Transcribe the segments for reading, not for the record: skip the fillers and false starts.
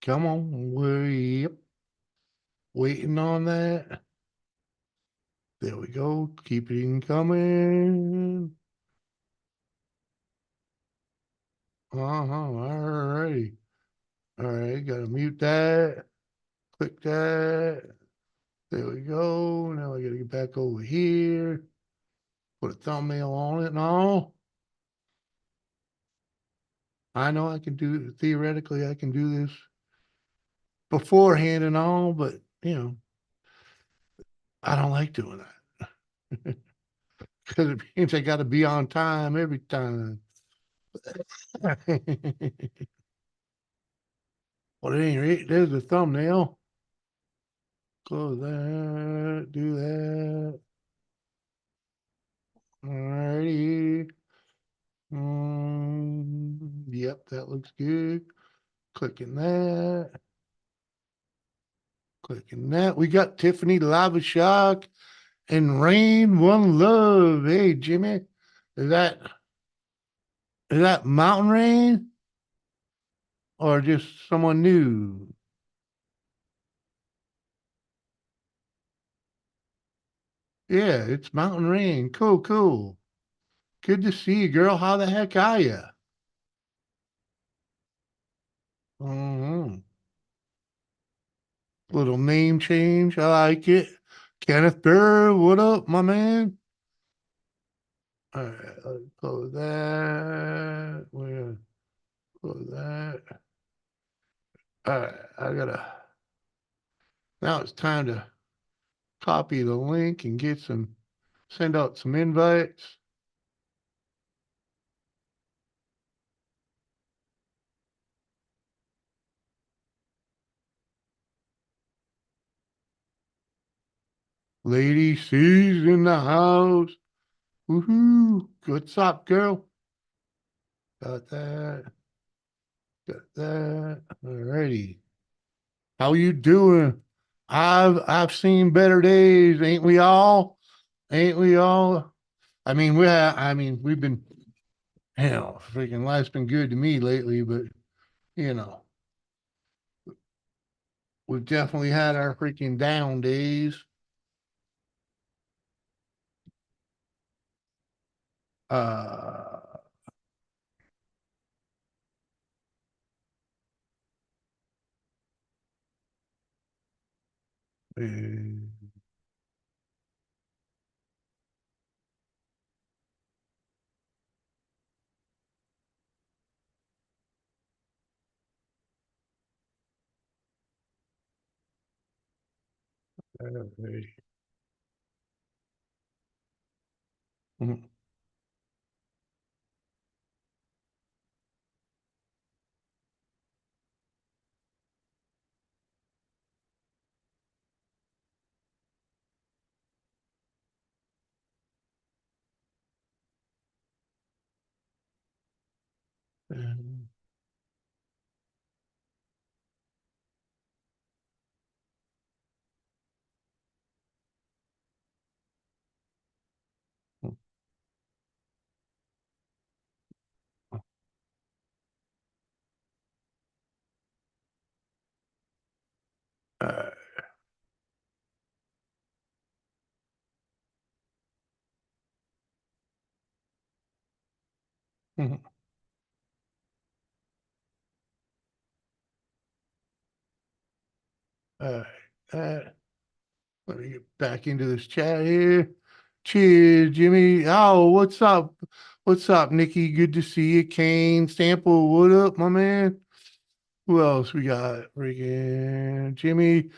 Come on. Yep. Waiting on that. There we go. Keep it coming. All right. All right. Gotta mute that. Click that. There we go. Now I gotta get back over here. Put a thumbnail on it and all. I know I can do it. Theoretically, I can do this beforehand and all, but I don't like doing that because it means I got to be on time every time. Well, at any rate, there's the thumbnail. Close that, do that. Alrighty. Yep, that looks good. Clicking that. Clicking that. We got Tiffany Lava Shock and Rain One Love. Hey, Jimmy. Is that is that Mountain Rain or just someone new? Yeah, it's Mountain Rain. Cool, cool. Good to see you, girl. How the heck are you? hmm Little name change. I like it. Kenneth Burr, what up, my man? All right, let's close that. We're gonna close that. All right, I gotta. Now it's time to copy the link and send out some invites. Lady C's in the house. Woohoo! What's up, girl? Got that. Got that. Alrighty. How you doing? I've seen better days, ain't we all? Ain't we all? We've been freaking life's been good to me lately, but you know, we've definitely had our freaking down days. Uh, uh, uh, uh, uh, Let me get back into this chat here. Cheers, Jimmy. Oh, what's up? What's up, Nikki? Good to see you. Kane, Sample, what up, my man? Who else we got? Freaking Jimmy,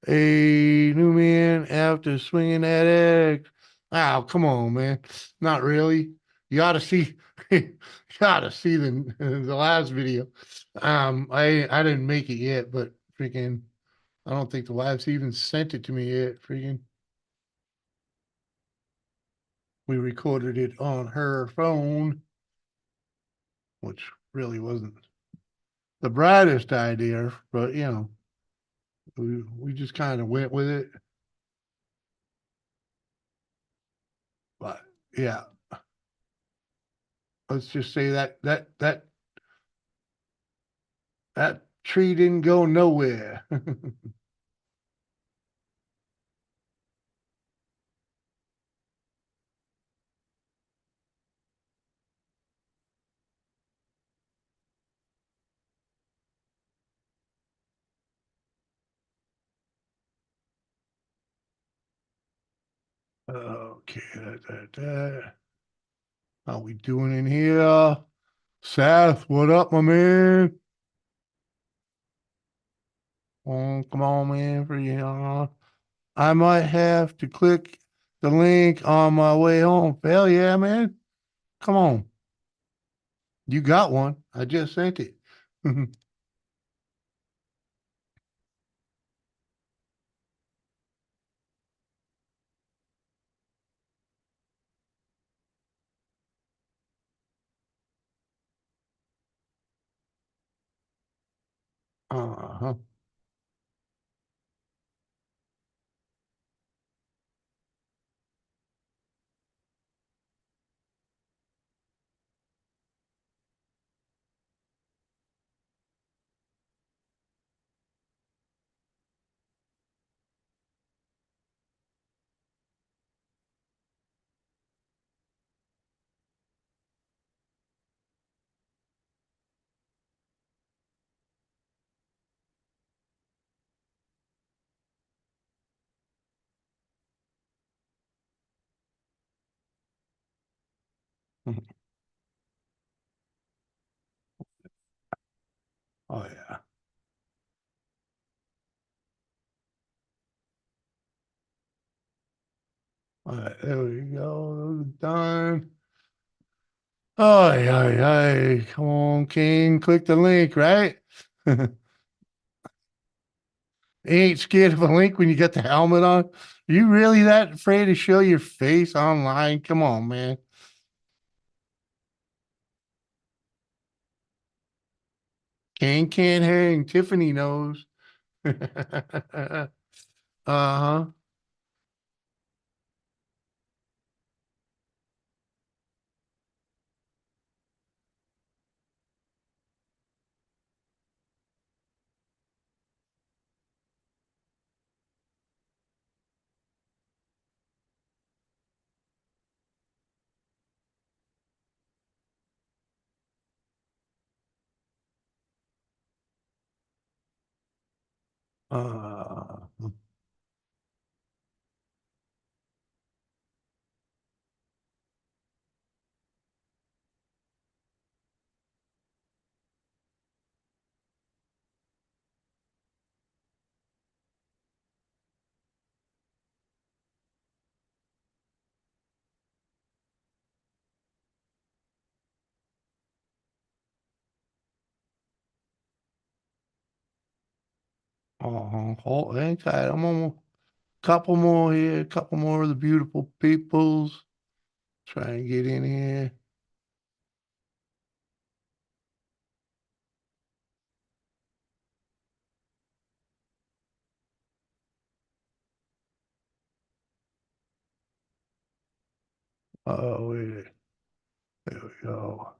a new man after swinging that egg. Oh, come on, man. Not really. You ought to see. You ought to see the last video. I didn't make it yet, but freaking, I don't think the wives even sent it to me yet. Freaking. We recorded it on her phone, which really wasn't the brightest idea, but we just kind of went with it. But yeah, let's just say that Tree didn't go nowhere. Okay, how we doing in here? Seth, what up, my man? Oh, come on, man, for you. I might have to click the link on my way home. Hell yeah, man. Come on. You got one. I just sent it. Uh-huh. Oh yeah. All right, there we go. Done. Oh yeah, yeah. Come on, King. Click the link, right? Ain't scared of a link when you got the helmet on. You really that afraid to show your face online? Come on, man. King can't hang. Tiffany knows. Uh-huh. Uh, hold, hang tight. I'm almost couple more here, couple more of the beautiful peoples. Try and get in here. Oh, wait. There we go.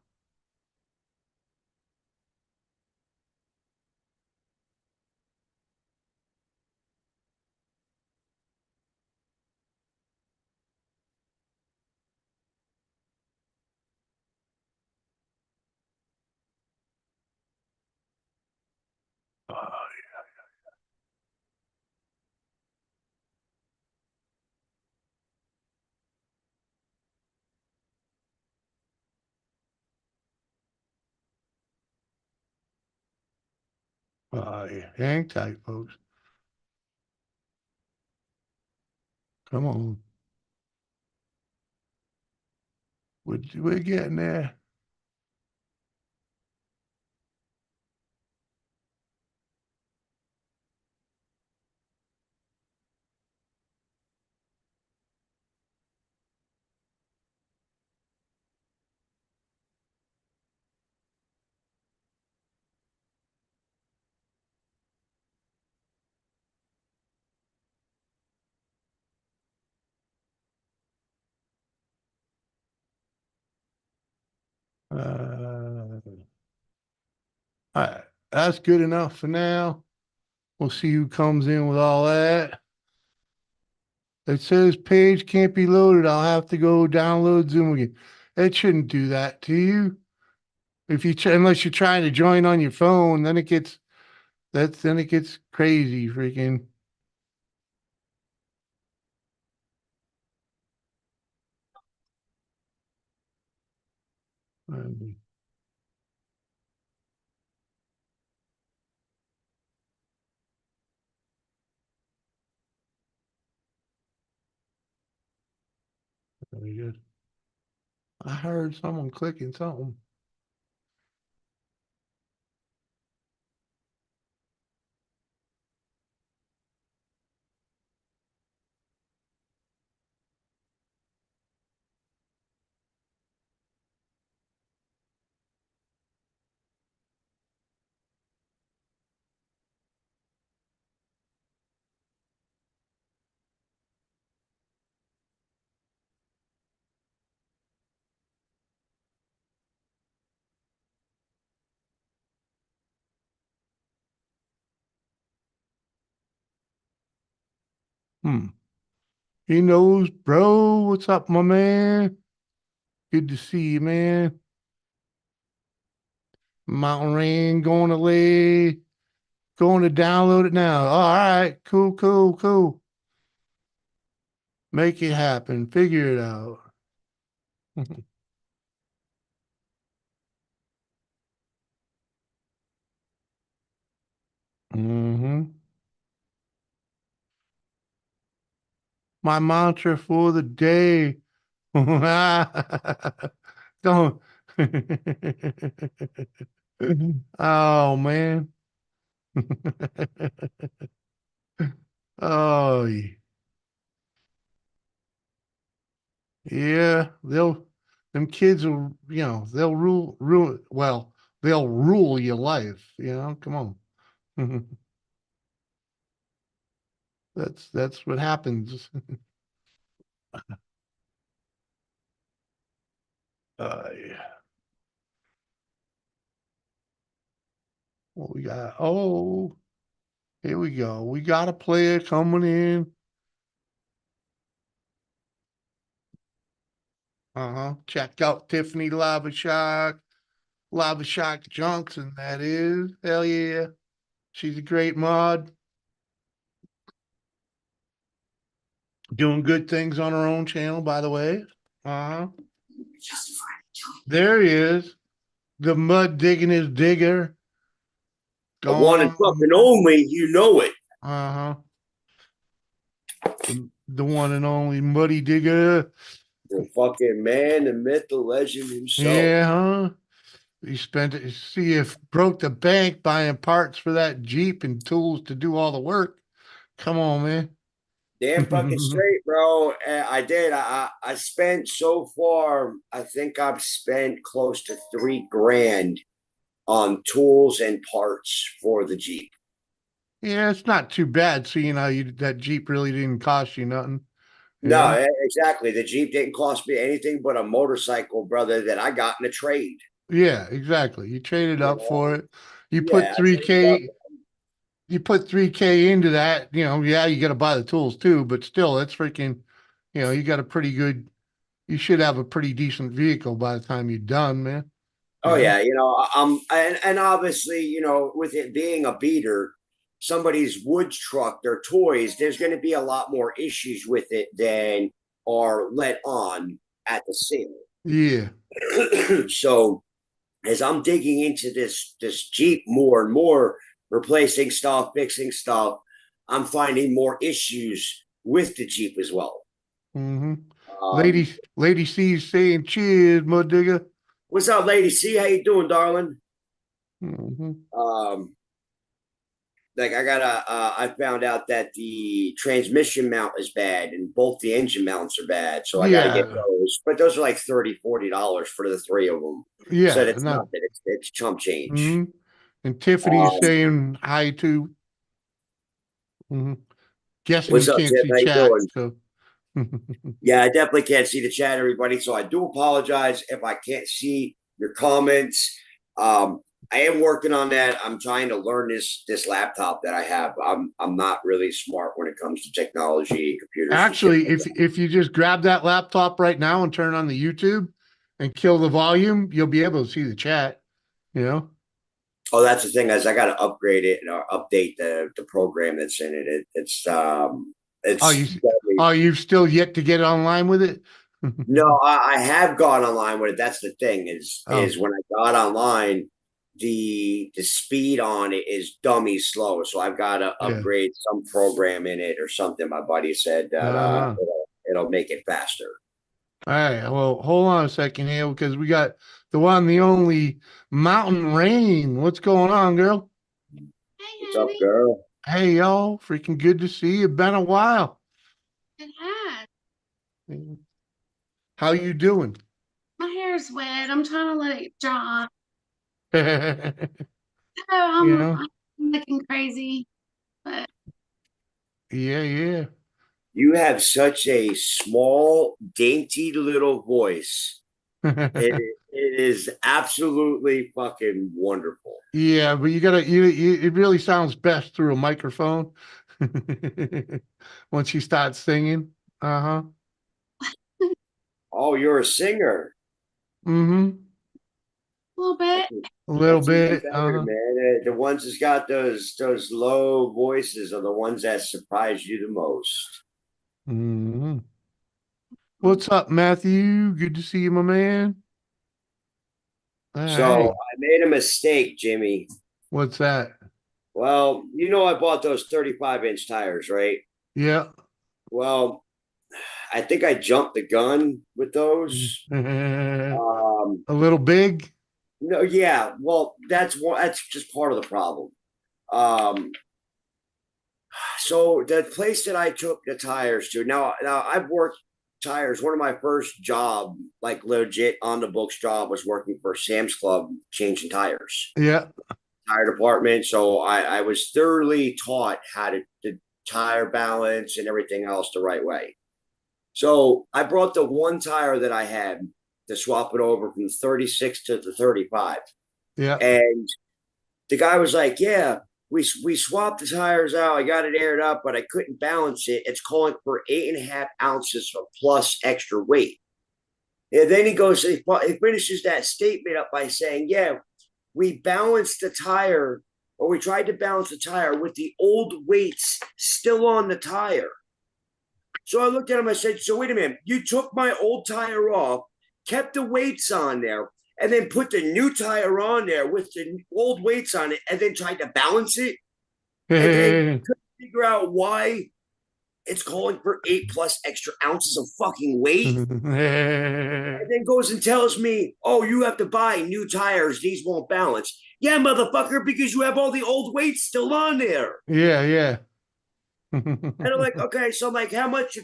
Uh, yeah. Hang tight, folks. Come on. We're getting there. Uh, I, That's good enough for now. We'll see who comes in with all that. It says page can't be loaded. I'll have to go download Zoom again. It shouldn't do that to you. If you unless you're trying to join on your phone, then it gets crazy freaking. Very good. I heard someone clicking something. Hmm. He knows, bro. What's up, my man? Good to see you, man. Mountain Rain going to download it now. All right, cool, cool, cool. Make it happen. Figure it out. hmm My mantra for the day. Don't. Oh man. Oh yeah. Them kids will, they'll they'll rule your life. Come on. That's what happens. Yeah. What we got? Oh, here we go. We got a player coming in. Check out Tiffany Lava Shock Johnson, that is. Hell yeah. She's a great mod. Doing good things on her own channel, by the way. Uh-huh. There he is. The mud digging his digger. The one and Gone. fucking only, you know it. Uh-huh. The one and only muddy digger. The fucking man, the myth, the legend himself. Yeah, huh? He spent it, see if broke the bank buying parts for that Jeep and tools to do all the work. Come on, Damn fucking man. straight, bro. I did. I spent so far. I think I've spent close to $3,000 on tools and parts for the Jeep. Yeah, it's not too bad seeing how that Jeep really didn't cost you nothing. No, Yeah. exactly. The Jeep didn't cost me anything but a motorcycle, brother, that I got in a trade. Yeah, exactly. You traded You up for know? it. You put Yeah, I traded up. 3K, you put 3K into that, yeah, you got to buy the tools too, but still, that's freaking, you got a pretty good, you should have a pretty decent vehicle by the time you're done, man. Oh Yeah. yeah, and obviously, with it being a beater, somebody's wood truck, their toys, there's going to be a lot more issues with it than are let on at the sale. Yeah. So as I'm digging into this Jeep more and more, replacing stuff, fixing stuff, I'm finding more issues with the Jeep as well. Mm-hmm. Um, Lady C's saying cheers, mud digger. what's up, lady C? How you doing, darling? Mm-hmm. Um, like I found out that the transmission mount is bad and both the engine mounts are bad, so I gotta get Yeah. those, but those are like $30-$40 for the three of them, so Yeah. that's Not, nothing. It's chump change. mm-hmm. And Tiffany's um saying hi too. Mm-hmm. Guessing what's you up, can't Tip? see How you chat, doing? so. Yeah, I definitely can't see the chat, everybody, so I do apologize if I can't see your comments. I am working on that. I'm trying to learn this laptop that I have. I'm not really smart when it comes to technology, computers, and shit Actually, like if you just grab that laptop right now and turn on the YouTube and kill the volume, you'll be able to see the chat, you know? Oh, that's the thing is I got to upgrade it and update the program that's in it. Oh, It's you've still yet to get online with it? no, I have gone online with it. That's the thing Oh, is when I got online, the speed on it is dummy slow. So I've got to yeah. upgrade some program in it or something. My buddy said that Uh-huh. it'll make it faster. All right. Well, hold on a second here because we got the one, the only Mountain Rain. What's going on, girl? Hey, What's up, honey. girl? Hey, y'all. Freaking good to see you. Been a while. It has. How you doing? My hair's wet. I'm trying to let it dry. Yeah, So I'm looking crazy, but yeah. You have such a small, dainty little voice. It is absolutely fucking wonderful. Yeah, but you gotta it really sounds best through a microphone once you start singing. Uh-huh. Oh, you're a singer. Mm-hmm. a little bit. A little That's even bit. better, Uh-huh. man. The ones that's got those low voices are the ones that surprise you the most. Mm-hmm. What's up, Matthew? Good to see you, my man. All So right. I made a mistake, Jimmy. What's that? Well, I bought those 35-inch tires, right? Yeah. Well, I think I jumped the gun with those. A Um, little big. no, yeah. Well, that's just part of the problem. Um, so the place that I took the tires to now I've worked tires. One of my first job, like legit on the books job, was working for Sam's Club changing tires, Yeah. tire department. So I was thoroughly taught how to the tire balance and everything else the right way. So I brought the one tire that I had to swap it over from 36 to the 35. Yeah. And the guy was like, "Yeah, we swapped the tires out. I got it aired up, but I couldn't balance it. It's calling for 8.5 ounces of plus extra weight." And then he finishes that statement up by saying, "Yeah, we balanced the tire, or we tried to balance the tire with the old weights still on the tire." So I looked at him. I said, "So wait a minute. You took my old tire off, kept the weights on there, and then put the new tire on there with the old weights on it, and then tried to balance it, and couldn't figure out why it's calling for 8 plus extra ounces of fucking weight." And then goes and tells me, "Oh, you have to buy new tires. These won't balance." Yeah, motherfucker, because you have all the old weights still on there. Yeah. And I'm like, okay, so I'm like, how much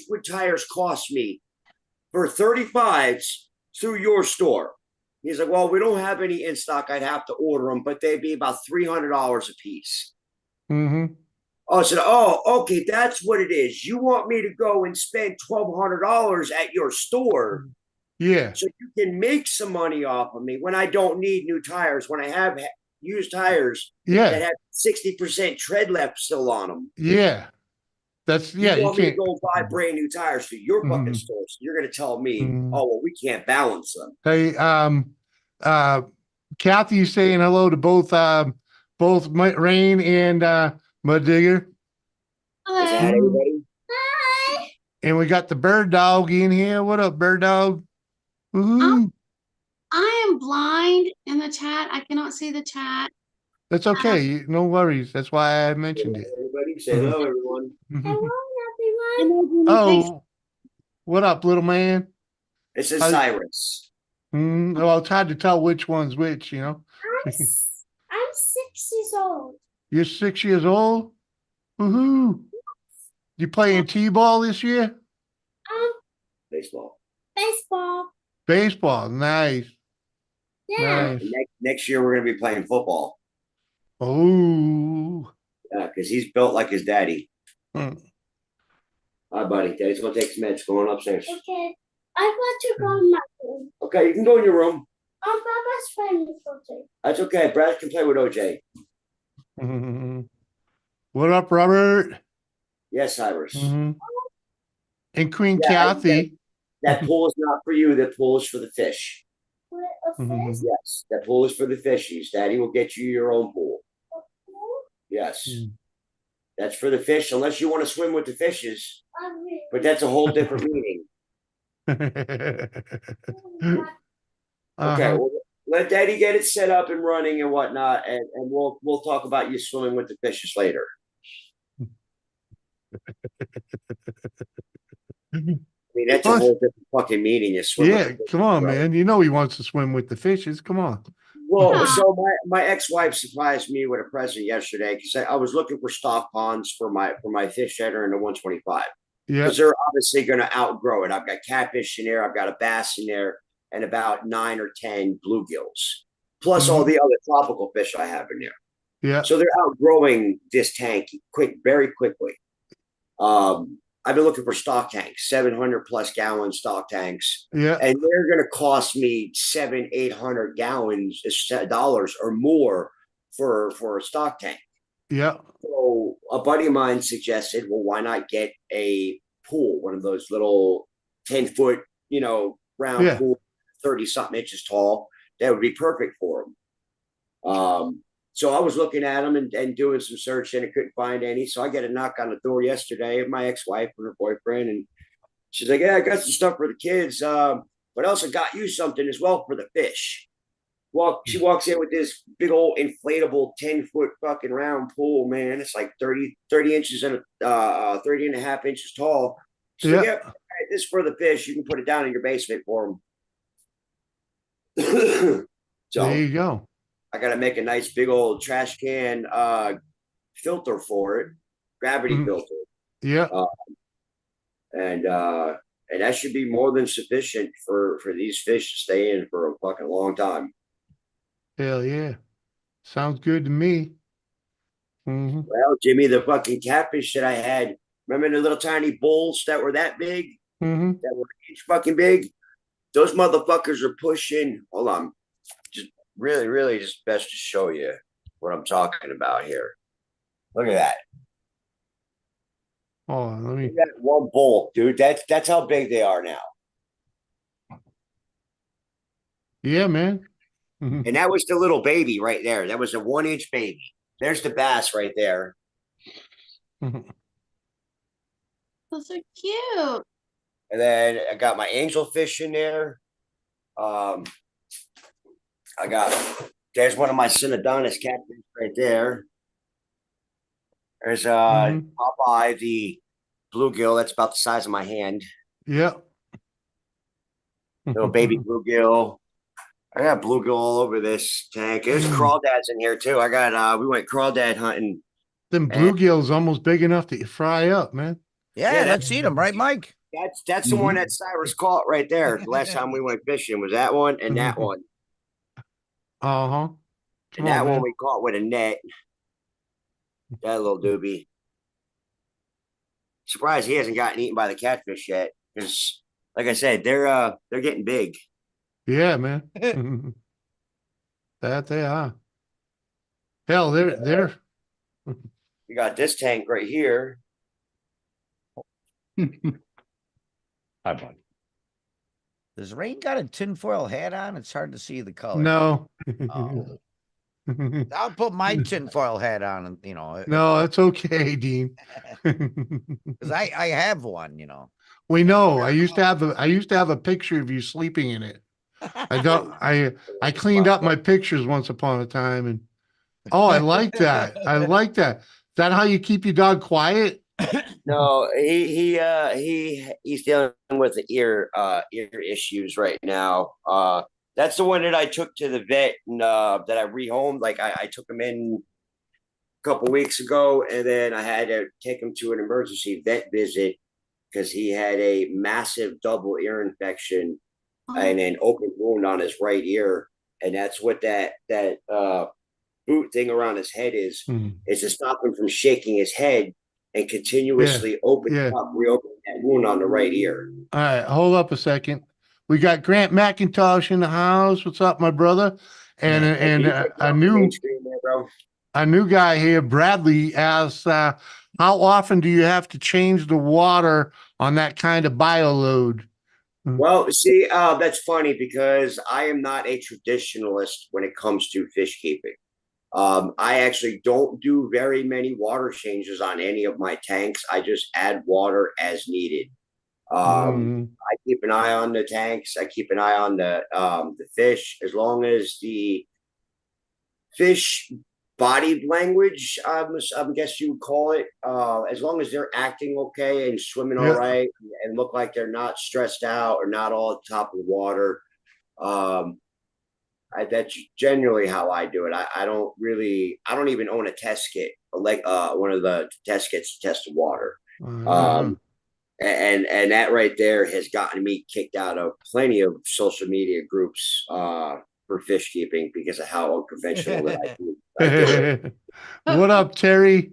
would tires cost me for 35s through your store? He's like, "Well, we don't have any in stock. I'd have to order them, but they'd be about $300 a piece." Hmm. Oh, I said, "Oh, okay, that's what it is. You want me to go and spend $1,200 at your store Yeah. so you can make some money off of me when I don't need new tires, when I have used tires that Yeah. have 60% tread left still on them. Yeah. You You want me to can't. go buy brand new tires for your fucking Mhm. store. So you're going to tell me, Mhm. oh, well, we can't balance them." Hey, uh, Kathy saying hello to both Rain and Mud Digger. Is Hello. that Mhm. everybody? Hi. And we got the bird dog in here. What up, bird dog? I'm, Woohoo. I am blind in the chat. I cannot see the chat. That's Um, okay. No worries. That's why I mentioned it. Everybody say hello, everyone. hello, everyone. Oh, what up, little man? It says How, Cyrus. well, it's hard to tell which one's which. I'm 6 years old. You're 6 years old? Woohoo. You playing T-ball this year? Um, Baseball. baseball. Baseball. Nice. Yeah. Nice. Next year, we're going to be playing football. Oh. Because he's built like his daddy. Mm. Hi, buddy. Daddy's going to take some meds. Going upstairs. Okay. I want to go in my room. Okay, you can go in your room. My best friend is OJ. That's okay. Brad can play with OJ. What up, Robert? Yes, Cyrus. And Queen Yeah, Kathy. That pool is not for you. That pool is for the fish. What a fish? Yes, that pool is for the fishies. Daddy will get you your own pool. Yes. That's for the fish, unless you want to swim with the fishes. But that's a whole different meaning. Okay, well, let Daddy get it set up and running and whatnot, and we'll talk about you swimming with the fishes later. I mean, that's a whole different fucking meaning. You swim with the fishes, come on, right? man. You know he wants to swim with the fishes. Come on. Well, Yeah. so my ex-wife surprised me with a present yesterday because I was looking for stock ponds for my fish header in the 125 Yeah. because they're obviously going to outgrow it. I've got catfish in there, I've got a bass in there, and about 9 or 10 bluegills, plus all the other tropical fish I have in there. Yeah. So they're outgrowing this tank very quickly. I've been looking for stock tanks, 700 plus gallon stock tanks. Yeah. And they're going to cost me $700-800 dollars or more for a stock tank. Yeah. So a buddy of mine suggested, well, why not get a pool, one of those little 10-foot, round pool, 30-something inches tall. That would be perfect for them. So I was looking at them and doing some searching and couldn't find any. So I get a knock on the door yesterday of my ex-wife and her boyfriend. And she's like, yeah, I got some stuff for the kids. But I also got you something as well for the fish. Well, she walks in with this big old inflatable 10-foot fucking round pool, man. It's like 30 inches and 30 and a half inches tall. She's like, yeah, this is for the fish. You can put it down in your basement for them. So there you go. I got to make a nice big old trash can filter for it, gravity filter. Yeah. And that should be more than sufficient for these fish to stay in for a fucking long time. Hell yeah. Sounds good to me. Well, Jimmy, the fucking catfish that I had, remember the little tiny bulls that were that big? That were inch fucking big? Those motherfuckers are pushing. Hold on. Just really just best to show you what I'm talking about here. Look at that. Oh, let me. Look at that one bull, dude. That's how big they are now. Yeah, man. And that was the little baby right there. That was a 1-inch baby. There's the bass right there. Those are cute. And then I got my angelfish in there. There's one of my Synodonis catfish right there. There's Popeye, the bluegill. That's about the size of my hand. Yeah. Little baby bluegill. I got bluegill all over this tank. There's crawdads in here too. We went crawdad hunting. Them bluegills almost big enough to fry up, man. Yeah, let's eat them, right, Mike? That's the one that Cyrus caught right there. The last time we went fishing was that one and that one. Uh-huh. And that one we caught with a net. That little doobie. Surprised he hasn't gotten eaten by the catfish yet. Because, like I said, they're getting big. Yeah, man. That they are. Hell, they're. We got this tank right here. Hi, bud. Does Rain got a tinfoil hat on? It's hard to see the color. No. Oh. I'll put my tinfoil hat on, and No, it's okay, Dean. because I have one. We know. I used to have a picture of you sleeping in it. I cleaned up my pictures once upon a time, and I like that. I like that. Is that how you keep your dog quiet? No, he's dealing with the ear issues right now. That's the one that I took to the vet and that I rehomed. Like I took him in a couple weeks ago, and then I had to take him to an emergency vet visit because he had a massive double ear infection and an open wound on his right ear, and that's what that boot thing around his head is. Is to stop him from shaking his head and continuously reopening that wound on the right ear. All right, hold up a second. we got Grant McIntosh in the house. What's up, my brother? And Yeah. and You take it a off the main new screen there, bro. guy here, Bradley, asks, how often do you have to change the water on that kind of bio load? Well, see, that's funny because I am not a traditionalist when it comes to fish keeping. I actually don't do very many water changes on any of my tanks. I just add water as needed. Mm, I keep an eye on the tanks. I keep an eye on the fish. As long as the fish body language, I guess you would call it, as long as they're acting okay and swimming all yeah. right and look like they're not stressed out or not all at the top of the water. Um, that's generally how I do it. I don't even own a test kit, like one of the test kits to test the water. Uh, And that right there has gotten me kicked out of plenty of social media groups for fish keeping because of how unconventional that I do it. What up, Terry?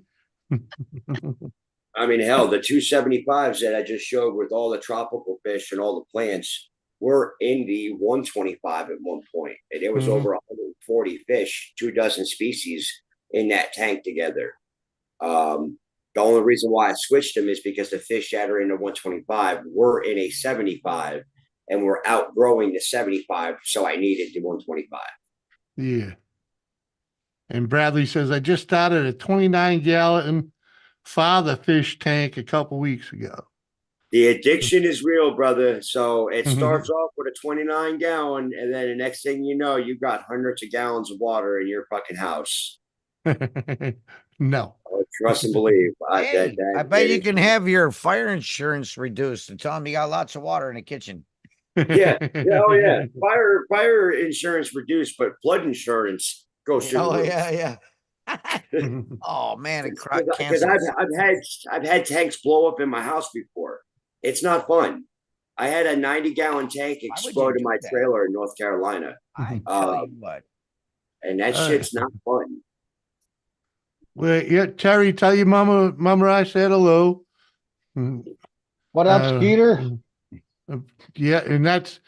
I mean, hell, the 275s that I just showed with all the tropical fish and all the plants were in the 125 at one point, and there was Mhm. over 140 fish, 24 species in that tank together. The only reason why I switched them is because the fish that are in the 125 were in a 75 and were outgrowing the 75, so I needed the 125. Yeah. And Bradley says, I just started a 29-gallon father fish tank a couple weeks ago. The addiction is real, brother. So it Mhm. starts off with a 29 gallon, and then the next thing you know, you've got hundreds of gallons of water in your fucking house. No. Oh, trust and believe. Hey, I bet that you is- can have your fire insurance reduced and tell them you got lots of water in the kitchen. Yeah, oh yeah. Fire insurance reduced, but flood insurance goes through the Oh roof. yeah. Oh man, it Because cancels. I've had tanks blow up in my house before. It's not fun. I had a 90-gallon tank Why would you explode in do my that? trailer in North Carolina, I tell you what. and that shit's not fun. Well, yeah, Terry, tell your mama I said hello. Mm, What up, Skeeter? uh, yeah, and that's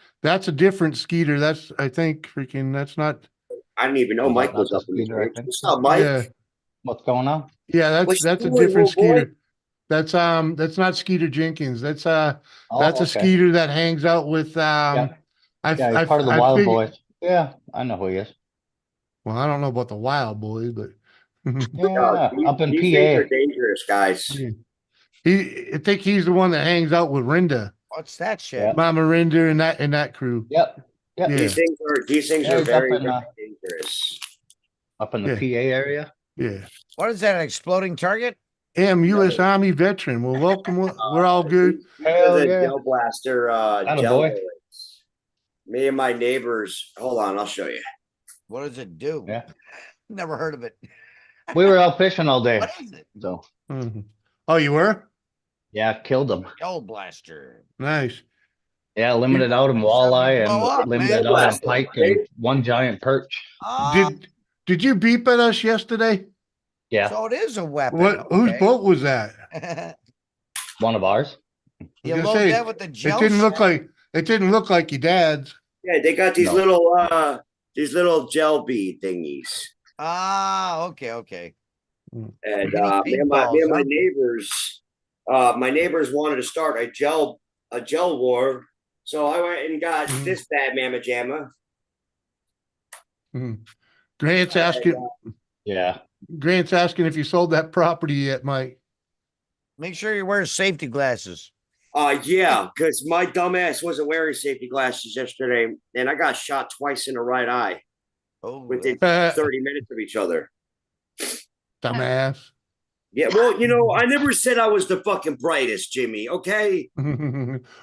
a different Skeeter. That's I think freaking that's not. I didn't even know No, Mike not was the up in this Skeeter, I bitch. think. What's up, Mike? Yeah, What's going on? yeah, What's that's a doing, different little boy? Skeeter. That's not Skeeter Jenkins. That's a Okay. Skeeter that hangs out with Yeah, I yeah, he's part of the I Wild fig- Boys. Yeah, I know who he is. Well, I don't know about the Wild Boys, but Yeah, up in These things are PA. dangerous, guys. yeah. I think he's the one that hangs out with Rinda, What's that shit? Yeah. Mama Rinda, and that crew. Yep. Yep. Yeah. These things Yeah, are he's very, up in, very dangerous. Up in the Yeah. PA area. Yeah. What is that? An exploding target? Am U.S. No. Army veteran. Well, welcome. We're all good. These are Hell the yeah. gel blaster Atta gel boy. bullets. Me and my neighbors. Hold on, I'll show you. What does it do? Yeah. Never heard of it. We were out fishing all day. What is it? So Mhm. Oh, you were? yeah, killed them. Gel blaster. Nice. Yeah, limited out on walleye Blow up, and limited man. out on Blaster, pike okay? and one giant perch. Did you beep at us yesterday? Yeah, So it is a weapon. What? Whose okay. boat was that? one of ours. You gonna load say, that with the gel. It didn't look shit? like your dad's. Yeah, they got these No. little gel bead thingies. Ah, okay. And Mini me ping and my balls, huh? neighbors, my neighbors wanted to start a gel war. So I went and got this bad mamma jamma. Grant's asking. Yeah. Grant's asking if you sold that property yet, Mike. Make sure you wear safety glasses. Yeah, because my dumbass wasn't wearing safety glasses yesterday, and I got shot twice in the right eye Oh, within that's- 30 minutes of each other. Dumbass. Yeah, well, you know, I never said I was the fucking brightest, Jimmy. Okay,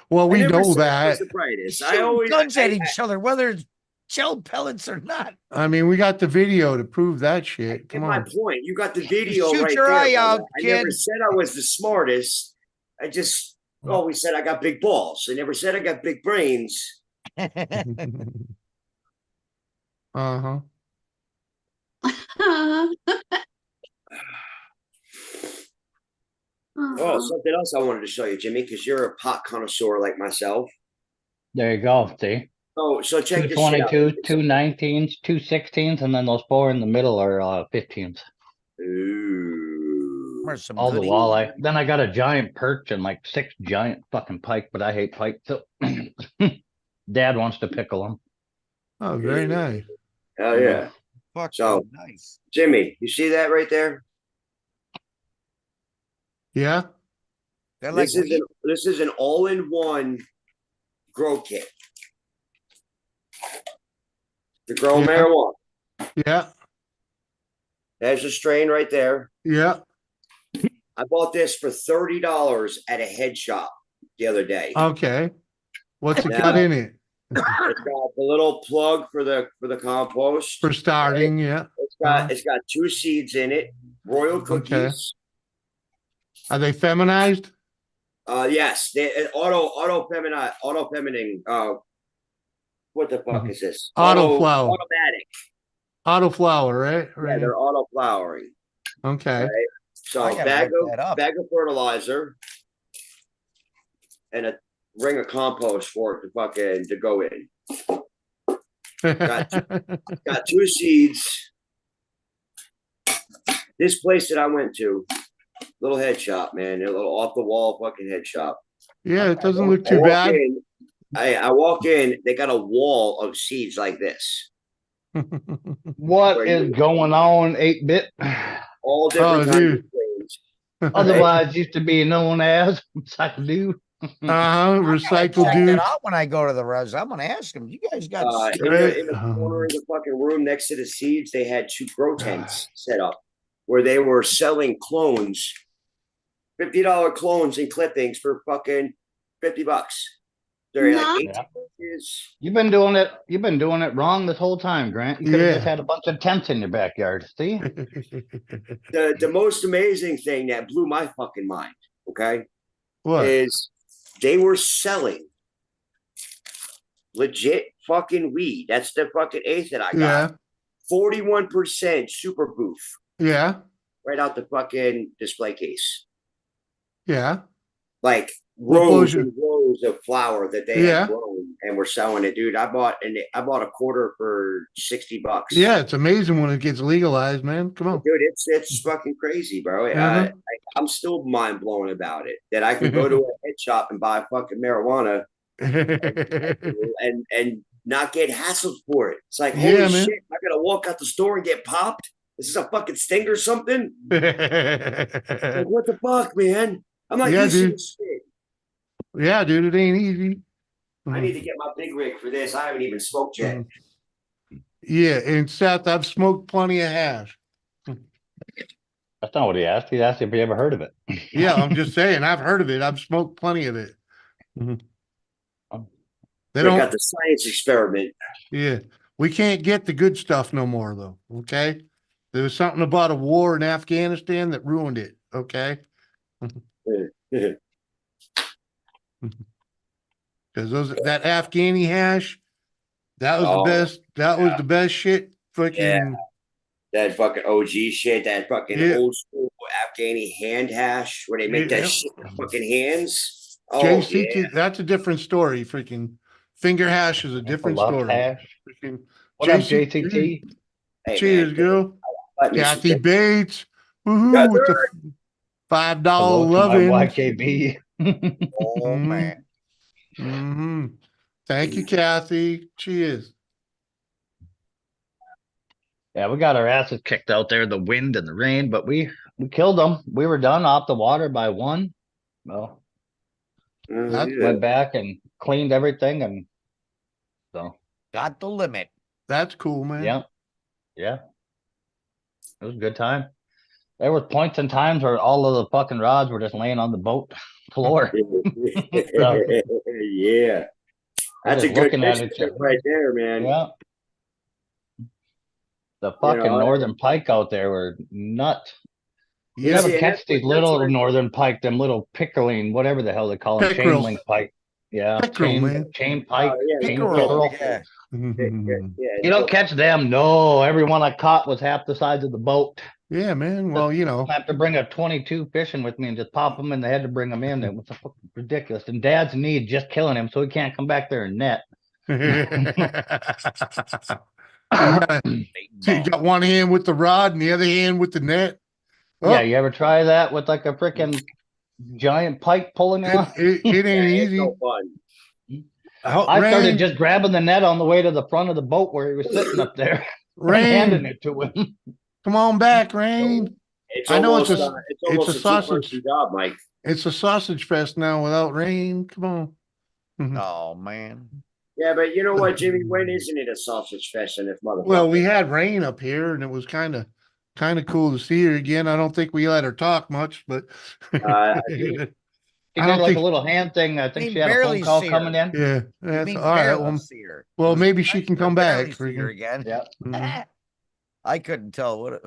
Well, we I never know said I was that. the brightest. I shooting always guns at each other, whether it's gel pellets or not. I mean, we got the video to prove that shit. Get Come my on. point. You got the video shoot right your there. eye brother. out, I never kid. said I was the smartest. I just always said I got big balls. I never said I got big brains. Uh-huh. Oh, something else I wanted to show you, Jimmy, because you're a pot connoisseur like myself. There you go. See, So check two this shit out. 22s, 219s, 216s, and then those four in the middle are 15s. Ooh. There's some All the goodies. walleye. Then I got a giant perch and like 6 giant fucking pike, but I hate pike. So Dad wants to pickle them. Oh, very nice. Hell yeah. Fuck, So- nice. Jimmy, you see that right there? Yeah. They're like, This is an all-in-one grow kit. To grow Yeah. marijuana. Yeah. There's a strain right there. Yeah. I bought this for $30 at a head shop the other day. Okay. What's it Now- got in it? It's got the little plug for the compost. For starting, yeah. It's got 2 seeds in it, royal cookies. Are they feminized? Yes, they auto feminine. What the fuck is this? Auto flower. Automatic. Auto flower, right? Yeah, Right. they're auto flowering. Okay. Right. So I gotta bag look that up. of fertilizer and a ring of compost for it to go in. Got 2 seeds. This place that I went to, little head shop, man, a little off the wall fucking head shop. Yeah, it doesn't look I too walk bad. in, I walk in, they got a wall of seeds like this. What Where is you- going on, 8-bit? All different Oh, kinds dude. of things. Otherwise used to be known as Psycho. Recycle Check dude. that out when I go to the res. I'm gonna ask them. You guys got In the corner of the fucking room next to the seeds, they had 2 grow tents set up where they were selling clones, $50 clones and clippings for fucking $50. They're like Nice. 18 Yeah. inches. You've been doing it wrong this whole time, Grant. You could have just Yeah. had a bunch of tents in your backyard. See? The most amazing thing that blew my fucking mind, okay, What? is they were selling legit fucking weed. That's the fucking eighth that I got. Yeah. 41% super boof Yeah. right out the fucking display case. Yeah. Like What rows was and rows of flour that they Yeah. had grown and were selling it, dude. I bought a quarter for $60. Yeah. It's amazing when it gets legalized, man. Come on. Dude, it's fucking crazy, bro. Uh-huh. I'm still mind blown about it that I can go to a head shop and buy fucking marijuana and not get hassled for it. It's like, holy Yeah, man. shit, I gotta walk out the store and get popped. Is this a fucking sting or something? Like, what the fuck, man? I'm not Yeah, used to dude. this shit. Yeah, dude, it ain't easy. I need to get my big rig for this. I haven't even smoked yet. Yeah, and Seth, I've smoked plenty of hash. That's not what he asked. He asked if you ever heard of it. Yeah, I'm just saying, I've heard of it. I've smoked plenty of it. Mhm. They They got don't, the science experiment. yeah, we can't get the good stuff no more, though. Okay. There was something about a war in Afghanistan that ruined it. Okay. Because that Afghani hash, that was Oh, the best. That was yeah. the best shit. Freaking Yeah. That fucking OG shit, that fucking Yeah. old school Afghani hand hash where they make that Yeah. shit with fucking hands. Oh, JCT. yeah. That's a different story. Freaking finger hash is a different Love story. hash. Freaking What up, JCT? JTT? Hey, Cheers, man. girl. Let me Kathy see. Bates. Woohoo, Got with the $5 Hello to my loving. YKB. Oh man. Mm-hmm. Thank you, Kathy. Cheers. Yeah, we got our asses kicked out there, the wind and the rain, but we killed them. We were done off the water by 1. Well, Oh, yeah. went back and cleaned everything, and so Got the limit. That's cool, man. yeah, it was a good time. There was points and times where all of the fucking rods were just laying on the boat floor. Yeah. That's a just good looking at fish each tip other. right there, man. Yeah. The fucking know, northern pike out there were nuts. You Yeah. never see, and catch these that's little what I- northern pike, them little pickling, whatever the hell they call them, chain Pickerel. link pike. Yeah, Pickerel, man. chain pike, Oh, yeah, chain Pickerel. pickerel. Yeah. Yeah, You don't catch them. No, every one I caught was half the size of the boat. Yeah, man. Well, you know. I have to bring a 22 fishing with me and just pop them in the head to bring them in. It was ridiculous. And Dad's knee just killing him, so he can't come back there and net. So you got one hand with the rod and the other hand with the net. Yeah, Oh, you ever try that with like a freaking giant pike pulling you on? it ain't It's easy. no fun. Oh, I started Rain, just grabbing the net on the way to the front of the boat where he was sitting up there and handing Rain, it to him. come on back, Rain. It's I know it's almost a it's it's almost a a sausage. two-person job, Mike. It's a sausage fest now without Rain. Come on. Oh man. Yeah, but you know what, Jimmy? When isn't it a sausage fest in this motherfucker? Well, we had Rain up here, and it was kind of cool to see her again. I don't think we let her talk much, but She I did don't like think. a little hand thing. I think mean she had a phone barely call see coming her. in. Yeah, You that's mean all right. barely see her. It Well, was maybe she nice can to come back. barely see her again. Yeah. Mhm. I couldn't tell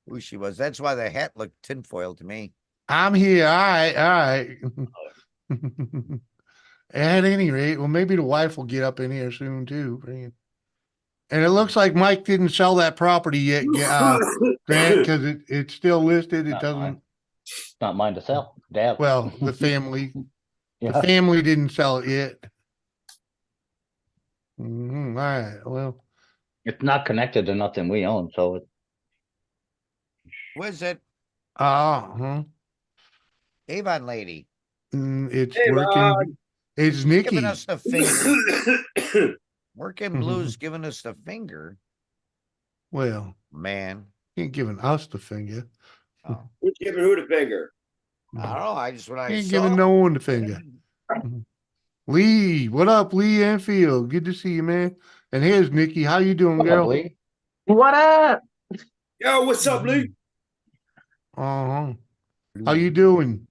who she was. That's why the hat looked tinfoil to me. I'm here. All right, all right. At any rate, well, maybe the wife will get up in here soon too. And it looks like Mike didn't sell that property yet, Grant, because it's still listed. It Not doesn't. mine. It's not mine to sell. Dad. Well, the family Yeah. didn't sell it yet. All right. Well, It's not connected to nothing we own, so Was it huh. Avon lady It's Hey, working. It's Nikki. giving us the finger? Working Mhm. Blues giving us the finger. Well, Man. he ain't giving us the finger. Oh, Who's giving who the finger? I don't know. I just when I He ain't saw giving no one the finger. Lee, what up, Lee Enfield? Good to see you, man. And here's Nikki. How you doing, what's up, girl? Lee? What up? Yo, what's up, Lee? Uh-huh. How you doing?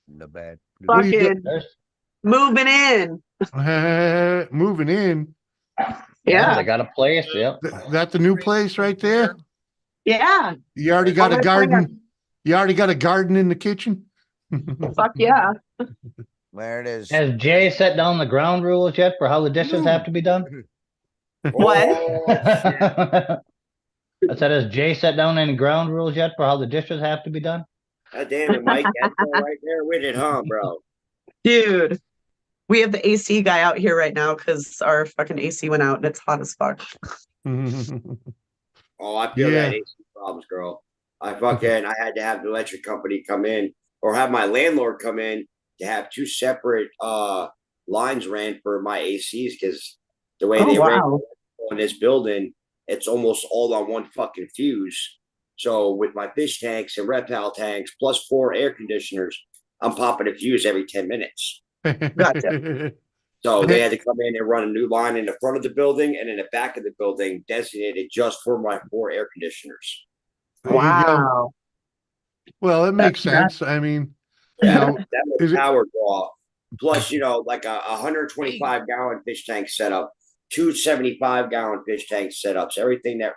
the bad. What are you Fucking There's moving in. moving in? Yeah. they got a place. Yep. That the new place right there? Yeah. You already got a my garden? You already got a garden in the kitchen? Fuck yeah. There it is. Has Jay set down the ground rules yet for how the dishes have to be done? What? Oh, shit. I said, has Jay set down any ground rules yet for how the dishes have to be done? God damn it, Mike. That's all right there with it, huh, bro? Dude. We have the AC guy out here right now because our fucking AC went out and it's hot as fuck. Oh, I feel Yeah. that AC problems, girl. I had to have the electric company come in or have my landlord come in to have two separate lines ran for my ACs because the way Oh, they ran wow. in this building, it's almost all on one fucking fuse. So with my fish tanks and reptile tanks plus 4 air conditioners, I'm popping a fuse every 10 minutes. Gotcha. So they had to come in and run a new line in the front of the building and in the back of the building designated just for my 4 air conditioners. There you go. Wow. Well, it makes That's sense. I mean, Yeah, know, that was is it- power draw. Plus, like a 125 gallon fish tank setup, 275 gallon fish tank setups, everything that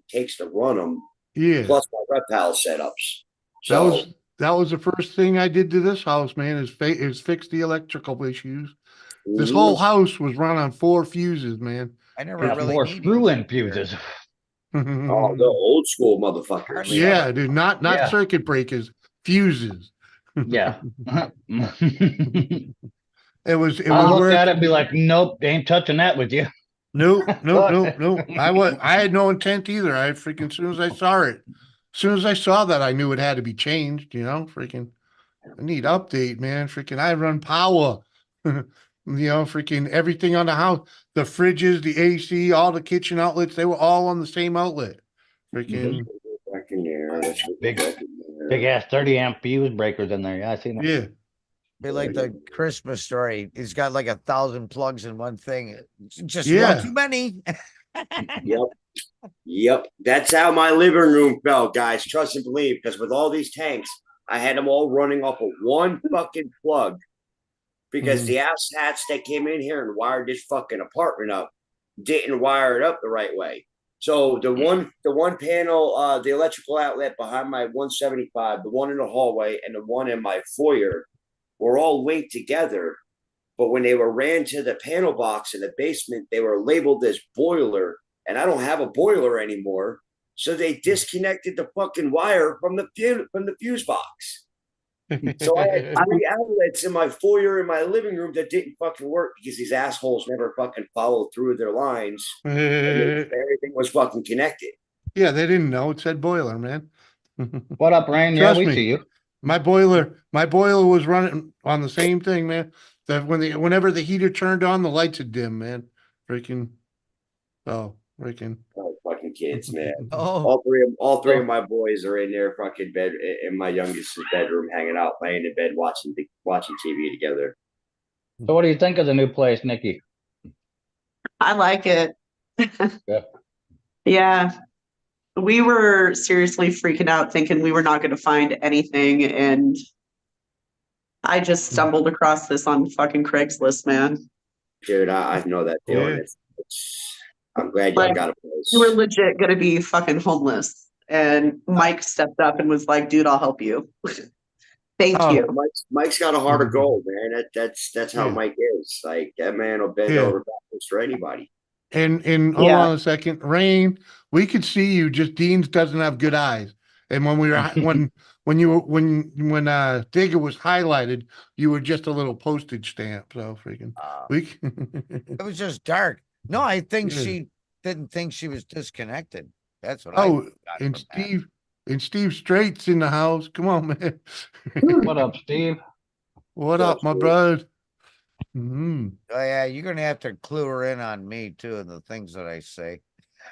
takes to run them, yeah. plus my reptile setups. That So that was the first thing I did to this house, man, is fix the electrical issues. This whole house was run on 4 fuses, man. I never Yeah, really more needed screw-in it here. fuses. oh, the old school motherfuckers. Hardly Yeah, ever. dude, not Yeah. circuit breakers, fuses. Yeah. It I'll was look at work. it and be like, nope, ain't touching that with you. Nope. I had no intent either. I freaking, as soon as I saw it, as soon as I saw that, I knew it had to be changed, freaking, I need update, man. Freaking, I run power, freaking everything on the house, the fridges, the AC, all the kitchen outlets, they were all on the same outlet. Freaking, Back in there. Let's go Big- back in there. Big ass 30 amp fuse breakers in there. Yeah, I seen it. yeah. Be like the Christmas story. He's got like 1,000 plugs in one thing. It's just Yeah. one too many. Yep. That's how my living room felt, guys. Trust and believe. Because with all these tanks, I had them all running off of one fucking plug. Because the ass hats that came in here and wired this fucking apartment up didn't wire it up the right way. So the one panel, the electrical outlet behind my 175, the one in the hallway, and the one in my foyer were all linked together. But when they were ran to the panel box in the basement, they were labeled as boiler. And I don't have a boiler anymore. So they disconnected the fucking wire from the fuse box. So I had 3 outlets in my foyer in my living room that didn't fucking work because these assholes never fucking followed through with their lines. Everything was fucking connected. Yeah, they didn't know. It said boiler, man. What up, Rain? Yeah, Trust we me. see you. My boiler was running on the same thing, man. That whenever the heater turned on, the lights would dim, man. Freaking, freaking. Oh, fucking kids, man. Oh, All three of my boys are in their fucking bed in my youngest's bedroom, hanging out, laying in bed, watching TV together. So what do you think of the new place, Nikki? I like it. Yeah. Yeah. We were seriously freaking out thinking we were not going to find anything. And I just stumbled across this on fucking Craigslist, man. Dude, I know that feeling. Yeah. I'm glad y'all Like, got a place. We were legit going to be fucking homeless. And Mike stepped up and was like, dude, I'll help you. Thank Oh. you. Mike's got a heart of gold, man. That's how Yeah. Mike is. Like that man will bend Yeah. over backwards for anybody. And hold Yeah. on a second, Rain. We could see you. Just Dean's doesn't have good eyes. And when we were when Digger was highlighted, you were just a little postage stamp. So freaking we. it was just dark. No, I think Yeah. she didn't think she was disconnected. That's what I Oh, got and from that. Steve Straight's in the house. Come on, man. What up, Steve? What up, my bud? Mm-hmm. Oh yeah, you're gonna have to clue her in on me too, and the things that I say.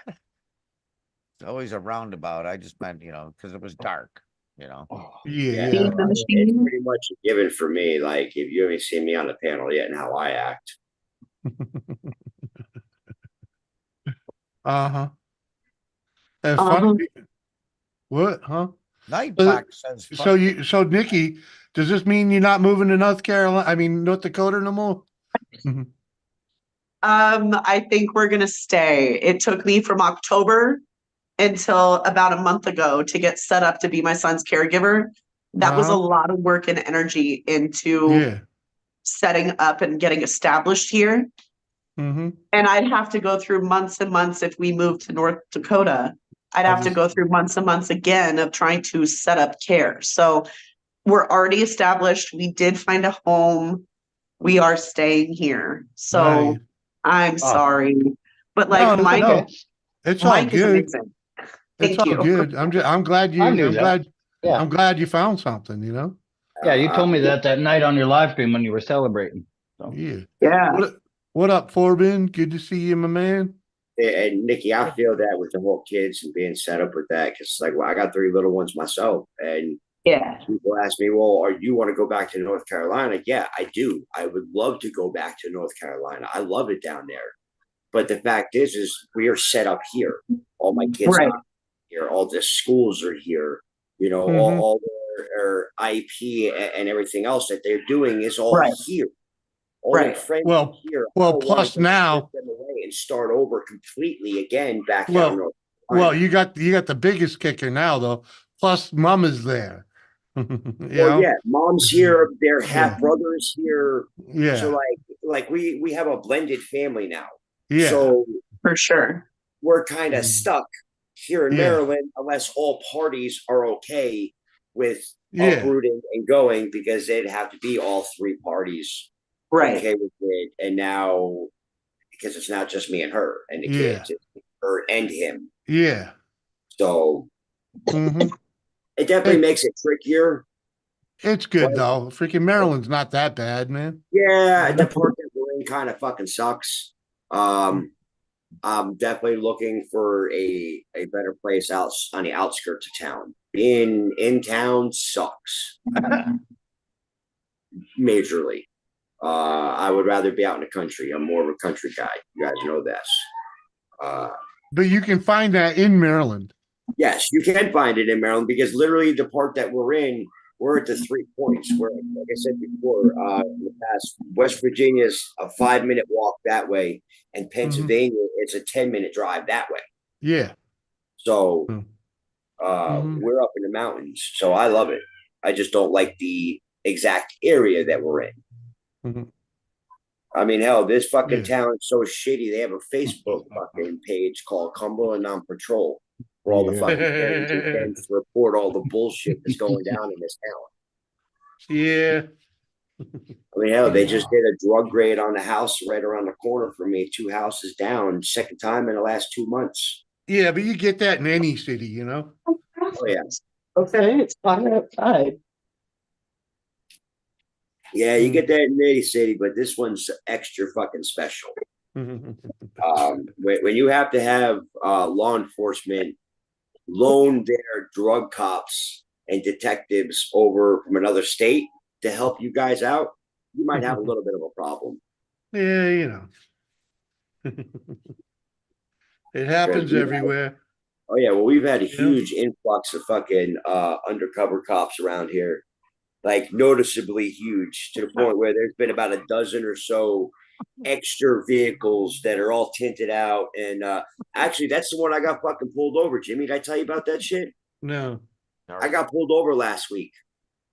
It's always a roundabout. I just meant, because it was dark, Yeah, Yeah, yeah. Being the it's machine. pretty much a given for me. Like if you haven't seen me on the panel yet and how I act. Uh-huh. That's Uh-huh. funny. What? Huh? Nightbox says. So Nikki, does this mean you're not moving to North Carolina? I mean, North Dakota no more? I think we're gonna stay. It took me from October until about a month ago to get set up to be my son's caregiver. That was a lot of work and energy into Yeah. setting up and getting established here. Mm-hmm. And I'd have to go through months and months if we moved to North Dakota. I'd have to go through months and months again of trying to set up care. So we're already established. We did find a home. We are staying here. So Nice. I'm sorry. But like No, Mike, no, it's all Mike is good. amazing. It's Thank all you. good. I'm glad I knew that. Yeah. I'm glad you found something, you know? Yeah, you told me that night on your live stream when you were celebrating. So. Yeah. Yeah. What up, Forbin? Good to see you, my man. And Nikki, I feel that with the whole kids and being set up with that because like I got 3 little ones myself, and Yeah. people ask me, "Well, are you want to go back to North Carolina?" Yeah, I do. I would love to go back to North Carolina. I love it down there. But the fact is we are set up here. All my kids Right. are here. All the schools are here. You know, Mhm. all their IP and everything else that they're doing is all Right. here. All their Right. friends Well, are here. well, I don't wanna plus go now- strip them away and start over completely again back Well, down North Well, Carolina. you got the biggest kicker now, though. Plus, mom is there. Well, yeah, mom's here. Their half Yeah. brothers here. Yeah. So like we have a blended family now. Yeah. So For sure. we're kind of Mhm. stuck here in Yeah. Maryland unless all parties are okay with Yeah. uprooting and going, because they'd have to be all 3 parties Right. okay with it. And now because it's not just me and her and the Yeah. kids, it's her and him. Yeah. So hmm it definitely makes it trickier. It's good, But- though. Freaking Maryland's not that bad, man. Yeah, the part that we're in kind of fucking sucks. I'm definitely looking for a better place out on the outskirts of town. Being in town sucks majorly. I would rather be out in the country. I'm more of a country guy. You guys know this. But you can find that in Maryland. Yes, you can find it in Maryland because literally the part that we're in, we're at the 3 points where, like I said before, in the past, West Virginia's a 5-minute walk that way, and Pennsylvania, it's a 10-minute drive that way. Yeah. So Mhm. we're up in the mountains. So I love it. I just don't like the exact area that we're in. Mhm. I mean, hell, this fucking Yeah. town is so shitty. They have a Facebook fucking page called Cumberland on Patrol. for all the fucking parents and parents to report all the bullshit that's going down in this town. Yeah. I mean, hell, they just did a drug raid on the house right around the corner from me, 2 houses down, second time in the last 2 months. Yeah, but you get that in any city, you know? Oh, yeah. Okay, it's hot outside. Yeah, you get that in any city, but this one's extra fucking special. When you have to have law enforcement loan their drug cops and detectives over from another state to help you guys out, you might have a little bit of a problem. Yeah, you know. It happens Yeah. everywhere. Oh yeah, well we've had a Yeah. huge influx of fucking undercover cops around here, like noticeably huge, to the point where there's been about a dozen or so extra vehicles that are all tinted out. And actually, that's the one I got fucking pulled over. Jimmy, did I tell you about that shit? No. I got pulled over last week.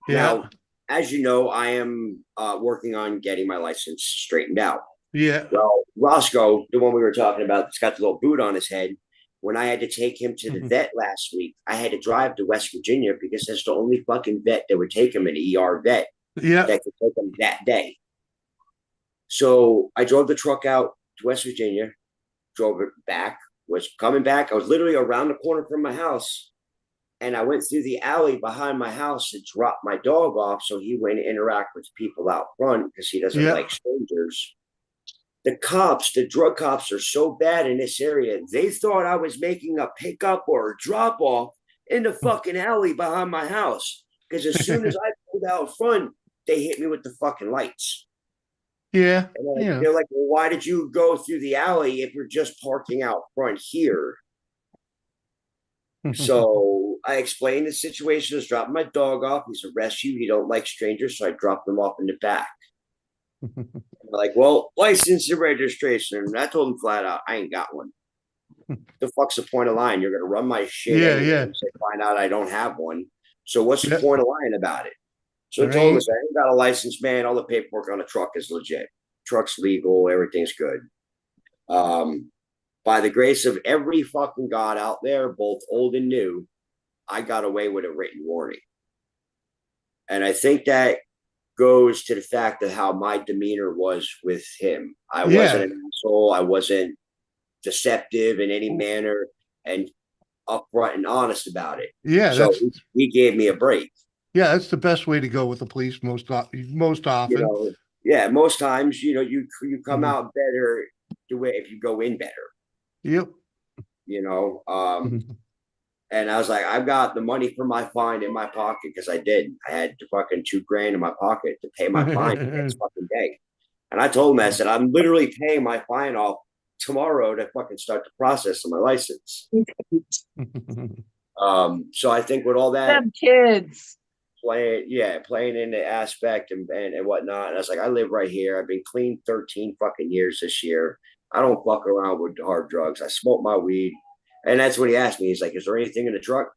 Yeah. Now, as you know, I am working on getting my license straightened out. Yeah. Well, Roscoe, the one we were talking about, that's got the little boot on his head. When I had to take him to the vet last week, I had to drive to West Virginia because that's the only fucking vet that would take him, an ER vet Yeah. that could take him that day. So I drove the truck out to West Virginia, drove it back, was coming back. I was literally around the corner from my house. And I went through the alley behind my house to drop my dog off so he wouldn't interact with people out front because he doesn't like strangers. The cops, the drug cops are so bad in this area. They thought I was making a pickup or a drop off in the fucking alley behind my house. Because as soon as I pulled out front, they hit me with the fucking lights. Yeah. And they're like, well, why did you go through the alley if you're just parking out front here? So I explained the situation. I was dropping my dog off. He's a rescue. He don't like strangers, so I dropped him off in the back. Like, well, license and registration. And I told him flat out, I ain't got one. The fuck's the point of lying? You're gonna run my shit. Yeah. Find out I don't have one. So what's the Yeah. point of lying about it? So I told him, I said, I ain't got a license, man. All the paperwork on the truck is legit. Truck's legal. Everything's good. By the grace of every fucking God out there, both old and new, I got away with a written warning. And I think that goes to the fact of how my demeanor was with him. I wasn't an asshole. I wasn't deceptive in any manner and upfront and honest about it. Yeah. So he gave me a break. Yeah, that's the best way to go with the police most often. You know, yeah, most times, you know, you come out better the way if you go in better. Yep. You know, and I was like, I've got the money for my fine in my pocket because I did. I had the fucking $2,000 in my pocket to pay my fine the next fucking day. And I told him, I said, I'm literally paying my fine off tomorrow to fucking start the process of my license. So I think with all that, Them kids. playing in the aspect and whatnot. And I was like, I live right here. I've been clean 13 fucking years this year. I don't fuck around with hard drugs. I smoke my weed. And that's what he asked me. He's like, is there anything in the truck?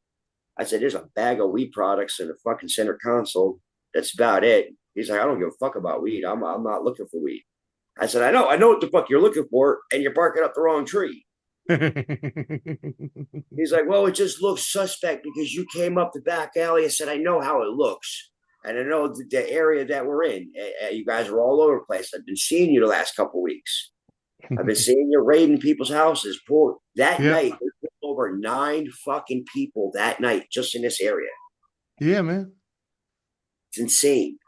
I said, there's a bag of weed products in the fucking center console. That's about it. He's like, I don't give a fuck about weed. I'm not looking for weed. I said, I know what the fuck you're looking for, and you're barking up the wrong tree. He's like, well, it just looks suspect because you came up the back alley. I said, I know how it looks. And I know the area that we're in. You guys are all over the place. I've been seeing you the last couple of weeks. I've been seeing you raiding people's houses. That night, we pulled over 9 fucking people that night just in this area. Yeah, man. It's insane.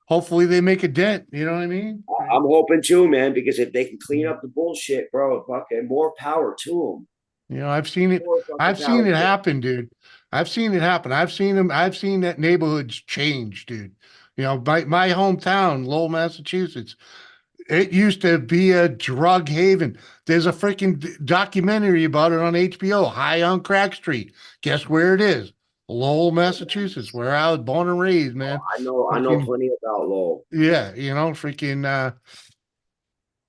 Hopefully they make a dent. You know what I mean? I'm hoping too, man, because if they can clean up the bullshit, bro, fucking more power to them. You know, I've seen it. I've seen it happen, dude. I've seen it happen. I've seen them. I've seen that neighborhoods change, dude. You know, my hometown, Lowell, Massachusetts, it used to be a drug haven. There's a freaking documentary about it on HBO, High on Crack Street. Guess where it is? Lowell, Massachusetts, where I was born and raised, man. I know plenty about Lowell. Yeah, you know, freaking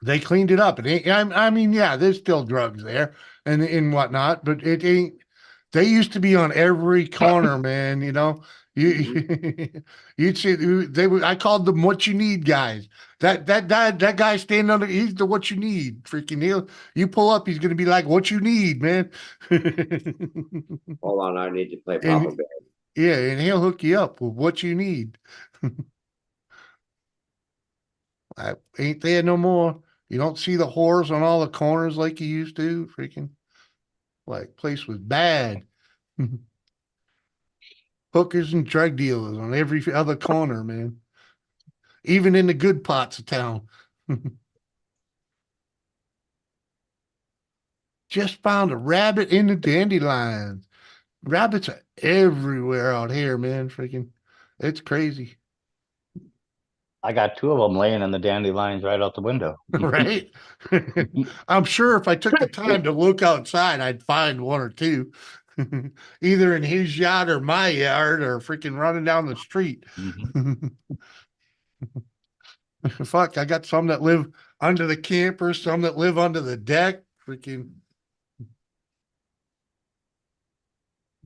they cleaned it up. I mean, yeah, there's still drugs there and whatnot, but it ain't They used to be on every corner, man. You know, you'd see they would. I called them "what you need" guys. That guy standing under. He's the "what you need." Freaking he'll. You pull up, he's gonna be like, "What you need, man." Hold on, I need to play Papa And Bear. yeah, and he'll hook you up with what you need. I ain't there no more. You don't see the whores on all the corners like you used to. Freaking like place was bad. Hookers and drug dealers on every other corner, man. Even in the good parts of town. Just found a rabbit in the dandelions. Rabbits are everywhere out here, man. Freaking, it's crazy, I got 2 of them laying in the dandelions right out the window. right? I'm sure if I took the time to look outside, I'd find one or two, either in his yard or my yard, or freaking running down the street. Mhm. Fuck, I got some that live under the camper, some that live under the deck. Freaking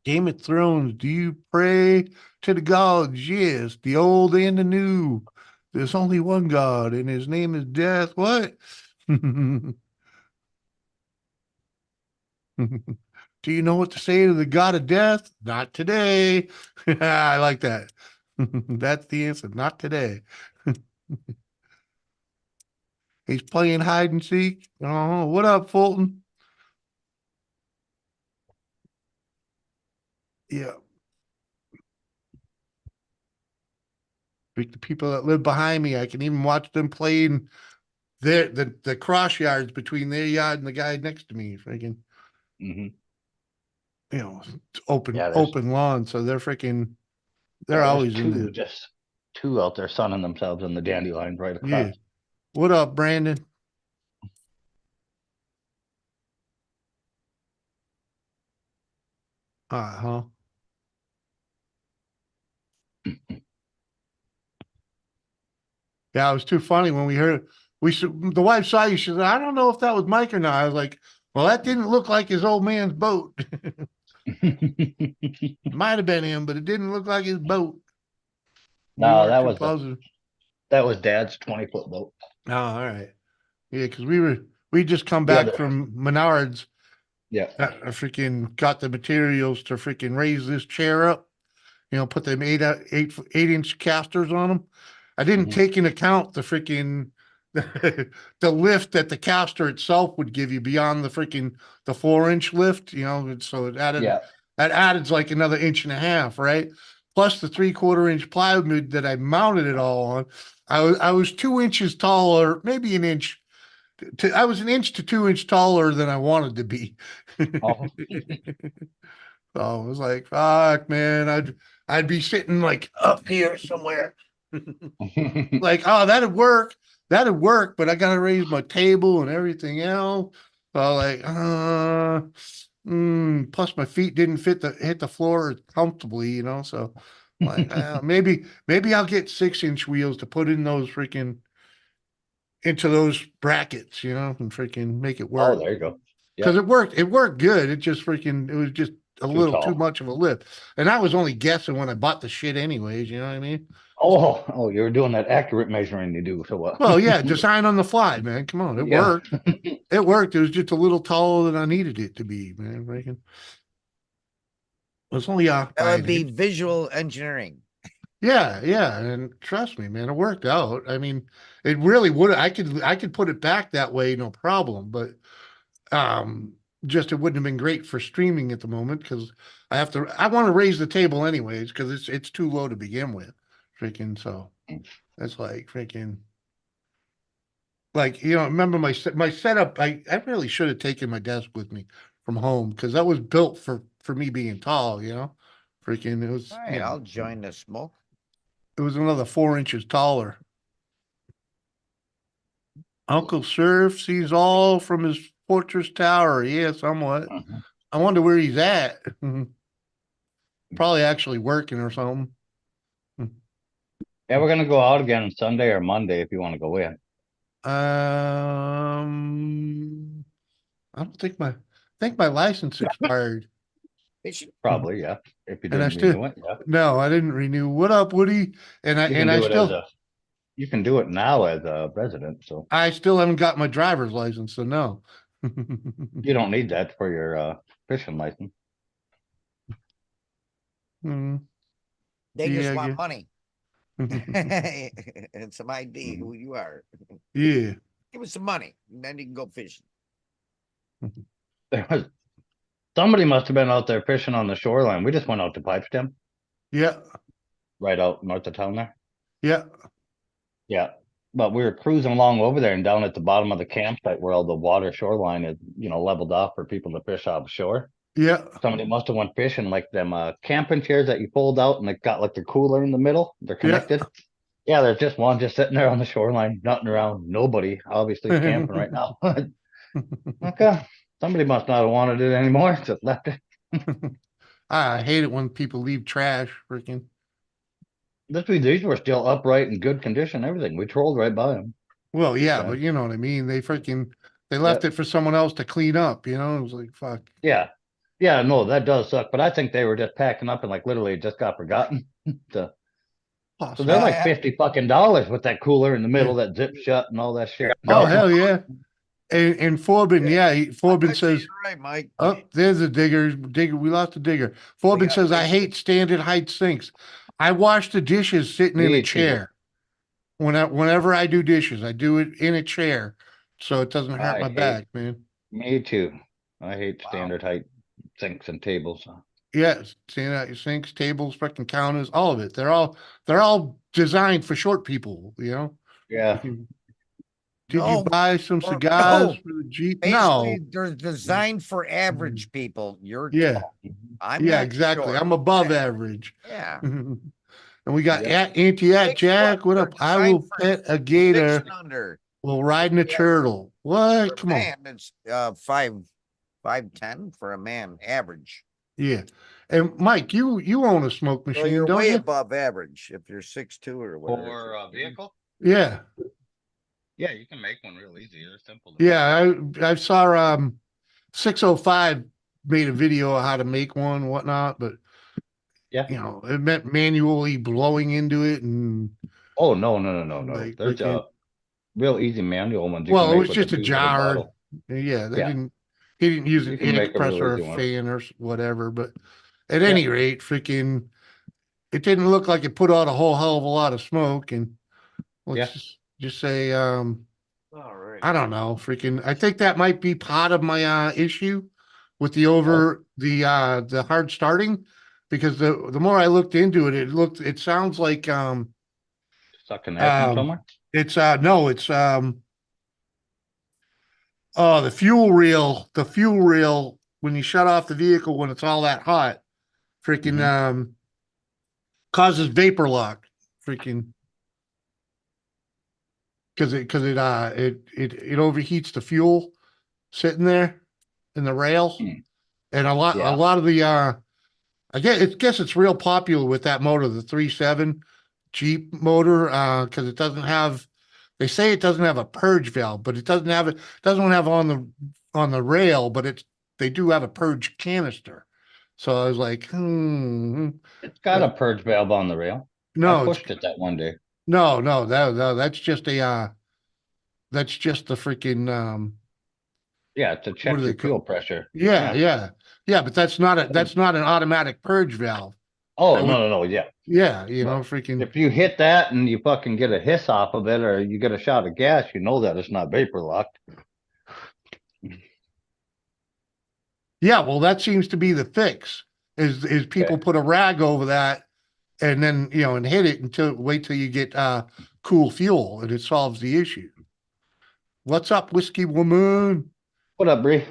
Game of Thrones. Do you pray to the gods? Yes, the old and the new. There's only one God, and his name is Death. What? Do you know what to say to the God of Death? Not today. I like that. That's the answer. Not today. He's playing hide and seek. Oh, what up, Fulton? Yeah. Like the people that live behind me, I can even watch them playing the cross yards between their yard and the guy next to me. Freaking, Mhm. you know, it's open Yeah, there's open lawn, so they're there's always in two, there. just 2 out there sunning themselves in the dandelions right across. Yeah. What up, Brandon? Huh. Yeah, it was too funny when we heard the wife saw you. She said, "I don't know if that was Mike or not." I was like, "Well, that didn't look like his old man's boat. Might have been him, but it didn't look like his boat." We No, weren't too positive. that was Dad's 20-foot boat. Oh, all right. Yeah, because we just come The back other, from Menards. yeah. I freaking got the materials to freaking raise this chair up. You know, put them 8-inch casters on them. I didn't Mhm. take into account the freaking the lift that the caster itself would give you beyond the 4-inch lift. You know, so Yeah. that added like another inch and a half, right? Plus the 3/4 inch plywood that I mounted it all on. I was 2 inches taller, maybe an inch. I was an inch to 2 inch taller than I wanted to be. Oh. So I was like, fuck, man, I'd be sitting like up here somewhere. Like, oh, that'd work, but I gotta raise my table and everything else. So like, plus my feet didn't hit the floor comfortably, you know. So like, maybe I'll get 6-inch wheels to put in those freaking into those brackets, you know, and freaking make it Oh, work. there you go. Because Yep. it worked good. It was just a Too little too tall. much of a lift. And I was only guessing when I bought the shit anyways, you know what I mean? Oh, you were doing that accurate measuring you do. So what? Well, yeah, design on the fly, man. Come on, it Yeah. worked. It worked. It was just a little taller than I needed it to be, man. Freaking, it was only off That by would an be inch. visual engineering. Yeah, yeah, and trust me, man, it worked out. I mean, it really would. I could put it back that way, no problem. But um, just it wouldn't have been great for streaming at the moment because I want to raise the table anyways because it's too low to begin with. Freaking so that's like freaking like remember my setup. I really should have taken my desk with me from home because that was built for me being tall. Freaking it was All right, I'll join the smoke. it was another 4 inches taller. Uncle Surf sees all from his fortress tower. Yeah, somewhat. Mhm. I wonder where he's at. Probably actually working or something. Yeah, we're gonna go out again Sunday or Monday if you want to go in. I don't think my license expired. Fishing? Probably, yeah. If you And I didn't still, renew it, yeah. no, I didn't renew. What up, Woody? And You can I do it as still, a, you can do it now as a resident, so I still haven't got my driver's license, so no. you don't need that for your fishing license. Mm, They just yeah, I want guess. money and some ID who you are. Yeah. Give us some money, and then you can go fishing. There was somebody must have been out there fishing on the shoreline. We just went out to Pipestem, Yeah. right out north of town there. Yeah. Yeah. But we were cruising along over there and down at the bottom of the campsite where all the water shoreline is, leveled off for people to fish offshore. Yeah. Somebody must have went fishing like them camping chairs that you fold out and it got like the cooler in the middle. They're Yeah. connected. Yeah, there's just one just sitting there on the shoreline, nutting around. Nobody obviously is camping right now. Okay. Somebody must not have wanted it anymore. Just left it. I hate it when people leave trash, freaking. These were still upright in good condition, everything. We trolled right by them. Well, yeah, Okay. but you know what I mean? They left it for someone else to clean up, It was like, fuck. Yeah. Yeah, no, that does suck. But I think they were just packing up and like literally it just got forgotten. So Possible. they're Yeah, like yeah. $50 with that cooler in the middle that zip shut and all that shit. Oh, hell yeah. And Forbin, Forbin I bet says, you're right, Mike. oh, there's a digger. We lost a digger. Forbin got says, I fixed. hate standard height sinks. I wash the dishes sitting in a Me too. chair. Whenever I do dishes, I do it in a chair so it doesn't hurt I my hate- back, man. Me too. I hate Wow. standard height sinks and tables. Yes, seeing out your sinks, tables, fucking counters, all of it. They're all designed for short people, Yeah. Did No, you buy some or- cigars no. for the Jeep? Basically, No. they're designed for average people. You're Yeah. tall. I'm Yeah, not exactly. short. I'm above average. Yeah. And we got Yep. Auntie at 6 Jack. foot, What they're up? I will designed for pet a 6 gator and under. while riding a Yeah. turtle. What? For Come a on. man, it's 5'10" for a man, average. Yeah. And Mike, you own a smoke So machine, you're don't way you? above average if you're 6'2" or whatever. For a vehicle? Yeah. Yeah, you can make one real easy. They're simple. Yeah, I saw 605 made a video of how to make one and whatnot, but Yeah. it meant manually blowing into it and Oh, no. like There's freaking, a real easy manual ones you well, can it make was with just a two little jar. bottle. Yeah, Yeah. he didn't use You an can air make a real compressor or a easy one. fan or whatever, but at any rate, freaking it didn't look like it put out a whole hell of a lot of smoke. And let's just say All right. I don't know, freaking I think that might be part of my issue with the hard starting, because the more I looked into it, it sounds like Sucking air from somewhere? it's the fuel reel when you shut off the vehicle when it's all that hot, freaking causes vapor lock, freaking because it overheats the fuel sitting there in the rail. And a lot of the I guess it's real popular with that motor, the 3.7 Jeep motor, because it doesn't have, they say it doesn't have a purge valve, but it doesn't have on the rail, but they do have a purge canister. So I was like, It's got a purge valve on the rail. no, I pushed it that one day. no, that's just the freaking Yeah, to check do they your call- fuel pressure. yeah, but that's not an automatic purge valve. Oh, That would- no, yeah. Yeah, But freaking If you hit that and you fucking get a hiss off of it or you get a shot of gas, you know that it's not vapor locked. yeah, well, that seems to be the fix is people put a rag over that and then, and hit it wait till you get cool fuel and it solves the issue. What's up, whiskey woman? What up, Bree?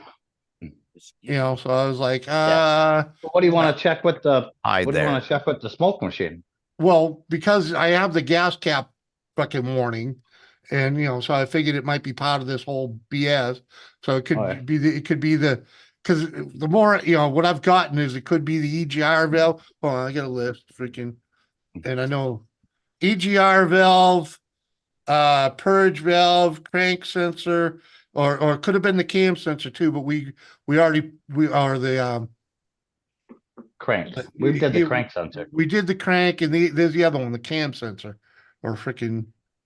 So I was like, What do you want to check with the Hi what do you want to check with the smoke machine? well, because I have the gas cap fucking warning, and so I figured it might be part of this whole BS. So it could be because the more what I've gotten is it could be the EGR valve. Oh, I got a list, freaking, and I know EGR valve, purge valve, crank sensor, or it could have been the cam sensor too. But we are the cranks. But We did the yeah, crank sensor, We did the crank and there's the other one, the cam sensor or freaking.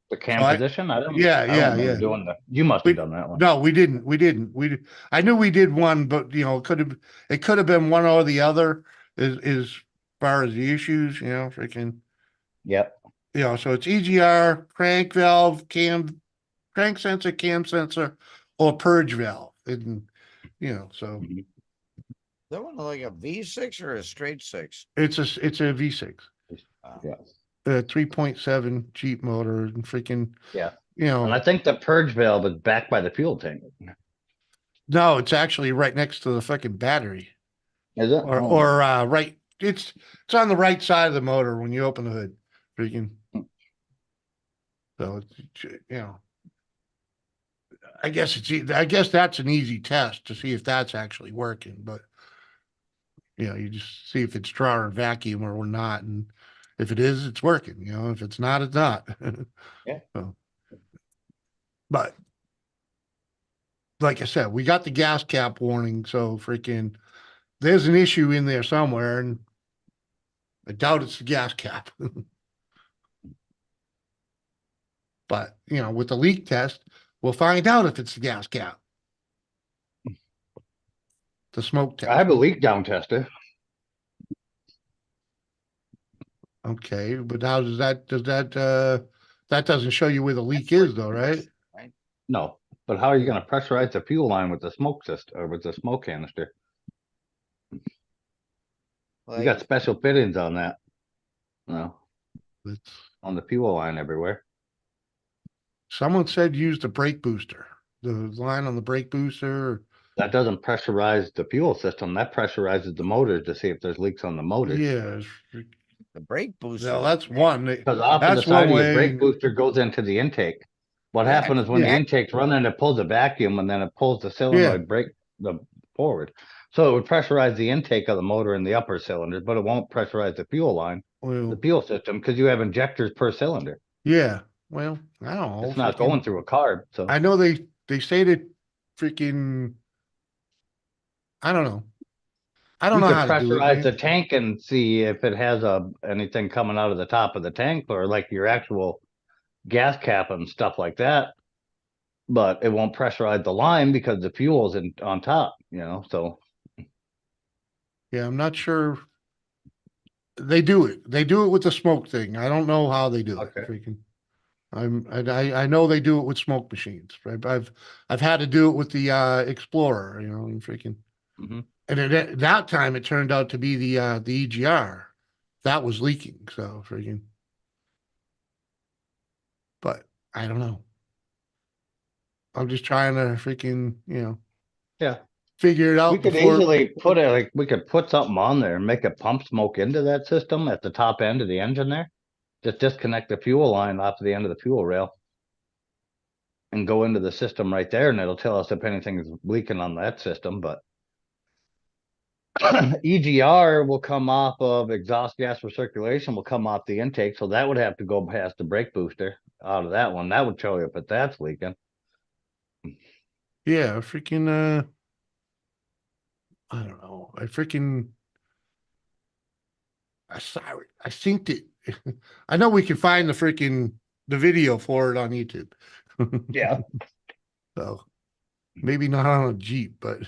the cam So position. I don't yeah. remember doing that. You must We, have done that one. no, we didn't. I knew we did one, but it could have been one or the other as far as the issues, freaking, Yep. so it's EGR, crank valve, crank sensor, cam sensor, or purge valve. And, so Mhm. That one like a V6 or a straight 6? it's a V6, Yeah. 3.7 Jeep motor and freaking, Yeah. And I know, think the purge valve is back by the fuel tank. no, it's actually right next to the fucking battery Is it? or, Oh. right. It's on the right side of the motor when you open the hood, freaking. So it's, I guess that's an easy test to see if that's actually working, but you just see if it's drawing vacuum or not. And if it is, it's working, if it's not, it's not. Yeah. So, but like I said, we got the gas cap warning, so freaking there's an issue in there somewhere, and I doubt it's the gas cap. But with the leak test, we'll find out if it's the gas cap. The smoke I have test. a leak down tester. Okay, but how that doesn't show you where the leak is though, right? No, but how are you going to pressurize the fuel line with the smoke system or with the smoke canister? You got Like, special fittings on that. No, It's, on the fuel line everywhere. someone said use the brake booster, the line on the brake booster. That doesn't pressurize the fuel system. That pressurizes the motors to see if there's leaks on the motors. Yeah, the brake booster. no, that's one. Because off to the That's side one of your way. brake booster goes into the intake. What Yeah, happens is when the intake's running, it pulls a vacuum and then it pulls the solenoid brake the forward. So it would pressurize the intake of the motor in the upper cylinders, but it won't pressurize the fuel line, the Well, fuel system, because you have injectors per cylinder. yeah. Well, I don't know. It's not going through a carb. So I know they say that freaking. I don't know. I don't you know could how to do it, pressurize the man. tank and see if it has anything coming out of the top of the tank or like your actual gas cap and stuff like that. But it won't pressurize the line because the fuel's on top, so Yeah, I'm not sure. They do it. They do it with the smoke thing. I don't know how they do it. Okay. Freaking. I know they do it with smoke machines. Right? I've had to do it with the Explorer. And freaking. Mhm. And at that time, it turned out to be the EGR that was leaking. So freaking. But I don't know. I'm just trying to freaking Yeah. figure it We out could before. easily we could put something on there and make it pump smoke into that system at the top end of the engine there. Just disconnect the fuel line off of the end of the fuel rail and go into the system right there, and it'll tell us if anything is leaking on that system. But EGR will come off of exhaust gas recirculation, will come off the intake, so that would have to go past the brake booster out of that one. That would show you if that's leaking. Yeah, freaking. I don't know. I synced it. I know we can find the video for it on YouTube. Yeah. So maybe not on a Jeep, but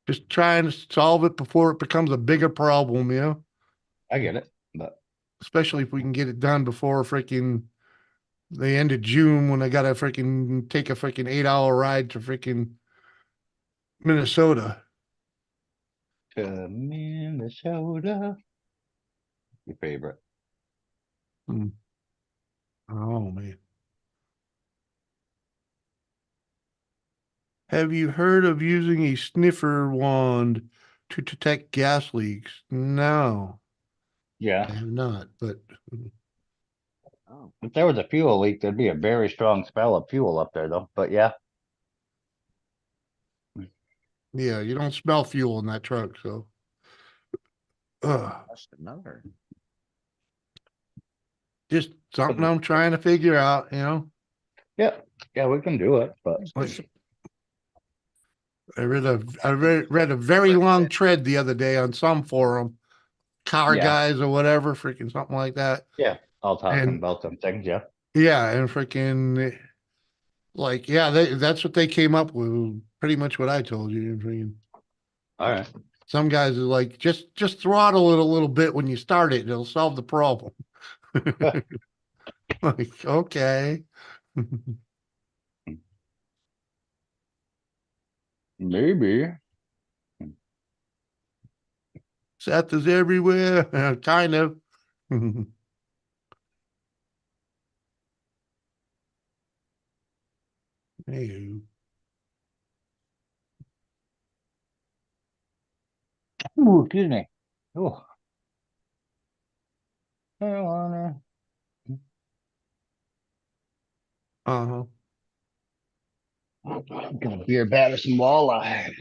just trying to solve it before it becomes a bigger problem, I get it, but especially if we can get it done before the end of June when I gotta take a 8-hour ride to Minnesota. to Minnesota, your favorite. Oh man. Have you heard of using a sniffer wand to detect gas leaks? No, Yeah. I have not, but Oh, If there was a fuel leak, there'd be a very strong smell of fuel up there, though. But yeah, yeah, you don't smell fuel in that truck, so. that's another. Just something I'm trying to figure out, yeah, we can do it. But like, I read a very long thread the other day on some forum, car Yeah. guys or whatever, freaking something like that. Yeah, all talking And about them things, yeah. yeah, and freaking like that's what they came up with, pretty much what I told you. And freaking All right. some guys are like, just throttle it a little bit when you start it, it'll solve the problem. Like, okay. Maybe. Seth is everywhere, kind of. Hey, Ooh, excuse me. Oh. Marijuana. uh-huh. Gonna beer batter some walleye.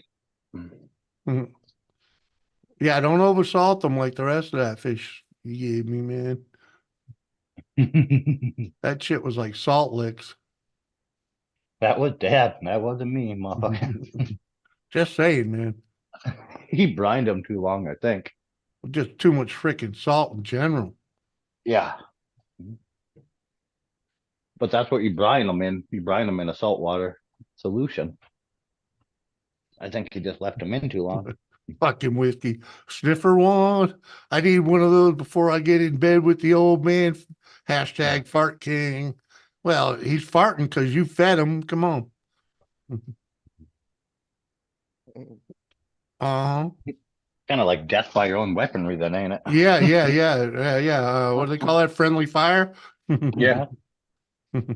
Mhm. Yeah, don't oversalt them like the rest of that fish you gave me, man. That shit was like salt licks. That was Dad. That wasn't me, motherfucker. Just saying, man. He brined them too long, I think. Just too much freaking salt in general. Yeah. But that's what you brine them in. You brine them in a saltwater solution. I think he just left them in too long. Fucking whiskey. Sniffer one. I need one of those before I get in bed with the old man. Hashtag fart king. Well, he's farting because you fed him. Come on. Uh-huh. Kind of like death by your own weaponry, then, ain't it? Yeah. What do they call that? Friendly fire? Yeah. That's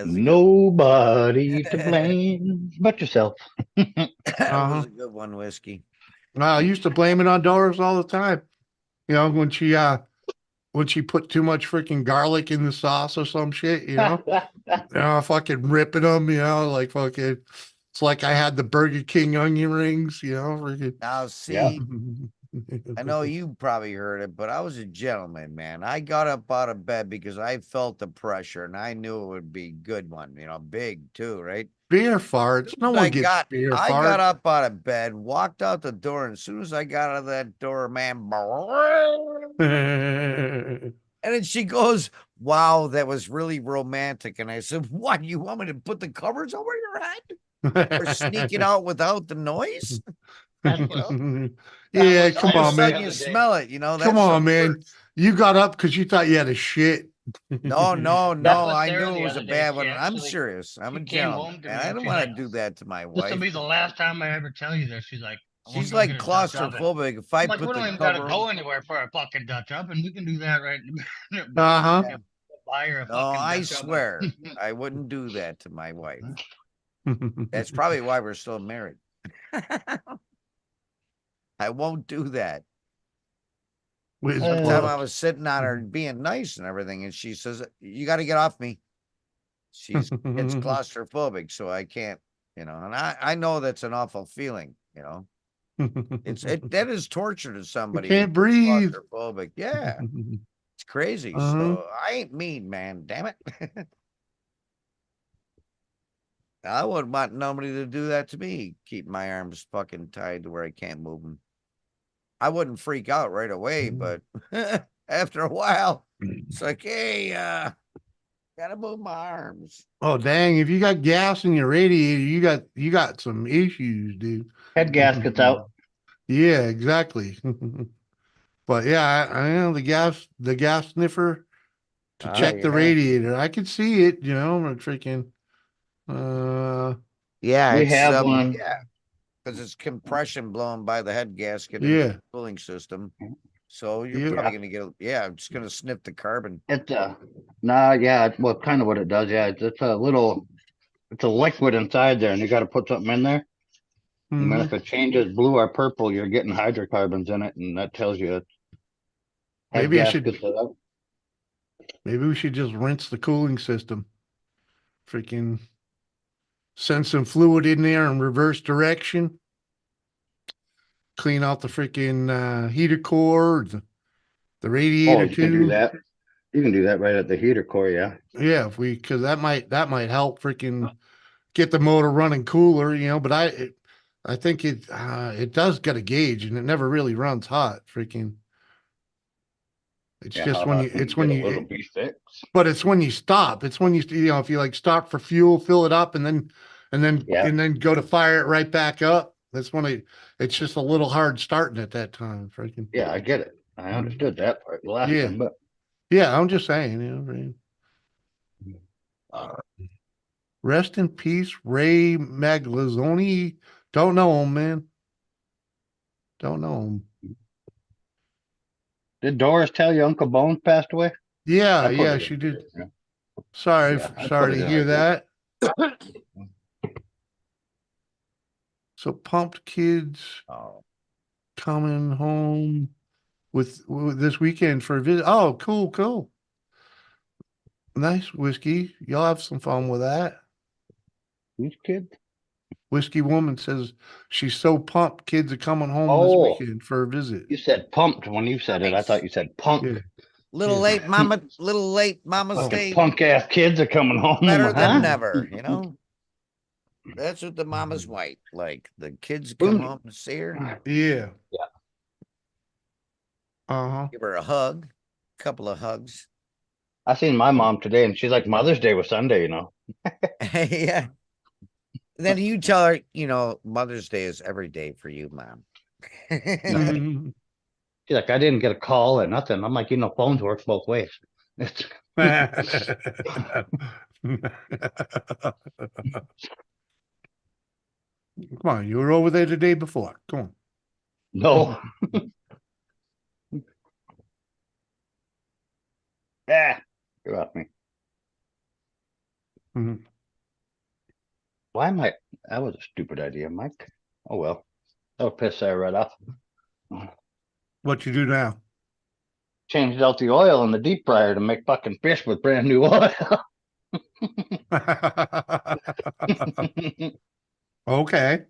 a good, Nobody to blame but yourself. that Uh-huh. was a good one, Whiskey. I used to blame it on Doris all the time. You know, when she put too much freaking garlic in the sauce or some shit, fucking ripping them, like fucking, it's like I had the Burger King onion rings, freaking. Now, Yeah. see, I know you probably heard it, but I was a gentleman, man. I got up out of bed because I felt the pressure and I knew it would be a good one, big too, right? Beer farts. No one gets beer I farts. got up out of bed, walked out the door, and as soon as I got out of that door, man, and then she goes, "Wow, that was really romantic." And I said, "What? You want me to put the covers over your head or sneak it out without the noise?" That's You what- know? Yeah, was come All of a on, sudden man. you smell it, Come that's on, the man. worst. You got up because you thought you had a shit. No, no, That's no. what I Sarah knew the it was a other day, bad she one. I'm actually- serious. I'm a she came gentleman, home to man. me I and don't she's want to like, do that to my This will wife. be the last time I ever tell you this. She's like, I want She's to go like get a Dutch oven. claustrophobic. If I I'm like, put we don't the even gotta cover go on, anywhere for a fucking Dutch oven. We can do that right. Uh-huh. Yeah, buy her a no, fucking I Dutch oven. swear I wouldn't do that to my wife. That's probably why we're still married. I won't do that. Whiz One time bug. I was sitting on her being nice and everything, and she says, "You got to get off me." It's claustrophobic, so I can't, and I know that's an awful feeling, that is torture to somebody who's can't breathe. claustrophobic. Yeah, it's crazy. Uh-huh. So I ain't mean, man. Damn it. I wouldn't want nobody to do that to me. Keep my arms fucking tied to where I can't move them. I wouldn't freak out right away, but after a while, it's like, hey, gotta move my arms. Oh dang! If you got gas in your radiator, you got some issues, dude. Head gaskets out. Yeah, exactly. But yeah, I know the gas sniffer to check the Yeah. radiator. I could see it, I'm freaking. Yeah, We it's have one. yeah, because it's compression blown by the head gasket in Yeah. the cooling system. So you're Yeah. probably gonna it's gonna sniff the carbon. It's yeah, well, kind of what it does. Yeah, it's a liquid inside there, and you got to put something in there. And then Mhm. if it changes blue or purple, you're getting hydrocarbons in it, and that tells you it's head Maybe I should. gaskets out. Maybe we should just rinse the cooling system. Freaking send some fluid in there in reverse direction. Clean out the freaking heater core, the radiator Oh, you can do too. that. You can do that right at the heater core, yeah. Yeah, because that might help freaking get the motor running cooler, but I think it does get a gauge and it never really runs hot. Freaking. It's Yeah, just how when hot you, can it's get when a you, little B6? but it's when you stop. It's when if you like stop for fuel, fill it up, and then Yeah. go to fire it right back up. That's when it's just a little hard starting at that time. Freaking. Yeah, I get it. I understood that part the last Yeah. time, but Yeah, I'm just saying, right? Rest in peace, Ray Maglazoni. Don't know him, man. Don't know him. did Doris tell you Uncle Bones passed away? Yeah, I put yeah, it she in did. there. Sorry, Yeah, I put sorry it to in hear there. that. So pumped kids Oh, coming home with this weekend for a visit. Oh, cool, cool. Nice whiskey. You'll have some fun with that. Whose kid? Whiskey woman says she's so pumped kids are coming home this Oh, weekend for a visit. you said pumped when you said it. I thought you said punk. Yeah. little Yeah. late, mama. Little late, mama's Fucking day. punk ass kids are coming home. Better than Huh? never. That's what the mama's white. Like the kids come home to see her, Yeah. Yeah. Uh-huh. give her a hug, couple of hugs. I seen my mom today, and she's like, Mother's Day was Sunday, Yeah. Then you tell her, Mother's Day is every day for you, mom. Mhm. She's like, I didn't get a call or nothing. I'm like, phones work both ways. It's, Come on, you were over there the day before. Come on. no. Yeah. Get off me. Mhm. Why am I? That was a stupid idea, Mike. Oh well. That'll piss that right off. What you do now? Changed out the oil in the deep fryer to make fucking fish with brand new oil. Okay.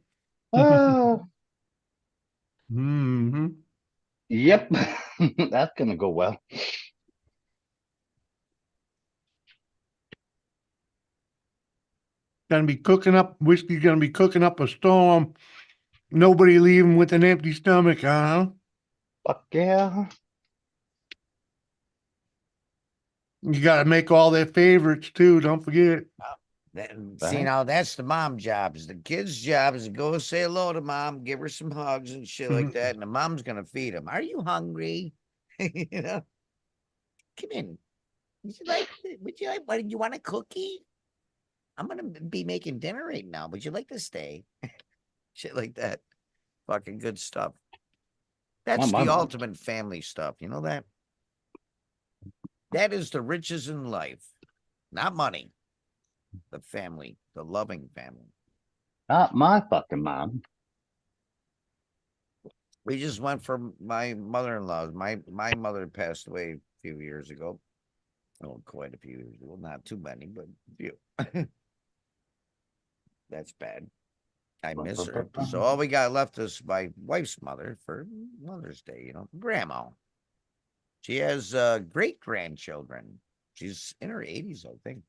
Oh, Hmm. yep. That's gonna go well. Gonna be cooking up whiskey's gonna be cooking up a storm. Nobody leaving with an empty stomach, huh? Fuck yeah. You gotta make all their favorites too, don't forget. See, Right. now that's the mom job. Is the kid's job is to go say hello to mom, give her some hugs and shit like Mhm. that, and the mom's gonna feed him. Are you hungry? Come in. What, you want a cookie? I'm gonna be making dinner right now. Would you like to stay? Shit like that. Fucking good stuff. That's my the mom. ultimate family stuff. You know that? That is the riches in life, not money. The family, the loving family. Not my fucking mom. We just went for my mother-in-law's. My mother passed away a few years ago. Oh, quite a few years ago. Not too many, but a few. That's bad. I miss her. So all we got left is my wife's mother for Mother's Day, grandma. She has great grandchildren. She's in her 80s, I think,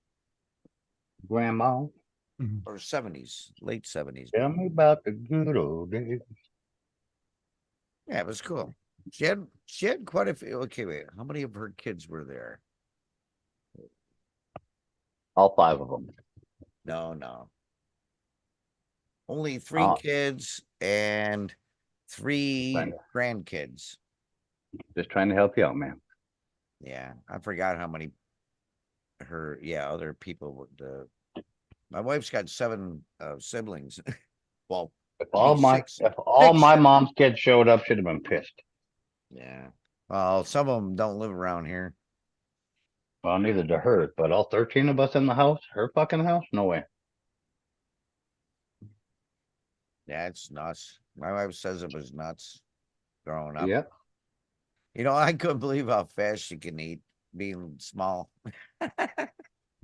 Grandma, or 70s, late 70s. tell me about the good old days. Yeah, it was cool. She had quite a few. Okay, wait. How many of her kids were there? All 5 of them. No. Only 3 Oh. kids and 3 Fine. grandkids. Just trying to help you out, man. Yeah, I forgot how many other people were my wife's got 7 siblings. Well, If all my 6. if all 6 my siblings. mom's kids showed up, she'd have been pissed. Yeah. Well, some of them don't live around here. Well, neither to her, but all 13 of us in the house, her fucking house? No way. Yeah, it's nuts. My wife says it was nuts growing up. Yep. I couldn't believe how fast she can eat being small.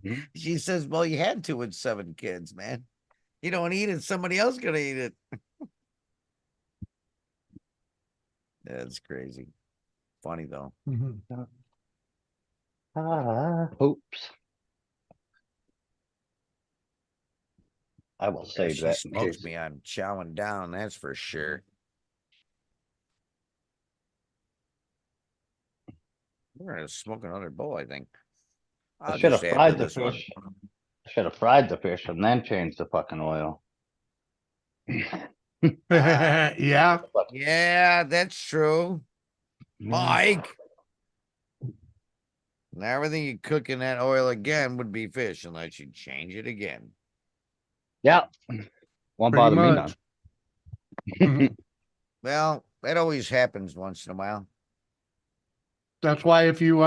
Mhm. She says, well, you had to with 7 kids, man. You don't eat it, somebody else gonna eat it. That's crazy. Funny though. Mhm. Hoops. I will Yeah, save she that in smokes case. me on chowing down, that's for sure. We're gonna smoke another bowl, I think. I I'll should have just add to fried the this one. fish. I should have fried the fish and then changed the fucking oil. Yeah. Yeah, that's true. Mike. Now everything you cook in that oil again would be fish unless you change it again. Yeah. Won't Pretty bother me none. much. Mhm. Well, that always happens once in a while. That's why if you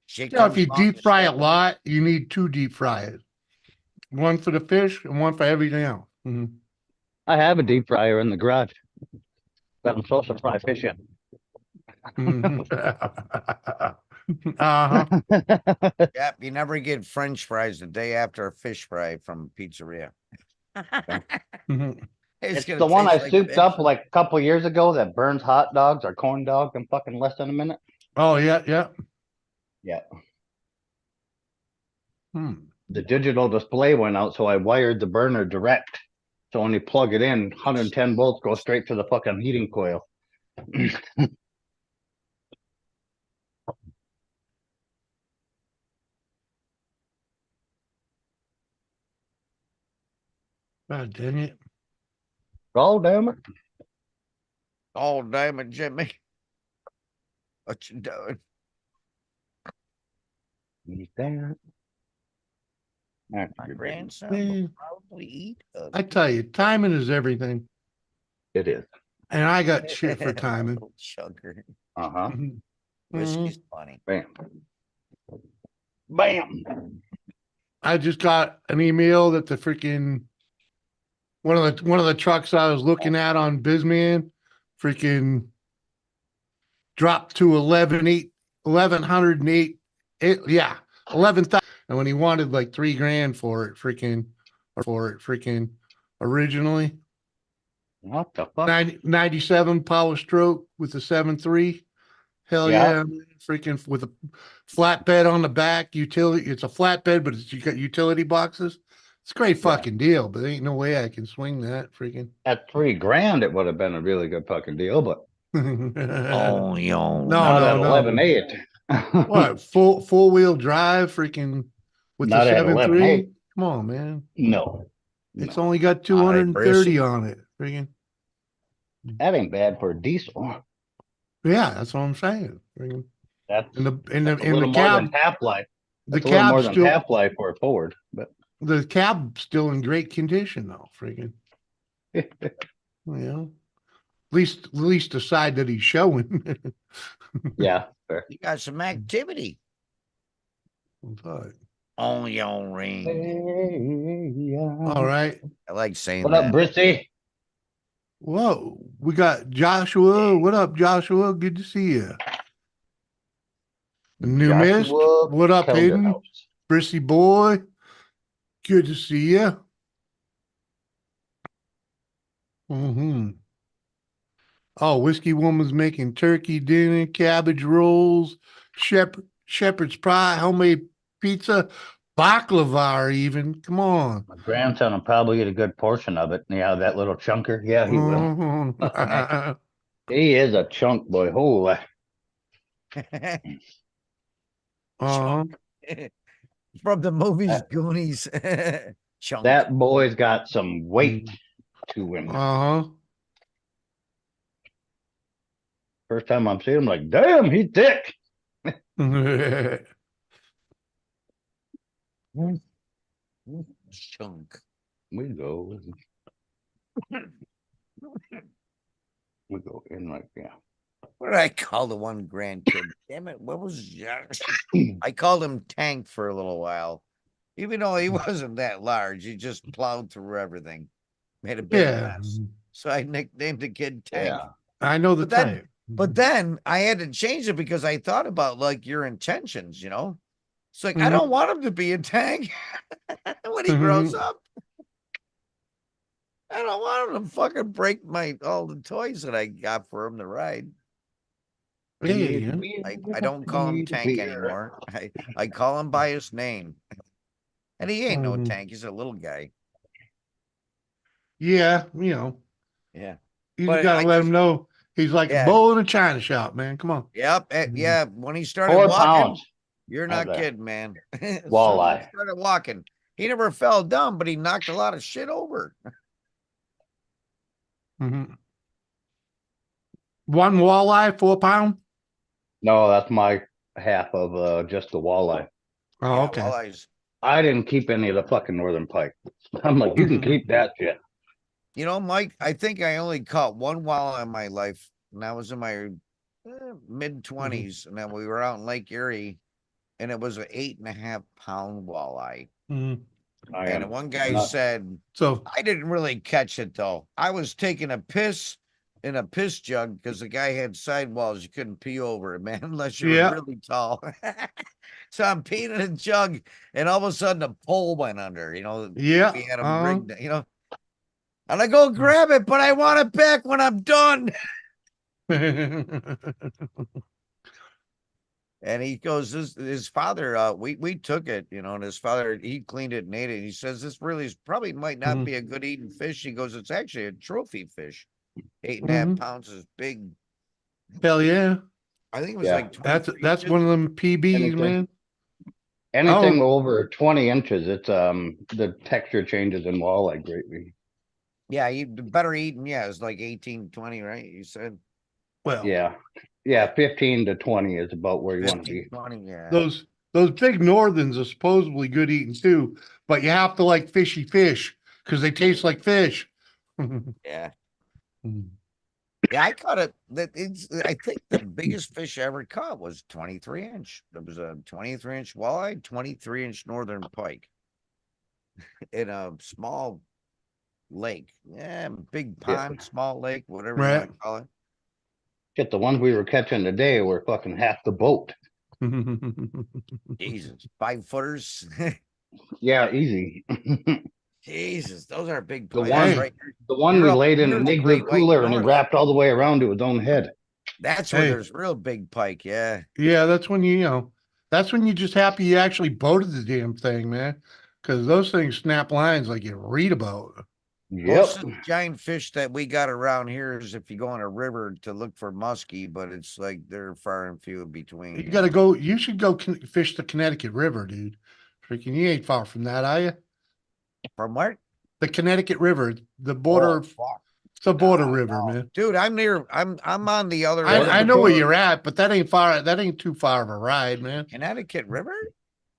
Shit if you comes along deep the fry a step. lot, you need 2 deep fryers. One for the fish and one for everything else. Mhm. I have a deep fryer in the garage that I'm supposed to fry fish in. Mhm. Uh-huh. Yep, you never get French fries the day after a fish fry from a pizzeria. Mhm. It's It's gonna the one I taste like souped fish. up like a couple years ago that burns hot dogs or corn dogs in fucking less than a minute. Oh, yeah, yeah. Yeah. Hmm. The digital display went out, so I wired the burner direct. So when you plug it in, 110 volts go straight to the fucking heating coil. God dang it. Oh, damn it. Oh, damn it, Jimmy. What you doing? Eat that. That's My your baby. grandson will Man, probably eat a I tell you, timing is everything. It is. And I got shit for timing. little chunker. Uh-huh. Mhm. Whiskey's funny. Bam. Bam. I just got an email that the freaking one of the trucks I was looking at on Bizman freaking dropped to 1108 yeah, 11,000. And when he wanted like 3 grand for it freaking originally What the fuck? 97 power stroke with the 7.3. Hell Yeah. yeah, man. Freaking with a flatbed on the back, utility. It's a flatbed, but you got utility boxes. It's a great Yeah. fucking deal, but there ain't no way I can swing that freaking. At 3 grand, it would have been a really good fucking deal, but Oh, yo. No, not no, at no. 11.8. What full wheel drive freaking with the Not at 11.8. 7.3? Come on, man. No. It's No. only got Aye, 230 Brucey. on it. Freaking. That ain't bad for a diesel. Yeah, that's what I'm saying. Freaking. That's And that's a the little more than cab, half-life. the That's a little more cab's than still half-life for a Ford, but the cab's still in great condition though. Freaking. You know. At least the side that he's showing. yeah, fair. You got some activity. But, On your ring. all right. I like saying What up, that. Brissy? Whoa, we got Joshua. What up, Joshua? Good to see you. The new mist. Joshua What up, Hayden? Kelderhouse. Brissy boy. Good to see you. Mm-hmm. Oh, Whiskey Woman's making turkey dinner, cabbage rolls, shepherd's pie, homemade pizza, baklava even. Come on. My grandson will probably get a good portion of it. Yeah, that little chunker. Yeah, he will. Mhm. He is a chunk boy. Holy. Uh-huh. From the movies Goonies. Chunk. That boy's got some weight to him. Uh-huh. First time I'm seeing him, like, damn, he's thick. Chunk. We go. We go in like yeah. What did I call the one grandkid? Damn it. What was I called him Tank for a little while. Even though he wasn't that large, he just plowed through everything. Made a big Yeah. mess. So I nicknamed the kid Tank. Yeah. I know the But then- type. But then I had to change it because I thought about like your intentions, you know? It's like I don't want him to be a tank when he grows up. I don't want him to fucking break all the toys that I got for him to ride. Yeah. I don't call him Tank anymore. I call him by his name. And he ain't no tank, he's a little guy. Yeah, you know, Yeah. you But just gotta I let just- him know he's like Yeah. a bull in a china shop, man. Come on. Yep. Yeah. When he started 4 walking, pounds. you're Right not there. kidding, man. As soon as he Walleye. started walking, he never fell down, but he knocked a lot of shit over. Mhm. One walleye, 4 pound. No, that's my half of just the walleye. Oh, Yeah, okay. walleyes. I didn't keep any of the fucking northern pike. I'm like, you can keep that shit. You know, Mike, I think I only caught one walleye in my life, and I was in my mid 20s, and then we were out in Lake Erie, and it was an 8.5 pound walleye. Mhm. And one guy not- said, So I didn't really catch it though. I was taking a piss in a piss jug because the guy had sidewalls. You couldn't pee over it, man, unless you Yeah. were really tall. So I'm peeing in a jug, and all of a sudden a pole went under, yeah. we had him rigged, and I go Mm. grab it, but I want it back when I'm done. And he goes, his father, we took it, and his father, he cleaned it and ate it. He says, this really probably might not Mhm. be a good eating fish. He goes, it's actually a trophy fish. 8.5 Mhm. pounds is big. Hell yeah. I think it was Yeah. like That's 23 that's inches. one of them PBs, Anything. man. Anything Oh. over 20 inches, it's the texture changes in walleye greatly. Yeah, you better eating. Yeah, it's like 18, 20, right? You said Well, Yeah. Yeah, 15 to 20 is about where you want to 15, be. 20. Yeah. those big northerns are supposedly good eating too, but you have to like fishy fish because they taste like fish. Yeah. Mhm. Yeah, I caught it. I think the biggest fish I ever caught was 23 inch. It was a 23-inch walleye, 23-inch northern pike in a small lake. Yeah, big Yeah. pond, small lake, whatever you Right. want to call it. Shit, the ones we were catching today were fucking half the boat. Jesus, 5-footers. Yeah, easy. Jesus, those are big The pikes, one, right? the one You're we up laid in near an the igloo Great White cooler and he North. wrapped all the way around to his own head. That's where Hey. there's real big pike. Yeah. Yeah, that's when that's when you're just happy you actually boated the damn thing, man. Because those things snap lines like you read about. Most Yep. of the giant fish that we got around here is if you go on a river to look for muskie, but it's like they're far and few in between. You gotta go. You should go fish the Connecticut River, dude. Freaking, you ain't far from that, are you? From where? The Connecticut River, the border. Oh, fuck. It's a border No, river, no. man. Dude, I'm near. I'm on the other Border end. I know where Patrol. you're at, but that ain't far. That ain't too far of a ride, man. Connecticut River.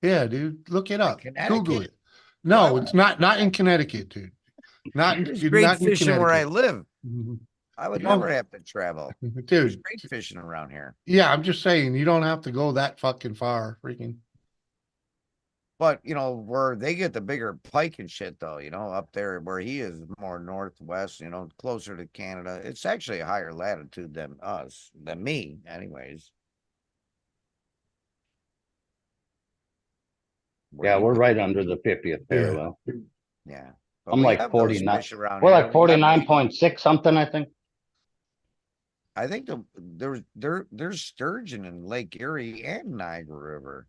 Yeah, dude. Look it up. Google Connecticut? it. No, Why it's not in Connecticut, dude. There's great Not in fishing where I Connecticut. live. Mhm. I would You don't- never have to travel. There's Dude. great fishing around here. Yeah, I'm just saying you don't have to go that fucking far. Freaking. But where they get the bigger pike and shit though, up there where he is more northwest, closer to Canada. It's actually a higher latitude than me, anyways. Yeah, we're right under the 50th parallel. Yeah. But I'm we like have those 49. fish around We're here. like 49.6 something, I think. I think there's sturgeon in Lake Erie and Niagara River.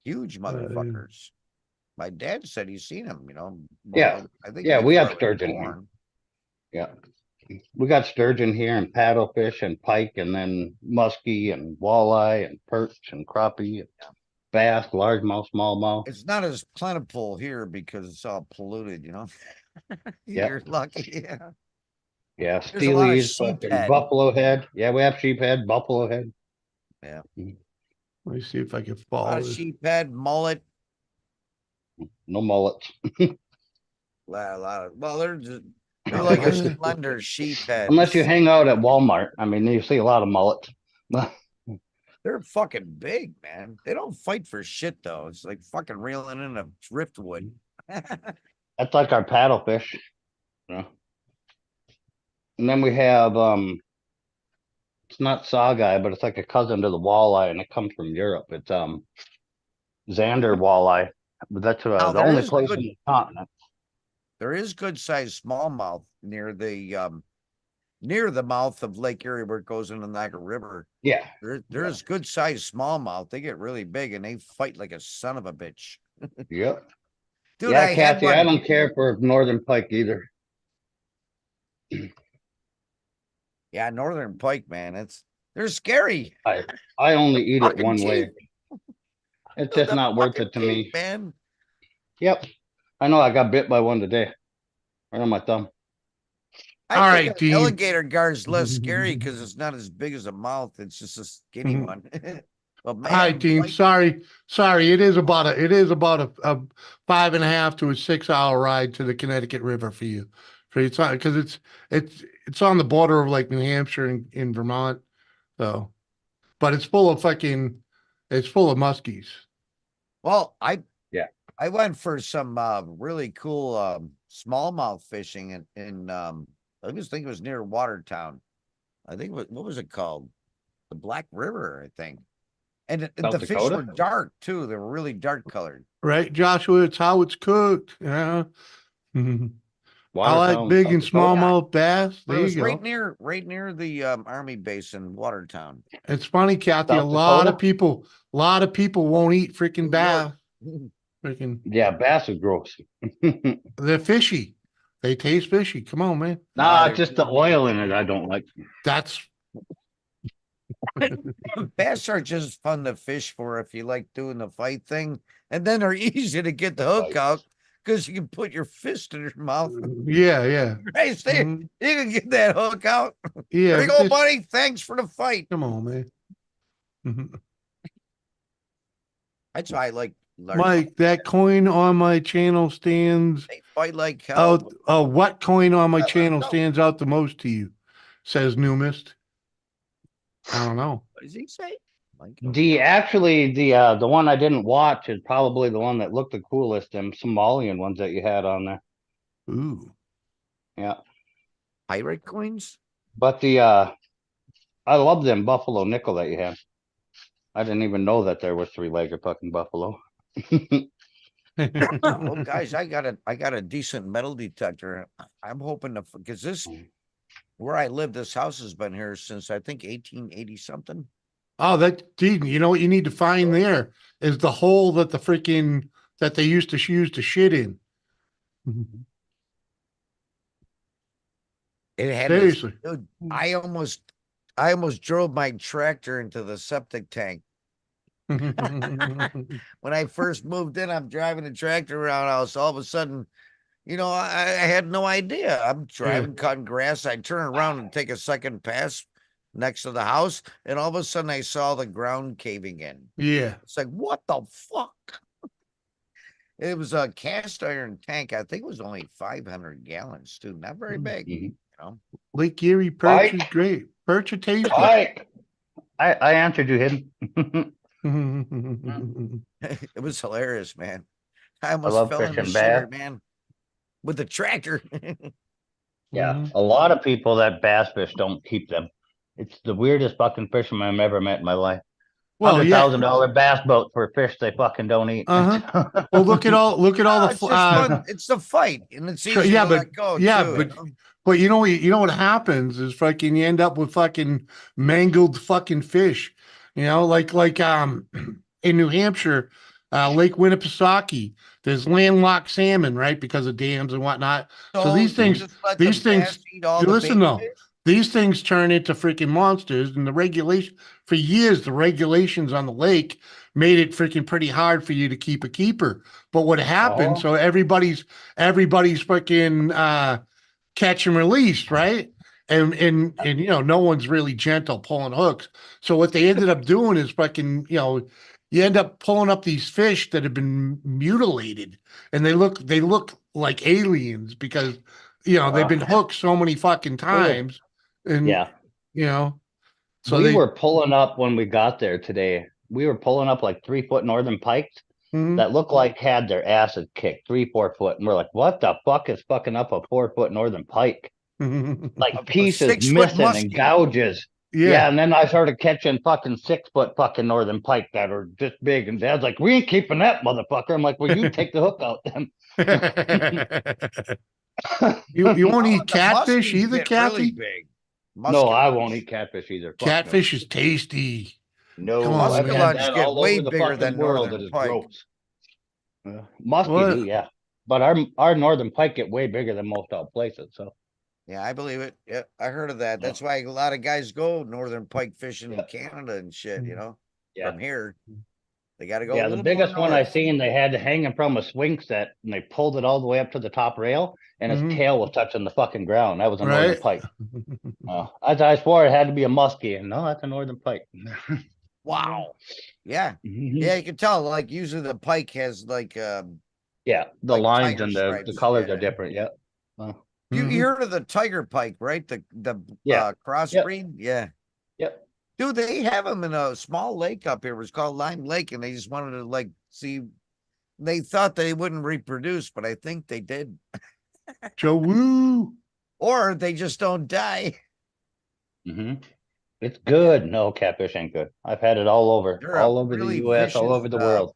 Huge motherfuckers. My dad said he's seen them, Yeah. I think Yeah, we before have I was sturgeon here. born. Yeah. We got sturgeon here and paddlefish and pike and then muskie and walleye and perch and crappie and bass, largemouth, smallmouth. It's not as plentiful here because it's all polluted, Yeah. You're lucky. Yeah. Yeah, There's a lot of steelies, fucking sheephead. buffalo head. Yeah, we have sheephead, buffalo head. Yeah. Let me see if I can A lot follow of this. sheephead, mullet, No mullets. a lot of, well, they're like a slender sheephead. Unless you hang out at Walmart. I mean, you see a lot of mullets. They're fucking big, man. They don't fight for shit though. It's like fucking reeling in a driftwood. That's like our paddlefish. Yeah. And then we have it's not sawguy, but it's like a cousin to the walleye, and it comes from Europe. It's Xander walleye. But that's Now, the there only is place good- in the continent. There is good sized smallmouth near the mouth of Lake Erie where it goes into the Niagara River. Yeah. There's good sized smallmouth. They get really big and they fight like a son of a bitch. Yep. Dude, Yeah, I had Kathy, I one. don't care for northern pike either. Yeah, northern pike, man. They're scary. I only eat it Fucking one way. teeth. It's Dude, just the not worth fucking it to teeth, me. man. Yep. I know I got bit by one today. Right on my thumb. I All think right, an Dean. alligator gar is less scary because it's not as big as a mouth. It's just a skinny one. But man, All right, Dean. pike- Sorry. It is about a 5.5 to a 6 hour ride to the Connecticut River for you. It's not because it's on the border of like New Hampshire and in Vermont. So, but it's full of muskies. well, Yeah. I went for some really cool smallmouth fishing in I just think it was near Watertown. I think what was it called? The Black River, I think. And South the fish Dakota? were dark too. They were really dark colored. Right, Joshua? It's how it's cooked. Yeah. Mhm. I like Watertown, big South and Dakota. smallmouth bass. But There it you was go. right near the army base in Watertown. It's funny, Kathy. South Dakota? A lot of people won't eat freaking New York. bass. Freaking, Yeah, bass is gross. they're fishy. They taste fishy. Come on, man. Nah, they're just the oil in it I don't like. That's Bass are just fun to fish for if you like doing the fight thing. And then they're easy to get the hook Fight. out because you can put your fist in your mouth. yeah. Right there. Mhm. You can get that hook out. Yeah. There you but go, this- buddy. Thanks for the fight. Come on, man. Mhm. That's why I like large Mike, that coin on my channel stands They fight like hell. out. What coin on my Let 'em channel go. stands out the most to you? Says Newmist. I don't know. What does he say? Like, The one I didn't watch is probably the one that looked the coolest, them Somalian ones that you had on there. Ooh. Yeah. pirate coins? But I love them buffalo nickel that you had. I didn't even know that there was three-legged fucking buffalo. Well, guys, I got a decent metal detector. I'm hoping to because this where I live, this house has been here since I think 1880 something. Oh, Dean, you know what you need to find there is the hole that they used to use to shit in. It had this, Seriously. dude, I almost drove my tractor into the septic tank. When I first moved in, I'm driving the tractor around house. All of a sudden, I had no idea. I'm driving, cutting grass. I turn around and take a second pass next to the house, and all of a sudden I saw the ground caving in. Yeah. It's like, what the fuck? It was a cast iron tank. I think it was only 500 gallons, too. Not very big, Mhm. Lake Erie perch is Pike. great. Perch are tasty. Pike. I answered you, Hidden. It was hilarious, man. I I almost love fell in the fishing shitter, bass. man, with the tractor. Yeah, a lot of people that bass fish don't keep them. It's the weirdest fucking fisherman I've ever met in my life. Well, yeah. $100,000 bass boat for fish they fucking don't eat. Well, look at all No, the it's just fun. It's the fight, and it's easy yeah, to but let go, yeah, too. but you know what happens is fucking you end up with fucking mangled fucking fish. Like in New Hampshire, Lake Winnipesaukee, there's landlocked salmon, right? Because of dams and whatnot. So you these things just let the bass eat all the listen baby though, fish? these things turn into freaking monsters, and for years, the regulations on the lake made it freaking pretty hard for you to keep a keeper. But what happened, Oh. so everybody's freaking catch and release, right? And no one's really gentle pulling hooks. So what they ended up doing is fucking, you end up pulling up these fish that have been mutilated, and they look like aliens because they've been hooked so many fucking times. And Yeah. So we were pulling up when we got there today. We were pulling up like 3-foot northern pikes that looked like had their asses kicked 3-4 foot, and we're like, what the fuck is fucking up a 4-foot northern pike? Like A pieces 6-foot missing and muskie. gouges. Yeah. Yeah, and then I started catching fucking 6-foot fucking northern pike that are this big, and Dad's like, we ain't keeping that motherfucker. I'm like, well, you take the hook out then. You won't Oh, eat the catfish muskies either, get really Kathy? big. No, I Musculars. won't eat catfish either. Fuck Catfish is tasty. no. Come No, on, I've man. had Musculars that get all way over the bigger fucking than world. northern It is pike. gross. Muskie What? do, yeah. But our northern pike get way bigger than most all places. So Yeah, I believe it. Yeah, I heard of that. That's why a lot of guys go northern pike fishing in Canada and shit, you know, yeah. from here. They got to go a Yeah, the little more biggest one I north. seen, they had hanging from a swing set, and they pulled it all the way up to the top rail, and his Mhm. tail was touching the fucking ground. That was a northern Right. pike. I swore it had to be a muskie, and no, that's a northern pike. Wow. Yeah. Mhm. Yeah, you can tell, like, usually the pike has, like, Yeah, the like lines tiger and the stripes, colors yeah. are different. Yeah. You Mhm. heard of the tiger pike, right? The Yeah. crossbreed? Yeah. Yep. Dude, they have them in a small lake up here. It was called Lime Lake, and they just wanted to, like, see. They thought they wouldn't reproduce, but I think they did. Joe Woo. Or they just don't die. It's good. No, catfish ain't good. I've had it all over, They're a the really U.S., all vicious, over the world.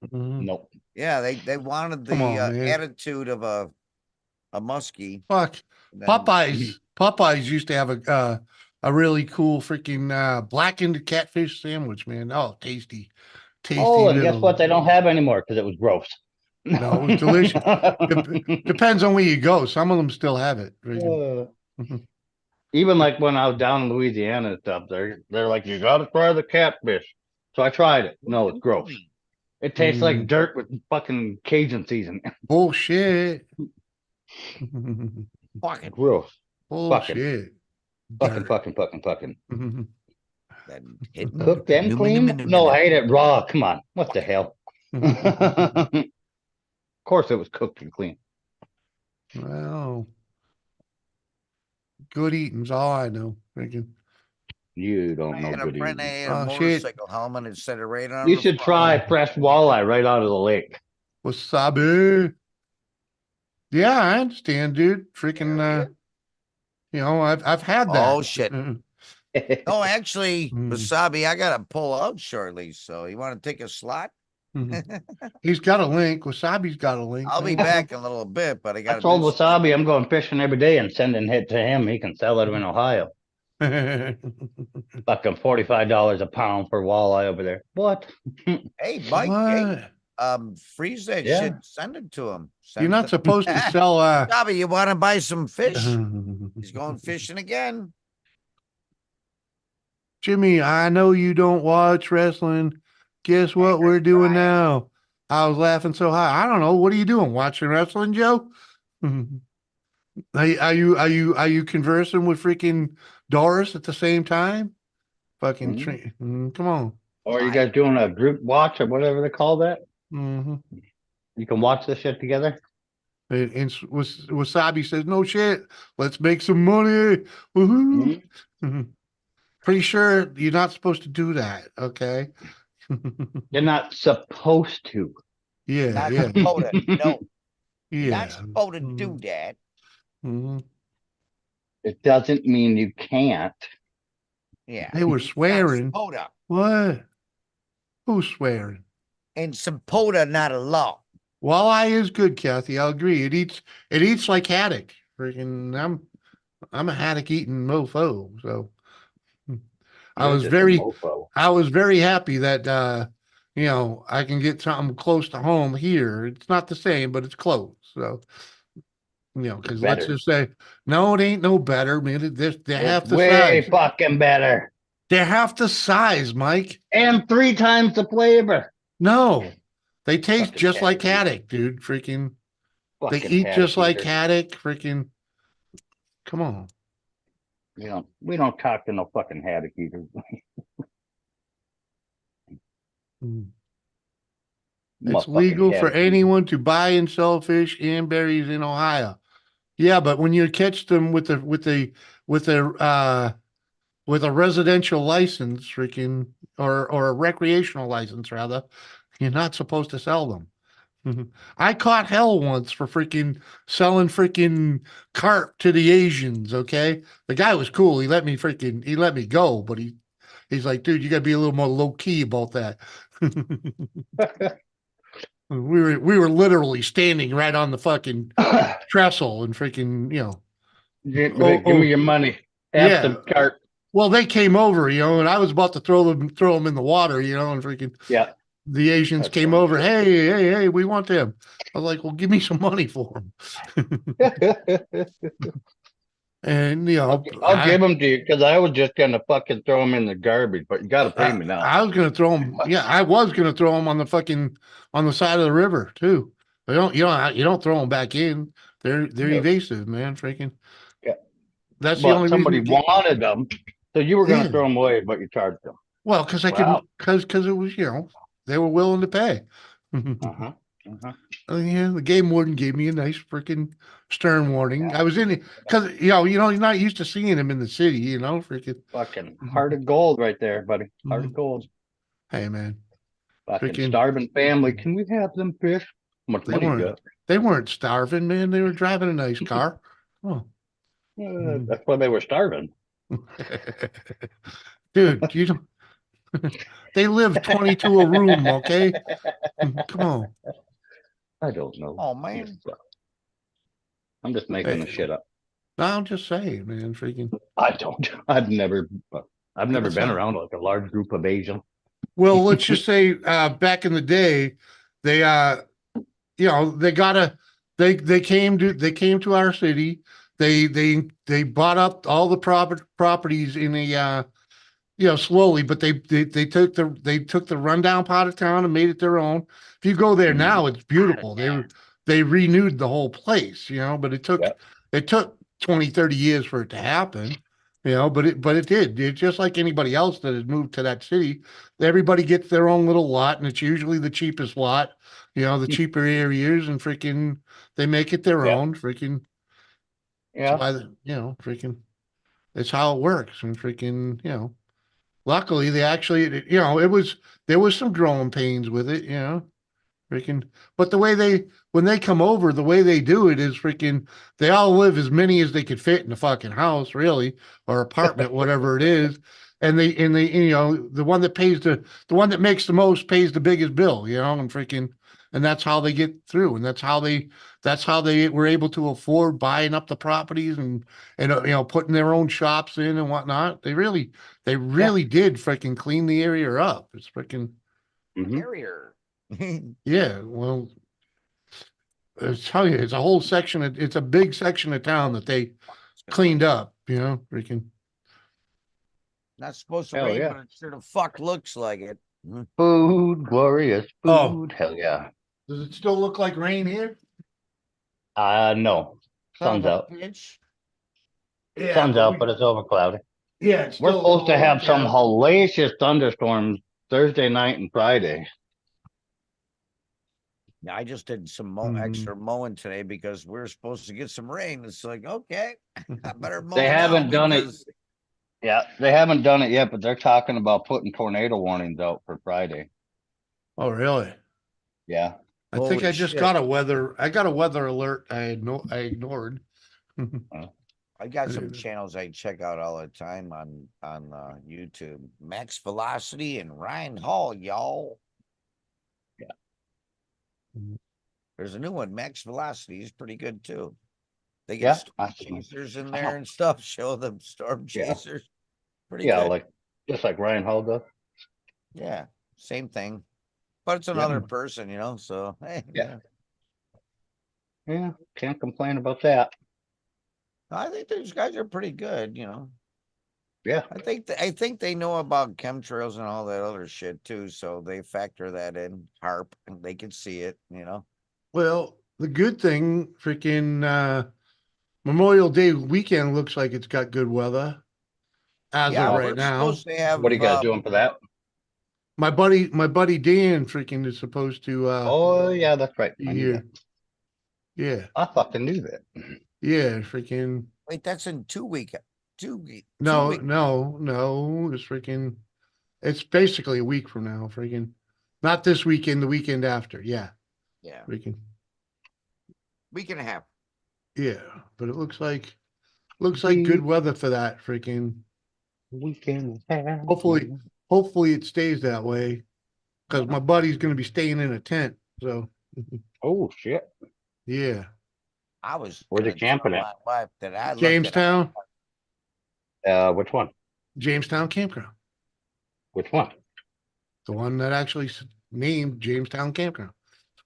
Mhm. Nope. yeah, they wanted Come the on, man. attitude of a muskie. Fuck. and then- Popeyes used to have a really cool freaking blackened catfish sandwich, man. Oh, tasty. Tasty Oh, and guess little. what? They don't have anymore because it was gross. No, it was delicious. Depends on where you go. Some of them still have it. Freaking. Even like when I was down in Louisiana and stuff, they're like, you gotta try the catfish. So I tried it. No, it's gross. It tastes like dirt with fucking Cajun seasoning. Bullshit. Fucking Gross. Bullshit. Fucking. Mhm. then hidden Cooked and clean? No, I ate it raw. Come on. What the hell? Of course it was cooked and clean. Well, good eating's all I know. Freaking. You don't I know had a good friend that eating. had a Oh, shit. motorcycle helmet and set it right on You the should front. try fresh walleye right out of the lake. Wasabi. Yeah, I understand, dude. Freaking Yeah. I've had that. Oh shit. Oh, actually, Wasabi, I gotta pull out shortly. So you want to take a slot? He's got a link. Wasabi's got a link. I'll be back in a little bit, but I I gotta told do Wasabi I'm going fishing every day and sending it to him. He can sell it in Ohio. Fucking $45 a pound for walleye over there. What? Hey, Mike, hey, What? freeze that Yeah. shit. Send it to him. You're not supposed to sell Wasabi, you want to buy some fish? He's going fishing again. Jimmy, I know you don't watch wrestling. Guess what we're doing now? I was laughing so high. I don't know. What are you doing? Watching wrestling, Joe? Are you conversing with freaking Doris at the same time? Fucking come on. Or are you guys doing a group watch or whatever they call that? Mm-hmm. You can watch this shit together? And Wasabi says, "No shit. Let's make some money." Woohoo! Pretty sure you're not supposed to do that. Okay. You're not supposed to. Yeah. Not Yeah. supposed to. No, Yeah. not supposed to do that. Mm-hmm. It doesn't mean you can't. Yeah. They were Not swearing. supposed to. What? Who's swearing? And supposed to not a law. Walleye is good, Kathy. I'll agree. It eats like haddock. Freaking I'm a haddock eating mofo. So I You're was just a very mofo. happy that I can get something close to home here. It's not the same, but it's close. So because let's Better. just say no, it ain't no better. Man, they're half It's the way size. fucking better. They're half the size, Mike. And 3 times the flavor. No, they taste Fucking just like haddock haddock, dude. Freaking, they Fucking eat just haddock like eater. haddock. Freaking, come on. We don't talk to no fucking haddock eaters. It's legal for anyone to buy and sell fish and berries in Ohio. Yeah, but when you catch them with a residential license, freaking, or a recreational license rather, you're not supposed to sell them. I caught hell once for freaking selling freaking carp to the Asians. Okay, the guy was cool. He let me go, but he's like, dude, you got to be a little more low key about that. We were literally standing right on the fucking trestle and freaking, Give me your money. Have some carp. Well, they came over, and I was about to throw them in the water, and freaking, yeah. the Asians That's came funny over. shit. Hey, we want them. I was like, well, give me some money for them. And I'll give them to you because I was just gonna fucking throw them in the garbage, but you got to pay me now. I was gonna throw them. Yeah, I was gonna throw them on the side of the river too. You don't throw them back in. They're Yeah. evasive, man. Freaking. Yeah. That's the But only somebody reason. wanted them, so you were gonna Yeah. throw them away, but you charged them. Well, because I Wow. could, because it was, they were willing to pay. Uh-huh. Uh-huh. Oh, yeah, the game warden gave me a nice freaking stern warning. Yeah. I was in it because you're not used to seeing him in the city, freaking. Fucking heart of gold right there, buddy. Heart of Mhm. gold. Hey, man, Fucking freaking. starving family. Can we have them fish? How much They money you weren't. got? They weren't starving, man. They were driving a nice car. Oh. Mhm. That's why they were starving. Dude, you don't. They live 22 a room, okay? Come on. I don't know. Oh man. I'm just making the shit up. No, I'm just saying, man, freaking. I don't. I've never That's been how- around like a large group of Asians. Well, let's just say back in the day, they they came to our city. They bought up all the properties in a slowly, but they took the rundown part of town and made it their own. If you go there now, it's beautiful. They renewed the whole place, but it took 20, 30 years for it to happen. But it did. It's just like anybody else that has moved to that city. Everybody gets their own little lot, and it's usually the cheapest lot, the cheaper areas, and freaking they make it their Yeah. own. Freaking, Yeah. that's why freaking, it's how it works. And freaking, luckily they actually, there was some growing pains with it, freaking, but when they come over, the way they do it is freaking, they all live as many as they could fit in the fucking house, really, or apartment, whatever it is. And the one that the one that makes the most pays the biggest bill, and freaking, and that's how they get through. And that's how they were able to afford buying up the properties and putting their own shops in and whatnot. They really did freaking clean the area up. It's freaking, Mhm. Carrier. yeah, well, I tell you, it's a whole section it's a big section of town that they cleaned up, freaking. Not supposed to Hell rain, yeah. but it sure the fuck looks like it. Food, glorious Oh. food. Hell yeah. Does it still look like rain here? No. Son Sun's of a out. bitch. Yeah, Sun's out, but it's over cloudy. yeah, it's We're still a supposed to little have some yeah. hellacious thunderstorms Thursday night and Friday. Yeah, I just did some Mhm. extra mowing today because we're supposed to get some rain. It's like, okay, I better mow They now haven't done it. because Yeah, they haven't done it yet, but they're talking about putting tornado warnings out for Friday. Oh, really? Yeah. I think Holy I just shit. got a weather alert I ignored. I got I some didn't- channels I check out all the time on YouTube. Max Velocity and Ryan Hall, y'all. Yeah. Mhm. There's a new one, Max Velocity. He's pretty good too. They Yeah, get storm I see. chasers in I there know. and stuff. Show them storm Yeah. chasers. Pretty Yeah, good. just like Ryan Hall does. Yeah, same thing. But it's another person, so hey, Yeah. Yeah, can't complain about that. I think these guys are pretty good, Yeah. I think they know about chemtrails and all that other shit too, so they factor that in, HARP, and they can see it, Well, the good thing, freaking Memorial Day weekend looks like it's got good weather as Yeah, of we're right now. supposed to have What are you guys doing for that? My buddy Dan freaking is supposed to Oh, yeah, that's right. be I knew that. here. Yeah. I fucking knew that. Yeah, freaking Wait, that's in 2 weeks. 2 weeks. no, it's freaking it's basically a week from now, freaking. Not this weekend, the weekend after. Yeah. Yeah, Freaking. week and a half. Yeah, but it looks like good weather for that freaking. Weekend. Hopefully it stays that way because my buddy's going to be staying in a tent. So Oh, shit. yeah, I was Where's gonna it camping tell at? my wife that I looked at Jamestown Which one? Campground, Which one? the one that actually named Jamestown Campground.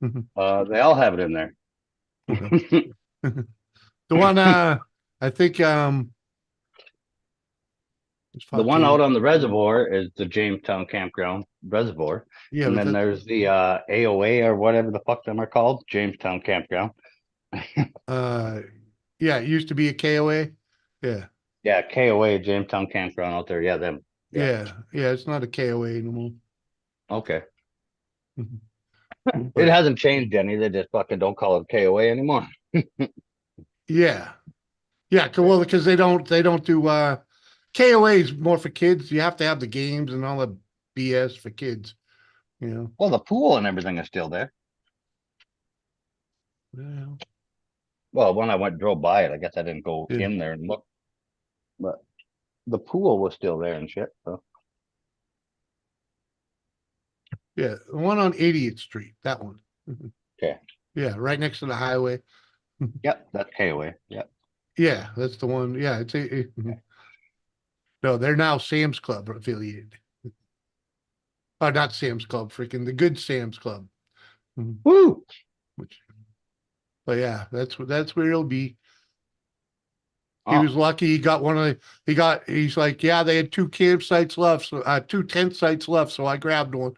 They all have it in there. The one, I think, it's The one fucking- out on the reservoir is the Jamestown Campground Reservoir. yeah, And but then that- there's the AOA or whatever the fuck them are called, Jamestown Campground. yeah, it used to be a KOA. Yeah, Yeah, KOA, Jamestown Campground out there. Yeah, them. yeah, yeah. It's not a KOA anymore. Okay. But- It hasn't changed any. They just fucking don't call it KOA anymore. Yeah, yeah. Well, because they don't do KOA is more for kids. You have to have the games and all the BS for kids. You know. Well, the pool and everything is still there. Well, Well, when I drove by it, I guess I didn't go Yeah. in there and look. But the pool was still there and shit. So yeah, the one on 80th Street. That one. Okay. Yeah, right next to the highway. yep, that's KOA. Yep. Yeah, that's the one. Yeah, no, they're now Sam's Club affiliated. Oh, not Sam's Club, freaking the good Sam's Club. Woo! Which, but yeah, that's where he'll be. He Oh, was lucky he got he's like, yeah, they had 2 campsites left, so 2 tent sites left, so I grabbed one.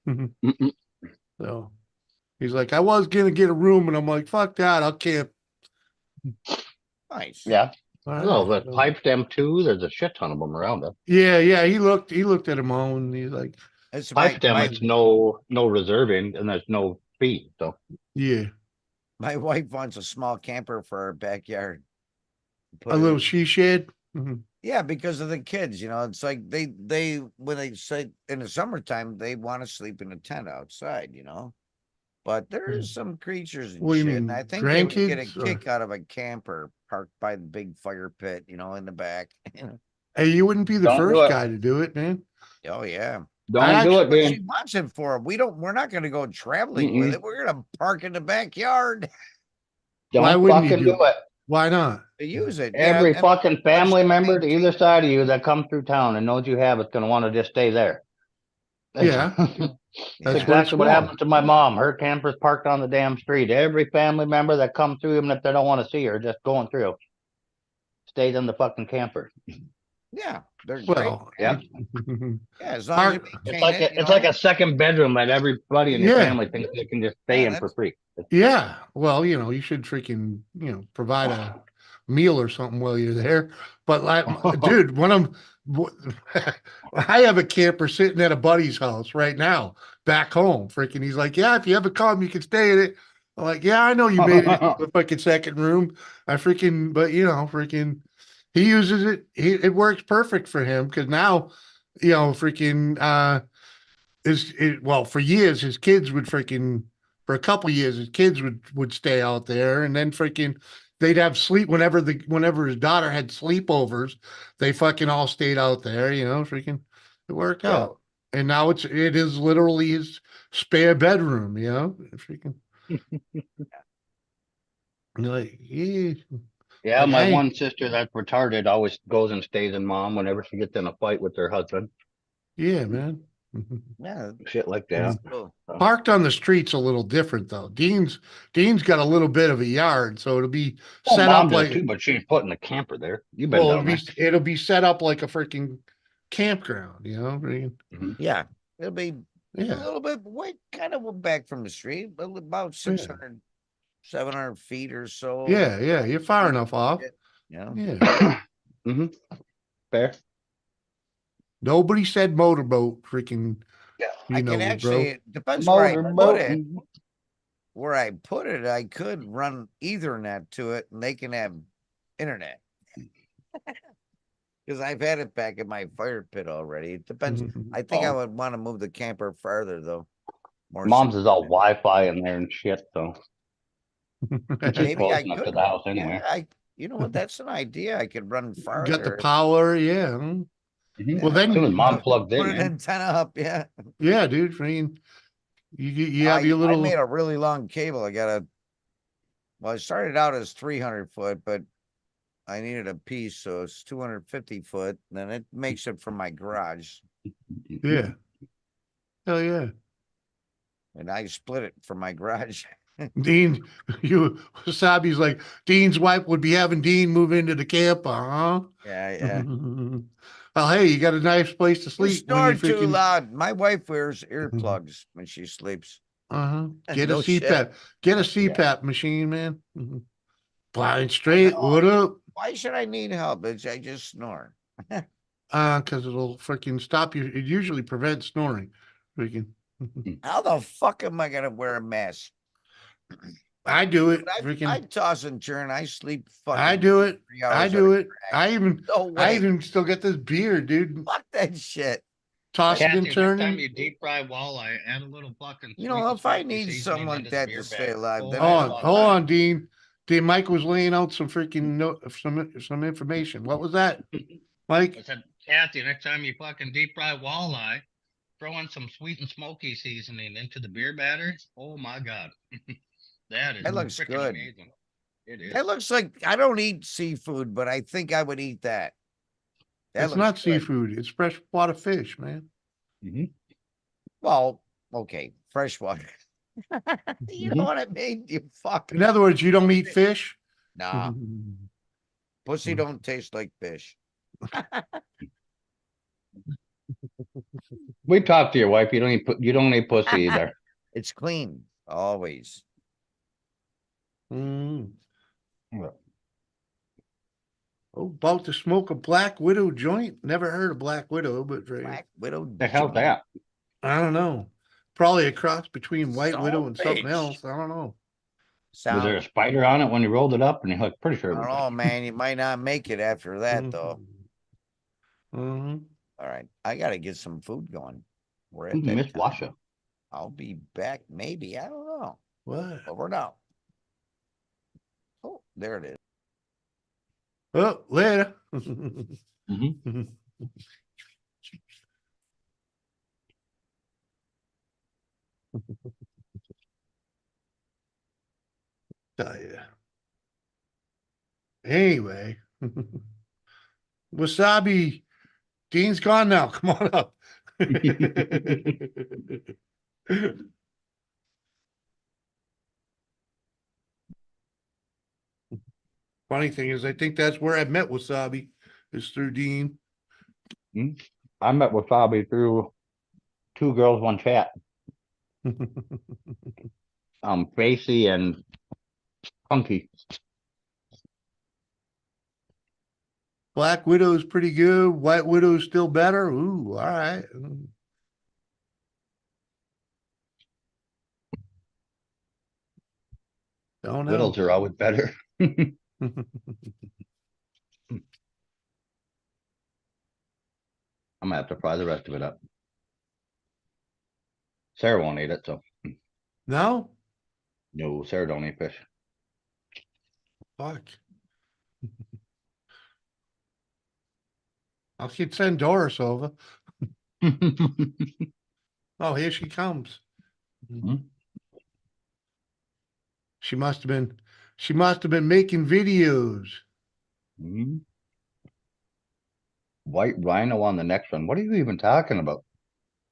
mm-mm. So he's like, I was gonna get a room, and I'm like, fuck that, I'll camp. Nice. Yeah. All No, right, the so- pipe stem too. There's a shit ton of them around it. Yeah, he looked at them all, and he's like, It's Pipe stem, it's no reserving and there's no fee. So yeah, my wife wants a small camper for our backyard. Put a it little in- she shed. Mhm. Yeah, because of the kids, it's like they when they say in the summertime they want to sleep in a tent outside, But there's some creatures and What do you shit, and mean, I think they would get a grandkids, or- kick out of a camper parked by the big fire pit, in the back. Hey, you wouldn't be the Don't do first it. guy to do it, man. Oh yeah. don't do it, But she man. wants it for we're not gonna go traveling with Mm-mm. it. We're gonna park in the backyard Why Don't wouldn't you fucking do do it. Why not? to use it. Every and fucking family let's member to maintain- either side of you that comes through town and knows you have it's gonna want to just stay there. Yeah. That's Yeah. That's exactly what small. happened to my mom. Her camper's parked on the damn street. Every family member that comes through, even if they don't want to see her, just going through, stays in the fucking camper. Yeah, they're great. Well, Yeah. Yeah, as long as you Mark- maintain It's like it, it's like a second bedroom that everybody in your Yeah. family thinks they can just stay Yeah, in for that's- free. yeah. Well, you should freaking, provide a meal or something while you're there. But like, dude, I have a camper sitting at a buddy's house right now, back home. Freaking, he's like, yeah, if you ever come, you can stay in it. I'm like, yeah, I know you made it into a fucking second room. But freaking, he uses it. It works perfect for him because now, for years his kids would for a couple years his kids would stay out there, and then they'd have sleep whenever his daughter had sleepovers, they fucking all stayed out there, it worked Yeah. out. And now it is literally his spare bedroom, freaking. You're like, yeah. Yeah, Like, my one sister that's retarded always goes and stays in mom whenever she gets in a fight with her husband. Yeah, man. yeah. Shit like that. Cool. Parked on the street's a little different though. Dean's got a little bit of a yard, so it'll be Well, set mom up does like too, but she's putting the camper there. You've been well, down there. it'll be set up like a freaking campground, Yeah, it'll be a Yeah, little bit kind of back from the street, but about 600, 700 feet or so. yeah. You're far enough off. Yeah. Yeah. Mm-hmm. Fair. Nobody said motorboat. Freaking. Yeah. I can me, actually, it depends where I put Motorboat. it. Where I put it, I could run Ethernet to it and they can have internet. Because I've had it back in my fire pit already. It depends. I think I would want to move the camper farther though. More Mom's so is all than- Wi-Fi in there and shit, so she's Maybe close I enough to could. the house Yeah, anyway. you know what? That's an idea. I could run farther. Got the power. Yeah. Mhm. Well, then As soon as mom Put- plugged in, Put an man. antenna up, yeah. Yeah, dude. Freaking. You have your I little. made a really long cable. I started out as 300 foot, but I needed a piece, so it's 250 foot. Then it makes it from my garage. Yeah. Hell yeah. and I split it from my garage. Dean, Wasabi's like, Dean's wife would be having Dean move into the camper, huh? Yeah. Well, hey, you got a nice place to You sleep when you snore too freaking, loud. My wife wears earplugs when she sleeps. Get a No shit. CPAP, get a Yeah. CPAP machine, man. Blind I straight, know. what up? Why should I need help? I just snore. Cause it'll freaking stop you. It usually prevents snoring. Freaking. How the fuck am I gonna wear a mask? I do it. I Freaking. toss and turn. I sleep fucking I do it. 3 I hours at do a it. crack. No I way. even still get this beard, dude. Fuck that shit. Tossing and Kathy, next time turning. you deep fry walleye, add a little fucking You sweet know, and if I spicy need seasoning something like into the that beer to stay bag. alive, then Oh, I Hold on, fuck hold that. on, Dean. Dean, Mike was laying out some freaking some information. What was that, I Mike? said, Kathy, next time you fucking deep fry walleye, throw in some sweet and smoky seasoning into the beer batter. Oh my god. That is That looks freaking good. amazing. It is. That looks like I don't eat seafood, but I think I would eat that. That It's looks not good. seafood. It's freshwater fish, man. Well, okay, freshwater. You know what I mean? You fuck. In other words, you don't eat fish. Nah, pussy don't taste like fish. We talked to your wife. You don't eat pussy either. It's clean, always. Mm. Oh, about to smoke a Black Widow joint. Never heard of Black Widow, but Black Widow. The hell's that? I don't know. Probably a cross between White Widow and something Bitch. else. I don't know. Was there a Sound. spider on it when you rolled it up? And you're like, pretty sure I it don't was. know, man. You might not make it after that, though. Mm-hmm. All right, I gotta get some food going. We're at that Miss time. Washa. I'll be back, maybe. I don't know. What? Over now. Oh, there it is. Oh, later. Tell ya. Anyway, Wasabi, Dean's gone now. Come on up. Funny thing is, I think that's where I met Wasabi, is through Dean. I met Wasabi through two girls, one chat. Facey and Punky. Black Widow's pretty good. White Widow's still better. Ooh, all right. Don't know. Widows are always better. I'm gonna have to fry the rest of it up. Sarah won't eat it, so No? no, Sarah don't eat fish. Fuck. I could send Doris over. Oh, here she comes. Mhm. She must have been making videos. Mhm. White rhino on the next one. What are you even talking about?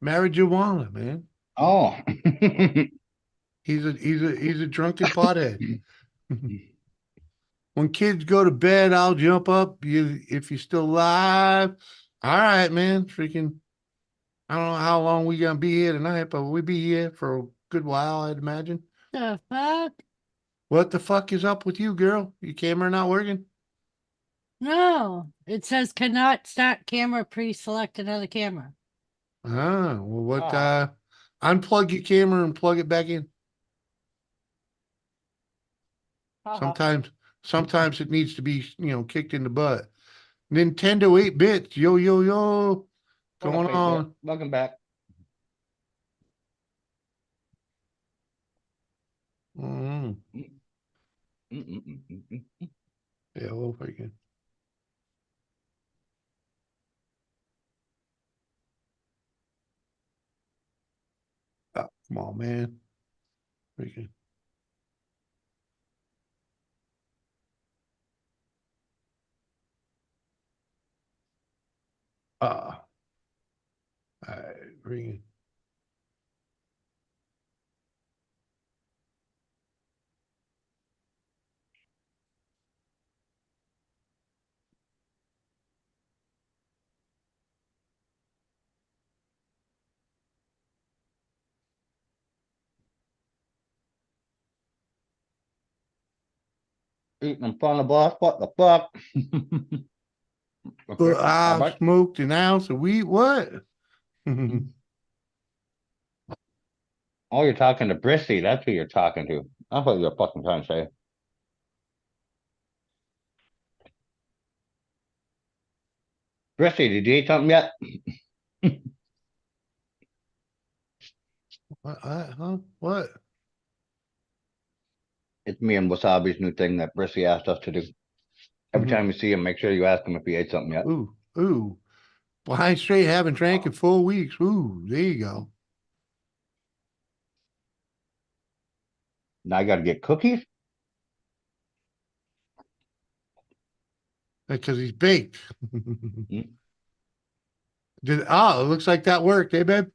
Marijuana, man. Oh, He's a drunken pothead. When kids go to bed, I'll jump up. If you're still alive. All right, man. Freaking, I don't know how long we gonna be here tonight, but we'll be here for a good while, I'd imagine. The fuck? What the fuck is up with you, girl? Your camera not working? No, it says cannot start camera, pre-select another camera. Ah, well, what, Ah. unplug your camera and plug it back in. Sometimes it needs to be, kicked in the butt. Nintendo 8-bits, yo, yo, yo. Going on. Welcome back. Mhm. Mm-mm-mm-mm-mm. Yeah, we'll freaking. Oh, come on, man. Freaking. All right, freaking. Eating in front of us. What the fuck? But How I've about- smoked an ounce of weed. What? Oh, you're talking to Brissy. That's who you're talking to. That's what you're fucking trying to say. Brissy, did you eat something yet? Huh? What? It's me and Wasabi's new thing that Brissy asked us to do. Every Mhm. time you see him, make sure you ask him if he ate something yet. Ooh. Blind straight, haven't drank in 4 weeks. Ooh, there you go. Now I got to get cookies. Because he's baked. Mm. It looks like that worked, eh, babe?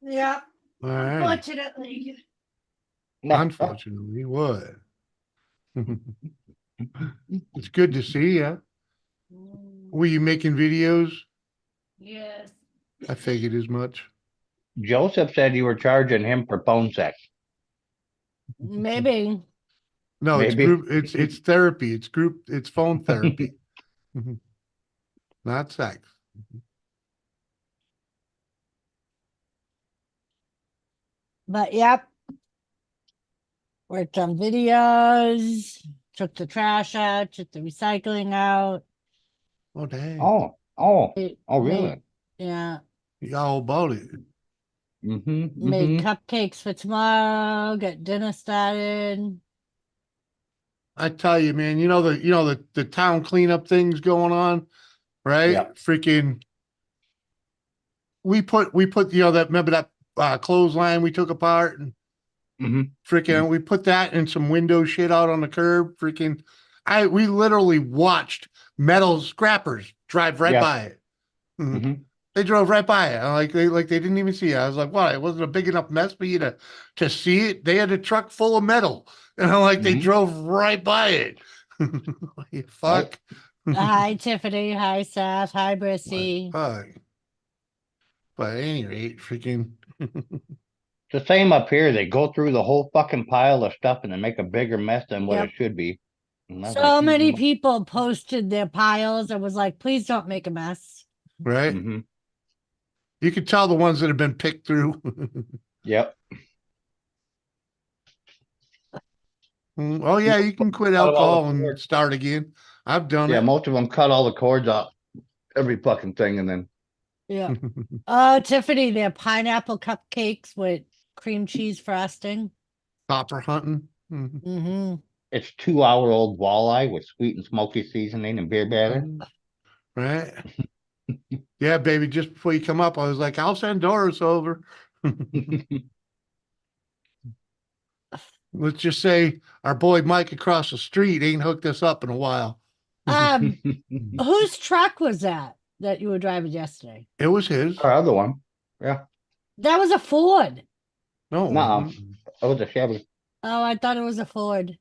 Yeah. All right. Unfortunately. Unfortunately, what? It's good to see you. Were you making videos? Yes. I figured as much. Joseph said you were charging him for phone sex. Maybe. No, it's Maybe. group. It's therapy. It's group. It's phone therapy, not sex. But yep. Worked on videos, took the trash out, took the recycling out. Oh dang! Oh, Made, really? yeah. You all about it. Made cupcakes for tomorrow, get dinner started. I tell you, man. The town cleanup things going on, right? Yeah. Freaking. We put that, remember that clothesline we took apart and freaking we put that in some window shit out on the curb. Freaking we literally watched metal scrappers drive right Yeah. by it. They drove right by it. They didn't even see it. I was like, what? It wasn't a big enough mess for you to see it. They had a truck full of metal. And I'm like, they drove right by it. Fuck. Hi, Tiffany. Hi, Seth. Hi, Brissy. Fuck. But at any rate, freaking. It's the same up here. They go through the whole fucking pile of stuff and they make a bigger mess than what Yep. it should be. And I was So like, many people posted their piles and was like, please don't make a mess. Right? You can tell the ones that have been picked through. Yep. Oh yeah, you can quit Cut all the alcohol and cords. start again. I've done Yeah, it. most of them cut all the cords off every fucking thing and then Yeah. Oh, Tiffany, their pineapple cupcakes with cream cheese frosting. Copper hunting. it's 2-hour-old walleye with sweet and smoky seasoning and beer batter. Right. Yeah, baby. Just before you come up, I was like, I'll send Doris over. Let's just say our boy Mike across the street ain't hooked us up in a while. Whose truck was that you were driving yesterday? It was his. Our other one. Yeah. That was a Ford. No. No, it was a Chevy. Oh, I thought it was a Ford.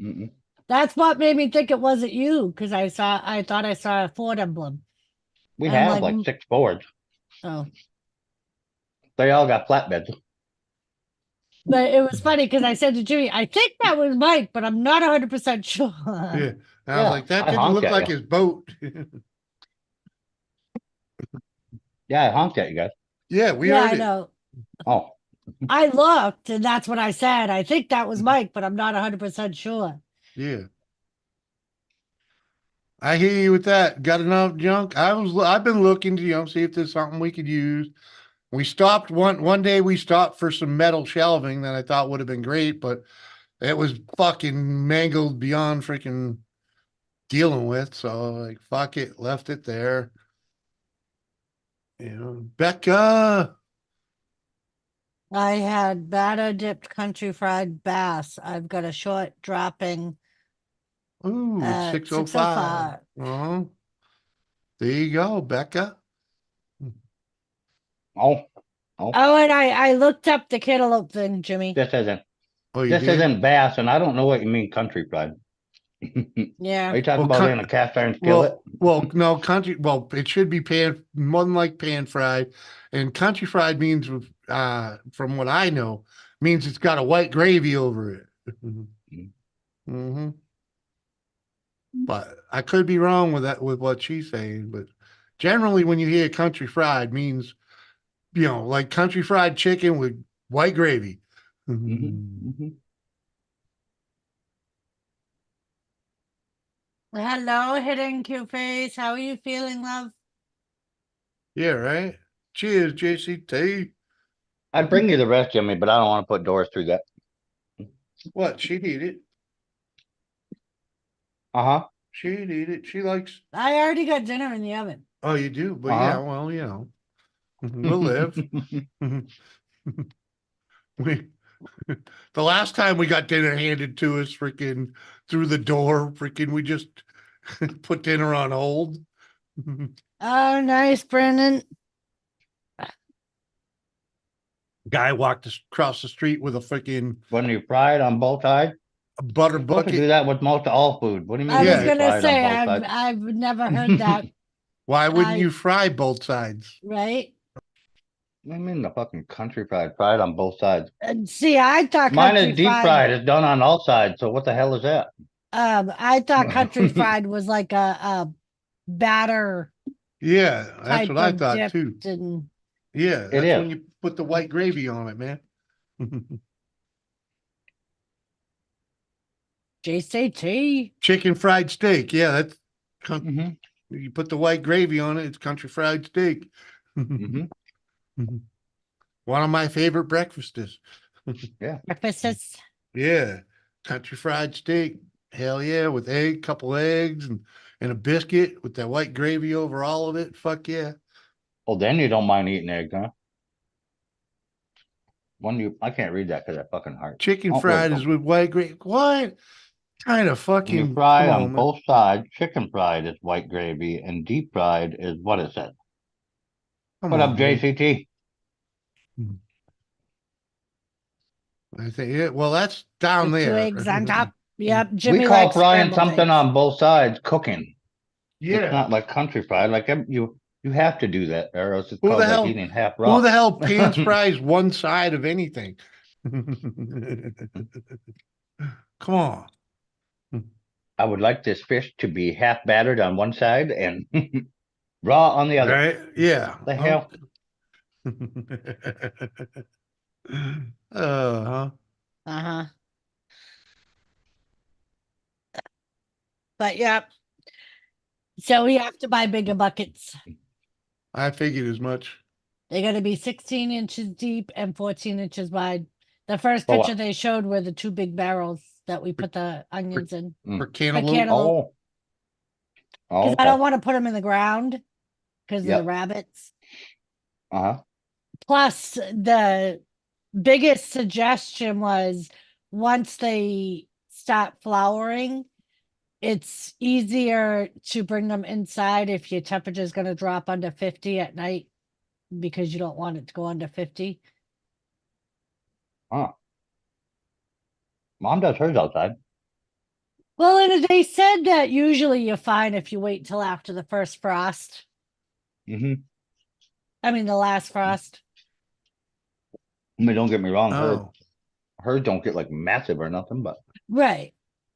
Mm-mm. That's what made me think it wasn't you, because I thought I saw a Ford emblem. We And I'm have like 6 Fords. Oh. They all got flatbeds. But it was funny because I said to Jimmy, I think that was Mike, but I'm not 100% sure. Yeah. I was like, that I didn't honked look at like you. his boat. Yeah, I honked at you guys. Yeah, we Yeah, heard I it. know. Oh, I looked, and that's what I said. I think that was Mike, but I'm not 100% sure. Yeah. I hear you with that. Got enough junk? I've been looking to, see if there's something we could use. We stopped one day we stopped for some metal shelving that I thought would have been great, but it was fucking mangled beyond freaking dealing with. So like fuck it, left it there. Becca. I had batter dipped country fried bass. I've got a short dropping. Ooh, it's at 6:05. 6:05. Oh, there you go, Becca. oh, Oh, and I looked up the cantaloupe thing, Jimmy. this isn't. Oh, you This did? isn't bass, and I don't know what you mean country fried. Yeah. Are you talking about in a cast iron skillet? Well, no, it should be more than like pan fried. And country fried means, from what I know, means it's got a white gravy over it. But I could be wrong with that, with what she's saying, but generally when you hear country fried means, like country fried chicken with white gravy. Hello, hidden cute face. How are you feeling, love? Yeah, right. Cheers, JCT. I'd bring you the rest, Jimmy, but I don't want to put Doris through that. What? She'd eat it. Uh-huh. She'd eat it. She likes. I already got dinner in the oven. Oh, you do? But Uh-huh. yeah, well, we'll live. We the last time we got dinner handed to us freaking through the door, freaking we just put dinner on hold. Oh, nice, Brendan. Guy walked across the street with a freaking When you fry it on both sides, butter you're supposed to do bucket. that with most of all food. What do you mean I when was Yeah. you gonna fry it on say both I've sides? I've never heard that, Why wouldn't I- you fry both sides? right? What do you mean the fucking country fried on both sides? And see, I thought Mine country is deep fried. fried. It's done on all sides. So what the hell is that? I thought country fried was like a batter Yeah, that's type what I of thought dip, too. and Yeah, It that's when is. you put the white gravy on it, man. JCT. Chicken fried steak. Yeah, that's Mm-hmm. you put the white gravy on it, it's country fried steak. Mm-hmm. One of my favorite breakfasts. Breakfasts. Yeah, country fried steak. Hell yeah, with couple eggs and a biscuit with that white gravy over all of it. Fuck yeah. Well, then you don't mind eating eggs, huh? I can't read that because I fucking heart. Chicken Oh, there we fried go. is with white gravy. What kind of When you fucking fry come on on, man. both sides, chicken fried is white gravy, and deep fried is what it said. Come What up, on, man. JCT? I think yeah, well that's down The two there. eggs on top. Yep, We Jimmy call likes frying scrambled something eggs. on both sides cooking. It's Yeah. not like country fried. Like you have to do that, or else it's Who called the like hell- eating half Who raw. the hell pans fries one side of anything? Come on. I would like this fish to be half battered on one side and raw on the other. Right? Yeah. The hell? Uh-huh. Uh-huh. But yep. So we have to buy bigger buckets. I figured as much. They're gonna be 16 inches deep and 14 inches wide. The first For what? picture they showed were the two big barrels that we put the onions in. Mm. For cantaloupe. cantaloupe. Oh. Because Okay. I don't want to put them in the ground because of Yep. the rabbits. Uh-huh. Plus, the biggest suggestion was once they start flowering, it's easier to bring them inside if your temperature is going to drop under 50 at night because you don't want it to go under 50. Huh. Mom does hers outside. Well, and they said that usually you're fine if you wait till after the first frost. Mm-hmm. I mean, the last frost. I mean, don't get me wrong. Oh. Hers don't get like massive or nothing, but Right.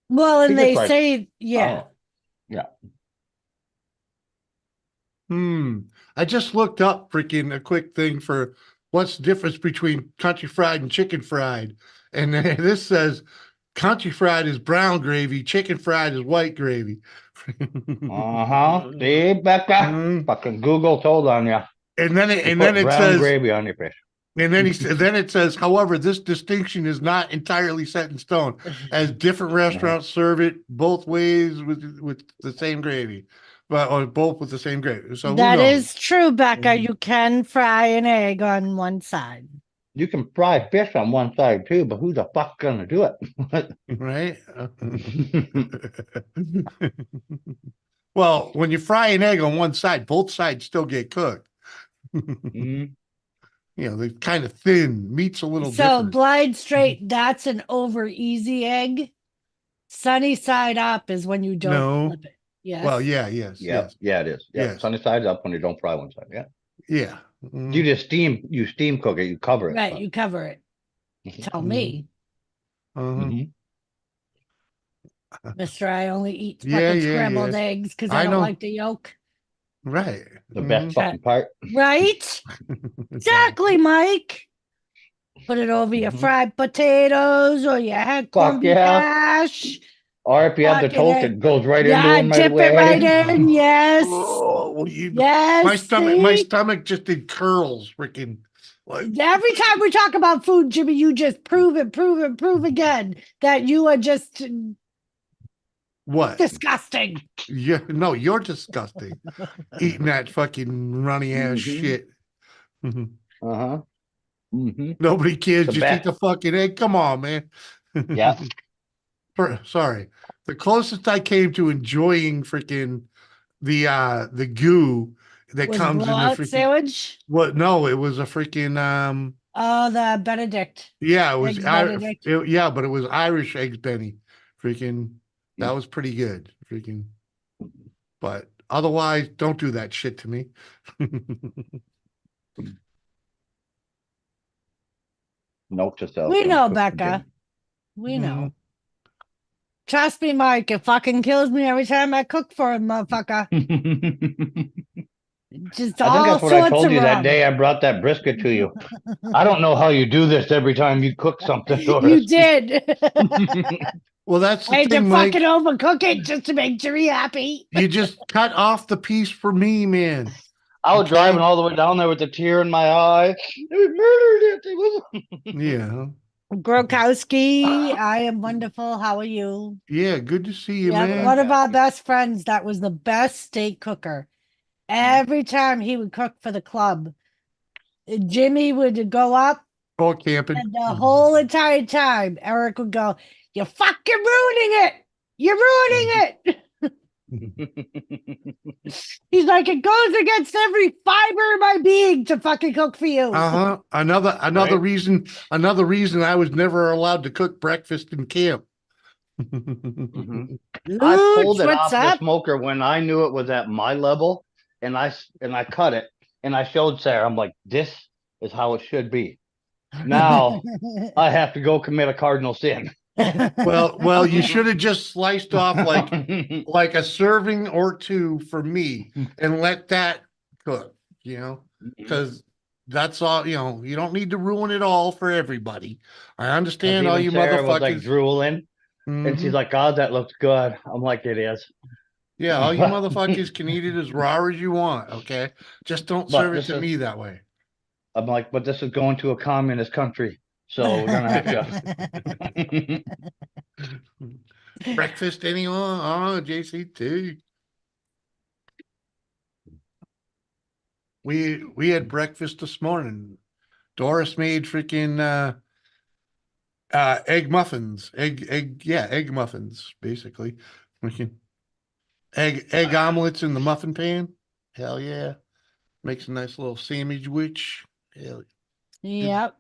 Well, She and they gets, like, say, yeah. oh, yeah. I just looked up freaking a quick thing for what's the difference between country fried and chicken fried. And this says country fried is brown gravy, chicken fried is white gravy. Uh-huh. See, Becca? Mhm. Fucking Google told on you. And then You it brown says gravy on your fish. and then then it says, however, this distinction is not entirely set in stone, as different restaurants serve it both ways with the same gravy, or both with the same gravy. So That who knows? is true, Becca. Mhm. You can fry an egg on one side. You can fry fish on one side too, but who the fuck gonna do it? Right. Well, when you fry an egg on one side, both sides still get cooked. Mhm. They're kind of thin. Meat's a little So different. blind straight, that's an over easy egg. Sunny side up is when you don't No. flip it. Yes. Well, yeah, yes, Yeah, yes, yeah, it is. Yeah, Yes. sunny side up when you don't fry one side. Yeah, yeah. Mhm. you just steam cook it. You cover it. Right, but- you cover it. Tell me. Uh-huh. Mhm. Mister, I only eat Yeah, fucking yeah, scrambled yeah. eggs because I I don't know. like the yolk. Right. The best Mhm. fucking part. Right? Exactly, Mike. Put it over your Mhm. fried potatoes or your had corned Fuck beef yeah. hash. Or if you have the Fucking toast, A. it goes right into Yeah, them right dip it right away. in. Yes. Oh, well, my Yes. See? stomach just did curls, freaking. Like, Every time we talk about food, Jimmy, you just prove again that you are just what? disgusting. Yeah, no, you're disgusting. Eating that fucking runny ass Mhm. shit. Mhm. Uh-huh. Mm-hmm. Nobody cares. The Just eat best. the fucking egg. Come on, man. Yeah. Sorry. The closest I came to enjoying freaking the goo that Was comes in the blowout freaking sandwich? what? No, it was a freaking Oh, the Benedict. yeah, it was Eggs Benedict. yeah, but it was Irish eggs Benny. Freaking that was pretty good. Freaking but otherwise don't do that shit to me. Note to self. We don't know, cook for Becca. dinner. We Mhm. know. Trust me, Mike, it fucking kills me every time I cook for him, motherfucker. Just I think all that's what I sorts told of you that wrong. day I brought that brisket to you. I don't know how you do this every time you cook something, You Doris. did. Well, that's I the had to thing, Mike. fucking overcook it just to make Jimmy happy. You just cut off the piece for me, man. I was Okay. driving all the way down there with a tear in my eye. They murdered it. It was Yeah. Grokowski, I am wonderful. How are you? Yeah, good to see you, Yeah, man. one of our best friends that was the best steak cooker. Every time he would cook for the club, Jimmy would go up, Or camping. and the whole entire time, Eric would go, "You're fucking ruining it! You're ruining it!" He's like, "It goes against every fiber of my being to fucking cook for you." Uh-huh. Another Right. reason I was never allowed to cook breakfast in camp. Mhm. I pulled Luch, it what's off the up? smoker when I knew it was at my level, and I cut it, and I showed Sarah. I'm like, this is how it should be. Now I have to go commit a cardinal sin. Well, you should have just sliced off like a serving or two for me and let that cook, because that's all, you don't need to ruin it all for everybody. I Because understand all even you Sarah was like motherfuckers. drooling, and she's Mhm. like, "God, that looks good." I'm like, "It is." Yeah, all you motherfuckers can eat it as raw as you want, okay? Just don't But serve it this to is, me that way. I'm like, but this is going to a communist country, so we're gonna have to. Breakfast, anyone? Oh, JCT. We had breakfast this morning. Doris made freaking egg muffins. Egg muffins, basically. Freaking egg omelets in the muffin pan. Hell yeah. Makes a nice little sandwich witch. Hell. Yep.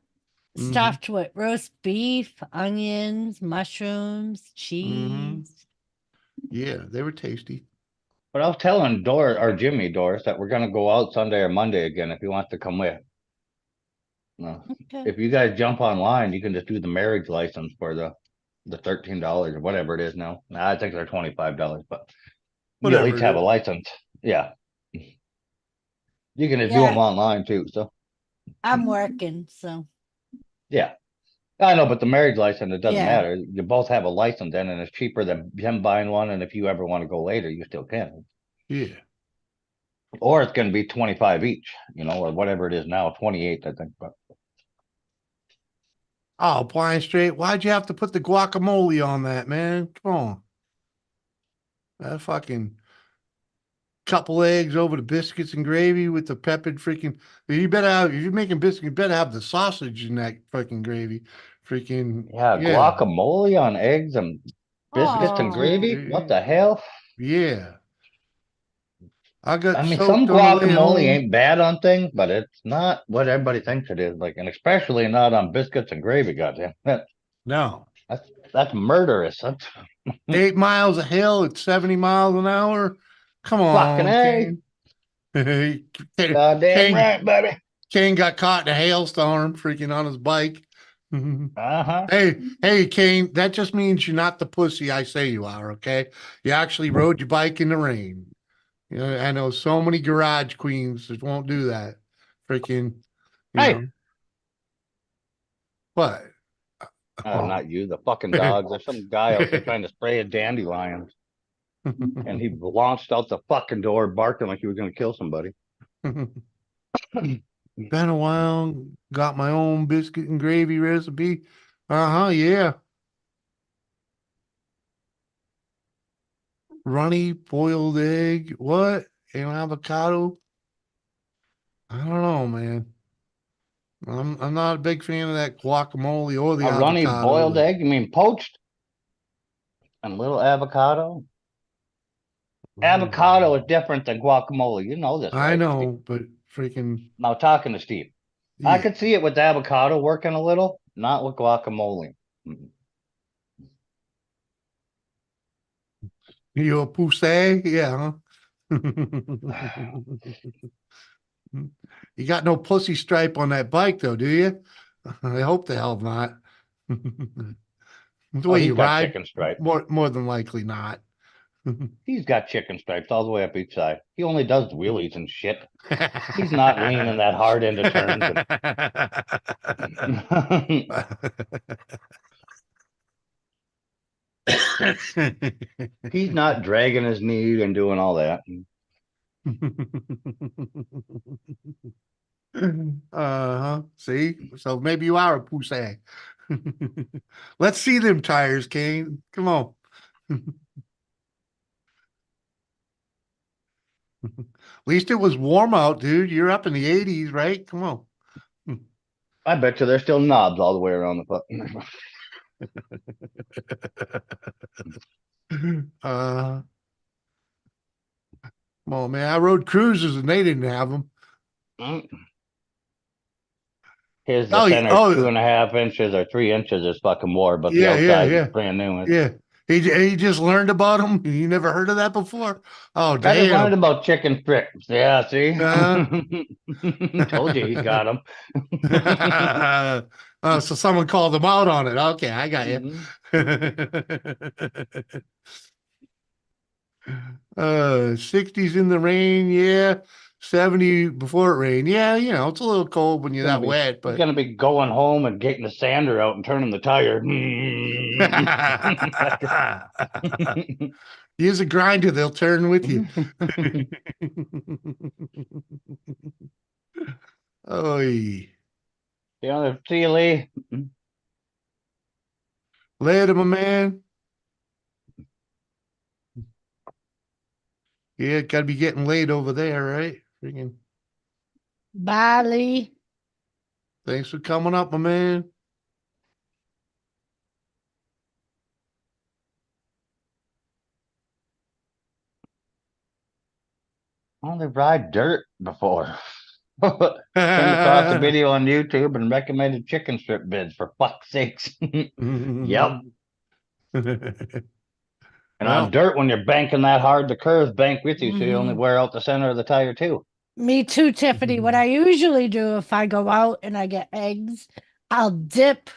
Mhm. Stuffed with roast beef, onions, mushrooms, cheese. Yeah, they were tasty. But I was telling Doris that we're gonna go out Sunday or Monday again if he wants to come with. No. Okay. If you guys jump online, you can just do the marriage license for the $13 or whatever it is now. Nah, I think they're $25, but you'll at Whatever least it have a is. license. Yeah. You can just do Yeah. them online too. So I'm working, so yeah. I know, but the marriage license, it doesn't Yeah. matter. You both have a license then, and it's cheaper than him buying one. And if you ever want to go later, you still can. Yeah. Or it's going to be 25 each, or whatever it is now, 28, I think. But Oh, blind straight. Why'd you have to put the guacamole on that, man? Come on. That fucking couple eggs over the biscuits and gravy with the peppered freaking. You better have, if you're making biscuits, you better have the sausage in that fucking gravy. Freaking, yeah, yeah. guacamole on eggs and biscuits and gravy. What the hell? Yeah. I got I mean, some soaked on the way guacamole home. ain't bad on things, but it's not what everybody thinks it is. Like, and especially not on biscuits and gravy. Goddamn, No. that's murderous. That's 8 miles of hill at 70 miles an hour. Come fucking on, A. Kane. Goddamn Kane, right, buddy. Kane got caught in a hailstorm freaking on his bike. Uh-huh. Hey, Kane, that just means you're not the pussy I say you are, okay? You actually rode your bike in the rain. You know, I know so many garage queens that won't do that. Freaking, you Hey! know. What? Oh. Not you, the fucking dogs. There's some guy out there trying to spray a dandelion. And he launched out the fucking door barking like he was gonna kill somebody. Been a while, got my own biscuit and gravy recipe. Uh-huh, yeah. Runny boiled egg. What? And avocado? I don't know, man. I'm not a big fan of that guacamole or the A runny avocado. boiled egg? You mean poached? And a little avocado? Avocado is different than guacamole. You know this, I right? know, but freaking Now talking to Steve. I could see it with avocado working a little, not with guacamole. you a pussy? Yeah, huh? You got no pussy stripe on that bike though, do you? I hope the hell not. The Oh, way he's you got ride, chicken stripe. more than likely not. He's got chicken stripes all the way up each side. He only does wheelies and shit. He's not leaning that hard into turns. He's not dragging his knee and doing all that. Uh-huh. See? So maybe you are a pussy. Let's see them tires, Kane. Come on. At least it was warm out, dude. You're up in the 80s, right? Come on. I bet you there's still knobs all the way around the foot. Come on, man. I rode cruisers and they didn't have them. His Oh, center oh. 2.5 inches or 3 inches is fucking more, but the Yeah, outside yeah. is brand new. Yeah. He just learned about them. You never heard of that before? Oh, I just learned damn. about chicken strips. Yeah, see? Told you he's got them. Oh, so someone called him out on it. Okay, I got you. Mhm. 60s in the rain, yeah. 70 before it rained. Yeah, you know, it's a little cold when you're that wet, He's but gonna be going home and getting the sander out and turning the tire. use a grinder, they'll turn with you. Oy. The other see you, Lee. Later, my man. Yeah, gotta be getting late over there, right? Freaking. Bali. Thanks for coming up, my man. Only ride dirt before. Came across a video on YouTube and recommended chicken strip bids for fuck's sakes. Yep. And Well, on dirt, when you're banking that hard, the curves bank with you, so you only wear out the center of the tire too. Me too, Tiffany. What I usually do if I go out and I get eggs, I'll dip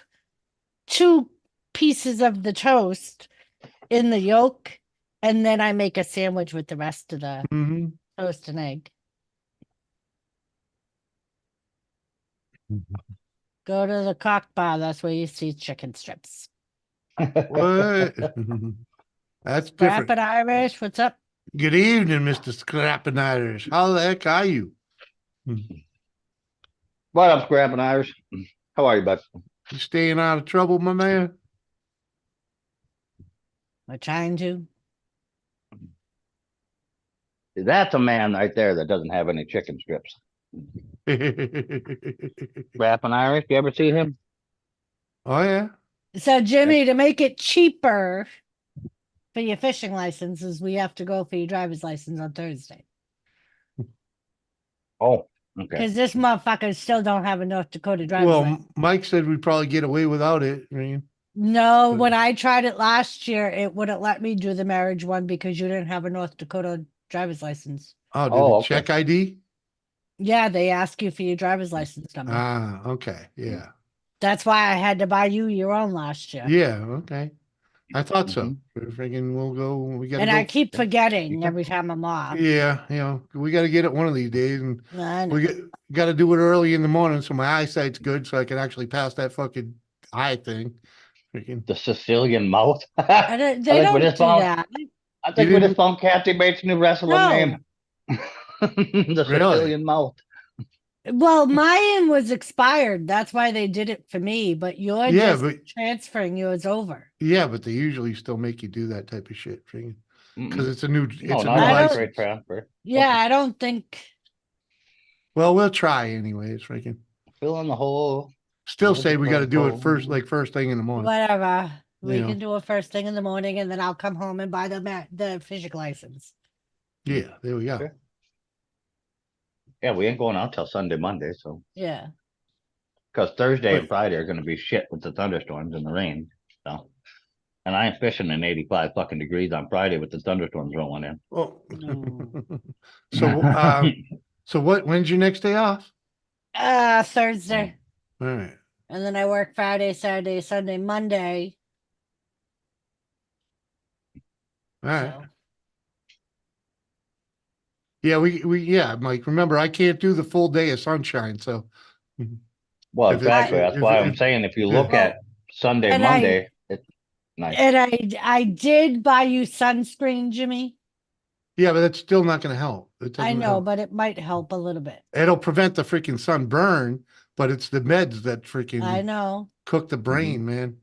2 pieces of the toast in the yolk, and then I make a sandwich with the rest of the mhm. toast and egg. Go to the cock bar. That's where you see chicken strips. What? That's different. Rapid Irish, what's up? Good evening, Mr. Scrapping Irish. How the heck are you? What up, Scrapping Irish? How are you, bud? You staying out of trouble, my man? We're trying to. That's a man right there that doesn't have any chicken strips. Scrapping Irish, you ever see him? Oh, yeah. So, Jimmy, to make it cheaper for your fishing licenses, we have to go for your driver's license on Thursday. Oh, okay. Because this motherfucker still don't have a North Dakota driver's Well, license. Mike said we'd probably get away without it. I mean, No, But- when I tried it last year, it wouldn't let me do the marriage one because you didn't have a North Dakota driver's license. oh, did Oh, it okay. check ID? Yeah, they ask you for your driver's license number. Ah, okay. Yeah. That's why I had to buy you your own last year. Yeah, okay. I thought so. Mhm. We're freaking, we'll go, we gotta And I go. keep forgetting every time I'm off. Yeah, we gotta get it one of these days, and I know. we gotta do it early in the morning so my eyesight's good, so I can actually pass that fucking eye thing. Freaking, The Sicilian mouth. They I think we don't just do found. that. I think You we just didn't- found Kathy Bates' new wrestling No. name. The Really? Sicilian mouth. Well, mine was expired. That's why they did it for me. But you're Yeah, just but transferring yours over. yeah, but they usually still make you do that type of shit, freaking, because Mm-mm. it's a new, No, it's a not new I on don't- straight license. transfer. Yeah, I don't think. Well, we'll try anyways, freaking. Fill in the hole. Still Where's say the we gotta do it purple? first, like first thing in the morning. Whatever. We Yeah. can do it first thing in the morning, and then I'll come home and buy the fishing license. Yeah, there we go. Sure. Yeah, we ain't going out till Sunday, Monday, so Yeah. because Thursday and But- Friday are gonna be shit with the thunderstorms and the rain. So, and I ain't fishing in 85 fucking degrees on Friday with the thunderstorms rolling in. Oh. No. So when's your next day off? Thursday. All right. And then I work Friday, Saturday, Sunday, Monday. All right. So, Yeah, yeah, Mike, remember, I can't do the full day of sunshine, so. Well, If it- exactly. That's why I'm if- saying if you yeah. look at Sunday, and Monday, it's nice. And I did buy you sunscreen, Jimmy. Yeah, but that's still not gonna help. It I doesn't know, help. but it might help a little bit. It'll prevent the freaking sunburn, but it's the meds that I freaking know. cook the brain, man.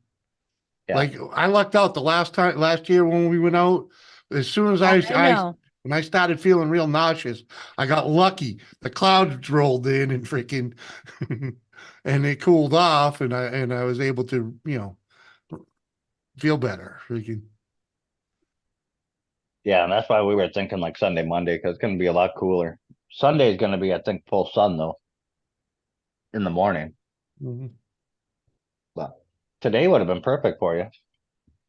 Yeah. Like, I lucked out the last year when we went out. As soon as I I know. when I started feeling real nauseous, I got lucky. The clouds rolled in and freaking, and it cooled off, and I was able to, feel better. Freaking. Yeah, and that's why we were thinking like Sunday, Monday, because it's gonna be a lot cooler. Sunday is gonna be, I think, full sun though. In the morning. Mhm. But today would have been perfect for you.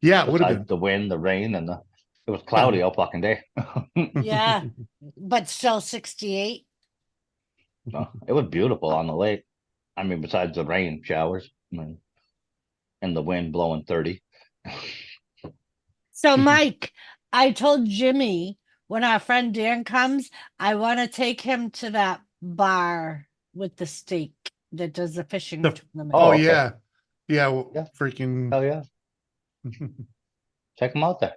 Yeah, it would have Besides been. the wind, the rain, and it was cloudy all fucking day. Yeah. But still 68. No, it was beautiful on the lake. I mean, besides the rain showers and the wind blowing 30. So, Mike, I told Jimmy when our friend Dan comes, I want to take him to that bar with the steak that does the fishing The- tournament. Oh, okay. yeah. Yeah, well, Yeah. freaking. Hell yeah. Check them out there.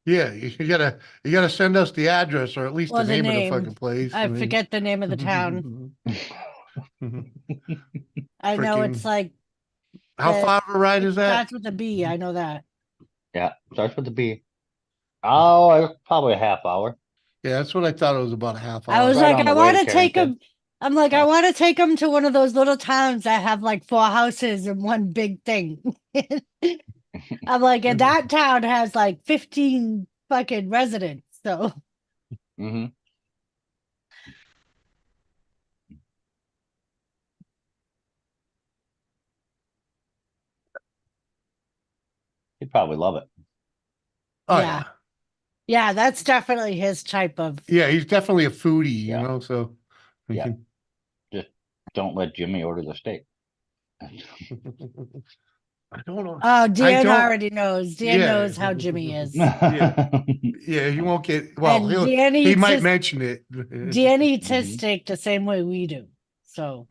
Yeah, you gotta send us the address or at least Or the the name of the name. fucking place. I mean- forget the name of the town. I know it's Freaking- like How the- far of a ride it is that? starts with a B. I know that. Yeah, starts with the B. Oh, probably a half hour. Yeah, that's what I thought. It was about a half hour. I was Right like, on I the way want to to take Carrington. him. I'm like, I Yeah. want to take him to one of those little towns that have like 4 houses and one big thing. I'm like, and that town has like 15 fucking residents. So Mm-hmm. He'd probably love it. Oh yeah. yeah. Yeah, that's definitely his type of. Yeah, he's definitely a foodie, Yeah. so we Yeah. can- Just don't let Jimmy order the steak. I don't know. Oh, Dan don't- already knows. Dan Yeah. knows how Jimmy is. Yeah, he won't get well. And Dan He eats might his, mention it. Dan eats his Mhm. steak the same way we do. So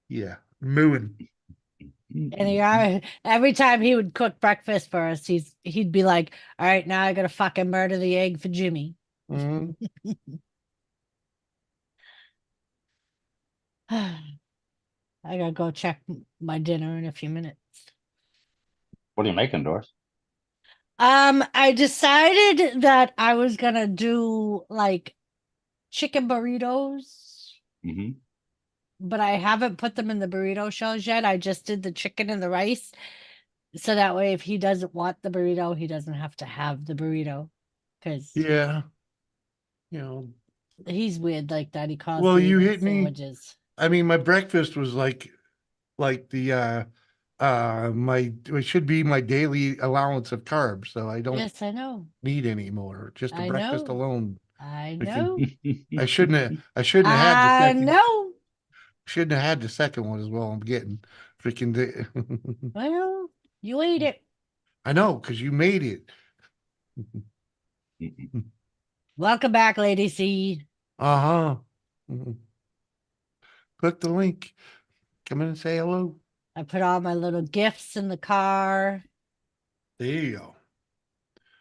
Yeah, mooing. and every time he would cook breakfast for us, he'd be like, "All right, now I gotta fucking murder the egg for Jimmy." Mhm. I gotta go check my dinner in a few minutes. What are you making, Doris? I decided that I was gonna do like chicken burritos, Mm-hmm. but I haven't put them in the burrito shells yet. I just did the chicken and the rice. So that way, if he doesn't want the burrito, he doesn't have to have the burrito. Because Yeah. he's weird like that. He calls Well, me you the hit me- sandwiches. I mean, my breakfast was like the it should be my daily allowance of carbs, so I don't Yes, I know. need any more. Just the I breakfast know. alone I Freaking- know. I shouldn't have had the I second. know. Shouldn't have had the second one as well. I'm getting freaking Well, you ate it. I know, because you made it. Welcome back, Lady C. Uh-huh. Click the link. Come in and say hello. I put all my little gifts in the car. There you go.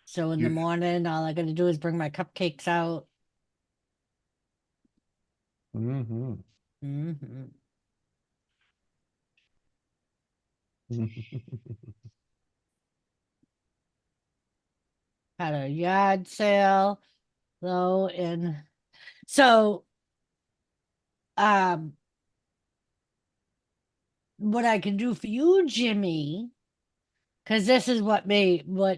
So in the You- morning, all I gotta do is bring my cupcakes out. Mm-hmm. Hmm. Had a yard sale though, and so um what I can do for you, Jimmy, because this is what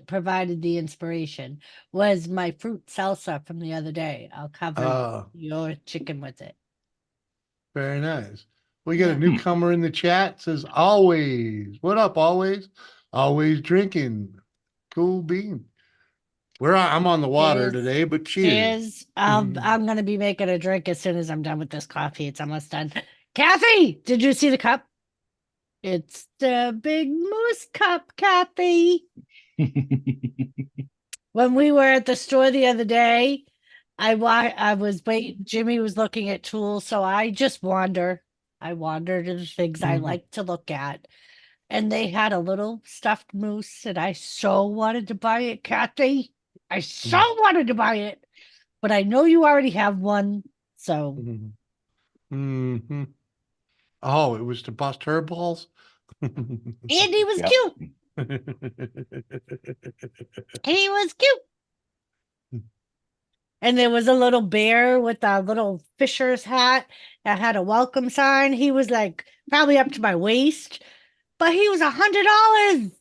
provided the inspiration, was my fruit salsa from the other day. I'll cover your chicken with it. Very nice. We got Yeah. a newcomer in the chat, says always. What up, always? Always drinking. Cool bean. I'm on the water Cheers. today, but cheers. Cheers. I'm gonna be making a drink as soon as I'm done with this coffee. It's almost done. Kathy, did you see the cup? It's the big moose cup, Kathy. When we were at the store the other day, I was waiting. Jimmy was looking at tools, so I just wander. I wandered to the things I Mhm. like to look at, and they had a little stuffed moose, and I so wanted to buy it, Kathy. I so wanted to buy it, but I know you already have one, so Mm-hmm. Oh, it was to bust her balls. and he was Yep. cute. He was cute. And there was a little bear with a little fisher's hat that had a welcome sign. He was like probably up to my waist, but he was $100.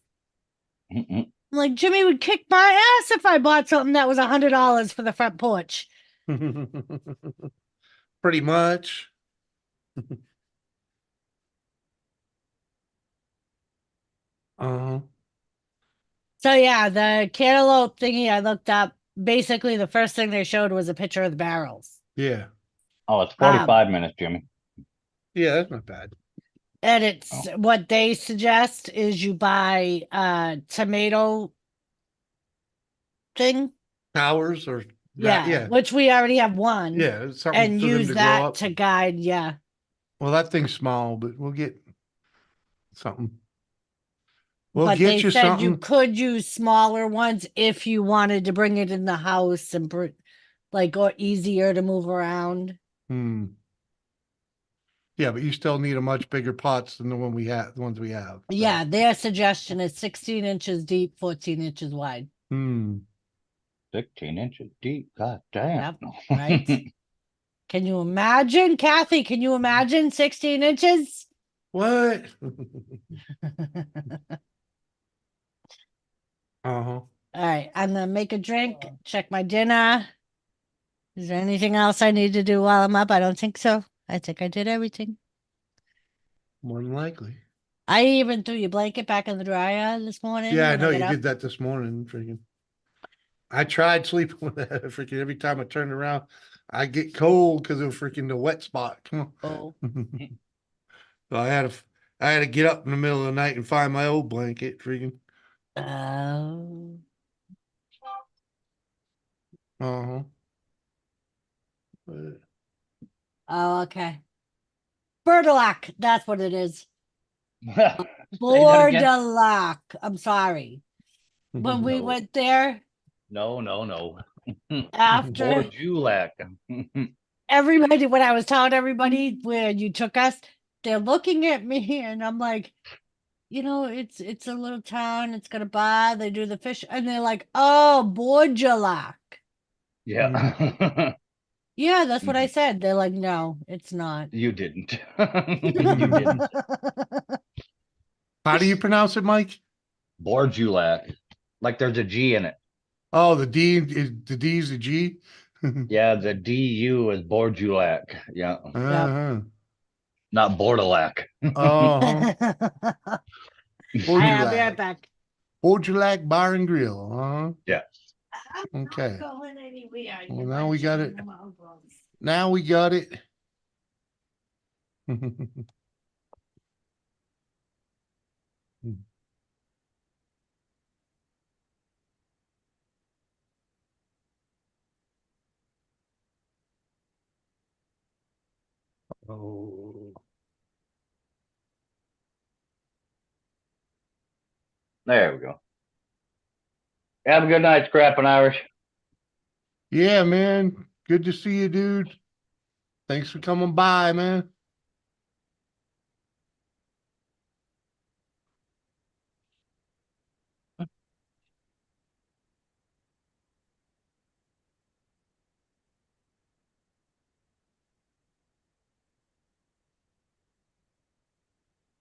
I'm like, Jimmy would kick my ass if I bought something that was $100 for the front porch. Pretty much. Uh-huh. So yeah, the cantaloupe thingy I looked up. Basically, the first thing they showed was a picture of the barrels. Yeah. Oh, it's 45 minutes, Jimmy. Yeah, that's not bad. And it's what they suggest is you buy a tomato thing. Towers or Yeah, which we already have one. Yeah, it's something And for them use to grow that up. to guide. Yeah. Well, that thing's small, but we'll get something. We'll But get they you said you something. could use smaller ones if you wanted to bring it in the house and or easier to move around. Yeah, but you still need a much bigger pots than the ones we have. So. Yeah, their suggestion is 16 inches deep, 14 inches wide. 16 inches deep. God damn. Yep, right. Can you imagine, Kathy? Can you imagine 16 inches? What? Uh-huh. All right, I'm gonna make a drink, check my dinner. Is there anything else I need to do while I'm up? I don't think so. I think I did everything. More than likely. I even threw your blanket back in the dryer this morning. Yeah, I when know got you up. did that this morning. Freaking. I tried sleeping with that. Freaking every time I turned around, I get cold because of freaking the wet spot. Come on. Oh. So I had to get up in the middle of the night and find my old blanket. Freaking. Oh. Uh-huh. Oh, okay. Burdelac, that's what it is. Say that again. Bordelac. I'm sorry. When we No. went there No. after Borjulac. everybody, when I was telling everybody where you took us, they're looking at me and I'm like, it's a little town. It's gonna buy. They do the fish, and they're like, "Oh, Bordelac." Yeah. Yeah, that's what I said. They're like, "No, it's not." You didn't. You didn't. How do you pronounce it, Mike? Borjulac. Like there's a G in it. Oh, the D is a G. Yeah, the DU is Borjulac. Yeah. Uh-huh. Not Bordelac. Uh-huh. I'll be right back. Bordulac Bar and Grill. Uh-huh. Yeah. I'm not Okay. going anywhere. Well, You're now we got watching it. my albums. Now we got it. Oh. There we go. Have a good night, Scrapping Irish. Yeah, man. Good to see you, dude. Thanks for coming by, man.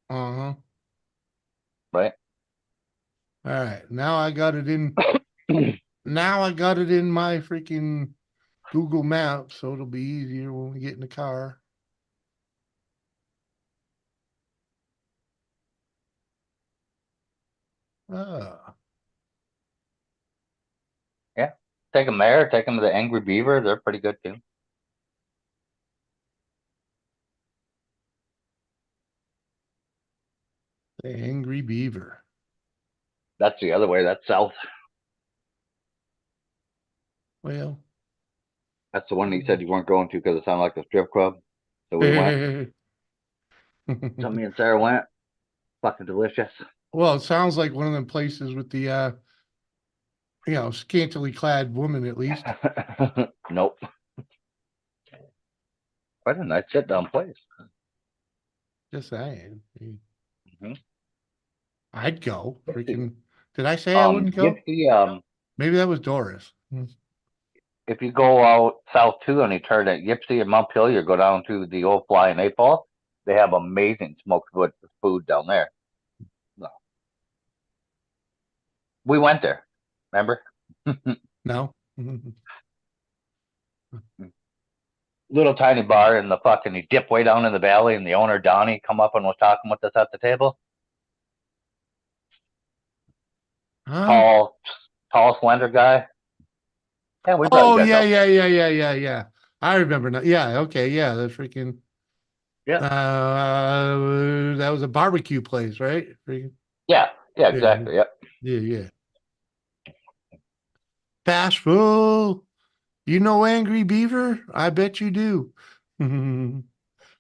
Uh-huh. Right. All right. Now I got it in. Now I got it in my freaking Google Maps, so it'll be easier when we get in the car. Ah, Yeah. Take them there. Take them to the Angry Beaver. They're pretty good too. the Angry Beaver. That's the other way. That's south. Well, That's the one you said you weren't going to because it sounded like a strip club. So we went. So me and Sarah went. Fucking delicious. well, it sounds like one of them places with the scantily clad woman at least. Nope. Quite a nice sit down place. Just saying. Mhm. I'd go. Freaking. Did I say I wouldn't go? Gypsy, Maybe that was Doris. if you go out south too and you turn at Gypsy and Montpelier, go down to the old Flying 8 Ball. They have amazing smoked wood food down there. No. We went there. Remember? No. Little tiny bar in the fucking, you dip way down in the valley and the owner, Donnie, come up and was talking with us at the table. Huh? Tall, slender guy. Yeah, we brought you Oh guys yeah, up. yeah. I remember now. Yeah, okay, yeah. The freaking Yeah. that was a barbecue place, right? Freaking, Yeah, exactly. Yep. yeah. Bashful. You know Angry Beaver? I bet you do.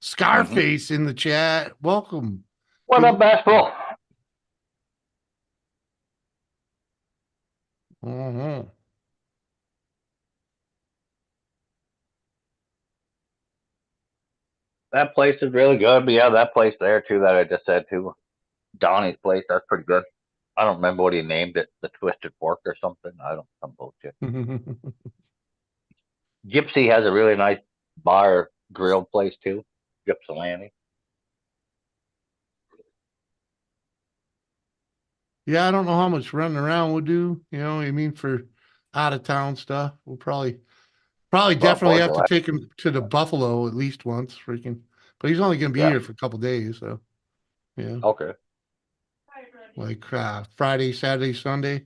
Scarface in the chat. Welcome. What Good- up, Bashful? Uh-huh. That place is really good. But yeah, that place there too that I just said too. Donnie's place, that's pretty good. I don't remember what he named it, the Twisted Fork or something. I don't some bullshit. Gypsy has a really nice bar grill place too. Gypsylandy. Yeah, I don't know how much running around we'll do. I mean, for out of town stuff, we'll probably Well, definitely have to July. take him to the Buffalo at least once, freaking. But he's only gonna be Yeah. here for a couple days, so yeah. Okay. Like Friday, Saturday, Sunday.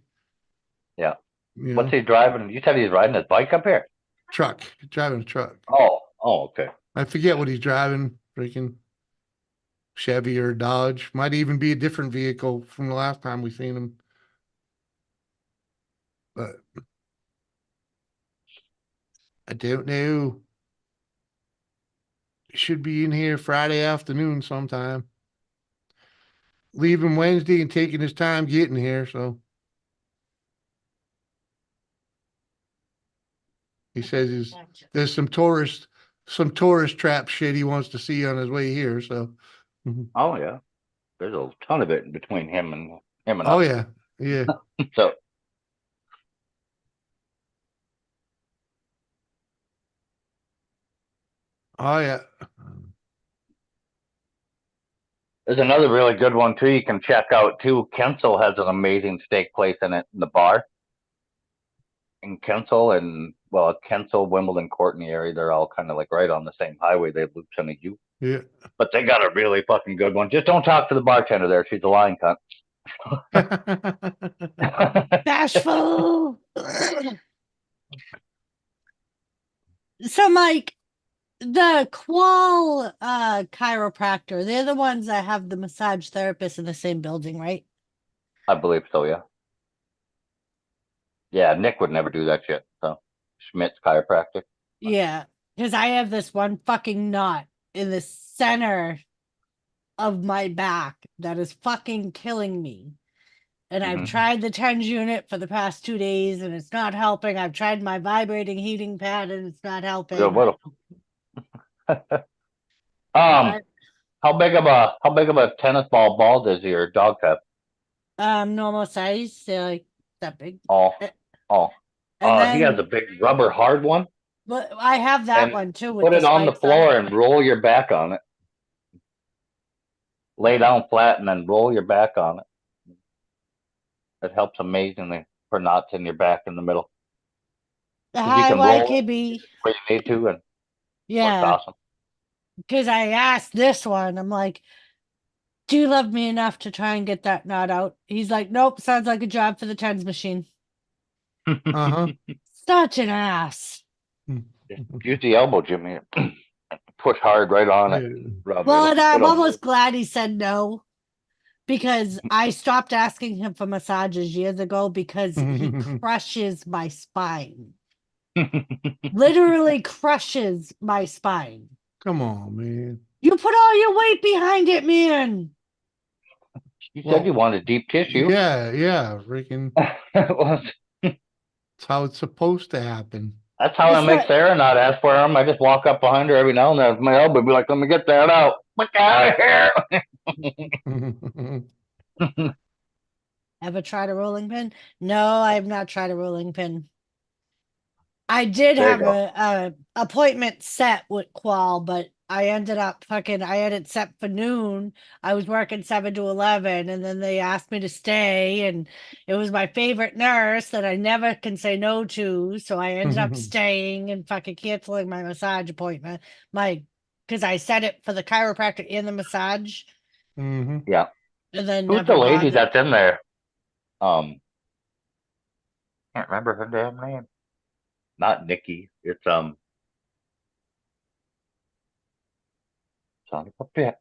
Yeah. You What's know, he driving? You said he's riding his bike up here. truck, driving a truck. Oh, okay. I forget what he's driving, freaking Chevy or Dodge. Might even be a different vehicle from the last time we seen him. But I don't know. Should be in here Friday afternoon sometime. Leaving Wednesday and taking his time getting here, so he says there's some tourist trap shit he wants to see on his way here. So Oh yeah. There's a ton of it in between him and oh us. yeah. So Oh yeah. there's another really good one too. You can check out too. Kensal has an amazing steak place in it in the bar. In Kensal and Kensal, Wimbledon, Courtney area, they're all kind of like right on the same highway. They loop into you. Yeah. But they got a really fucking good one. Just don't talk to the bartender there. She's a lying cunt. Bashful. So, Mike, the Qual chiropractor, they're the ones that have the massage therapist in the same building, right? I believe so, yeah. Yeah, Nick would never do that shit. So Schmidt's chiropractic. Yeah, because I have this one fucking knot in the center of my back that is fucking killing me. And I've Mhm. tried the TENS unit for the past 2 days and it's not helping. I've tried my vibrating heating pad and it's not Yeah, helping. what a- But, how big of a tennis ball does your dog have? normal size, they're like that big. Oh, A- oh. And He has then, a big rubber hard one, but I have that and one too with put the it on the spikes on floor it. and roll your back on it. Lay down flat and then roll your back on it. It helps amazingly for knots in your back in the middle. 'Cause you Hi, can roll it YKB. where you need to, and works Yeah, awesome. because I asked this one, I'm like, do you love me enough to try and get that knot out? He's like, nope, sounds like a job for the TENS machine. Uh-huh. Such an ass. Use the elbow, Jimmy. Push hard right on it. Yeah. Rub Well, and I'm it'll almost glad he said no because I stopped asking him for massages years ago because he crushes my spine. Literally crushes my spine. Come on, man. You put all your weight behind it, man. You said Well, you wanted deep tissue. Yeah, freaking. Well, That's how it's supposed to happen. that's how I It's make like, Sarah not ask for them. I just walk up behind her every now and then with my elbow, be like, "Let me get that out. Look out of here." ever tried a rolling pin? No, I have not tried a rolling pin. I did There you have go. a appointment set with Qual, but I ended up I had it set for noon. I was working 7 to 11, and then they asked me to stay, and it was my favorite nurse that I never can say no to. So I ended up staying and fucking canceling my massage appointment. Because I set it for the chiropractor and the massage, Hmm. Yeah. and then Who's the never lady bothered. that's in there? Can't remember her damn name. Not Nikki. It's son of a bitch.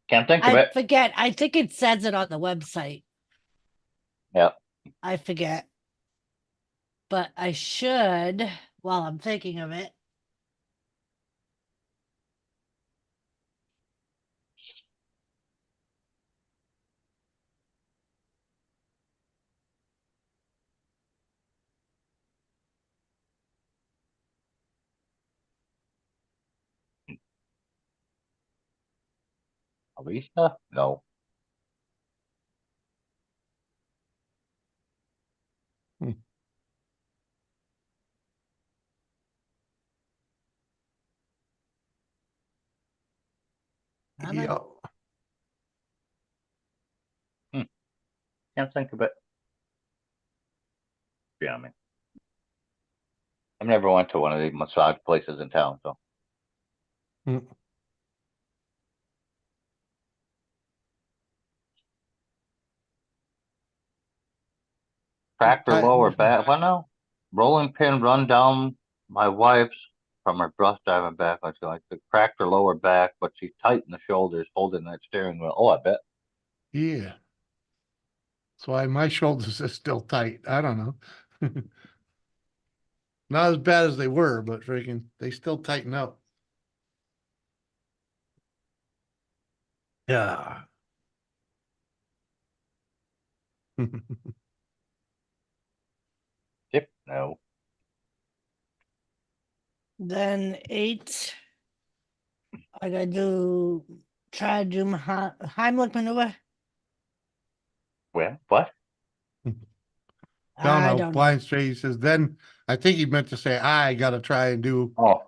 Can't think of I it. forget. I think it says it on the website. Yeah. I forget. But I should, while I'm thinking of it. Alicia? No. I'm like, Yeah. Can't think of it. Yeah, I mean, I've never went to one of these massage places in town, so. Mm. Cracked her I- lower back. Well, no. Rolling pin run down my wife's from her breast driving back. I feel like it cracked her lower back, but she's tight in the shoulders holding that steering wheel. Oh, I bet. Yeah. That's why my shoulders are still tight. I don't know. Not as bad as they were, but freaking they still tighten up. Yeah. Yep. No. then 8. I gotta try to do my Heimlich maneuver. Well, what? Down I a don't know. blind straight. He says, then I think he meant to say, I got to try and do Oh,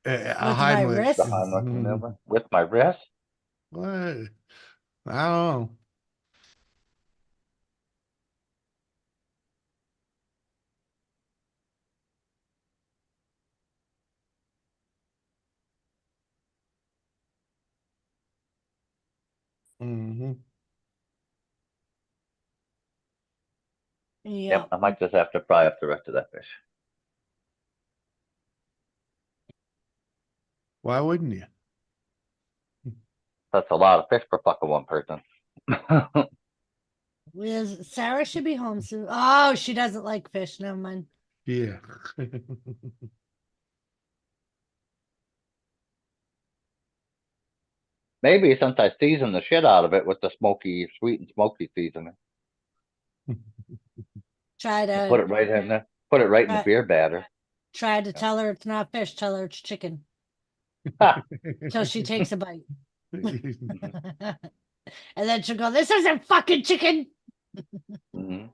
a With my Heimlich. the wrist? Heimlich maneuver with my wrist. What? I don't know. Hmm. Yeah. Yep. I might just have to fry up the rest of that fish. Why wouldn't you? That's a lot of fish for fucking one person. Sarah should be home soon. Oh, she doesn't like fish. Never mind. Yeah. Maybe since I seasoned the shit out of it with the smoky, sweet and smoky seasoning. Try Put to it right in there. Put it right in the Right. beer batter. tell her it's not fish. Tell her it's chicken. Till she takes a bite. And then she'll go, "This isn't fucking chicken." Mhm.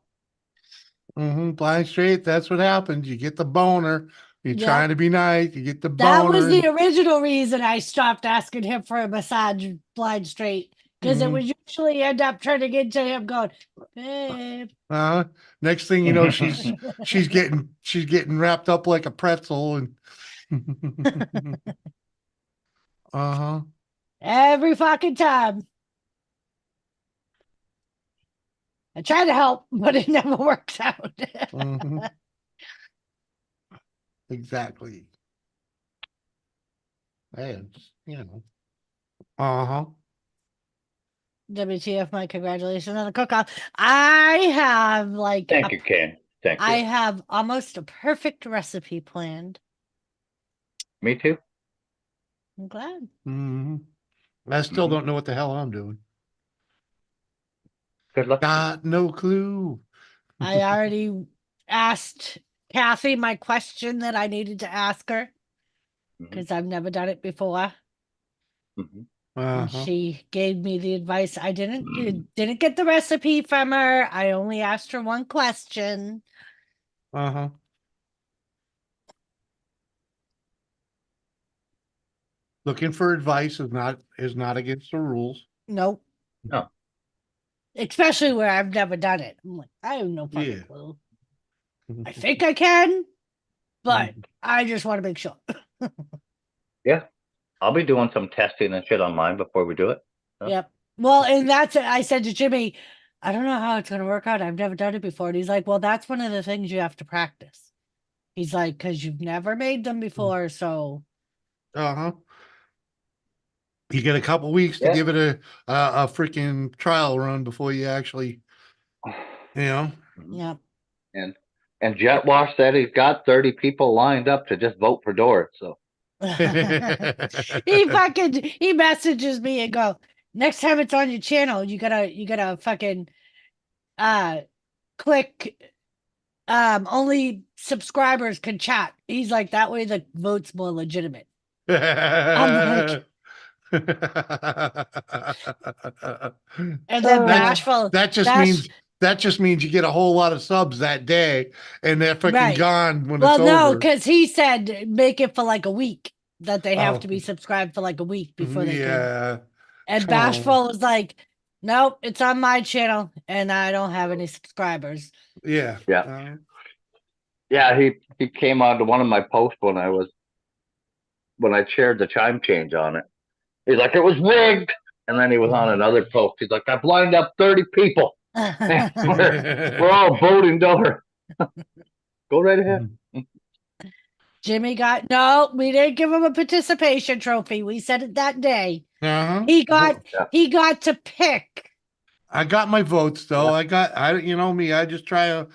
Blind straight, that's what happens. You get the boner. You're Yep. trying to be nice. You get the That was boner. the original reason I stopped asking him for a massage blind straight. Because it Mhm. would usually end up turning into him going, "Babe." Next thing you know, she's getting wrapped up like a pretzel and uh-huh. Every fucking time. I try to help, but it never works out. Mhm. Exactly. And uh-huh. WTF, my congratulations on the cook-off. I have like Thank you, Ken. Thank I you. have almost a perfect recipe planned. Me too. I'm glad. I still Mhm. don't know what the hell I'm doing. Good luck. Got no clue. I already asked Kathy my question that I needed to ask her Mhm. because I've never done it before. Mhm. And Uh-huh. she gave me the advice. I didn't get the recipe from her. I only asked her one question. Uh-huh. Looking for advice is not against the rules. Nope. No. Especially where I've never done it. I'm like, I have no fucking Yeah. clue. I think I can, but I just want to make sure. Yeah. I'll be doing some testing and shit on mine before we do it. So. Yep. Well, and that's it. I said to Jimmy, I don't know how it's going to work out. I've never done it before. And he's like, well, that's one of the things you have to practice. He's like, because you've never made them before. So, Uh-huh. You get a couple weeks to Yeah. give it a freaking trial run before you actually, Mhm. yeah. And Jet Wash said he's got 30 people lined up to just vote for Doris. So He messages me and go, next time it's on your channel, you gotta fucking click only subscribers can chat. He's like, that way the vote's more legitimate. I'm like, and then Bashful. that just means you get a whole lot of subs that day and they're freaking Right. gone when Well, it's no, over. because he said make it for like a week, that they have Oh. to be subscribed for like a week before they can. Yeah. And Oh. Bashful was like, nope, it's on my channel and I don't have any subscribers. Yeah. yeah. Yeah, he came onto one of my posts when I shared the chime change on it. He's like, it was rigged. And then he was on another post. He's like, I lined up 30 people. we're all voting Doris. Go right ahead. Jimmy no, we didn't give him a participation trophy. We said it that day. Uh-huh. He got to pick. I got my votes though. You know me, I'm just trying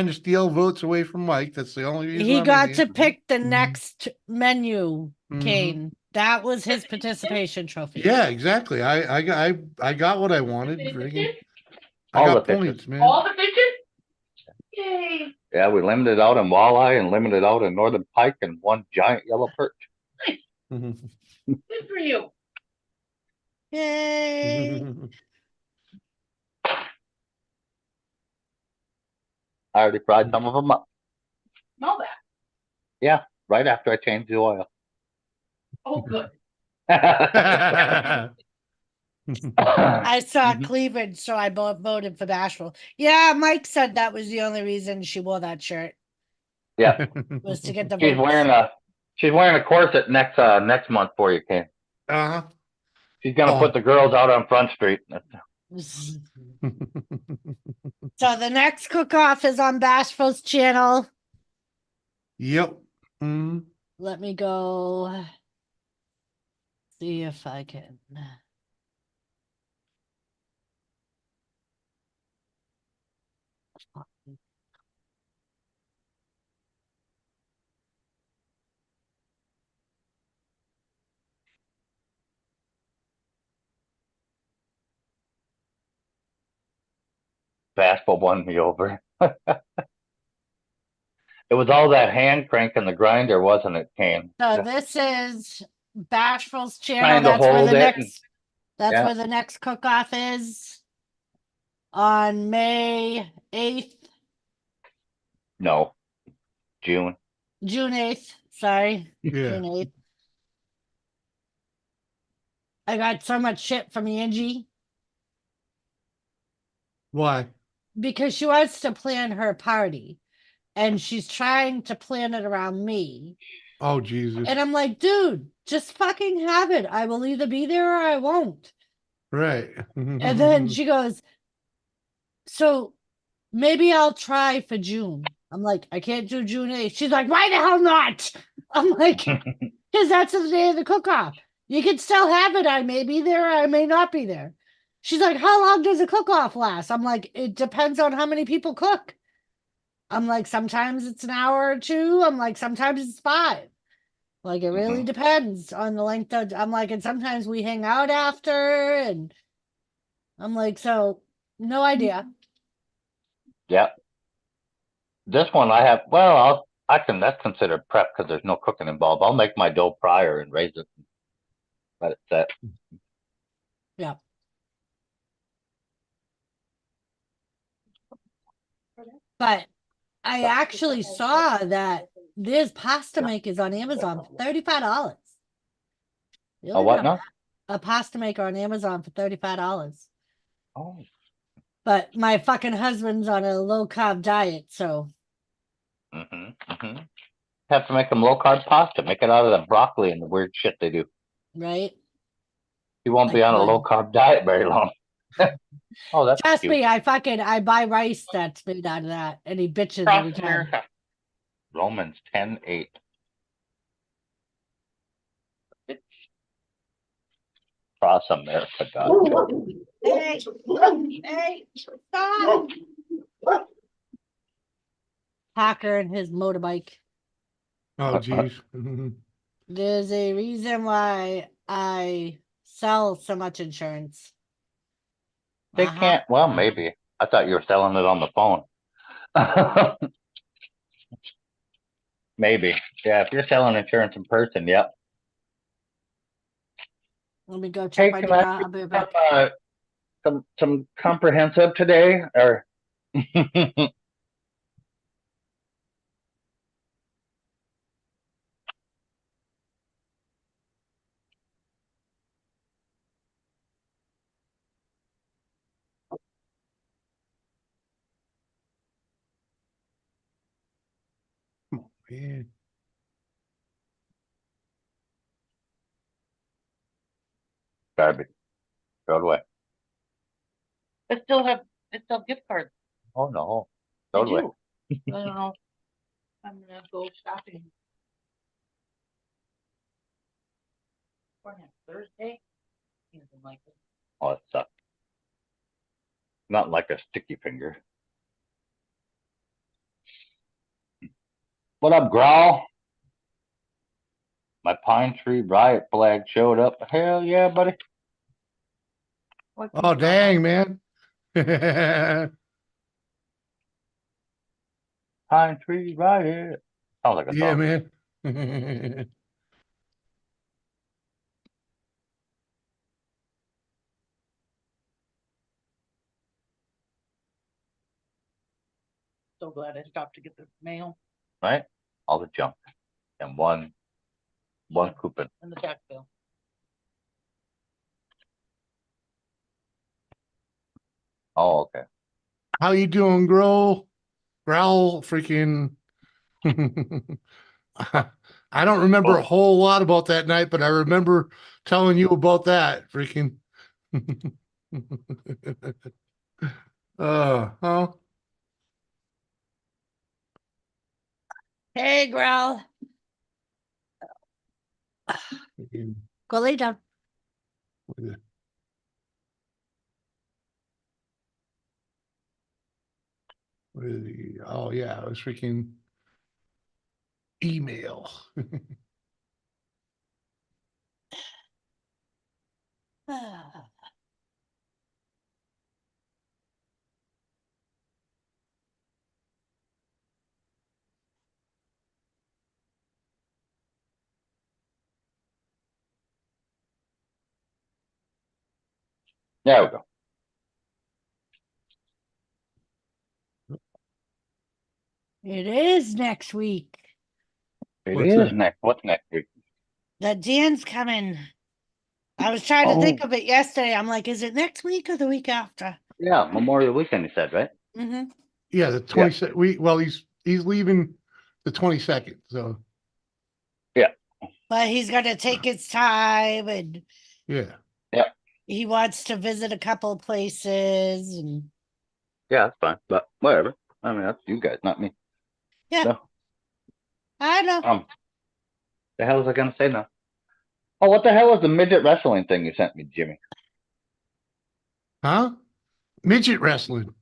to steal votes away from Mike. That's the only reason He I'm got in to here. pick the next menu, Mhm. Kane. That was his participation trophy. Yeah, exactly. I got what I wanted. Friggin'. I All got the fishes. points, man. All the fishes? Yay. Yeah, we limited out in walleye and limited out in northern pike and one giant yellow perch. Mhm. Good for you. Yay. I already fried some of them up. Know that. Yeah, right after I changed the oil. Oh, good. I saw Mhm. cleavage, so I voted for Bashful. Yeah, Mike said that was the only reason she wore that shirt, Yeah, was to get the she's votes. wearing a corset next month for you, Ken. Uh-huh. She's gonna Oh. put the girls out on Front Street. So the next cook-off is on Bashful's channel. Yep. Mhm. Let me go see if I can. Bashful won me over. It was all that hand crank in the grinder, wasn't it, Kane? So this is Bashful's channel. Trying to That's where hold the it and- next. That's yeah. where the next cook-off is. On May 8th, No, June. June 8th. Sorry, Yeah. June 8th. I got so much shit from Angie Why? because she wants to plan her party and she's trying to plan it around me. Oh, Jesus. And I'm like, dude, just fucking have it. I will either be there or I won't. Right. And then she goes, so maybe I'll try for June. I'm like, I can't do June 8th. She's like, why the hell not? I'm like, because that's the day of the cook-off. You can still have it. I may be there, I may not be there. She's like, how long does a cook-off last? I'm like, it depends on how many people cook. I'm like, sometimes it's an hour or two. I'm like, sometimes it's 5. Like, it really depends on the length of, I'm like, and sometimes we hang out after, and I'm like, so, no idea. Yep. This one I have, well, that's considered prep because there's no cooking involved. I'll make my dough prior and raise it. Let it set. Yeah. But I actually saw that there's pasta makers on Amazon for $35. Oh, what now? A pasta maker on Amazon for $35. Oh, But my fucking husband's on a low carb diet, so have to make them low carb pasta. Make it out of the broccoli and the weird shit they do. right. He won't be I on a could. low carb diet very long. Oh, that's Trust cute. me, I buy rice that's made out of that, and he bitches every Across time. America. Romans 10:8. Cross America, God. Hey, hey, stop! Hacker and his motorbike. Oh, geez. There's a reason why I sell so much insurance. They can't. Well, maybe. I thought you were selling it on the phone. Maybe. Yeah, if you're selling insurance in person, yep. Let me go check Hey, my can dinner. I I'll be right back. have some comprehensive today? Or Man. garbage? Throw it away. They still have gift cards. Oh no. They Throw it away. do. I don't know. I'm gonna go shopping. For next Thursday. Something like that. Oh, it sucks. Not like a sticky finger. What up, Growl? My pine tree riot flag showed up. Hell yeah, buddy. What's Oh, in dang, the- man. Pine tree riot. Sounds like a Yeah, song. man. So glad I stopped to get the mail Right? All the junk. And one coupon. and the tax bill. Oh, okay. How you doing, Growl? Growl freaking. I don't remember a whole lot about that night, but I remember telling you about that freaking. Huh? Hey, Growl. Go lay down. Oh yeah, it was freaking email. There we go. It is next week. It What's is that? next. What's next week? That Dan's coming. I was trying to think Oh. of it yesterday. I'm like, is it next week or the week after? Yeah, Memorial Weekend, you said, right? Mm-hmm. Yeah, the 22nd. Well, he's leaving the 22nd. So But he's gonna take his time and yeah. he wants to visit a couple places and Yeah, that's fine. But whatever. I mean, that's you guys, not me. yeah, So, I know. the hell was I gonna say now? Oh, what the hell was the midget wrestling thing you sent me, Jimmy? Huh? Midget wrestling.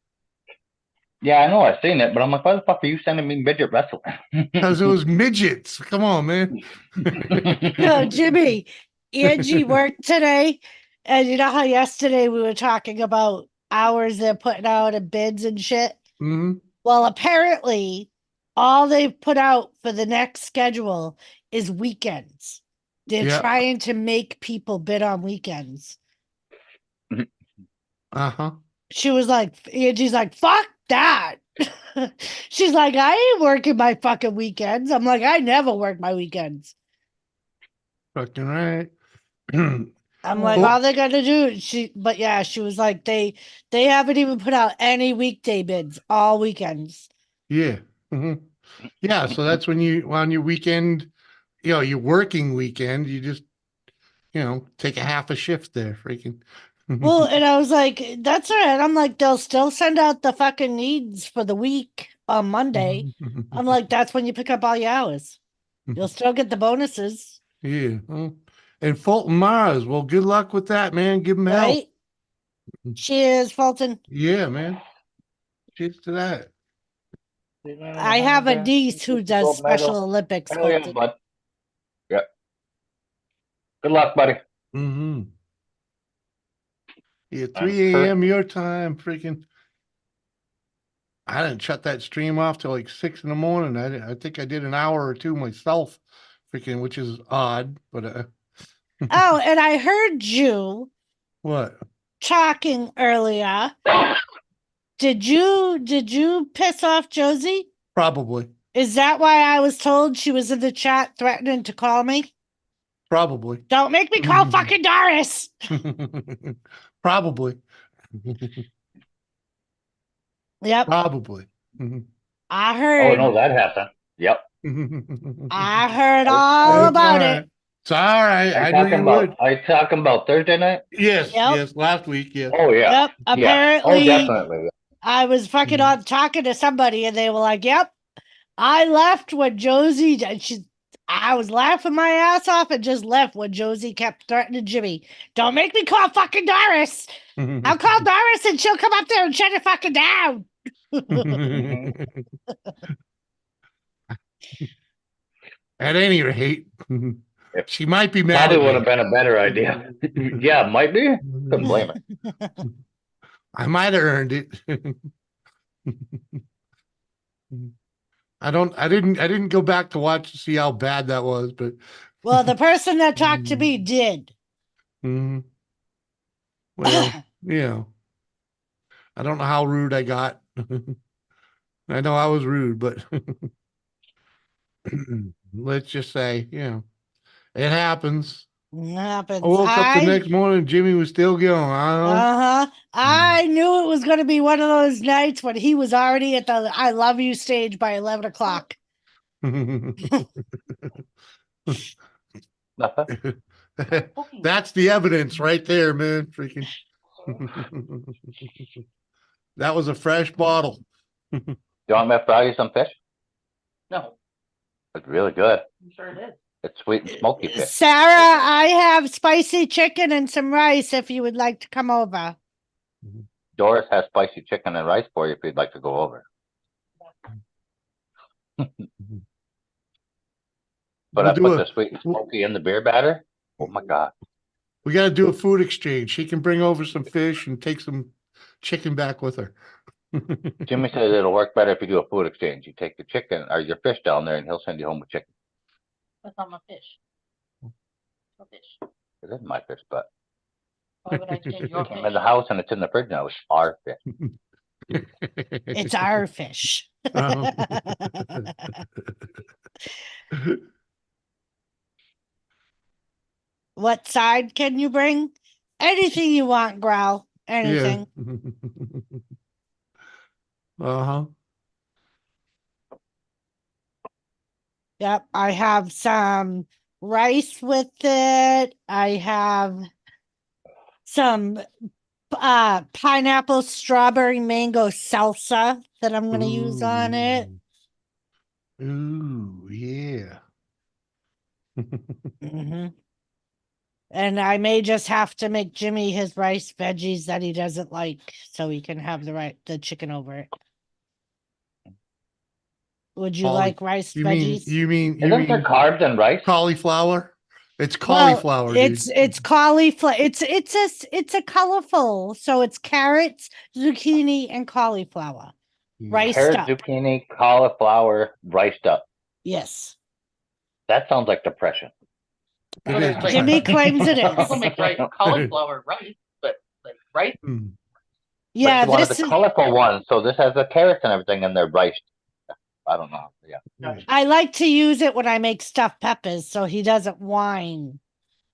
Yeah, I know I've seen it, but I'm like, why the fuck are you sending me midget wrestling? Because it was midgets. Come on, man. No, Jimmy, Angie worked today, and you know how yesterday we were talking about hours they're putting out and bids and shit? Hmm. Well, apparently, all they've put out for the next schedule is weekends. They're Yeah. trying to make people bid on weekends. Uh-huh. She was like, Angie's like, fuck that. She's like, I ain't working my fucking weekends. I'm like, I never work my weekends. Fucking right. I'm like, Well- all they gotta do, but yeah, she was like, they haven't even put out any weekday bids, all weekends. Yeah. Hmm. Yeah. So that's when you, on your weekend, your working weekend, you just, take a half a shift there, freaking. Well, and I was like, that's all right. I'm like, they'll still send out the fucking needs for the week on Monday. I'm like, that's when you pick up all your hours. You'll still get the bonuses, Yeah. And Fulton Mars, well, good luck with that, man. Give him help. right? Cheers, Fulton. Yeah, man. Cheers to that. I have a niece who does Special Olympics, Hell yeah, Fulton. bud. Yeah. Good luck, buddy. Mm-hmm. Yeah, I'm 3 sure- a.m. your time, freaking. I didn't shut that stream off till like 6 in the morning. I think I did an hour or two myself, freaking, which is odd, but Oh, and I heard you what? talking earlier. Did you piss off Josie? Probably. Is that why I was told she was in the chat threatening to call me? Probably. Don't make me call fucking Doris. Probably. Yep, Probably. I Oh, heard. no, that happened. Yep. I heard Are all you- about it. It's all right. I knew you would. Are you talking about Thursday night? Yes, Yep. yes. Last week, yes. Oh, yeah. Yep. Yeah. Apparently, Oh, definitely. I was fucking on talking to somebody, and they were like, "Yep, I left when Josie." I was laughing my ass off and just left when Josie kept threatening Jimmy. Don't make me call fucking Doris. I'll call Doris and she'll come up there and shut it fucking down. At any rate, she might be mad Probably at would me. have been a better idea. Yeah, might be. Couldn't blame her. I might have earned it. I didn't go back to watch to see how bad that was, but Well, the person that talked to me did. well, I don't know how rude I got. I know I was rude, but let's just say, it happens. It happens. I woke up the next morning, Jimmy was still going. I knew it was going to be one of those nights when he was already at the "I love you" stage by 11 o'clock. That's the evidence right there, man. Freaking. That was a fresh bottle. You want me to fry you some fish? No. It's really good. I'm sure it is. It's sweet and smoky fish. Sarah, I have spicy chicken and some rice if you would like to come over. Doris has spicy chicken and rice for you if you'd like to go over. But We'll I do put a- the sweet and we'll- smoky in the beer batter. Oh my God. We got to do a food exchange. She can bring over some fish and take some chicken back with her. Jimmy says it'll work better if you do a food exchange. You take the chicken or your fish down there and he'll send you home with chicken. That's not my fish. My fish. It is my fish, but Why would I change your it came fish? in the house and it's in the fridge now. It's our fish. It's our fish. Oh. What side can you bring? Anything you want, Growl. Anything. Uh-huh. Yep, I have some rice with it. I have some pineapple, strawberry, mango salsa that I'm going to use on it. Ooh, yeah. Mhm. And I may just have to make Jimmy his rice veggies that he doesn't like so he can have the chicken over it. Would you Cauli- like rice You mean veggies? Isn't there mean carbs in rice? cauliflower? It's Well, cauliflower, dude. it's cauliflower. It's a colorful. So it's carrots, zucchini, and cauliflower. Riced Carrot, up. zucchini, cauliflower, riced up. Yes. That sounds like depression. It is. Like- Jimmy claims it People is. make rice, cauliflower rice, but like rice. Mm. Yeah, But one of this the is. colorful ones. So this has the carrots and everything and they're riced. I don't know. Yeah. I like to use it when I make stuffed peppers, so he doesn't whine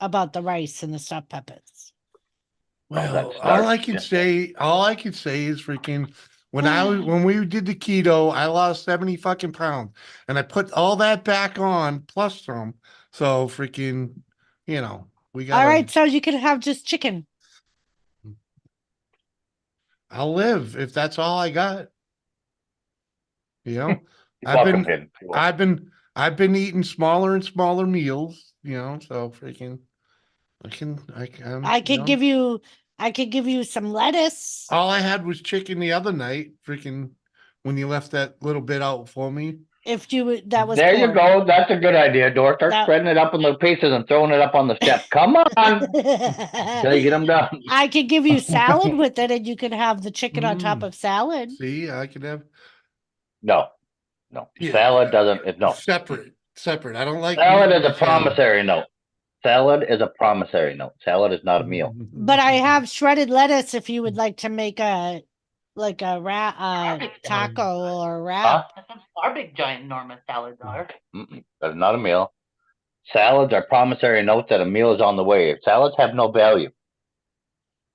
about the rice and the stuffed peppers. Well, that's all I starch, can yeah. say is freaking when we did the keto, I lost 70 fucking pounds and I put all that back on plus some. So freaking, we got All right, so you can have just chicken. I'll live if that's all I got. You're I've welcome, been Jim. You're welcome. I've been eating smaller and smaller meals, so freaking I can I could give you some lettuce. all I had was chicken the other night, freaking when you left that little bit out for me. If you would, that was There you pork. go. That's a good idea, Doris. Start That- spreading it up in little pieces and throwing it up on the step. Come on. Until you get them done. I could give you salad with it, and you could have the chicken on top Mm. of salad. See, I could have No. Yeah. Salad doesn't. No. separate. I don't like Salad meat is a with salad. promissory note. Salad is a promissory note. Salad is not a meal. But I have shredded lettuce if you would like to make a taco or a wrap. That's what our big giant enormous salads are. That is not a meal. Salads are promissory notes that a meal is on the way. Salads have no value.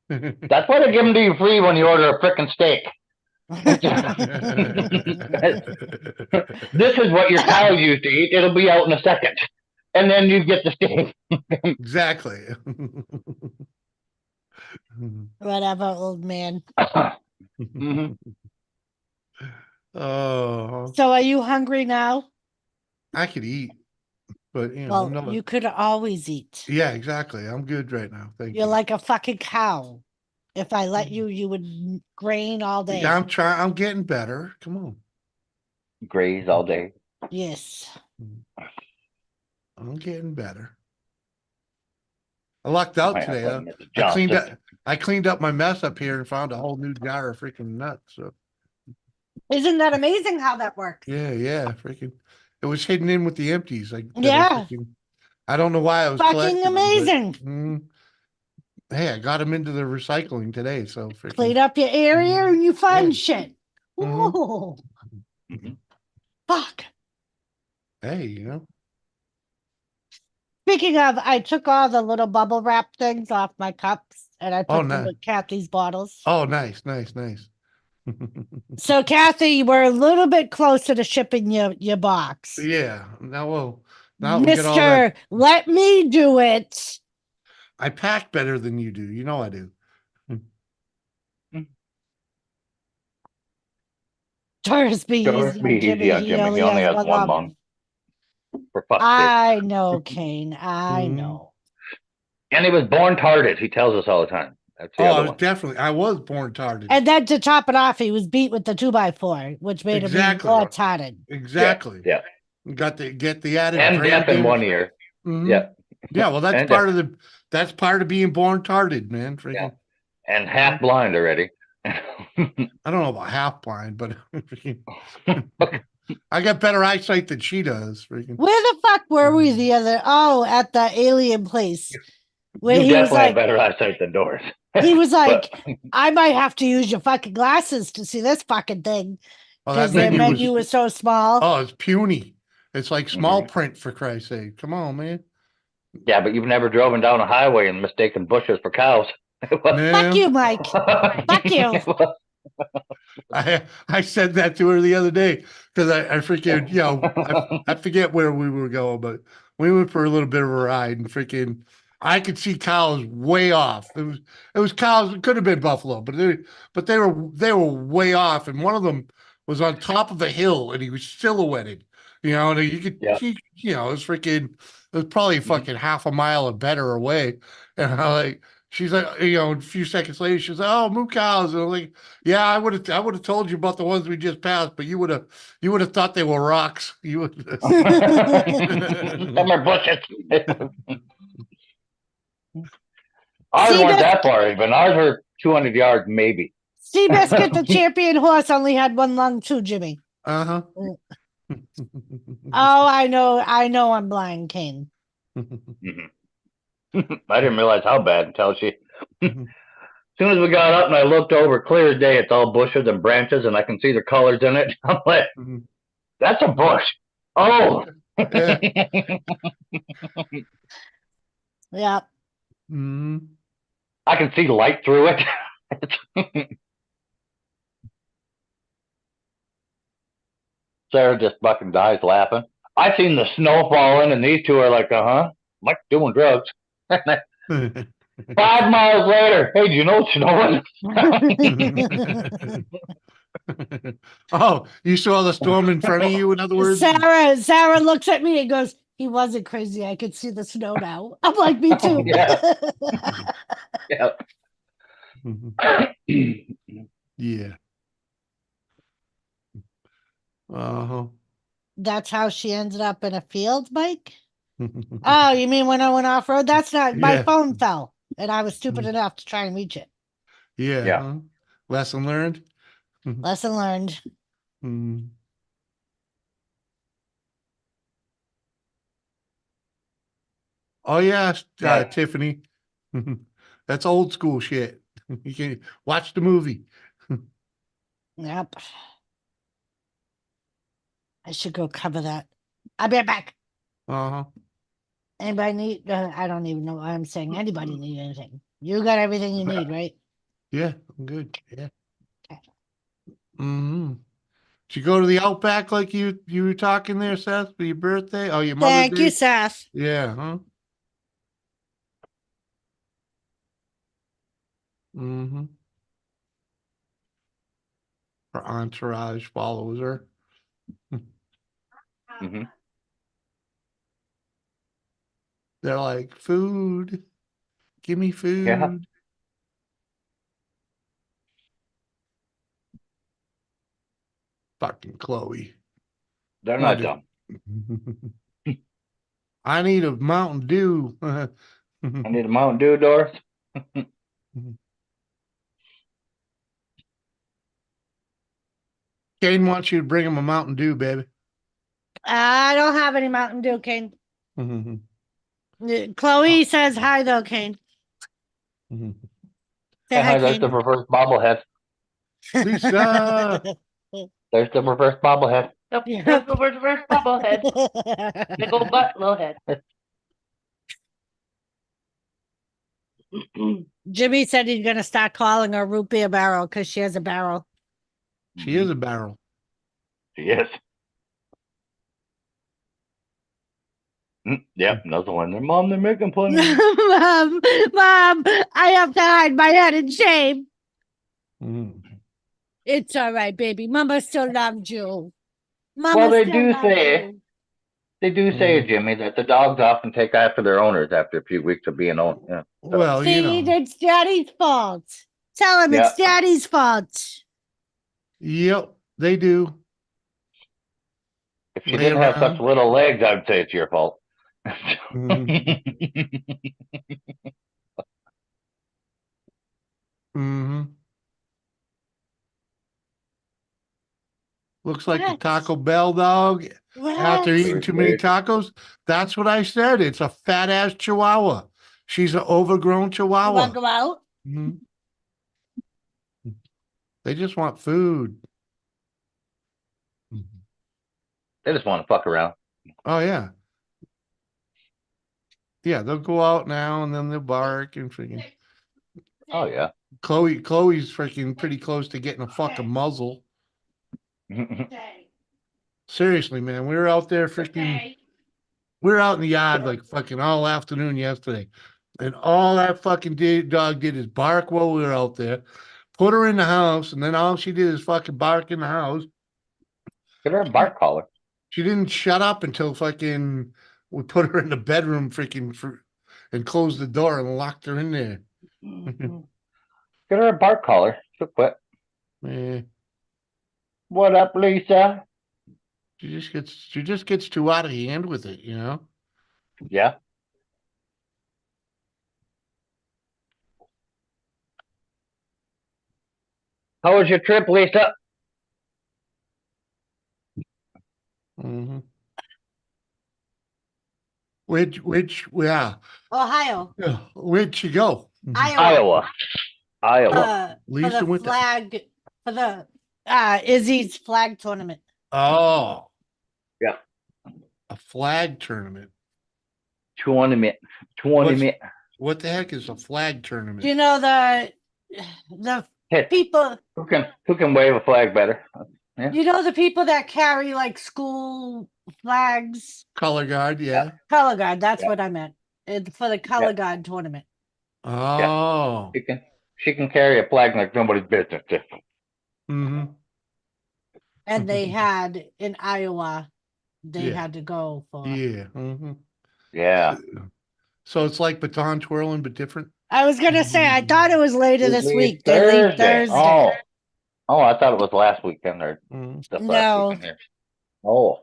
That's why they give them to you free when you order a frickin' steak. This is what your cows used to eat. It'll be out in a second. And then you get the steak. Exactly. Whatever, old man. Mhm. Oh, So are you hungry now? I could eat, but Well, no. you could always eat. Yeah, exactly. I'm good right now. Thank You're you. like a fucking cow. If I let you, you would grain all day. Yeah, I'm getting better. Come on. Graze all day. Yes. I'm getting better. I lucked out Might have today. to Huh? admit to I cleaned up my mess up here and found a whole new jar of freaking nuts. So Isn't that amazing how that works? yeah, freaking. It was hidden in with the empties. Yeah. I don't know why I was Fucking collecting them, but, amazing. hey, I got them into the recycling today. So freaking. Clean up your area and you find Yeah. shit. Mhm. Whoa. Mhm. Fuck. Hey, Speaking of, I took all the little bubble wrap things off my cups and I put Oh, them nice. with Kathy's bottles. Oh, nice. So Kathy, we're a little bit closer to shipping your box. Yeah. Now we get all Mister, that. let me do it. I pack better than you do. You know I do. Doris be Doris easy be on Jimmy. easy on He Jimmy. only He only has has one one lung. lung. For fuck's sake. I know, Kane. I Mhm. know. And he was born tarded. He tells us all the time. That's the Oh, I other was one. definitely, I was born tarded. And then to top it off, he was beat with the 2x4, which made Exactly. him more tatted. Exactly. Yeah. Get the added And brain deaf in damage. one ear. Mhm. Yeah. Yeah, well, that's And part of that's part of being born tarded, man. Freaking, And half blind already. I don't know about half blind, but freaking, I got better eyesight than she does. Freaking. Where the fuck were we the other? Oh, at the alien place. Where You he was definitely have like, better eyesight than Doris. he was like, But- I might have to use your fucking glasses to see this fucking thing. Oh, that Because their menu was was so small. oh, it's puny. It's like small Mhm. print for Christ's sake. Come on, man. Yeah, but you've never driven down a highway and mistaken bushes for cows. Fuck you, Mike. Fuck you. I said that to her the other day because I freaking, you know, I forget where we were going, but we went for a little bit of a ride and freaking I could see cows way off. It was cows, it could have been buffalo, but they were way off, and one of them was on top of a hill and he was silhouetted. You know, and you could Yeah. you know, it was probably fucking half a mile or better away. And I like she's like, you know, a few seconds later, she's like, "Oh, moo cows." And I'm like, "Yeah, I would have told you about the ones we just passed, but you would have thought they were rocks. You would." Some are bushes. Ours See, weren't Bis- that far even. Ours were 200 yards, maybe. Seabiscuit, the champion horse, only had one lung too, Jimmy. Uh-huh. Oh, I know I'm blind, Kane. Mhm. I didn't realize how bad until she. As Mhm. soon as we got up and I looked over, clear as day, it's all bushes and branches, and I can see the colors in it. I'm like, Mhm. that's a bush. Oh. Yeah. Yeah. Mhm. I can see light through it. Sarah just fucking dies laughing. I seen the snow falling, and these two are like, Mike's doing drugs. 5 miles later, hey, do you know it's snowing? Oh, you saw the storm in front of you, in other words? Sarah looks at me and goes, "He wasn't crazy. I could see the snow now." I'm like, "Me too." Yeah. Yeah. Yeah. Uh-huh. That's how she ended up in a field, Mike? Oh, you mean when I went off road? That's not my Yeah. phone fell, and I was stupid Mm. enough to try and reach it. Yeah. Yeah. Huh? Lesson learned. Lesson learned. Mm. Oh yeah, Yeah. Tiffany. That's old school shit. You can watch the movie. Yep. I should go cover that. I'll be right back. Uh-huh. Anybody need? I don't even know what I'm saying. Anybody need anything? You got everything you need, right? Yeah, I'm good. Yeah. Okay. Mm-hmm. Did you go to the Outback like you were talking there, Seth, for your birthday? Oh, your Mother's Thank you, Day? Seth. Yeah, huh? Mm-hmm. Her entourage follows her. Hmm. They're like, food. Give me food. Yeah. Fucking Chloe. They're What not is- dumb. I need a Mountain Dew. I need a Mountain Dew, Doris. Kane wants you to bring him a Mountain Dew, baby. I don't have any Mountain Dew, Kane. Mhm. Chloe says hi, though, Kane. Mhm. Say hi, There's the Kane. reverse bobblehead. Lisa. There's the reverse bobblehead. Nope, Yep. there's the reverse bobblehead. Big old butt, little head. Jimmy said he's gonna start calling her root beer barrel because she has a barrel. She is a barrel. Yes. Yep, another one. Their mom, they're making fun of me. Mom, I have to hide my head in shame. Mhm. It's all right, baby. Mama still loves you. Mama Well, they still do loves say you. They do say, Mm. Jimmy, that the dogs often take after their owners after a few weeks of being owned. Yeah. Well, you See, know, it's daddy's fault. Tell him Yeah. it's daddy's fault. yep, they do. If she Lay didn't have such around. little legs, I would say it's your fault. Mhm. Mm-hmm. Looks like the What? Taco Bell dog after What? eating too many tacos. That's what I said. It's a fat ass Chihuahua. She's an overgrown You want to Chihuahua. go out? Mhm. They just want food. They just want to fuck around. Oh yeah. Yeah, they'll go out now and then they'll bark and freaking Oh, yeah. Chloe's freaking pretty close to getting a fucking muzzle. Seriously, man. We were out there freaking we were out in the yard like fucking all afternoon yesterday. And all that fucking dog did is bark while we were out there. Put her in the house, and then all she did is fucking bark in the house. Get her a bark collar. She didn't shut up until fucking we put her in the bedroom and closed the door and locked her in there. Get her a bark collar. She'll quit. Eh, What up, Lisa? she just gets too out of hand with it, you know? Yeah. How was your trip, Lisa? Mm-hmm. Yeah. Ohio. Where'd she go? Iowa. Iowa. For Lisa the went to- flag, for the Izzy's flag tournament. Oh. Yeah. A flag tournament. Tournament. What the heck is a flag tournament? Do you know the Hey, people? who can wave a flag better? Yeah. You know the people that carry like school flags? Color guard, yeah. Color guard, that's Yeah. what I meant. For the color guard tournament. Oh. She can carry a flag like nobody's business. Mm-hmm. And they had in Iowa, they Yeah. had to go for. Yeah. Mm-hmm. Yeah. So it's like baton twirling, but different. I was gonna say, I thought it was later this Leave week. They leave Thursday. Oh, I thought it was last weekend or Mm. just No. last weekend here. Oh.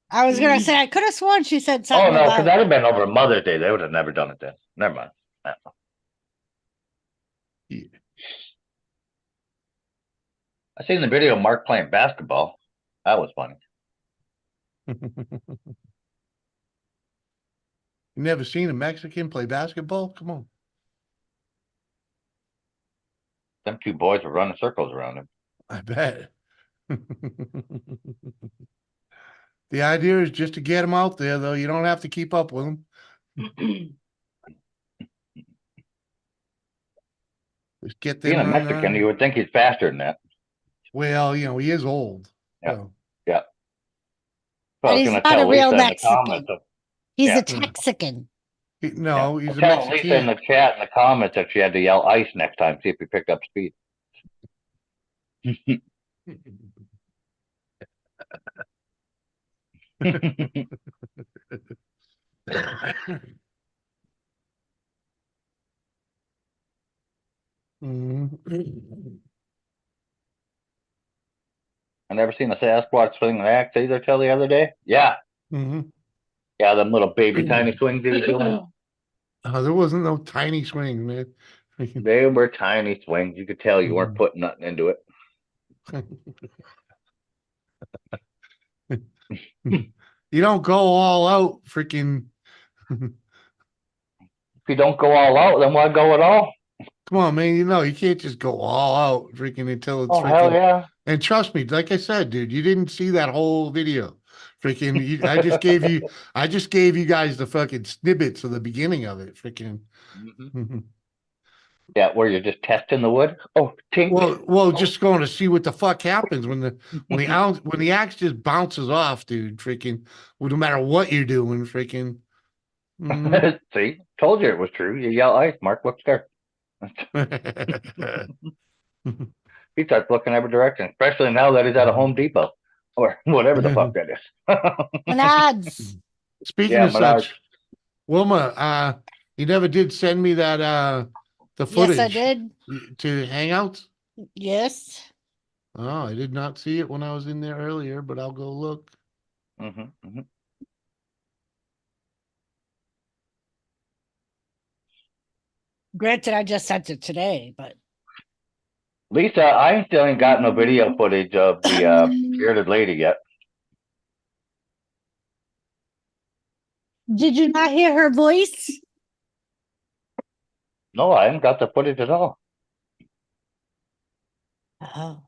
I was gonna say I could have sworn she said Oh something no, because about. that'd have been over Mother's Day. They would have never done it then. Never mind. No. Yeah. I seen the video of Mark playing basketball. That was funny. You never seen a Mexican play basketball? Come on. Them two boys were running circles around him. I bet. The idea is just to get them out there, though. You don't have to keep up with them. Just get them Being a running Mexican, around. you would think he's faster than that. Well, he is old. Yeah. So. Yeah. But I was he's gonna not tell a real Lisa in the Mexican. comments of- He's Yeah. a Texican. No, he's a Tell Lisa in Mexican. the chat in the comments that she had to yell ice next time, see if he picked up speed. Mhm. I never seen a Sasquatch swing an axe either till the other day. Yeah. Mhm. Yeah, them little baby tiny swings he was doing. There wasn't no tiny swing, man. Freaking- They were tiny swings. You could tell you weren't putting nothing into it. You don't go all out, freaking. If you don't go all out, then why go at all? Come on, man. You can't just go all out, freaking, until it's Oh, freaking. hell yeah. And trust me, like I said, dude, you didn't see that whole video. Freaking, I just gave you guys the fucking snippets of the beginning of it. Freaking. Yeah, where you're just testing the wood. Oh, tink. Well, just going to see what the fuck happens when the axe just bounces off, dude. Freaking, well, no matter what you're doing, freaking. Mhm. See, told you it was true. You yell ice, Mark looks scared. He starts looking every direction, especially now that he's at a Home Depot or whatever the fuck that is. Menards. Speaking Yeah, of Menards. such, Wilma, you never did send me that the footage Yes, I did. to Hangouts. Yes. Oh, I did not see it when I was in there earlier, but I'll go look. Mm-hmm. Granted, I just sent it today, but Lisa, I still ain't got no video footage of the bearded lady yet. did you not hear her voice? No, I haven't got the footage at all. Oh.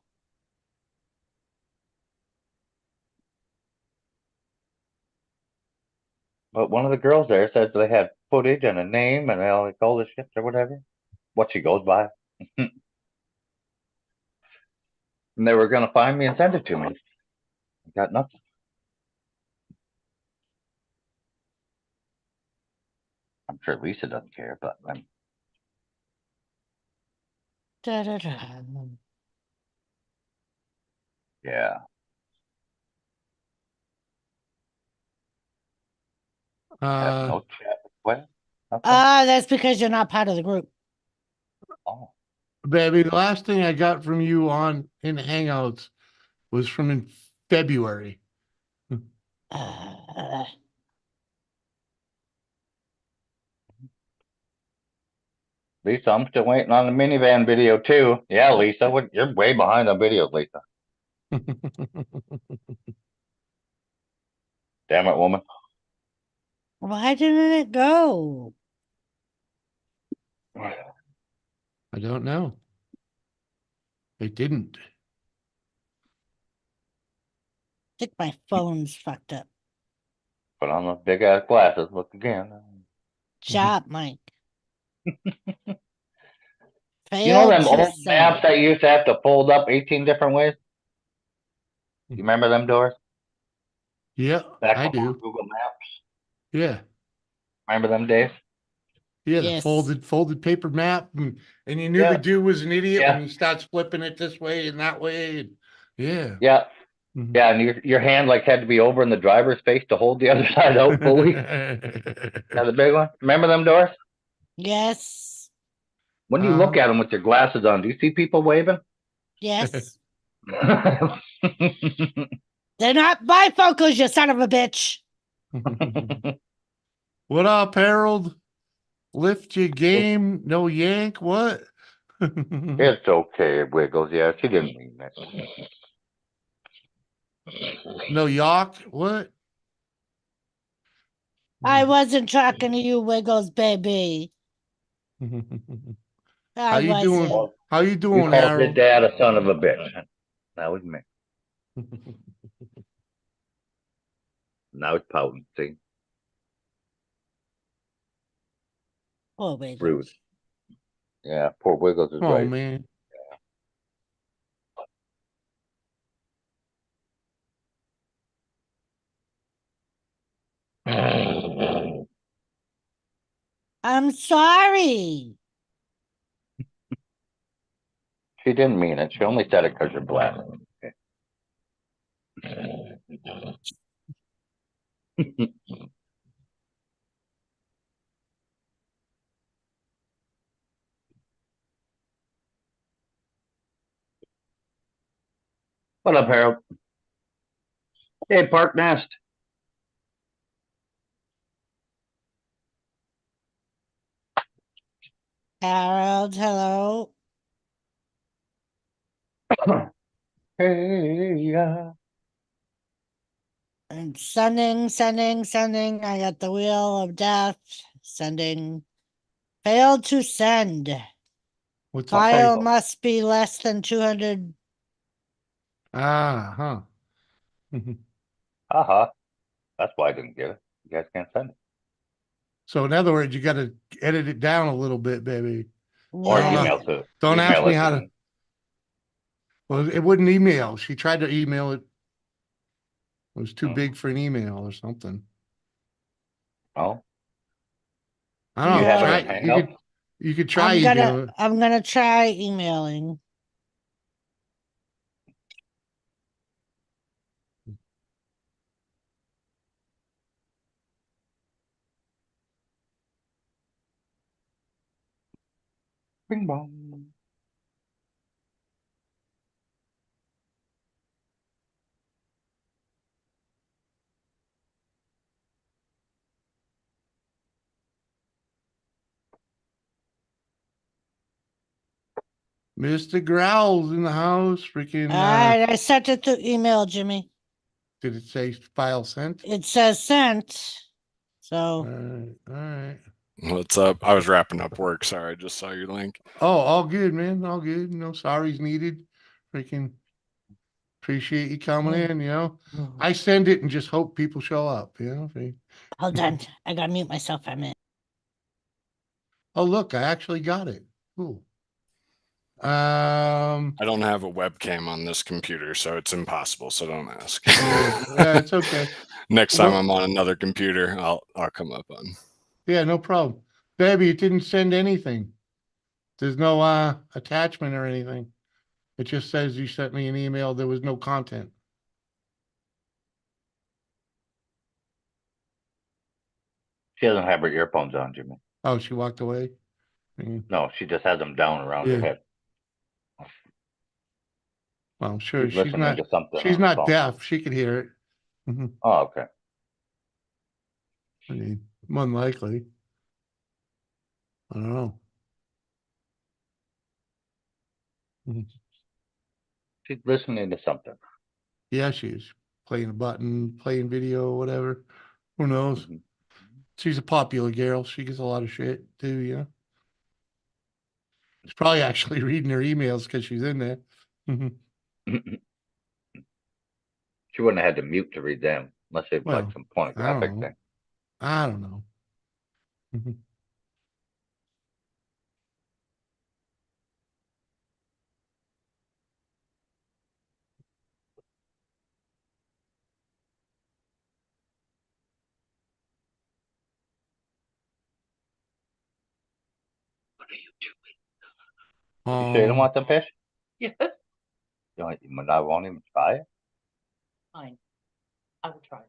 But one of the girls there says they had footage and a name and all this shit or whatever. What she goes by. And they were gonna find me and send it to me. Got nothing. I'm sure Lisa doesn't care, but Da-da-da. yeah. Have no chat. What? Nothing? That's because you're not part of the group. Oh. Baby, the last thing I got from you on in Hangouts was from in February. Uh, Lisa, I'm still waiting on the minivan video too. Yeah, Lisa, you're way behind on videos, Lisa. Damn it, woman. why didn't it go? I don't know. It didn't. I think my phone's fucked up. Put on those big ass glasses. Look again. Job, Mike. You know Failed them to old send. maps that you used to have to fold up 18 different ways? You remember them, Doris? Yeah, Back I before do. Google Maps. Yeah. Remember them days? Yeah, the Yes. folded paper map, and you knew Yeah. the dude was an idiot Yeah. when he starts flipping it this way and that way. And, yeah. Yeah. Mhm. Yeah, and your hand like had to be over in the driver's face to hold the other side out fully. Yeah, the big one. Remember them, Doris? Yes. When you look at them with your glasses on, do you see people waving? Yes. They're not bifocals, you son of a bitch. What up, Harold? Lift your game, no yank. What? It's okay, Wiggles. Yeah, she didn't mean that. No yak. What? I wasn't talking to you, Wiggles, baby. How I you wasn't. doing? How you You doing, called his Harold? dad a son of a bitch. That was me. Now it's pouting. See, Oh, Wiggles. rude. Yeah, poor Wiggles is Oh right. man. I'm sorry. She didn't mean it. She only said it because you're black. What up, Harold? Hey, Park Nest. Harold, hello. Hey, yeah. And sending. I got the wheel of death. Sending. Failed to send. What's File up? must be less than 200. Huh. Haha. That's why I didn't get it. You guys can't send it. So in other words, you got to edit it down a little bit, baby. Or I don't know. email to Don't email ask me it how to to. me. Well, it wouldn't email. She tried to email it. It was too Hmm. big for an email or something. Oh, I do don't you know. have it Try in Hangout? you could try emailing it. I'm gonna try emailing. Bing bong. Mr. Growl's in the house. Freaking, Alright, I sent it through email, Jimmy. did it say file sent? It says sent. All So, right, all right. What's up? I was wrapping up work. Sorry, I just saw your link. Oh, all good, man. All good. No sorries needed. Freaking appreciate you coming in, you know. I send it and just hope people show up, you know. hold on. I gotta mute myself for a minute. Oh, look, I actually got it. Cool. I don't have a webcam on this computer, so it's impossible. So don't ask. Yeah, it's okay. Next time Well- I'm on another computer, I'll come up on. Yeah, no problem. Baby, it didn't send anything. There's no attachment or anything. It just says you sent me an email. There was no content. She doesn't have her earphones on, Jimmy. Oh, she walked away. No, she just has them down around her Yeah. head. Well, I'm sure She's she's listening not. to something She's on the not phone. deaf. She could hear it. Mhm. Oh, okay. I mean, more than likely. I don't know. Mhm. She's listening to something. Yeah, she is playing a button, playing video, whatever. Who knows? Mhm. She's a popular girl. She gets a lot of shit too, you know. She's probably actually reading her emails because she's in there. Mhm. She wouldn't have had to mute to read them unless they've Well, like some I don't pornographic know. thing. I don't know. Mhm. You sure you don't Um, want them fish? Yes, You I won't even try it. fine. I will try.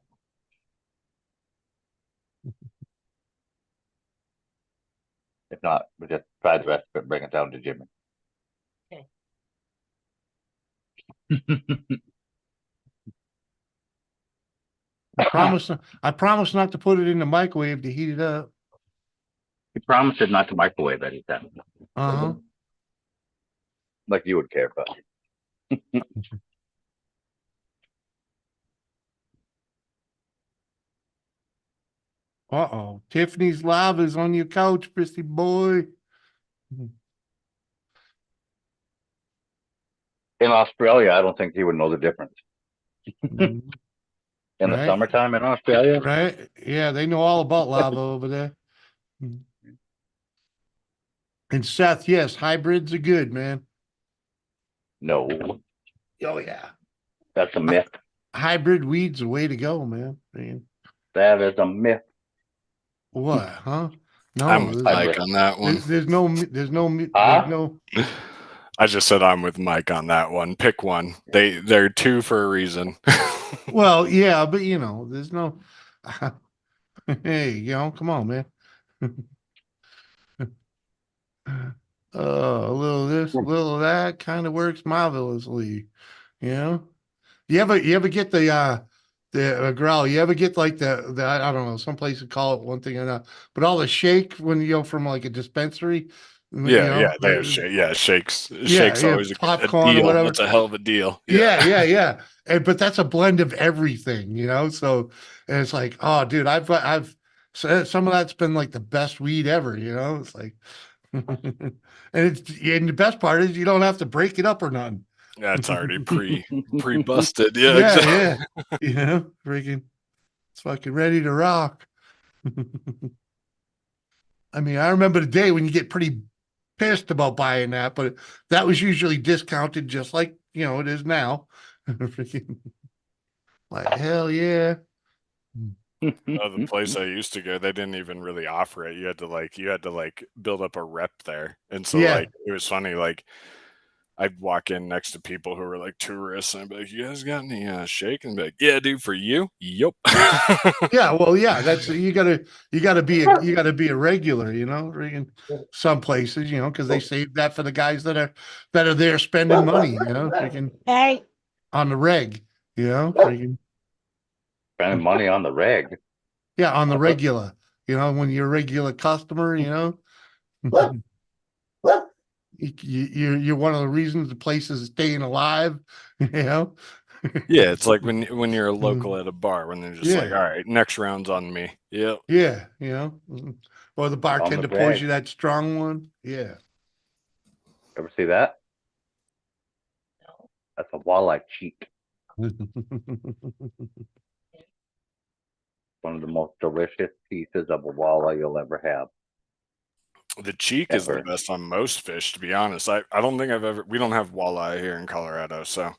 If not, we just try the rest of it, bring it down to Jimmy. Okay. I promise not to put it in the microwave to heat it up. He promises not to microwave anything, Uh-huh. like you would care, but Uh-oh. Tiffany's lava's on your couch, Christy boy. in Australia, I don't think he would know the difference. Mhm. In the Right. summertime in Australia, Right? Yeah, they know all about lava over there. Mhm. And Seth, yes, hybrids are good, man. no, Oh yeah. that's a myth. Hybrid weed's the way to go, man. That is a myth. What, huh? I'm No, with I Mike bet. on that one. there's Huh? no. I just said I'm with Mike on that one. Pick one. They're two for a reason. Well, yeah, but you know, there's no. Hey, you know, come on, man. A little of this, a little of that kind of works marvelously, you know. You ever get the growl? You ever get like the I don't know, some places call it one thing or not, but all the shake when you go from like a dispensary, you Yeah, know, they have shakes. yeah, Shakes yeah, always a popcorn or deal. whatever. That's a hell of a deal. Yeah. But that's a blend of everything, you know. So and it's like, oh, dude, I've some of that's been like the best weed ever, you know. It's like, and the best part is you don't have to break it up or nothing. That's already pre-busted. Yeah, Yeah, exactly. yeah, you know, freaking, it's fucking ready to rock. I mean, I remember the day when you get pretty pissed about buying that, but that was usually discounted just like, you know, it is now. Freaking, like, hell yeah. The place I used to go, they didn't even really offer it. You had to like build up a rep there. And so Yeah. like it was funny, like I'd walk in next to people who were like tourists, and I'd be like, "You guys got any shake?" And be like, "Yeah, dude, for you." Yup. Yeah, well, yeah, that's you gotta be a regular, you know, in some places, you know, because they save that for the guys that are there spending money, you know, freaking Hey, on the reg, you know, freaking Spending money on the reg. yeah, on the regular, you know, when you're a regular customer, you know, you're one of the reasons the place is staying alive, you know. Yeah, it's like when you're a local at a bar, when they're just like, Yeah. "All right, next round's on me." Yep. Yeah, you know, or the bartender pours reg. you that strong one. Yeah. Ever see that? That's a walleye cheek. One of the most delicious pieces of a walleye you'll ever have. The cheek is the Ever. best on most fish, to be honest. I don't think we don't have walleye here in Colorado, so,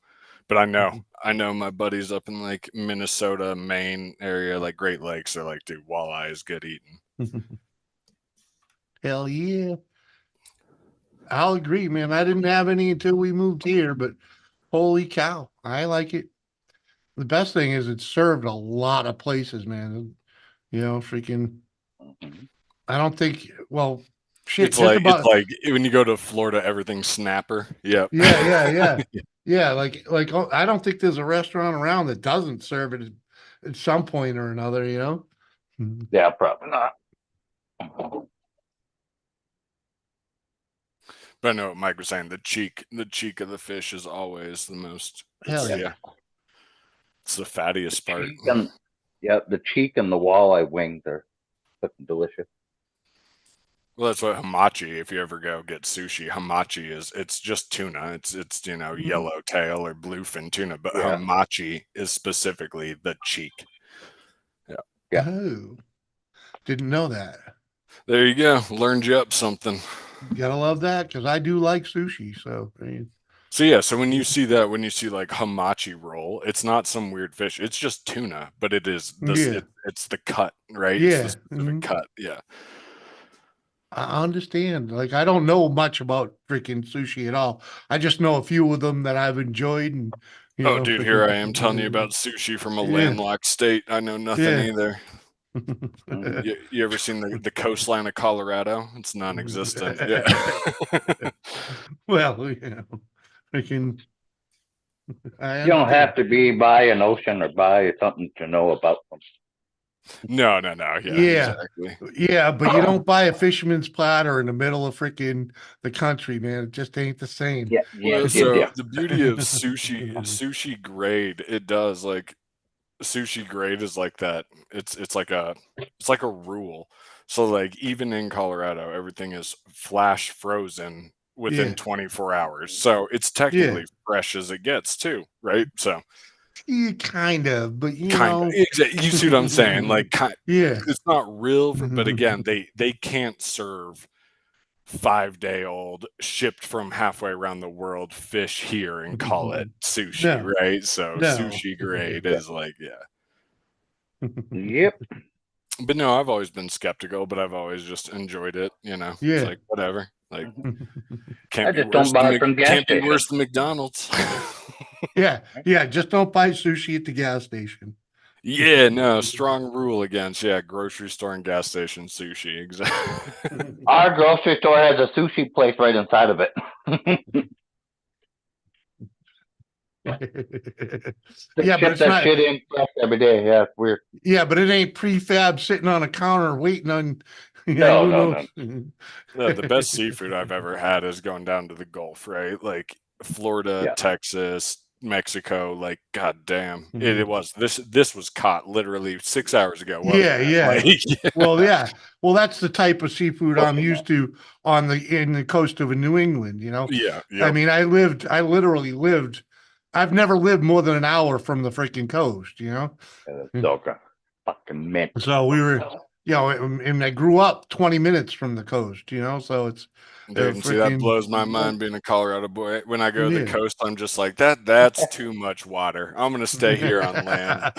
but I know my buddies up in like Minnesota, Maine area, like Great Lakes, are like, dude, walleye is good eating. Hell yeah. I'll agree, man. I didn't have any until we moved here, but holy cow, I like it. The best thing is it's served a lot of places, man. You know, freaking, Mhm. I don't think, well, shit, It's just like about, when you go to Florida, everything's snapper. Yep. yeah. Yeah, like I don't think there's a restaurant around that doesn't serve it at some point or another, you know? Yeah, probably not. But I know what Mike was saying. The cheek of the fish is always the most. Hell It's, yeah. it's the fattiest part. Cheek and, yeah, the cheek and the walleye wings are fucking delicious. Well, that's what hamachi. If you ever go get sushi, hamachi it's just tuna. It's yellowtail or bluefin tuna, but Yeah. hamachi is specifically the cheek. Yeah. Oh, didn't know that. There you go. Learned you up something. Gotta love that because I do like sushi. So I mean, So yeah, so when you see like hamachi roll, it's not some weird fish. It's just tuna, but it is this. yeah, It's the cut, right? It's the yeah. specific cut. Yeah. I understand. Like I don't know much about freaking sushi at all. I just know a few of them that I've enjoyed, and you Oh, know, dude, here I freaking am telling you about sushi from a yeah, landlocked state. I know nothing yeah. either. You ever seen the coastline of Colorado? It's non-existent. Yeah. Well, you know, freaking. I You don't understand. have to be by an ocean or by something to know about them. No. Yeah, Yeah, exactly. yeah, but you don't buy a fisherman's platter in the middle of freaking the country, man. It just ain't the same. Yeah, Well, yeah. so the beauty of sushi grade, it does like sushi grade is like that. It's like a rule. So like even in Colorado, everything is flash frozen within Yeah, 24 hours. So it's yeah, technically fresh as it gets too, right? So yeah, kind of, but you kind of, know, you see what I'm saying? Like yeah. it's not real, but again, they can't serve 5-day-old shipped from halfway around the world fish here and call it sushi, No, right? So no. sushi grade is like, yeah. Yep. But no, I've always been skeptical, but I've always just enjoyed it, you know. It's Yeah. like whatever. Like I can't be just don't worse buy than it from gas can't be stations. worse than McDonald's. Yeah, just don't buy sushi at the gas station. Yeah, no, strong rule against grocery store and gas station sushi. Exactly. Our grocery store has a sushi place right inside of it. They Yeah, but ship it's that not. shit in fresh every day. Yeah, it's weird. Yeah, but it ain't prefab sitting on a counter waiting on. You know, No. The best seafood I've ever had is going down to the Gulf, right? Like Florida, Yeah. Texas, Mexico. Like, goddamn, it was this was caught literally 6 hours ago. Wasn't Yeah, it? yeah. Like, Well, yeah. Well, that's the type of seafood I'm used to in the coast of New England, you know. yeah, I yep. mean, I literally lived. I've never lived more than an hour from the freaking coast, you know. So fucking mint. So we were, you know, and I grew up 20 minutes from the coast, you know. So it's Dude, and see, that blows my mind being a Colorado boy. When I go to the Yeah. coast, I'm just like, that's too much water. I'm gonna stay here on land.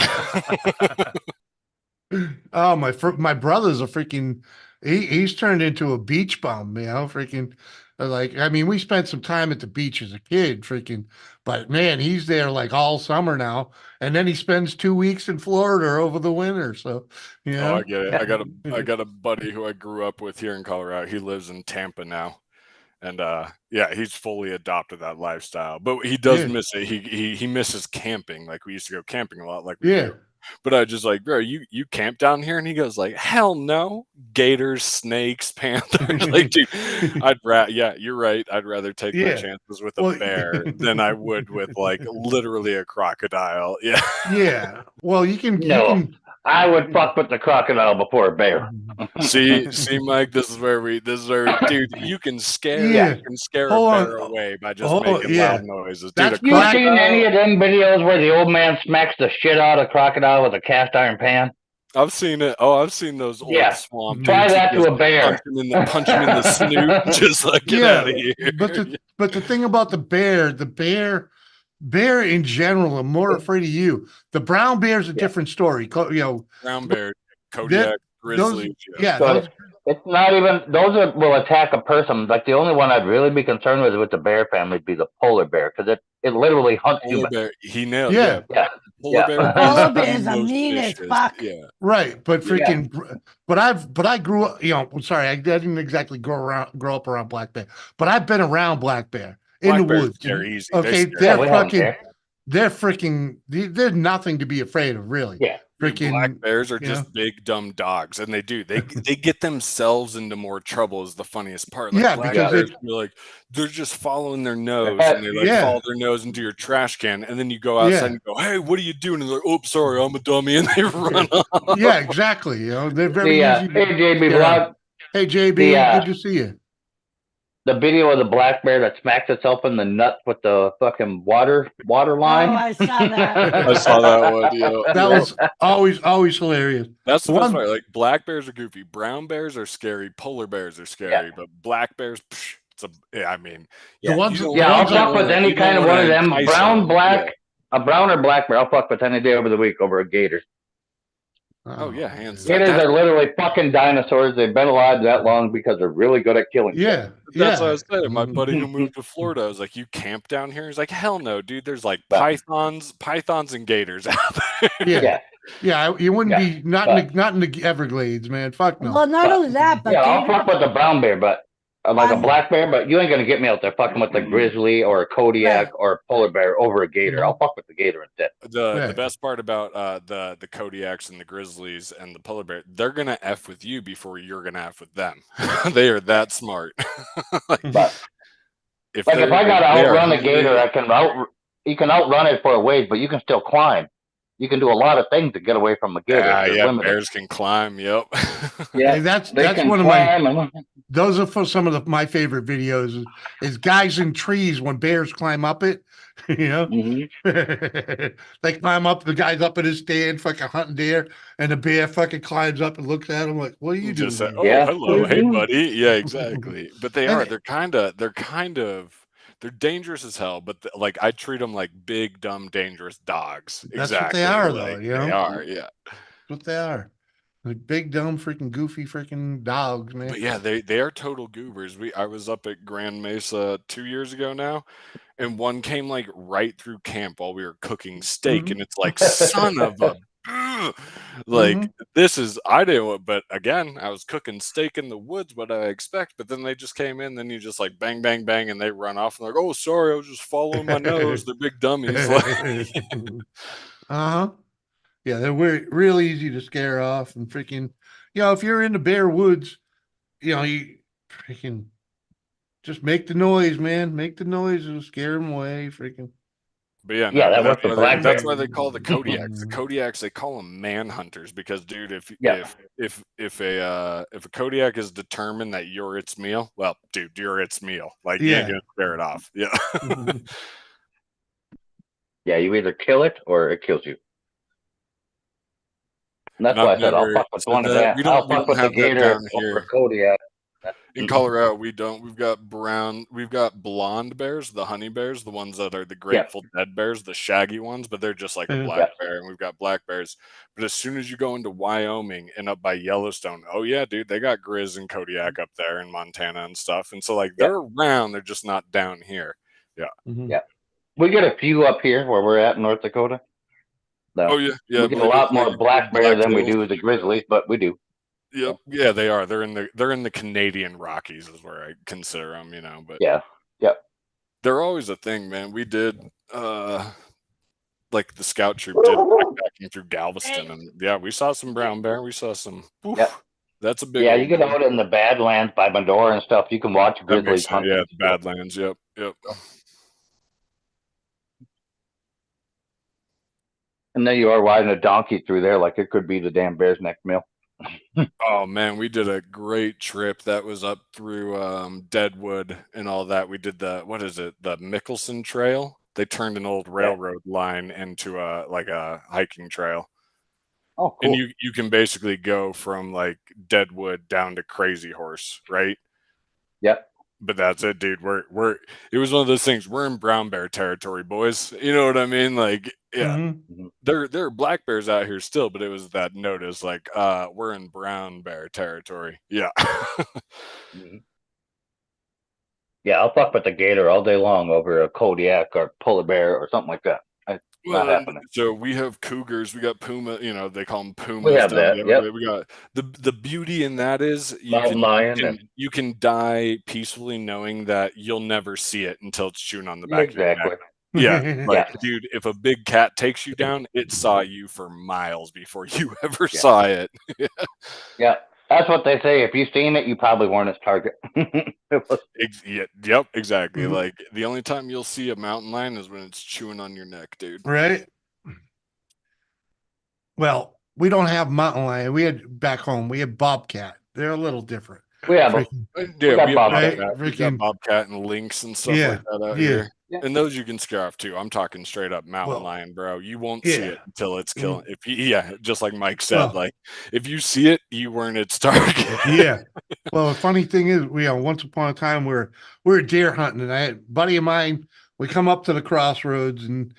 Oh, my brother's a freaking. He's turned into a beach bum, you know. Freaking, Like, I mean, we spent some time at the beach as a kid, freaking, but man, he's there like all summer now. And then he spends 2 weeks in Florida over the winter. So, you Oh, know, I get it. I got a buddy who I grew up with here in Colorado. He lives in Tampa now. And yeah, he's fully adopted that lifestyle. But he does Yeah. miss it. He misses camping. Like we used to go camping a lot like we Yeah. do. But I just like, bro, you camp down here? And he goes like, hell no. Gators, snakes, panthers. Like, dude, yeah, you're right. I'd rather take my Yeah. chances with a Well, bear than I would with like literally a crocodile. Yeah. yeah. Well, you No, can, I would fuck with the crocodile before a bear. See, Mike, this is where we, dude, you can yeah. scare a Hold bear on. away by just Oh, making yeah. loud noises. Dude, That's a You what seen any crocodile, of them videos where the old man smacks the shit out of a crocodile with a cast iron pan? I've seen it. Oh, I've seen those old Yeah. swamp Try dudes who that to just a bear. punch him in the snoot, just like get Yeah, out of here. but the thing about the bear in general, I'm more afraid of you. The brown bear's a different story. You know, Brown bear, that Kodiak, those, grizzly. yeah, So those, it's not even those will attack a person. Like the only one I'd really be concerned with the bear family would be the polar bear because it literally hunts Polar humans. bear, he nailed. yeah, Yeah, Polar yeah. bear Polar is bears the are most mean as vicious. fuck. Yeah. right. But Yeah. freaking, but I grew up. You know, I'm sorry, I didn't exactly grow up around black bear, but I've been around black bear in Black the bears woods. scare easy. Okay, They scare Yeah, we have them fucking, here. they're freaking. There's nothing to be afraid of, really. Yeah. Dude, black Freaking bears are you know? just big dumb dogs, and they get themselves into more trouble. Is the funniest part. Like Yeah, black because bears, you're like they're just following their nose, and they like Yeah. follow their nose into your trash can, and then you go Yeah. outside and go, "Hey, what are you doing?" And they're like, "Oh, sorry, I'm a dummy," and they run off. Yeah, exactly. You know, they're very easy. Hey JB scare off. Vlog, Hey JB, The, good to see you. the video of the black bear that smacks itself in the nuts with the fucking water line. Oh, I saw that. I saw that one. Yeah, That was always hilarious. that's the best One- part. Like black bears are goofy, brown bears are scary, polar bears are scary, but black bears, psh, I mean, The ones- you don't- Yeah, you I'll don't fuck with wanna- any you don't kind of one wanna of them. entice Brown, them. black, Yeah. a brown or black bear. I'll fuck with any day over the week over a gator. Oh yeah, hands. Gators are literally fucking dinosaurs. They've been alive that long because they're really good at killing. Yeah, That's yeah. what I was saying. My buddy who moved to Florida, I was like, "You camp down here?" He's like, "Hell no, dude. There's like pythons and gators out there." Yeah. Yeah, you wouldn't Yeah, be not in the Everglades, man. Fuck no. Well, not only that, but Yeah, I'll gators- fuck with the brown bear, but like a Um, black bear, but you ain't gonna get me out there fucking with the grizzly or a Kodiak or a polar bear over a gator. I'll fuck with the gator instead. The Right. best part about the Kodiaks and the grizzlies and the polar bear, they're gonna f with you before you're gonna f with them. They are that smart. But if like if they're- I gotta they are outrun a hungry- gator, you can outrun it for a ways, but you can still climb. You can do a lot of things to get away from a gator. They're yeah, limited. bears can climb. Yep. Yeah, Hey, that's they can one of my climb. those are for some of my favorite videos is guys in trees when bears climb up it, you know. Mhm. They climb up, the guy's up in his stand, fucking hunting deer, and the bear fucking climbs up and looks at him like, what are you doing? Just say, here?" "Oh, Yeah. hello, hey, Mhm. buddy." Yeah, exactly. But they And are. it- They're dangerous as hell. But like, I treat them like big, dumb, dangerous dogs. That's what exactly. they are, like, though, you They know? are. Yeah. That's what they are. Like big, dumb, freaking goofy, freaking dogs, man. But yeah, they are total goobers. I was up at Grand Mesa 2 years ago now, and one came like right through camp while we were cooking steak, and it's like, son of a like this is I didn't. But again, I was cooking steak in the woods, what I expect. But then they just came in, then you just like bang, bang, bang, and they run off and they're like, oh, sorry, I was just following my nose. They're big dummies. Like, Uh-huh. Yeah, they're real easy to scare off and freaking, you know, if you're in the bare woods, you know, you freaking just make the noise, man. Make the noise and scare them away, freaking. But yeah, Yeah, no, that that's, worked with why black they, that's bear. why they call the Kodiaks. The Kodiaks, they call them man hunters because, dude, if a Kodiak is determined that you're its meal, well, dude, you're its meal. Like, you ain't Yeah. gonna spare it off. Yeah. Yeah, you either kill it or it kills you. And that's And why I've I said I'll never- fuck with so one of the- that. we don't- I'll we fuck don't with the have that gator down over here. a Kodiak. In Colorado, we don't. We've got blonde bears, the honey bears, the ones that are the Grateful Dead bears, the shaggy ones, but they're just like a black bear. And we've got black bears. But as soon as you go into Wyoming and up by Yellowstone, oh yeah, dude, they got Grizz and Kodiak up there in Montana and stuff. And so like they're around, they're just not down here. Yeah. Yeah. We get a few up here where we're at in North Dakota. Oh yeah, yeah. We get a lot more black bear than we do the grizzlies, but we do. Yep. Yeah, they are. They're in the Canadian Rockies is where I consider them, you know, but yeah. Yep. They're always a thing, man. We did like the scout troop did backpacking through Galveston, and yeah, we saw some brown bear. We saw some that's a big you get out in the Badlands by Medora and stuff, you can watch grizzlies hunt. Yeah, the Badlands, yep. And then you are riding a donkey through there like it could be the damn bear's next meal. Oh man, we did a great trip that was up through Deadwood and all that. We did the Mickelson Trail. They turned an old railroad line into a hiking trail. Oh, cool. And you can basically go from like Deadwood down to Crazy Horse, right? Yep. But that's it, dude. It was one of those things. We're in brown bear territory, boys. You know what I mean? Like, yeah. Mm-hmm. There are black bears out here still, but it was that notice, like, we're in brown bear territory. Yeah. Yeah, I'll fuck with the gator all day long over a Kodiak or polar bear or something like that. Not happening. So we have cougars, we got puma, you know, they call them pumas. We have that. Yep. We got the beauty in that is you can die peacefully knowing that you'll never see it until it's chewing on the back of your neck. Yeah, like dude, if a big cat takes you down, it saw you for miles before you ever saw it. Yeah. That's what they say. If you've seen it, you probably weren't its target. Yep, exactly. Like the only time you'll see a mountain lion is when it's chewing on your neck, dude. Right. Well, we don't have mountain lion. We had back home. We had bobcat. They're a little different. We have we got bobcat and lynx and stuff like that out here. Yeah. And those you can scare off too. I'm talking straight up mountain lion, bro. You won't see it until it's killing. Just like Mike said, like if you see it, you weren't its target. Yeah. Well, the funny thing is, once upon a time we were deer hunting, and I had a buddy of mine. We come up to the crossroads, and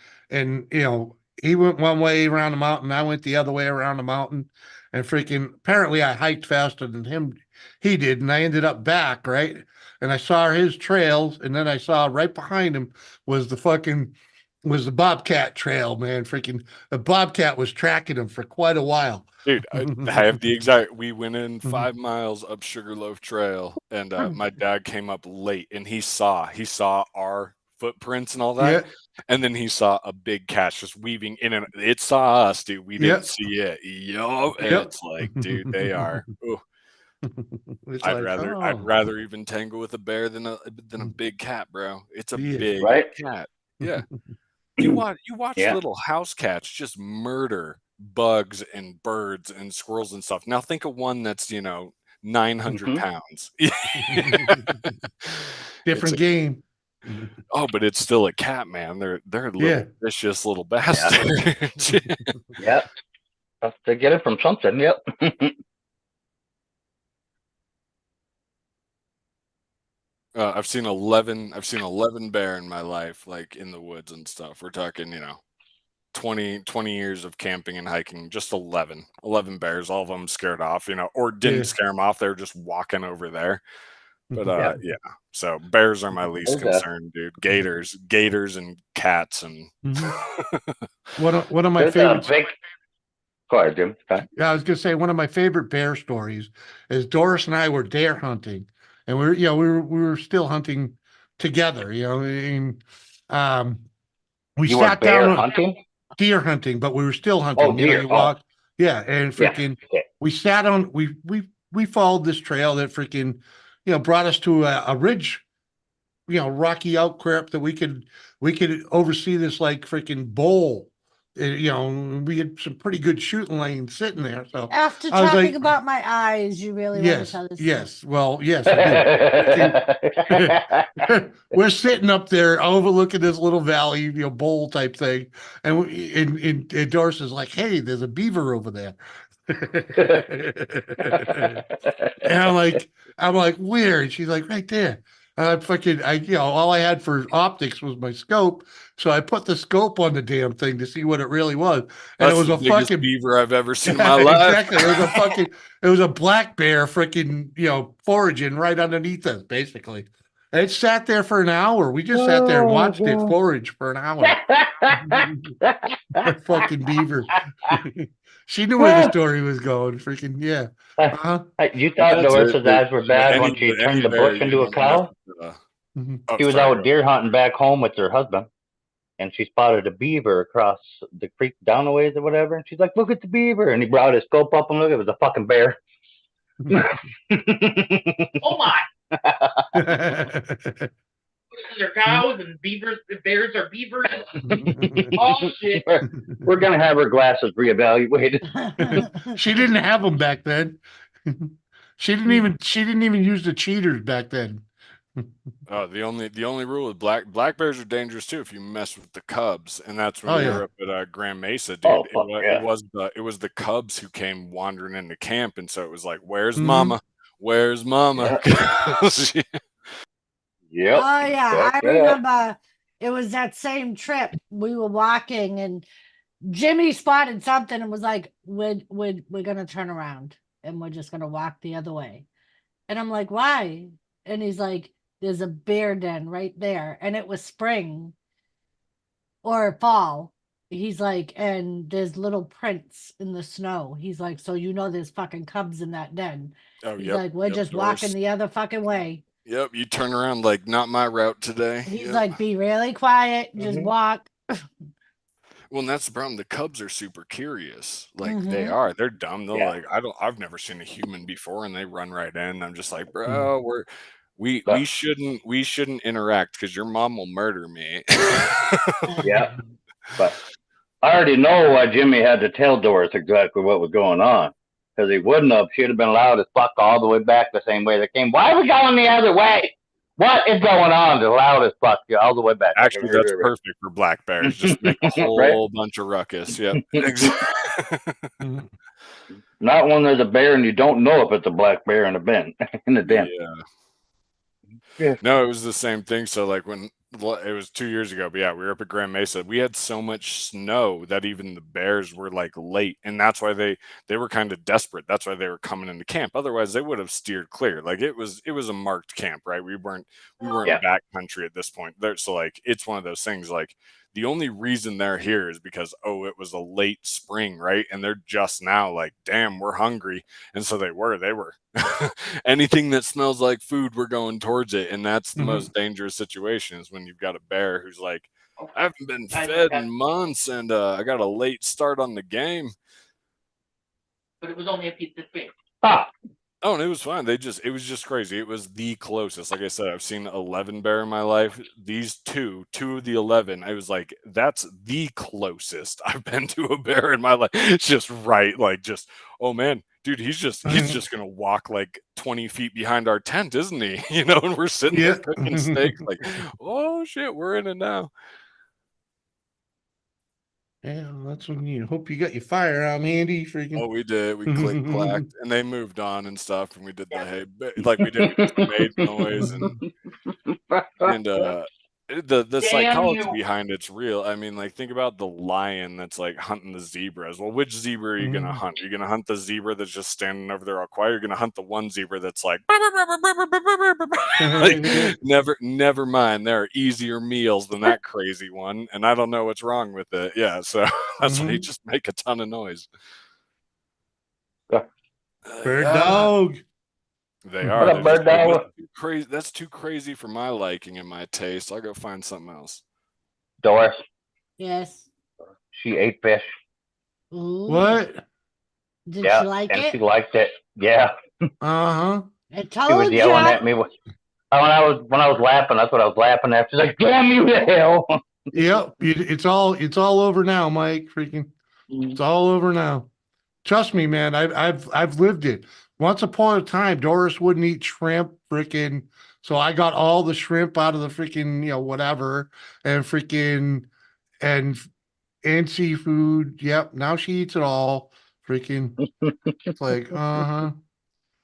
he went one way around the mountain, I went the other way around the mountain, and apparently I hiked faster than he did, and I ended up back, right? And I saw his trails, and then I saw right behind him was the bobcat trail, man. The bobcat was tracking him for quite a while. Dude, I have the exact. We went in 5 miles up Sugarloaf Trail, and my dad came up late, and he saw our footprints and all that, and then he saw a big cat just weaving in, and it saw us, dude. We didn't see it. It's like, dude, they are. Ooh. I'd rather even tangle with a bear than a big cat, bro. It's a big cat. Yeah. You watch little house cats just murder bugs and birds and squirrels and stuff. Now think of one that's 900 pounds. Different game. Oh, but it's still a cat, man. They're little vicious little bastards. Yep. They get it from something. Yep. I've seen 11 bear in my life, like in the woods and stuff. We're talking, 20 years of camping and hiking, just 11 bears, all of them scared off, or didn't scare them off. They're just walking over there. But so bears are my least concern, dude. Gators and cats and one of my favorites. Go ahead, Jim. Yeah, I was gonna say one of my favorite bear stories is Doris and I were deer hunting. And we were still hunting together, and we sat down hunting? Deer hunting, but we were still hunting. Oh, deer. And we sat on we followed this trail that brought us to a ridge, rocky outcrop that we could oversee this bowl. We had some pretty good shooting lanes sitting there. So after talking about my eyes, you really want to tell this? Yes. Well, yes. We're sitting up there overlooking this little valley, bowl type thing, and Doris is like, "Hey, there's a beaver over there." And I'm like, where? And she's like, right there. And all I had for optics was my scope. So I put the scope on the damn thing to see what it really was. And That's it was the a biggest fucking beaver I've ever seen in my life. exactly. It was a black bear freaking, foraging right underneath us, basically. And it sat there for an hour. We just sat there and watched it forage for an hour. That fucking beaver. She knew where the story was going. Freaking, yeah. Uh-huh. You thought That's it. Doris's eyes were But bad any when she any turned the bear, bush into a don't mess cow? with, Mhm. oh, She was sorry, out deer hunting back home with her husband, and she spotted a beaver across the creek down a ways or whatever. And she's like, "Look at the beaver!" And he brought his scope up and look, it was a fucking bear. Oh my, they're cows and beavers, bears are beavers. Oh shit. We're gonna have her glasses reevaluated. She didn't have them back then. She didn't even use the cheaters back then. the only rule is black bears are dangerous too if you mess with the cubs, and that's when Oh, we yeah. were up at Grand Mesa, dude. Oh, fuck yeah. It was the cubs who came wandering into camp, and so it was like, "Where's Mhm. Mama? Where's Mama?" Yep. Oh yeah, Fuck I yeah. remember it was that same trip. We were walking and Jimmy spotted something and was like, we're gonna turn around and we're just gonna walk the other way. And I'm like, why? And he's like, there's a bear den right there. And it was spring or fall. He's like, and there's little prints in the snow. He's like, so there's fucking cubs in that den. Oh, He's yep, like, we're yep, just Doris. walking the other fucking way. Yep, you turn around like, not my route today. He's Yep. like, be really quiet, just walk. Well, and that's the problem. The cubs are super curious. Like they Mhm. are. They're dumb. They're Yeah. like, I've never seen a human before, and they run right in. I'm just like, Mm-hmm. bro, we But- shouldn't interact because your mom will murder me. Yeah. But I already know why Jimmy had to tell Doris exactly what was going on. Because he wouldn't have. She'd have been loud as fuck all the way back the same way they came. Why are we going the other way? What is going on? Just loud as fuck, all the way back. Actually, that's perfect for black bears. Just make a whole bunch of ruckus. Yep. Not when there's a bear and you don't know if it's a black bear in a den. In the den. Yeah. No, it was the same thing. So like when it was 2 years ago, but yeah, we were up at Grand Mesa. We had so much snow that even the bears were like late, and that's why they were kind of desperate. That's why they were coming into camp. Otherwise, they would have steered clear. Like it was a marked camp, right? We weren't backcountry at this point. So like it's one of those things. Like the only reason they're here is because it was a late spring, right? And they're just now like, damn, we're hungry, and so they were. Anything that smells like food, we're going towards it, and that's the most dangerous situation is when you've got a bear who's like, I haven't been fed in months, and I got a late start on the game. But it was only a piece of fish. Oh, and it was fine. It was just crazy. It was the closest. Like I said, I've seen 11 bear in my life. These two of the 11, I was like, that's the closest I've been to a bear in my life. It's just right. Like just, oh man, dude, he's just going to walk like 20 feet behind our tent, isn't he? And we're sitting there cooking steak like, oh shit, we're in it now. Yeah, that's when you hope you got your firearm handy. Freaking. Oh, we did. We click clacked, and they moved on and stuff, and we did the hey, like we did the made noise, and the psychology behind it's real. I mean, like think about the lion that's like hunting the zebras. Well, which zebra are you gonna hunt? Are you gonna hunt the zebra that's just standing over there all quiet? You're gonna hunt the one zebra that's like, like never mind. There are easier meals than that crazy one, and I don't know what's wrong with it. Yeah, so that's why you just make a ton of noise. Bird dog. They are. They're just like, that's too crazy. That's too crazy for my liking and my taste. I'll go find something else. Doris. Yes. She ate fish. Ooh. What? Did she like it? She liked it. Yeah. Uh-huh. She was yelling at me when I was laughing. That's what I was laughing at. She's like, "Damn you to hell!" Yep. It's all over now, Mike. Freaking. It's all over now. Trust me, man. I've lived it. Once upon a time, Doris wouldn't eat shrimp, freaking. So I got all the shrimp out of the freaking, whatever, and freaking, and seafood. Yep. Now she eats it all. Freaking, it's like,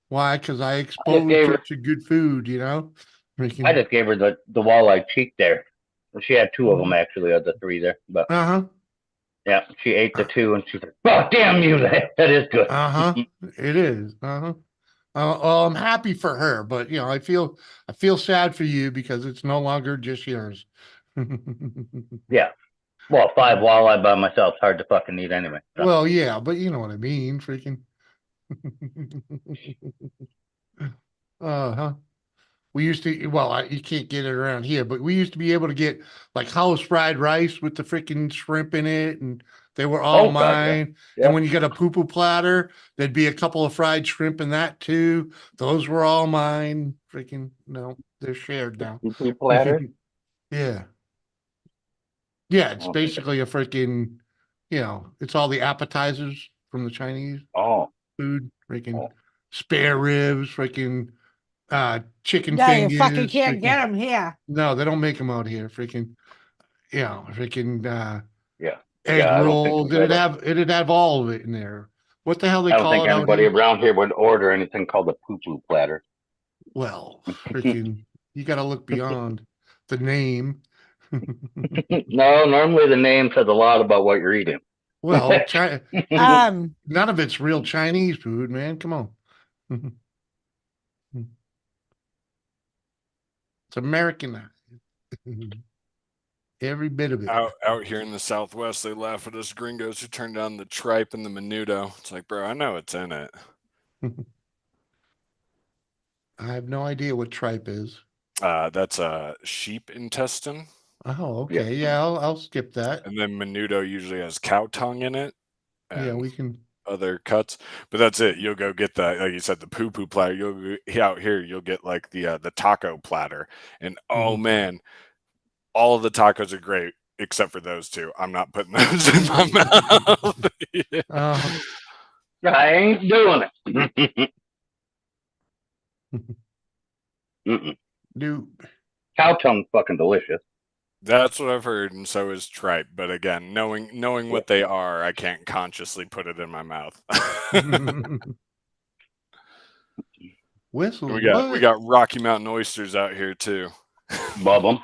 why? Because I I exposed gave her her to good food, you know? I Freaking, just gave her the walleye cheek there. She had two of them actually, of the three there. But yeah, she ate the two, and she's like, "Oh, damn you! That is good." It is. Well, I'm happy for her, but I feel sad for you because it's no longer just yours. Yeah. Well, 5 walleye by myself is hard to fucking eat anyway. So. Well, yeah, but you know what I mean, freaking. Uh-huh. We used to, well, you can't get it around here, but we used to be able to get like house fried rice with the freaking shrimp in it, and they were all Oh, God, yeah. mine. Yep. And when you got a poo-poo platter, there'd be a couple of fried shrimp in that too. Those were all mine. Freaking, no, they're shared now. Poo-poo platter? Yeah. Yeah, it's Okay. basically a freaking, it's all the appetizers from the Chinese food, freaking spare ribs, freaking chicken Yeah, you fingers. fucking can't freaking- get them here. No, they don't make them out here. Freaking, freaking Yeah. egg Yeah, I don't think rolls. we've ever- It'd have all of it in there. What the hell they I don't call think it out anybody here? around here would order anything called a poo-poo platter. Well, freaking, you got to look beyond the name. No, normally the name says a lot about what you're eating. Well, Um, none of it's real Chinese food, man. Come on. It's Americanized. Every bit of it. Out here in the Southwest, they laugh at us gringos who turn down the tripe and the menudo. It's like, bro, I know it's in it. I have no idea what tripe is. That's a sheep intestine. Oh, okay. Yeah, I'll skip that. And then menudo usually has cow tongue in it. Yeah, we can. Other cuts, but that's it. You'll go get the, like you said, the poo-poo platter. You'll go out here. You'll get like the taco platter, and oh man, all of the tacos are great except for those two. I'm not putting those in my mouth. Yeah. I ain't doing it. Dude, cow tongue's fucking delicious. That's what I've heard, and so is tripe. But again, knowing what they are, I can't consciously put it in my mouth. Whistle. We got Rocky Mountain oysters out here too. Love them.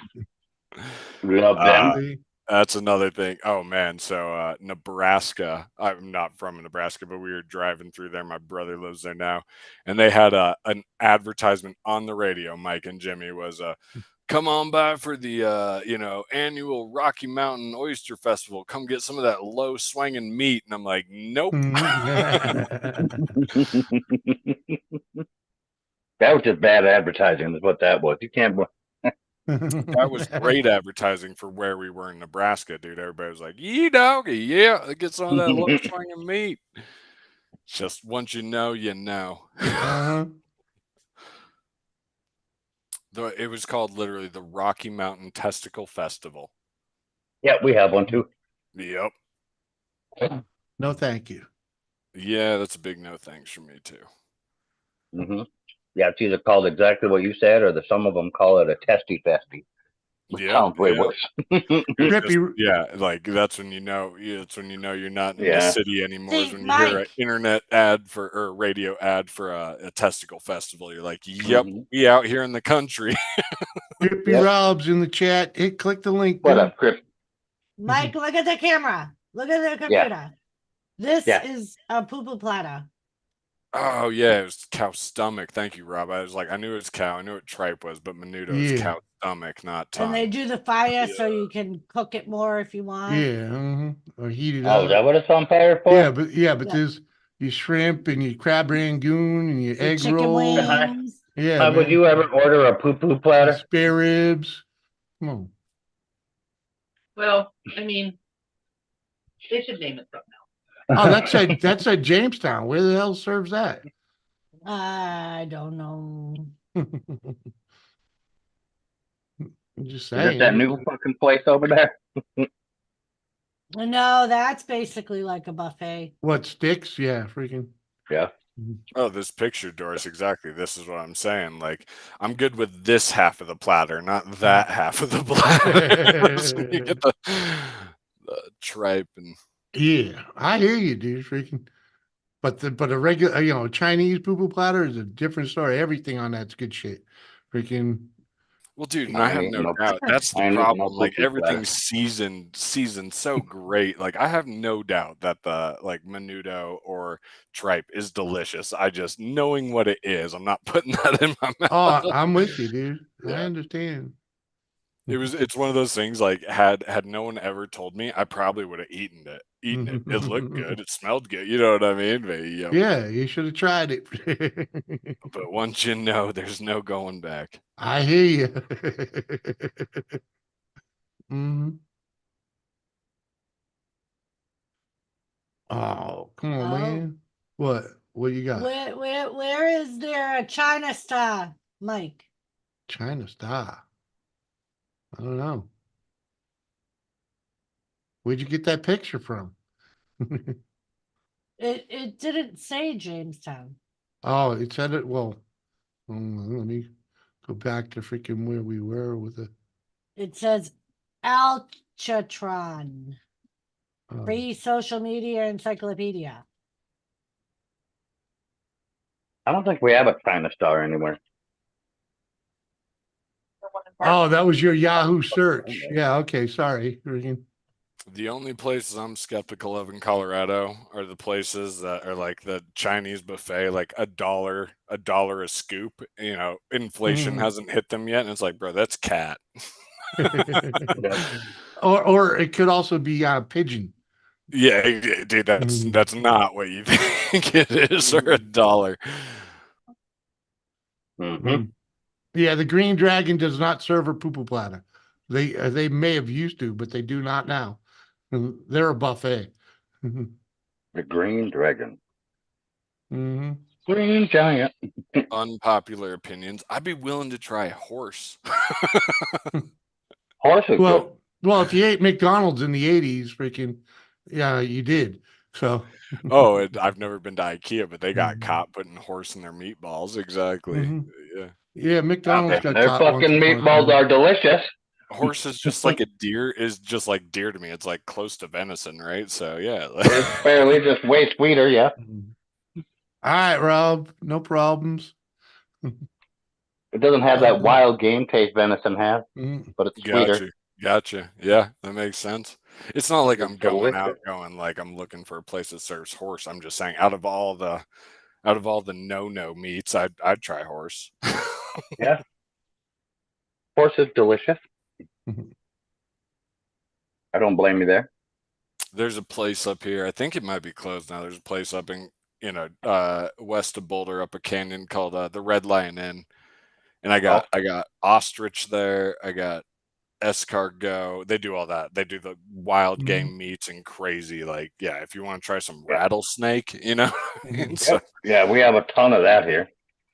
Love them. That's another thing. Oh man, so Nebraska. I'm not from Nebraska, but we were driving through there. My brother lives there now, and they had an advertisement on the radio. Mike and Jimmy was come on by for the annual Rocky Mountain Oyster Festival. Come get some of that low swinging meat. And I'm like, nope. That was just bad advertising. Is what that was. You can't. That was great advertising for where we were in Nebraska, dude. Everybody was like, "Yee doggy, yeah, get some of that low swinging meat." Just once you know, you know. It was called literally the Rocky Mountain Testicle Festival. Yeah, we have one too. Yep. No, thank you. Yeah, that's a big no thanks from me too. Yeah, it's either called exactly what you said, or some of them call it a testy festy. Sounds way worse. Yeah, like that's when you know. It's when you know you're not in the city anymore. Is when you hear an internet ad or radio ad for a testicle festival. You're like, "Yep, we out here in the country." Crippy Rob's in the chat. Click the link. What up, Crip? Mike, look at the camera. Look at the computer. This is a poo-poo platter. Oh yeah, it was cow stomach. Thank you, Rob. I was like, I knew it was cow. I knew what tripe was, but menudo is cow stomach, not tongue. And they do the fire so you can cook it more if you want. Yeah, or heat it up. Oh, is that what it's on fire for? Yeah, but there's your shrimp and your crab rangoon and your egg chicken roll. wings. Yeah. Would you ever order a poo-poo platter? Spare ribs. Come on. Well, I mean, they should name it something else. Oh, that's at Jamestown. Where the hell serves that? I don't know. I'm just Is saying. it that new fucking place over there? No, that's basically like a buffet. What, sticks? Yeah, freaking. Yeah. Oh, this picture, Doris, exactly. This is what I'm saying. Like, I'm good with this half of the platter, not that half of the platter. So you get the tripe and. Yeah, I hear you, dude. Freaking. But a regular, Chinese poo-poo platter is a different story. Everything on that's good shit. Freaking. Well, dude, and I I ain't have eating no no, doubt. That's the I ain't eating no problem. Like poo-poo platter. everything's seasoned so great. Like I have no doubt that the like menudo or tripe is delicious. I just knowing what it is, I'm not putting that in my mouth. Oh, I'm with you, dude. I Yeah. understand. It's one of those things like had no one ever told me, I probably would have eaten it. It looked good, it smelled good, you know what I mean? But, Yeah, you should have tried it. but once you know, there's no going back. I hear you. Mhm. Oh, come on, Oh. man. What? What you got? Where is there a China star, Mike? China Star. I don't know. Where'd you get that picture from? It didn't say Jamestown. Oh, it said it. Well, let me go back to freaking where we were with it. It says Alchatron. Free social media encyclopedia. I don't think we have a China Star anywhere. Oh, that was your Yahoo search. Yeah, okay, sorry. Freaking. The only places I'm skeptical of in Colorado are the places that are like the Chinese buffet, like $1 a scoop. Inflation hasn't hit them yet, and it's like, bro, that's cat. Or it could also be pigeon. Yeah, dude, that's not what you think it is, or $1. Yeah, the Green Dragon does not serve a poo-poo platter. They may have used to, but they do not now. They're a buffet. The Green Dragon. Mm-hmm. Green Giant. Unpopular opinions. I'd be willing to try horse. Horse is good. Well, if you ate McDonald's in the 80s, freaking, yeah, you did. So. Oh, I've never been to IKEA, but they got caught putting horse in their meatballs. Exactly. Yeah. Yeah, McDonald's got Their caught once fucking upon a meatballs time. are delicious. Horse is just like deer to me. It's like close to venison, right? So yeah. It's fairly just way sweeter, yeah. All right, Rob, no problems. It doesn't have that wild game taste venison has, but it's sweeter. Gotcha. Yeah, that makes sense. It's not like It's I'm going delicious. like I'm looking for a place that serves horse. I'm just saying out of all the no meats, I'd try horse. Yeah. Horse is delicious. I don't blame you there. There's a place up here. I think it might be closed now. There's a place up in west of Boulder, up a canyon called the Red Lion Inn, and I got ostrich there. I got escargot. They do all that. They do the wild game meats and crazy. Like, yeah, if you want to try some rattlesnake, Yep. Yeah, we have a ton of that here.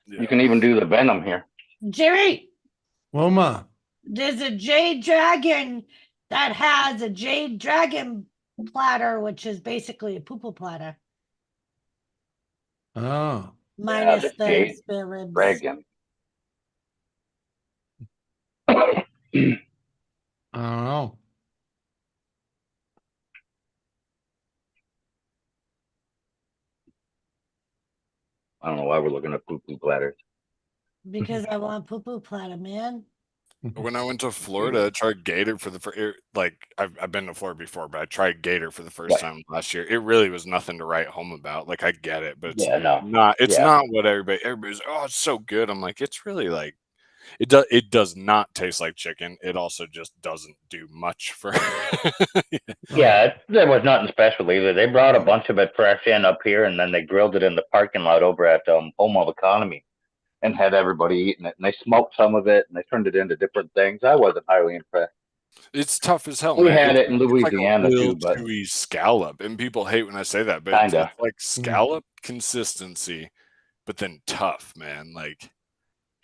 Yeah. You can even do the venom here. Jerry. Well, Ma. There's a jade dragon that has a jade dragon platter, which is basically a poo-poo platter. Oh. Minus the spare ribs. Dragon. I don't know. I don't know why we're looking at poo-poo platters. Because I want poo-poo platter, man. When I went to Florida, I tried gator for the first. I've been to Florida before, but I tried gator for the first time last year. It really was nothing to write home about. Like, I get it, but it's not. It's not what everybody's. Oh, it's so good. I'm like, it's really like. It does not taste like chicken. It also just doesn't do much for. Yeah, there was nothing special either. They brought a bunch of it fresh in up here, and then they grilled it in the parking lot over at Home of Economy, and had everybody eating it. And they smoked some of it, and they turned it into different things. I wasn't highly impressed. It's tough as hell. We man. had it in Louisiana it's like a too, but chewy scallop, and people hate when I say that, but kinda. it's like scallop consistency, but then tough, man. Like.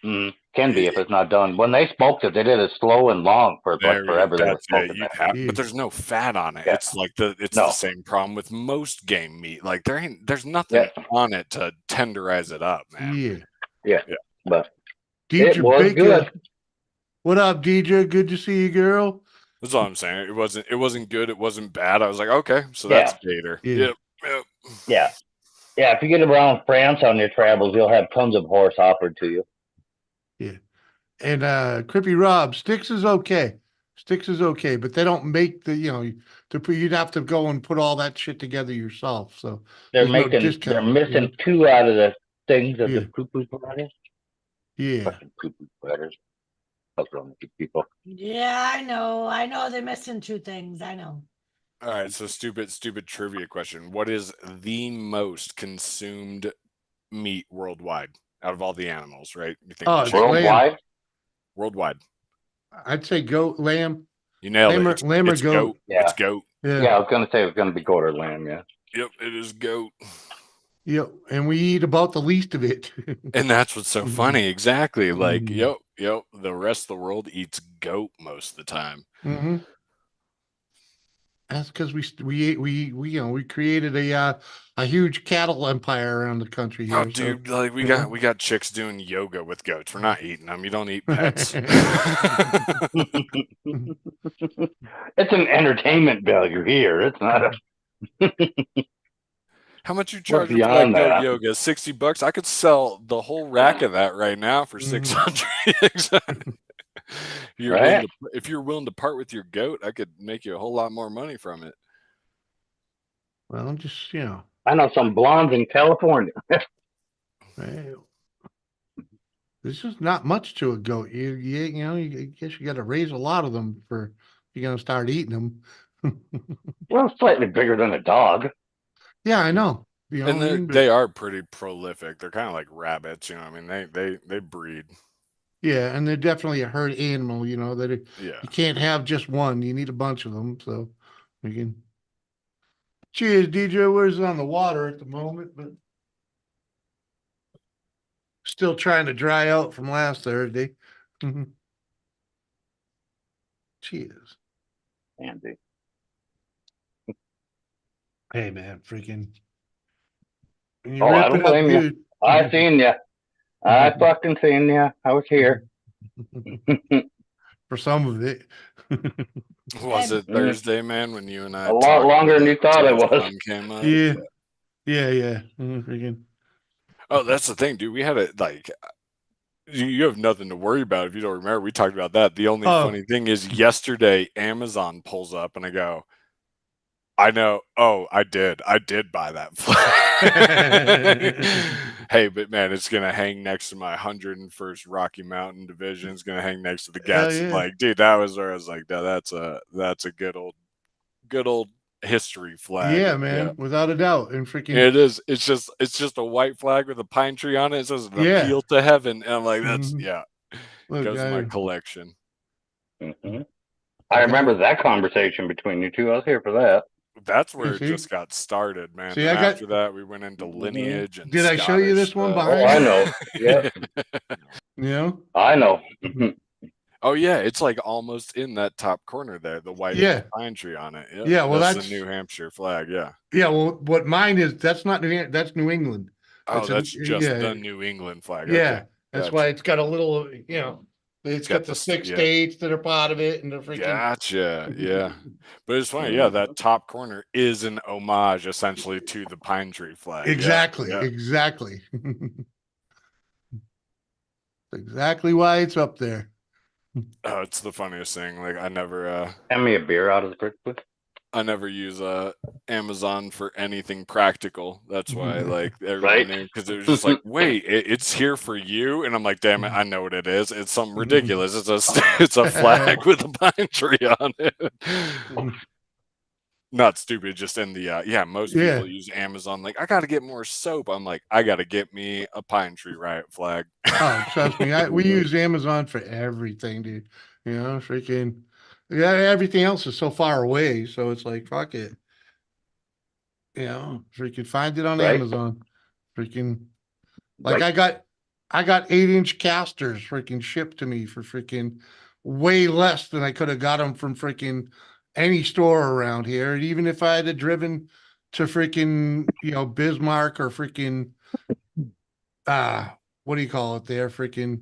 Can be if it's not done. When they smoked it, they did it slow and long for like forever. They were smoking it. But there's no fat on it. Yeah. It's like the same problem with most game meat. Like there's nothing on it to tenderize it up, man. Yeah. But Deidre it was Baker. good. What up, Deidre? Good to see you, girl. That's all I'm saying. It wasn't good. It wasn't bad. I was like, okay, so that's gator. Yeah. Yeah, if you get around France on your travels, you'll have tons of horse offered to you. Yeah. And Crippy Rob, Sticks is okay. Sticks is okay, but they don't make the, to put, you'd have to go and put all that shit together yourself. So They're there's no they're discount. missing two out of the things of Yeah. the poo-poo sweaters. Yeah. Fucking poo-poo sweaters. What's wrong with you people? Yeah, I know they're missing two things. I know. All right, so stupid trivia question. What is the most consumed meat worldwide out of all the animals, right? You think Oh, it's chicken? Worldwide? Worldwide. I'd say goat, lamb. You nailed Lamb it. or, It's, lamb or it's goat. Yeah. It's goat. Yeah. Yeah, I was gonna say it was gonna be goat or lamb, yeah. Yep, it is goat. Yep. And we eat about the least of it. And that's what's so funny. Exactly. Like, Mhm. yep. The rest of the world eats goat most of the time. Mm-hmm. That's because we created a huge cattle empire around the country here. Oh, dude, like we got chicks doing yoga with goats. We're not eating them. You don't eat pets. It's an entertainment value here. It's not a How much you We're charging for that beyond goat that. yoga? $60. I could sell the whole rack of that right now for $600. Right? If you're willing to part with your goat, I could make you a whole lot more money from it. Well, just I know some blondes in California. Hey, there's just not much to a goat. I guess you got to raise a lot of them for you're gonna start eating them. Well, slightly bigger than a dog. Yeah, I know. And But they are pretty prolific. They're kind of like rabbits, I mean, they breed. yeah, and they're definitely a herd animal. That Yeah. you can't have just one. You need a bunch of them. So we can. Cheers, DJ. We're on the water at the moment, but still trying to dry out from last Thursday. Cheers. Andy. Hey man, freaking. When you Oh, I rip don't it up blame you. good. I seen you. I fucking seen you. I was here. For some of it. Was it Thursday, man, when you and I A lot talked longer than when you thought it the was. sun came up? Yeah. Freaking. Oh, that's the thing, dude. We had it like you have nothing to worry about if you don't remember. We talked about that. The only funny thing is yesterday Amazon pulls up and I go, I know. Oh, I did buy that flag. Hey, but man, it's gonna hang next to my 101st Rocky Mountain Division. It's gonna hang next to the Hell Gats. yeah. Like, dude, that was where I was like, no, that's a good old history flag. Yeah, man, without a doubt. And freaking It is. It's just a white flag with a pine tree on it. It says an appeal to heaven. And I'm like, that's Look, goes in my collection. Mm-hmm. I remember that conversation between you two. I was here for that. That's where it just got started, man. See, Then I got- after that, we went into lineage and Did I show you this one stuff. behind? Oh, I know. Yep. Yeah. I know. Oh yeah, it's like almost in that top corner there, the white Yeah. pine tree on it. Yep. Yeah, well, that's that's- the New Hampshire flag. Yeah. Yeah, well, what mine is, that's not that's New England. Oh, that's just yeah, the New England flag. Yeah, Okay. that's Gotcha. why it's got a little, it's got the 6 yeah. states that are part of it, and the freaking. Gotcha. Yeah. But it's funny. Yeah, that top corner is an homage essentially to the pine tree flag. Yeah, Exactly. yeah. Exactly. Exactly why it's up there. Oh, it's the funniest thing. Like I never Hand me a beer out of the fridge, please. I never use Amazon for anything practical. That's why like everyone knew because it was just like, wait, it's here for you, and I'm like, damn it, I know what it is. It's something ridiculous. It's a flag with a pine tree on it. Not stupid, just in the most people use Amazon. Like, I got to get more soap. I'm like, I got to get me a pine tree riot flag. Oh, trust me, we use Amazon for everything, dude. Freaking. Yeah, everything else is so far away, so it's like fuck it. Freaking find it on Amazon. Freaking like I got 8-inch casters freaking shipped to me for freaking way less than I could have got them from freaking any store around here. And even if I had driven to freaking Bismarck or freaking what do you call it there? Freaking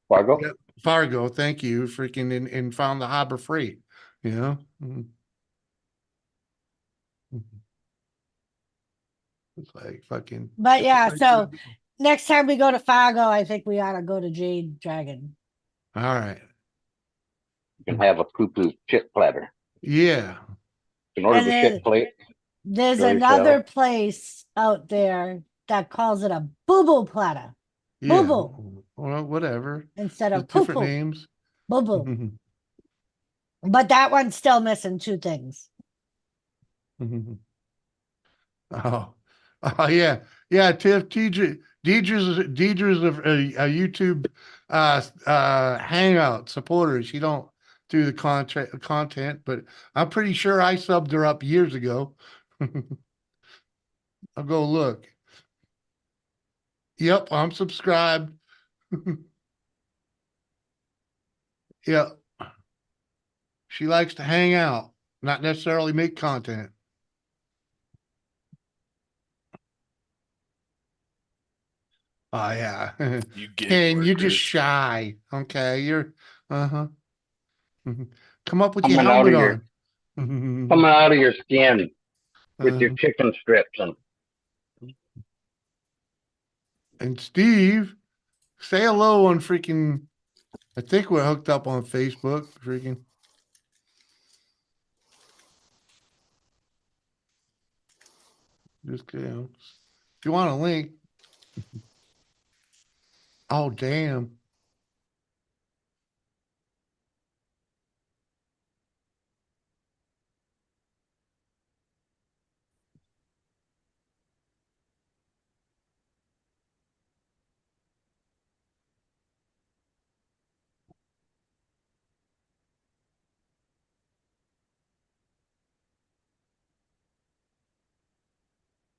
Fargo. Yeah, Fargo, thank you. Freaking and found the Harbor Freight. Mhm. It's like fucking. But yeah, like- so next time we go to Fargo, I think we ought to go to Jade Dragon. All right. You can have a poo-poo chip platter. Yeah. In order And to then- chip plate. There's Show another yourself. place out there that calls it a boo-boo platter Yeah. Boo-boo. Well, whatever. instead of Just different poo-poo. names. Boo-boo. But that one's still missing two things. Oh, oh yeah, yeah. Tiff, Deidre's a YouTube Hangout supporter. She don't do the content, but I'm pretty sure I subbed her up years ago. I'll go look. Yep, I'm subscribed. Yeah, she likes to hang out, not necessarily make content. Oh yeah. You gig Ken, you're just workers. shy. Okay, you're uh-huh. Come up with your Coming out of helmet your- on. Coming out of your skin with your Uh, chicken strips and Steve, say hello on freaking. I think we're hooked up on Facebook. Freaking. Just if you want a link. Oh damn.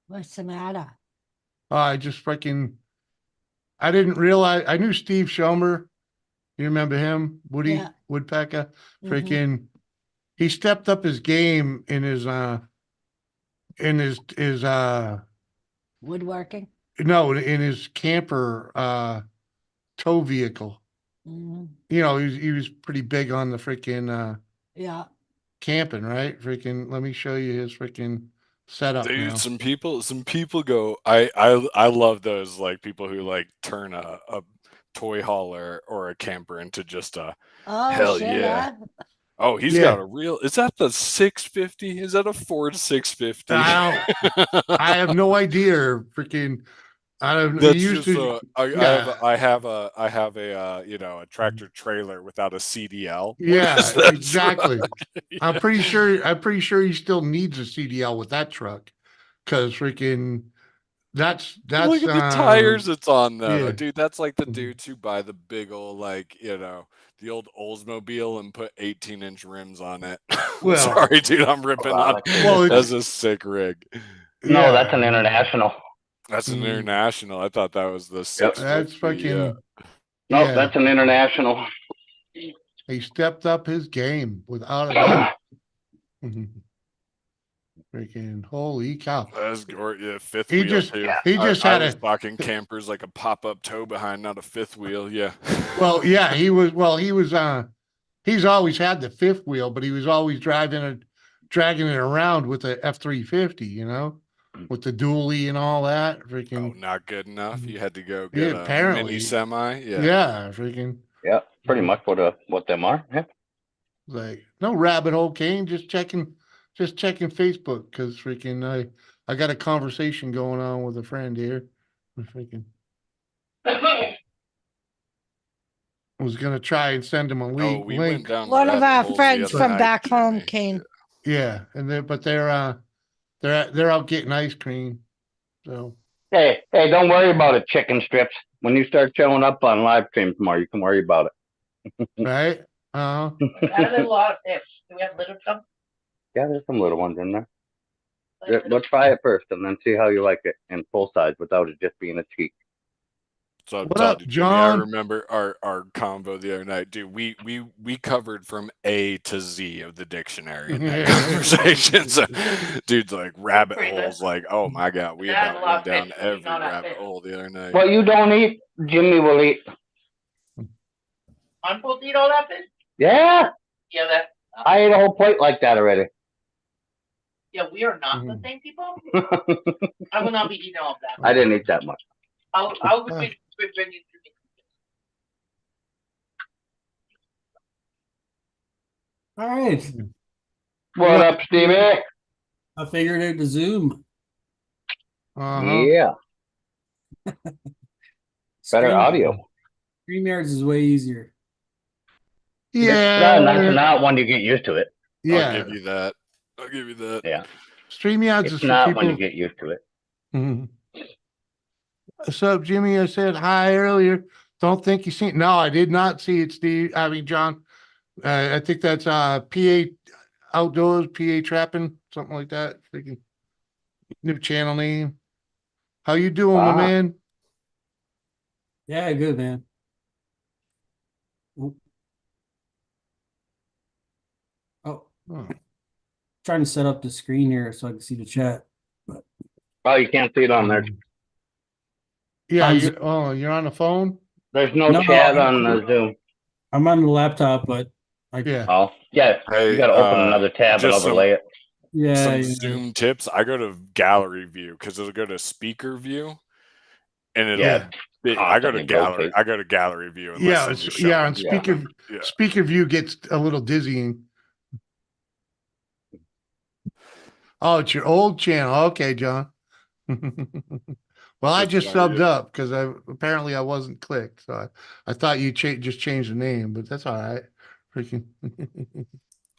What's the matter? I just freaking. I didn't realize. I knew Steve Schomer. You remember him, Woody Yeah. Woodpecker? Mhm. Freaking. He stepped up his game in his Woodworking. no, in his camper tow vehicle. Mhm. You know, he was pretty big on the freaking Yeah. camping, right? Freaking let me show you his freaking setup Dude, now. some people go. I love those like people who like turn a toy hauler or a camper into just a Oh hell shit! yeah. Huh? Oh, he's Yeah. got a real. Is that the 650? Is that a Ford 650? I have no idea. Freaking I don't know. He That's used just to I have a you know, a tractor trailer without a CDL. What yeah, is that exactly. truck? I'm pretty sure he still needs a CDL with that truck. Cause freaking that's Look at the tires it's on yeah. though. Dude, that's like the Mhm. dudes who buy the big old like, you know, the old Oldsmobile and put 18-inch rims on it. Well- Sorry, dude, I'm ripping on. Well, That's a sick rig. No, yeah. that's an international. That's an Mm. international. I thought that was the 650. That's fucking No, yeah. that's an international. He stepped up his game without a doubt. Mhm. Freaking holy cow. That's yeah, fifth He wheel just too. he just I had was a talking campers like a pop-up tow behind, not a fifth wheel. Yeah. well, yeah, he was he's always had the fifth wheel, but he was always dragging it around with the F-350, you know, with the dually and all that. Oh, Freaking not good enough. You had to go yeah, get a apparently. mini semi. Yeah. Yeah, freaking Yeah, pretty much what them are. Yeah. like no rabbit hole, Kane. Just checking Facebook because freaking I got a conversation going on with a friend here. Freaking was gonna try and send him a Oh, we went link. down One of rabbit our holes the friends other from night, back home Jimmy. came. Yeah, and they're out getting ice cream. So Hey, don't worry about it, chicken strips. When you start showing up on live streams tomorrow, you can worry about right? How do they lot of fish? Do we have little some? Yeah, there's some little ones in there. Let's try it first and then see how you like it in full size without it just being a cheek. So I What told up, you, Jimmy, I John? remember our convo the other night, dude. We covered from A to Z of the dictionary in that conversation. So, dude's like rabbit Pretty good. holes, like, oh my god, we That's a about lot went of down fish. every Not that rabbit fish. hole the other night. What you don't eat, Jimmy will eat. I'm supposed to eat all that fish? Yeah, Yeah, that. I ate a whole plate like that already. Yeah, we are not the same people. I will not be eating all of that. I didn't eat that much. I'll bring you to me. All right. What up, Stevie? I figured out the Zoom. Yeah. Better audio. StreamYards is way easier. No, not when you get used to it. Yeah. I'll give you that. I'll give you that. Yeah. StreamYards It's is for not people. when you get used to it. Mhm. What's up, Jimmy? I said hi earlier. Don't think you seen. No, I did not see it, Steve. I mean, John. I think that's PA Outdoors, PA Trapping, something like that. Freaking new channel name. How you doing, my man? Yeah, good, man. Oop. Oh, trying to set up the screen here so I can see the chat. But Oh, you can't see it on there. Yeah. On You're on the phone. There's no chat on the Zoom. I'm on the laptop, but Yeah. Oh, yeah. Hey, you got to open another tab and just overlay it. Yeah, some Zoom tips. I go to gallery view because it'll go to speaker view, and it'll. Yeah. I go to Constantly gallery. rotate. I go to gallery view. Unless Yeah. somebody's And showing. speaker view gets a little dizzying. Oh, it's your old channel. Okay, John. Well, I just subbed up because apparently I wasn't clicked, so I thought you just changed the name, but that's all right. Freaking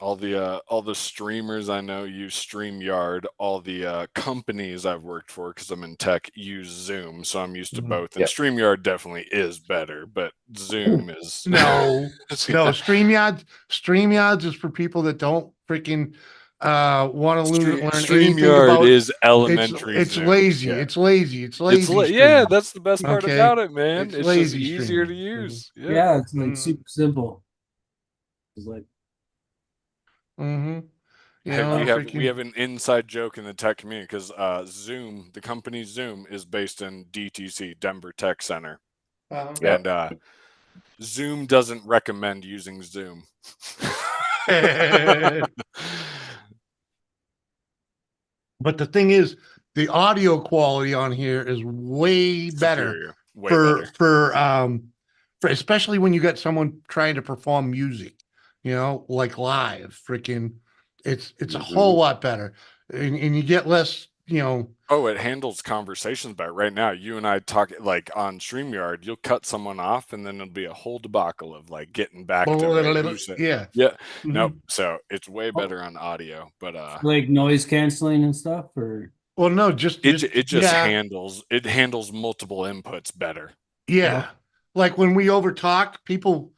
all the streamers I know use StreamYard. All the companies I've worked for, because I'm in tech, use Zoom, so I'm used to both. And StreamYard definitely is better, but Zoom is no. StreamYards is for people that don't freaking want to learn anything StreamYard about is elementary. It's Zoom. lazy. Yeah. It's lazy. It's lazy. Yeah, that's the best part Okay? about it, man. It's just lazy easier to streaming. use. yeah, it's like super simple. It's like You Hey, know, we have an inside joke in the tech community because Zoom, the company Zoom, is based in DTC, Denver Tech Center, and Zoom doesn't recommend using Zoom. But the thing is, the audio quality on here is way better for especially when you got someone trying to perform music, like live. Freaking, it's a whole lot better, and you get less, Oh, it handles conversations better. Right now, you and I talk like on StreamYard, you'll cut someone off and then it'll be a whole debacle of like getting back to yeah. Nope. So it's way better on audio, but like noise canceling and stuff, or well, no, it just handles multiple inputs better. Yeah. Like when we overtalk, people,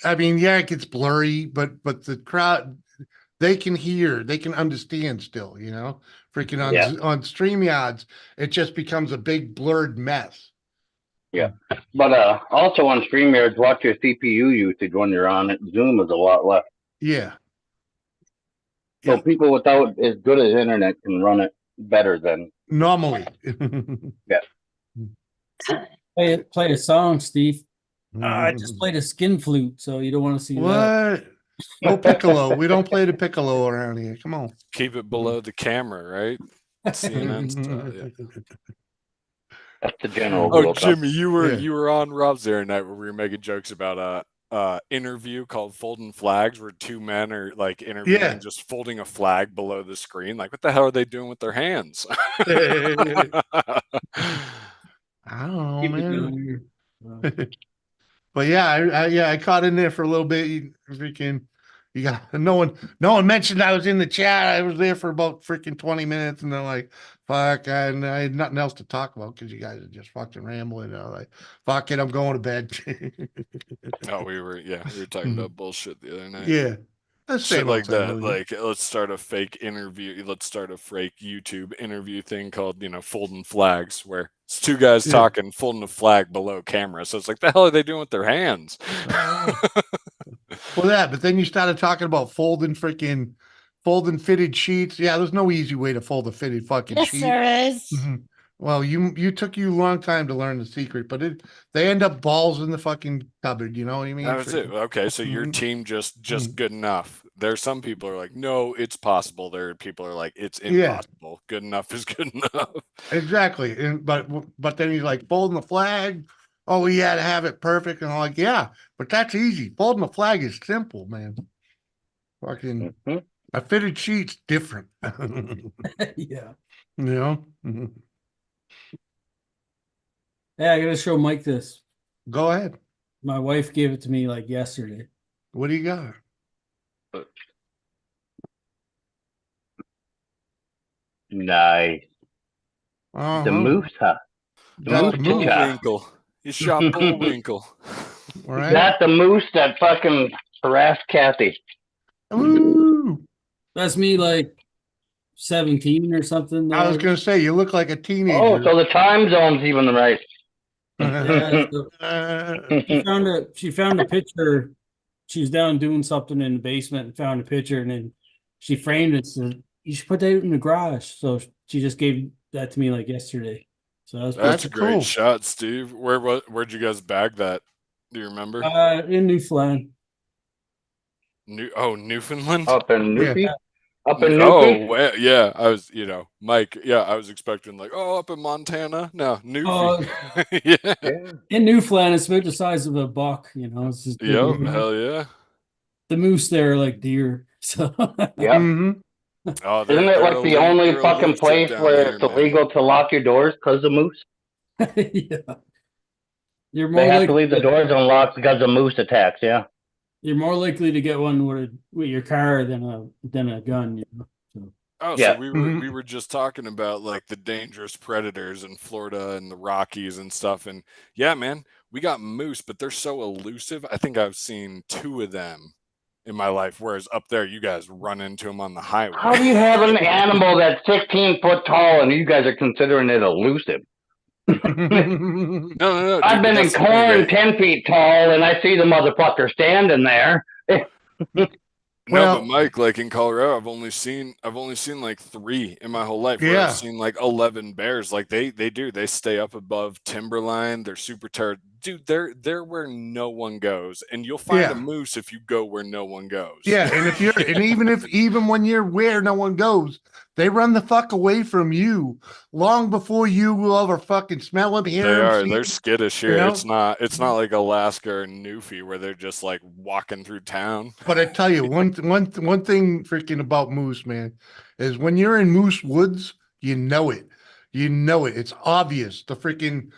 I mean, yeah, it gets blurry, but the crowd, they can hear, they can understand still, freaking on StreamYards, it just becomes a big blurred mess. Yeah. But also on StreamYards, watch your CPU usage when you're on it. Zoom is a lot less. Yeah. So people without as good as internet can run it better than normally. Yeah. Play a song, Steve. I just played a skin flute, so you don't want to see that. What? No piccolo. We don't play the piccolo around here. Come on. Keep it below the camera, right? CNN style, That's the general. Oh, Jimmy, you were on Rob's the other night where we were making jokes about interview called Folding Flags, where two men are like interviewing, just folding a flag below the screen. Like, what the hell are they doing with their hands? I don't know, man. But yeah, I caught in there for a little bit. You got no one mentioned I was in the chat. I was there for about freaking 20 minutes, and they're like, "Fuck," and I had nothing else to talk about because you guys are just fucking rambling. I was like, "Fuck it, I'm going to bed." Oh, we were talking about bullshit the other night. Yeah. Shit like that. Like, let's start a fake interview. Let's start a fake YouTube interview thing called, Folding Flags, where it's two guys talking, folding a flag below camera. So it's like, the hell are they doing with their hands? Well, but then you started talking about folding fitted sheets. Yeah, there's no easy way to fold a fitted fucking sheet. Yes, there is. Well, you took you a long time to learn the secret, but they end up balls in the fucking cupboard. You know what I mean? That was it. Okay, so your Mhm. team just good enough. There's some people are like, no, it's possible. There are people are like, it's Yeah. impossible. Good enough is good enough. Exactly. But then he's like folding the flag. Oh, he had to have it perfect, and I'm like, yeah, but that's easy. Folding the flag is simple, man. Fucking Mhm. a fitted sheet's different. Yeah. You know? Mhm. Yeah, I gotta show Mike this. Go ahead. My wife gave it to me like yesterday. What do you got? Nice. The Uh-huh. moose, huh? The Got moose the Oh, moose. cha-cha. Bullwinkle. He shot Bullwinkle. Right? That's the moose that fucking harassed Kathy. Ooh. That's me like 17 or something. I was dog. gonna say you look like a Oh, teenager. so the time zone's even right. Yeah, so she found a picture. She was down doing something in the basement and found a picture, and then she framed it. So you should put that in the garage. So she just gave that to me like yesterday. So that was That's a That's great cool. shot, Steve. Where'd you guys bag that? Do you remember? in Newfoundland. Newfoundland? Up in Yeah. Newfie? Up in Oh, Newfie? well, yeah. I was, Mike. Yeah, I was expecting like, oh, up in Montana. No, Newfie. Yeah. Yeah. In Newfoundland, it's about the size of a buck. It's just big. Yep. Hell yeah. The moose there are like deer. So Yep. Hmm. Oh, Isn't it like the only they're fucking elusive place down where here, it's man. illegal to lock your doors because of moose? yeah. You're They more have to likely leave the doors unlocked because of moose attacks, yeah. you're more likely to get one with your car than a gun. So, Oh, so Yeah. we were just talking about like the dangerous predators in Florida and the Rockies and stuff. And yeah, man, we got moose, but they're so elusive. I think I've seen 2 of them in my life, whereas up there, you guys run into them on the highway. How do you have an animal that's 16 foot tall and you guys are considering it elusive? No, I've dude, but been in that's the thing, corn 10 feet tall and I see the motherfucker standing there. No, but Well, Mike, like in Colorado, I've only seen like 3 in my whole life. Where I've yeah. seen like 11 bears. Like they stay up above timberline. They're super terror. Dude, they're where no one goes, and you'll find a Yeah. moose if you go where no one goes. Yeah, and even when you're where no one goes, they run the fuck away from you long before you will ever fucking smell them, hear They them, are. see They're 'em, skittish you here. know. It's not like Alaska or Newfie where they're just like walking through town. But I tell you, one thing freaking about moose, man, is when you're in moose woods, you know it. You know it. It's obvious. The freaking,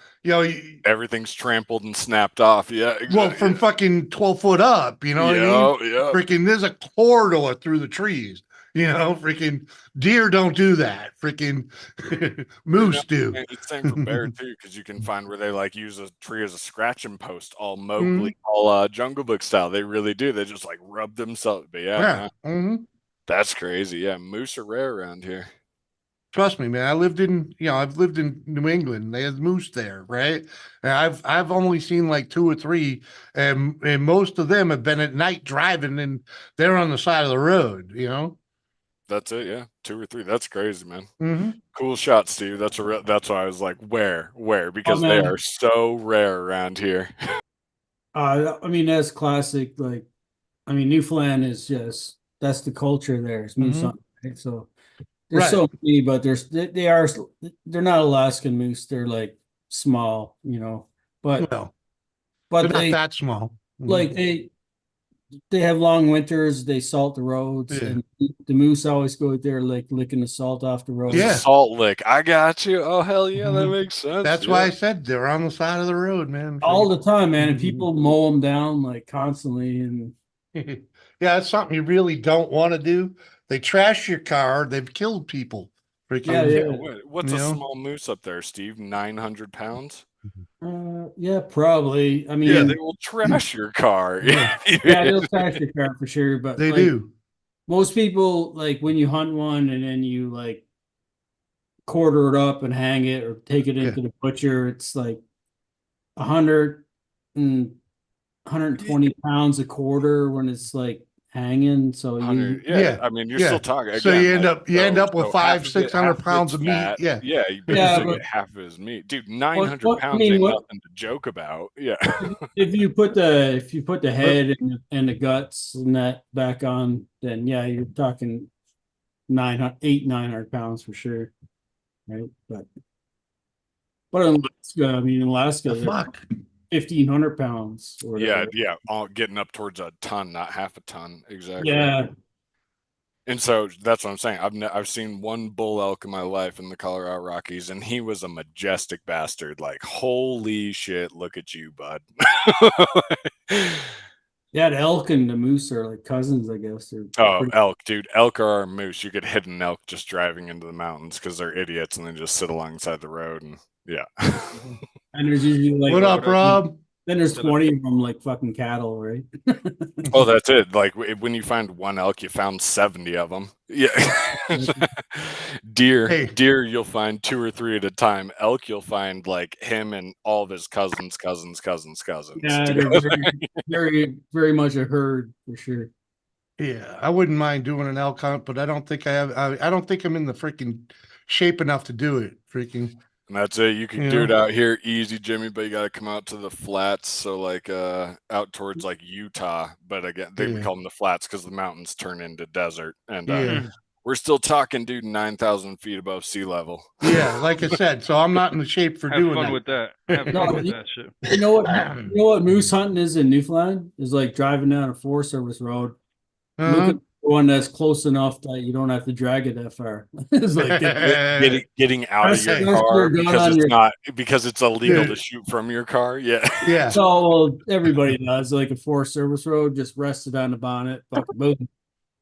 Everything's trampled and snapped off. Yeah, well, exactly. from fucking 12 foot up, you know what I mean? Yeah. Freaking, there's a corridor through the trees. Freaking deer don't do that. Freaking moose do. It's same for bear too, because you can find where they like use a tree as a scratching post, all Mowgli, Mhm. all Jungle Book style. They really do. They just like rub themselves. But yeah, Yeah. no, Mhm. that's crazy. Yeah, moose are rare around here. Trust me, man. I've lived in New England. They have moose there, right? And I've only seen like 2 or 3, and most of them have been at night driving, and they're on the side of the road. That's it. Yeah, 2 or 3. That's crazy, man. Hmm. Cool shot, Steve. That's why I was like, where? Because they man. are so rare around here. That's classic. Like, Newfoundland is just that's the culture there. It's moose Mhm. hunting, right? So there's Right. so many, but they're not Alaskan moose. They're like small, but Well, but they're not they that small. Mhm. like they have long winters. They salt the roads, Yeah. and the moose always go out there like licking the salt off the road. Yeah. Salt lick. I got you. Oh hell yeah, that Mhm. makes sense. That's why I said they're on the side of the road, man. All the time, man, and Mhm. people mow them down like constantly, and Yeah, it's something you really don't want to do. They trash your car. They've killed people. Freaking, yeah. What's You a know? small moose up there, Steve? 900 pounds. Yeah, probably. Yeah, they will trash your car. Yeah. Yeah, they'll trash your car for sure. But They like do. most people, like when you hunt one and then you like quarter it up and hang it or take it into the butcher, it's like 100 and 120 pounds a quarter when it's like hanging. So you 100, yeah, Yeah, I mean, you're yeah. still talking. So again, you end like, up you end up with half 500, of it- 600 half pounds it's of meat. fat. Yeah. Yeah, but Yeah, you still but- get half of his meat, dude. What- 900 what- I pounds mean, ain't what- nothing to joke about. Yeah. if you put the head and the guts and that back on, then yeah, you're talking 900 pounds for sure, right? But in Alaska, I mean, in Alaska, The fuck. 1,500 pounds. Or Yeah, whatever. yeah, all getting up towards a ton, not half a ton, exactly. Yeah. And so that's what I'm saying. I've seen one bull elk in my life in the Colorado Rockies, and he was a majestic bastard. Like, holy shit, look at you, bud. Yeah, the elk and the moose are like cousins, I guess. They're Oh, pretty- elk, dude. Elk are our moose. You could hit an elk just driving into the mountains because they're idiots and they just sit alongside the road. And yeah. and there's usually like What up, Rob? Then there's 20 of them like fucking cattle, right? Oh, that's it. Like when you find one elk, you found 70 of them. Yeah. Deer, you'll find 2 or 3 at a time. Elk, you'll find like him and all of his cousins. Yeah, they're very, very much a herd for sure. Yeah, I wouldn't mind doing an elk hunt, but I don't think I have. I don't think I'm in the freaking shape enough to do it. Freaking. And that's it. You can do it out here easy, Jimmy, but you got to come out to the flats. So like out towards like Utah, but again, we call them the flats because the mountains turn into desert. And we're still talking, dude, 9,000 feet above sea level. Yeah, like I said, so I'm not in the shape for Have doing fun that. with that. Have fun with that shit. You know what moose hunting is in Newfoundland? Is like driving down a Forest Service road. Look at one that's close enough that you don't have to drag it that far. It's like getting out of your car because it's illegal to shoot from your car. Yeah. Yeah. So everybody does like a Forest Service road, just rest it on the bonnet, fucking boom,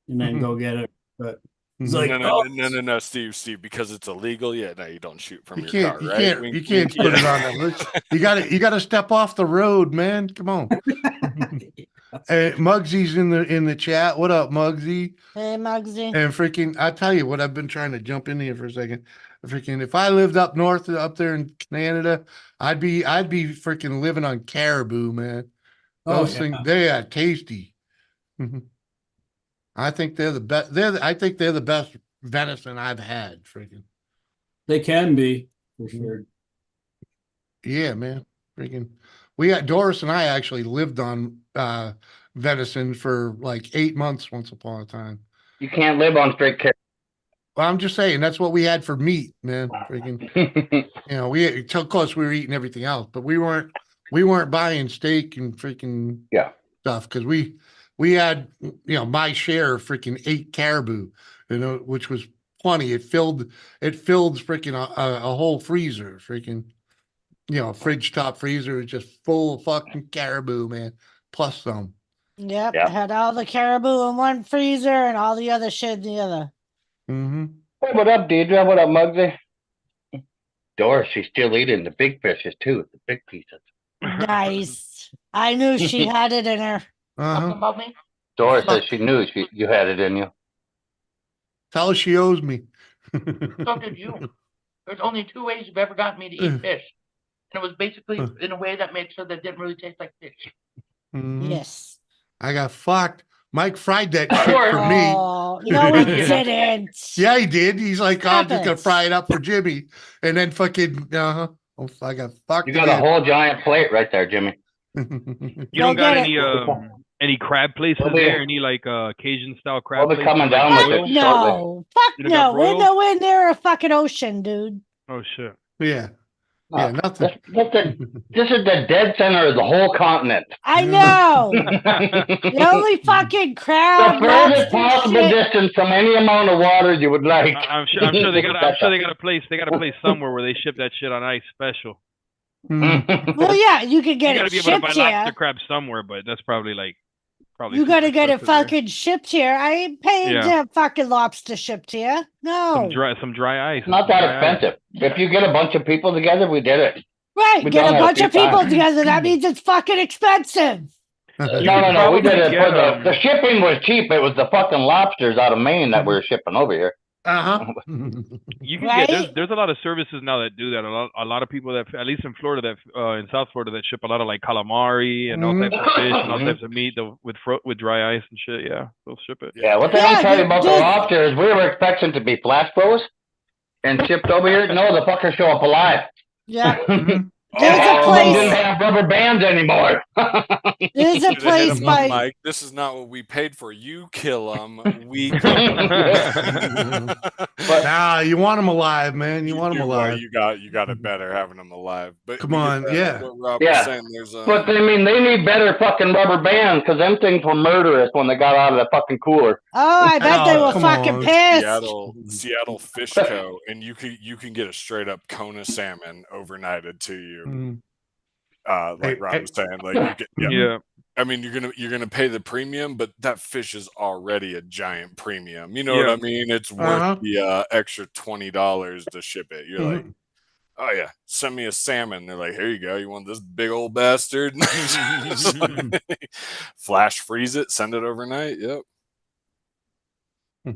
and then go get it. But it's like no, Steve, because it's illegal. Yeah, no, you don't shoot from your car, right? You can't put it on that list. You got to step off the road, man. Come on. Muggsy's in the chat. What up, Muggsy? Hey, Muggsy. And freaking, I tell you what, I've been trying to jump in here for a second. Freaking, if I lived up north, up there in Canada, I'd be freaking living on caribou, man. Those things, they are tasty. I think they're the best. I think they're the best venison I've had. Freaking, they can be for sure. Yeah, man. Freaking, Doris and I actually lived on venison for like 8 months once upon a time. You can't live on straight caribou. Well, I'm just saying that's what we had for meat, man. Freaking, of course we were eating everything else, but we weren't buying steak and freaking stuff because we had my share of freaking 8 caribou, which was plenty. It filled freaking a whole freezer, freaking. Fridge top freezer is just full of fucking caribou, man. Plus some. Yep. Had all the caribou in one freezer and all the other shit in the other. Mm-hmm. Hey, what up, Deidre? What up, Muggsy? Doris, she's still eating the big fishes too, the big pieces. Nice. I knew she had it in her. Talking about me? Doris says she knew you had it in you. Tell her she owes me. So did you. There's only 2 ways you've ever gotten me to eat fish. And it was basically in a way that made sure that it didn't really taste like fish. Mm-hmm. Yes. I got fucked. Mike fried that shit for me. No, he didn't. Yeah, he did. He's like, Stop I'm just gonna fry it up for Jimmy, and then fucking I got fucked. You got a whole giant plate right there, Jimmy. You don't got any crab places there? Any like Cajun style crab? We'll be coming down with it. No, fuck no. We're nowhere near a fucking ocean, dude. Oh shit. Yeah. Yeah, nothing. This is the dead center of the whole continent. I know. The only fucking crab. The furthest possible distance from any amount of water you would like. I'm sure they got a place. They got a place somewhere where they ship that shit on ice special. Well, yeah, you could get it be able to buy shipped here. lobster crab somewhere, but that's probably You gotta get it fucking shipped here. I ain't paying to have fucking lobster shipped here. No. Some dry ice. Not that expensive. If you get a bunch of people together, we did it. Right, We get done a it bunch few of people times. together. That means it's fucking expensive. No. We did it for the shipping was cheap. It was the fucking lobsters out of Maine that we were shipping over here. Uh-huh. You can Right? get there's a lot of services now that do that. A lot of people that, at least in Florida, that in South Florida, that ship a lot of like calamari and all types of fish and all types of meat with dry ice and shit. Yeah, they'll ship it. Yeah, what they don't tell you about the lobster is we were expecting to be flash froze and shipped over here. No, the fuckers show up alive. Yeah. There's a place. Didn't have rubber bands anymore. There's a Should've hit place 'em up, by. Mike. This is not what we paid for. You kill them, we kill 'em. Nah, you want them alive, man. You want them Well, alive. you got it better having them alive. But Come get on, back yeah. to what Rob was Yeah, saying, there's but I mean, they need better fucking rubber bands because them things were murderous when they got out of the fucking cooler. Oh, I bet they were come fucking on. pissed. Seattle Fish Co. and you can get a straight up Kona salmon overnighted to you. Like Rob was saying, like you get, Yeah. I mean, you're gonna pay the premium, but that fish is already a giant premium. You know what Yeah. I mean? It's worth the extra $20 to ship it. You're like, oh yeah, send me a salmon. They're like, here you go. You want this big old bastard? Flash freeze it, send it overnight. Yep.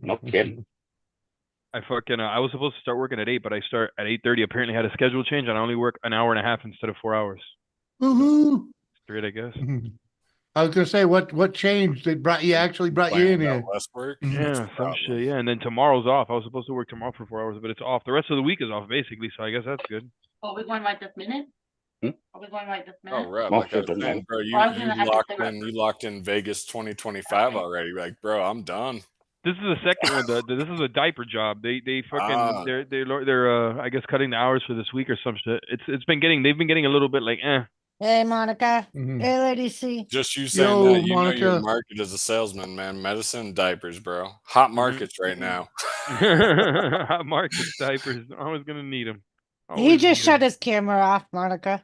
No kidding. I was supposed to start working at 8, but I start at 8:30. Apparently, had a schedule change, and I only work an hour and a half instead of 4 hours. Woohoo! Straight, I guess. I was gonna say, what changed? They brought you in here. Less work. Yeah, some shit. Yeah, and then tomorrow's off. I was supposed to work tomorrow for 4 hours, but it's off. The rest of the week is off, basically. So I guess that's good. Oh, we're going right this minute? Are we going right this minute? Oh, Rob, Most like I of them, was saying, man. bro, you Well, I was gonna have to locked figure out- you locked in Vegas 2025 already. Like, bro, I'm done. This is the second one. This is a diaper job. They fucking Ah. they're I guess cutting the hours for this week or some shit. They've been getting a little bit like Hey, Monica. Hey, Lady C. Just you saying Yo, that, you know your Monica. market as a salesman, man. Medicine, diapers, bro. Hot markets right now. hot markets diapers. Always gonna need them. He just shut his camera off, Monica.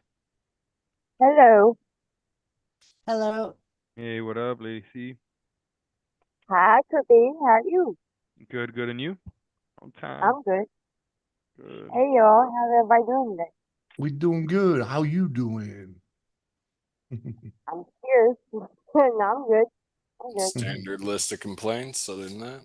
Hello. Hello. Hey, what up, Lady C? Hi, Cookie. How are you? Good, and you? On time. I'm good. Good. Hey, y'all. How's everybody doing today? We doing good. How you doing? I'm here. No, I'm good. I'm good. Standard list of complaints. Other than that,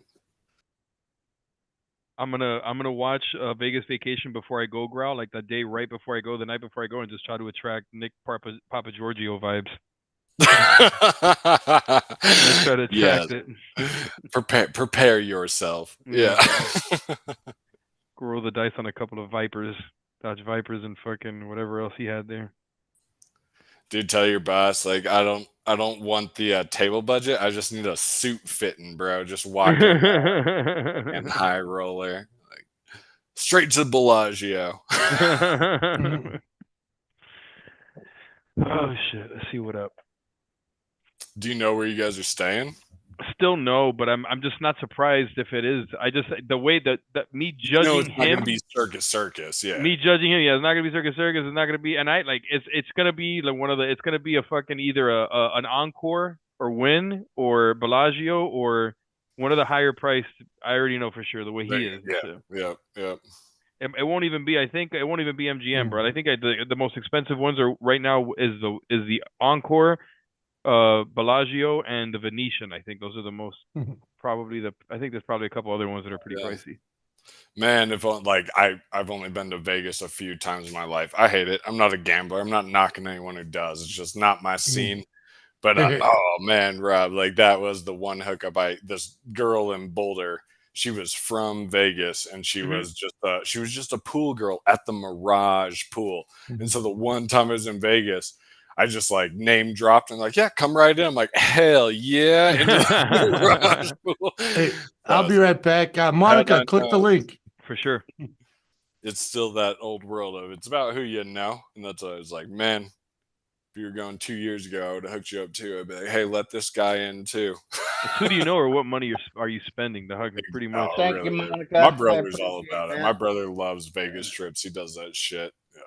I'm gonna watch Vegas Vacation before I go, Growl, like the day right before I go, the night before I go, and just try to attract Nick Papa Giorgio vibes. Let's try to attract it. Prepare yourself. Yeah. Roll the dice on a couple of Vipers, Dodge Vipers, and fucking whatever else he had there. Dude, tell your boss, like, I don't want the table budget. I just need a suit fitting, bro. Just walk in and high roller, like straight to Bellagio. Oh shit! Let's see what up. Do you know where you guys are staying? Still no, but I'm just not surprised if it is. I just the way that me judging it's not him. gonna be circus, yeah. Me judging him, yeah, it's not gonna be circus. It's not gonna be, and I like it's gonna be like it's gonna be a fucking either an Encore or Wynn or Bellagio or one of the higher priced. I already know for sure the way he is. Yeah. It won't even be. I think it won't even be MGM, bro. I think the most expensive ones are right now is the Encore, Bellagio, and the Venetian. I think those are the most probably I think there's probably a couple other ones that are pretty pricey. Man, if like I've only been to Vegas a few times in my life. I hate it. I'm not a gambler. I'm not knocking anyone who does. It's just not my scene. But oh man, Rob, like that was the one hookup. This girl in Boulder. She was from Vegas, and she was just a pool girl at the Mirage pool. And so the one time I was in Vegas, I just like name dropped and like, yeah, come right in. I'm like, hell yeah. Into the Mirage pool. Hey, I'll be right back. Monica, click the link. For sure. It's still that old world of it's about who you know. And that's what I was like, man, if you were going 2 years ago, I would have hooked you up too. I'd be like, hey, let this guy in too. Who do you know or what money are you spending to hug me? Pretty much. Thank you, Monica. My brother's all about it. My brother loves Vegas trips. He does that shit. Yeah.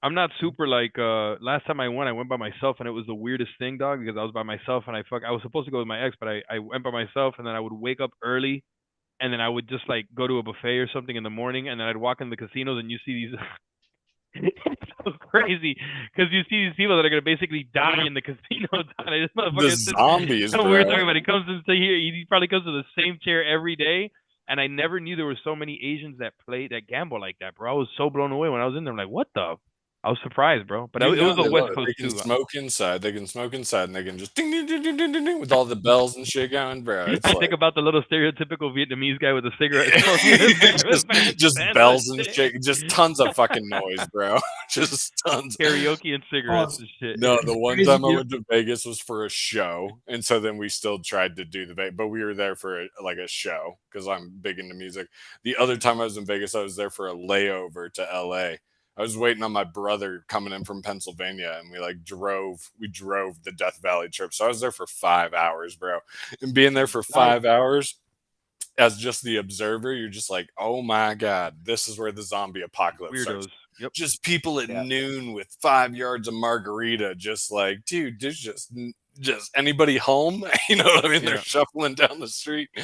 I'm not super like last time I went by myself, and it was the weirdest thing, dog, because I was by myself and I was supposed to go with my ex, but I went by myself, and then I would wake up early, and then I would just like go to a buffet or something in the morning, and then I'd walk in the casinos and you see these it's so crazy because you see these people that are gonna basically die in the casino. The zombies, so bro. we're talking about he comes into here, he probably comes to the same chair every day. And I never knew there were so many Asians that gamble like that, bro. I was so blown away when I was in there. I'm like, what the? I was surprised, bro. But You it was know the they West love it. Coast They can too. smoke inside. They can smoke inside, and they can just ding ding ding ding ding ding, ding with all the bells and shit going, bro. It's I like think about the little stereotypical Vietnamese guy with a cigarette smoking in his just bells and shit, just tons of fucking noise, bro. Just tons. Karaoke and cigarettes Oh, and shit. No, It's the one crazy, time I dude. went to Vegas was for a show, and so then we still tried to do but we were there for like a show because I'm big into music. The other time I was in Vegas, I was there for a layover to LA. I was waiting on my brother coming in from Pennsylvania, and we drove the Death Valley trip. So I was there for 5 hours, bro. And being there for Nice. 5 hours as just the observer, you're just like, oh my God, this is where the zombie apocalypse starts. Weirdos. Yep. Just people at Yeah. noon with 5 yards of margarita, just like, dude, there's just anybody home? You know what I mean? Yeah. They're shuffling down the street. Yeah.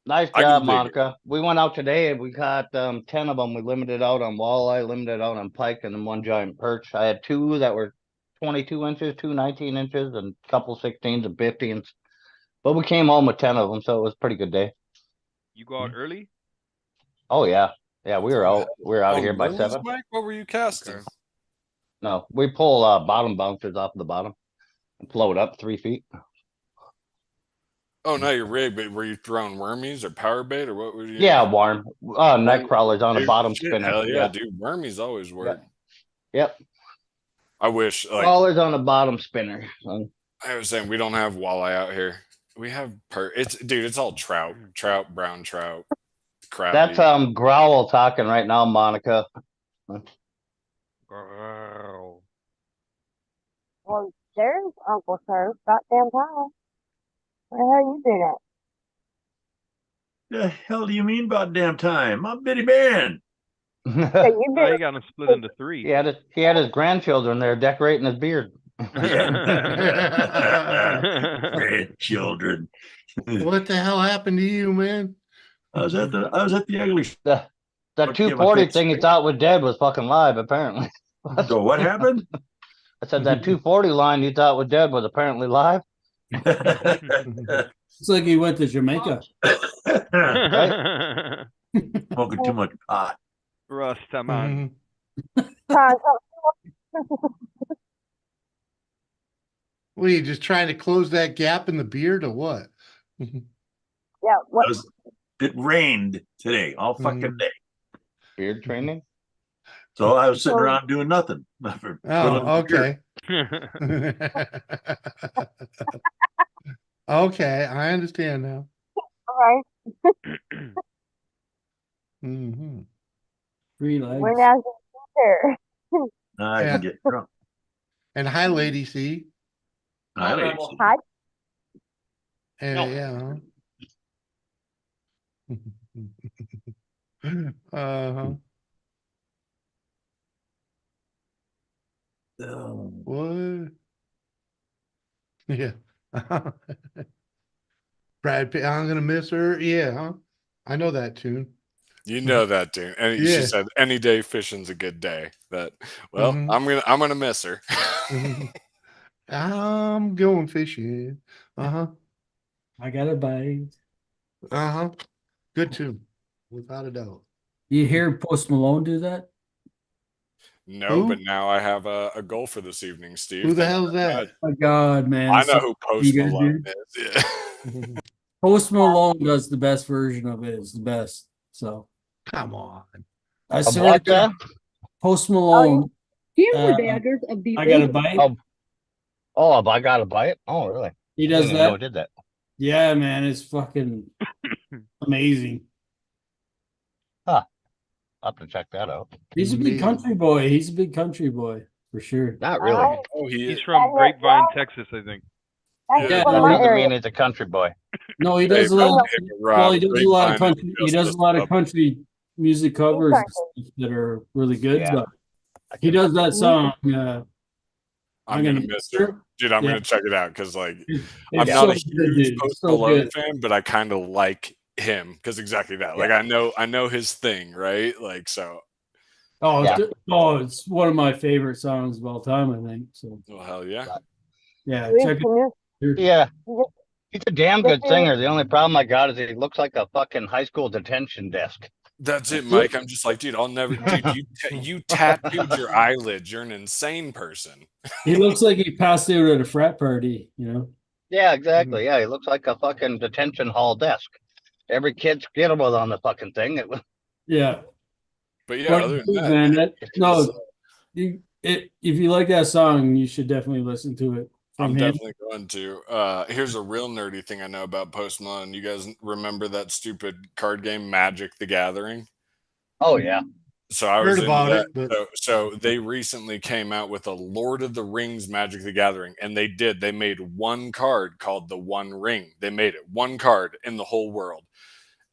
Nice I can job, dig it. Monica. We went out today and we caught 10 of them. We limited out on walleye, limited out on pike, and then one giant perch. I had two that were 22 inches, two 19 inches, and a couple 16s and 15s. But we came home with 10 of them, so it was a pretty good day. You go out early? Oh yeah, yeah. We were out. We were out of On here by Willie's, 7. Mike? What were you casting? Okay. No, we pull bottom bouncers off the bottom and float up 3 feet. Oh, not your rig, but were you throwing wormies or power bait or what were you? Yeah, worm. Night crawlers on a Dude, bottom shit, spinner. hell yeah, Yeah. dude. Wormies always work. Yep. I wish, like, Crawlers on a bottom spinner. I was saying, we don't have walleye out here. We have it's all trout, brown trout, crappie. That's growl talking right now, Monica. Girl. Well, there's Uncle Surf. Goddamn time. Where the hell you been at? The hell do you mean about damn time? I'm Bitty Man. Hey, you Oh, been he got him split into 3. He had his grandchildren there decorating his beard. Grandchildren. What the hell happened to you, man? I was at the ugly. The Look, get my 240 face thing he straight. thought was dead was fucking live, apparently. So what happened? I said that 240 line you thought was dead was apparently live. It's like he went to Jamaica. Smoking too much pot. Rastaman. What are you just trying to close that gap in the beard or what? Yeah, what? It rained today, all fucking day. Beard training? So I was sitting around doing nothing. Oh, okay. Okay, I understand now. All right. Mm-hmm. 3 legs. We're now here. I Yeah. can get drunk. And hi, Lady C. Hi, ladies. Hi. And yeah. Uh-huh. What? Yeah. Brad Pitt, I'm gonna miss her. Yeah, huh? I know that tune. You know that, dude. And Yeah. she said, "Any day fishing's a good day." That, well, Mhm. I'm gonna miss her. Mhm. I'm going fishing. Uh-huh. I got a bite. Uh-huh. Good tune, without a doubt. You hear Post Malone do that? No, Who? but now I have a goal for this evening, Steve. Who the Thank you hell's very that? much. Oh my God, man. I know So who Post good, Malone dude. is. Yeah. Post Malone does the best version of it. It's the best. So Come on. I Of swear what, to God, Post Malone. Daggers of Bee I got a Lady. bite. Oh, I got a bite? Oh, really? He I does didn't even know that. it did that. Yeah, man, it's fucking amazing. I'll have to check that out. He's a big country boy. He's a big country boy for sure. Not really. Oh, He's from Grapevine, Texas, I think. That's Yeah, from That my doesn't area. mean he's a country boy. No, he Hey, does a lot. hey, Rob, Well, he does a lot of Grapevine country. is He just does a lot of up. country music covers and country. stuff that are really good. Yeah. But he does that song. I'm gonna miss her, dude. I'm Yeah. gonna check it out because, like, It's I'm so not a good, huge dude. Post So Malone good. fan, but I kind of like him because exactly that. Like, I know his thing, right? Like, so. Oh, Yeah. it's one of my favorite songs of all time, I think. So Well, hell yeah. yeah, Read check the news. it. Yeah. He's a damn good singer. The only problem I got is he looks like a fucking high school detention desk. That's it, Mike. I'm just like, dude, I'll never, dude, you tattooed your eyelids. You're an insane person. He looks like he passed out at a frat party, you know? Yeah, exactly. Yeah, he looks like a fucking detention hall desk. Every kid's was on the fucking thing. It was Yeah. But yeah, But, other than that, man, it's, if you like that song, you should definitely listen to it from I'm him. definitely going to. Here's a real nerdy thing I know about Post Malone. You guys remember that stupid card game Magic the Gathering? Oh yeah. So I Heard was into about that. it, but So they recently came out with a Lord of the Rings Magic the Gathering, and they made one card called the One Ring. They made it one card in the whole world.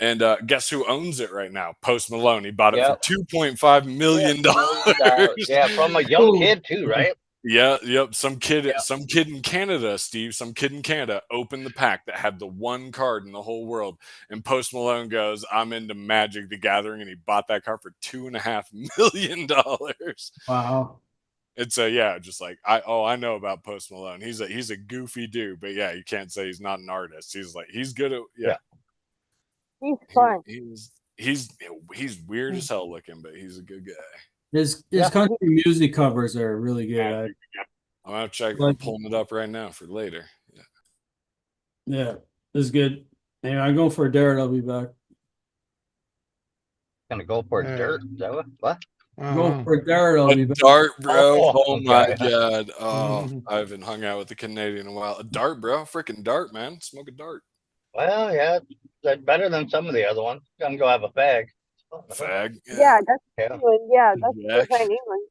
And guess who owns it right now? Post Malone. He bought it for Yep. $2.5 million. Yeah, from a young kid too, right? Yeah, yep. Some kid in Canada, Steve, some kid in Canada opened the pack that had the one card in the whole world. And Post Malone goes, I'm into Magic the Gathering, and he bought that card for $2.5 million. Wow. And so yeah, just like I know about Post Malone. He's a goofy dude, but yeah, you can't say he's not an artist. He's good at He's fun. he's weird as hell looking, but he's a good guy. His country music covers are really good. I'm gonna check. I'm Like- pulling it up right now for later. Yeah, it's good. Anyway, I'm going for a dart. I'll be back. Gonna go for dirt. Is that what? Going for a dart. I'll be A back. dart, bro. Oh, Oh my okay. god. Oh, I haven't hung out with a Canadian in a while. A dart, bro. Freaking dart, man. Smoke a dart. Well, yeah, that's better than some of the other ones. Gonna go have a fag. Fag. Yeah, that's Yeah. England. Yeah, that's Jack. in England.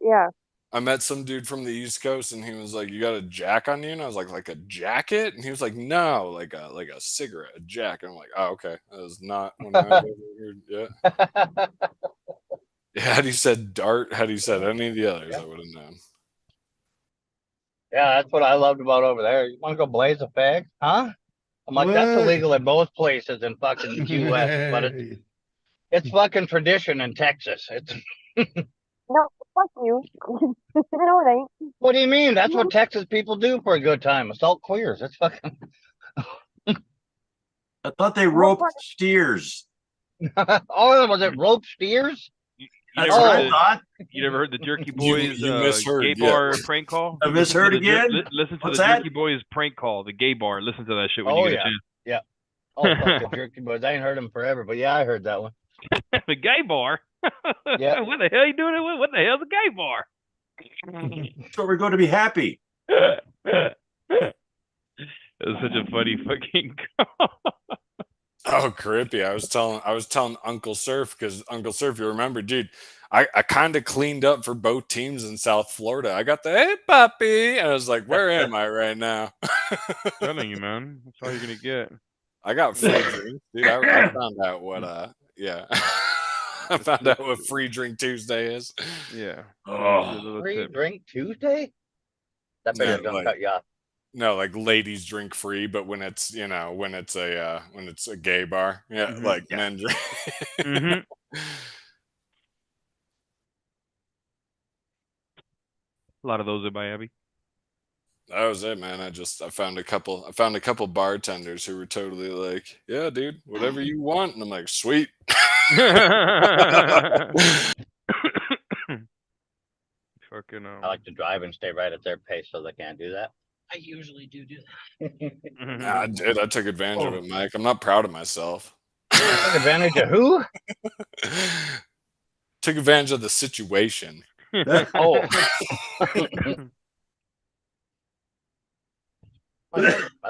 Yeah. I met some dude from the East Coast, and he was like, "You got a jack on you?" And I was like a jacket?" And he was like, "No, like a cigarette, a jack." And I'm like, "Oh, okay." That was not when I ever heard. Yeah. Had he said dart, had he said any of the others, I would have known. Yeah, that's what I loved about over there. You want to go blaze a fag? Huh? I'm like, that's What? illegal in both places in fucking the US, but it's fucking tradition in Texas. It's No, fuck you. No, it ain't. what do you mean? That's what Texas people do for a good time. Assault queers. It's fucking I thought they roped steers. oh, was it rope steers? You That's never what heard I the, thought. you never heard the Jerky Boys you misheard, gay yeah. bar prank call? I misheard again? Listen to What's the that? Jerky Boys prank call, the gay bar. Listen to that shit when Oh you get yeah, a yeah. Oh fuck the jerky boys. I ain't heard them forever, but yeah, I heard that one. chance. The gay bar? Yeah. What the hell are you doing? What the hell's a gay bar? So we're going to be happy. It was such a funny fucking call. Oh, creepy. I was telling Uncle Surf, because Uncle Surf, you remember, dude, I kind of cleaned up for both teams in South Florida. I got the hey puppy, and I was like, where am I right now? Telling you, man. That's all you're gonna get. I got free drinks, dude. I found out what yeah. I found out what Free Drink Tuesday is. Yeah. Oh. Little Free tip. drink Tuesday? That Yeah, bitch gonna like- cut you off. No, like ladies drink free, but when it's when it's a gay bar, yeah, Mhm. like men drink. Mhm. A lot of those in Miami. That was it, man. I found a couple bartenders who were totally like, "Yeah, dude, whatever you want," and I'm like, "Sweet." Fucking I like to drive and stay right at their pace, so they can't do that. I usually do that. Nah, I did. I took advantage of it, Mike. I'm not proud of myself. Take advantage of who? Took advantage of the situation. Oh. I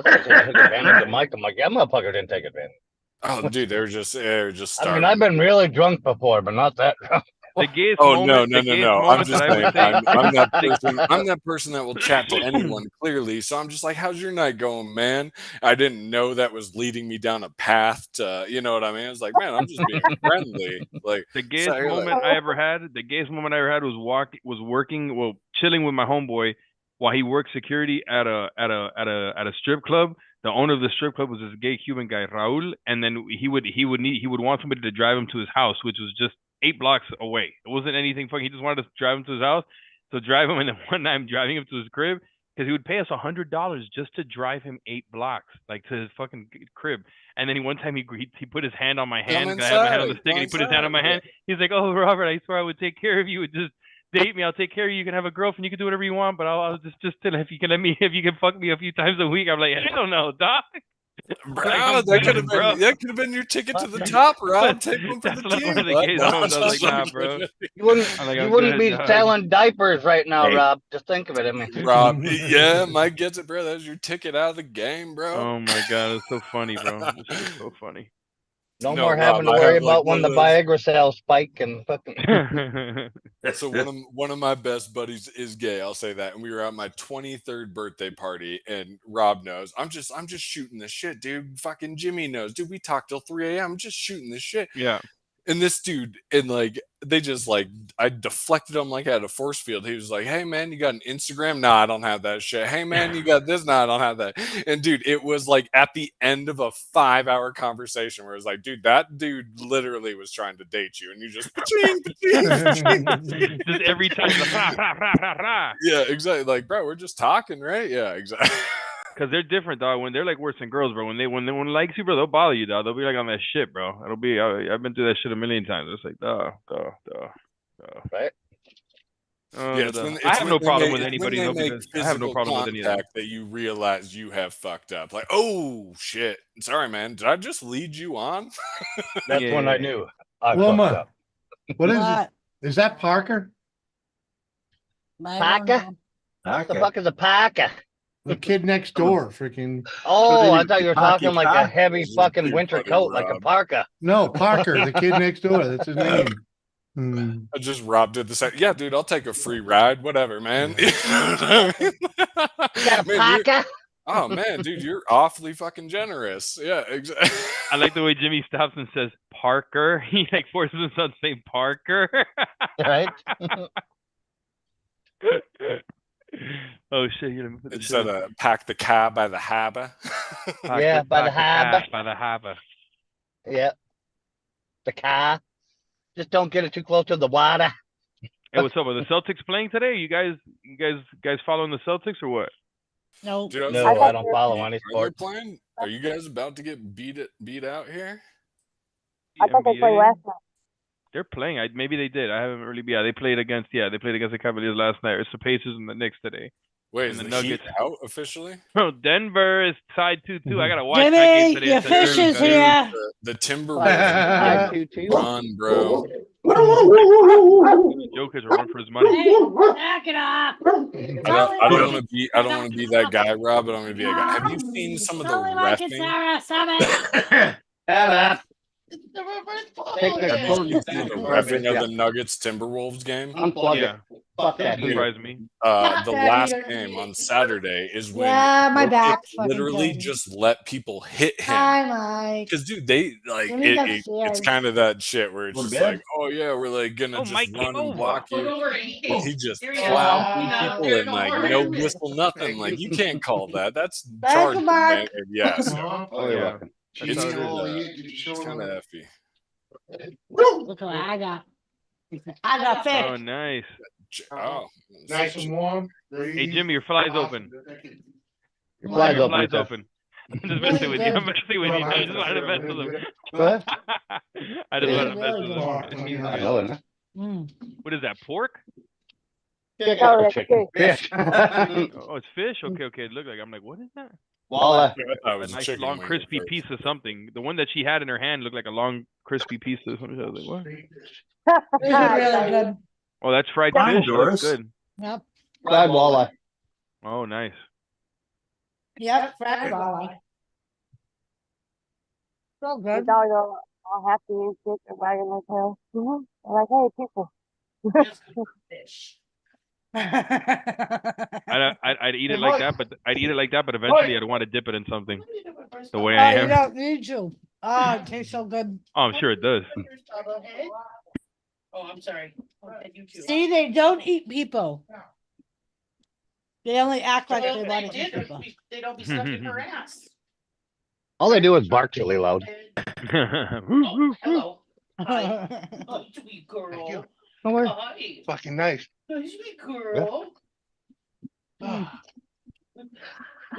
thought you said took advantage of Mike. I'm like, yeah, motherfucker didn't take advantage. Oh, dude, they were just I starving. mean, I've been really drunk before, but not that drunk. The gayest Oh moment, no! the gayest I'm moment just that I saying, would say. I'm that person. I'm that person that will chat to anyone clearly. So I'm just like, "How's your night going, man?" I didn't know that was leading me down a path to, you know what I mean? I was like, "Man, I'm just being friendly." Like The so gayest you're moment like, I ever had. The gayest moment I ever had was working, well, chilling with my homeboy while he worked security at a strip club. The owner of the strip club was this gay Cuban guy, Raul, and then he would want somebody to drive him to his house, which was just 8 blocks away. It wasn't anything fucking. He just wanted to drive him to his house. So drive him, and then one night I'm driving him to his crib because he would pay us $100 just to drive him 8 blocks, like to his fucking crib. And then one time he put his hand on my hand. I had my hand on the stick, and he put his hand on my hand. He's like, "Oh, Robert, I swear I would take care of you. Just date me. I'll take care of you. You can have a girlfriend. You can do whatever you want, but I'll just if you can fuck me a few times a week." I'm like, I don't know, doc. Bro, I'm that could good, have been bro. your ticket to the top, Rob. Take one for That's the like one team. of the bud. gay No, zones. I was like, nah, bro. You wouldn't, I'm like, you I'm wouldn't good, be dog. selling diapers right now, Hey. Rob. Just think of it. I mean, Rob, yeah, Mike gets it, bro. That's your ticket out of the game, bro. Oh my god, it's so funny, bro. This shit is so funny. no No, more having Rob, to I worry have, like, about when one the of those- Viagra sales spike and fucking. So one of my best buddies is gay. I'll say that. And we were at my 23rd birthday party, and Rob knows. I'm just shooting the shit, dude. Fucking Jimmy knows, dude. We talked till 3 a.m. I'm just shooting the shit. Yeah. And this dude, and like they just like I deflected him like I had a force field. He was like, "Hey man, you got an Instagram? Nah, I don't have that shit. Hey man, you got this? Nah, I don't have that." And dude, it was like at the end of a 5-hour conversation where it was like, dude, that dude literally was trying to date you, and you just Just every time, like, rah, rah, rah, rah, rah. yeah, exactly. Like, bro, we're just talking, right? Yeah, exactly. Cause they're different, dog. When they're like worse than girls, bro. When they likes you, bro, they'll bother you, dog. They'll be like on that shit, bro. It'll be. I've been through that shit a million times. It's like, duh. Right. Yeah, it's when, I have no problem with when anybody, they though, make because I have no physical problem with any of that. contact that you realize you have fucked up. Like, oh shit, sorry, man. Did I just lead you on? That's when I knew I fucked Wilma, up. what is What? it? Is that Parker? I don't Packer? know. What the fuck is a packer? The kid next door, freaking. Oh, I thought you were Hockey talking like a cock? heavy This is fucking too winter funny, coat, like a Rob. parka. No, Parker, the kid next door. That's his name. Hmm. I just Rob did the same. Yeah, dude, I'll take a free ride, whatever, man. You know what I mean? You got a Man, you're- parka? oh man, dude, you're awfully fucking generous. Yeah, exactly. I like the way Jimmy stops and says Parker. He like forces himself to say Parker. Right? Oh shit! Let me put this Instead shit of pack the cab by the harbor. Yeah, by the harbor. By the harbor. Yeah. The car. Just don't get it too close to the water. Hey, what's up? Are the Celtics playing today? You guys following the Celtics or what? Nope. Dude, No, I don't follow any Are they sports. playing? Are you guys about to get beat out here? I thought they played last night. They're playing. Maybe they did. I haven't really. Yeah, they played against the Cavaliers last night. It's the Pacers and the Knicks today. Wait, And is the the Nuggets. Heat out officially? Oh, Denver is tied 2-2. I gotta watch that game Jimmy, today. your It's at fish 2, is guys. here. The Timberwolves run, bro. Joker's run for his money. Hey, knock it off. I don't want to be that guy, Rob, but I'm gonna be a guy. Have you seen some of the Sully like it, reffing? Sarah. Stop it. Take the Have you seen the reffing of the Nuggets Timberwolves game? Unplug Yeah. it. Fuck that Doesn't heater. surprise me. The last game on Saturday is when Yeah, my Jokic back's fucking literally killing me. just let people hit him. Hi, Mike. Because dude, they like Jimmy's it's upstairs. kind of that shit where it's We're just good? like, oh yeah, we're like gonna Oh, just Mike run came and over. block you. And he just plowed through people and like no whistle, nothing. Like you can't call that. That's Thank charging, you, Mark. man. Yeah, so Oh, you're Yeah. welcome. it's That's how it is. kind of effy. Look what I got. I got fish. Oh, nice. Oh, Nice and warm. Hey, Jimmy, your fly's open. Your fly's Your open. fly's Lisa. open. I'm just messing with you. I'm messing with you. I just wanted to mess with him. What? I just Yeah. wanted to mess with him. I know it. Mm. What is that, pork? No, that's Chicken. fish. Fish. Oh, it's fish? Okay. It looked like, I'm like, what is that? Walleye. I thought it A was a nice chicken long wing at crispy first. piece of something. The one that she had in her hand looked like a long crispy piece of something. I was like, what? These are really good. Oh, that's fried Fine, fish. Oh, that's Doris. good. Yep. Fried walleye. Oh, nice. Yep. Fried walleye. So These good. dogs are all happy and shit. They're wagging their tails. They're like, hey, people. I'd eat it like that, but eventually I'd want to dip it in something. The way Oh, I you am. don't need to. Oh, it tastes so good. Oh, I'm sure it does. Oh, I'm sorry. You too. See, they don't eat people. They only act like they want to eat people. They don't be stuck in her ass. All they do is bark really loud. Oh, hello. Hi. Oh, sweet girl. No worries. Hi. Fucking nice. Oh, sweet girl.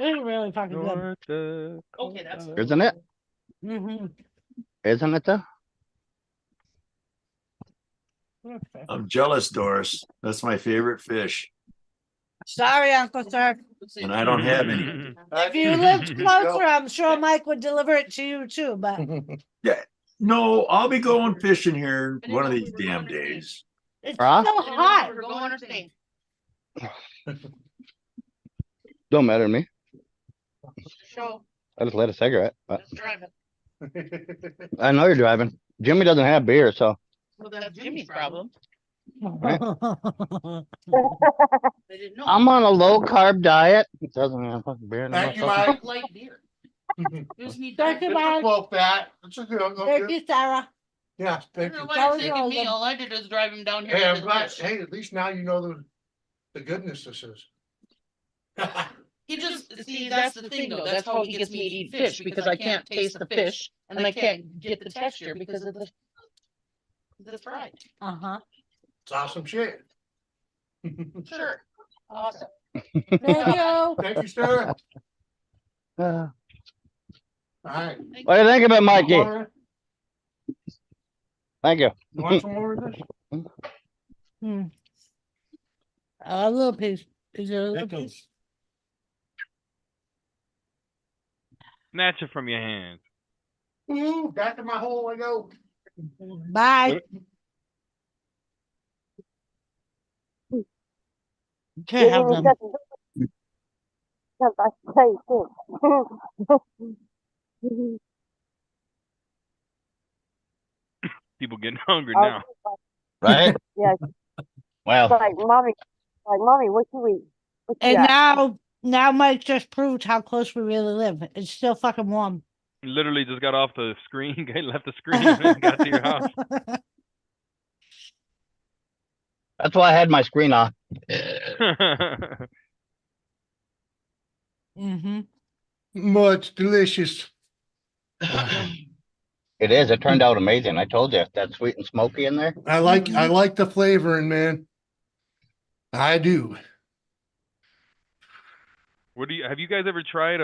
It's really fucking good. North Dakota. Okay, that's Isn't it? Mm-hmm. Isn't it though? I'm jealous, Doris. That's my favorite fish, Sorry, Uncle Sir. and I don't have any. If you lived closer, I'm sure Mike would deliver it to you too, but Yeah, no, I'll be going fishing here one of these damn days. it's Huh? so hot. We're going or staying. Don't matter to me. Show. I just lit a cigarette. But Just driving. I know you're driving. Jimmy doesn't have beer, so Well, that's Jimmy's problem. right? They didn't know. I'm on a low carb diet. It doesn't have fucking beer in Thank you, it. Mike. Light beer. You just need Thank you, This Mike. is low fat. It's a good. Thank you, Sarah. Yeah, I thank don't know you. why That you're was taking really me. good. All I did was drive him down here. Hey, to I'm the glad. fish. Hey, at least now you know the goodness this is. He just see that's the thing though. That's how he gets me to eat fish because I can't taste the fish and I can't get the texture because of the fried. Uh-huh. It's awesome shit. Sure. Awesome. Thank you. Thank you, sir. Uh, All right. what do you think of it, Mikey? Water? Thank you. You want some more of this? Hmm. A little piece. Is there a little piece? Snatch it from your hands. Ooh, back in my hole I go. Bye. Can't have them. People getting hungry Oh, now. Right? Yeah, Well, like mommy, what you eat? What you And got? now Mike just proved how close we really live. It's still fucking warm. Literally just got off the screen, left the screen, and got to your house. that's why I had my screen on. Mm-hmm. Much delicious. It is. It turned out amazing. I told you that sweet and smoky in there. I like the flavoring, man. I do. What do you have you guys ever tried?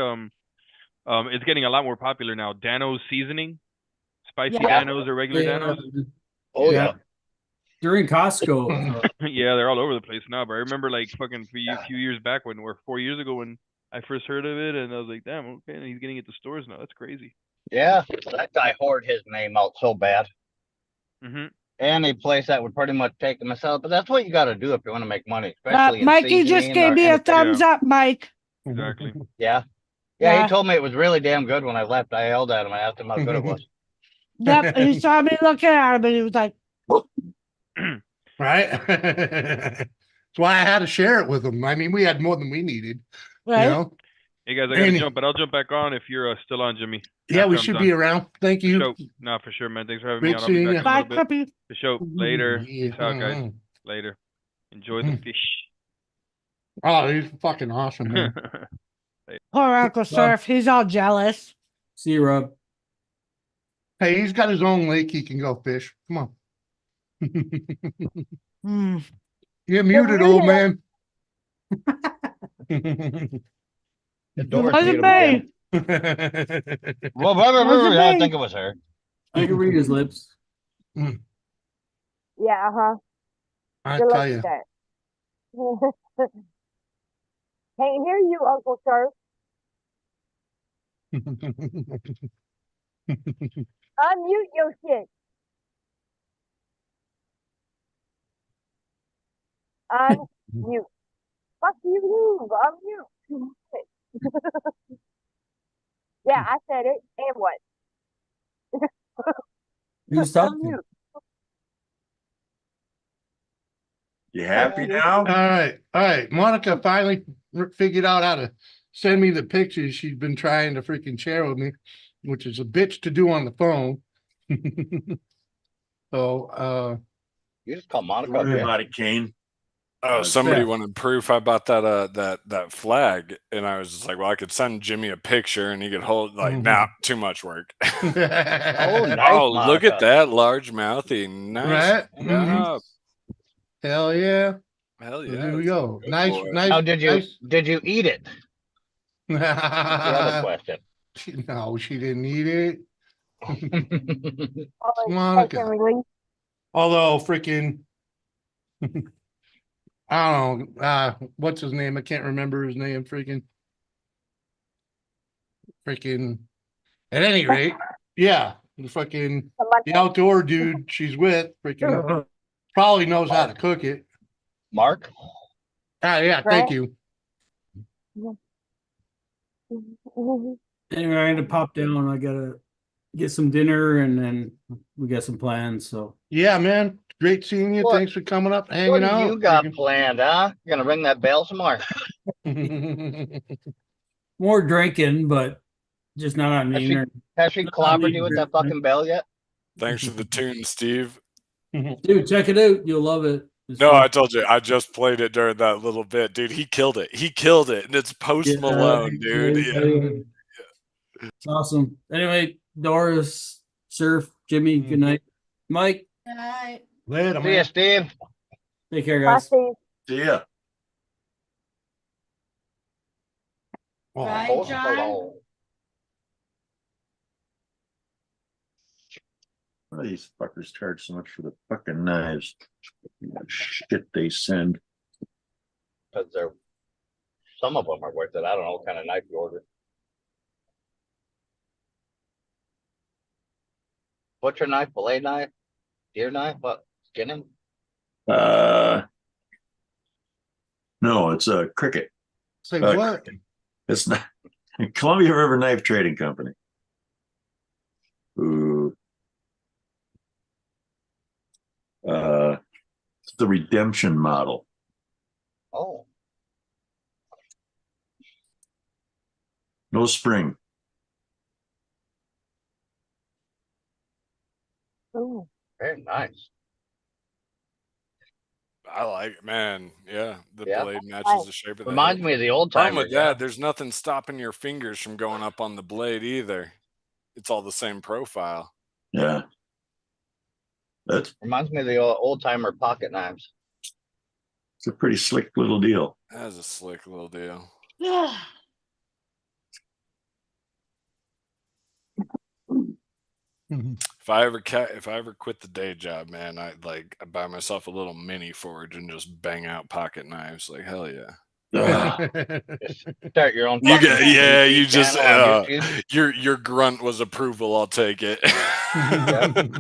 It's getting a lot more popular now. Dano's seasoning, spicy Yeah. Danos or regular Danos. Oh yeah. During Costco. Yeah, they're all over the place now. But I remember like fucking a few years back or 4 years ago when I first heard of it, and I was like, damn, okay, and he's getting it to stores now. That's crazy. Yeah. That guy hoard his name out so bad. Mm-hmm. Any place that would pretty much take him myself. But that's what you got to do if you want to make money, especially in Mikey just seasoning gave or me a anything. thumbs up, Mike. Exactly. Yeah. Yeah. He told me it was really damn good when I left. I yelled at him. I asked him how good it was. Yep. He saw me looking at him and he was like, Right? That's why I had to share it with them. I mean, we had more than we needed. right? You know? Hey guys, I gotta jump, but I'll jump back on if you're still on, Jimmy. Yeah, after we I'm should done. be around. Thank you. For sure. No, for sure, man. Thanks for having Great me on. I'll be seeing back ya. in a Bye, little bit. Clippy. For sure. Later. Yeah. Peace out, guys. Later. Enjoy the fish. Oh, he's fucking awesome, man. Poor Uncle Surf. He's all jealous. See you, Rob. Hey, he's got his own lake he can go fish. Come on. Mm. You're muted, old man. The It door's wasn't muted me. again. Well, Wasn't I me. think it was her. I can read his lips. Yeah, I Good luck tell with you. that. Can't hear you, Uncle Sir. Unmute your shit. Unmute. Fuck you, unmute. Yeah, I said it. And what? Who's talking? Unmute. You happy now? All right. Monica finally figured out how to send me the pictures she's been trying to freaking share with me, which is a bitch to do on the phone. So, You just call Monica. Don't worry Yeah. about it, Kane. Oh, somebody Yeah. wanted proof. I bought that flag, and I was just like, well, I could send Jimmy a picture, and he could hold like, nah, too much work. Oh, nice, Oh, look Monica. at that large mouthy, nice Right? job. Hell yeah. Hell So yeah, there we that's a go. good Nice, boy. nice. Now, did nice. you eat it? The other question. No, she didn't eat it. Oh, it's Monica. catch and release. Although freaking, I don't know, what's his name? I can't remember his name. Freaking. At any rate, yeah, the outdoor dude she's with, freaking, probably knows how to cook it. Mark? Yeah, thank you. Anyway, I had to pop down. I gotta get some dinner, and then we got some plans. So Yeah, man, great seeing you. What- Thanks for coming up, What hanging do out. you got planned, huh? You gonna ring that bell some more? more drinking, but just not on the internet. Has she clobbered you with that fucking bell yet? Thanks for the tune, Steve. Dude, check it out. You'll love it. It's No, fun. I told you, I just played it during that little bit, dude. He killed it. He killed it, and it's Post Yeah, Malone, dude. yeah. It's awesome. Anyway, Doris, Surf, Jimmy, good night. Mike, Night. Later, See ya, Steve. take care, Bye, guys. Steve. See ya. Right, Post John? Malone. Why do these fuckers charge so much for the fucking knives? Shit they send. Because they're some of them are worth it. I don't know what kind of knife you ordered. Butcher knife, fillet knife, deer knife, what? Skinning? No, it's a cricket. Say what? It's not Columbia River Knife Trading Company. Ooh. It's the redemption model. Oh. No spring. Ooh. Very nice. I like it, man. Yeah, the Yeah. blade matches the shape of the Reminds hilt. me of the old Problem timers. with that, there's nothing stopping your fingers from going up on the blade either. It's all the same profile. Yeah. That's Reminds me of the old timer pocket knives. it's a pretty slick little deal. That is a slick little deal. If I ever quit the day job, man, I buy myself a little mini forge and just bang out pocket knives. Like, hell yeah. Start your own. You fucking got, yeah, YouTube you just channel on YouTube. your grunt was approval. I'll take it.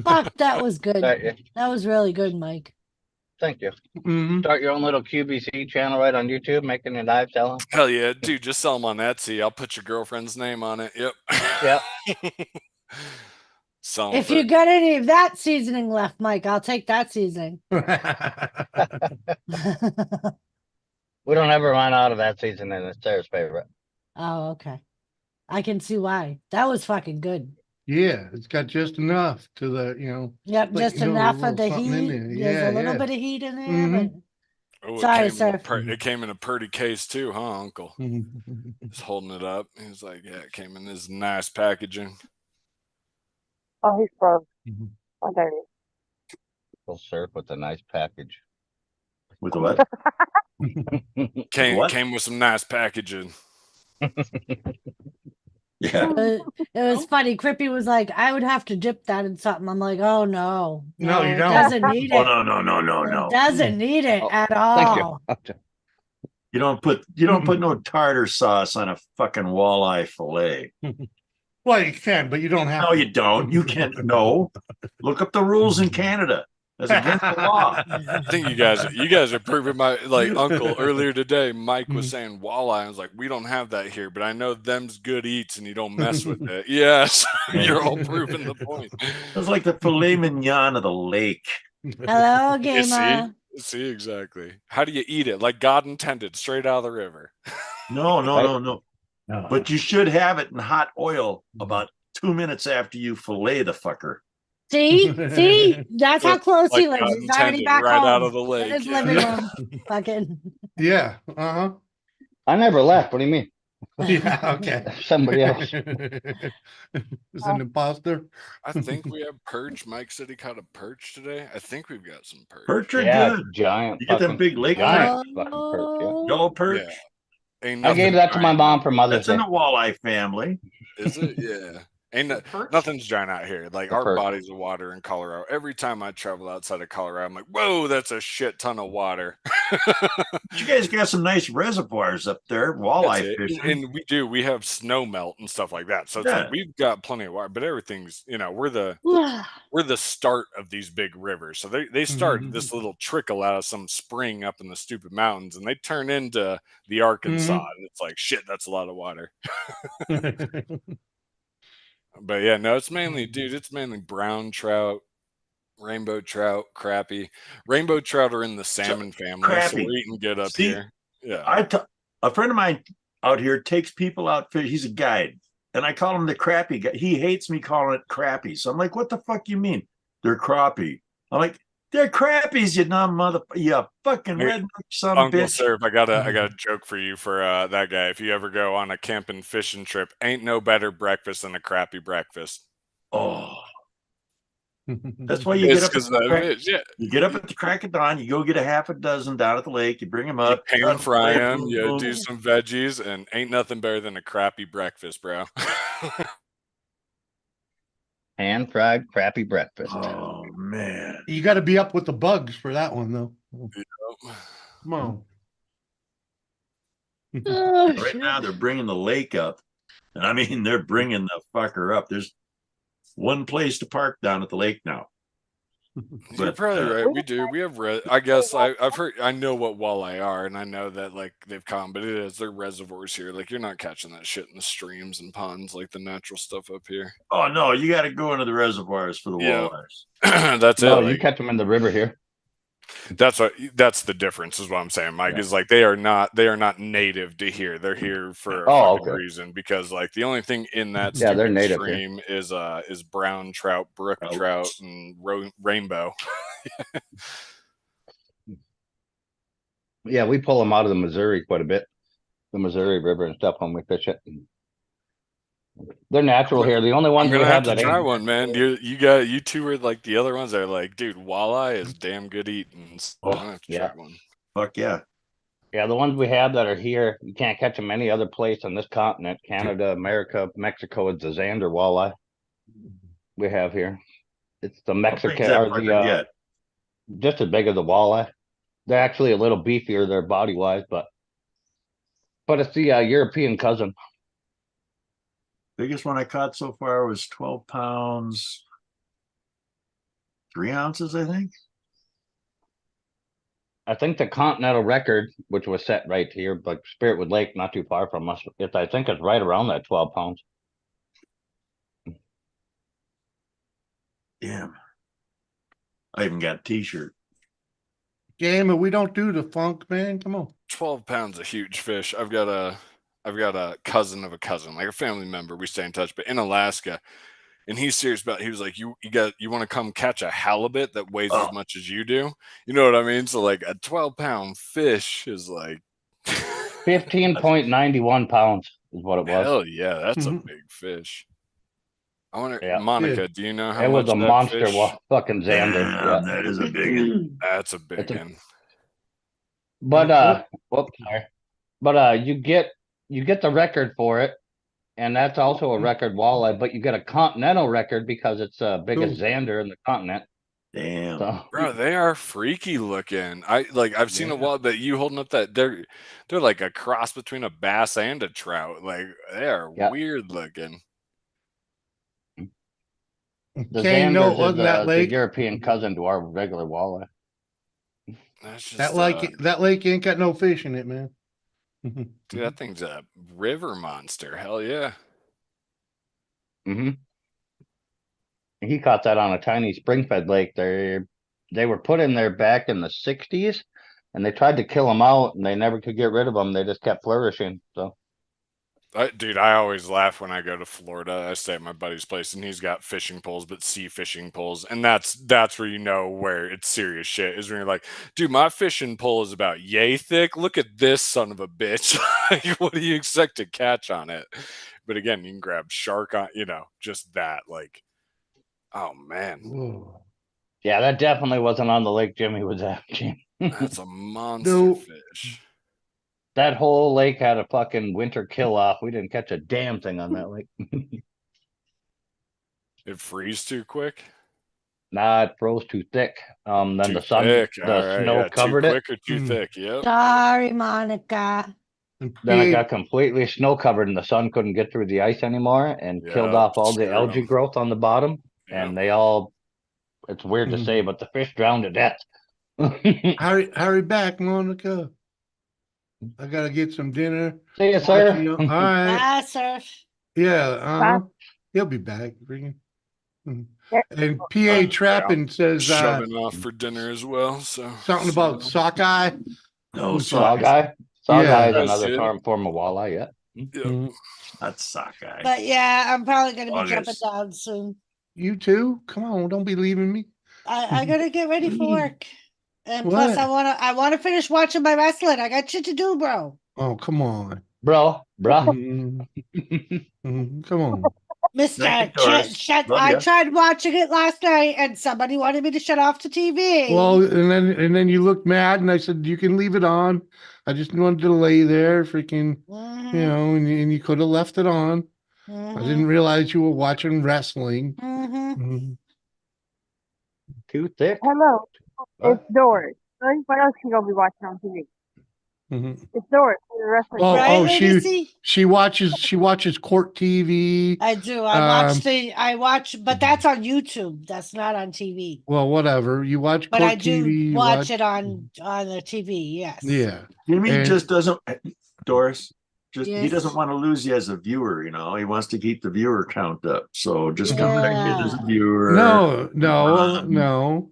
Fuck, that was good. Start your- That was really good, Mike. Thank you. Mhm. Start your own little QBC channel right on YouTube, making your knives selling. Hell yeah, dude! Just sell them on Etsy. I'll put your girlfriend's name on it. Yep. Yep. Sell 'em If for- you got any of that seasoning left, Mike, I'll take that seasoning. We don't ever run out of that season, and it's Sarah's favorite. Oh, okay. I can see why. That was fucking good. Yeah, it's got just enough to the, Yep, like, just a enough of little the something in heat. there. There's Yeah, a little yeah. bit of heat in there, Mhm. Oh, it Sorry, came in a sir. it came in a pretty case too, huh, Uncle? He's holding it up. He's like, yeah, it came in this nice packaging. Oh, he's froze. Oh, there he is. We'll surf with a nice package. With the what? Came with some nice packaging. Yeah. It was funny. Crippy was like, I would have to dip that in something. I'm like, oh no. No, you it don't. doesn't need Oh it. no. It doesn't need it at Thank you. all. You don't put no tartar sauce on a fucking walleye fillet. Well, you can, but you don't have No, to. you don't. You can't. No. Look up the rules in Canada. That's against the law. I think you guys are proving my Uncle earlier today. Mike was saying walleye. I was like, we don't have that here, but I know them's good eats, and you don't mess with it. Yes, you're all proving the point. It's like the filet mignon of the lake. Hello, You gamer. see exactly. How do you eat it? Like God intended, straight out of the river. No. But you should have it in hot oil about 2 minutes after you fillet the fucker. See, that's how close he Like lives. God He's already intended, back right home out of the in lake. his Yeah. living room. Fucking. Yeah. Uh-huh. I never left. What do you mean? Yeah, okay. Somebody else. Is an imposter? I think we have perch. Mike said he caught a perch today. I think we've got some perch. Perch are Yeah, good. giant. You get them fucking- big lake giant perch? fucking perch. Yeah. Yellow perch. Yeah. Ain't I gave nothing that to my giant mom out for here. Mother's That's in Day. the walleye family. Is it? Yeah. Ain't no, Perch? nothing's giant out here. Like The our perch. bodies of water in Colorado. Every time I travel outside of Colorado, I'm like, whoa, that's a shit ton of water. You guys got some nice reservoirs up there, That's walleye it. fishing. And we do. We have snow melt and stuff like that. So it's Yeah. like we've got plenty of water, but everything's, we're the start of these big rivers. So they started this little trickle out of some spring up in the stupid mountains, and they turn into the Arkansas, and it's like shit. That's a lot of water. But yeah, no, it's mainly, dude. It's mainly brown trout, rainbow trout, crappie. Rainbow trout are in the salmon family, so Crappie. we're eating good up See, here. Yeah. A friend of mine out here takes people out fish. He's a guide, and I call him the crappie guy. He hates me calling it crappie. So I'm like, what the fuck you mean? They're crappie. I'm like, they're crappies, you dumb you fucking Hey, redneck son Uncle bitch. Surf, I got a joke for you for that guy. If you ever go on a camping fishing trip, ain't no better breakfast than a crappy breakfast. Oh, that's why you It's get up. because the fish, yeah. You get up at the crack of dawn. You go get a half a dozen down at the lake. You bring them You up. pan fry them, you boom, do boom. some veggies, and ain't nothing better than a crappy breakfast, bro. Pan fried crappy breakfast. Oh man. You got to be up with the bugs for that one, though. Come on. Right now, they're bringing the lake up, and I mean, they're bringing the fucker up. There's one place to park down at the lake now. You're probably right. We do. We have I guess I've heard. I know what walleye are, and I know that like they've come, but it is they're reservoirs here. Like you're not catching that shit in the streams and ponds like the natural stuff up here. Oh no, you got to go into the reservoirs for the Yeah. walleyes. That's No, it. you Like, catch them in the river here. that's the difference is what I'm saying, Mike, Yeah. is like they are not native to here. They're here for a Oh, fucking okay. reason because like the only thing in that Yeah, they're stupid native here. stream is brown trout, brook trout, and rainbow. Yeah, we pull them out of the Missouri quite a bit, the Missouri River and stuff when we fish it. They're natural here. The only I'm ones we gonna have have to that try ain't. one, man. You two are like the other ones that are like, dude, walleye is damn good eating. So I'm gonna have to Yeah. try one. Fuck yeah. Yeah, the ones we have that are here, you can't catch them any other place on this continent. Canada, America, Mexico, it's the Xander walleye we have here. It's the How big's Mexican that or fucker the get? just as big as the walleye. They're actually a little beefier, they're body wise, but it's the European cousin. Biggest one I caught so far was 12 pounds, 3 ounces, I think. I think the continental record, which was set right here, like Spiritwood Lake, not too far from us, I think it's right around that 12 pounds. Damn. I even got a t-shirt. Game, and we don't do the funk, man. Come on. 12 pounds of huge fish. I've got a cousin of a cousin, like a family member. We stay in touch, but in Alaska, and he's serious about. He was like, you want to come catch a halibut that weighs as much as you do? You know what I mean? So like a 12-pound fish is like 15.91 pounds is what it was. hell yeah, that's a big fish. I wonder, Yeah. Monica, do you know how It much was a that monster fish? fucking Xander. Damn, that is a big one. That's a big one. But whoops, sorry. But you get the record for it, and that's also a record walleye, but you get a continental record because it's biggest Xander in the continent. Damn. So, Bro, they are freaky looking. I've seen a walleye, but you holding up that they're like a cross between a bass and a trout. Like they are weird looking. the Kane, no, it Xanders is wasn't that the lake. European cousin to our regular walleye. That's just That lake ain't got no fish in it, man. dude, that thing's a river monster. Hell yeah. Mm-hmm. He caught that on a tiny spring-fed lake. They were put in there back in the 60s, and they tried to kill them out, and they never could get rid of them. They just kept flourishing. So, Dude, I always laugh when I go to Florida. I stay at my buddy's place, and he's got fishing poles, but sea fishing poles, and that's where you know where it's serious shit. Is when you're like, dude, my fishing pole is about yay thick. Look at this son of a bitch. What do you expect to catch on it? But again, you can grab shark on, just that. Like, oh man, Whoa. yeah, that definitely wasn't on the lake Jimmy was at. that's a monster fish. That whole lake had a fucking winter kill off. We didn't catch a damn thing on that lake. It freeze too quick. Nah, it froze too thick. Then Too the sun, thick. the All right. snow Yeah. Too covered it. quick or too thick. Yep. Sorry, Monica. Then it got completely snow covered, and the sun couldn't get through the ice anymore, and killed Yep, off all the screwed algae 'em. growth on the bottom. Yep. And they all, it's weird to say, but the fish drowned to death. Hurry back, Monica. I gotta get some dinner. See you, Watch sir. you. All right. Bye, sir. Yeah, he'll be back. Bring him. And PA Trapping says Shoving off for dinner as well. So something about sockeye. No, sockeye. Sockeye is another Yeah. form of walleye. Yeah. Yep. That's sockeye. But yeah, I'm probably gonna be jumping August. down soon. You too? Come on, don't be leaving me. I gotta get ready for work. And What? plus I wanna finish watching my wrestling. I got shit to do, bro. Oh, come on. Bruh. Come on. Mister, Thank you, Doris. Love I ya. tried watching it last night and somebody wanted me to shut off the TV. Well, and then you looked mad, and I said you can leave it on. I just wanted to lay there, freaking, you know, and you could have left it on. I didn't realize you were watching wrestling. Too thick. Hello, it's Doris. What else you gonna be watching on TV? It's Doris. The wrestling. Oh, she watches court TV. I do. I watch, but that's on YouTube. That's not on TV. Well, whatever. You watch But court I do TV. you watch it on the TV. Yes. Yeah. Jimmy And- just doesn't, Doris, he Yes. doesn't want to lose you as a viewer, you know. He wants to keep the viewer count up. So just come back in as a viewer. No.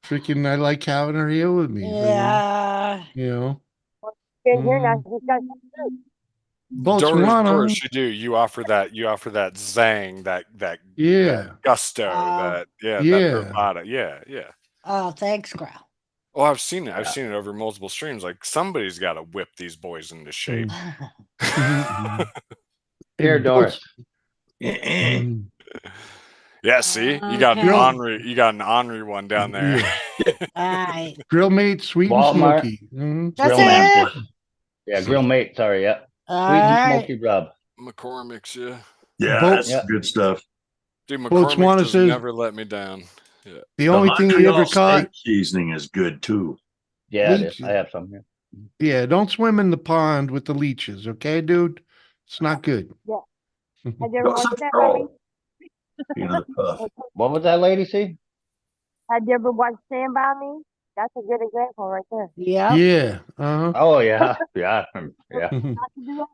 Freaking, I like having her here with me. Yeah. You know. Been here now. He's got Doris, of Botswana. course you do. You offer that zang, that Yeah. gusto, that bravado. Yeah. Oh, thanks, Growl. Oh, I've seen it. I've seen it over multiple streams. Like somebody's got to whip these boys into shape. Here, Doris. Yeah, see, you got an Okay. ornery, one down there. Alright. Grill mate, sweet Walmart. and smoky. Mhm. That's Grill it. mate. Yeah, grill mate. Sorry, yeah. Sweet and Alright. smoky rub. McCormick's, yeah. Yeah, Both- that's good stuff. Dude, Botswana McCormick's has says- never let me down. Yeah. The only thing you Montreal ever caught. steak seasoning is good too. Yeah, it is. Leeches. I have some here. Yeah, don't swim in the pond with the leeches, okay, dude? It's not good. Yeah. Have you ever Joseph watched that, Kroll. Remy? You know, What was that lady see? Have you ever watched Stand By Me? That's a good example right there. Yeah. Yeah. Uh-huh. Oh yeah, yeah, yeah.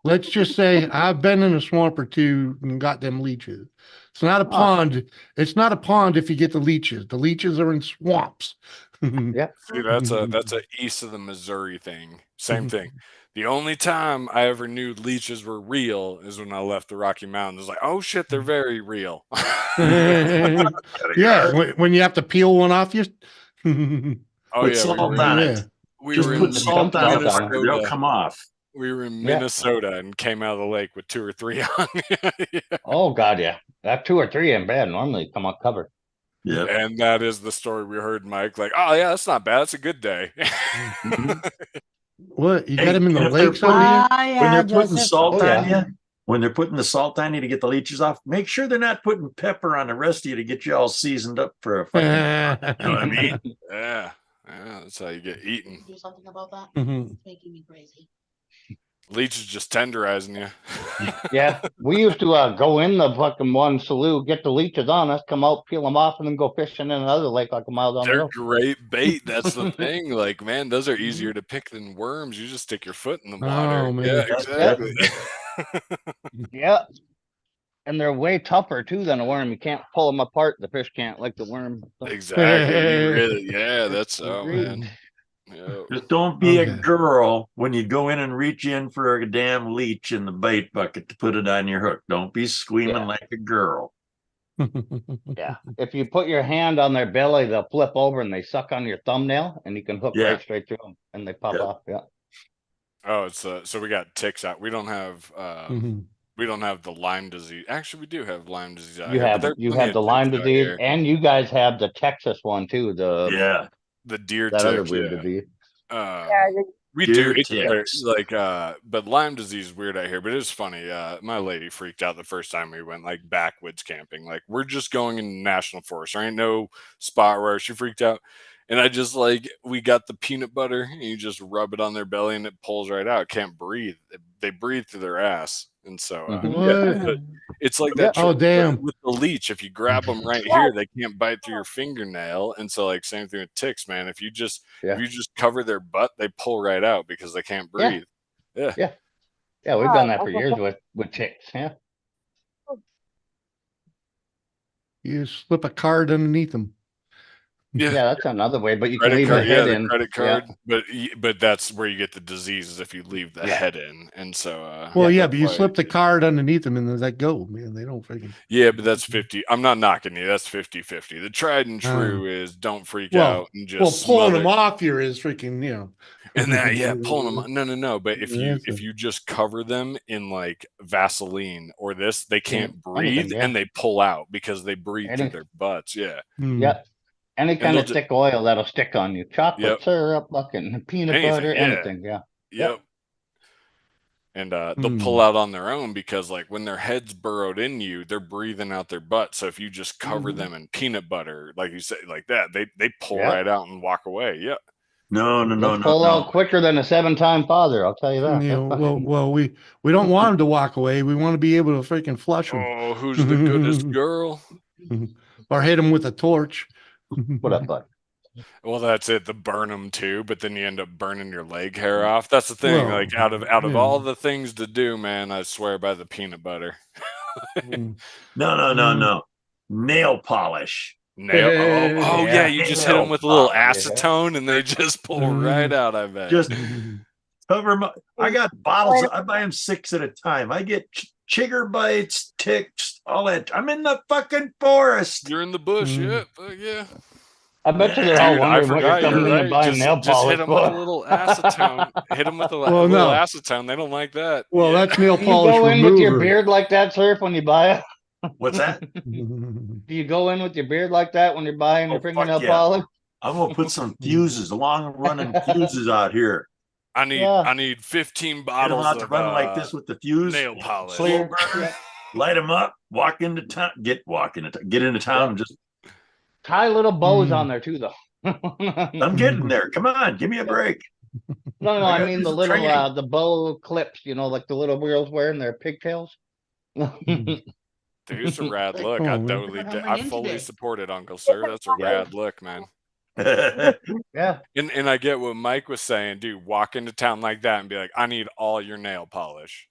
Let's just say I've been in a swamp or two and got them leeches. It's not a pond. It's not a pond if you get the leeches. The leeches are in swamps. Yeah. See, that's a east of the Missouri thing. Same thing. The only time I ever knew leeches were real is when I left the Rocky Mountains. It's like, oh shit, they're very real. Yeah, when you have to peel one off you. Oh put yeah, salt we were, on yeah. it. we Just were put in salt on it. Minnesota. They'll come off. We were in Yeah. Minnesota and came out of the lake with 2 or 3 on. Yeah. Oh god, yeah. That 2 or 3 ain't bad. Normally come out covered. Yeah. And that is the story we heard, Mike. Like, oh yeah, that's not bad. It's a good day. What? You got Hey, him in the and if they're lakes over here? Ah, yeah, When they're putting Joseph. salt Oh, on yeah. you, when they're putting the salt on you to get the leeches off, make sure they're not putting pepper on the rest of you to get you all seasoned up for a fucking. You know what I mean? Yeah, that's how you get eaten. Do something about that. Mhm. It's making me crazy. Leech is just tenderizing you. Yeah, we used to go in the fucking one slough, get the leeches on us, come out, peel them off, and then go fishing in another lake like a mile down the They're road. great bait. That's the thing. Like, man, those are easier to pick than worms. You just stick your foot in the water. Oh, man. Yeah, That's exactly. Yeah, and they're way tougher too than a worm. You can't pull them apart. The fish can't, like the worm. Exactly. You really, yeah, that's oh man. Yeah. Just don't be a Okay. girl when you go in and reach in for a damn leech in the bait bucket to put it on your hook. Don't be squeaming Yeah. like a girl. Yeah, if you put your hand on their belly, they'll flip over and they suck on your thumbnail, and you can hook Yeah. right straight through them, and they pop Yep. off. Yeah. Oh, it's so we got ticks out. We don't have Mhm. we don't have the Lyme disease. Actually, we do have Lyme disease out You here. but have there's you plenty have of the Lyme ticks out disease, here. and you guys have the Texas one too. The Yeah. The deer that tick. other weird Yeah. disease. Yeah, We deer do. ticks. But Lyme disease is weird out here. But it was funny. My lady freaked out the first time we went like backwoods camping. Like we're just going in national forest. There ain't no spot where she freaked out. And I just we got the peanut butter and you just rub it on their belly and it pulls right out. Can't breathe. They breathe through their ass. And so, What? but it's like Yeah. that Oh, trick damn. with the leech. If you grab them right here, they can't bite through your fingernail. And so, like, same thing with ticks, man. If you just cover their butt, they pull right out because they can't Yeah. breathe. Yeah. Yeah. Yeah, we've done that for years with ticks. Yeah. You slip a card underneath them. Yeah, that's another way, but you can Credit leave card, the head the in. credit Yeah. card, but that's where you get the diseases if you leave the Yeah. head in. And so, Well, yeah, that's but you why- slip the card underneath them and they let go, man. They don't freaking. Yeah, but that's 50. I'm not knocking you. That's 50-50. The tried and true is don't freak out and just pulling them smother. off here is freaking, you know. And that, pulling them. No. But if That's you just cover them in like Vaseline or this, they can't breathe anything, yeah. and they pull out because they breathe through Any- their butts. Yeah. Yep. Any kind they'll of thick oil that'll stick on you. Chocolate Yep. syrup, fucking peanut Anything, butter, yeah. anything. Yeah. Yep. And they'll pull out on their own because like when their head's burrowed in you, they're breathing out their butt. So if you just cover them in peanut butter, like you say, like that, they pull Yeah. right out and walk away. Yep. They'll pull out quicker than a 7-time father. I'll tell you that. You know, we don't want them to walk away. We want to be able to freaking flush them. Oh, who's the goodest girl? Or hit them with a torch. What up, bud? Well, that's it. The burn them too, but then you end up burning your leg hair off. That's the thing. Well, like out of all the things to do, man, I swear by the peanut butter. No. Nail polish. Oh yeah, you just hit them with a little acetone and they just pull right out. I bet. Just cover them. I got bottles. I buy them 6 at a time. I get chigger bites, ticks, all that. I'm in the fucking forest. You're in the bush, yeah. I bet you they're all wondering what you're coming in and buying nail Just polish hit them with a for. little acetone. Hit them with a Well, little no. acetone. They don't like that. Well, that's nail Do you polish go in with your remover. beard like that, Surf, when you buy it? What's that? Do you go in with your beard like that when you're buying your fingernail yeah. polish? I'm gonna put some fuses, long running fuses out here. I need 15 Get them bottles out to of run like this with the fuse. nail polish. Slow burn. Light them up. Walk into town. Get into town and just Tie little bows on there too, though. I'm getting there. Come on, give me a break. No, I I got mean this the little training. the bow clips, you know, like the little girls wearing their pigtails. Dude, it's a rad look. Oh, I man. totally, Coming I in fully today. support it, Uncle Sir. That's a rad look, man. Yeah. And I get what Mike was saying, dude. Walk into town like that and be like, I need all your nail polish.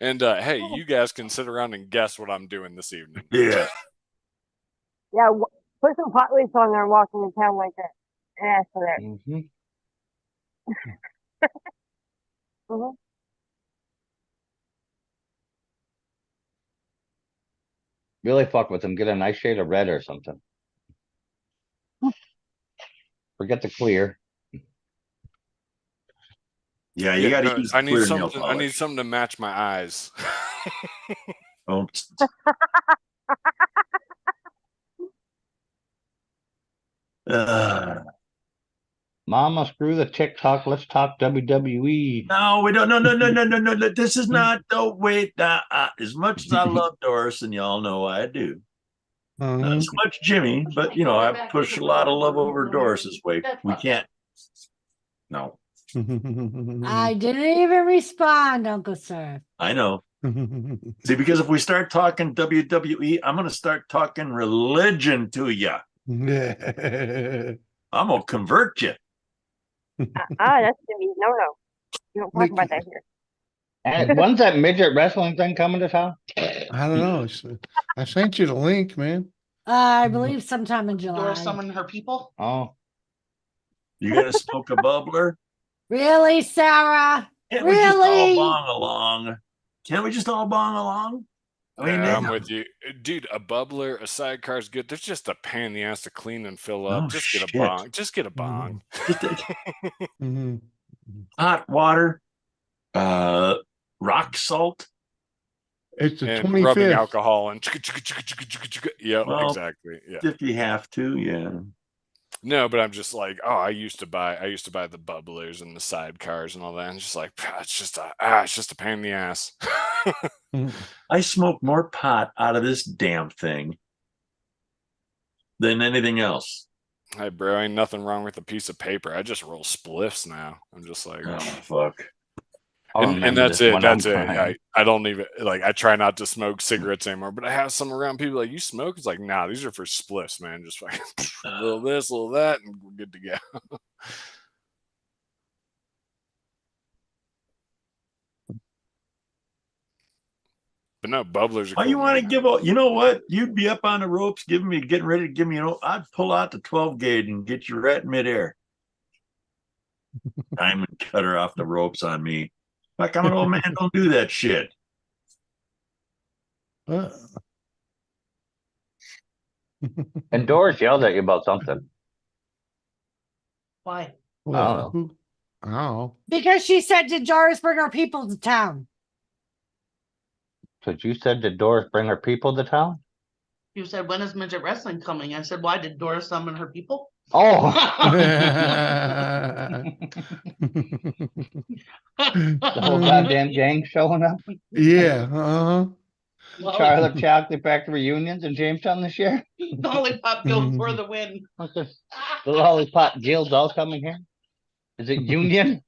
And hey, you guys can sit around and guess what I'm doing this evening. Yeah. Yeah, put some hot leaves on there and walk into town like that. And ask for that. Mhm. Mhm. Really fuck with them. Get a nice shade of red or something. Forget the clear. Yeah, you got to no, use I need clear nail something. I need polish. something to match my eyes. Oh, Mama, screw the TikTok. Let's talk WWE. no, we don't. No. This is not. No, wait. As much as I love Doris, and y'all know I do. Not so much Jimmy, but you know, I push a lot of love over Doris's way. We can't. No, I didn't even respond, Uncle Sir. I know. See, because if we start talking WWE, I'm going to start talking religion to you. Yeah. I'm going to convert you. That's Jimmy's no. You don't talk about that here. And when's that midget wrestling thing coming to town? I don't know. I sent you the link, man. I believe sometime in July. Doris summon her people. Oh, You going to smoke a bubbler? Really, Sarah? Can't we just all Really? bong along? Can't we just all bong along? I mean, Yeah, I'm with you, dude. A bubbler, a sidecar is good. There's just a pain in the ass to clean and fill up. Oh, Just get a shit. bong. Just get a bong. Hot water, rock salt. It's the And rubbing 25th. alcohol and yeah, Well, exactly. Yeah. If you have to, yeah. No, but I'm just like, oh, I used to buy the bubblers and the sidecars and all that. And just like, it's just a pain in the ass. I smoke more pot out of this damn thing than anything else. Hey, bro, ain't nothing wrong with a piece of paper. I just roll spliffs now. I'm just like, oh fuck. And that's it. That's it. I don't even like. I try not to smoke cigarettes anymore. But I have some around. People like, you smoke? It's like, nah, these are for spliffs, man. Just fucking a little this, a little that, and we're good to go. But no, bubblers are Oh, cool. you want to give you know what? You'd be up on the ropes, getting ready to give me, I'd pull out the 12 gauge and get you right in midair. Diamond cutter off the ropes on me. Fuck, I'm an old man. Don't do that shit. And Doris yelled at you about something. Why? Well, Oh. Because she said, did Doris bring her people to town? Because you said, did Doris bring her people to town? You said, when is midget wrestling coming? I said, why did Doris summon her people? Oh. The whole goddamn gang showing up. Yeah. Uh-huh. Charlotte Chocolate Factory reunions in Jamestown this year. Lollipop Guild for the win. The Lollipop Guild's all coming here. Is it union?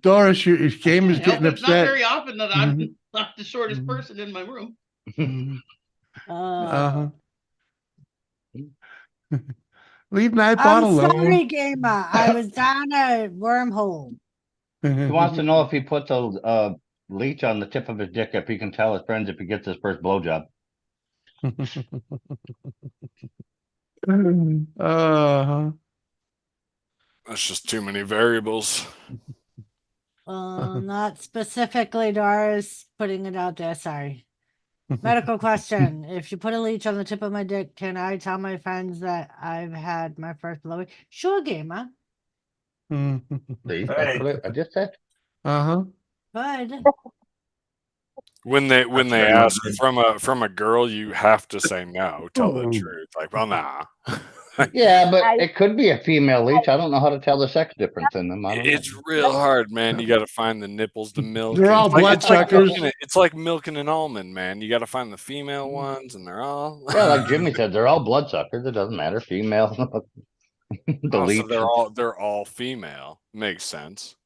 Doris, your game is getting It's not upset. very often that I'm not the shortest person in my room. Uh-huh. Leave Nightbot I'm alone. sorry, Gamer. I was down a wormhole. He wants to know if he puts a leech on the tip of his dick, if he can tell his friends if he gets his first blowjob. Uh-huh. That's just too many variables. Not specifically Doris, putting it out there. Sorry. Medical question. If you put a leech on the tip of my dick, can I tell my friends that I've had my first blowy? Sure, Gamer. See, that's what I just said. Uh-huh. Good. When they tell you ask what, from a girl, you have to say no. Tell the truth. Like, well, nah. Yeah, but it could be a female leech. I don't know how to tell the sex difference in them. I don't know. It's real hard, man. You got to find the nipples to milk. They're all bloodsuckers. It's like milking an almond, man. You got to find the female ones, and they're all Yeah, like Jimmy said, they're all bloodsuckers. It doesn't matter, female. The oh, leech. so they're all female. Makes sense.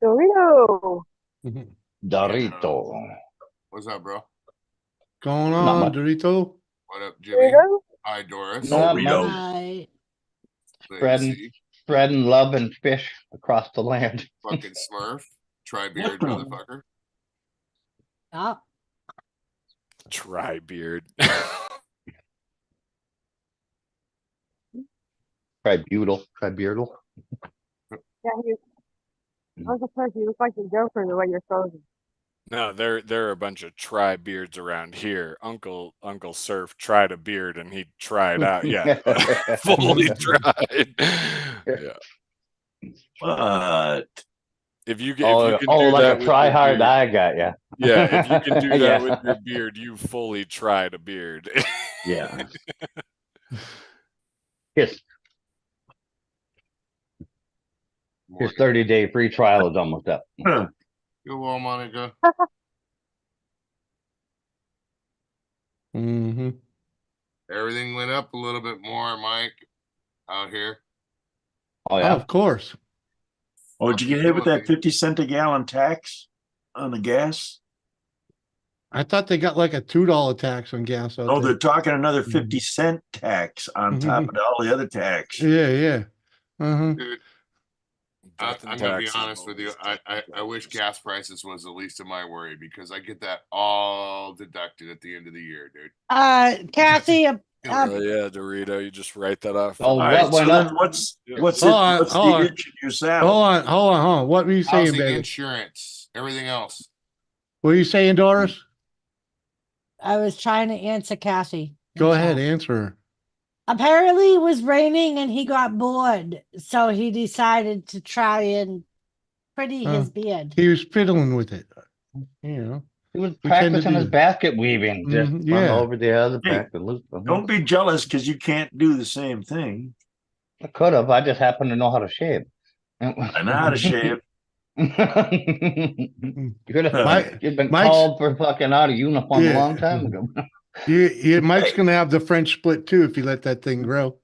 Dorito. Dorito. What's up, bro? Going Not on, much. Dorito? What up, Jimmy? Dorito? Hi, Doris. Not much. Hi. Spreading love and fish across the land. Fucking Smurf. Tri-beard motherfucker. Oh. Tri-beard. Tribeardal. Yeah, Uncle Chris, you look like the Joker the way you're frozen. No, there are a bunch of tri-beards around here. Uncle Surf tried a beard and he tried out. Yeah, fully tried. Yeah. What? If you like that a try hard, beard, I got ya. Yeah, if you can do that Yeah. with your beard, you fully tried a beard. Yeah. His 30-day free trial is almost up. Go well, Monica. Mm-hmm. Everything went up a little bit more, Mike, out here. Oh, yeah. Of course. Oh, did you get hit with that 50 cent a gallon tax on the gas? I thought they got like a $2 tax on gas out Oh, there. they're talking another 50-cent tax on top of all the other tax. Yeah. Uh-huh. Dude, I'm gonna be honest with you. I wish gas prices was the least of my worry because I get that all deducted at the end of the year, dude. Kathy, Oh yeah, Dorito, you just write that off. Oh, Right, so then what's the issue you saddle? Hold on. What were you saying, Housing, baby? insurance, everything else. What were you saying, Doris? I was trying to answer Kathy. Go ahead, answer her. Apparently it was raining and he got bored, so he decided to try and pretty his beard. He was fiddling with it. You know, He was we tend to practicing his do. basket weaving, just Mhm, run yeah. over the other Hey, back and loop them. Don't be jealous because you can't do the same thing. I could have. I just happen to know how to shave. I know how to shave. You'd Mike, you've been Mike's called for fucking out of uniform a long yeah. time ago. Mike's gonna have the French split too if you let that thing grow.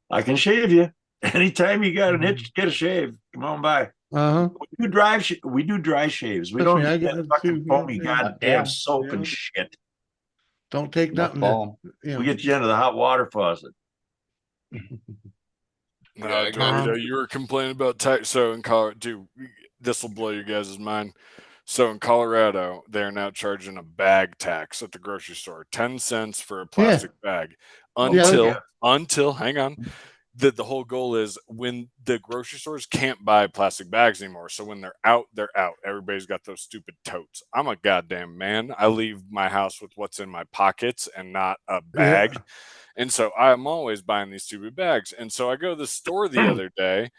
I can shave you anytime you got an itch. Get a shave. Come on by. Uh huh. We do dry shaves. We Trust don't me, I do got that it fucking too. foamy Yeah. goddamn Yeah. soap Yeah. and shit. Don't take No nothing to, foam. you know. We get you into the hot water faucet. No, I Tommy, got though, you were complaining about tax. So in Colorado, dude, this will blow you guys' mind. So in Colorado, they're now charging a bag tax at the grocery store, 10 cents for a plastic bag. Until hang on. The whole goal is when the grocery stores can't buy plastic bags anymore. So when they're out, they're out. Everybody's got those stupid totes. I'm a goddamn man. I leave my house with what's in my pockets and not a bag. Yeah. And so I'm always buying these stupid bags. And so I go to the store the other day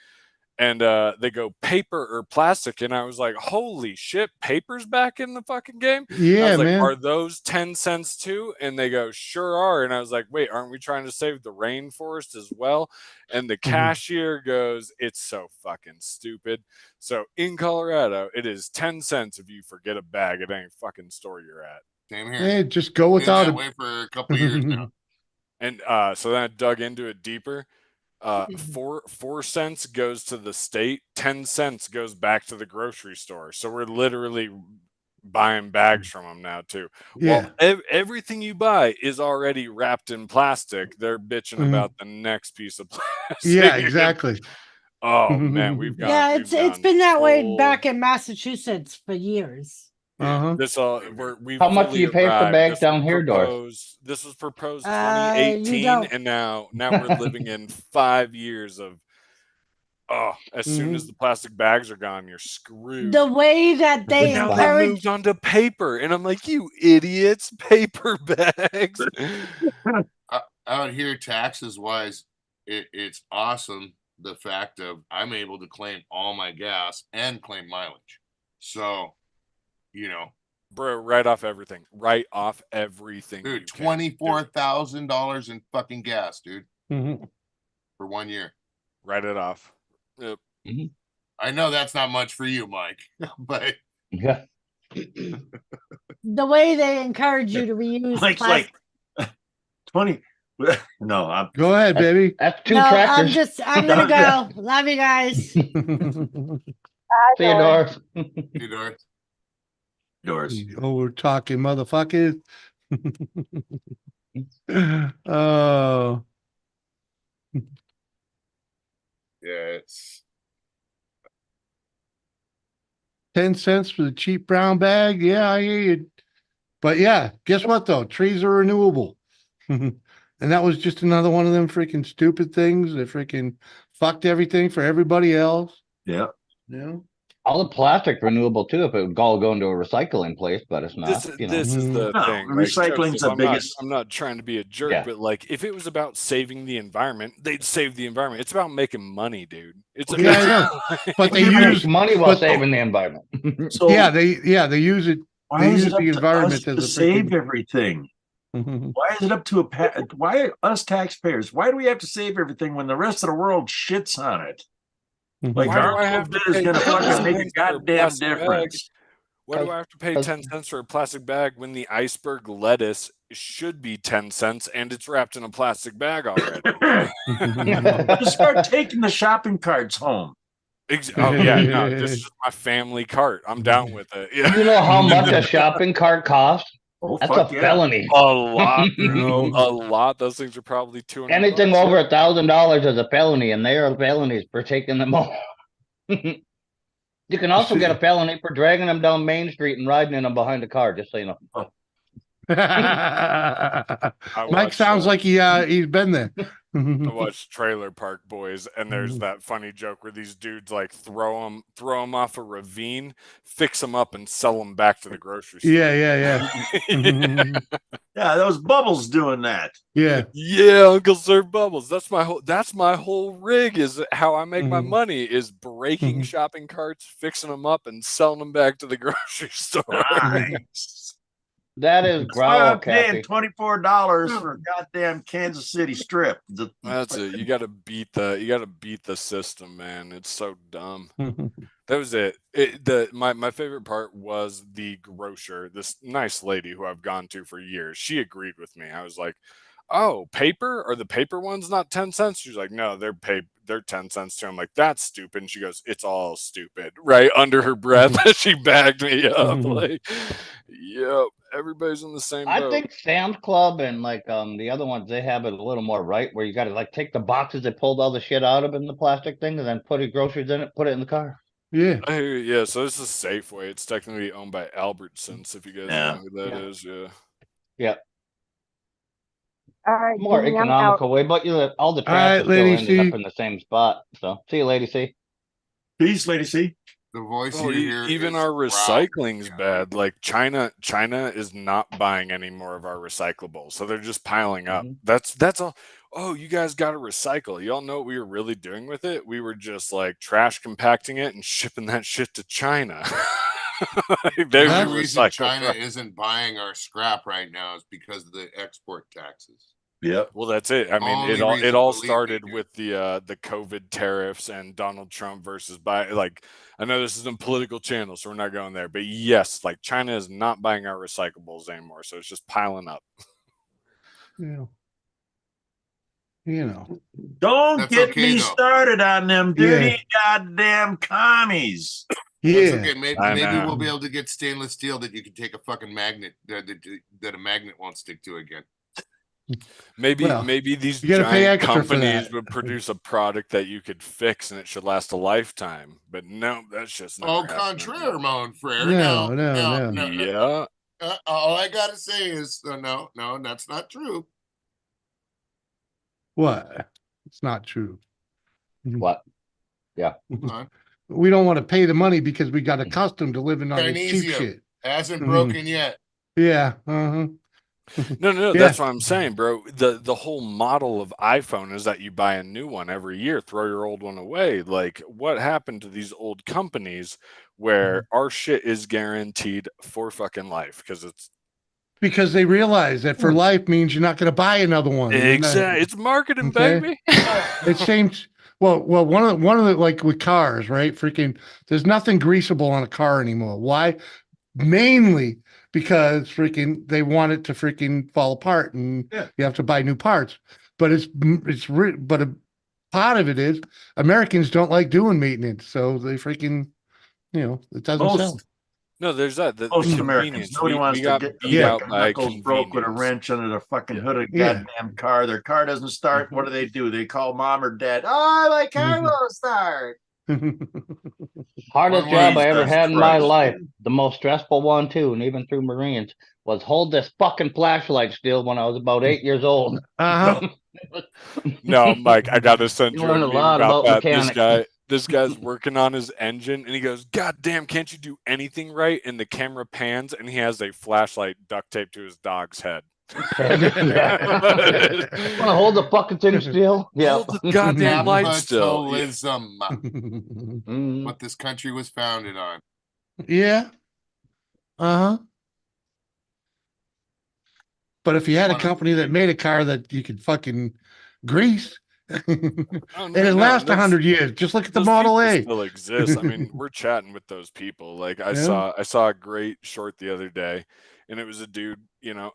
and they go paper or plastic. And I was like, holy shit, paper's back in the fucking game? And I Yeah, was like, man. are those 10 cents too? And they go, sure are. And I was like, wait, aren't we trying to save the rainforest as well? And the cashier goes, it's so fucking stupid. So in Colorado, it is 10 cents if you forget a bag at any fucking store you're at. Same here. Hey, just go Been without that it. way for a couple of years now. And so then I dug into it deeper. 4 cents goes to the state, 10 cents goes back to the grocery store. So we're literally buying bags from them now too. Yeah. Well, everything you buy is already wrapped in plastic. They're bitching about the next piece of plastic. Yeah, exactly. Oh man, we've gone. Yeah, we've it's gone been that way full- back in Massachusetts for years. Uh-huh. This we've How much do fully you pay for arrived. bags This down was here, Doris? This was proposed You 2018, don't. and now we're living in 5 years of. Oh, as soon as the plastic bags are gone, you're screwed. The way that But they now they encourage moved on to paper, and I'm like, you idiots, paper bags. Out here, taxes wise, it's awesome. The fact of I'm able to claim all my gas and claim mileage. So, Bro, write off everything. Write off everything. dude, $24,000 in fucking gas, dude, for 1 year. Write it off. Yep. I know that's not much for you, Mike, but Yeah. the way they encourage you to reuse Mike's plastic. like 20. No, I'm Go ahead, baby. That's two No, tractors. I'm gonna go. Love you guys. See you, Doris. hey, Doris. Doris. Oh, we're talking motherfuckers. Oh, Yeah, it's 10 cents for the cheap brown bag. Yeah, I hear you. But yeah, guess what though? Trees are renewable. And that was just another one of them freaking stupid things that freaking fucked everything for everybody else. Yeah. Yeah. All the plastic renewable too, if it would all go into a recycling place, but it's not. This is the No, thing. recycling's Joseph, the biggest. I'm not trying to be a jerk, Yeah. but like, if it was about saving the environment, they'd save the environment. It's about making money, dude. It's Yeah, I know. But they use money while saving the environment. So they use it. why They is use it up the to environment us as to a save freaking. everything? Why is it up to why us taxpayers? Why do we have to save everything when the rest of the world shits on it? Like Why do our I little have to bit is pay gonna 10 fucking make a cents for a goddamn plastic bag? difference. Why do I have to pay 10 cents for a plastic bag when the iceberg lettuce should be 10 cents and it's wrapped in a plastic bag already? Just start taking the shopping carts home. Oh yeah, no, this is my family cart. I'm down with it. Yeah. You know how much a shopping cart costs? Oh, That's fuck a yeah. felony. A lot, bro. A lot. Those things are probably $200. Anything over $1,000 is a felony, and they are felonies for taking them home. You can also get a felony for dragging them down Main Street and riding in them behind a car, just so you know. Mike sounds like he's been there. I watched Trailer Park Boys, and there's that funny joke where these dudes like throw them off a ravine, fix them up, and sell them back to the grocery store. Yeah. Yeah, those bubbles doing that. Yeah. Yeah, Uncle Sir Bubbles. That's my whole rig. Is how I make my money is breaking shopping carts, fixing them up, and selling them back to the grocery store. Nice. That is That's why growl, I'm paying Kathy. $24 for a goddamn Kansas City strip. That's it. You gotta beat the system, man. It's so dumb. That was it. My favorite part was the grocer, this nice lady who I've gone to for years. She agreed with me. I was like, "Oh, paper? Are the paper ones not 10 cents?" She's like, "No, they're 10 cents too." I'm like, "That's stupid." And she goes, "It's all stupid." Right under her breath, she bagged me up. Like, yep, everybody's in the same I boat. think Sam's Club and like the other ones, they have it a little more right, where you got to like take the boxes they pulled all the shit out of in the plastic thing, and then put your groceries in it, put it in the car. Yeah. I hear you. Yeah, so this is Safeway. It's technically owned by Albertsons, if you guys know who that is. Yeah. Yeah. All right, More Jimmy, I'm out. economical way, but all the All trash right, is still Lady ending up C. in the same spot. So see you, Lady C. Peace, Lady C. The voice Oh, you hear even is our growl. recycling's bad. Like China is not buying any more of our recyclables, so they're just piling up. That's all. Oh, you guys got to recycle. Y'all know what we were really doing with it? We were just like trash compacting it and shipping that shit to China. The only reason China isn't buying our scrap right now is because of the export taxes. Yeah. Well, that's it. I mean, Only it all reason, believe me, started dude. with the COVID tariffs and Donald Trump versus like I know this is a political channel, so we're not going there. But yes, like China is not buying our recyclables anymore, so it's just piling up. Yeah. Don't That's get okay, me though. started on them dirty goddamn commies. That's okay. Maybe I know. we'll be able to get stainless steel that you can take a fucking magnet that a magnet won't stick to again. Maybe these you gotta pay giant extra for companies that. would produce a product that you could fix and it should last a lifetime. But no, that's just never Au happening. contraire, mon frere. No. Yeah. All I gotta say is no, that's not true. What? It's not true. What? Yeah. We don't want to pay the money because we got accustomed to living on this cheap Chinesium shit. hasn't broken yet. Yeah. No, Yeah. that's what I'm saying, bro. The whole model of iPhone is that you buy a new one every year, throw your old one away. Like, what happened to these old companies where our shit is guaranteed for fucking life? Because they realize that for life means you're not going to buy another one. Exactly. It's marketing, baby. It seems well. One of the like with cars, right? Freaking, there's nothing greasable on a car anymore. Why? Mainly because freaking they want it to freaking fall apart, and you have to buy new parts. But but a part of it is Americans don't like doing maintenance, so they freaking, it doesn't sell. No, there's that. Most Americans, nobody wants to get beat out by knuckles broke with a wrench under the fucking hood of a goddamn car. Their car doesn't start. What do? They call mom or dad. Oh, my car won't start. Hardest job I ever had in my life, the most stressful one too, and even through Marines, was hold this fucking flashlight still when I was about 8 years old. No, Mike, I gotta send you a learn a meme lot about about that. mechanics. This guy's working on his engine, and he goes, "God damn, can't you do anything right?" And the camera pans, and he has a flashlight duct taped to his dog's head. Want to hold the fucking thing still? Yeah. Hold the goddamn light still. Capitalism. What this country was founded on. Yeah. But if you had a company that made a car that you could fucking grease, and it lasts 100 years. Just look at the those Model people A. Still exists. I mean, we're chatting with those people. Like I saw a great short the other day, and it was a dude,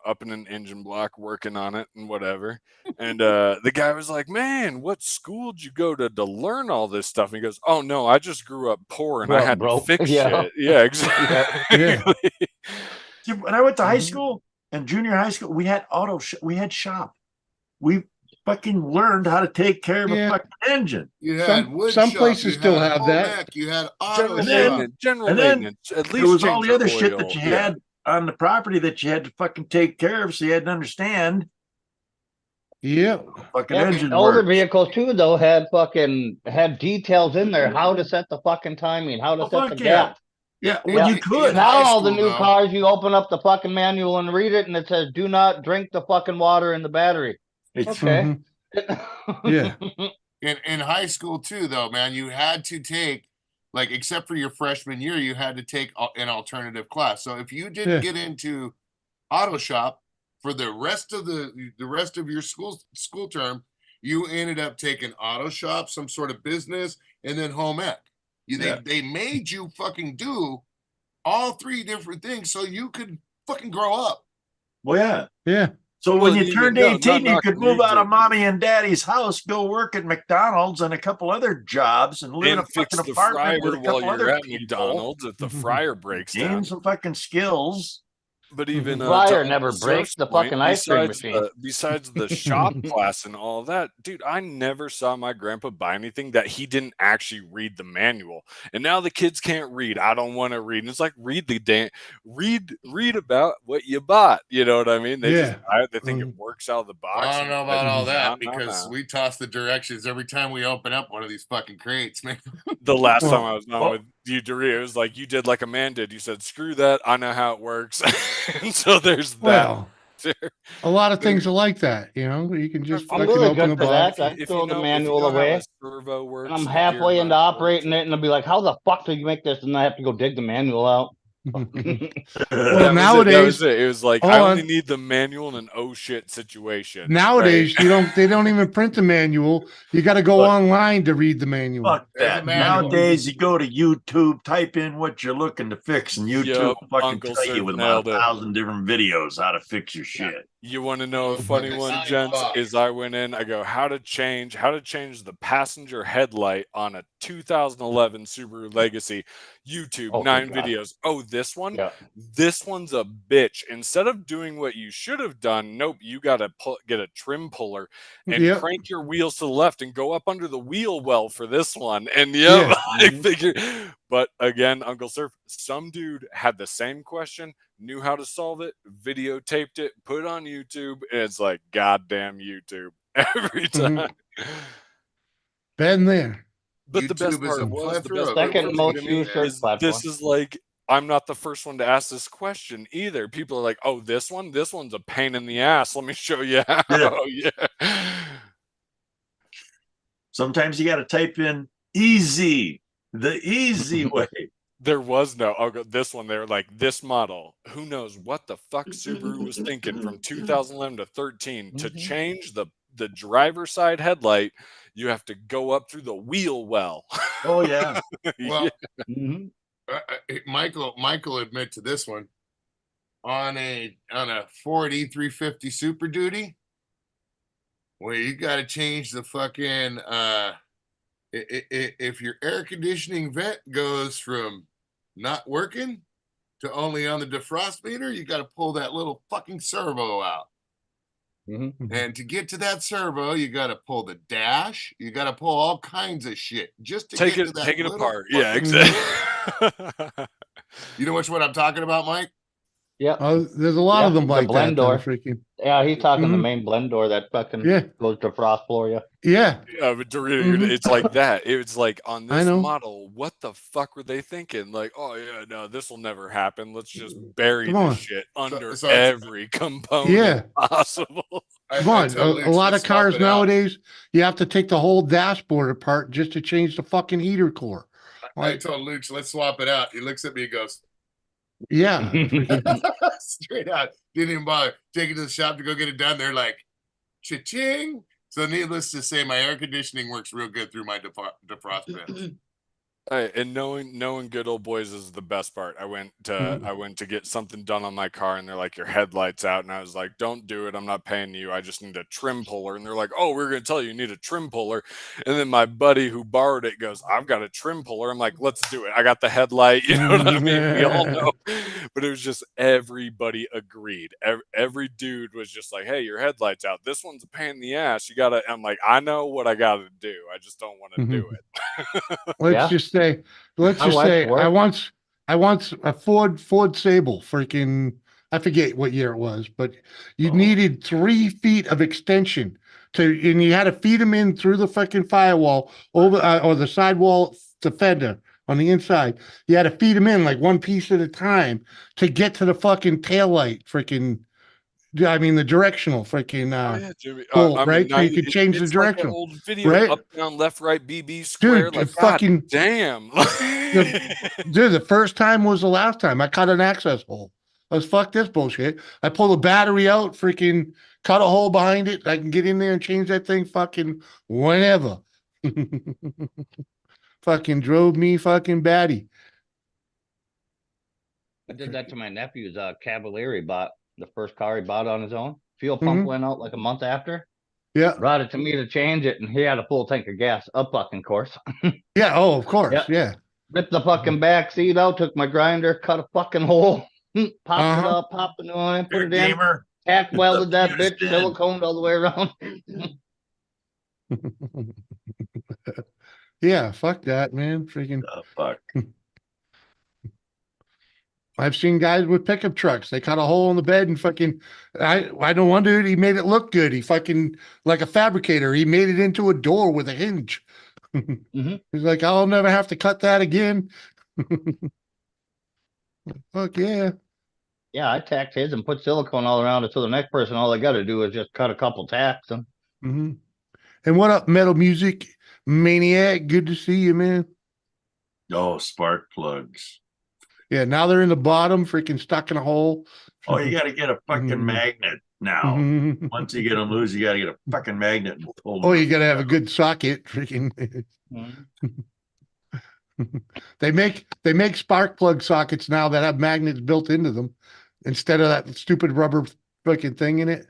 up in an engine block working on it and whatever. And the guy was like, "Man, what school did you go to learn all this stuff?" And he goes, "Oh no, I just grew up poor and I had to fix shit." Yeah, exactly. When I went to high school and junior high school, we had we had shop. We fucking learned how to take care of a fucking engine. You had wood some shop, places you still had have home that. ec, you had General auto maintenance. General and then maintenance. At least there was all change the other your shit oil. that you had on the property that you had to fucking take care of, so you had to understand. Yeah. Fucking Yeah, engine older works. vehicles too, though, had details in there how to set the fucking timing, how to Oh, set the fuck yeah. gap. Yeah, well, you could. Now high all the school, new though. cars, you open up the fucking manual and read it, and it says, "Do not drink the fucking water in the battery." Okay. Yeah. In high school too, though, man, you had to take, like, except for your freshman year, you had to take an alternative class. So if you didn't get into auto shop for the rest of your school term, you ended up taking auto shop, some sort of business, and then home ec. They made you fucking do all three different things so you could fucking grow up. Well, yeah. Yeah. So Well, when you even- turned no, 18, not you could knocking move you, out of Jim. mommy and daddy's house, go work at McDonald's and a couple other jobs, and live in a And fix fucking the apartment fryer with a while couple you're other at people. McDonald's if the fryer breaks Gain down. some fucking skills. But even Fryer to never Uncle breaks Surf's the point, fucking ice cream besides machine. besides the shop class and all that, dude, I never saw my grandpa buy anything that he didn't actually read the manual. And now the kids can't read. I don't want to read. And it's like read about what you bought. You know what I mean? They just buy it. They think it works out of the box. I don't know about all that because no. we toss the directions every time we open up one of these fucking crates, man. The last time I was on with you, Doria, it was like you did like a man did. You said, "Screw that, I know how it works." And so there's that. Well, a lot of things are like that. You can just I'm fucking really open good a for box. that. I If throw you the know manual how away, a servo works, and I'm the halfway into gearbox operating it, and I'll be like, "How the fuck do you make this?" And I have to go dig the manual out. Well, that was it. It was like I hold only on. need the manual in an oh shit situation. Nowadays, right? they don't even print the manual. You got to go online to read the manual. Fuck that. Nowadays, you go to YouTube, type in what you're looking to fix, and YouTube Yup, will fucking Uncle tell you Surf with about nailed it. 1,000 different videos how to fix your shit. You want to know a funny one, gents? Is I went in, I go, how to change the passenger headlight on a 2011 Subaru Legacy. YouTube, Oh, 9 good God. videos. Oh, this one? Yeah. This one's a bitch. Instead of doing what you should have done, nope, you got to get a trim puller and Yep. crank your wheels to the left and go up under the wheel well for this one. And Yeah. I figured, but again, Uncle Surf, some dude had the same question, knew how to solve it, videotaped it, put it on YouTube, and it's like goddamn YouTube every time. Been there. But the best YouTube is part a was plethora of Second most information, used man. search platform. this is like I'm not the first one to ask this question either. People are like, "Oh, this one's a pain in the ass. Let me show you how." Yeah. Sometimes you got to type in easy, the easy way. There was no, I'll go this one. They were like, this model. Who knows what the fuck Subaru was thinking from 2011 to 13 to change the driver's side headlight. You have to go up through the wheel well. Oh yeah. Well, Mm-hmm. Michael admit to this one on a Ford E350 Super Duty. Well, you got to change the fucking if your air conditioning vent goes from not working to only on the defrost meter, you got to pull that little fucking servo out. And to get to that servo, you got to pull the dash. You got to pull all kinds of shit just to take get it to that. Take it little apart. Yeah, fucking- exactly. You know what I'm talking about, Mike? Yeah. There's a lot of them the like blend that. door. Freaking. Yeah, he's talking the Mhm. main blend door that fucking Yeah. goes to frost for you. Yeah. Yeah, but it's like that. It's like on I this know. model, what the fuck were they thinking? Like, oh yeah, no, this will never happen. Let's just bury Come on. this shit under so it's- every component Yeah. possible. Come on. A lot of cars nowadays. nowadays, you have to take the whole dashboard apart just to change the fucking heater core. I told Luke, let's swap it out. He looks at me and goes, Yeah. straight out. Didn't even bother. Take it to the shop to go get it done. They're like, cha-ching. So needless to say, my air conditioning works real good through my defrost vents. Hey, and knowing good old boys is the best part. I went to get something done on my car, and they're like, your headlight's out, and I was like, don't do it. I'm not paying you. I just need a trim puller. And they're like, oh, we're gonna tell you need a trim puller. And then my buddy who borrowed it goes, I've got a trim puller. I'm like, let's do it. I got the headlight. You know what I mean? We all know. But it was just everybody agreed. Every dude was just like, hey, your headlight's out. This one's a pain in the ass. You gotta. I'm like, I know what I gotta do. I just don't want to do it. Let's just say, My wife's work. I once I once a Ford Sable, freaking, I forget what year it was, but you needed 3 feet of extension and you had to feed them in through the fucking firewall over or the sidewall defender on the inside. You had to feed them in like one piece at a time to get to the fucking tail light, freaking. I mean the directional freaking Yeah, Jimmy. bolt, I mean, right? So you could it, change the it's like that directional, old video, right? up, down, left, right, BB square. Dude, Like, God fucking damn. the first time was the last time. I cut an access hole. I was fuck this bullshit. I pull the battery out, freaking cut a hole behind it. I can get in there and change that thing fucking whenever. Fucking drove me fucking batty. I did that to my nephew's Cavalier he bought, the first car he bought on his own. Fuel pump went out like a month after. Yeah. Brought it to me to change it, and he had a full tank of gas, a fucking course. Yeah, oh, of course, yeah. Ripped the fucking back seat out, took my grinder, cut a fucking hole, popped it up, popped the new one, put it in, tack welded that bitch, siliconed all the way around. Yeah, fuck that, man. Freaking fuck. I've seen guys with pickup trucks. They cut a hole in the bed and fucking. I don't wonder. He made it look good. He fucking like a fabricator. He made it into a door with a hinge. He's like, I'll never have to cut that again. Fuck yeah. Yeah, I tacked his and put silicone all around it. So the next person, all they got to do is just cut a couple tacks. And And what up, Metal Music Maniac? Good to see you, man. Oh, spark plugs. Yeah, now they're in the bottom, freaking stuck in a hole. Oh, you got to get a fucking magnet now. Once you get them loose, you got to get a fucking magnet and pull them. Oh, you got to have a good socket. Freaking. They make spark plug sockets now that have magnets built into them instead of that stupid rubber fucking thing in it.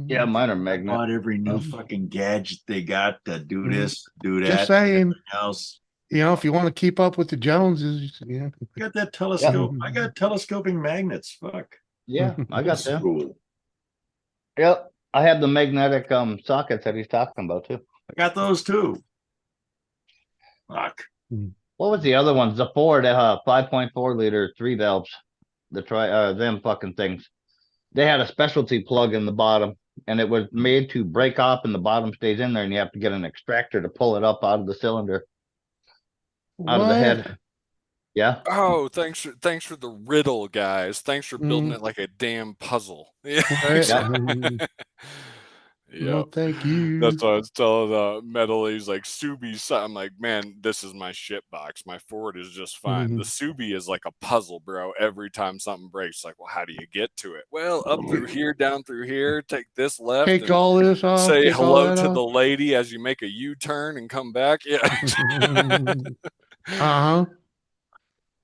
Yeah, mine are magnet. Bought every new fucking gadget they got to do this, do that. Just saying. Else. You know, if you want to keep up with the Joneses, yeah. I got that telescope. I got telescoping magnets. Fuck. Yeah, I got them. Cool. Yep, I have the magnetic sockets that he's talking about too. I got those too. Fuck. What was the other ones? The Ford 5.4 liter 3 valves. Them fucking things. They had a specialty plug in the bottom, and it was made to break off, and the bottom stays in there, and you have to get an extractor to pull it up out of the cylinder, out of the head. Yeah. Oh, thanks for the riddle, guys. Thanks for building it like a damn puzzle. Yeah. No, thank you. That's what I was telling Metal. He's like, Subi's. I'm like, man, this is my shit box. My Ford is just fine. The Subi is like a puzzle, bro. Every time something breaks, like, well, how do you get to it? Well, up through here, down through here. Take this left. Take all this off. Say hello to the lady as you make a U-turn and come back. Yeah.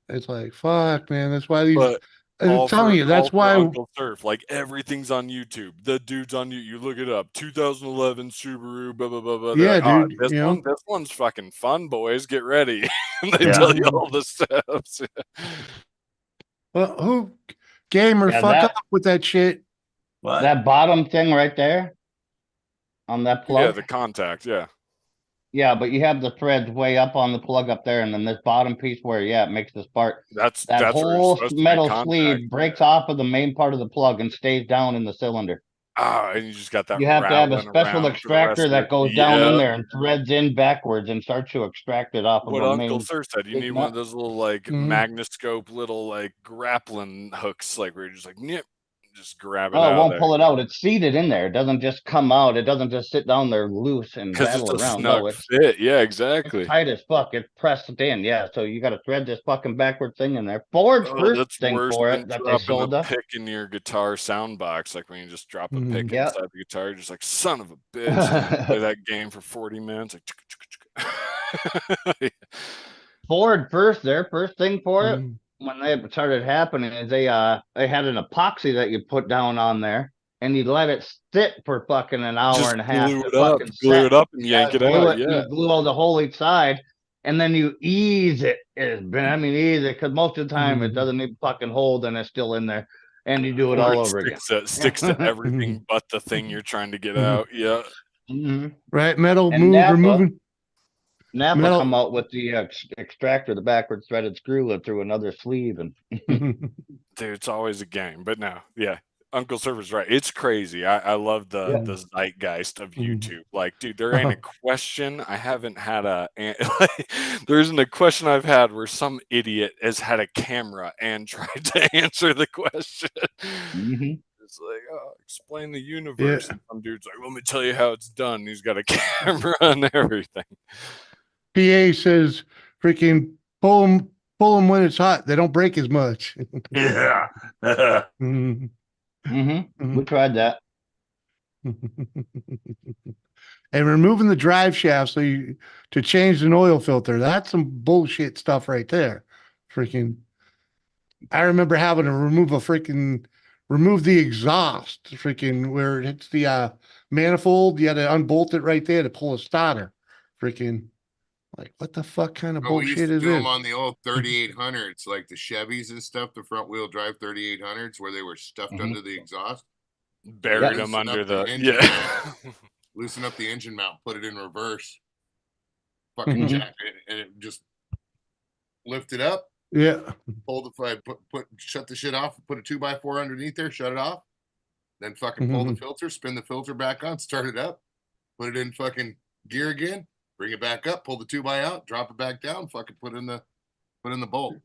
It's like, fuck, man. That's why these. But I'm telling you, that's why Uncle Surf, like everything's on YouTube. The dude's on you. You look it up. 2011 Subaru, blah blah blah blah. Yeah, like, dude. This one's fucking fun, boys. Get ready. They tell you all the steps. Well, who gamer fuck up with that shit? What? That bottom thing right there on that plug. Yeah, the contact. Yeah. Yeah, but you have the threads way up on the plug up there, and then this bottom piece where, it makes the spark. That's whole metal sleeve breaks off of the main part of the plug and stays down in the cylinder. Ah, and you just got that. You have to have a special extractor that goes down in there and threads in backwards and starts to extract it off of what the Uncle main. Sir said. You need one of those little like magnoscope little like grappling hooks, like where you're just like, nip, just grab it out. It won't pull it out. It's seated in there. It doesn't just come out. It doesn't just sit down there loose and rattle it's a around. snug fit. Yeah, exactly. It's tight as fuck. It's pressed in. Yeah, so you got to thread this fucking backward thing in there. Ford's first thing for it that they sold us. Pick in your guitar sound box, like when you just drop a pick inside the guitar, you're just like, son of a bitch. Play that game for 40 minutes. Like, Ford their first thing for it. When they started happening is they had an epoxy that you put down on there and you let it sit for fucking an hour and a half. Glue it up and yank it out. Yeah. You glue all the whole each side and then you ease it. Ease it because most of the time it doesn't even fucking hold and it's still in there. And you do it all over again. Sticks to everything but the thing you're trying to get out. Yeah. Right, Metal, and removing. Napa Metal- come out with the extractor, the backwards threaded screw, and through another sleeve, and Dude, it's always a game. But no, yeah, Uncle Server's right. It's crazy. I love the zeitgeist of YouTube. Like, dude, there ain't a question I haven't had there isn't a question I've had where some idiot has had a camera and tried to answer the question. It's like, oh, explain the universe. And some dude's like, let me tell you how it's done. He's got a camera and everything. PA says, freaking pull them when it's hot. They don't break as much. Yeah. Mhm. We tried that. And removing the drive shaft to change an oil filter. That's some bullshit stuff right there. Freaking, I remember having to remove the exhaust, freaking where it hits the manifold. You had to unbolt it right there to pull a starter. Freaking, like, what the fuck kind of But we used bullshit to is do them this? on the old 3800s, like the Chevys and stuff, the front wheel drive 3800s, where they were stuffed under the exhaust. Buried them under the engine mount, loosen up the engine mount, put it in reverse, fucking jack it, and it just lift it up. Yeah. Pull the shut the shit off, put a 2x4 underneath there, shut it off, then fucking pull the filter, spin the filter back on, start it up, put it in fucking gear again, bring it back up, pull the 2x out, drop it back down, fucking put in the bolt.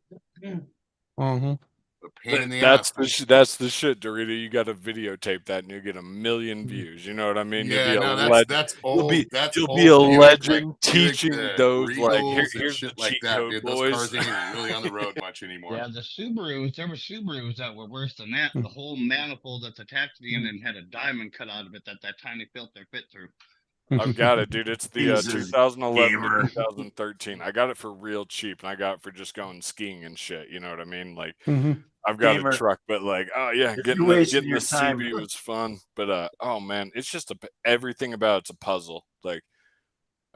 A pain in the ass. That's the shit, Dorito. You got to videotape that and you get 1 million views. You know what I mean? Yeah, you'll be a no, legend. that's old. That's you'll old be a Buick, legend like Buick, teaching those like Regals and here's shit the like cheat that, code, dude. boys. Those cars ain't even really on the road much anymore. Yeah, the Subarus, there were Subarus that were worse than that. The whole manifold that's attached to the engine had a diamond cut out of it that tiny filter fit through. I've got it, dude. It's the Jesus, 2011 gamer. to 2013. I got it for real cheap, and I got it for just going skiing and shit. You know what I mean? Like, I've got Gamer. a truck, but like, oh yeah, If getting you're the wasting your time- CB was fun. But oh man, it's just everything about it's a puzzle. Like,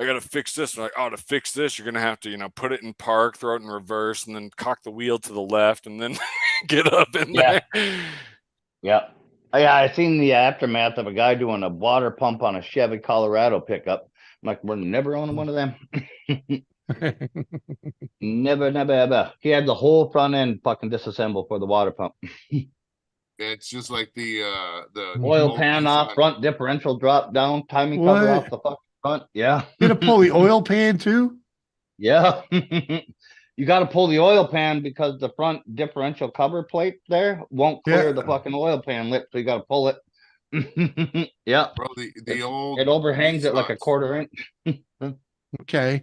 I gotta fix this. Like, oh, to fix this, you're gonna have to, put it in park, throw it in reverse, and then cock the wheel to the left, and then get up in there. Yeah. Yeah, I seen the aftermath of a guy doing a water pump on a Chevy Colorado pickup. I'm like, we're never owning one of them. Never, ever. He had the whole front end fucking disassembled for the water pump. It's just like the Oil old pan off, Nissan. front differential drop down, timing cover off the fucking front. Yeah. You gotta pull the oil pan too? Yeah. You got to pull the oil pan because the front differential cover plate there won't clear the fucking oil pan lip, so you got to pull it. Yeah. Bro, the old it overhangs it like a Nissans. 1/4 inch. Okay.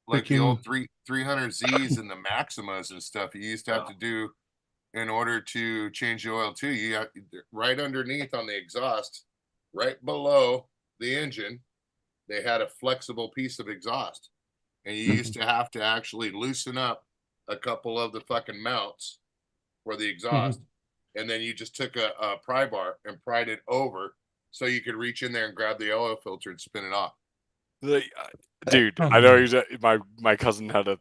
Like the old 300Zs and the Maximas and stuff. You used to have to do in order to change the oil too. You have right underneath on the exhaust, right below the engine, they had a flexible piece of exhaust. And you used to have to actually loosen up a couple of the fucking mounts for the exhaust. And then you just took a pry bar and pried it over so you could reach in there and grab the oil filter and spin it off. Dude, I know he's my cousin had a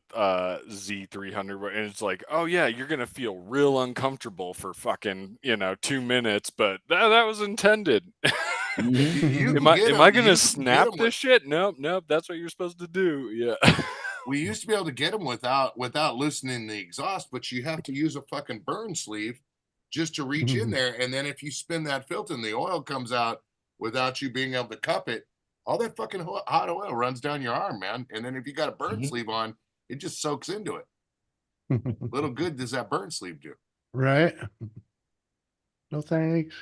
Z300, and it's like, oh yeah, you're gonna feel real uncomfortable for fucking 2 minutes, but that was intended. Am I gonna snap this shit? Nope. That's what you're supposed to do. Yeah. We used to be able to get them without loosening the exhaust, but you have to use a fucking burn sleeve just to reach in there. And then if you spin that filter and the oil comes out without you being able to cup it, all that fucking hot oil runs down your arm, man. And then if you got a burn sleeve on, it just soaks into it. Little good does that burn sleeve do? Right. No thanks.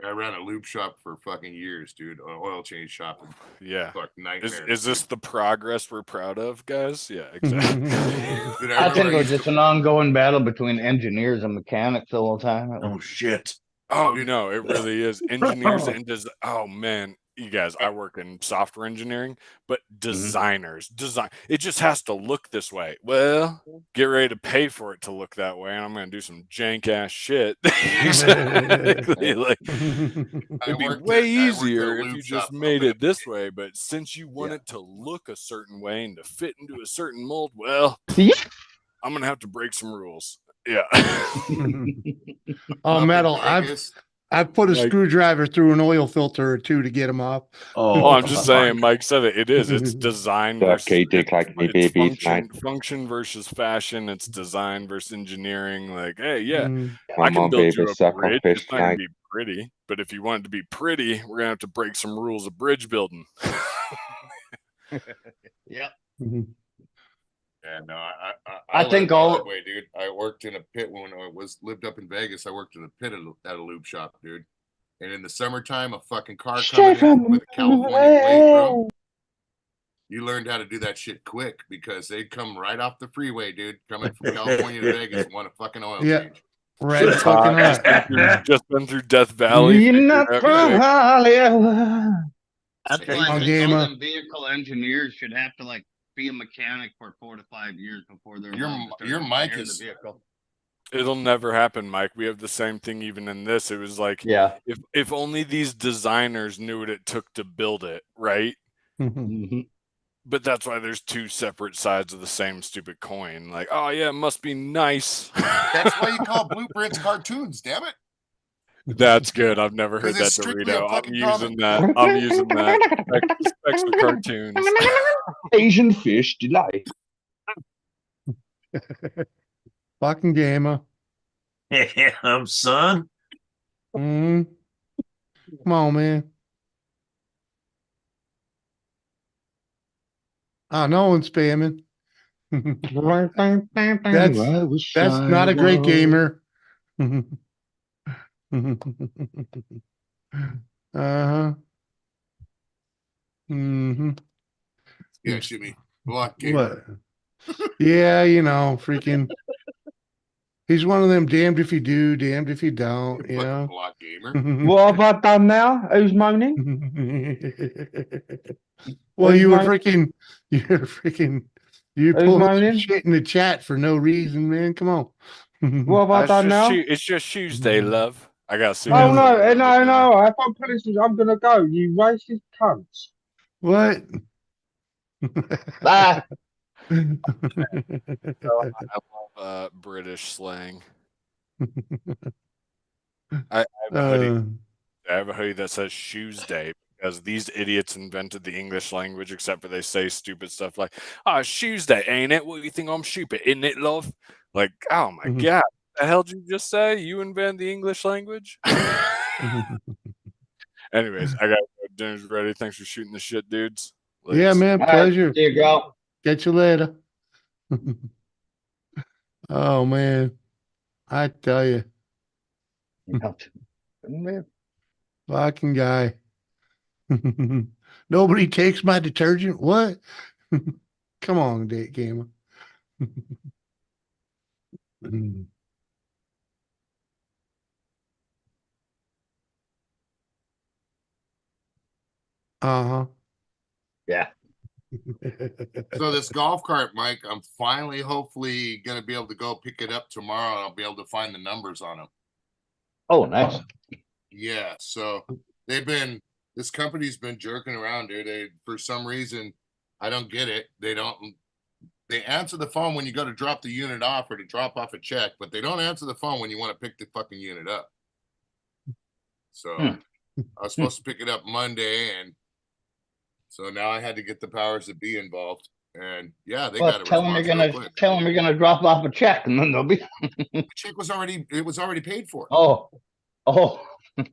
I ran a lube shop for fucking years, dude. Oil change shop. Yeah. Fuck nightmare. Is this the progress we're proud of, guys? Yeah, exactly. Dude, I think it's just an ongoing battle between engineers and mechanics all the time. Oh shit. Oh no, it really is. Engineers and oh man, you guys, I work in software engineering, but designers design it just has to look this way. Well, get ready to pay for it to look that way, and I'm gonna do some jank ass shit. Exactly. Like, it'd be way easier if you just made it this way, but since you want it to look a certain way and to fit into a certain mold, well, I'm gonna have to break some rules. Yeah. Oh, Up in metal. Vegas, I put a Like- screwdriver through an oil filter or two to get them off. Oh, I'm just saying, Mike said it. It is. It's design versus function versus fashion. It's design versus engineering. Like, hey, yeah, I can build you a bridge. It's not gonna be pretty, but if you want it to be pretty, we're gonna have to break some rules of bridge building. Yeah. Yeah, no, I think learned all- that way, dude. I worked in a pit when I lived up in Vegas. I worked in a pit at a lube shop, dude. And in the summertime, a fucking car coming in with a California plate, bro. You learned how to do that shit quick because they'd come right off the freeway, dude, coming from California to Vegas and want a fucking oil Yeah. change. Red fucking hot. Just been through Death Valley. You're figured not out, from hey, Hollywood. That's Hey, why on I think game, all them vehicle engineers should have to like be a mechanic for 4 to 5 years before they're Your- allowed to start your mic engineering is- the vehicle. It'll never happen, Mike. We have the same thing even in this. It was like, Yeah. if only these designers knew what it took to build it, right? Mhm. But that's why there's two separate sides of the same stupid coin. Like, oh yeah, it must be nice. That's why you call blueprints cartoons, damn it. That's good. I've never heard 'Cause that, it's strictly a Dorito. I'm fucking using comic. that. I'm using that. Specs for cartoons. Asian fish delight. Fucking gamer. Damn, son. Mm. Come on, man. Oh, no one's spamming. That's not a great gamer. Uh-huh. Mm-hmm. Yeah, Jimmy. Block game. What? Yeah, you know, freaking. He's one of them damned if you do, damned if you don't, you know. Block gamer. What have I done now? Who's moaning? Well, Who's you were moaning? you're pulled Who's some moaning? shit in the chat for no reason, man. Come on. What have I done now? It's just Tuesday, love. I got to Oh no, no! If I'm finished, I'm gonna go. You racist cunts. What? Ah. I love British slang. I have a hoodie. I have a hoodie that says Shoes Day because these idiots invented the English language, except for they say stupid stuff like, "Oh, Shoes Day, ain't it? What do you think I'm stupid, isn't it, love?" Like, oh my god, what the hell did you just say? You invent the English language? Anyways, I got dinner's ready. Thanks for shooting the shit, dudes. Yeah, Lates. man. All right, Pleasure. see you, girl. Catch you later. Oh man. I tell you. Fucking guy. Nobody takes my detergent. What? Come on, date gamer. Uh-huh. Yeah. So this golf cart, Mike, I'm finally hopefully gonna be able to go pick it up tomorrow and I'll be able to find the numbers on them. Oh, nice. Yeah, so this company's been jerking around, dude. They, for some reason, I don't get it. They answer the phone when you go to drop the unit off or to drop off a check, but they don't answer the phone when you want to pick the fucking unit up. So I was supposed to pick it up Monday, and so now I had to get the powers that be involved. And yeah, they got a Tell them response real quick. tell them you're gonna drop off a check, and then they'll be. The check was already paid for. Oh.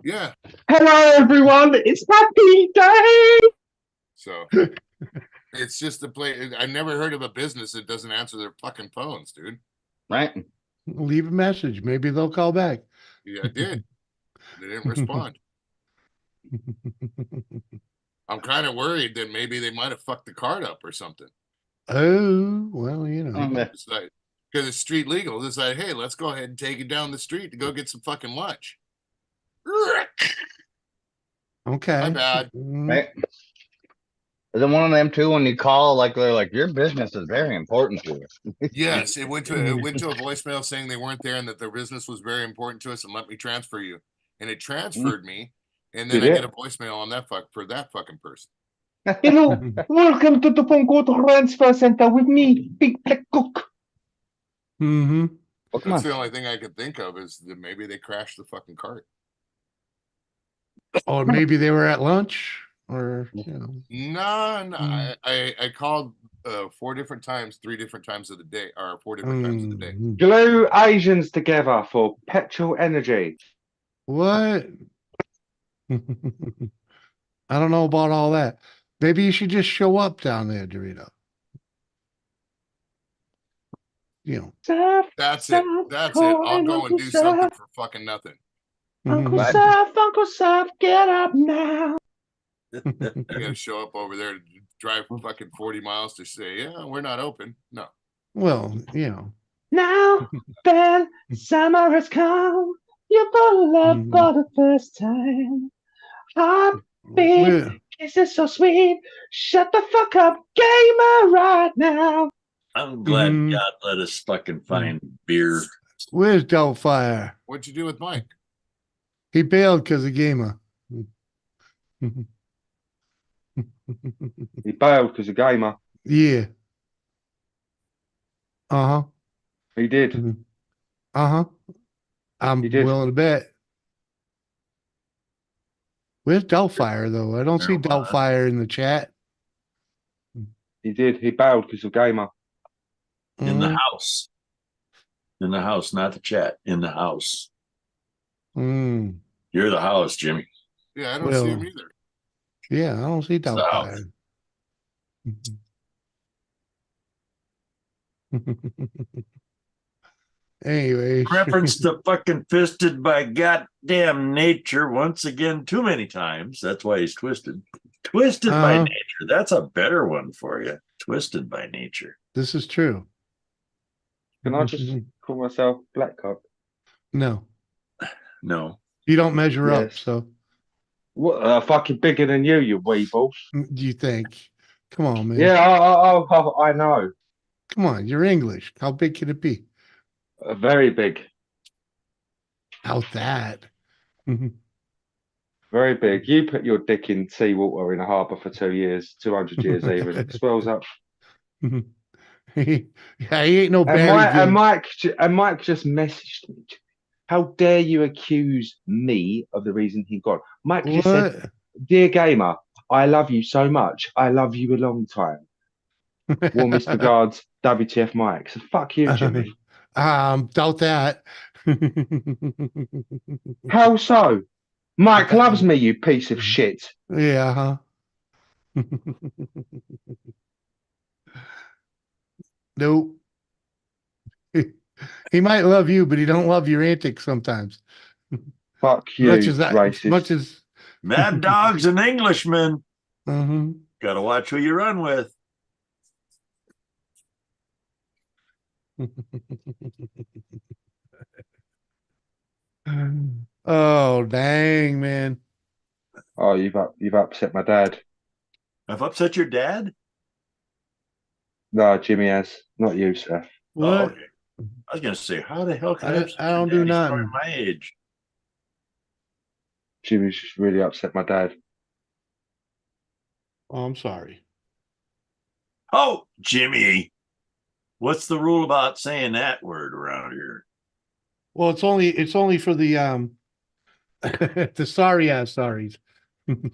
Yeah. Hello, everyone. It's Happy Day. So it's just a play. I never heard of a business that doesn't answer their fucking phones, dude. Right. Leave a message. Maybe they'll call back. Yeah, I did. They didn't respond. I'm kind of worried that maybe they might have fucked the card up or something. Oh, well, you know. It's like, because it's street legal. It's like, hey, let's go ahead and take it down the street to go get some fucking lunch. Okay. My bad. Right. Is it one of them too when you call, like they're like, your business is very important to us? Yes, it went to a voicemail saying they weren't there and that their business was very important to us and let me transfer you. And it transferred me, and then I get a voicemail on that fucking person. Hello, welcome to the Pongo Transfer Center with me, Big Black Cook. Mm-hmm. That's the only thing I could think of is that maybe they crashed the fucking cart. Or maybe they were at lunch, or you know. No, I called 4 different times, 3 different times of the day, or 4 different times of the day. Glue Asians together for petrol energy. What? I don't know about all that. Maybe you should just show up down there, Dorito. You know. Surf, That's it. surf, That's it. call I'll and go Uncle and do something Surf. for fucking nothing. Uncle Surf, get up now. You gotta show up over there to drive fucking 40 miles to say, yeah, we're not open. No. Well, you know. Now then, summer has come. You fall love for the first time. Heartbeat, kisses so sweet. Shut the fuck up, gamer, right now. I'm glad God let us fucking find beer. Where's Doubtfire? What'd you do with Mike? He bailed because of gamer. He bailed because of gamer. Yeah. Uh-huh. He did. Uh-huh. I'm willing to bet. Where's Doubtfire, though? I don't see Doubtfire in the chat. He did. He bailed because of gamer. In the house. In the house, not the chat. In the house. You're the house, Jimmy. Yeah, I don't see him either. Yeah, I don't see Doubtfire. Anyway. Reference to fucking fisted by goddamn nature once again too many times. That's why he's twisted. Twisted by nature. That's a better one for you. Twisted by nature. This is true. Can I just call myself Blackcock? No. No. You don't measure up, so. What? Fucking bigger than you weebles. Do you think? Come on, man. Yeah, I know. Come on, you're English. How big can it be? Very big. How's that? Very big. You put your dick in seawater in a harbour for 2 years, 200 years even. It swells up. Yeah, he ain't no And Barry. Mike just messaged me. How dare you accuse me of the reason he got? Mike just said, "Dear gamer, I love you so much. I love you a long time. Warmest regards, WTF Mike." So fuck you, Jimmy. Doubt that. How so? Mike loves me, you piece of shit. Yeah, huh? Nope. He might love you, but he don't love your antics sometimes. Fuck you, racist. Much as Mad Dog's an Englishman. Mm-hmm. Got to watch who you run with. Oh, dang, man. Oh, you've upset my dad. I've upset your dad? No, Jimmy has. Not you, Seth. What? Oh, okay. I was going to say, how the hell can I don't do nothing. My age. Jimmy's just really upset my dad. Oh, I'm sorry. Oh, Jimmy. What's the rule about saying that word around here? Well, it's only for the the sorry ass sorries. You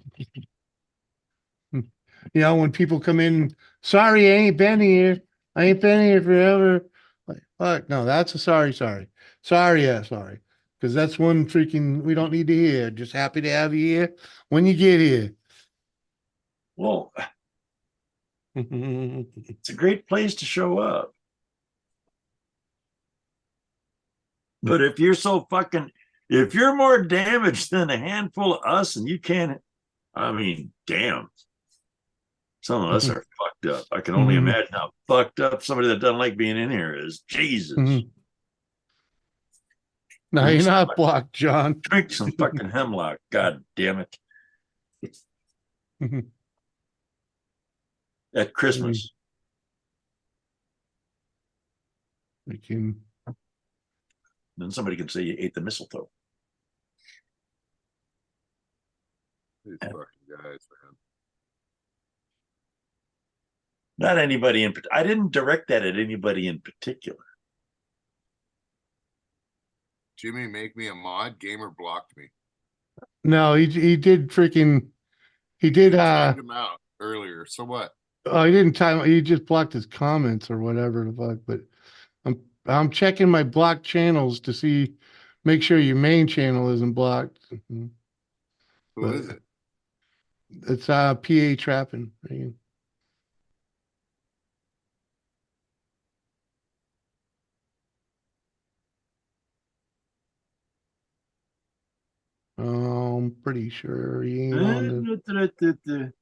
know, when people come in, sorry, I ain't been here. I ain't been here forever. Like, fuck, no, that's a sorry. Sorry, yeah, sorry. Because that's one freaking we don't need to hear. Just happy to have you here when you get here. Well, it's a great place to show up. But if you're if you're more damaged than a handful of us and you can't, I mean, damn. Some of us are fucked up. I can only imagine how fucked up somebody that doesn't like being in here is. Jesus. No, you're not blocked, John. Drink some fucking hemlock. God damn it. At Christmas. We can. Then somebody can say you ate the mistletoe. These fucking guys, man. Not anybody in particular. I didn't direct that at anybody in particular. Jimmy, make me a mod. Gamer blocked me. No, he did freaking he did Timed him out earlier. So what? oh he didn't time he just blocked his comments or whatever the fuck, but I'm checking my blocked channels to see make sure your main channel isn't blocked. Who But is it? it's PA trapping. I'm pretty sure he ain't on the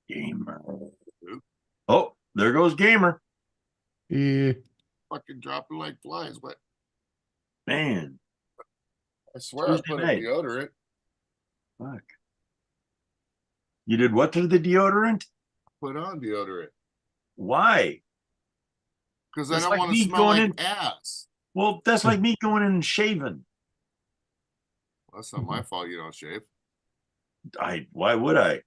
Gamer. Oh, there goes Gamer. yeah. Fucking dropping like flies. What? Man, I swear Tuesday I put night. a deodorant. Fuck. You did what to the deodorant? Put on deodorant. Why? Because I That's don't like want to me smell going like in. ass. Well, that's like me going in and shaving. Well, that's not my fault you don't shave. Why would I?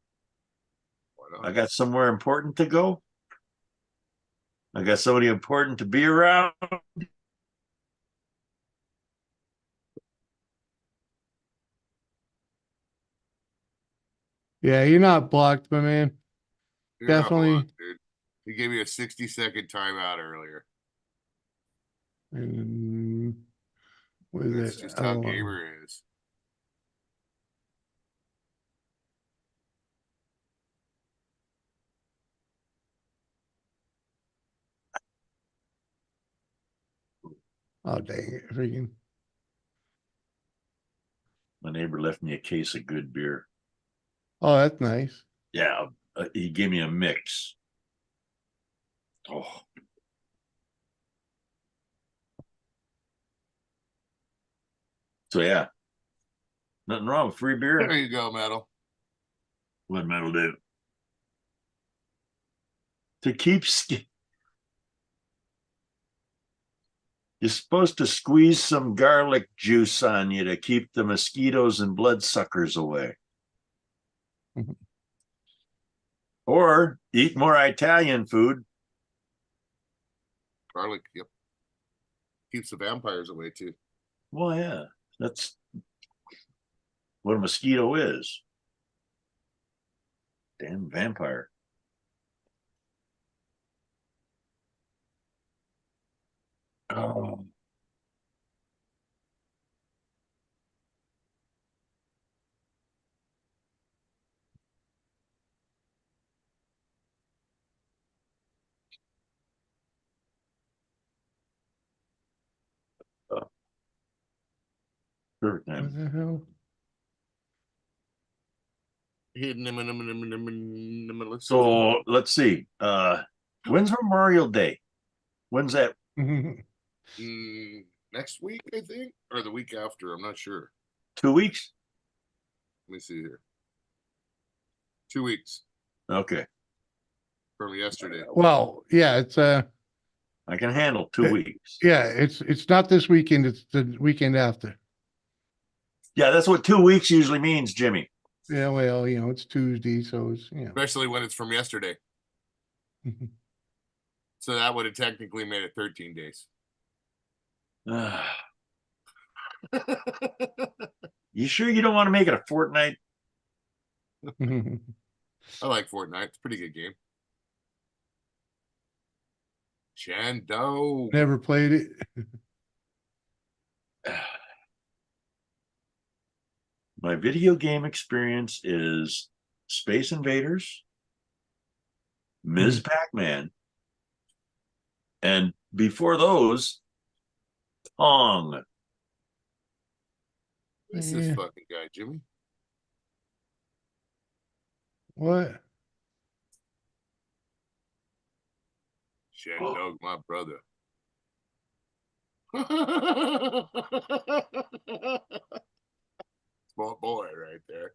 Why not? I got somewhere important to go. I got somebody important to be around. Yeah, you're not blocked, my man. You're not Definitely. blocked, dude. He gave me a 60-second timeout earlier. And with That's it. just how Gamer is. Oh dang it. Freaking. My neighbor left me a case of good beer. Oh, that's nice. Yeah, he gave me a mix. Oh. So yeah, nothing wrong with free beer. There you go, Metal. What Metal do? To keep you're supposed to squeeze some garlic juice on you to keep the mosquitoes and bloodsuckers away. Or eat more Italian food. Garlic, yep. Keeps the vampires away too. Well, yeah, that's what a mosquito is. Damn vampire. Oh. Perfect What time. the hell? So let's see. When's Memorial Day? When's that? Next week, I think, or the week after. I'm not sure. 2 weeks? Let me see here. 2 weeks Okay. from yesterday. Well, yeah, it's I can handle 2 weeks. yeah, it's not this weekend, it's the weekend after. Yeah, that's what 2 weeks usually means, Jimmy. Yeah, well, it's Tuesday, so it's Especially when it's from yesterday. So that would have technically made it 13 days. You sure you don't want to make it a fortnight? I like Fortnite. It's a pretty good game. Chando. Never played it. My video game experience is Space Invaders, Ms. Pac-Man, and before those, Pong. Who's this fucking guy, Jimmy? What? Shandog, my brother. Small boy right there.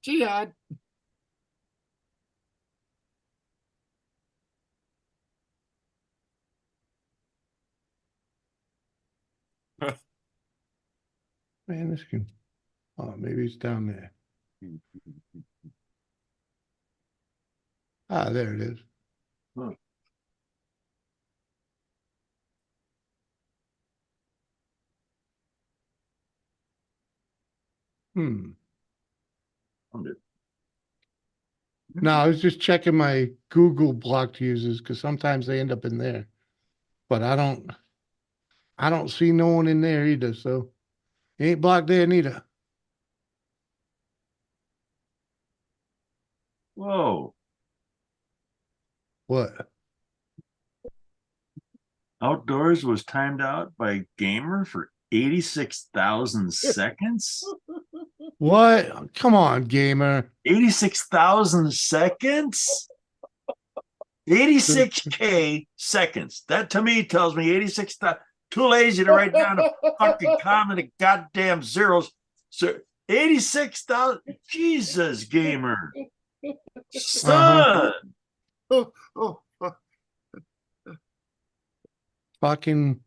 Jihad. Man, this can. Oh, maybe it's down there. Ah, there it is. No, I was just checking my Google blocked users because sometimes they end up in there. But I don't see no one in there either, so he ain't blocked there neither. Whoa. What? Outdoors was timed out by Gamer for 86,000 seconds. What? Come on, gamer. 86,000 seconds? 86K seconds. That to me tells me 86,000. Too lazy to write down a fucking comment of goddamn zeros. So 86,000. Jesus, Gamer. Son. Fucking.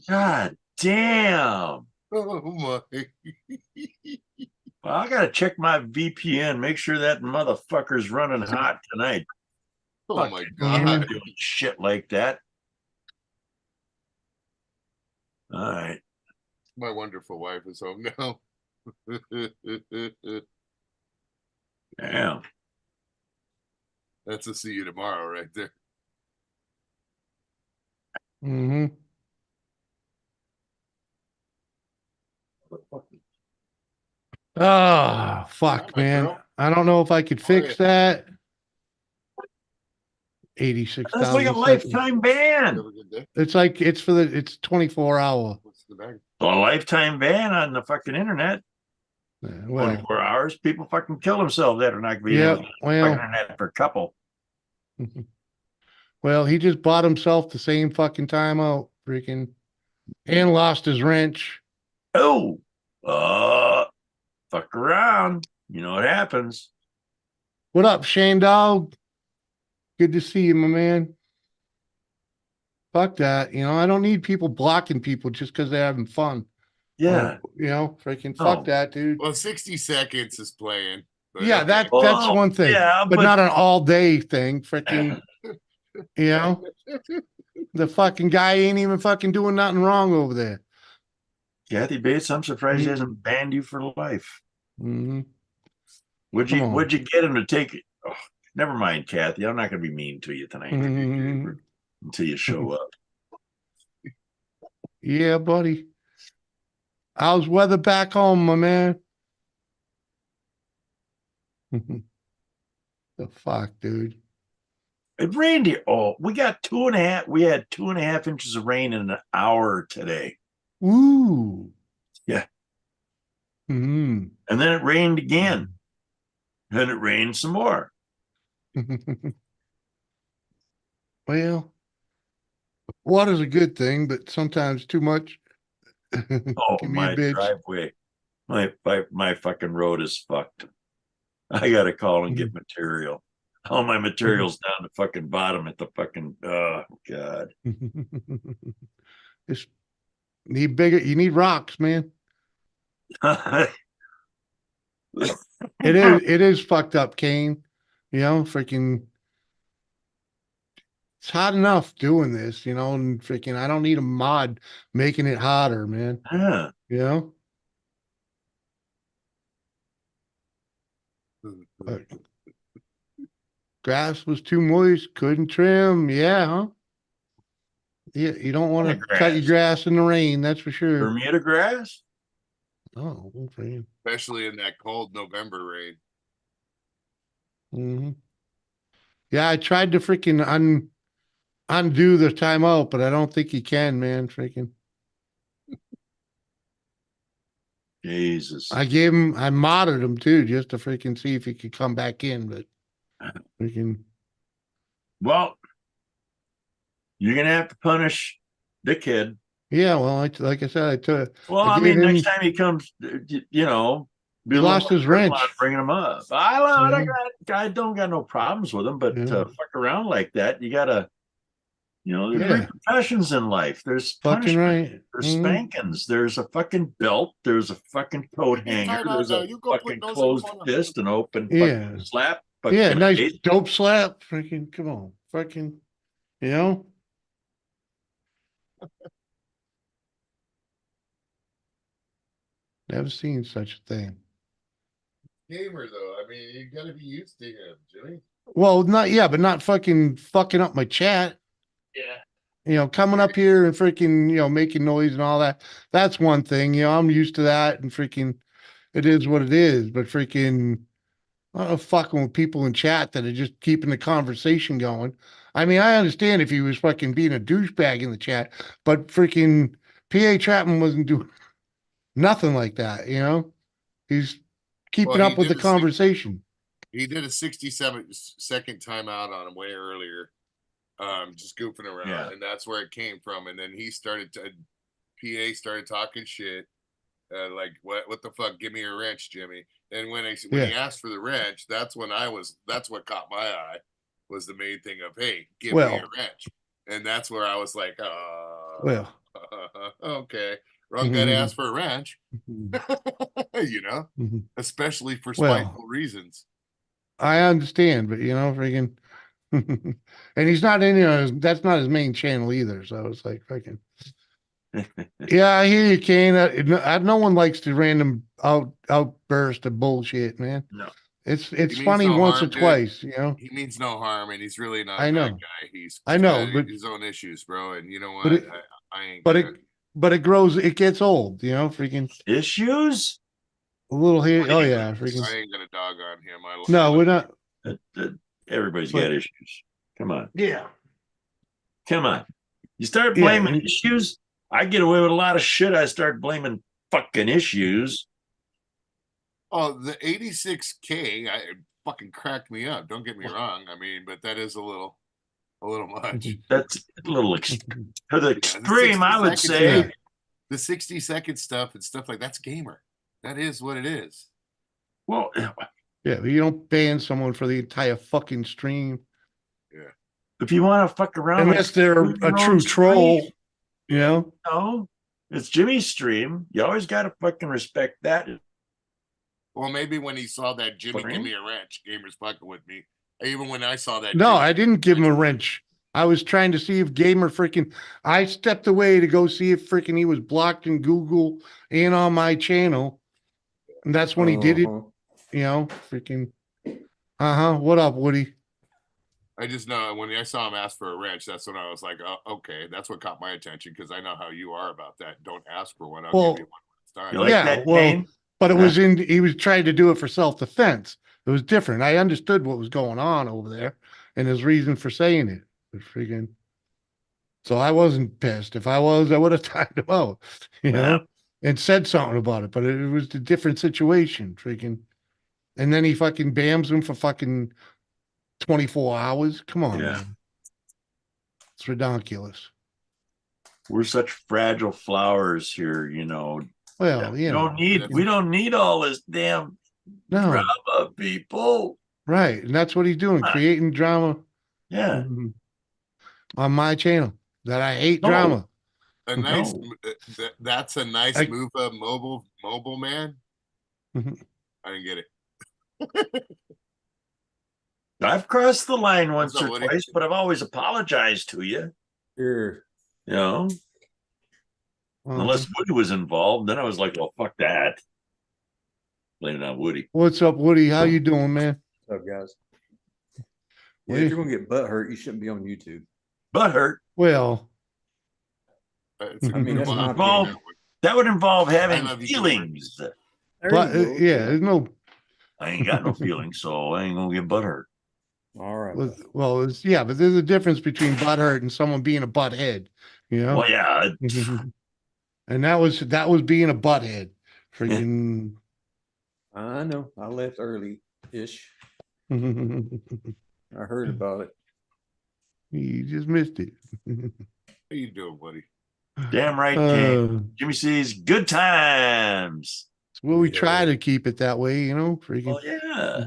God damn. Oh my. Well, I gotta check my VPN, make sure that motherfucker's running hot tonight. Oh Fuck, my can't God. be doing shit like that. All right. My wonderful wife is home now. Damn. That's a see you tomorrow right there. Mm-hmm. Oh, fuck, man. I don't know if I could fix that. 86,000. That's like a lifetime ban. It's 24 hour. A lifetime ban on the fucking internet. Well, 24 hours. People fucking kill themselves after not being yeah, able to use the well. fucking internet for a couple. Well, he just bought himself the same fucking timeout, freaking, and lost his wrench. Oh, fuck around. You know what happens. What up, Shane Dog? Good to see you, my man. Fuck that. I don't need people blocking people just because they're having fun. Yeah. Freaking No. fuck that, dude. Well, 60 seconds is playing. But Yeah, okay. that's one thing. Yeah, but not an all day thing. Freaking, the fucking guy ain't even fucking doing nothing wrong over there. Kathy Bates, I'm surprised he hasn't banned you for life. Mm-hmm. What'd you get him to take it? Oh, never mind, Kathy. I'm not gonna be mean to you tonight until you show up. Yeah, buddy. How's weather back home, my man? The fuck, dude. It rained here. Oh, we got 2.5. We had 2.5 inches of rain in an hour today. Ooh. Yeah. Mm-hmm. And then it rained again. Then it rained some more. Well, water's a good thing, but sometimes too much Oh, can be a my bitch. driveway. My fucking road is fucked. I gotta call and get material. All my material's down the fucking bottom at the fucking oh god. Just need bigger. You need rocks, man. It is fucked up, Kane. Freaking. It's hot enough doing this, and freaking. I don't need a mod making it hotter, man. Yeah. But grass was too moist, couldn't trim. Yeah, huh? Yeah, you don't want to cut your grass in the rain, that's for sure. Bermuda grass? Oh, okay. Especially in that cold November rain. Mm-hmm. Yeah, I tried to freaking undo the timeout, but I don't think you can, man. Freaking. Jesus. I modded him too, just to freaking see if he could come back in, but freaking. Well, you're gonna have to punish the kid. Yeah, well, like I said, I took. Well, I mean, next time he comes, he lost his wrench. Bringing him up. I don't got no problems with him, but fuck around like that, you gotta. There's repercussions in life. There's fucking punishment. right. There's spankings. There's a fucking belt. There's a fucking coat hanger. There's a fucking closed fist, an open fucking slap. Yeah, nice dope slap. Freaking, come on. Fucking, Never seen such a thing. Gamer though. I mean, you gotta be used to him, Jimmy. Well, but not fucking up my chat. Yeah. Coming up here and freaking, making noise and all that. That's one thing. I'm used to that and freaking, it is what it is. But freaking, I don't know, fucking with people in chat that are just keeping the conversation going. I mean, I understand if he was fucking being a douchebag in the chat, but freaking PA Chapman wasn't doing nothing like that. He's keeping Well, he up with the did a six- conversation. He did a 67-second timeout on him way earlier, just goofing around, Yeah. and that's where it came from. And then he started PA started talking shit, like what the fuck? Give me a wrench, Jimmy. And when he asked for the wrench, that's what caught my eye, was the main thing of, hey, give me a wrench. And that's where I was like, Well, okay, wrong guy to ask for a wrench. Especially for spiteful reasons. I understand, but freaking, and he's not in, that's not his main channel either. So it's like fucking, yeah, I hear you, Kane. No one likes the random outburst of bullshit, man. No, it's He means funny no once harm, or dude. twice, He means no harm, and he's really not I a know. bad guy. He's I know, got but his own issues, bro. And you know but what? it, I ain't but gonna it, but it grows. It gets old, freaking issues. a little here. Oh yeah, freaking. I ain't gonna dog on him. No, we're not. Everybody's But- got issues. Come on. Yeah. Come on. You start Yeah, blaming and- issues. I get away with a lot of shit. I start blaming fucking issues. Oh, the 86K, it fucking cracked me up. Don't get me wrong. I mean, but that is a little much. That's a little to the The extreme, I would 60 say. stuff, the 60-second stuff and stuff like that's gamer. That is what it is. Well, Yeah, but you don't ban someone for the entire fucking stream if you want to fuck around, unless they're do a your true own troll. stream. You It's Jimmy's stream. You always got to fucking respect that. Well, maybe when he saw that Jimmy What? give me a wrench, gamer's fucking with me. Even when I saw that, No, Jimmy, I didn't give him a wrench. I was trying to see if Gamer freaking. I stepped away to go see if freaking he was blocked in Google and on my channel, and that's when he did it. Freaking. What up, Woody? I just know when I saw him ask for a wrench, that's when I was like, oh, okay, that's what caught my attention because I know how you are about that. Don't ask for one. I'll Well, give you one when it's time. You like that, well, Kane? but it was in. He was trying to do it for self-defense. It was different. I understood what was going on over there and his reason for saying it. But freaking. So I wasn't pissed. If I was, I would have timed him out, and said something about it. But it was a different situation, freaking. And then he fucking bams him for fucking 24 hours. Come on, Yeah. man. It's ridiculous. We're such fragile flowers here, Well, we don't need all this damn drama, people. Right. And that's what he's doing, creating drama. Yeah. On my channel. That I hate No. drama. A nice, that's a nice move of mobile man. Mhm. I didn't get it. I've crossed the line once What's up, or Woody? twice, but I've always apologized to you. Sure. Unless Woody was involved, then I was like, well, fuck that. Blame it on Woody. What's up, Woody? How you doing, man? What's up, guys? Yeah, Woody? if you're gonna get butt hurt, you shouldn't be on YouTube. Butt hurt. Well, I mean, that's my involve, opinion. that would involve having love you, feelings. but there's no. I ain't got no feelings, so I ain't gonna get butt hurt. All right. Well, but there's a difference between butthurt and someone being a butthead, Well, yeah. And that was being a butthead. Freaking. I know. I left early-ish. You I heard about it. just missed it. How you doing, buddy? Damn right, King. Jimmy C's good times. Well, we try to keep it that way, freaking. Oh, yeah.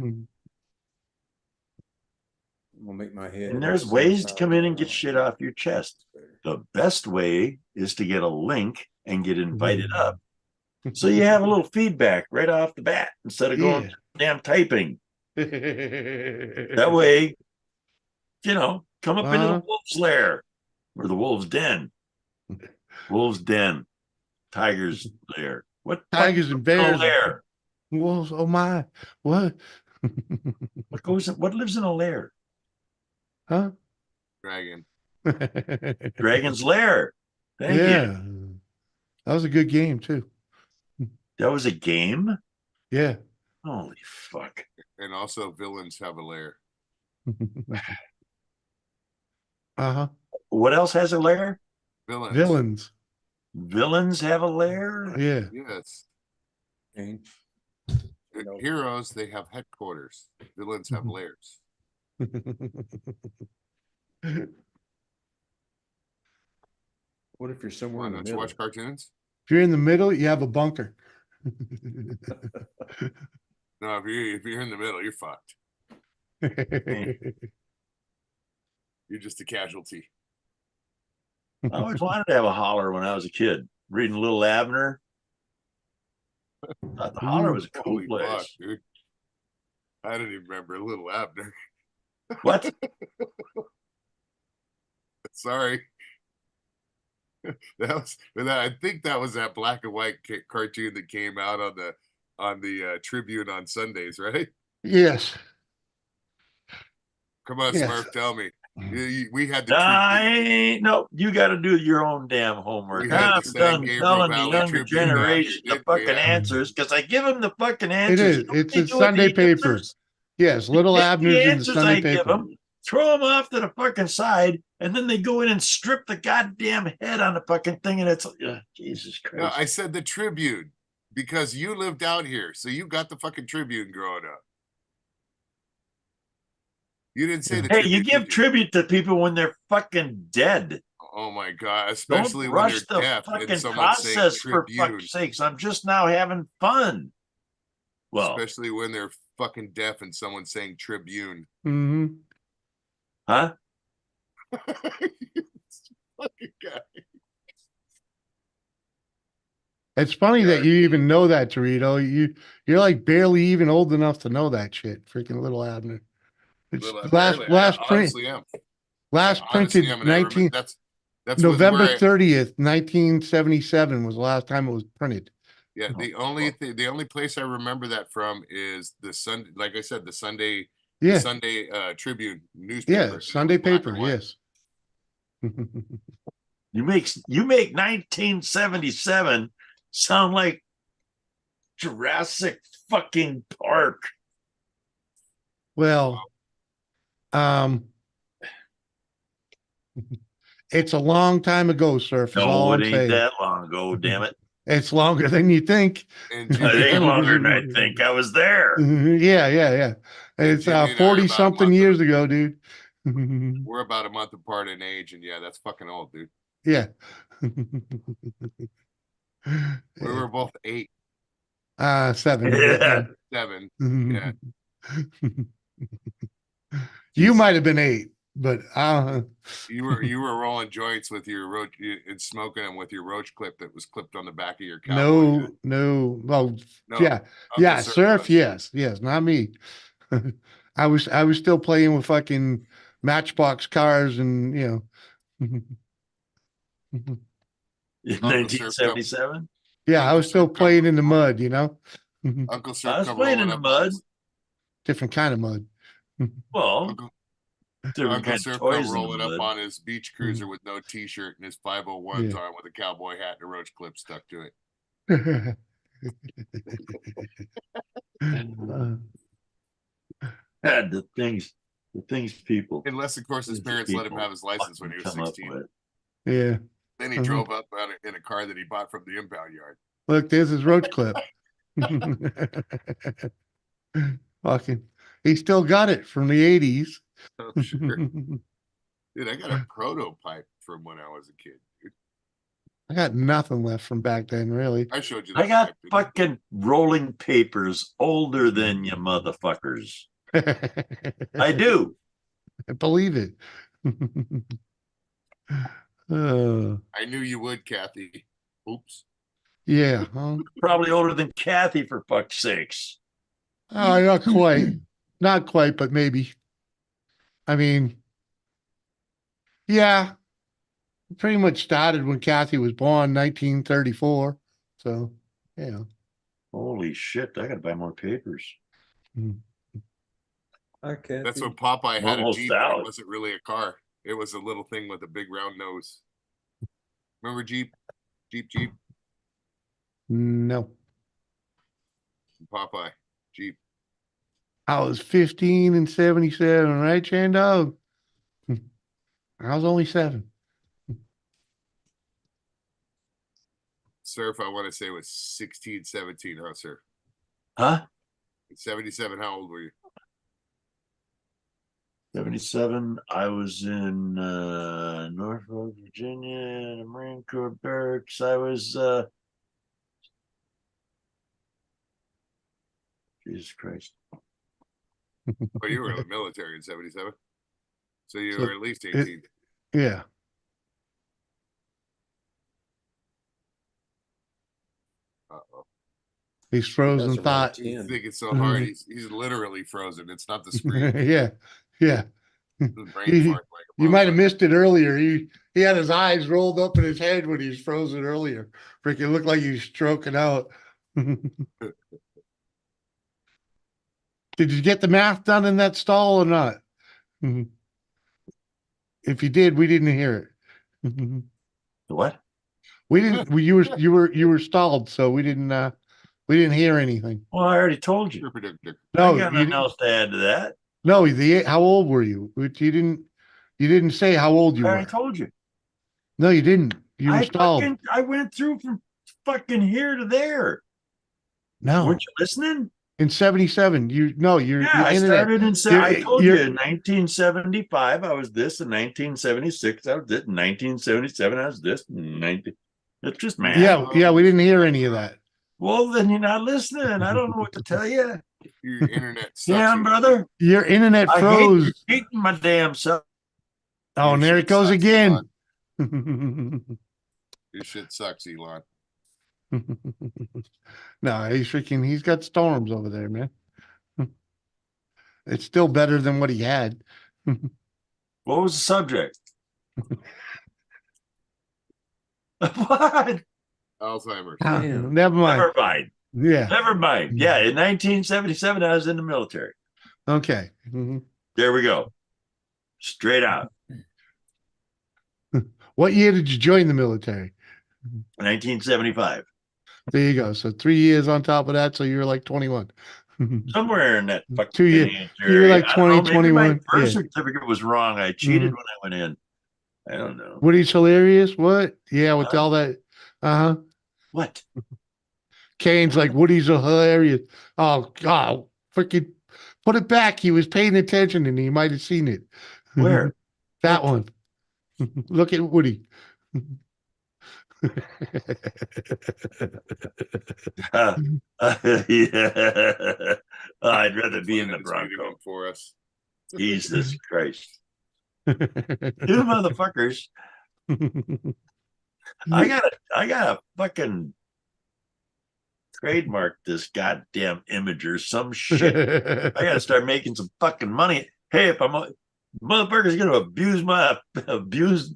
I'm gonna make my head. And there's ways to come in and get shit off your chest. The best way is to get a link and get invited up. So you have a little feedback right off the bat instead of going damn typing. That way, come up into the wolf's lair or the wolf's den. Wolf's den, tiger's lair. What tigers and bears. lair? Wolves. Oh my! What? What lives in a lair? Huh? Dragon. Dragon's Lair. Thank you. Yeah, that was a good game too. That was a game? Yeah. Holy fuck. And also villains have a lair. Uh-huh. What else has a lair? Villains. Villains. Villains have a lair? Yeah. Yes. And Heroes, they have headquarters. Villains have lairs. what if you're somewhere in the Don't you middle? watch cartoons? If you're in the middle, you have a bunker. No, if you're in the middle, you're fucked. You're just a casualty. I always wanted to have a holler when I was a kid, reading Little Abner. Thought the holler was a cool Holy place. fuck, dude. I didn't even remember Little Abner. What? Sorry. I think that was that black and white cartoon that came out on the Tribune on Sundays, right? Yes. Come on, Yes. Smurf, tell me. We had the I ain't no. You got to do your own damn homework. We had I'm the San done Gabriel telling the Valley younger Tribune down here, generation the didn't we? fucking Yeah. answers because I give them the fucking It answers. is. You know what It's they a do with the Sunday paper. answers? Yes, Little Take Abner's the in the answers Sunday I give paper. them, throw them off to the fucking side, and then they go in and strip the goddamn head on the fucking thing, and it's Jesus Christ. No, I said the Tribune because you lived out here, so you got the fucking Tribune growing up. You didn't say the Hey, Tribune. you give tribute to people when they're fucking dead. Oh my god! Especially Don't when rush they're the deaf and fucking someone's saying process for Tribune. fuck's sakes. I'm just now having fun. Well, Especially when they're fucking deaf and someone's saying Tribune. Mm-hmm. Huh? Fucking guy. It's funny that you even know that, Torito. You're like barely even old enough to know that shit. Freaking Little Abner. It's last print. Honestly am. Last I honestly printed am, and I remember 19 that's November where 30th, 1977 was the last time it was printed. Yeah, the only place I remember that from is the Sunday, like I said, the Sunday Tribune newspaper. Yeah, Sunday paper, yes. You make 1977 sound like Jurassic fucking Park. Well, it's a long time ago, Surf. Is all No, I'm it ain't saying. that long ago, damn it. It's longer than you think. It ain't longer than I think. I was there. Yeah. It's Jimmy and I are 40 about a something month years ago, dude. We're about a month apart in age, and yeah, that's fucking old, dude. Yeah. We were both 8. 7. Yeah. 7. Yeah. You might have been 8, but You were rolling joints with your roach and smoking them with your roach clip that was clipped on the back of your cowboy hat. no. Oh, No, yeah. Uncle Yeah, Surf Surf, was. yes, not me. I was still playing with fucking Matchbox cars and, you know. In 1977? Yeah, I was still playing in the mud, you know. Uncle Surf I was come playing rolling in the up on mud. his- Different kind of mud. Well, different Uncle kind Surf of come toys in the rolling up mud. on his beach cruiser with no t-shirt and his 501s Yeah. on with a cowboy hat and a roach clip stuck to it. Had the things people. Unless, of course, his things that parents let him people have his license when he was fucking come up 16. with. Yeah. Then he drove up in a car that he bought from the impound yard. Look, there's his roach clip. Fucking, he still got it from the 80s. Oh, sure. Dude, I got a prototype from when I was a kid. Dude. I got nothing left from back then, really. I showed you I that. got pipe, didn't I? fucking rolling papers older than you motherfuckers. I do. I believe it. I knew you would, Kathy. Oops. Yeah. Huh? Probably older than Kathy, for fuck's sakes. Oh, not quite. Not quite, but maybe. I mean, yeah. Pretty much started when Kathy was born, 1934. So Yeah. Holy shit! I gotta buy more papers. That's when Popeye had a Almost Jeep and out. it wasn't really a car. It was a little thing with a big round nose. Remember Jeep? Jeep. No. Popeye. Jeep. I was 15 and 77, right, Chan Dog? I was only 7. Surf, I want to say was 16, 17, huh, sir? Huh? 77, how old were you? 77. I was in Norfolk, Virginia, in the Marine Corps barracks. I was Jesus Christ. Oh, you were in the military in 77? So you So were at least 18. Yeah. Uh-oh. He's frozen thought. He's thinking so hard. He's literally frozen. It's not the screen. Yeah. Yeah. His brain You, farts like a you might have missed it earlier. He had his eyes rolled up in his head when he was frozen earlier. Freaking looked like he was stroking out. Did you get the math done in that stall or not? If you did, we didn't hear it. What? We didn't. You were stalled, so we didn't hear anything. Well, I already told you. No, I got nothing else to add to that. No, how old were you? You didn't say how old you I were. already told you. No, you didn't. You were stalled. I went through from fucking here to there. No. Weren't you listening? In 77, I started in. I told you in 1975 I was this. In 1976 I was this. In 1977 I was this. In 19. It's just math. Yeah, we didn't hear any of that. Well, then you're not listening. I don't know what to tell you. Your internet sucks. Damn, brother. Your internet I froze. hate repeating my damn self. Oh, and there it goes again. Your shit sucks, Elon. No, he's got storms over there, man. It's still better than what he had. What was the subject? What? Alzheimer's. Never mind. Never mind. Yeah. Never mind. Yeah, in 1977 I was in the military. Okay. There we go. Straight out. What year did you join the military? 1975. There you go. So 3 years on top of that, so you were like 21. Somewhere in that fucking 2 years. age You were area. like I don't know, 20, maybe my 21. birth Yeah. certificate was wrong. I cheated when I went in. I don't know. Woody's hilarious. What? Yeah, with all that. What? Kane's like, Woody's hilarious. Oh, God. Freaking put it back. He was paying attention and he might have seen it. Where? That one. Look at Woody. Yeah. I'd rather be in the Bronco. For us. Jesus Christ. You motherfuckers. I gotta fucking trademark this goddamn image or some shit. I gotta start making some fucking money. Hey, if motherfuckers gonna abuse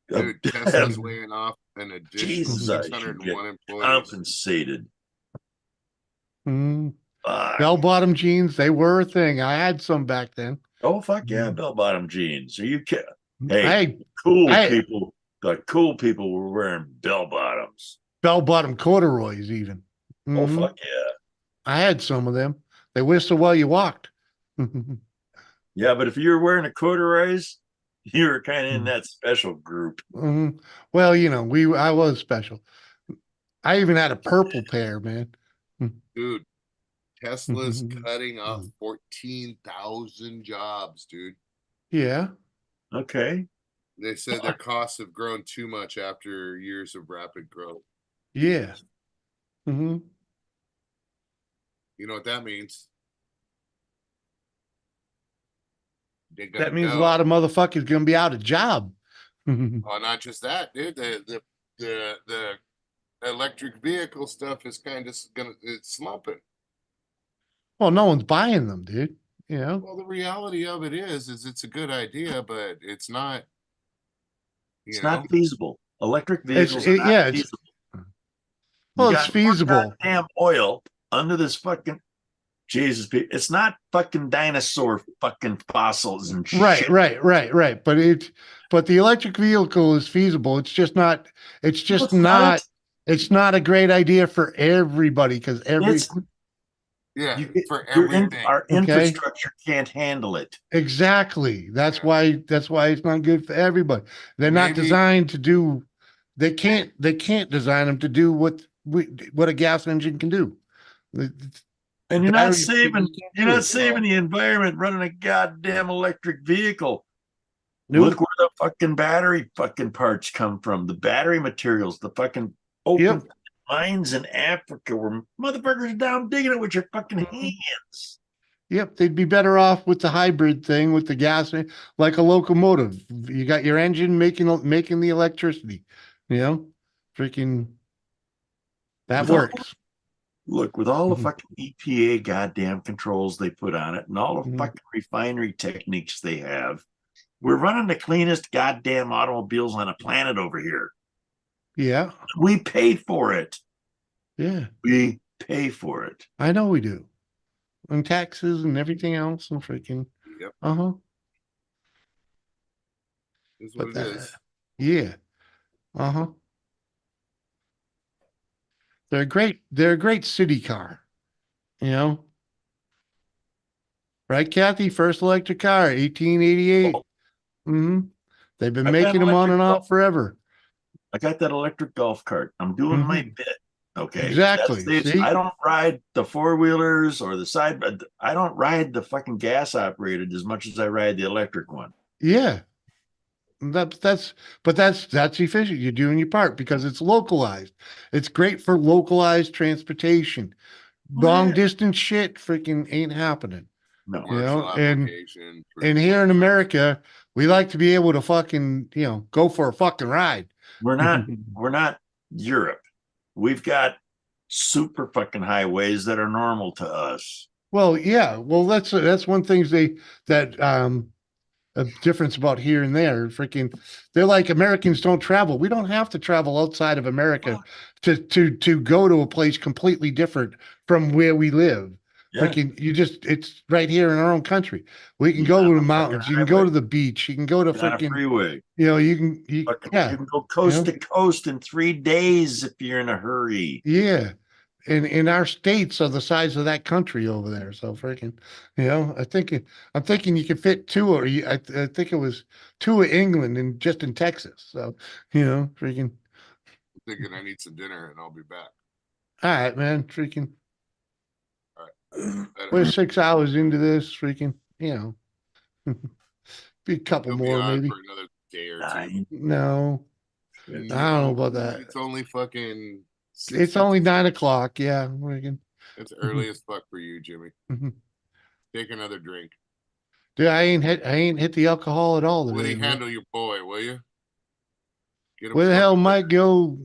Dude, Tesla's laying off an additional Jesus, I should 601 get employees. compensated. Bell-bottom jeans, they were a thing. I had some back then. Oh, fuck yeah, bell-bottom jeans. Are you kidding? Hey, People, the cool people were wearing bell-bottoms. Bell-bottom corduroys even. Oh, fuck yeah. I had some of them. They whistle while you walked. Yeah, but if you were wearing a corduroys, you were kind of in that special group. Well, I was special. I even had a purple pair, man. Dude, Tesla's cutting off 14,000 jobs, dude. Yeah. Okay. They said their costs have grown too much after years of rapid growth. Yeah. You know what that means? That means a lot of motherfuckers gonna be out of job. Oh, not just that, dude. The electric vehicle stuff is kind of it's slumping. Well, no one's buying them, dude. You know. Well, the reality of it is it's a good idea, but it's not. It's not feasible. Electric vehicles are not feasible. Well, it's feasible. Damn oil under this fucking Jesus. It's not fucking dinosaur fucking fossils and Right, shit. right. But the electric vehicle is feasible. It's just not. It's just it's not. not. It's not a great idea for everybody because Yeah, for Our everything. infrastructure can't handle it. Exactly. That's why it's not good for everybody. They're not Maybe- designed to do. They can't design them to do what a gas engine can do. And you're not Battery saving. can't You're do not it. saving the environment running a goddamn electric vehicle. Nope. Look where the fucking battery fucking parts come from. The battery materials, the fucking open mines in Africa where motherfuckers are down digging it with your fucking hands. Yep, they'd be better off with the hybrid thing with the gas, like a locomotive. You got your engine making the electricity. You know, freaking that With all- works. Look, with all the Mhm. fucking EPA goddamn controls they put on it and all the Mhm. fucking refinery techniques they have, we're running the cleanest goddamn automobiles on the planet over here. Yeah, We paid for it. yeah, We pay for it. I know we do. And taxes and everything else and freaking. Yep. Uh-huh. Is what But it is. yeah. Uh-huh. They're a great city car. You know? Right, Kathy? First electric car, 1888. Mm-hmm. They've been I've got making an them on electric and off forever. I got that electric golf cart. I'm doing my Mhm. bit. Okay. Exactly. See? I don't ride the four-wheelers or the side, but I don't ride the fucking gas operated as much as I ride the electric one. Yeah. That's efficient. You're doing your part because it's localized. It's great for localized transportation. Long distance shit freaking ain't happening. No. You know, Commercial application. and here in America, we like to be able to fucking, go for a fucking ride. We're not Europe. We've got super fucking highways that are normal to us. Well, yeah. Well, that's one thing a difference about here and there. Freaking, they're like Americans don't travel. We don't have to travel outside of America to go to a place completely different from where we live. Yeah. Freaking, it's right here in our own country. We can You go got to the a mountains. fucking You can go highway. to the beach. You can go to Get on a freaking, freeway. you can go coast to coast in 3 days if you're in a hurry. yeah. And our states are the size of that country over there. So freaking, I'm thinking you could fit two, or I think it was two of England and just in Texas. So, freaking. I'm thinking I need some dinner and I'll be back. All right, man. Freaking. All right. We're 6 hours into this. Freaking. Be a couple You'll be more on maybe. for another day or two. No, I don't know about that. It's only fucking. It's only 9 o'clock. Yeah, freaking. It's early as fuck for you, Jimmy. Mhm. Take another drink. Dude, I ain't hit the alcohol at all Woody, today. Man. handle your boy, will you? Get him Where the hell fucking might go?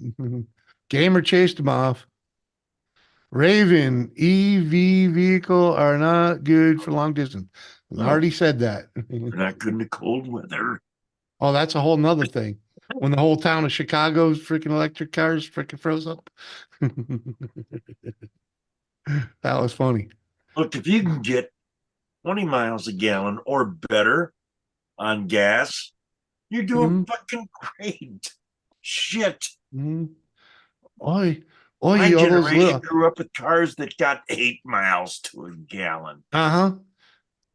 Gamer chased him off. Raven, EV vehicle are not good for long distance. I already said that. They're not good in the cold weather. Oh, that's a whole nother thing. When the whole town of Chicago's freaking electric cars freaking froze up. That was funny. Look, if you can get 20 miles a gallon or better on gas, you're doing fucking great. Shit. Mm-hmm. Oi, My all those generation little. grew up with cars that got 8 miles to a gallon. Uh-huh.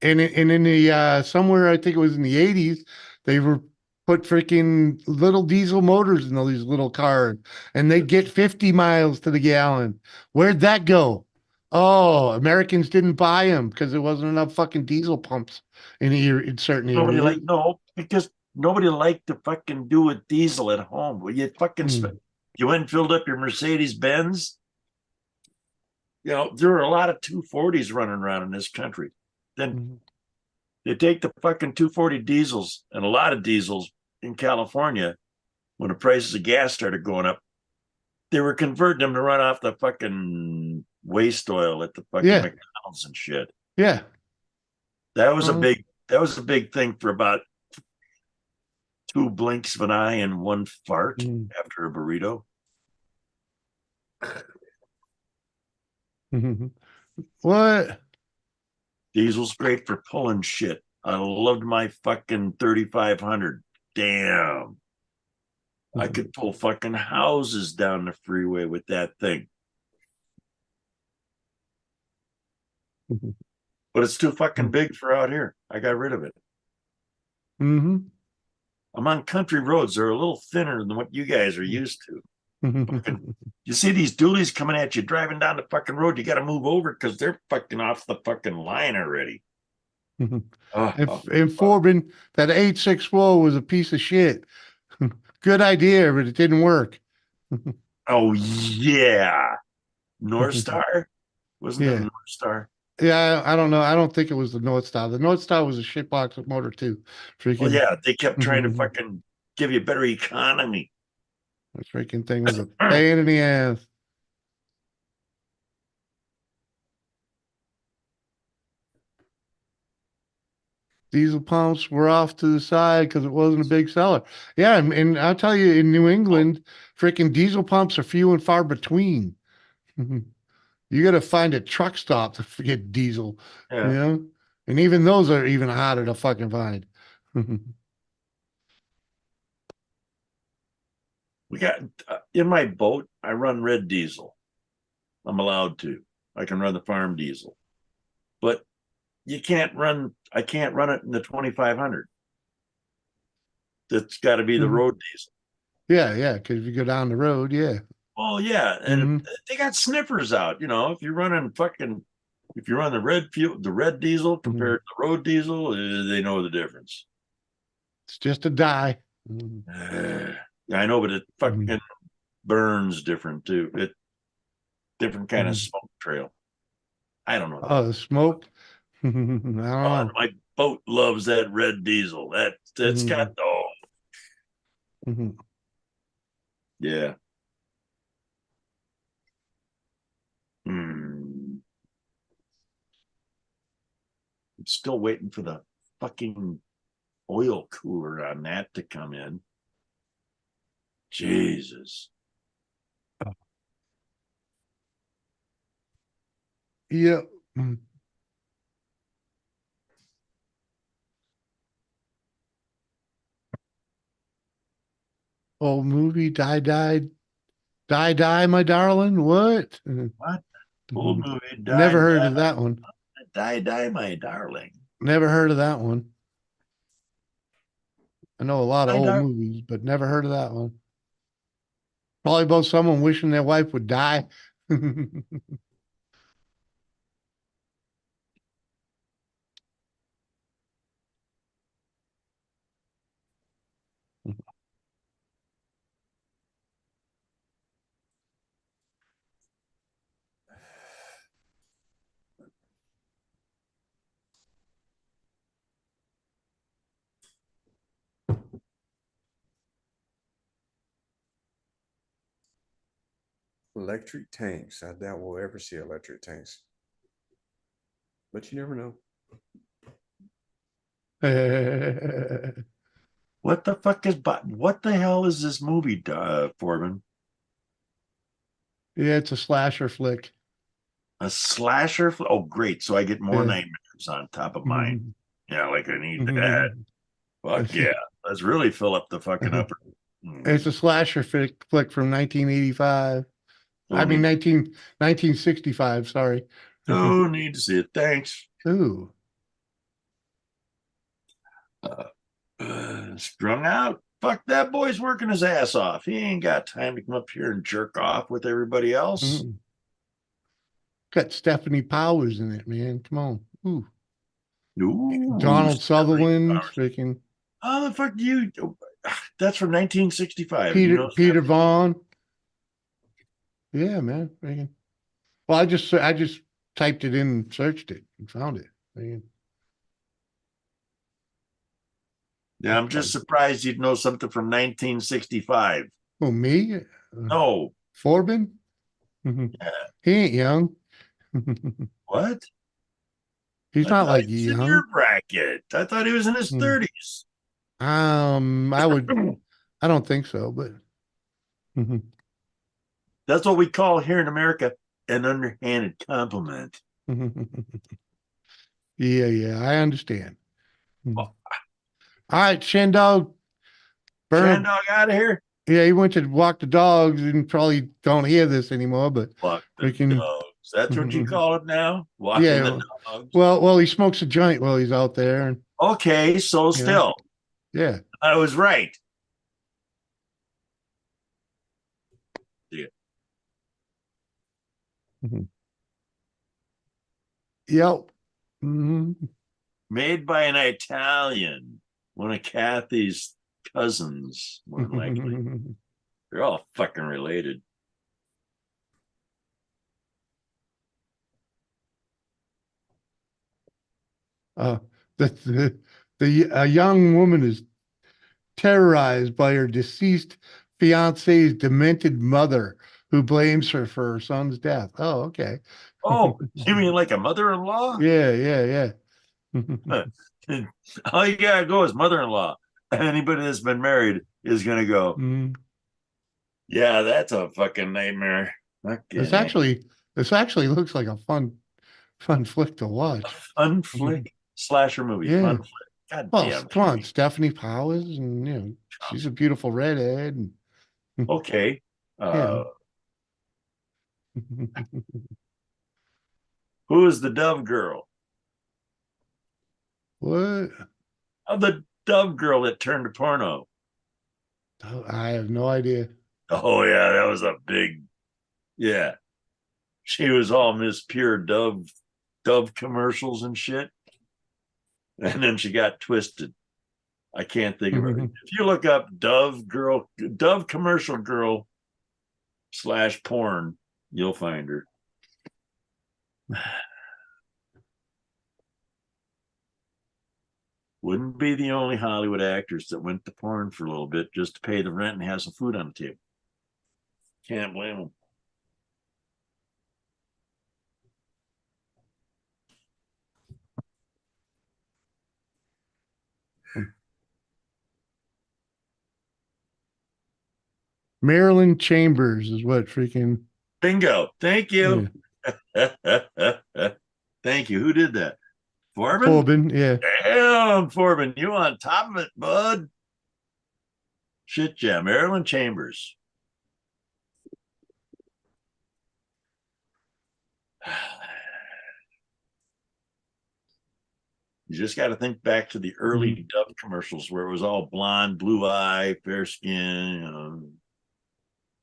And in the somewhere I think it was in the 80s, they were put freaking little diesel motors in all these little cars, and they'd get 50 miles to the gallon. Where'd that go? Oh, Americans didn't buy them because there wasn't enough fucking diesel pumps in certain areas. Because nobody liked to fucking do with diesel at home. Well, you fucking you went and filled up your Mercedes Benz. There were a lot of 240s running around in this country. Then they take the fucking 240 diesels, and a lot of diesels in California, when the prices of gas started going up, they were converting them to run off the fucking waste oil at the fucking McDonald's and shit. Yeah. That was a big thing for about 2 blinks of an eye and 1 fart after a burrito. What? Diesel's great for pulling shit. I loved my fucking 3500. Damn. I could pull fucking houses down the freeway with that thing. But it's too fucking big for out here. I got rid of it. Mm-hmm. I'm on country roads. They're a little thinner than what you guys are used to. You see these dualies coming at you driving down the fucking road. You got to move over because they're fucking off the fucking line already. And Oh, Forbin, that 864 was a piece of shit. Good idea, but it didn't work. oh yeah. North Star? Wasn't it a Yeah. North Star? Yeah, I don't know. I don't think it was the North Star. The North Star was a shitbox motor too. Freaking, Well, yeah, they kept trying to fucking give you better economy. that freaking thing was a pain in the ass. Diesel pumps were off to the side because it wasn't a big seller. Yeah, and I'll tell you, in New England, freaking diesel pumps are few and far between. You got to find a truck stop to get diesel, Yeah. you know? And even those are even harder to fucking find. We got in my boat, I run red diesel. I'm allowed to. I can run the farm diesel. But I can't run it in the 2500. That's got to be the road diesel. Yeah, because if you go down the road, yeah. Oh yeah, and they got sniffers out. You know, if you run the red diesel compared to the road diesel, they know the difference. It's just a dye. Yeah, I know, but it fucking burns different too. It different kind of smoke trail. I don't know. Oh, the smoke. I don't know. My boat loves that red diesel. That's got yeah. I'm still waiting for the fucking oil cooler on that to come in. Jesus. Yeah. Old movie, die, my darling. What? What? Old movie, Never heard of that one. Die, my darling. Never heard of that one. I know a lot of Die, old Dar- movies, but never heard of that one. Probably about someone wishing their wife would die. Electric tanks. I doubt we'll ever see electric tanks. But you never know. What the fuck what the hell is this movie, Foreman? Yeah, it's a slasher flick. A slasher? Oh, great. So I get more Yeah. nightmares on top of mine. Yeah, like I need that. Fuck yeah. Let's really fill up the fucking upper. It's a slasher flick from 1985. I mean, 1965, sorry. Oh, need to see it. Thanks. Ooh. Strung out. Fuck, that boy's working his ass off. He ain't got time to come up here and jerk off with everybody else. Got Stephanie Powers in it, man. Come on. Ooh. Ooh, Donald Sutherland, freaking Oh, the fuck you? That's from 1965. Peter Vaughn. Yeah, man. Freaking. Well, I just typed it in and searched it and found it. Freaking. Yeah, I'm just surprised you'd know something from 1965. Oh, me? No. Forbin? He ain't young. What? He's I not thought like he was young. in your bracket. I thought he was in his 30s. I don't think so, but That's what we call here in America an underhanded compliment. Yeah, I understand. All right, Shendog. Shan dog out of here. Yeah, he went to walk the dogs and probably don't hear this anymore, but Walk the we can. dogs. That's what you call it now? Walking Yeah. the dogs. Well, he smokes a joint while he's out there, and Okay, so you still. know, yeah. I was right. Yeah. Yep. Mhm. Made by an Italian, one of Kathy's cousins, more than likely. They're all fucking related. Uh, a young woman is terrorized by her deceased fiance's demented mother, who blames her for her son's death. Oh, okay. Oh, you mean like a mother-in-law? Yeah. All you gotta go is mother-in-law. Anybody that's been married is gonna go, Mm. yeah, that's a fucking nightmare. This Okay. actually looks like a fun flick to watch. Fun flick slasher movie. Yeah. Fun flick. God Well, damn. come on, Stephanie Powers, and she's a beautiful redhead. And, Okay. yeah. Who is the Dove Girl? What? Oh, the Dove Girl that turned to porno. Oh, I have no idea. Oh yeah, that was a big. Yeah, she was all Miss Pure Dove commercials and shit, and then she got twisted. I can't think of it. If you look up Dove Girl, Dove commercial girl / porn, you'll find her. Wouldn't be the only Hollywood actress that went to porn for a little bit just to pay the rent and have some food on the table. Can't blame them. Marilyn Chambers is what freaking. Bingo. Thank you. Thank you. Who did that? Forbin? Corbin, yeah. Damn, Forbin, you on top of it, bud. Shit, yeah. Marilyn Chambers. You just got to think back to the early Dove commercials where it was all blonde, blue eye, fair skin,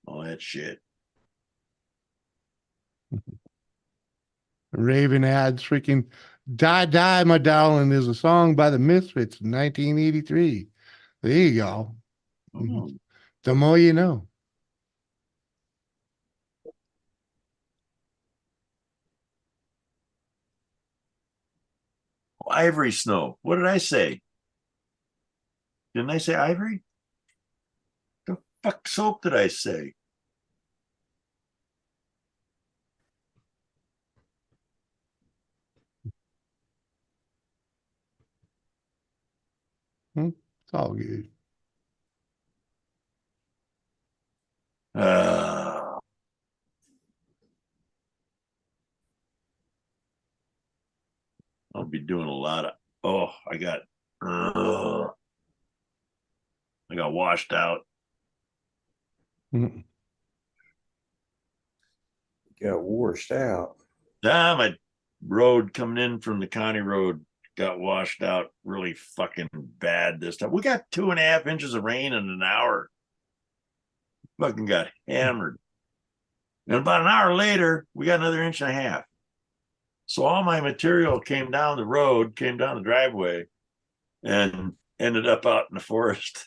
all that shit. Raven ads freaking Die Die My Darling is a song by the Misfits in 1983. There you go. Oh. The more you know. Ivory Snow. What did I say? Didn't I say ivory? The fuck soap did I say? It's all good. I'll be doing a lot of. I got washed out. Got washed out. My road coming in from the county road got washed out really fucking bad this time. We got 2.5 inches of rain in an hour. Fucking got hammered. And about an hour later, we got another 1.5 inches. So all my material came down the road, came down the driveway, and ended up out in the forest.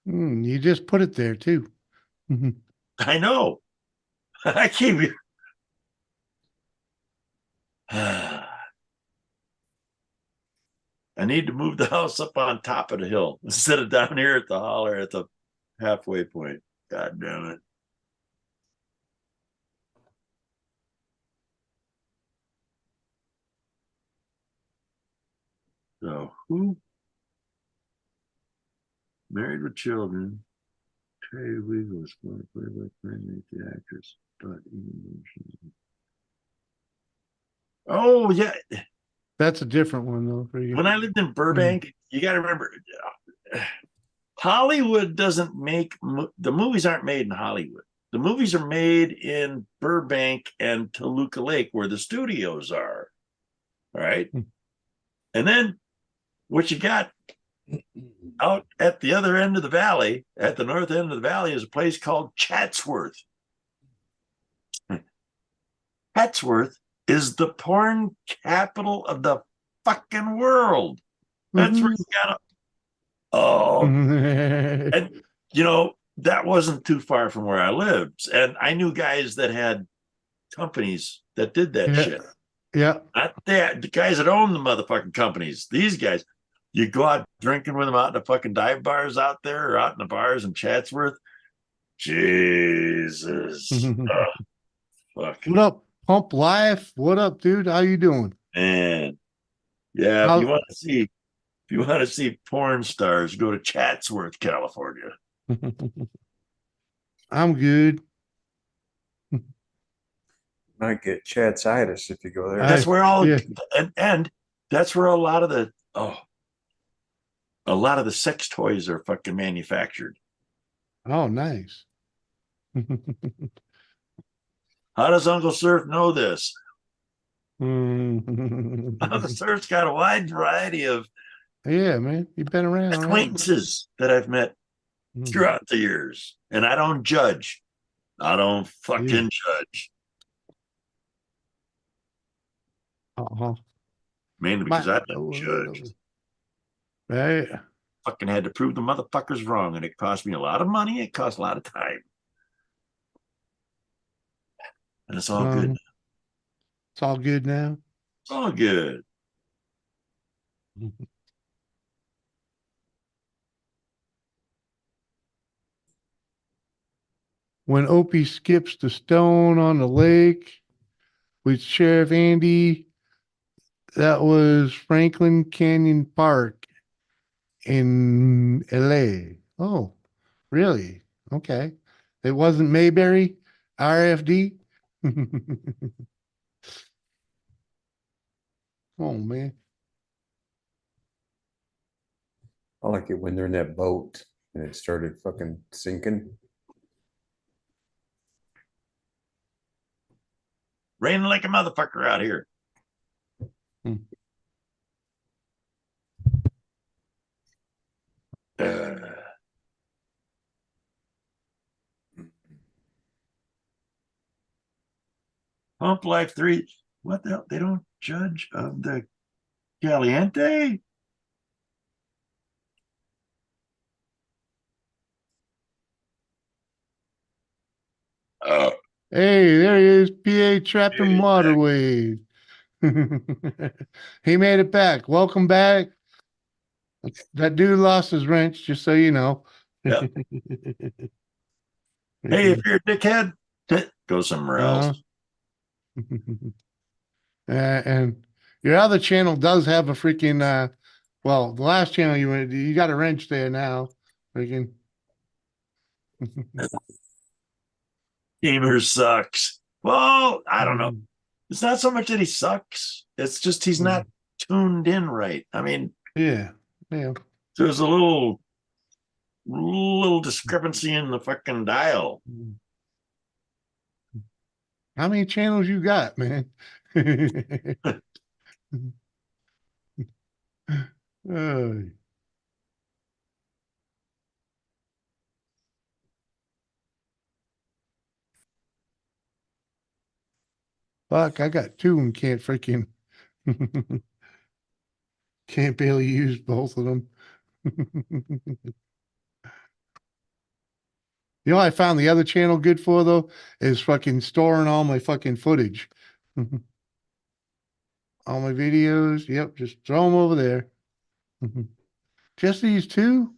You just put it there too. I know. I keep you. I need to move the house up on top of the hill instead of down here at the holler at the halfway point. God damn it. So who? Married with children. Terry Weaver was going to play by playing the actress, but oh yeah, That's a different one though for you. when I lived in Burbank, you got to remember, Hollywood doesn't make the movies aren't made in Hollywood. The movies are made in Burbank and Toluca Lake, where the studios are. All right, and then what you got out at the other end of the valley, at the north end of the valley, is a place called Chatsworth. Chatsworth is the porn capital of the fucking world. That's where you got and you know, that wasn't too far from where I lived. And I knew guys that had companies that did that shit. Yeah. Not that the guys that own the motherfucking companies. These guys, you go out drinking with them out in the fucking dive bars out there or out in the bars in Chatsworth. Jesus. Fuck. What up, Pump Life? What up, dude? How you doing? Man. Yeah, if you want to see porn stars, go to Chatsworth, California. I'm good. Might get Chadsitis if you go there. That's where all and that's where a lot of the sex toys are fucking manufactured. Oh, nice. How does Uncle Surf know this? Uncle Uncle Surf's got a wide variety of man. You've been around. acquaintances that I've met throughout the years. And I don't judge. I don't fucking judge. Mainly because I've been judged. Right. Fucking had to prove the motherfuckers wrong, and it cost me a lot of money. It cost a lot of time. And it's all good now. It's all good now. It's all good. When Opie skips the stone on the lake with Sheriff Andy, that was Franklin Canyon Park in LA. Oh, really? Okay. It wasn't Mayberry, RFD. Oh, man. I like it when they're in that boat and it started fucking sinking. Raining like a motherfucker out here. Pump Life 3. What the hell? They don't judge of the Caliente? Oh. Hey, there he is. PA trapped in waterways. He made it back. Welcome back. That dude lost his wrench, just so you know. Yep. Hey, if you're a dickhead, go somewhere else. And your other channel does have a freaking well, the last channel you got a wrench there now. Freaking Gamer sucks. Well, I don't know. It's not so much that he sucks. It's just he's not tuned in right. I mean, yeah. There's a little discrepancy in the fucking dial. How many channels you got, man? Oh. Fuck, I got two and can't freaking can't barely use both of them. You know what I found the other channel good for though is fucking storing all my fucking footage. All my videos. Yep, just throw them over there. Just these two?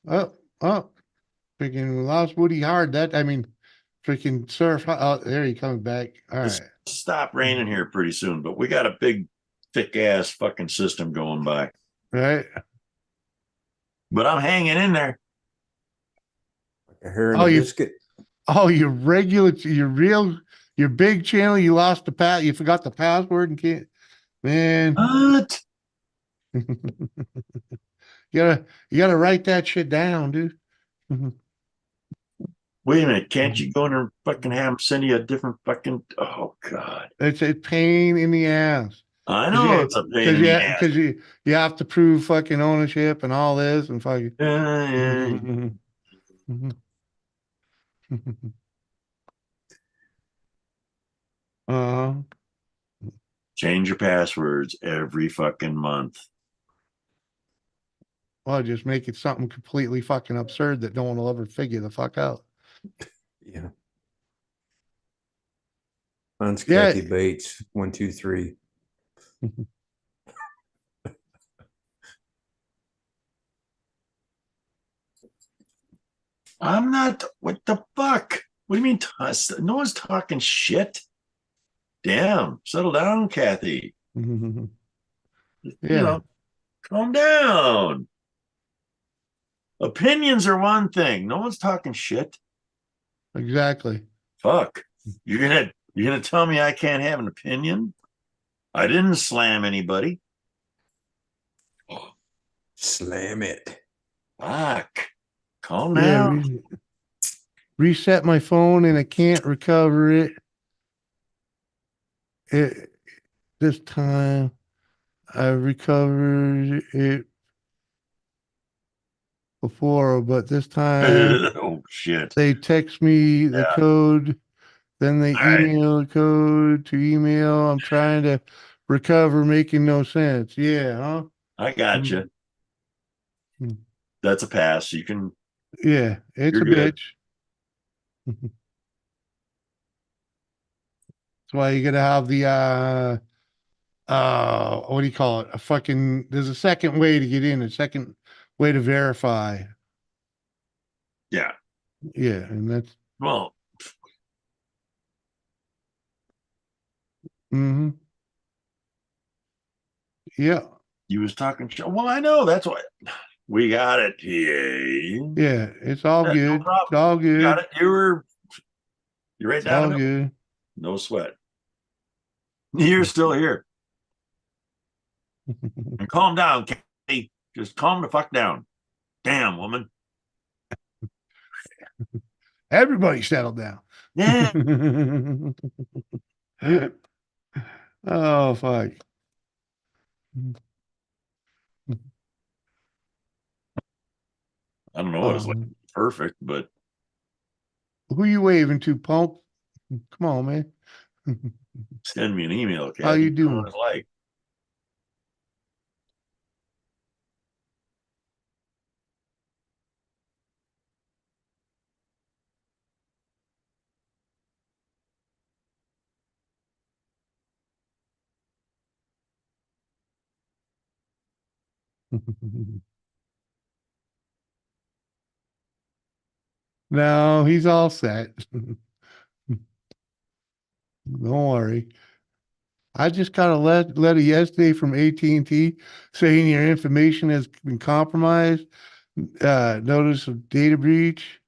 Oh, freaking lost Woody Hard. Freaking surf. Oh, there he comes back. All right. Stop raining here pretty soon, but we got a big, thick ass fucking system going by. Right. But I'm hanging in there. A hair and Oh, a you- biscuit. Oh, your big channel, you lost you forgot the password and can't, man. What? You gotta write that shit down, dude. Wait a minute. Can't you go in and fucking have them send you a different fucking? Oh God. It's a pain in the ass. I know it's a pain in the ass. Because you have to prove fucking ownership and all this and fucking. Uh, Change your passwords every fucking month. well, just make it something completely fucking absurd that no one will ever figure the fuck out. Yeah. Mine's Yeah. Kathy Bates, 123. I'm not. What the fuck? What do you mean? No one's talking shit. Damn. Settle down, Kathy. You know, calm down. Opinions are one thing. No one's talking shit. Exactly. Fuck. You're gonna tell me I can't have an opinion? I didn't slam anybody. Slam it. Fuck. Calm Yeah. down. Reset my phone and I can't recover it. This time I recovered it before, but this time Oh shit. they text me the Yeah. code, then they All right. email the code to email. I'm trying to recover, making no sense. Yeah, huh? I got you. Mm. That's a pass. You can. Yeah, it's You're a good. bitch. That's why you gotta have the what do you call it? There's a second way to get in, a second way to verify. Yeah. Yeah, and that's Well, yeah. you was talking shit. Well, I know. That's why we got it. Yeah. Yeah, it's all No good. It's problem. all You got good. it. You're right It's down all the middle. good. No sweat. You're still here. And calm down, Katie. Just calm the fuck down. Damn, woman. Everybody settle down. Yeah. Oh fuck. I don't know what it's like. Perfect, but Who you waving to, punk? Come on, man. send me an email, Kathy. How you Know doing? what it's like. No, he's all set. Don't worry. I just got a letter yesterday from AT&T saying your information has been compromised. Notice of data breach.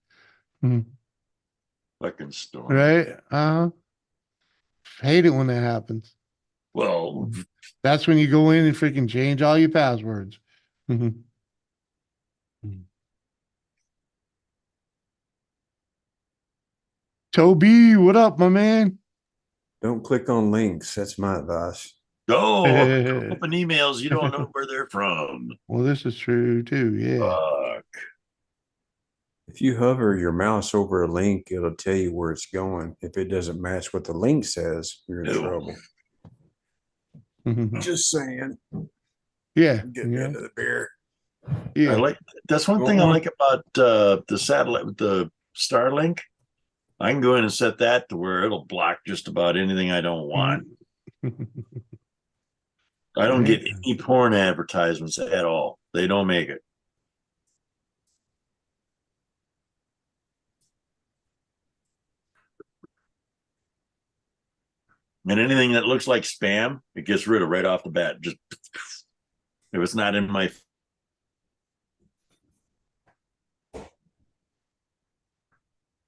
Fucking storm. Right? Hate it when that happens. Well, That's when you go in and freaking change all your passwords. Toby, what up, my man? Don't click on links. That's my advice. go open emails. You don't know where they're from. Well, this is true too. Yeah. Fuck. If you hover your mouse over a link, it'll tell you where it's going. If it doesn't match what the link says, you're in trouble. Just saying. Yeah. Getting into the beer. Yeah. I like that's one thing I like about the satellite with the Starlink. I can go in and set that to where it'll block just about anything I don't want. I don't get any porn advertisements at all. They don't make it. And anything that looks like spam, it gets rid of right off the bat. Just if it's not in my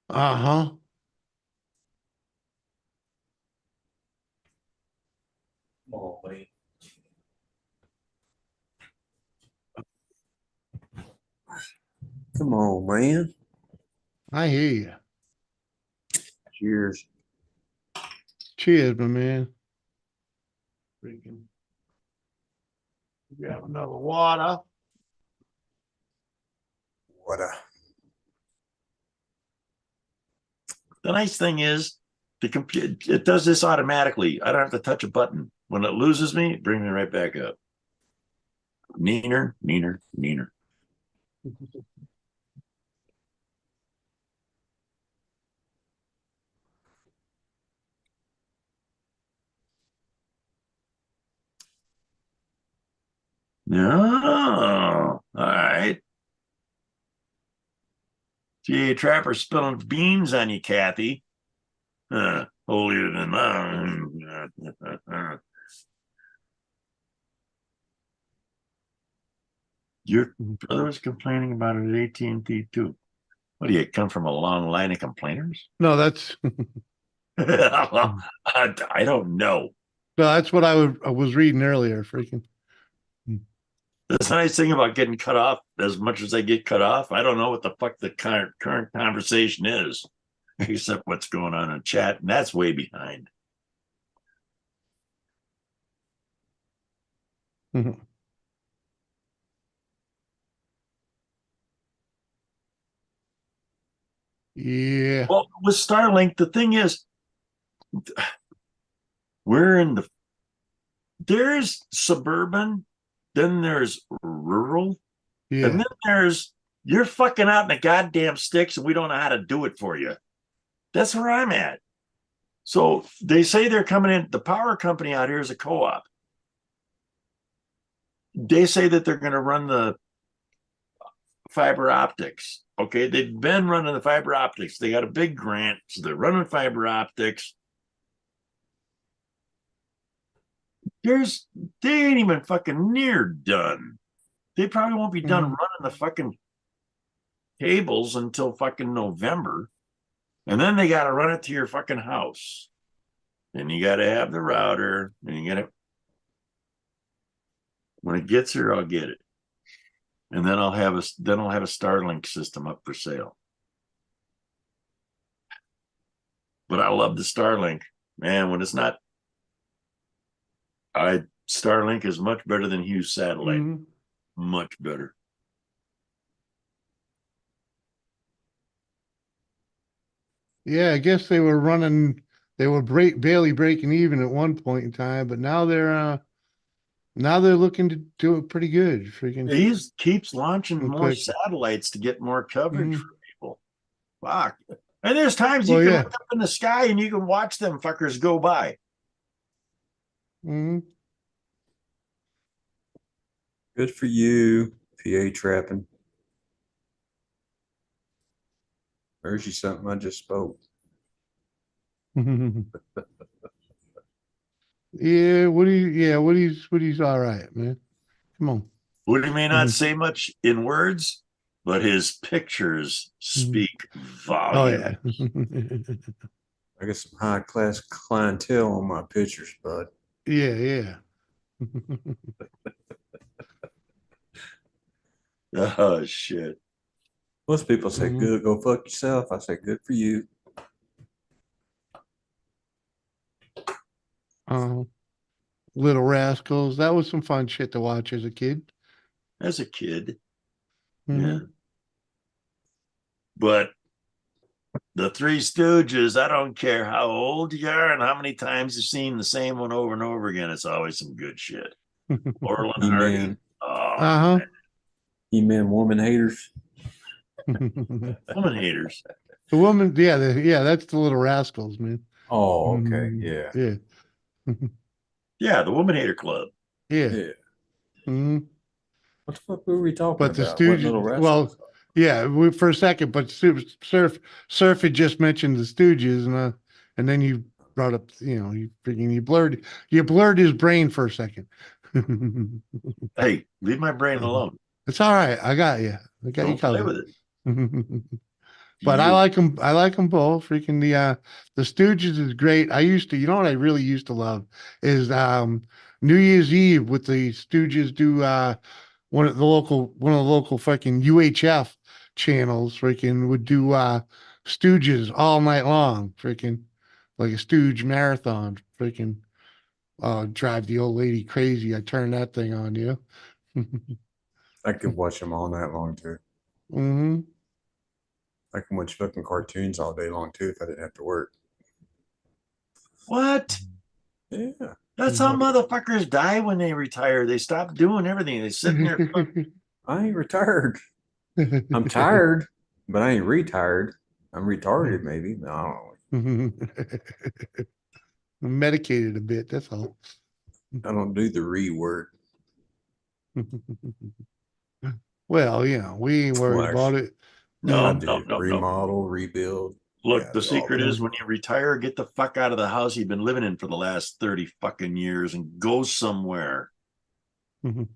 Uh-huh. Oh, man. Come on, man. I hear you. Cheers. Cheers, my man. Freaking. Grab another water. What a. The nice thing is the computer, it does this automatically. I don't have to touch a button. When it loses me, it brings me right back up. Neener, neener, neener. No. All right. Gee, Trapper spilling beans on you, Kathy. Holier than thou. Your brother was complaining about it at AT&T too. What do you come from a long line of complainers? No, that's I don't know. no, that's what I was reading earlier. Freaking. That's the nice thing about getting cut off. As much as I get cut off, I don't know what the fuck the current conversation is, except what's going on in chat, and that's way behind. Yeah. Well, with Starlink, the thing is, we're in there's suburban, then there's rural, Yeah. and then there's you're fucking out in the goddamn sticks and we don't know how to do it for you. That's where I'm at. So they say they're coming in. The power company out here is a co-op. They say that they're going to run the fiber optics. Okay, they've been running the fiber optics. They got a big grant, so they're running fiber optics. They ain't even fucking near done. They probably won't be done running the fucking cables until fucking November. And then they got to run it to your fucking house. Then you got to have the router. And you got to, when it gets here, I'll get it. And then I'll have a Starlink system up for sale. But I love the Starlink, man. When it's not, Starlink is much better than Hughes satellite. Much better. Yeah, I guess they were running. They were barely breaking even at one point in time, but now they're looking to do it pretty good. Freaking. He keeps launching Real more quick. satellites to get more coverage for people. Fuck. And there's times Well, you can yeah. look up in the sky and you can watch them fuckers go by. Mm-hmm. Good for you, PA trapping. Here's you something I just spoke. Yeah, Woody's all right, man. Come on. Woody may not say much in words, but his pictures speak Oh volumes. yeah. I got some high class clientele on my pictures, bud. Yeah. Oh shit. Most people say, "Good, go fuck yourself." I say, "Good for you." Little Rascals. That was some fun shit to watch as a kid. As a kid. Mhm. Yeah. But the Three Stooges, I don't care how old you are and how many times you've seen the same one over and over again. It's always some good shit. Laurel and Hardy. He-Man. Oh, He-Man woman haters. woman haters. The woman, yeah, that's the Little Rascals, man. Oh, okay, yeah. Yeah. Yeah, the Woman Hater Club. Yeah. What the fuck were we talking But the about? What Little Stooges, Rascals? well, yeah, for a second, but Surf had just mentioned the Stooges, and then you brought up, you blurred his brain for a second. Hey, leave my brain alone. It's all right. I got you. I got you Don't play covered. with it. But I You. like them. I like them both. Freaking the Stooges is great. I used to, you know what I really used to love is New Year's Eve with the Stooges do one of the local fucking UHF channels freaking would do Stooges all night long, freaking like a Stooge marathon, freaking drive the old lady crazy. I turn that thing on you. I could watch them all night long too. Hmm. I can watch fucking cartoons all day long too if I didn't have to work. What? Yeah. That's how motherfuckers die when they retire. They stop doing everything. They sit in there. I ain't retired. I'm tired, but I ain't retired. I'm retarded, maybe. No, I don't know. Medicated a bit, that's all. I don't do the re word. Well, yeah, we ain't worried about it. No, I no, do no, no. remodel, rebuild. Look, Yeah, the do all secret that. is when you retire, get the fuck out of the house you've been living in for the last 30 fucking years and go somewhere.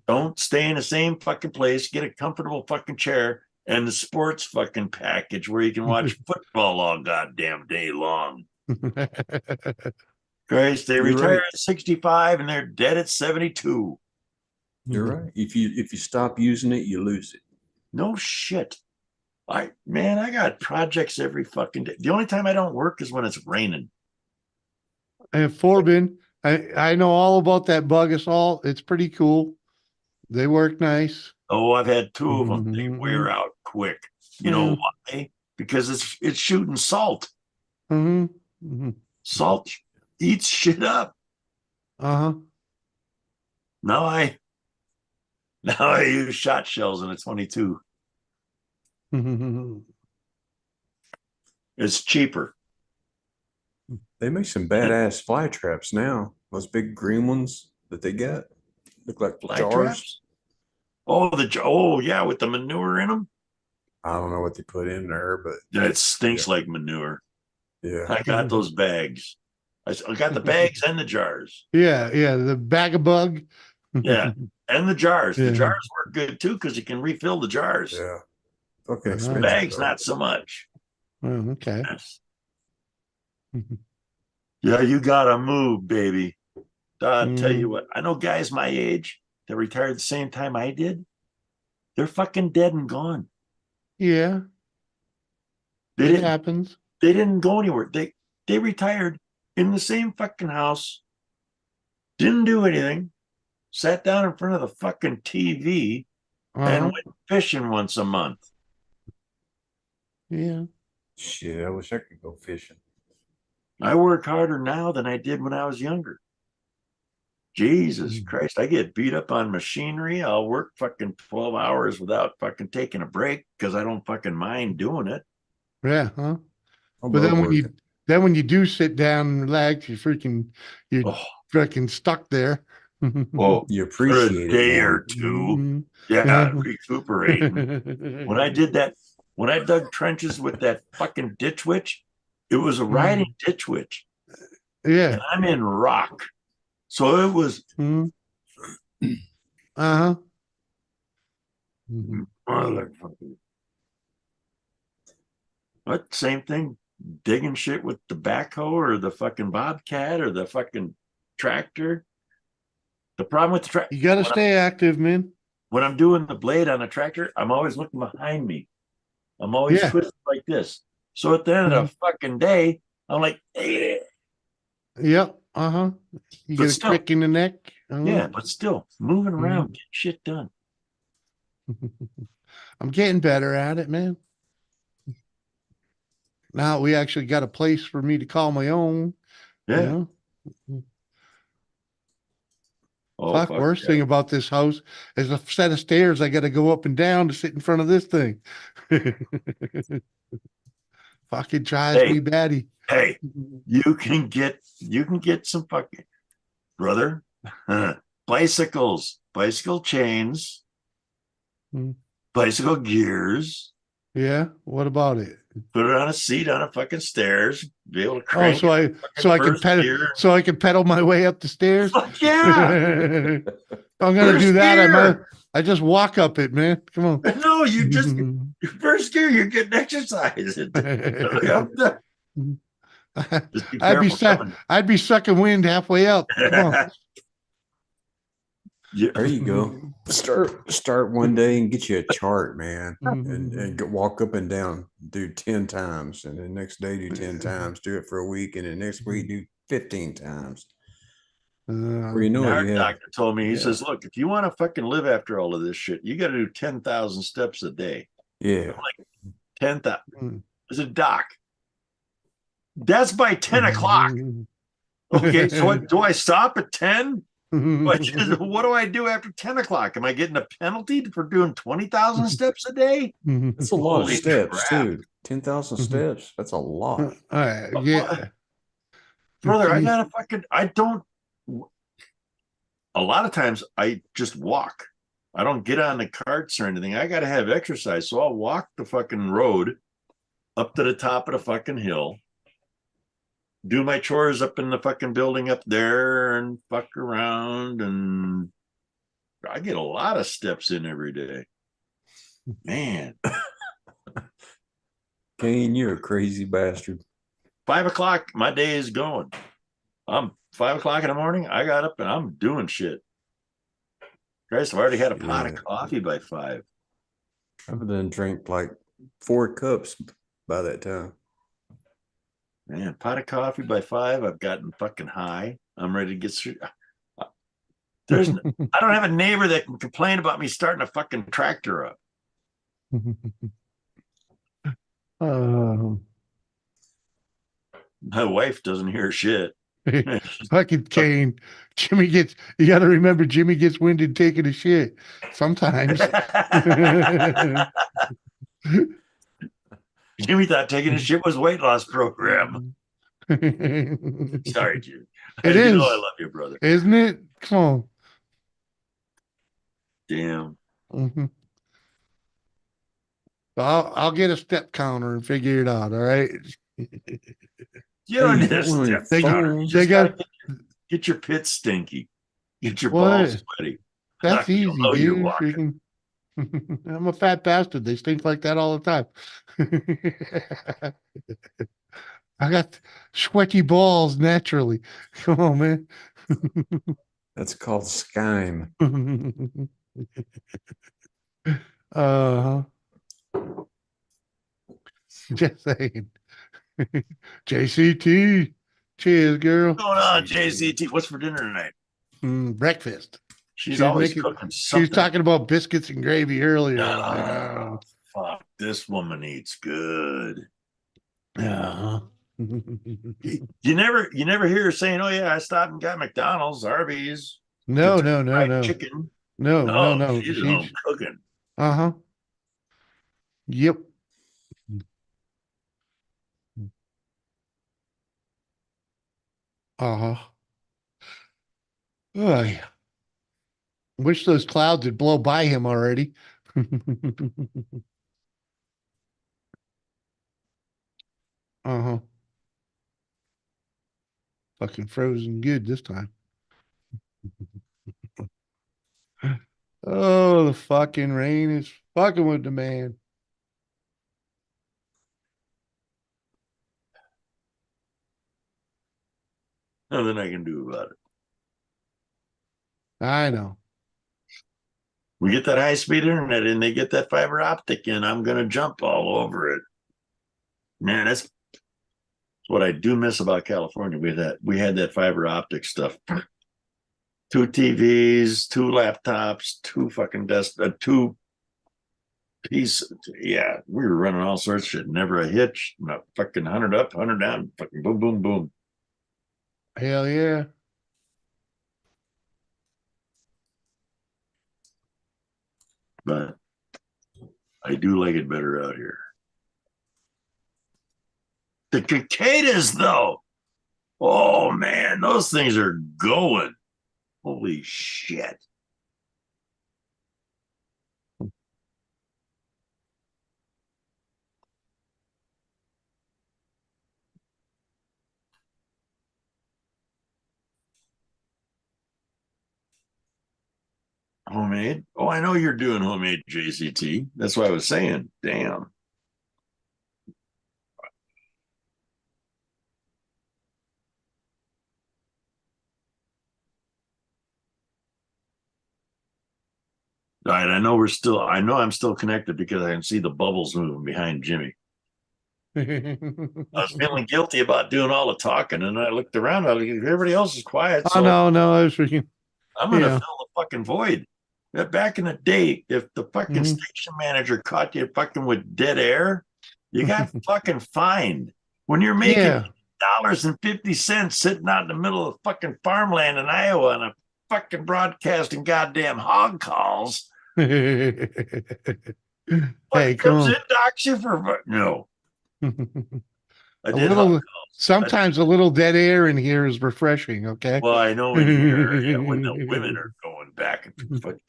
Don't stay in the same fucking place. Get a comfortable fucking chair and the sports fucking package where you can watch football all goddamn day long. Christ, they You're retire right. at 65 and they're dead at 72. You're right. If you stop using it, you lose it. No shit. I got projects every fucking day. The only time I don't work is when it's raining. And Forbin, I know all about that bug assault. It's pretty cool. They work nice. Oh, I've had two of them. They wear out quick. You know why? Because it's shooting salt. Salt eats shit up. Uh-huh. Now I use shot shells in a 22. It's cheaper. They make some badass fly traps now. Those big green ones that they get look like Fly jars. traps? Yeah, with the manure in them. I don't know what they put in there, but It stinks like manure. Yeah, I got those bags. I got the bags and the jars. Yeah, the bag of bug. Yeah, and the jars. The Yeah. jars work good too because you can refill the jars. Yeah. Okay. Uh-huh. Expensive, Bags, though. not so much. Oh, okay. Yes. Yeah, you gotta move, baby. I'll tell you what, I know guys my age that retired the same time I did. They're fucking dead and gone. Yeah. It happens. They didn't go anywhere. They retired in the same fucking house, didn't do anything, sat down in front of the fucking TV and went fishing once a month. Yeah. Shit, I wish I could go fishing. I work harder now than I did when I was younger. Jesus Christ, I get beat up on machinery. I'll work fucking 12 hours without fucking taking a break because I don't fucking mind doing it. Yeah, huh? I'm But then over when you do sit down and relax, you're freaking stuck there. Oh, you for appreciate a day it more. or two. Yeah, recuperating. When I did that, when I dug trenches with that fucking ditch witch, it was a riding ditch witch. Yeah. And I'm in rock. So it was uh-huh. Motherfucker. What same thing? Digging shit with the backhoe or the fucking bobcat or the fucking tractor. The problem with the tractor, You gotta stay active, man. when I'm doing the blade on a tractor, I'm always looking behind me. I'm always twisted like this. So at the end of the fucking day, I'm like, hey. Yep. Uh-huh. You But get a still- crick in the neck. Uh-huh. Yeah, but still moving around, getting shit done. I'm getting better at it, man. Now we actually got a place for me to call my own. Yeah. You know? Oh, Fuck, worst thing about this house is a set of stairs I got to go up and down to sit in front of this thing. Fucking drives me batty. Hey, you can get some fucking brother bicycles, bicycle chains, bicycle gears. Yeah. What about it? Put it on a seat on a fucking stairs. Be able to Oh, crank. so I can pedal my way up the stairs. Fuck yeah! If I'm gonna do First that. gear. I just walk up it, man. Come on. No, you just First gear, you're getting exercise. Just be I'd be careful coming. I'd be sucking wind halfway up. Come on. Yeah. There you go. Start one day and get you a chart, man, and walk up and down, do 10 times, and the next day do 10 times. Do it for a week, and the next week do 15 times. Where you know Our it, you have. doctor told me, he Yeah. says, look, if you want to fucking live after all of this shit, you got to do 10,000 steps a day. Yeah. I'm like, 10,000. I said, Doc, that's by 10 o'clock. Okay, so what, do I stop at 10? What do I do after 10 o'clock? Am I getting a penalty for doing 20,000 steps a day? That's a lot Holy of steps, crap. too. 10,000 steps. That's a lot. Yeah. Brother, I don't, a lot of times I just walk. I don't get on the carts or anything. I got to have exercise. So I'll walk the fucking road up to the top of the fucking hill, do my chores up in the fucking building up there and fuck around. And I get a lot of steps in every day. Man. Kane, you're a crazy bastard. 5 o'clock, my day is going. I'm 5 o'clock in the morning. I got up and I'm doing shit. Christ, I've already had a pot of coffee by 5. I've done drank like 4 cups by that time. Man, pot of coffee by 5. I've gotten fucking high. I'm ready to get through. I don't have a neighbor that can complain about me starting a fucking tractor up. My wife doesn't hear shit. Fucking Kane. You got to remember, Jimmy gets winded taking a shit sometimes. Jimmy thought taking a shit was weight loss program. Sorry, Jimmy. It You is. know I love you, brother. Isn't it? Come on. Damn. I'll get a step counter and figure it out. All right. You don't need a step counter. You just gotta get your pits stinky. Get your balls sweaty. That's easy, You're dude. walking. I'm a fat bastard. They stink like that all the time. I got sweaty balls naturally. Come on, man. That's called schime. Uh-huh. Just saying. JCT. Cheers, girl. What's going on, JCT? What's for dinner tonight? Breakfast. She's always cooking She something. was talking about biscuits and gravy earlier. Oh, fuck. This woman eats good. Uh-huh. You never hear her saying, "Oh yeah, I stopped and got McDonald's, Arby's." No. Chicken. No. She's at home cooking. Uh-huh. Yep. Uh-huh. Oh, yeah. Wish those clouds would blow by him already. Uh-huh. Fucking frozen good this time. Oh, the fucking rain is fucking with the man. Nothing I can do about it. I know. We get that high speed internet and they get that fiber optic in, I'm gonna jump all over it. Man, that's what I do miss about California. We had that fiber optic stuff. 2 TVs, 2 laptops, 2 fucking 2 pieces. Yeah, we were running all sorts of shit. Never a hitch. Not fucking 100 up, 100 down. Fucking boom, boom, boom. Hell yeah. But I do like it better out here. The cicadas, though. Oh man, those things are going. Holy shit. homemade. Oh, I know you're doing homemade JCT. That's what I was saying. Damn. All right, I know I'm still connected because I can see the bubbles moving behind Jimmy. I was feeling guilty about doing all the talking, and I looked around. I was like, everybody else is quiet. Oh, So no, I was freaking. I'm going to Yeah. fill the fucking void. Back in the day, if the fucking Mhm. station manager caught you fucking with dead air, you got fucking fined. When you're making Yeah. $50 sitting out in the middle of fucking farmland in Iowa and a fucking broadcasting goddamn hog calls. Hey, Comes in, come docks you for no. on. I A did hog little, calls. sometimes a little dead air in here is refreshing. Okay. Well, I know in here, yeah, when the women are going back and forth.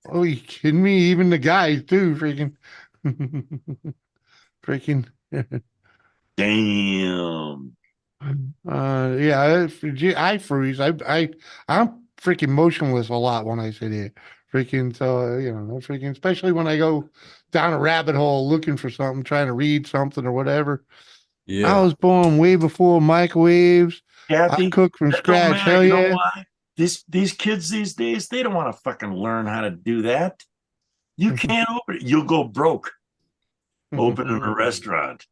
Oh, you kidding me? Even the guys too, freaking, freaking. Damn. Yeah, I freeze. I'm freaking motionless a lot when I sit here. Freaking, so freaking, especially when I go down a rabbit hole looking for something, trying to read something or whatever. I Yeah. was born way before microwaves. I Kathy, cook from that don't scratch. matter. Hell You know yeah. why? These kids these days, they don't want to fucking learn how to do that. You can't open it. You'll go broke opening a restaurant,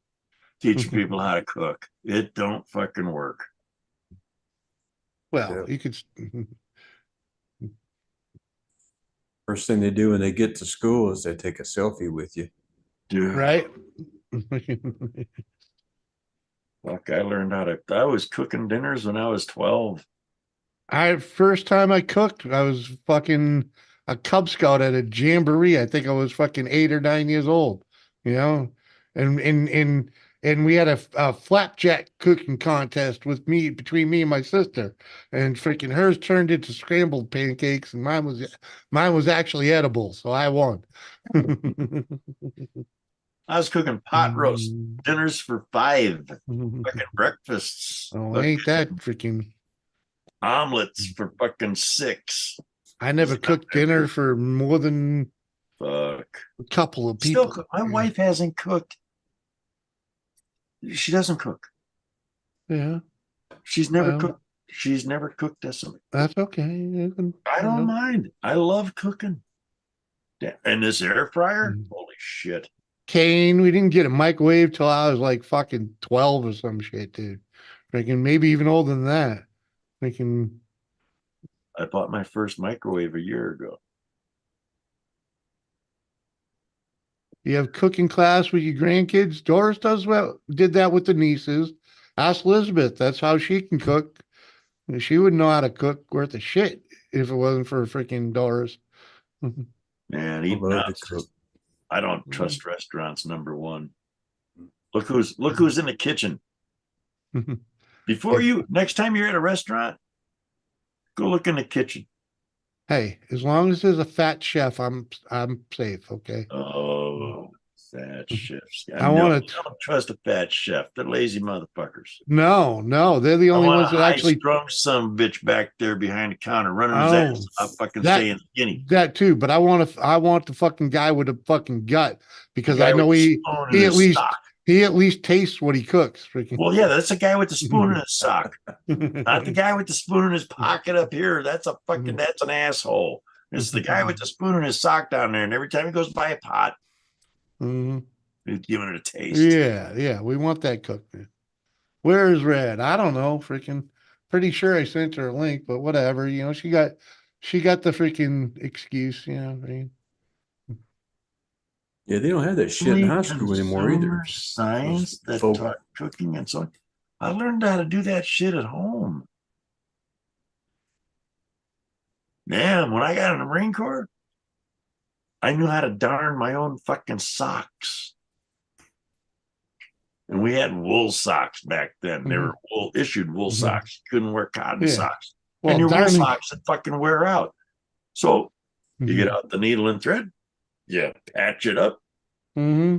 teaching people how to cook. It don't fucking work. Well, you could. First thing they do when they get to school is they take a selfie with you. Dude, Right? fuck, I was cooking dinners when I was 12. First time I cooked, I was fucking a Cub Scout at a jamboree. I think I was fucking 8 or 9 years old, you know, and we had a flapjack cooking contest between me and my sister, and freaking hers turned into scrambled pancakes, and mine was actually edible, so I won. I was cooking pot roast dinners for 5, fucking breakfasts, Oh, ain't that freaking. omelets for fucking 6. I never cooked dinner for more than Fuck. a couple of Still, people. my wife hasn't cooked. She doesn't cook. Yeah. She's never Well, cooked. She's never cooked us something. that's okay. I don't mind. I love cooking. And this air fryer, holy shit. Kane, we didn't get a microwave till I was like fucking 12 or some shit, dude. Freaking maybe even older than that. Freaking I bought my first microwave a year ago. you have cooking class with your grandkids. Doris did that with the nieces. Ask Elizabeth. That's how she can cook. She wouldn't know how to cook worth a shit if it wasn't for freaking Doris. Man, I even love now, to cook. I don't trust restaurants. Number one. Look who's in the kitchen. Next time you're at a restaurant, go look in the kitchen. Hey, as long as there's a fat chef, I'm safe. Okay. Oh, fat chefs. I want to. Don't trust a fat chef. They're lazy motherfuckers. No, they're the I only want ones a that high actually. strung some bitch back there behind the counter running his Oh, ass off, fucking that staying skinny. that too. But I want the fucking guy with the fucking gut The because guy I with know the he spoon in he his sock. at least tastes what he cooks. Freaking. Well, yeah, that's a guy with the spoon in his sock. Not the guy with the spoon in his pocket up here. That's an asshole. It's the guy with the spoon in his sock down there, and every time he goes by a pot, Mhm. he's giving it a taste. Yeah, we want that cooked. Man. Where is Red? I don't know. Freaking. Pretty sure I sent her a link, but whatever. She got the freaking excuse. I mean. Yeah, they don't have that shit in high school anymore either. Consumer science that folk- taught cooking and so on. I learned how to do that shit at home. Man, when I got in the Marine Corps, I knew how to darn my own fucking socks. And we had wool socks back then. They were issued wool socks. You couldn't wear cotton Yeah. socks. Well, And your wool darning. socks would fucking wear out. So you get out the needle and thread, you patch it up. Mm-hmm.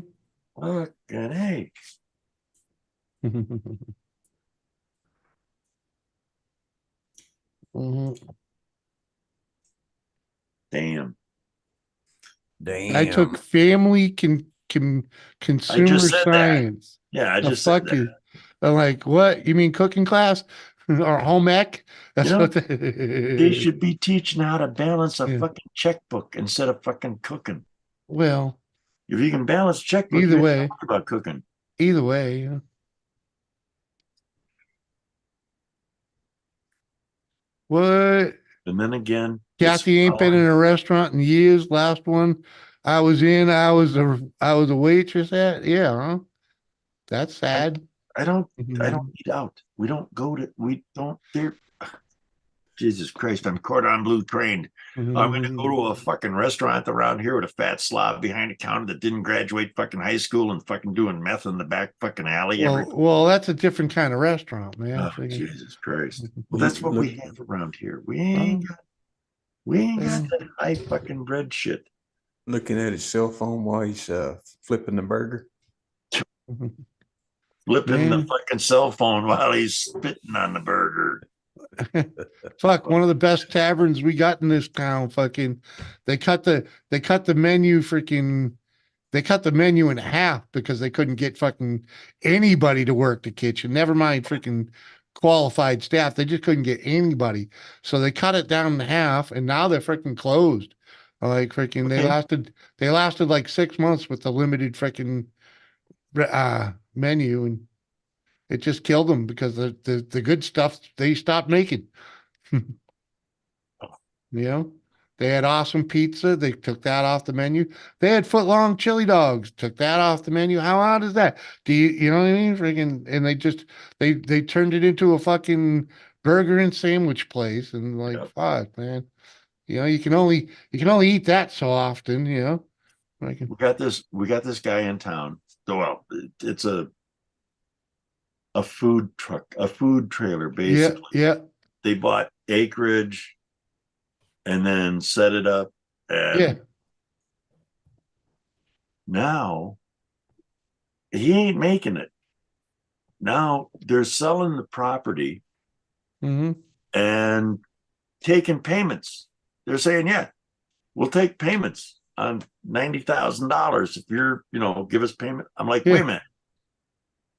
Fucking hey. Mm-hmm. Damn. Damn. I took family consumer said that. science. Yeah, I The just said fuck that. is, I'm like, what? You mean cooking class or home ec? That's You know, what they should be teaching how to balance a Yeah. fucking checkbook instead of fucking cooking. Well, If you can balance a checkbook, either you ain't way, gotta worry about cooking. either way, yeah. What? And then again, it's Kathy ain't been in a restaurant in years. Last one I was in, I was a waitress at. Yeah, huh? That's sad. I don't eat out. We don't there. Jesus Christ, I'm cordon bleu trained. I'm gonna go to a fucking restaurant around here with a fat slob behind the counter that didn't graduate fucking high school and fucking doing meth in the back fucking alley. Well, that's a different kind of restaurant, man. Oh, Jesus Christ. Well, that's what we have around here. We ain't got that high fucking bread shit. Looking at his cell phone while he's flipping the burger. Flipping the fucking cell phone while he's spitting on the burger. Fuck, one of the best taverns we got in this town. Fucking, they cut the menu. They cut the menu in half because they couldn't get fucking anybody to work the kitchen. Never mind freaking qualified staff. They just couldn't get anybody. So they cut it down in half, and now they're freaking closed. Like freaking, they lasted like 6 months with the limited freaking menu, and it just killed them because the good stuff they stopped making. You know, they had awesome pizza. They took that off the menu. They had foot long chili dogs. Took that off the menu. How odd is that? You know what I mean? Freaking, and they turned it into a fucking burger and sandwich place. And like, fuck, man. You know, you can only eat that so often. You know, like, we got this guy in town. Well, it's a food truck, a food trailer, basically. Yeah. They bought acreage and then set it up. And now he ain't making it. Now they're selling the property and taking payments. They're saying, yeah, we'll take payments on $90,000 if you're, give us payment. I'm like, wait a minute.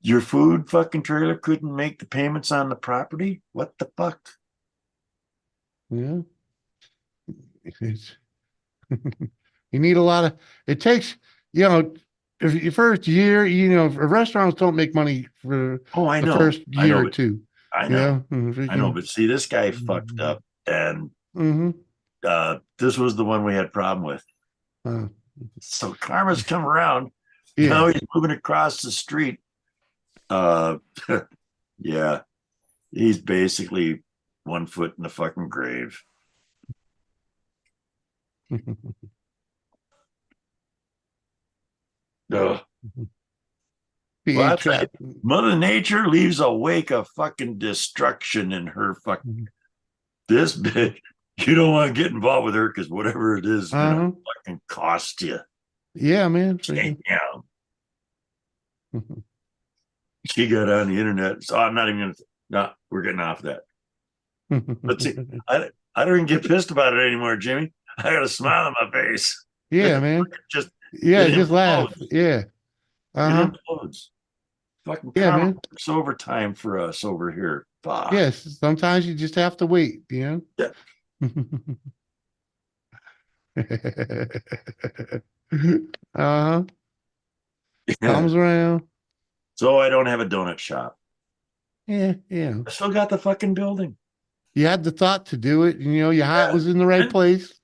Your food fucking trailer couldn't make the payments on the property? What the fuck? Yeah. You need a lot of, it takes, if your first year, restaurants don't make money for the first year or two. I know. I know, but see, this guy fucked up, and this was the one we had problem with. So karma's come around. Yeah. Now he's moving across the street. Yeah, he's basically 1 foot in the fucking grave. Ugh. Well, Mother Nature leaves a wake of fucking destruction in her fucking this big. You don't want to get involved with her because whatever it is, gonna fucking cost you. Yeah, man. Yeah. She got on the internet, so I'm not even gonna. No, we're getting off that. But see, I don't even get pissed about it anymore, Jimmy. I got a smile on my face. Yeah, man. Just laugh. Yeah. It implodes. Fucking man. It's overtime for us over here. Fuck. Yes, sometimes you just have to wait, Yeah. Comes around. So I don't have a donut shop. Yeah. I still got the fucking building. You had the thought to do it, and your heart was in the right place.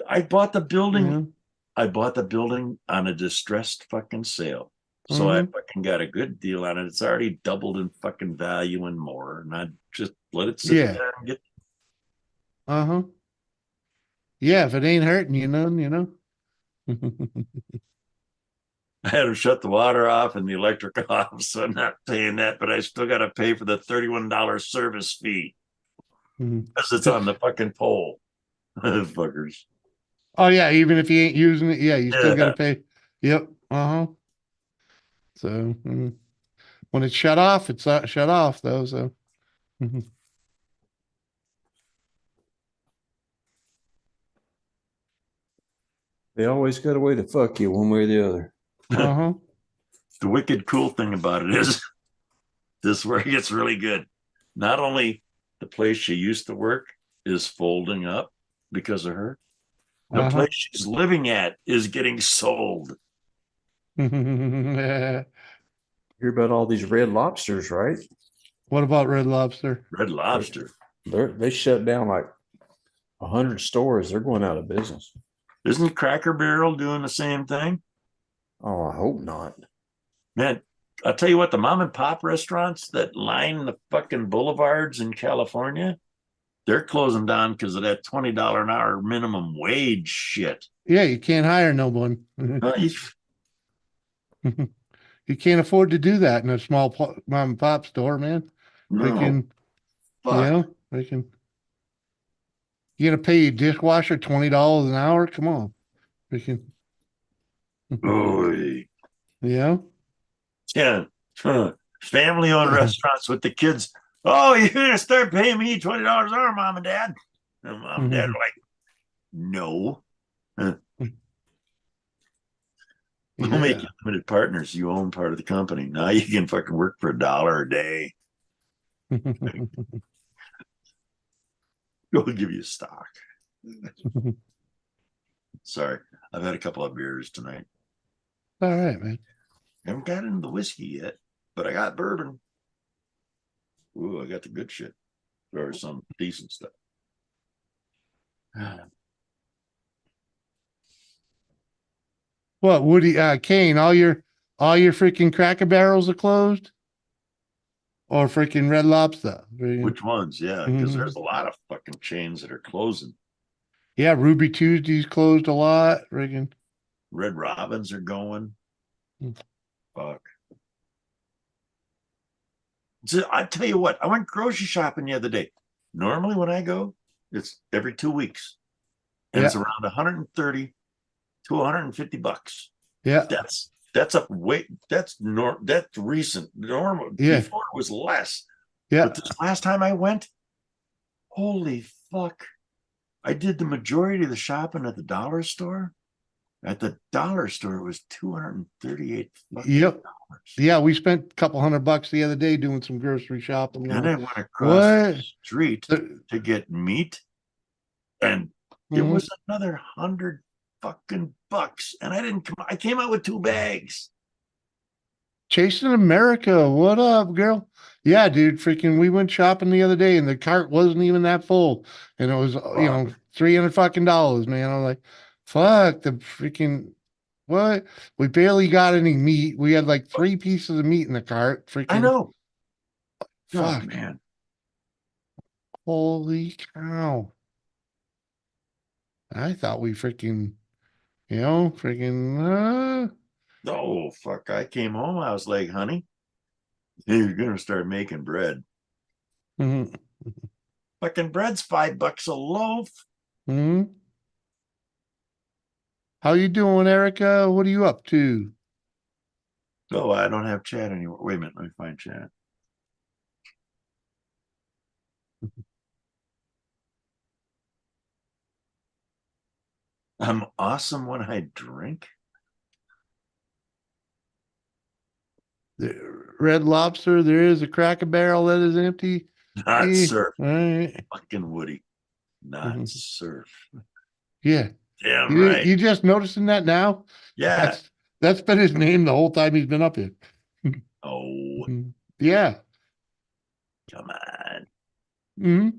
I bought the building. I bought the building on a distressed fucking sale. So I fucking got a good deal on it. It's already doubled in fucking value and more. And I just let it sit there and get. Yeah, if it ain't hurting you none, I had to shut the water off and the electric off, so I'm not paying that, but I still got to pay for the $31 service fee because it's on the fucking pole. Fuckers. Oh yeah, even if you ain't using it, you still got to pay. Yep. So when it's shut off, it's not shut off though. So. They always got a way to fuck you one way or the other. Uh-huh. The wicked cool thing about it is this is where it gets really good. Not only the place she used to work is folding up because of her, the Uh-huh. place she's living at is getting sold. What Hear about all these red lobsters, right? about Red Lobster? Red Lobster. They shut down like 100 stores. They're going out of business. Isn't Cracker Barrel doing the same thing? Oh, I hope not. Man, I'll tell you what, the mom and pop restaurants that line the fucking boulevards in California, they're closing down because of that $20 an hour minimum wage shit. Yeah, you can't hire no one. Well, You can't afford to do that in a small mom and pop store, man. They No. can, Fuck. they can. You gonna pay your dishwasher $20 an hour? Come on, they can. Oy. Yeah. Yeah. Family-owned restaurants with the kids. Oh, you're gonna start paying me $20 an hour, mom and dad? And mom and dad are like, no. We'll make you limited partners. You own part of the company. Now you can fucking work for $1 a day. We'll give you stock. Sorry, I've had a couple of beers tonight. All right, man. Haven't got into the whiskey yet, but I got bourbon. Ooh, I got the good shit. Or some decent stuff. What, Woody, Kane, all your freaking Cracker Barrels are closed? Or freaking Red Lobster? Which ones? Yeah, because there's a lot of fucking chains that are closing. Yeah, Ruby Tuesday's closed a lot. Friggin' Red Robins are going. Fuck. So I tell you what, I went grocery shopping the other day. Normally when I go, it's every 2 weeks. And it's around 130 to 150 bucks. Yeah. That's up way that's recent. Normal before it was less. Yeah. But this last time I went, holy fuck. I did the majority of the shopping at the dollar store. At the dollar store, it was 238 Yep. Yeah, we spent a couple $100 the other day doing some grocery shopping. And I went across the street to get meat, and it was another 100 fucking bucks. And I came out with 2 bags. Chasing America, what up, girl? Yeah, dude, freaking, we went shopping the other day and the cart wasn't even that full. And it was, $300 fucking dollars, man. I'm like, fuck the freaking, what? We barely got any meat. We had like 3 pieces of meat in the cart. Freaking, I know. Fuck. Oh, man. Holy cow. I thought we freaking, freaking, Oh, fuck. I came home. I was like, honey, you're going to start making bread. Fucking bread's $5 a loaf. How you doing, Erica? What are you up to? Oh, I don't have chat anymore. Wait a minute. Let me find chat. I'm awesome when I drink. The Red Lobster, there is a Cracker Barrel that is empty. Not surf. All right. Fucking Woody. Not surf. Yeah. Damn right. You just noticing that now? Yeah. That's been his name the whole time he's been up here. Oh. Yeah. Come on.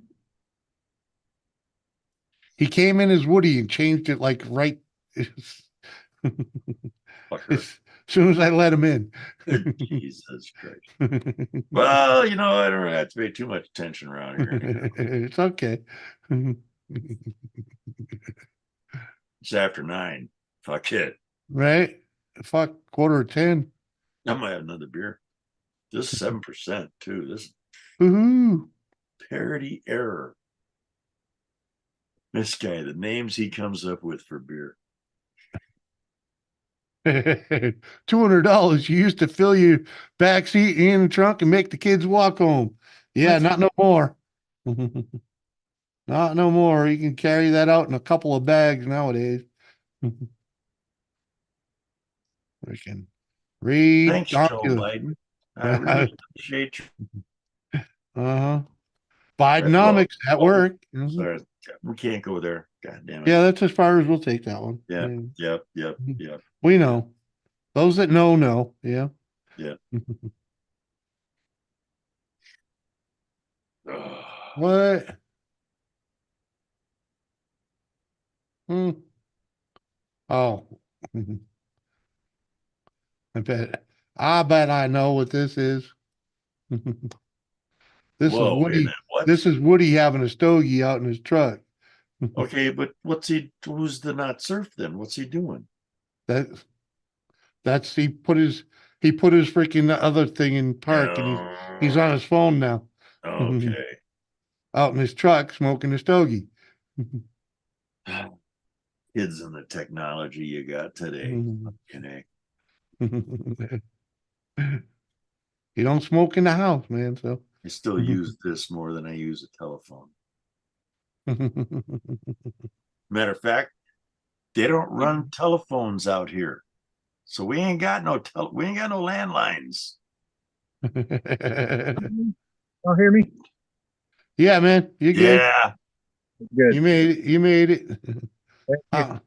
He came in as Woody and changed it like right as soon as I let him in. Jesus Christ. Well, I don't have to pay too much attention around here. It's okay. It's after 9. Fuck it. Right? Fuck, 9:45. I might have another beer. This is 7% too. This Woohoo. Parody error. This guy, the names he comes up with for beer. $200. You used to fill your back seat in the trunk and make the kids walk home. Yeah, not no more. Not no more. You can carry that out in a couple of bags nowadays. Freaking read Thanks, Joe Donkus. Biden. I really appreciate you. Uh-huh. Well, Bidenomics at work. Mhm. sorry, we can't go there. God damn it. Yeah, that's as far as we'll take that one. Yeah. Yeah. Yep. Mhm. We know. Those that know. Yeah. Yeah. What? Hmm. Oh. I bet I know what this is. This is Whoa, wait a Woody. minute. What? This is Woody having a stogie out in his truck. Okay, but who's the not surf then? What's he doing? That's he put his freaking other thing in park and he's on his phone now. Okay. Out in his truck smoking a stogie. Kids and the technology you got today. You don't smoke in the house, man. So I still use this more than I use a telephone. Matter of fact, they don't run telephones out here. So we ain't got no landlines. Y'all hear me? Yeah, man. You good? Yeah. Good. You made it. You made it. Oh.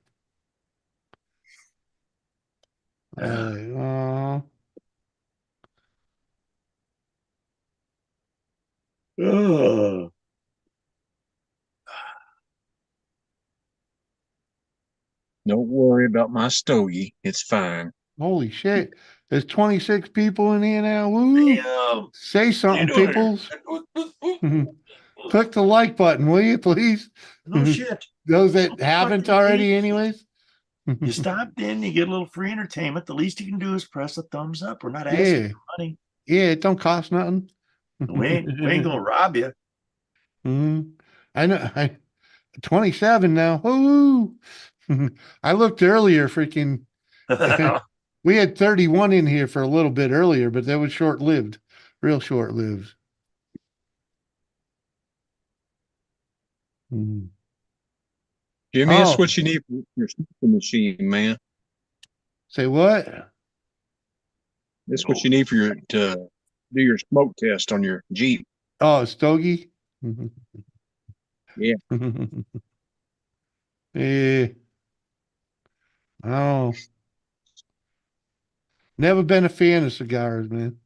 Don't worry about my stogie. It's fine. Holy shit. There's 26 people in here now. Woo. Damn. Say something, peoples. Click the like button, will you, please? No shit. Those that haven't already, anyways. You stopped in, you get a little free entertainment. The least you can do is press a thumbs up. We're not asking Yeah. for money. Yeah, it don't cost nothing. We ain't gonna rob you. I know. 27 now. Woo! I looked earlier, freaking. We had 31 in here for a little bit earlier, but that was short lived, real short lived. Jimmy, that's what you need for your smoking machine, man. Say what? That's what you need for to do your smoke test on your Jeep. Oh, stogie? Yeah. Yeah. Oh. Never been a fan of cigars, man.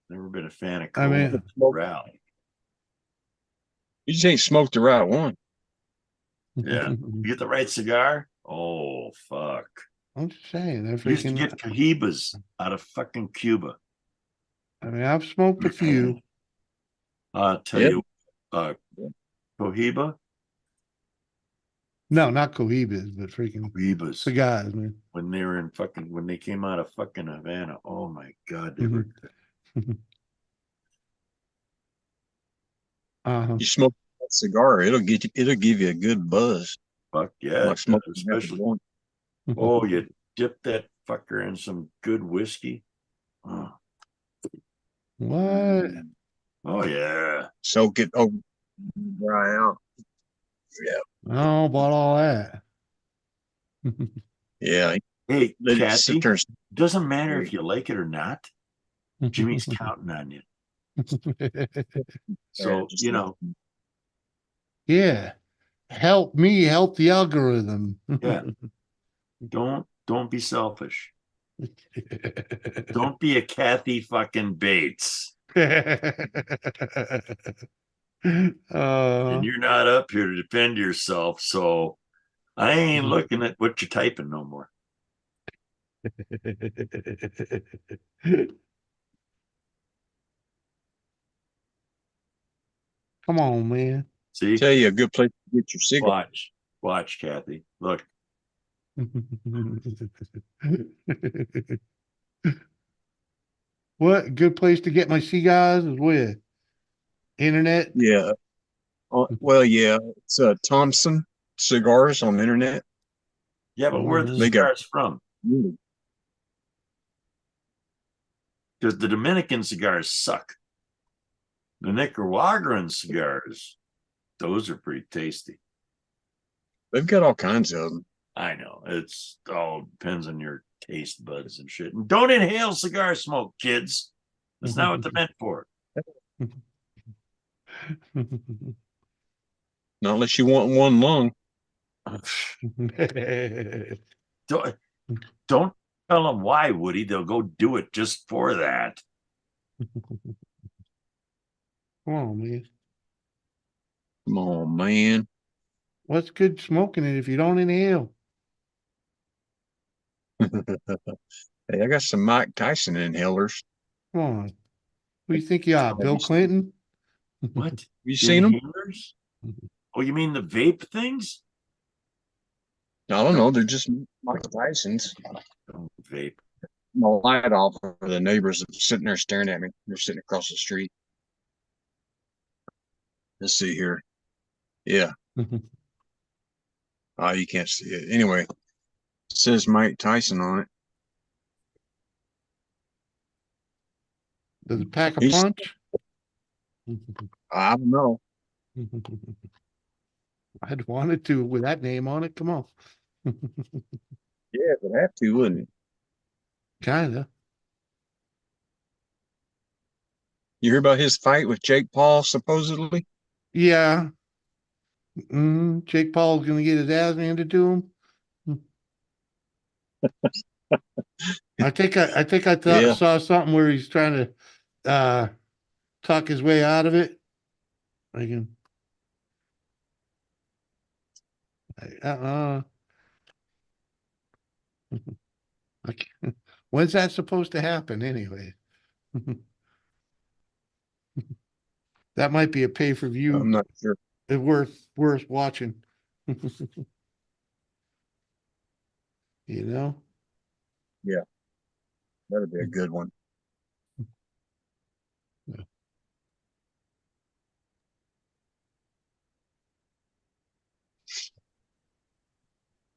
Never been a fan of I mean, rally. You just ain't smoked the right one. Yeah. You get the right cigar? Oh, fuck. I'm just saying. I Used to freaking. get Cohibas out of fucking Cuba. I mean, I've smoked a few. I'll tell you, Cohiba. No, not Cohibas, but freaking Cohibas. cigars, man. When they were when they came out of fucking Havana. Oh my God, they were good. You smoke that cigar, it'll give you a good buzz. Fuck yeah, Like smoking especially. Oh, you dip that fucker in some good whiskey. Oh. What? Oh yeah. Soak it over, dry out. Yeah. Oh, about all that. Yeah. Hey, Let it Kathy, sit there. doesn't matter if you like it or not. Jimmy's counting on you. So, you know. Yeah. Help me help the algorithm. Yeah. Don't be selfish. Don't be a Kathy fucking Bates. And you're not up here to defend yourself, so I ain't looking at what you're typing no more. Come on, man. See, tell you a good place to get your cigar. Watch, Kathy. Look. What good place to get my cigars is where? Internet? Yeah. Well, yeah, it's Thompson Cigars on the internet. Yeah, but where are the They got- cigars from? Because the Dominican cigars suck. The Nicaraguan cigars, those are pretty tasty. They've got all kinds of them. I know. It's all depends on your taste buds and shit. And don't inhale cigar smoke, kids. That's not what they're meant for. Not unless you want one lung. Don't tell them why, Woody. They'll go do it just for that. Come on, man. Come on, man. What's good smoking it if you don't inhale? Hey, I got some Mike Tyson inhalers. Come on. Who do you think you are, Bill Clinton? What? You seen them? Inhalers? Oh, you mean the vape things? I don't know. They're just Mike Tyson's. Vape. My light off for the neighbors sitting there staring at me. They're sitting across the street. Let's see here. Yeah. Oh, you can't see it. Anyway, it says Mike Tyson on it. Does it pack a He's- punch? I don't know. I'd want it to with that name on it. Come on. Yeah, it would have to, wouldn't it? Kinda. You hear about his fight with Jake Paul, supposedly? Yeah. Jake Paul's gonna get his ass handed to him. I think I thought Yeah. saw something where he's trying to talk his way out of it. I can. I can't- When's that supposed to happen anyway? That might be a pay per I'm view not sure. worth watching. You know? Yeah. That'd be a good one. Yeah.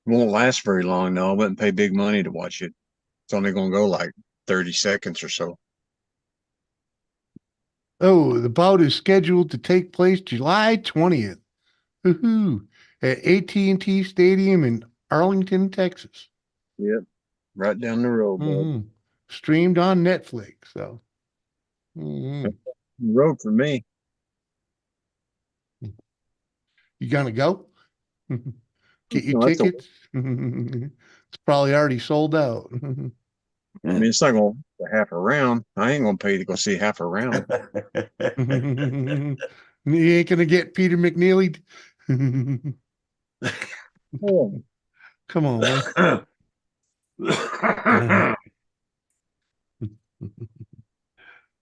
Won't last very long, though. I wouldn't pay big money to watch it. It's only going to go like 30 seconds or so. Oh, the bout is scheduled to take place July 20th. Woohoo! At AT&T Stadium in Arlington, Texas. Yep. Right down the road, bud. Mhm. Streamed on Netflix. So, mhm. Road for me. You gonna go? Get your No, that's tickets? It's probably already sold out. I mean, it's not going to half a round. I ain't going to pay to go see half a round. You ain't gonna get Peter McNeely. Oh. Come on, man.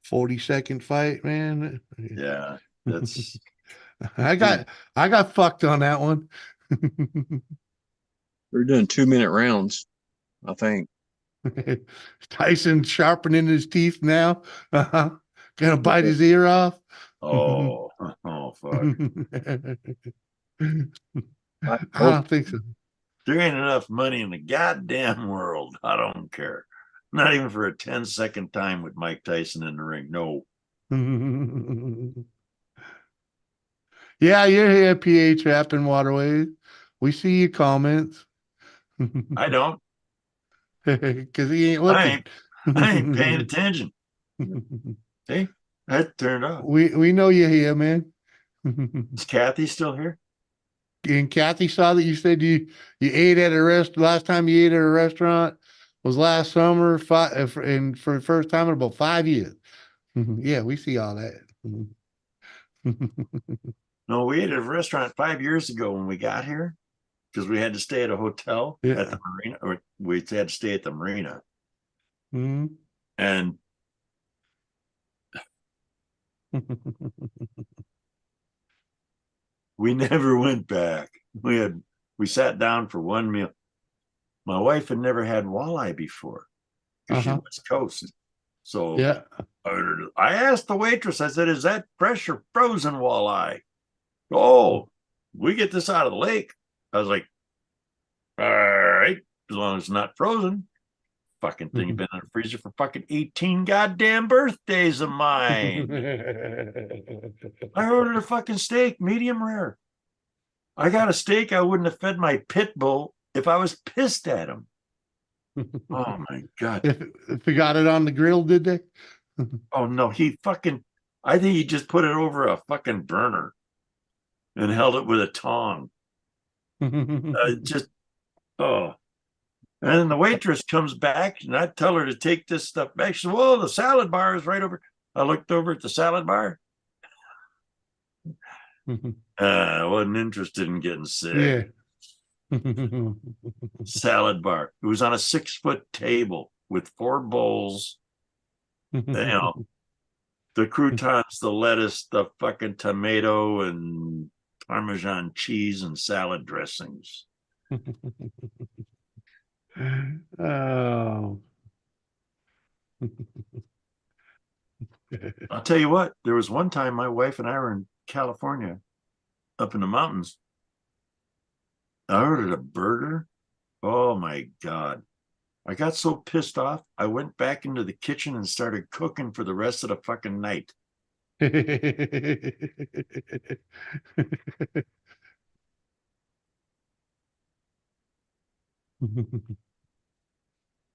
40-second fight, man. Yeah, that's I got fucked on that one. We're doing 2-minute rounds, I think. Tyson sharpening his teeth now. Gonna bite his ear off. oh fuck. I don't think so. There ain't enough money in the goddamn world. I don't care. Not even for a 10-second time with Mike Tyson in the ring. No. Yeah, you're here, PH Rapping Waterways. We see your comments. I don't. Because he ain't looking. I ain't paying attention. See? That turned off. We know you're here, man. Is Kathy still here? And Kathy saw that you said you ate at a last time you ate at a restaurant was last summer, and for the first time in about 5 years. Yeah, we see all that. No, we ate at a restaurant 5 years ago when we got here because we had to stay at a hotel at the marina, or we had to stay at the marina. Mhm. And we never went back. We sat down for one meal. My wife had never had walleye before because she's West Coast. So yeah, I asked the waitress, I said, is that fresh or frozen walleye? Oh, we get this out of the lake. I was like, all right, as long as it's not frozen. Fucking thing been in the freezer for fucking 18 goddamn birthdays of mine. I ordered a fucking steak, medium rare. I got a steak I wouldn't have fed my pit bull if I was pissed at him. Oh my God. If they got it on the grill, did they? Oh no, I think he just put it over a fucking burner and held it with a tongue. Just, oh. And then the waitress comes back and I tell her to take this stuff back. She said, well, the salad bar is right over. I looked over at the salad bar. I wasn't interested in getting sick. Yeah. Salad bar. It was on a 6-foot table with 4 bowls. You know, the croutons, the lettuce, the fucking tomato, and Parmesan cheese and salad dressings. Oh. I'll tell you what, there was one time my wife and I were in California, up in the mountains. I ordered a burger. Oh my God. I got so pissed off, I went back into the kitchen and started cooking for the rest of the fucking night.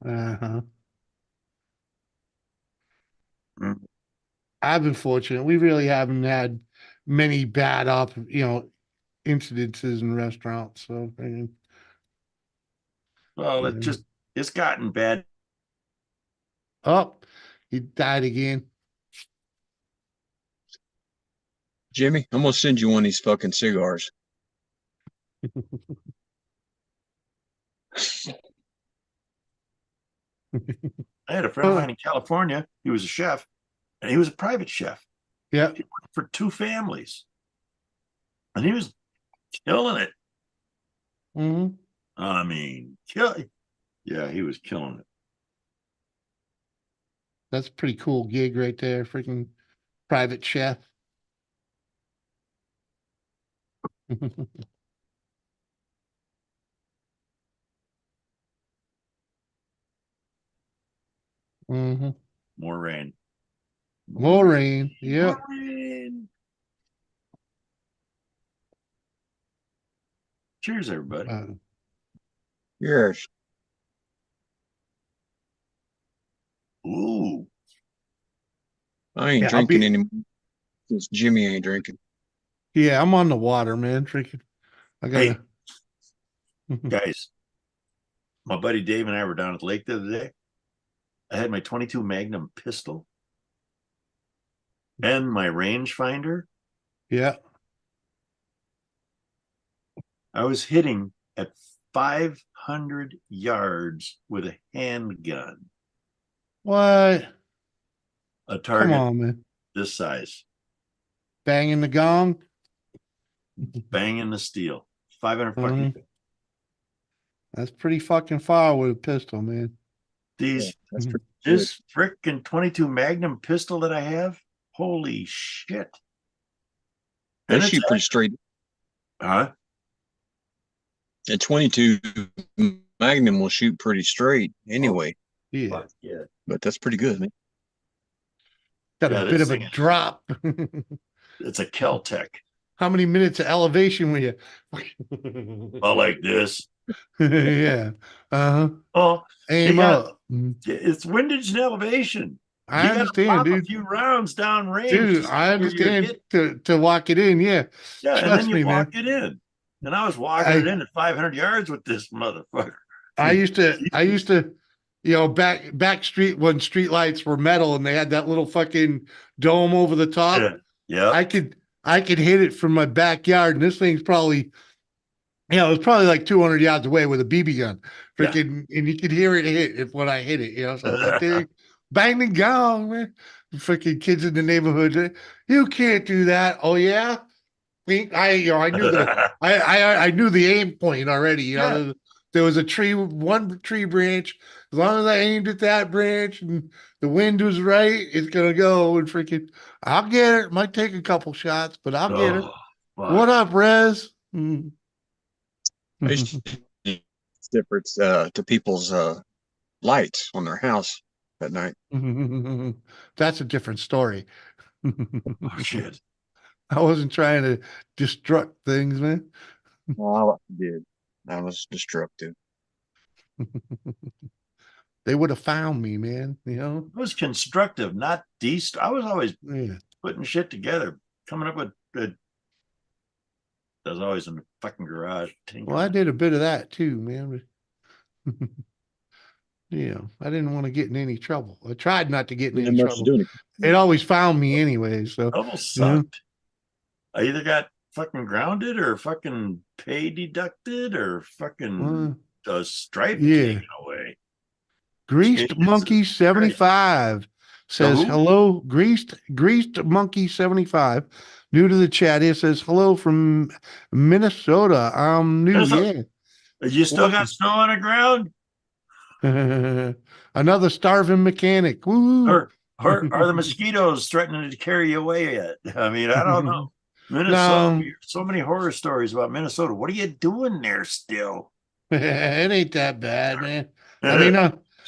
Uh-huh. Mm. I've been fortunate. We really haven't had many bad incidences in restaurants. So, Well, yeah. it's gotten bad. Oh, he died again. Jimmy, I'm gonna send you one of these fucking cigars. I had a friend of mine in California. He was a chef, and he was a private chef. Yeah. He worked for 2 families, and he was killing it. Mm-hmm. I mean, yeah, he was killing it. That's a pretty cool gig right there. Freaking private chef. Mm-hmm. More rain. More rain. Yep. More rain. Cheers, everybody. Yes. Ooh. I ain't Yeah, drinking anymore since Jimmy ain't drinking. Yeah, I'm on the water, man. Drinking. I gotta. Guys, my buddy Dave and I were down at the lake the other day. I had my 22 Magnum pistol and my rangefinder. Yeah. I was hitting at 500 yards with a handgun. What? A Come target on, man. this size. Banging the gong. Banging the steel. 500 fucking. Mhm. That's pretty fucking far with a pistol, man. This frickin' 22 Magnum pistol that I have. Holy shit. They shoot pretty straight. Huh? A 22 Magnum will shoot pretty straight anyway. Yeah. Yeah. But that's pretty good, man. Got Yeah, a this bit of a thing is- drop. It's a Kel-Tec. How many minutes of elevation were you? All like this. Yeah. Uh-huh. Oh, Aim you got- up. Mhm. It's windage and elevation. I You gotta understand, pop dude. a few rounds down range. Dude, to I see where you're understand hitting. to walk it in. Yeah. Yeah, and Trust then you me, walk man. it in. And I was walking it in at 500 yards with this motherfucker. I used to, back street when street lights were metal and they had that little fucking dome over the top. Yeah. I could hit it from my backyard, and this thing's probably, it was probably like 200 yards away with a BB gun. Yeah. Freaking, and you could hear it hit when I hit it. So that thing, bang the gong, man. Freaking kids in the neighborhood, you can't do that. Oh yeah, I knew I knew the aim point already. Yeah. There was one tree branch. As long as I aimed at that branch and the wind was right, it's gonna go. And freaking, I'll get it. Might take a couple shots, but I'll get it. Oh, fuck. What up, Rez? Mm. It's different to people's lights on their house at night. That's a different story. Oh, shit. I wasn't trying to destruct things, man. Well, I did. I was destructive. they would have found me, man. You know, It was constructive, not I was always yeah. putting shit together, coming up with that was always in the fucking garage. Well, I tinkering. did a bit of that too, man. But, yeah, I didn't want to get in any trouble. I tried not to get in Didn't any have much to trouble. do. It always found me anyway. So, Almost you know, sucked. I either got fucking grounded or fucking pay deducted or fucking a stripe yeah. taken away. Greased Monkey 75 says who? hello. Greased Monkey 75. New to the chat here says hello from Minnesota. I'm new, Minnesota. You still got snow on the ground? yeah. Another starving mechanic. Woo. Or are the mosquitoes threatening to carry you away yet? I mean, I don't know. Minnesota, No. we hear so many horror stories about Minnesota. What are you doing there still? It ain't that bad, man. I mean,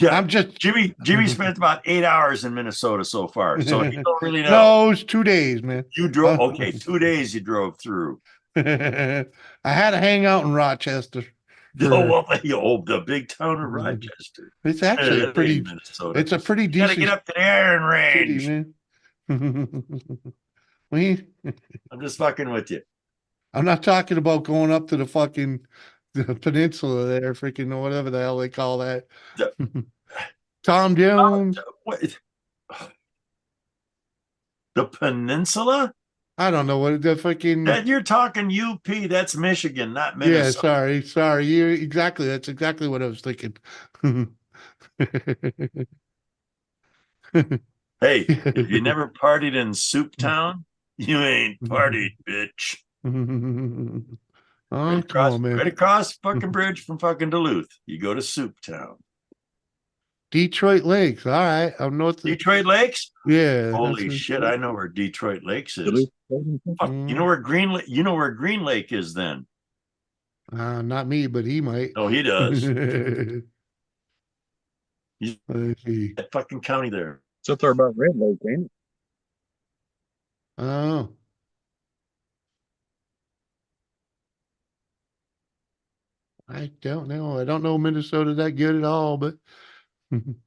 yeah, I'm just Jimmy spent about 8 hours in Minnesota so far, so he don't really know. No, it's 2 days, man. You drove okay, 2 days you drove through. I had a hangout in Rochester. The big town of Rochester. It's actually a That pretty ain't Minnesota. It's a pretty You gotta decent get up to the Iron city, Range. man. I'm just fucking with you. I'm not talking about going up to the fucking the peninsula there, freaking or whatever the hell they call that. Tom Jones. What? The peninsula? I don't know what the fucking. That you're talking UP. That's Michigan, not Minnesota. Yeah, sorry. You exactly. That's exactly what I was thinking. Hey, if you never partied in Soup Town, you ain't partied, bitch. Oh, come on, man. Right across fucking bridge from fucking Duluth. You go to Soup Town. Detroit Lakes. All right. I'm north of Detroit Lakes? Yeah. Holy shit, I know where Detroit Lakes is. Fuck, you know where Green Lake is then? Not me, but he might. Oh, he does. Let's see. That fucking county there. It's up there about Red Lake, ain't it? Oh. I don't know. I don't know Minnesota that good at all, but Isn't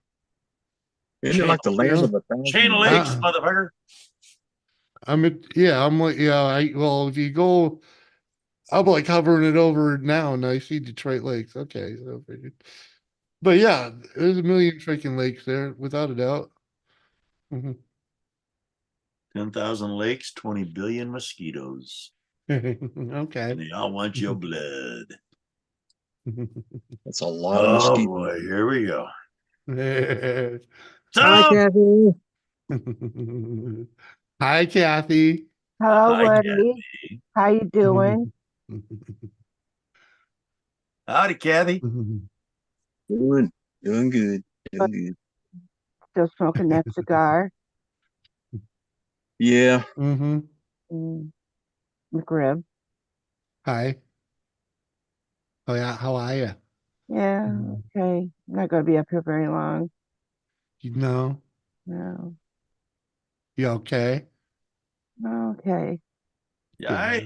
it like the land of the Chain of Lakes, motherfucker? I'm like, well, if you go, I'm like hovering it over now and I see Detroit Lakes. Okay. So but yeah, there's a million freaking lakes there without a doubt. 10,000 lakes, 20 billion mosquitoes. Okay. And they all want your blood. That's a lot of Oh mosquitoes. boy, here we go. Hi, Kathy. Hi, Kathy. Hello, Hi, Woody. How you doing? Howdy, Kathy. Doing good. Doing good. Still smoking that cigar? Yeah. McRib. Hi. Oh yeah, how are you? Yeah, okay. I'm not going to be up here very long. No. No. You okay? Okay. Yeah.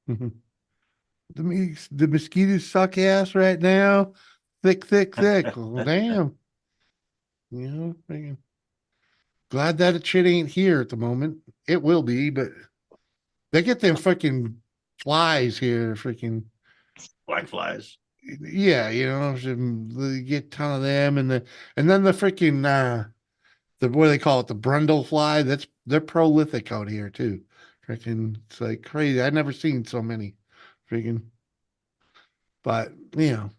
The mosquitoes suck ass right now. Thick. Well, damn. You know, freaking glad that shit ain't here at the moment. It will be, but they get them freaking flies here, freaking Black flies. yeah, you know, they get a ton of them, and then the freaking the what do they call it, the brundle fly. They're prolific out here too. Freaking, it's like crazy. I've never seen so many. Freaking, but you know,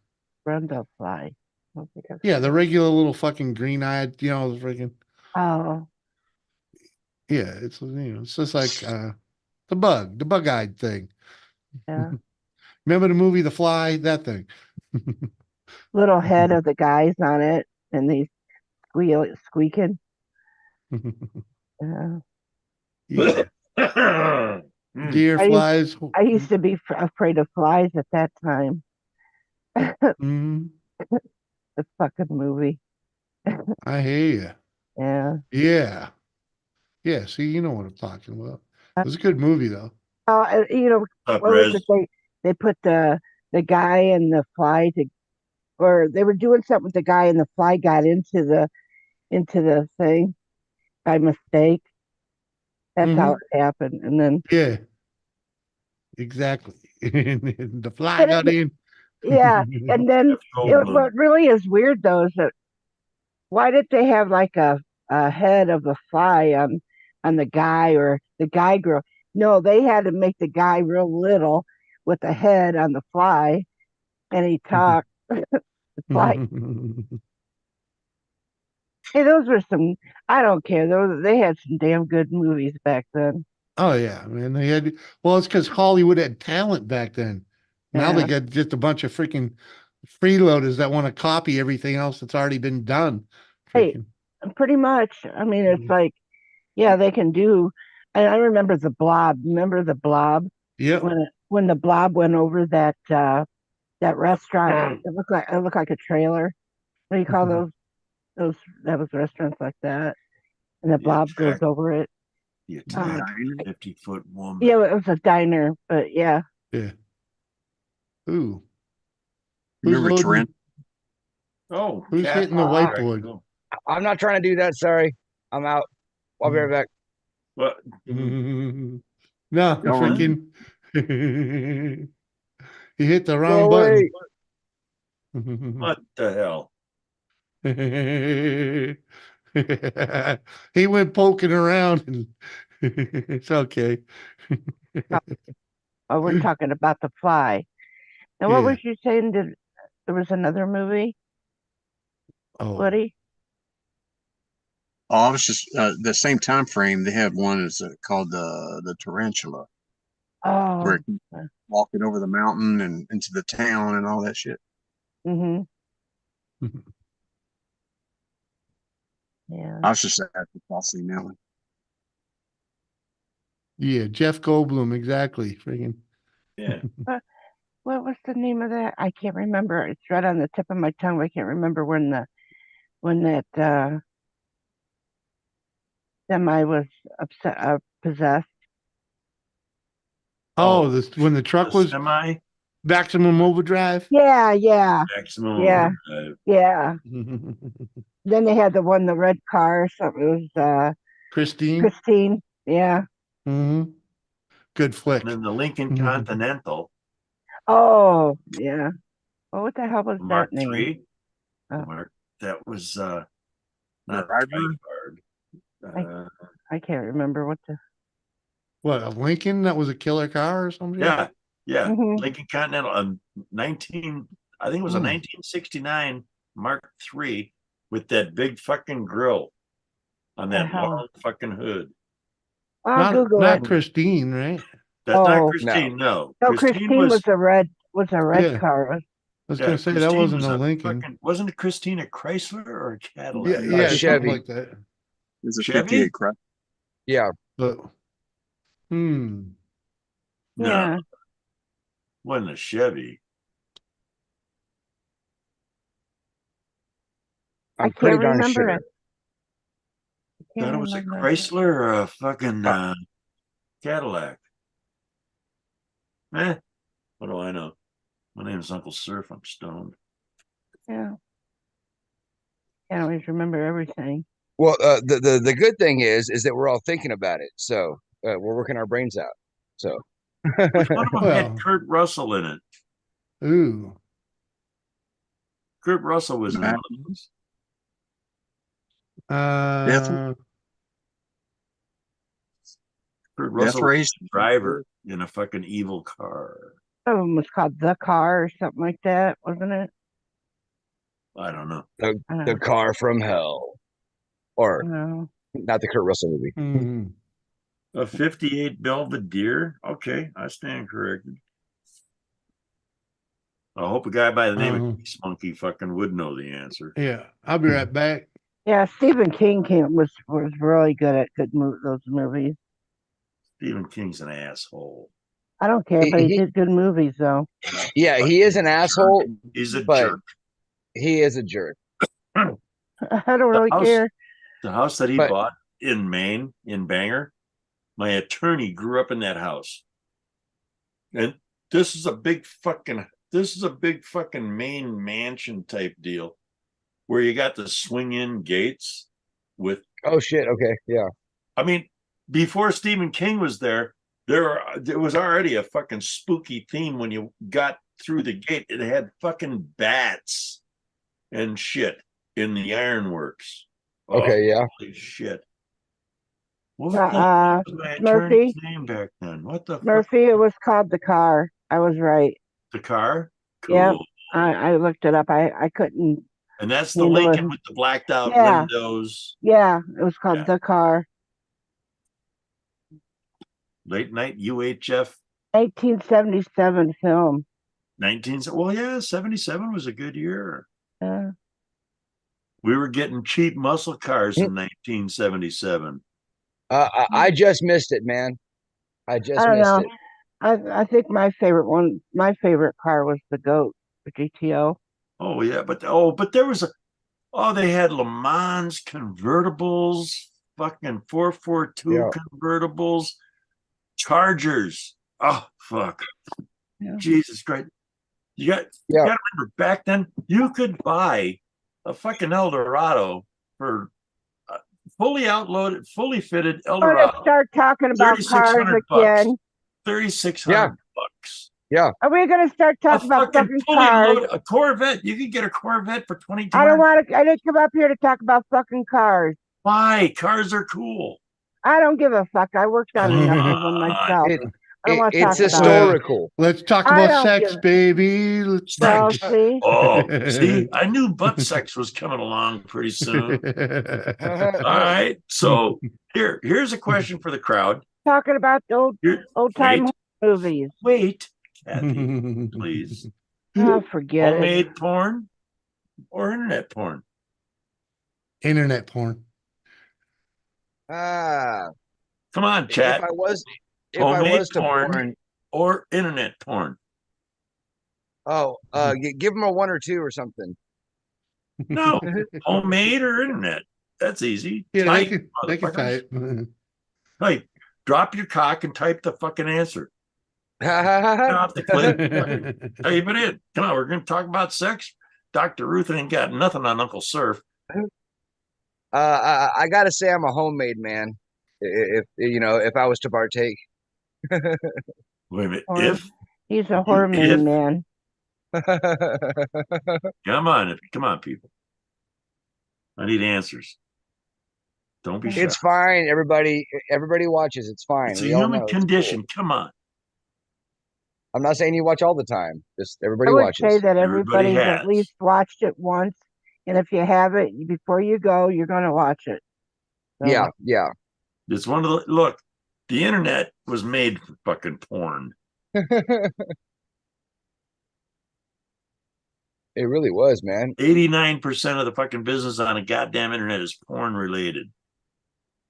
Brundle fly. yeah, the regular little fucking green-eyed, the freaking. Oh. Yeah, it's it's just like the bug-eyed thing. Yeah. Remember the movie The Fly? That thing. Little head of the guys on it, and they squeaking. Yeah. Deer flies. I used to be afraid of flies at that time. The fucking movie. I hear you. Yeah. Yeah. See, you know what I'm talking about. It was a good movie though. What was it? They put the guy and the fly or they were doing something with the guy, and the fly got into the thing by mistake. That's how it happened. And then Yeah, exactly. And the fly but got in. yeah, and then Goldblum. what really is weird though is that why did they have like a head of a fly on the guy or the guy girl? No, they had to make the guy real little with a head on the fly, and he talked. It's like, hey, those were some. I don't care. Those they had some damn good movies back then. Oh yeah, man. They had well, it's because Hollywood had talent back then. Now they Yeah. got just a bunch of freaking freeloaders that want to copy everything else that's already been done. Hey, Freaking pretty much. I mean, it's like, yeah, they can do. And I remember the Blob. Remember the Blob yep. when the Blob went over that restaurant. It looked like a trailer. What do you call those that was restaurants like that? And the The Blob goes attack, over it. the Uh, attack 50-foot woman. yeah, it was a diner, but yeah. Yeah. Ooh. Who's Remember loading? Trent? Oh, Who's cat. hitting the whiteboard? I'm not trying to do that. Sorry. I'm out. I'll be right back. What? No, Y'all freaking. He hit the Go wrong away. button. What the hell? He went poking around and it's okay. Oh, we're talking about the fly. And what Yeah. was you saying? There was another movie, Oh. Woody? Oh, I was just the same time frame. They had one is called the Tarantula, Oh, where it keeps walking over the mountain and into the town and all that shit. mm-hmm. Yeah. I was just after crossing that one. Yeah, Jeff Goldblum, exactly. Freaking. Yeah. What was the name of that? I can't remember. It's right on the tip of my tongue. I can't remember when that semi was possessed. Oh, this when the truck was semi maximum overdrive. Yeah, yeah, maximum yeah, overdrive. yeah. Then they had the red car or something. It was Christine. Christine. Yeah. Mm-hmm. Good flick. And then the Lincoln Continental Oh, yeah. Oh, what the hell was Mark that name? III. Oh. Mark, that was not Driver? Hard. I can't remember what the. What, a Lincoln that was a killer car or something? Yeah, yeah. Mhm. Lincoln Continental, I think it was a 1969 Mark III with that big fucking grill on that Uh-huh. long fucking hood. I'll Google not it. Christine, right? That's not Oh. Christine, no. No, Christine was a red Yeah. car. I was gonna say that wasn't a Lincoln. Wasn't it Christine a Chrysler or a Cadillac? Yeah, something Chevy. like that. It's a Chevy? 58 Chrysler. Yeah. But No, Yeah. wasn't a Chevy. I I'm pretty can't darn remember sure. it. I Thought can't it was a remember. Chrysler or a fucking Cadillac. What do I know? My name is Uncle Surf. I'm stoned. Yeah. Can't always remember everything. Well, the good thing is that we're all thinking about it. So we're working our brains out. So Which one of them Well. had Kurt Russell in it? ooh. Kurt Russell was in one of those. Kurt Russell was Race? a driver in a fucking evil car. Some of them was called The Car or something like that, wasn't it? I don't know. the car from hell, or No. not the Kurt Russell movie. Mhm. A 58 Belvedere? Okay, I stand corrected. I hope a guy by the name of Peace Monkey fucking would know the answer. Yeah, I'll be right back. Yeah, Stephen King was really good at those movies. Stephen King's an asshole. I don't care, but he did good movies though. Yeah, he is an asshole. He's a but jerk. He is a jerk. I don't really care. The house that he But- bought in Maine, in Bangor, my attorney grew up in that house. And this is a big fucking this is a big fucking main mansion type deal where you got the swing in gates with. Oh shit. Okay. Yeah. I mean, before Stephen King was there was already a fucking spooky theme when you got through the gate. It had fucking bats and shit in the ironworks. Okay. Yeah. Holy shit. What Uh, was my Murphy, attorney's name back then? What the fuck? Murphy, it was called The Car. I was right. The car? Cool. Yep. I looked it up. I couldn't. And that's the handle Lincoln it. with the blacked out Yeah. windows. Yeah, it was called The Car. Late night UHF 1877 film. 19. Well, yeah, 77 was a good year. Yeah. We were getting cheap muscle cars in 1977. I just missed it, man. I just I don't missed know. it. I think my favorite car was the Goat, the GTO. Oh yeah, but there was they had Le Mans convertibles, fucking 442 convertibles, Chargers. Oh fuck. Yeah. Jesus Christ. You got to remember back then you could buy a fucking Eldorado for fully outloaded, fully fitted I'm Eldorado. gonna start talking about cars 3,600 again. $3,600. Yeah. Are we gonna start talking about fucking cars? A Corvette. You could get a Corvette for $2,200. I don't want to. I didn't come up here to talk about fucking cars. Why? Cars are cool. I don't give a fuck. I worked on enough of them myself. I don't want to talk about it. Let's talk I about don't sex, give- baby. Let's Well, see? See, I knew butt sex was coming along pretty soon. All right. So here's a question for the crowd. Talking about the old time Wait. movies. Wait, Kathy, please. Oh, forget Homemade porn or internet porn? Internet porn. Come on, chat. If I was to porn, porn or internet porn. Give them a 1 or 2 or something. No, homemade or internet. That's easy. Yeah, They can type. Hey, drop your cock and type the fucking answer. Off the clip. Type it in. Come on, we're going to talk about sex. Dr. Ruth ain't got nothing on Uncle Surf. I gotta say I'm a homemade man. If I was to partake. Wait a minute. He's a hormone man. Come on, people. I need answers. Don't be shy. It's fine. Everybody watches. It's fine. It's a We all human know it's condition. cool. Come on. I'm not saying you watch all the time. Just everybody I would watches. say that everybody's has. at least watched it once, and if you have it before you go, you're going to watch it. So, Yeah. It's one of the look. The internet was made for fucking porn. It really was, man. 89% of the fucking business on a goddamn internet is porn related.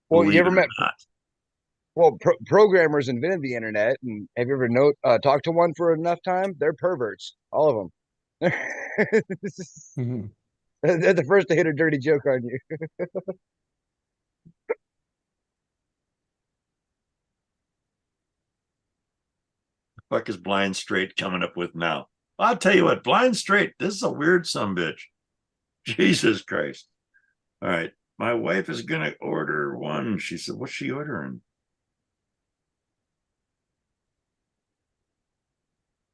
Well, Believe you ever it or met? not. Well, programmers invented the internet, and have you ever talked to one for enough time? They're perverts, all of them. They're the first to hit a dirty joke on you. Fuck is Blind Straight coming up with now? I'll tell you what, Blind Straight, this is a weird sumbitch. Jesus Christ. All right. My wife is gonna order one. She said, what's she ordering?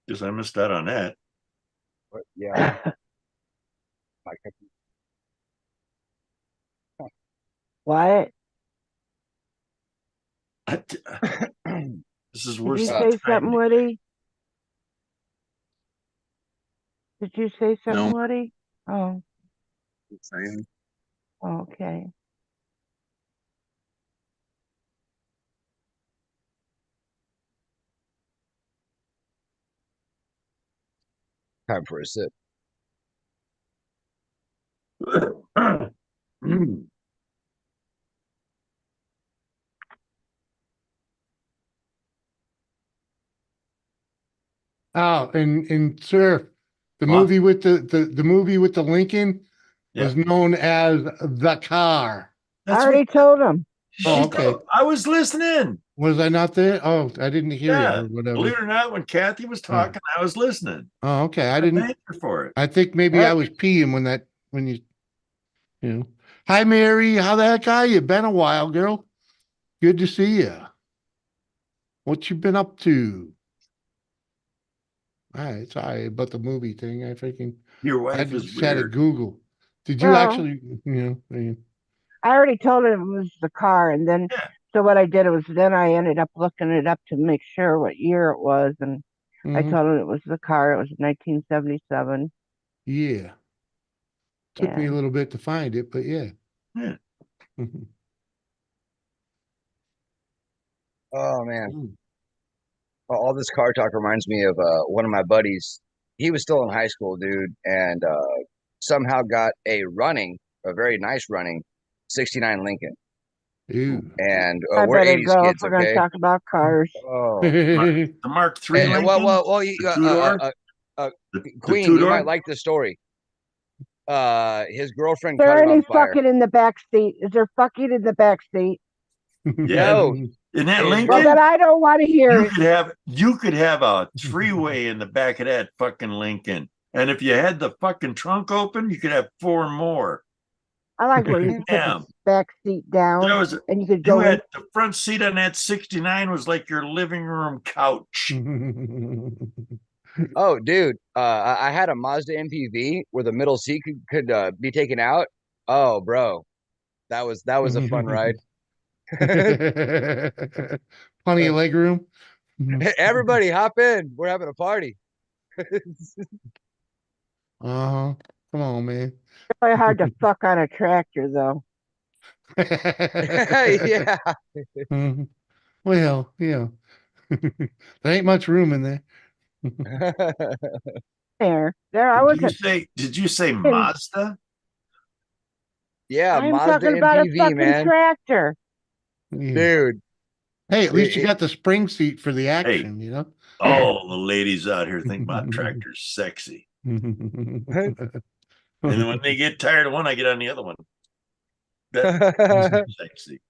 Guess I missed out on that. But, yeah. What? This is Did worse you than say something, Woody? Did you say something, No. Woody? Oh, Saying. okay. Time for a sip. Oh, and sir, the movie with the movie with the Lincoln was known as The Car. I already told him. Oh, okay. I was listening. Was I not there? Oh, I didn't hear you Yeah, or whatever. believe it or not, when Kathy was talking, I was listening. Oh, okay. I I didn't. thank her for it. I think maybe I was peeing when you know. Hi, Mary. How the heck are you? Been a while, girl. Good to see you. What you been up to? All right, sorry about the movie thing. I freaking Your wife is just had to weird. Google. Did you Well, actually, I already told her it was the car, and then so what I did was then I ended up looking it up to make sure what year it was, and I Mhm. told her it was the car. It was 1977. Yeah. Took me a Yeah. little bit to find it, but yeah. Yeah. Oh man. All this car talk reminds me of one of my buddies. He was still in high school, dude, and somehow got a very nice running 69 Lincoln. Ew. And I we're better 80s go if kids, we're going to okay? talk about cars. Oh, The Mark III Lincoln, well, the two-door, Queen, you might like this story. His girlfriend Is caught there it any on fire. fucking in the back seat? Is there fucking in the back seat? Yeah, No, in that his Lincoln, Well, then I don't want to hear it. you could have a three-way in the back of that fucking Lincoln, and if you had the fucking trunk open, you could have 4 more. I like when you could put the Damn. back seat down There was and you could you go in. had the front seat on that 69 was like your living room couch. Oh, dude, I had a Mazda MPV where the middle seat could be taken out. Oh, bro, that was a fun ride. Plenty of leg room. Everybody, hop in. We're having a party. Uh-huh. Come on, man. It's really hard to fuck on a tractor, though. Yeah. Mhm. Well, yeah. There ain't much room in there. There, I was. Did you say Mazda? Yeah, I'm Mazda talking about a MPV, fucking man. tractor. Yeah. Dude. Hey, at least you got the spring seat for the action, you know? All the ladies out here think my tractor's sexy. And then when they get tired of one, I get on the other one. That's sexy.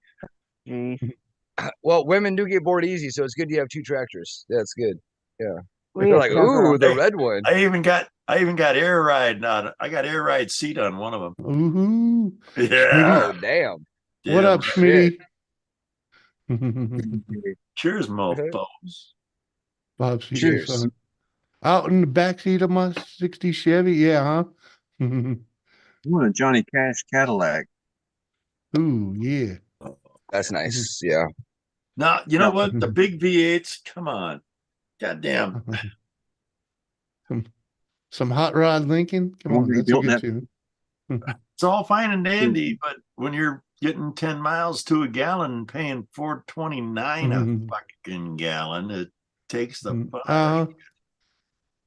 Well, women do get bored easy, so it's good you have 2 tractors. That's good. Yeah. We They're had like, several. ooh, the red one. I even got air ride on. I got air ride seat on one of them. Ooh. Yeah. Oh, damn. What Yeah, up, right. Schmitty? Cheers, mofos. Bob seat Cheers. son. Out in the back seat of my 60 Chevy, yeah, huh? You want a Johnny Cash Cadillac? Ooh, yeah. That's nice. Yeah. Now, you know what? The big V8s, come on. Goddamn. Some hot rod Lincoln. Come on, that's a good tune. It's all fine and dandy, but when you're getting 10 miles to a gallon and paying $4.29 a fucking gallon, it takes the fun. Uh-huh.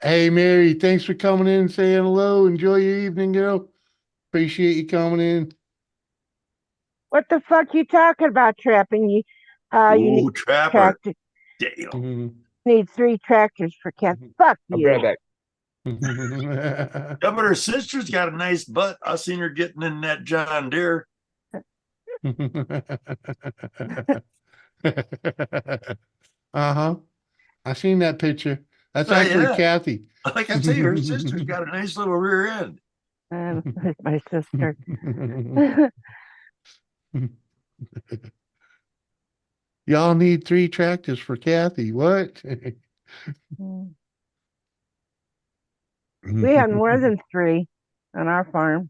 Hey, Mary, thanks for coming in and saying hello. Enjoy your evening, girl. Appreciate you coming in. What the fuck you talking about, trapping? You need Trapper. tractor. Damn. Need 3 tractors for cats. Fuck I'll you. be right back. Yeah, but her sister's got a nice butt. I seen her getting in that John Deere. Uh-huh. I seen that picture. That's actually Yeah. Kathy. Like I say, her sister's got a nice little rear end. My sister. Y'all need 3 tractors for Kathy. What? We have more than 3 on our farm.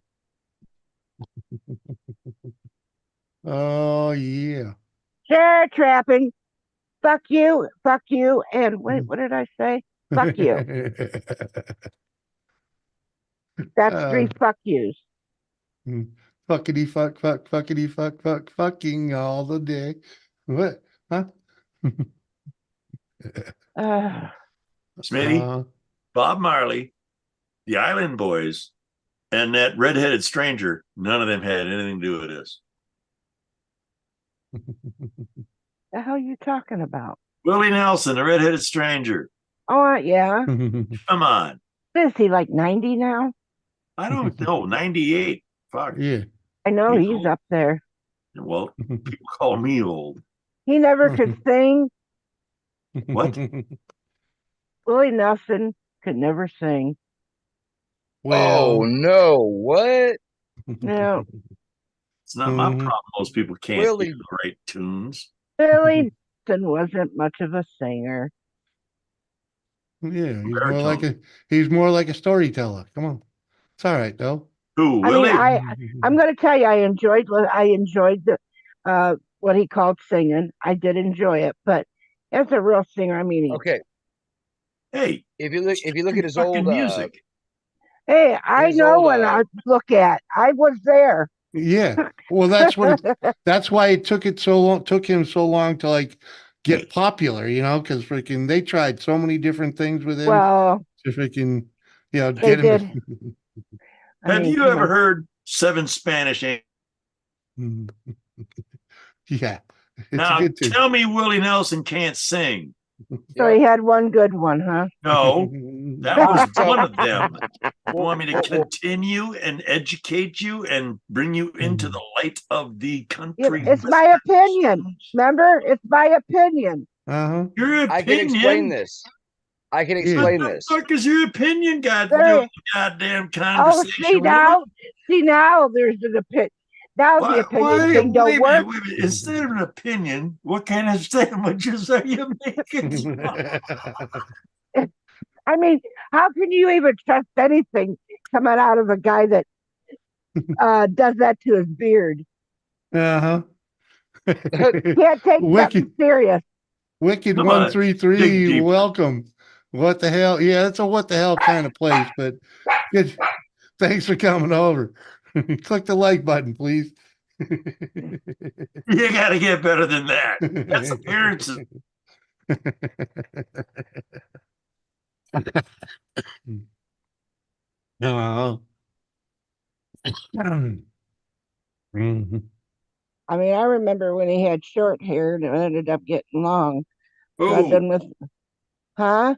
Oh, yeah. Sure, trapping. Fuck you, and wait, what did I say? Fuck you. That's 3 fuck yous. Fuckity fuck, fuckity fuck, fucking all the day. What? Huh? Smitty, Bob Marley, the Island Boys, and that redheaded stranger, none of them had anything to do with this. The hell you talking about? Willie Nelson, the redheaded stranger. Oh, yeah. Come on. Is he like 90 now? I don't know. 98. Fuck. Yeah. I know You he's know. up there. Well, people call me old. He never could sing. What? Willie Nelson could never sing. Oh no! What? No, It's not my problem. Most people can't Willie. hear the right tunes. Willie Nelson wasn't much of a singer. Yeah, Baritone. he's more like a storyteller. Come on. It's all right though. Who, I mean, Willie? I'm going to tell you, I enjoyed the what he called singing. I did enjoy it, but as a real singer, I mean, Okay. Hey, if you look at his fucking old music. hey, I his know old, when I look at. I was there. Yeah. Well, that's why it took him so long to like get popular, because freaking they tried so many different things with him Well, to freaking, they get him. did. I Have mean, you come ever on. heard Seven Spanish Angels? Yeah. It's a Now good tune. tell me Willie Nelson can't sing. So he had one good one, huh? No, that was So- one of them. You want me to continue and educate you and bring you into the light of the country? It's my opinion. Remember, it's my opinion. Uh-huh. Your opinion? I can explain this. I can explain What this. the fuck is your opinion got to do There- with the goddamn Oh, conversation? see now, there's an opinion. Now the opinion thing don't wait a work. minute, wait a minute. Instead of an opinion, what kind of sandwiches are you making? I mean, how can you even trust anything coming out of a guy that does that to his beard? Uh-huh. Can't take something serious. Wicked Come on, 133, dig deep. welcome. What the hell? Yeah, it's a what the hell kind of place, but good. Thanks for coming over. Click the like button, please. You got to get better than that. That's appearances. No. Mhm. I mean, I remember when he had short hair and it ended up getting long. So I've Who? been with, huh?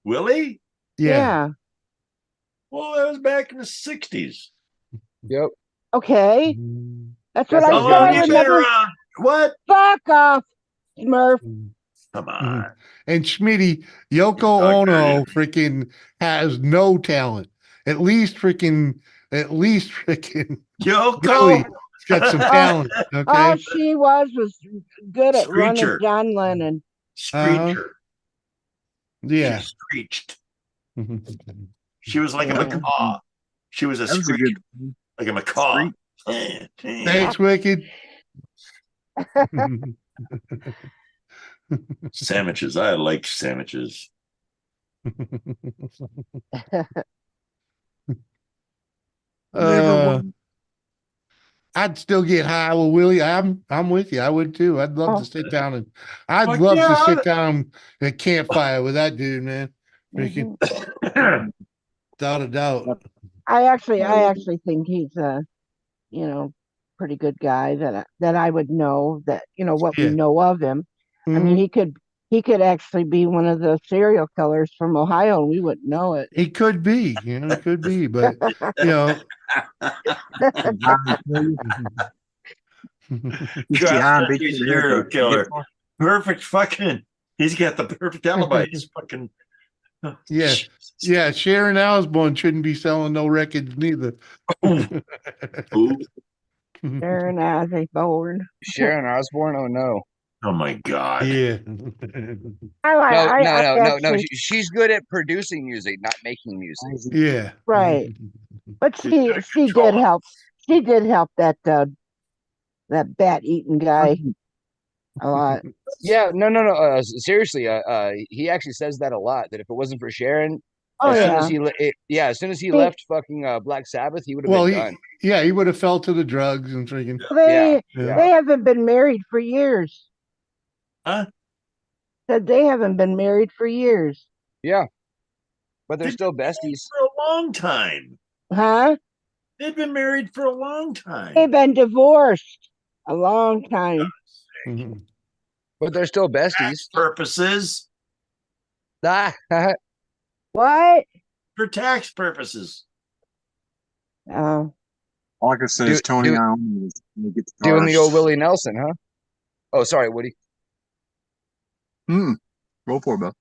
Willie? Yeah. Well, that was back in the 60s. Yep. Okay. That's what That's I How how said. I long you been remember. around? What? Fuck off, Smurf. Come on. And Schmitty, Yoko Ono freaking has no talent. At least freaking Yoko? Billy's got some talent. All Okay. she was good at running Screecher. John Lennon. Screecher. Yeah. She screeched. She was like a Yeah. macaw. She was a That was a screech, good like a macaw. Thanks, Wicked. Sandwiches. I like sandwiches. I'd still get high with Willie. I'm with you. I would too. I'd love to sit down and I'd love to sit down at a campfire with that dude, man. Freaking without a doubt. I actually think he's a, pretty good guy that I would know that, what we Yeah. know of him. I mean, he could actually be one of the serial killers from Ohio and we wouldn't know it. He could be, he could be, but He's a serial killer. Perfect fucking. He's got the perfect alibi. He's fucking. Yeah. Yeah. Sharon Osbourne shouldn't be selling no records neither. Sharon Osbourne. Sharon Osbourne. Oh no. Oh my god. Yeah. No. She's good at producing music, not making music. Yeah. Right. But she did help. She did help that bat eating guy a lot. Yeah, no. Seriously, he actually says that a lot. That if it wasn't for Sharon, Oh, as soon as he left fucking Black Sabbath, he would have been done. Yeah, he would have fell to the drugs and freaking. They haven't been married for years. Huh? Said they haven't been married for years. Yeah, but they're still besties for a long time. Huh? They've been married for a long time. They've been divorced a long time. But they're still besties. Tax purposes. What? For tax purposes. Oh. All I can say is Tony Iommi doing the old Willie Nelson, huh? Oh, sorry, Woody. Go for it, bro.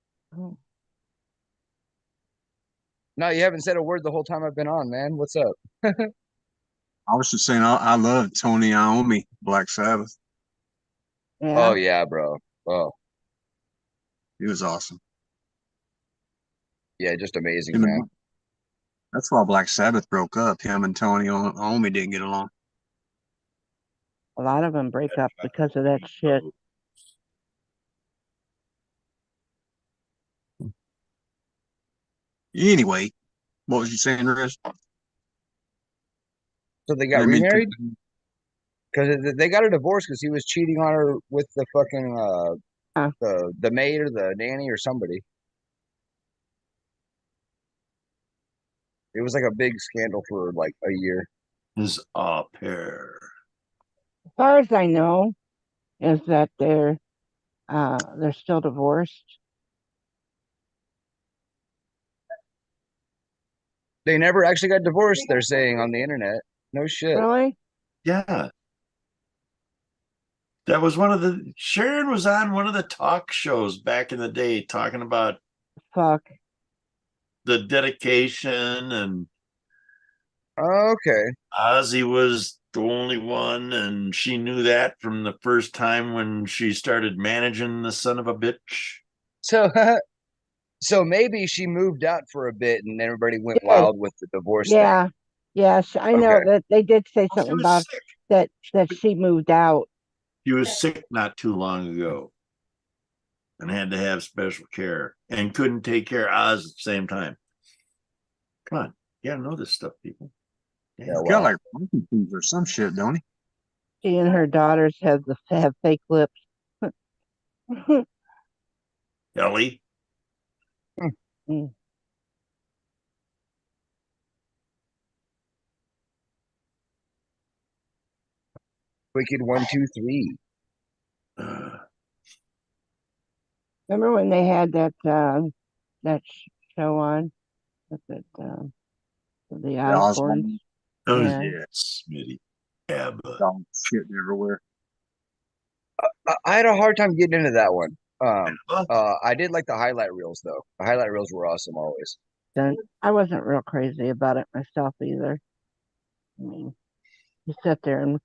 No, you haven't said a word the whole time I've been on, man. What's up? I was just saying, I love Tony Iommi, Black Sabbath. Oh yeah, bro. Oh He was awesome. yeah, just amazing, You know, man. that's why Black Sabbath broke up. Him and Tony Iommi didn't get along. A lot of them break up because of that shit. Anyway, what was you saying, Riz? So they got I mean, remarried because they got a divorce because he was cheating on her with the fucking the maid or the nanny or somebody. It was like a big scandal for like a year. His au pair. As far as I know, is that they're still divorced. They never actually got divorced, they're saying on the internet. No shit. Really? Yeah. That was one of the Sharon was on one of the talk shows back in the day talking about the dedication and okay. Ozzy was the only one, and she knew that from the first time when she started managing the son of a bitch. So so maybe she moved out for a bit and everybody went Did. wild with the divorce thing. Yeah. Yes, I know Okay. that they did say Well, she something was about sick. that she moved out. He was sick not too long ago and had to have special care and couldn't take care of Oz at the same time. Come on. You gotta know this stuff, people. Yeah, He's got like Parkinson's or some shit, don't he? She and her daughters have fake lips. Ellie. Mm. Wicked 1, 2, 3. Remember when they had that show on with it, the Osbournes? Oh, Yeah. yes, Smitty. Abba. Dog shit everywhere. I had a hard time getting into that one. I did like the highlight reels though. The highlight reels were awesome always. Then I wasn't real crazy about it myself either. I mean, you sit there and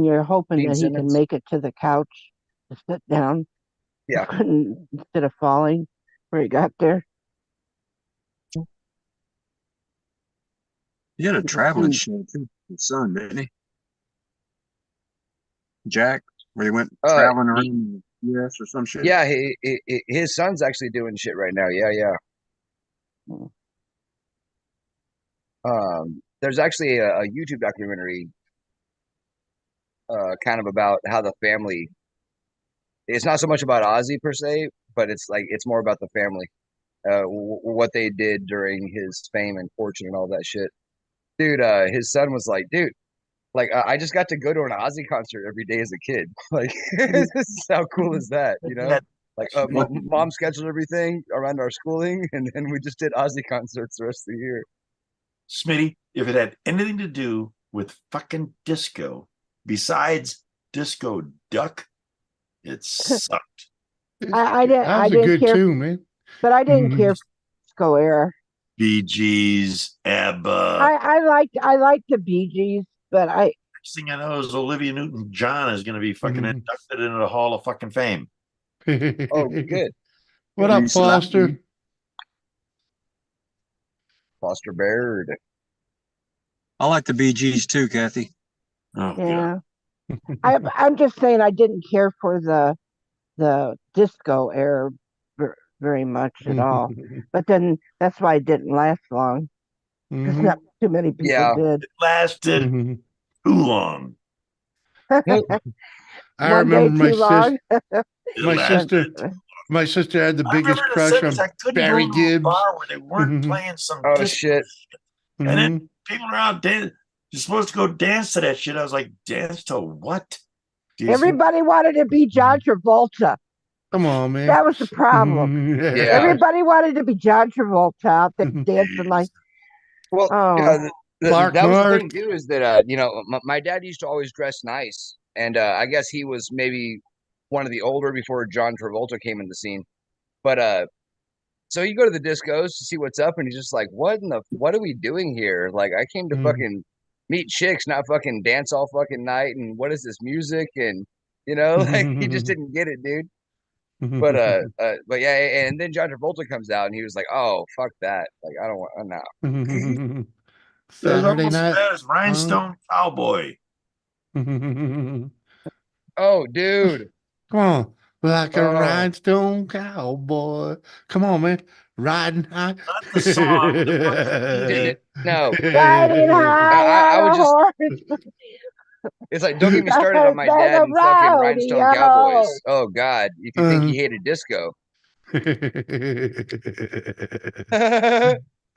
you're hoping Gene that he can Simmons? make it to the couch to sit down. Yeah. Instead of falling where he got there. He had a traveling show too. His son, didn't he? Jack, where he went traveling around the US or some shit. Yeah, his son's actually doing shit right now. Yeah, yeah. There's actually a YouTube documentary kind of about how the family, it's not so much about Ozzy per se, but it's more about the family, what they did during his fame and fortune and all that shit. Dude, his son was like, dude, like I just got to go to an Ozzy concert every day as a kid. Like, how cool is that? You know, like mom scheduled everything around our schooling, and then we just did Ozzy concerts the rest of the year. Smitty, if it had anything to do with fucking disco, besides Disco Duck, it sucked. I didn't. That I was a didn't good care, tune, man. but I didn't care for disco era. Bee Gees, ABBA. I liked the Bee Gees, but Next thing I know is Olivia Newton-John is going to be fucking inducted into the Hall of fucking Fame. Oh, good. What up, Foster? Foster Baird. I like the Bee Gees too, Kathy. Oh, yeah. I'm just saying I didn't care for the disco era very much at all. But then that's why it didn't last long. Because not too many people did. It lasted too long. I One day remember too long. my sister had the biggest remember the crush on 70s, I couldn't Barry go to a Gibbs. bar where they weren't playing some Oh disco shit. And then people are out dancing. You're supposed to go dance to that shit. I was like, dance to what? Everybody wanted to be John Travolta. Come on, man. That was the problem. Yeah. Everybody wanted to be John Travolta out there dancing like. Well, oh. that was the thing too, is that you know, my dad used to always dress nice, and I guess he was maybe one of the older before John Travolta came in the scene. But so you go to the discos to see what's up, and he's just like, what are we doing here? Like, I came to fucking meet chicks, not fucking dance all fucking night. And what is this music? And like he just didn't get it, dude. But yeah, and then John Travolta comes out, and he was like, "Oh, fuck that! Like, I don't want now." That's Saturday almost as night. bad as Rhinestone Cowboy. Oh, dude. Come on, like a Oh. rhinestone cowboy. Come on, man. Riding high. Not the song. The fucking No. Riding high I on would a just. horse. It's like, don't get me started on my There's dad a and fucking rodeo. Rhinestone Cowboys. Oh God, if you think he hated disco.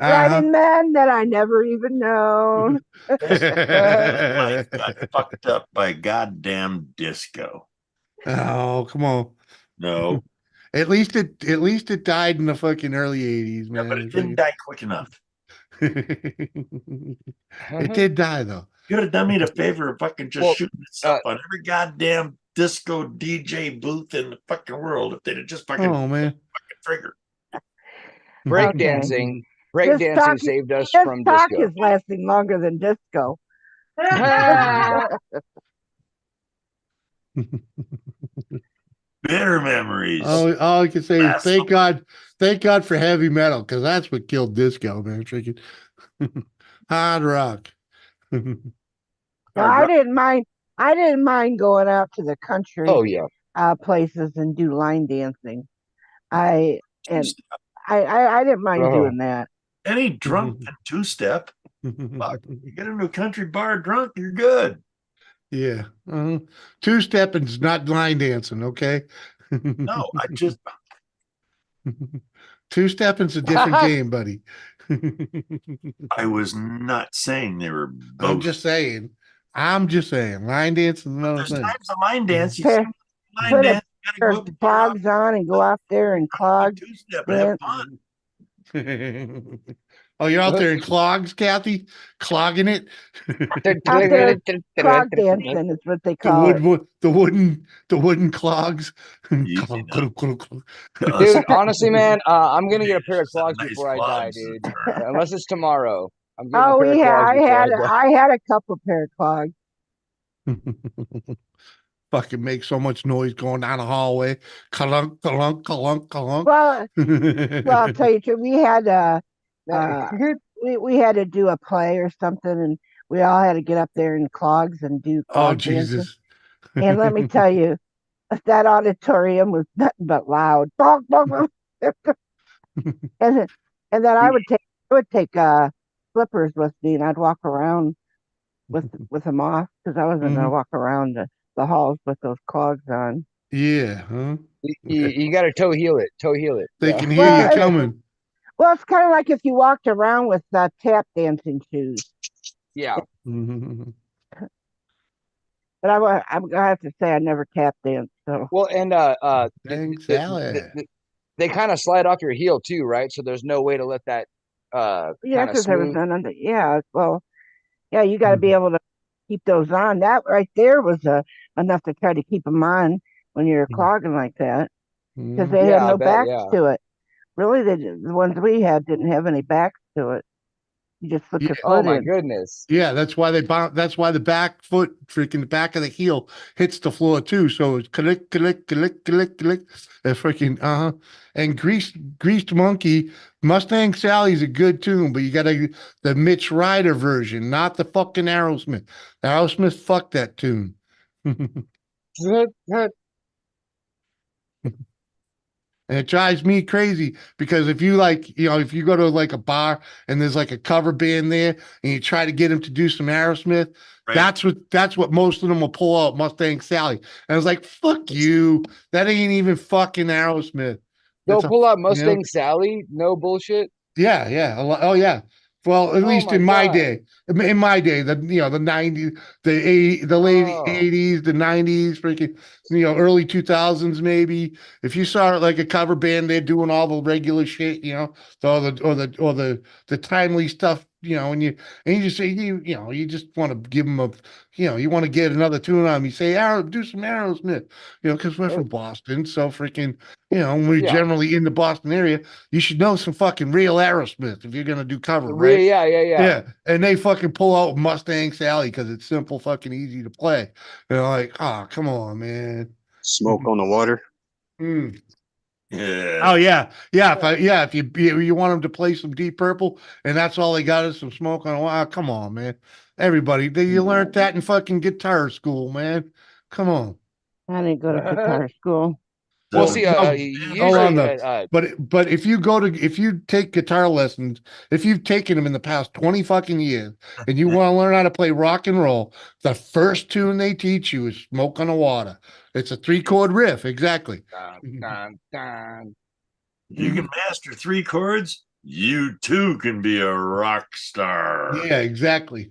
Riding men that I never even known. life got fucked up by goddamn disco. Oh, come on. No. At least it died in the fucking early 80s, man. Yeah, but it didn't die quick enough. It did die though. You would have done me the favor of fucking just Well, shooting itself on every goddamn disco DJ booth in the fucking world if they'd have just fucking Oh man. fucking trigger. Breakdancing. This Breakdancing talk, saved us this from talk disco. is lasting longer than disco. Bitter memories. All I can say is Last thank God for heavy metal, because that's what killed disco, man. Freaking hard rock. No, I didn't mind going out to the country Oh yeah. Places and do line dancing. I didn't mind doing that. Any drunk and two-step, fuck, you get into a country bar drunk, you're good. Yeah. Two-stepping's not line dancing, okay? No, I just Two-stepping's a different game, buddy. I was not saying they were both. I'm just saying. Line dancing is another There's thing. times a line dance. You Put- see line Put dance, a you pair gotta of go up clogs on and go out there and clog two-step and have dance. fun. Oh, you're out there in clogs, Kathy? Clogging it? Out there, clog dancing is what they call it. The wooden clogs. Dude, honestly, man, I'm gonna get a pair of clogs before I die, dude. Unless it's tomorrow. I'm getting Oh, a pair of clogs before I die. I had a couple pair of clogs. Fucking make so much noise going down the hallway. Kalunk, kalunk, kalunk, kalunk. Well, I'll tell you, too, we had we had to do a play or something, and we all had to get up there in clogs and do Oh, clog dancing. Jesus. And let me tell you, that auditorium was nothing but loud. and then I would take slippers with me, and I'd walk around with them off, because I wasn't gonna walk around the halls with those clogs on. Yeah, huh? You got to toe heel it. They can hear you coming. Well, it's kind of like if you walked around with tap dancing shoes. Yeah. But I'm gonna have to say I never tap danced. So Well, and Dang salad. they kind of slide off your heel too, right? So there's no way to let that yeah, kind of because I was smooth. under. Yeah, well, yeah, you got to be able to keep those on. That right there was enough to try to keep them on when you're clogging like that, because they had Yeah, I no bet, backs yeah. to it. Really, the ones we had didn't have any backs to it. You just slip your Oh foot my in. goodness. Yeah, that's why that's why the back foot, freaking the back of the heel hits the floor too. So it's click, click, click, click, click. Freaking and greased monkey. Mustang Sally's a good tune, but you gotta the Mitch Ryder version, not the fucking Aerosmith. Aerosmith fucked that tune. And it drives me crazy because if you if you go to like a bar and there's like a cover band there and you try to get them to do some Aerosmith, Right. that's what most of them will pull out Mustang Sally. And I was like, fuck you. That ain't even fucking Aerosmith. Go It's pull out you know? Mustang Sally. No bullshit. Yeah, yeah. Oh, yeah. Well, at least my in my God. day, the 90s, the 80s, the late 80s, the 90s, freaking, early 2000s, maybe. If you saw it like a cover band, they're doing all the regular shit, or the timely stuff and you just say, you just want to give them you want to get another tune on 'em. You say, do some Aerosmith, because we're from Boston. So freaking, when we're Yeah. generally in the Boston area, you should know some fucking real Aerosmith if you're going to do cover, Real, right? yeah. Yeah. And they fucking pull out Mustang Sally because it's simple, fucking easy to play. Like, oh, come on, man. Smoke on the water. Mm. Yeah. Oh yeah, if you want them to play some Deep Purple and that's all they got is some Smoke on a Wire, come on, man. Everybody, you learned that in fucking guitar school, man. Come on. I didn't go to guitar school. Well, No, see, no, hold on usually, though. But if you take guitar lessons, if you've taken them in the past 20 fucking years and you want to learn how to play rock and roll, the first tune they teach you is Smoke on the Water. It's a 3-chord riff, exactly. dun, dun. You can master 3 chords, you too can be a rock star. Yeah, exactly.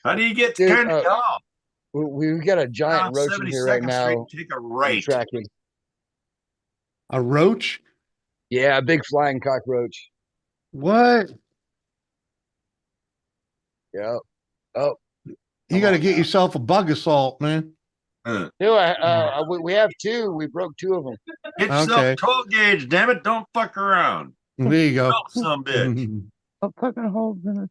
How do you get to Dude, Carnegie Hall? We've got a giant Down roach in here right 72nd Street now. and take a right. Tracking. A roach? Yeah, a big flying cockroach. What? Yeah. Oh, You got to get yourself a bug assault, man. dude, we have 2. We broke 2 of them. Get yourself Okay. a 12 gauge, damn it. Don't fuck around. There you go. Some bitch. What fucking holes in it?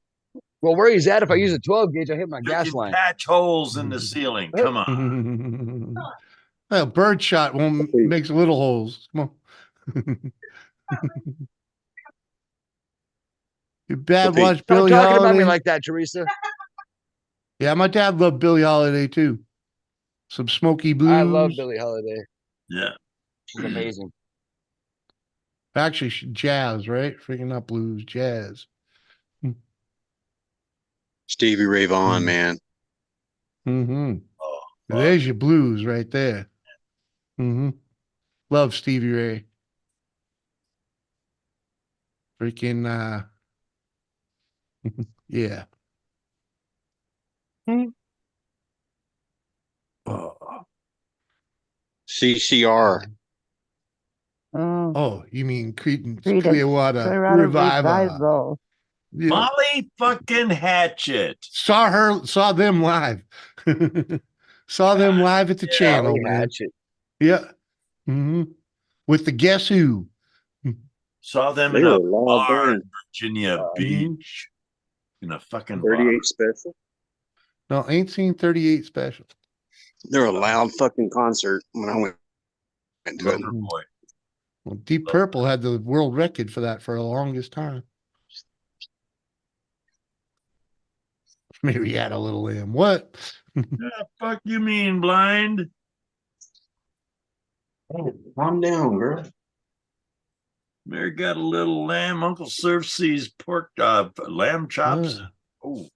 Well, where he's at, if I use a 12 gauge, I hit my You gas can line. patch holes in the ceiling. Come on. Well, bird shot makes little holes. Come on. Your dad watched Stop Billie talking about me Holiday? like that, Teresa. Yeah, my dad loved Billie Holiday too. Some Smoky Blues. I love Billie Holiday. Yeah. She's amazing. Actually, jazz, right? Freaking not blues, jazz. Stevie Ray Vaughan, man. Mm-hmm. Oh, There's your blues right there. Mm-hmm. Love Stevie Ray. Freaking yeah. Oh. CCR. Oh, you mean Creedence Creedence Clearwater Clearwater Revival. Revival. Yeah. Molly fucking Hatchet. Saw them live. Saw them live at the channel, Molly man. Hatchet. Yeah. Mm-hmm. With the Guess Who. Saw them They in were a a loud bar in band. Virginia Beach. In a fucking 38 bar. special. No, ain't seen 38 special. They're a loud fucking concert when I went to it. Lover boy. Well, Deep Purple had the world record for that for the longest time. Maybe he had a little lamb. What? The fuck you mean, blind? Oh, calm down, girl. Mary got a little lamb. Uncle Surf sees pork lamb chops. Oh,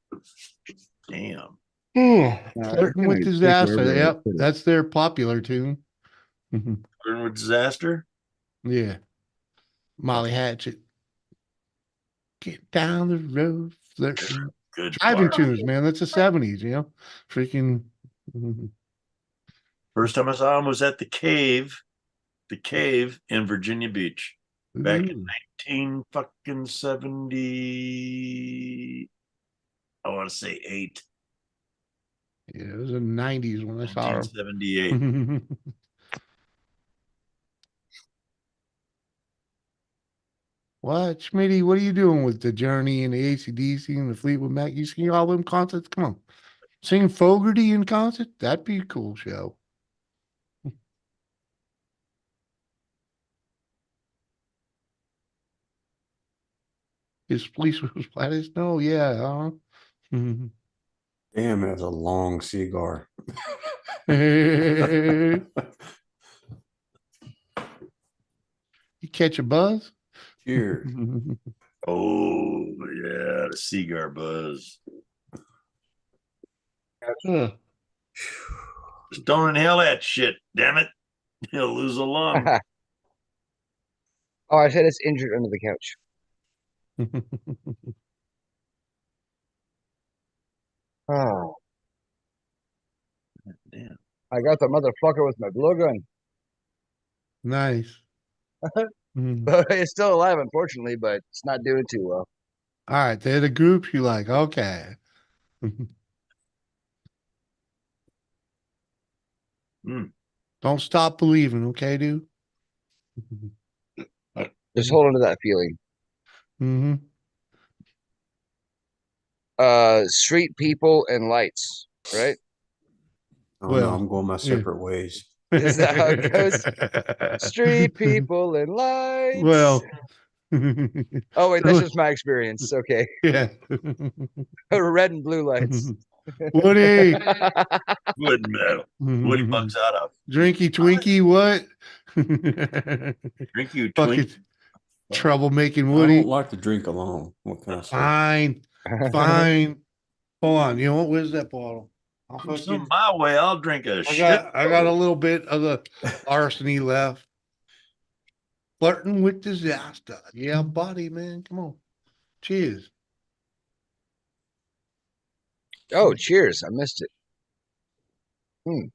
damn. Flirting with Disaster. Yep, that's their popular tune. Flirting with Disaster? Yeah. Molly Hatchet. Get down the road, flirting. Good Driving part. tunes, man. That's the 70s, Freaking. First time I saw him was at the Cave in Virginia Beach back in 1970. I want to say 8. Yeah, it was in the 90s when I saw her. 1978. What, Schmitty? What are you doing with the Journey and the AC/DC and the Fleetwood Mac? You seen all them concerts? Come on. Sing Fogerty in concert? That'd be a cool show. His police was flat as snow. Yeah. Damn, that's a long cigar. You catch a buzz? Cheers. Oh, yeah, the cigar buzz. Just don't inhale that shit, damn it. You'll lose a lung. Oh, I said it's injured under the couch. Oh. Damn. I got the motherfucker with my blowgun. Nice. But it's still alive, unfortunately, but it's not doing too well. All right, they're the groups you like. Okay. Don't stop believing, okay, dude? Just hold on to that feeling. Mm-hmm. Street people and lights, right? Oh no, I'm going my separate ways. Is that how it goes? Street people and lights. Well. Oh wait, that's just my experience. Okay. Yeah. Red and blue lights. Woody. Wood metal. Woody bugs out of. Drinky Twinkie, what? Drinky Fucking Twinkie. troublemaking I Woody. don't like to drink alone. What can I say? Fine. Fine. Hold on. You know what? Where's that bottle? I'll Some fucking, my way, I'll drink a I shit. got a little bit of the arseny left. Flirting with disaster. Yeah, buddy, man. Come on. Cheers. Oh, cheers. I missed it. Ooh.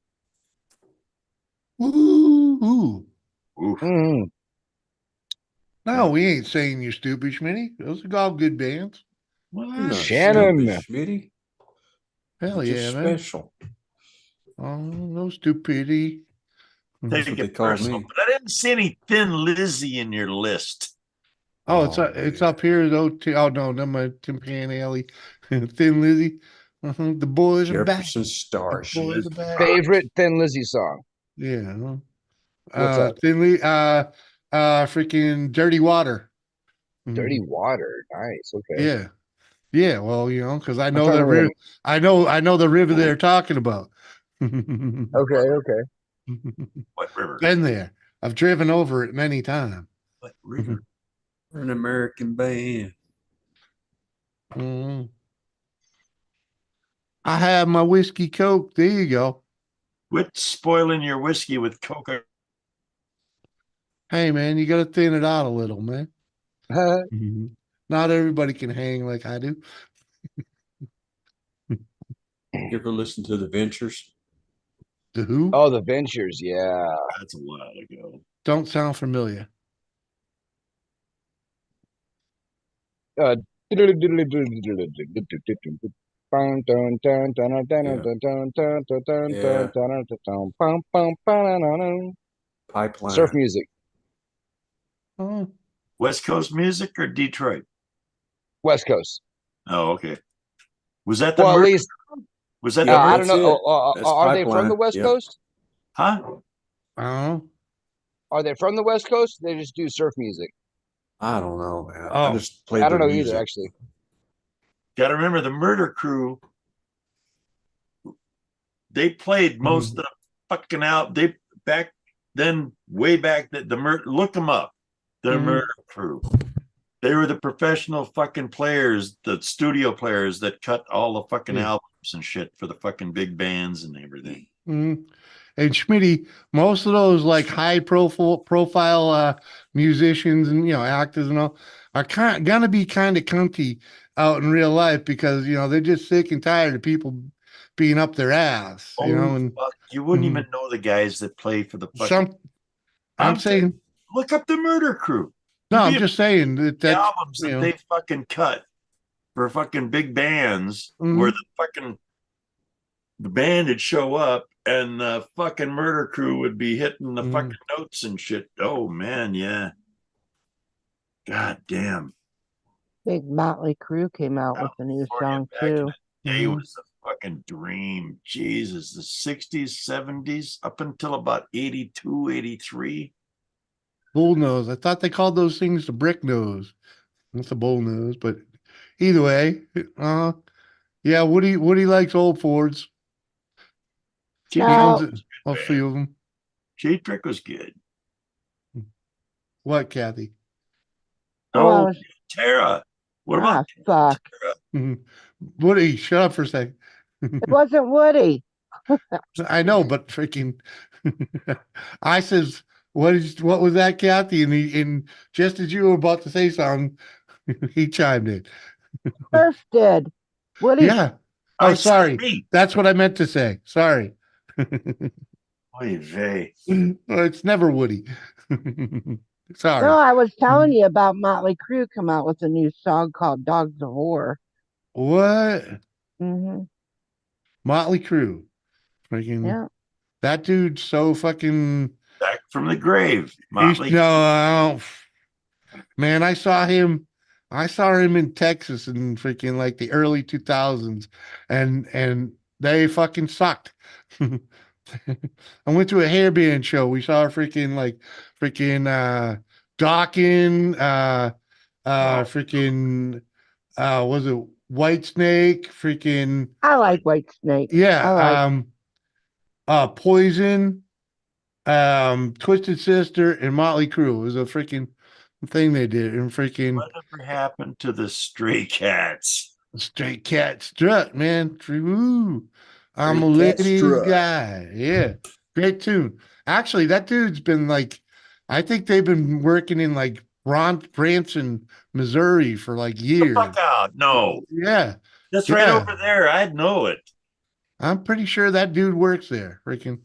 Mm. No, we ain't saying you're stupid, Schmitty. Those are all good bands. You're not Shannon. stupid, Schmitty. Hell You're yeah, just man. special. Oh, no stupidity. Take what they it call personal, me. but I didn't see any Thin Lizzy in your list. Oh, it's up here though. Oh no, not my Tim Pan Alley. Thin Lizzy. The boys are back. Jefferson Starship. Boys are back. Favorite Thin Lizzy song? Yeah. What's up? Thinly. Freaking Dirty Water. Dirty Water. Nice. Okay. Yeah. Yeah. Well, you know, because I know trying the to river. remember. I know the river they're talking about. Okay. Okay. What river? Been there. I've driven over it many times. What river? We're an American band. I have my whiskey Coke. There you go. Quit spoiling your whiskey with Coca. Hey man, you gotta thin it out a little, man. Not everybody can hang like I do. You ever listen to the Ventures? The who? Oh, the Ventures. Yeah. That's a while ago. Don't sound familiar. Pipeline. Surf music. Oh. West Coast music or Detroit? West Coast. Oh, okay. Was that the Well, at murder? least Was that I the don't know. Are they from the West Coast? Huh? Are they from the West Coast? They just do surf music. I don't know, man. Oh. I just play I don't their know music. either, actually. Got to remember the Murder Crew. They played most of the fucking out. They back then, way back that look them up. The Murder Crew. They were the professional fucking players, the studio players that cut all the fucking albums and shit for the fucking big bands and everything. And Schmitty, most of those like high profile musicians and actors and all are gonna be kind of cunty out in real life because they're just sick and tired of people being up their ass. And Fuck, you wouldn't even know the guys that play for the fucking. I'm saying, look up the Murder Crew. no, I'm just saying that The albums that they fucking cut for fucking big bands where the band would show up and the fucking Murder Crew would be hitting the fucking notes and shit. Oh man, yeah. God damn. Big Motley Crue came out with a new song too. It was a fucking dream. Jesus, the 60s, 70s, up until about 82, 83. bull nose. I thought they called those things the brick nose. That's a bull nose, but either way, yeah. Woody likes old Fords. He owns it. A few of them. Cheap Trick was good. What, Kathy? Oh, Tara. What about fuck? Woody, shut up for a second. It wasn't Woody. I know, but freaking I says, what was that, Kathy? And just as you were about to say something, he chimed in. Surf did. Woody. Yeah. Oh, sorry. That's what I meant to say. Sorry. Oy vey. It's never Woody. Sorry. No, I was telling you about Motley Crue come out with a new song called Dogs of War. What? Hmm. Motley Crue. Freaking Yeah. that dude's so fucking Back from the grave. he's Motley. no I don't- man, I saw him in Texas in freaking like the early 2000s and they fucking sucked. I went to a hairband show. We saw freaking Dawkins, freaking was it White Snake? Freaking I like White Snake. I yeah, like Poison, Twisted Sister, and Motley Crue. It was a freaking thing they did. And freaking Whatever happened to the Stray Cats? Straight Cat Strut, man. Woo. I'm a Stray Cat ladies Strut. guy. Yeah. Great tune. Actually, that dude's been like, I think they've been working in like Branson, Missouri for like years. Fuck out. No. Yeah. That's right Yeah. over there. I'd know it. I'm pretty sure that dude works there. Freaking.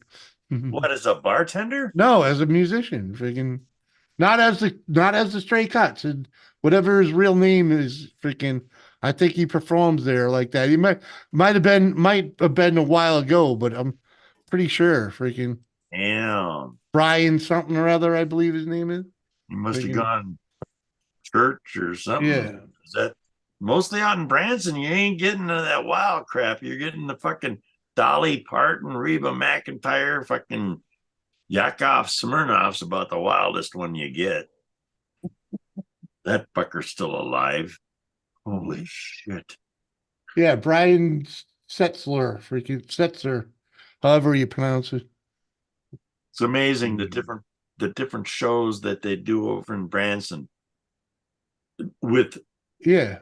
What, as a bartender? No, as a musician. Freaking. Not as the Stray Cuts and whatever his real name is. Freaking. I think he performs there like that. He might have been a while ago, but I'm pretty sure. Freaking Damn. Brian something or other, I believe his name is. You must have Freaking- gone church or something. Yeah. Is that mostly out in Branson? You ain't getting to that wild crap. You're getting the fucking Dolly Parton, Reba McEntire, fucking Yakov Smirnoff's about the wildest one you get. That fucker's still alive. Holy shit. Yeah, Brian Setzler, freaking Setzer, however you pronounce it. It's amazing the different shows that they do over in Branson with Yeah.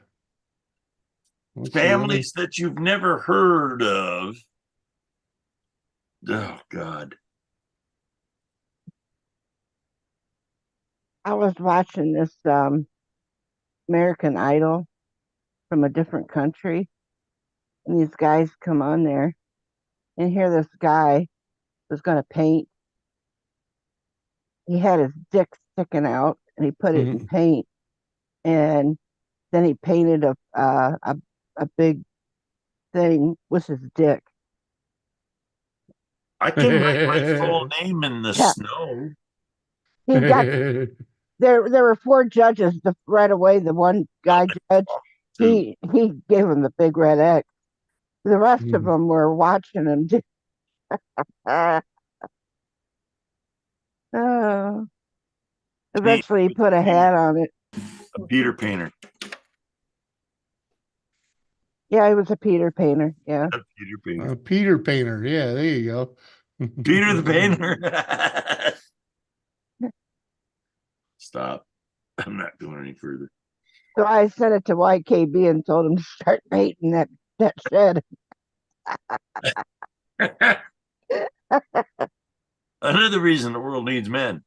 families that you've never heard of. Oh God. I was watching this American Idol from a different country, and these guys come on there, and here this guy was going to paint. He had his dick sticking out, and he put it in paint, and then he painted a big thing with his dick. I can write my full name in the Yeah. snow. He got there were four judges. Right away, the one guy judge, he gave him the big red X. The rest of them were watching him. Eventually, he put a hat on it. A Peter Painter. Yeah, he was a Peter Painter. Yeah. A Peter Painter. Peter Painter. Yeah, there you go. Peter the Painter. Stop. I'm not going any further. So I sent it to YKB and told him to start painting that shed. Another reason the world needs men.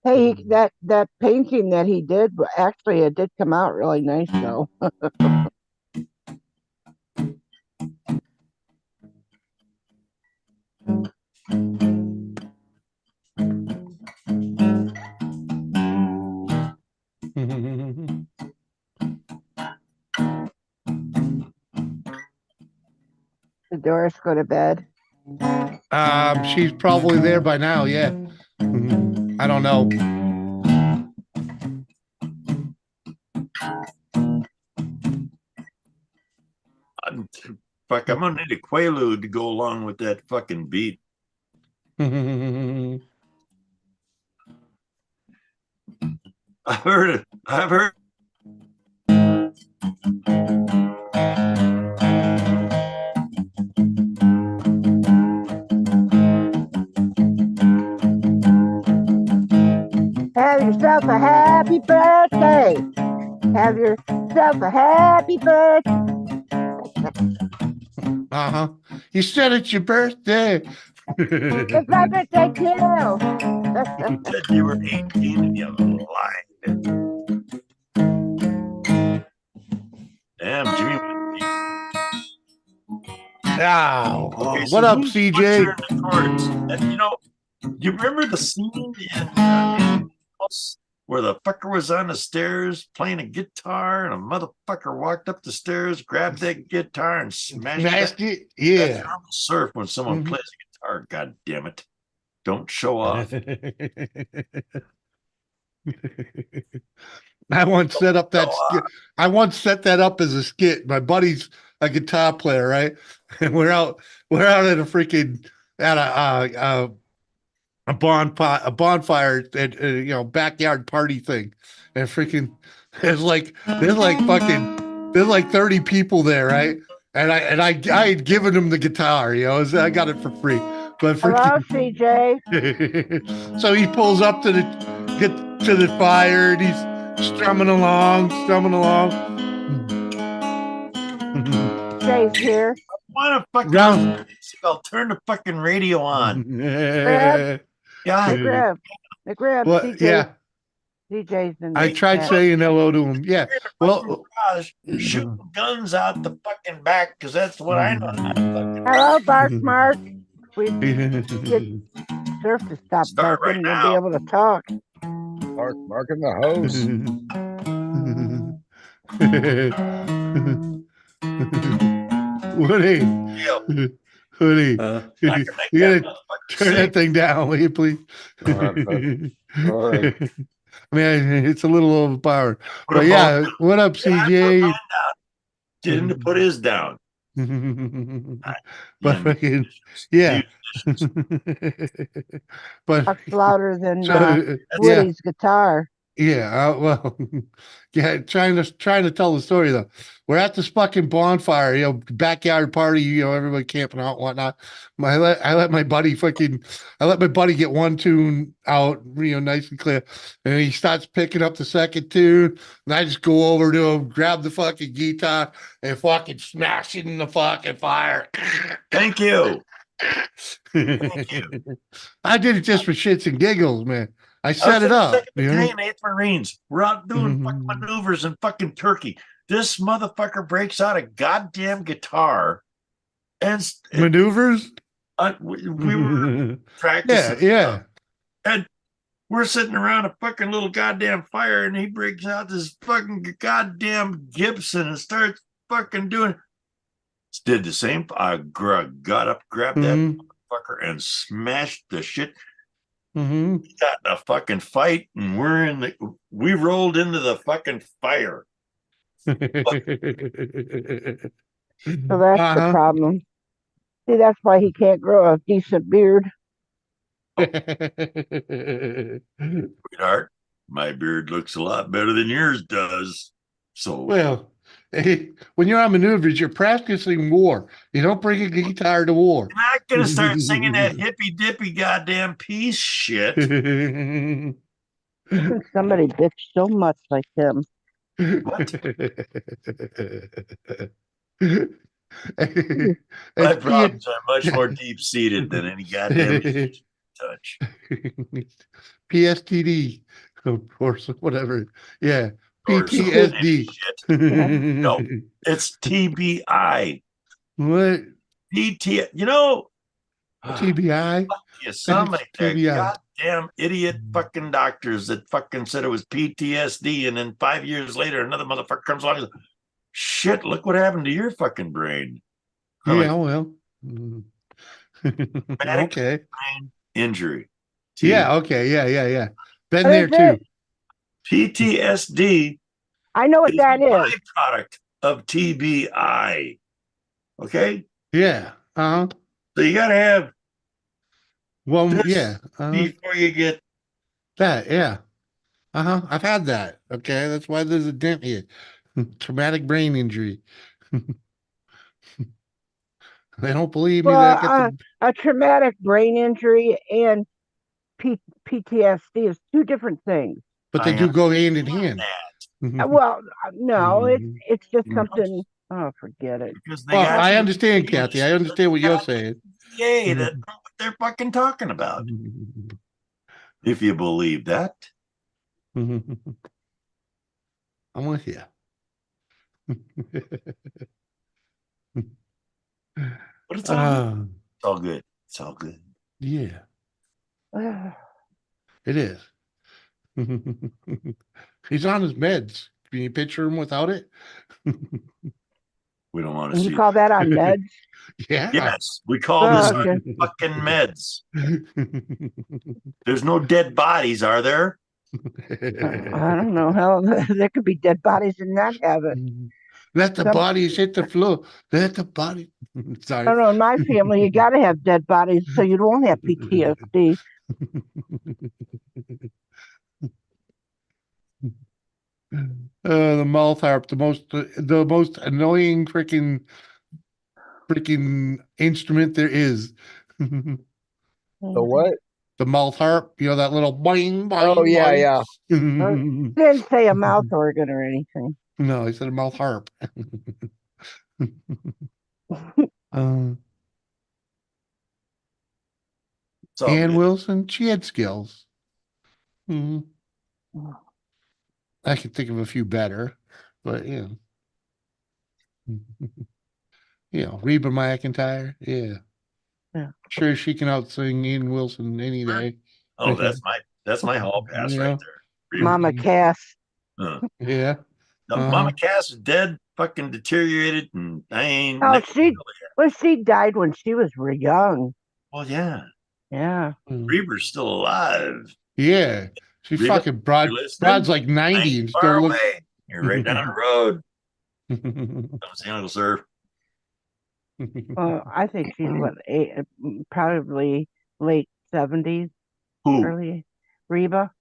Hey, that painting that he did, actually, it did come out really nice, though. Did Doris go to bed? She's probably there by now. Yeah. I don't know. I'm gonna need a Quaalude to go along with that fucking beat. I've heard it. I've heard. Have yourself a happy birthday. Have yourself a happy birthday. You said it's your birthday. It's my birthday too. Said you were 18 and you lied. Damn, Jimmy. Ow. Okay, What so up, who's CJ? butchering the chords? And you remember the scene in House where the fucker was on the stairs playing a guitar, and a motherfucker walked up the stairs, grabbed that guitar, and smashed Smashed that? it? Yeah. That's normal surf when someone Mhm. plays a guitar. God damn it! Don't show off. I once set up that skit. I once set that up as a skit. My buddy's a guitar player, right? And we're out at a freaking at a bonfire at backyard party thing, and freaking there's like 30 people there, right? And I had given him the guitar, I got it for free, but Hello, freaking CJ. so he pulls up to the fire, and he's strumming along. Jay's here. Want to fucking Round. I'll turn the fucking radio on. Grab, God. McGrab, What? CJ. Yeah, CJ's in I the tried chat. saying hello to him. Yeah, well, Garage, shooting guns out the fucking back because that's what I know. Hello, Bark Mark. We get Surf to stop Start barking. right We'll be able to talk. Mark in the house. Woody, Woody, you gotta turn that sing. thing down, will you please? All right, bud. Sorry. Man, it's a little overpowered. Put But a yeah, bone- what up, CJ? Get him to put his down. But fucking yeah. But Talks louder than so yeah. Woody's guitar. Yeah, well, yeah, trying to tell the story though. We're at this fucking bonfire, backyard party, everybody camping out and whatnot. I let my buddy get one tune out, nice and clear, and he starts picking up the second tune, and I just go over to him, grab the fucking guitar, and fucking smash it in the fucking fire. Thank you. I did it just for shits and giggles, man. I I set was it in the up. 2nd Battalion, 8th Marines. We're out doing fucking maneuvers in fucking Turkey. This motherfucker breaks out a goddamn guitar and Maneuvers? we were practicing. Yeah. And we're sitting around a fucking little goddamn fire, and he breaks out this fucking goddamn Gibson and starts fucking doing. Did the same. I got up, grabbed that motherfucker, and smashed the shit. Mm-hmm. We got in a fucking fight, and we rolled into the fucking fire. So that's the problem. See, that's why he can't grow a decent beard. Sweetheart, my beard looks a lot better than yours does. So well, when you're on maneuvers, you're practicing war. You don't bring a guitar to war. you're not gonna start singing that hippy dippy goddamn peace shit. Isn't somebody bitch so much like him? My problems are much more deep seated than any goddamn touch. PSTD or whatever. Yeah. Or some PTSD. shit. No, it's TBI. What? PT, TBI? you some of the TBI. goddamn idiot fucking doctors that fucking said it was PTSD, and then 5 years later another motherfucker comes along and says, shit, look what happened to your fucking brain. I'm Yeah, like, well. Okay. brain injury. Yeah, okay. Yeah. Been What there is too. PTSD I know what that a is. byproduct of TBI. Okay? Yeah. Uh-huh. So you gotta have Well, this yeah. before you get That, yeah. Uh-huh. I've had that. Okay. That's why there's a dent here. Traumatic brain injury. They don't believe me that I Well, got a traumatic brain injury and PTSD is two different things. but they do go hand in hand. Well, no, it's just something. Oh, forget it. because they Well, got I understand, Kathy. I understand what you're saying. PTA that know what they're fucking talking about. If you believe that. I'm with you. What But it's all good. It's all good. Yeah, it is. He's on his meds. Can you picture him without it? We don't want to And see. you call that on meds? Yeah. Yes, we call Oh, this okay. fucking meds. There's no dead bodies, are there? I don't know how there could be dead bodies and not have it. Let the Some- bodies hit the floor. Let the body. I Sorry. don't know. In my family, you got to have dead bodies so you won't have PTSD. The mouth harp, the most annoying freaking instrument there is. The what? The mouth harp, you know, that little boing boing. Oh yeah, boing. yeah. Didn't say a mouth organ or anything. No, I said a mouth harp. uh, Ann Wilson, she had skills. Mhm. I could think of a few better, but yeah. You know, Reba McEntire, yeah. Yeah. Sure, she can outsing Ian Wilson any day. Oh, that's my hall pass You right know? there. Mama Cass. Yeah. No, Uh-huh. Mama Cass is dead, fucking deteriorated, and I ain't. Oh, she died when she was young. Well, yeah. Yeah. Reber's still alive. Yeah. She Reba, fucking Brod's like 90 and far still looks. away. You're right down the road. Come see Uncle Sir. I think she's probably late 70s. Who? Early Reba.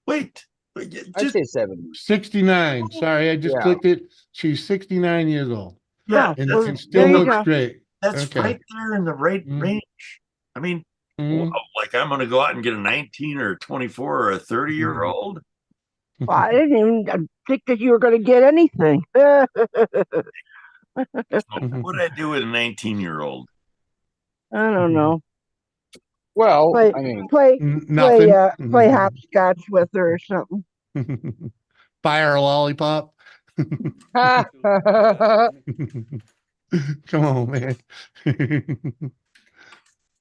Wait. I'd say 70. 69. Sorry, I just Yeah. clicked it. She's 69 years old. Yeah, And that's- can still there you look go. straight. That's Okay. right there in the right range. I mean, like I'm going to go out and get a 19 or a 24 or a 30-year-old. Well, I didn't even think that you were going to get anything. What did I do with a 19-year-old? I don't know. Well, Play, I mean, Nothing. play hopscotch with her or something. Fire a lollipop. Come on, man.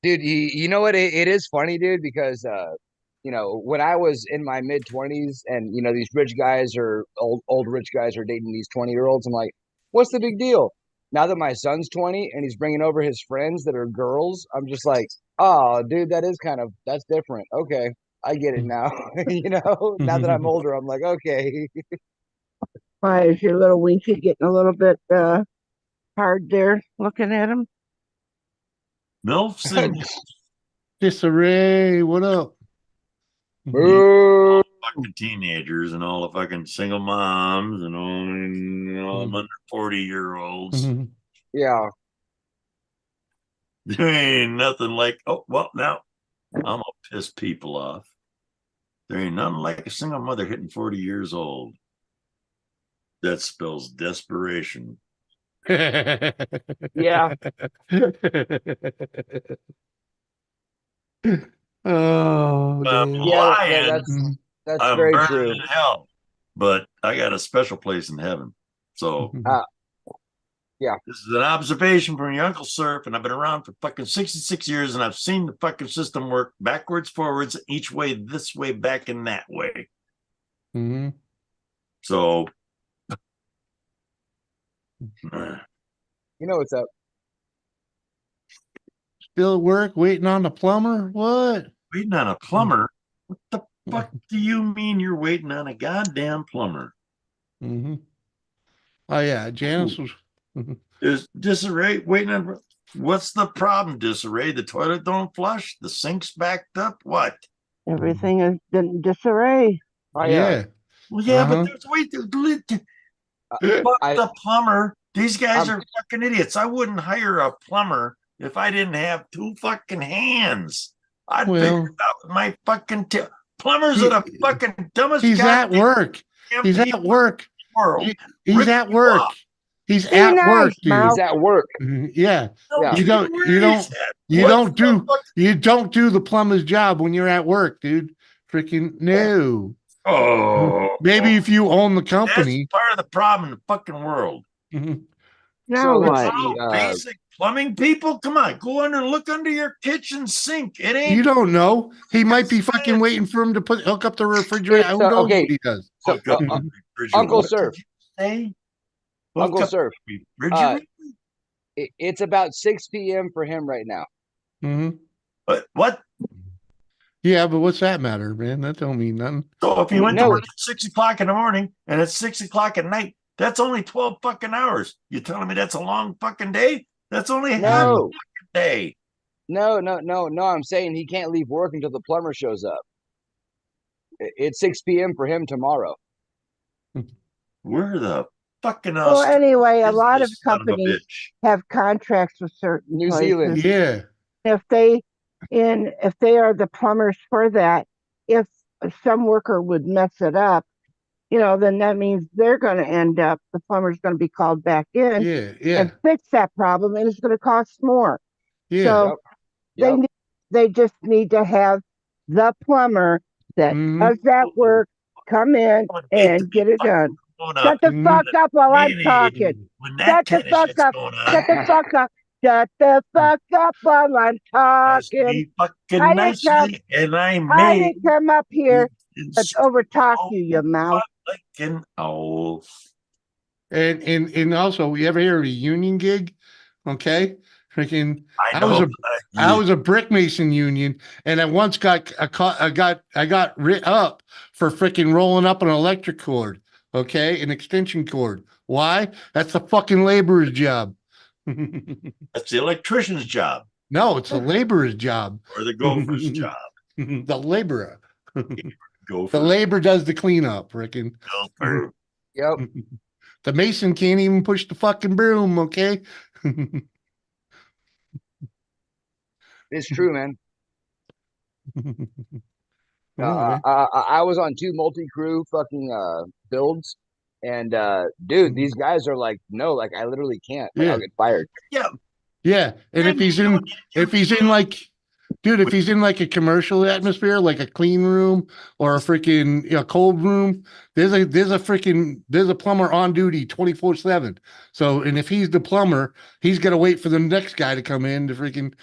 dude, you know what? It is funny, dude, because you know, when I was in my mid-20s, and you know, these rich guys or old rich guys are dating these 20-year-olds, I'm like, what's the big deal? Now that my son's 20 and he's bringing over his friends that are girls, I'm just like, oh, dude, that's different. Okay, I get it now. You know, now that I'm older, I'm like, okay. Why is your little winky getting a little bit hard there looking at him? MILFs and Disarray, what up? Boo. fucking teenagers and all the fucking single moms and all them under 40-year-olds. Yeah. There ain't nothing like, oh, well, now I'm going to piss people off. There ain't nothing like a single mother hitting 40 years old. That spells desperation. Yeah. Oh, I'm damn. Yeah, lying. that's I'm very burning true. in hell, but I got a special place in heaven. So, yeah. This is an observation from your Uncle Surf, and I've been around for fucking 66 years, and I've seen the fucking system work backwards, forwards, each way, this way, back, and that way. Mm-hmm. So, You know what's up. Still at work, waiting on the plumber? What? waiting on a plumber? What the fuck do you mean you're waiting on a goddamn plumber? Mm-hmm. Oh, yeah, Janice was. Is Disarray waiting on? What's the problem, Disarray? The toilet don't flush? The sink's backed up? What? Everything is in disarray. Oh, yeah. Well, yeah, but there's fuck the plumber. These guys are fucking idiots. I wouldn't hire a plumber if I didn't have two fucking hands. I'd figure it out with my fucking plumbers are the fucking dumbest. He's at work. He's at work. He's at work. He's at work, dude. He's at work. Yeah. Yeah. You don't do the plumber's job when you're at work, dude. Freaking no. Oh, maybe if you own the company. That's part of the problem in the fucking world. Now what? Basic plumbing people, come on, go under, look under your kitchen sink. It ain't. You don't know. He might be fucking waiting for him to hook up the refrigerator. Who knows okay, what he does? so, Hook up the refrigerator. Uncle What did Surf, you say? Uncle Hook up Surf, the refrigerator? it's about 6 p.m. for him right now. Mm-hmm. What? Yeah, but what's that matter, man? That don't mean nothing. So if he went to work at 6 o'clock in the morning and it's 6 o'clock at night, that's only 12 fucking hours. You telling me that's a long fucking day? That's only half a fucking day. No. I'm saying he can't leave work until the plumber shows up. It's 6 p.m. for him tomorrow. Where the fucking Well, anyway, a lot of this son of a companies bitch? have contracts with certain New places. Zealand. Yeah. If they are the plumbers for that, if some worker would mess it up, then that means they're going to end up, the plumber's going to be called back in and fix that problem, and it's going to cost more. Yeah. So they just need to have the plumber that does that work come in and get it done. Shut the fuck up while I'm talking. Shut the fuck up. Shut the fuck up. Shut the fuck up while I'm talking. Fucking nicely, and I I may didn't come up here to overtalk you, you mouth. like an owl. And also, we ever hear of a union gig? Okay. Freaking, I I was a brick mason union, and I once got writ up for freaking rolling up an electric cord. Okay, an extension cord. Why? That's the fucking laborer's job. That's the electrician's job. No, it's the laborer's job. Or the gopher's job. The laborer. Gopher. The labor does the cleanup, freaking. Gopher. Yep. The mason can't even push the fucking broom, okay? It's true, man. Anyway. I was on 2 multi-crew fucking builds, and dude, these guys are like, no, like I literally can't. Like, I'll get fired. Yeah. Yeah. And if he's in like, dude, if he's in like a commercial atmosphere, like a clean room or a freaking cold room, there's a plumber on duty 24/7. So, and if he's the plumber, he's got to wait for the next guy to come in to freaking,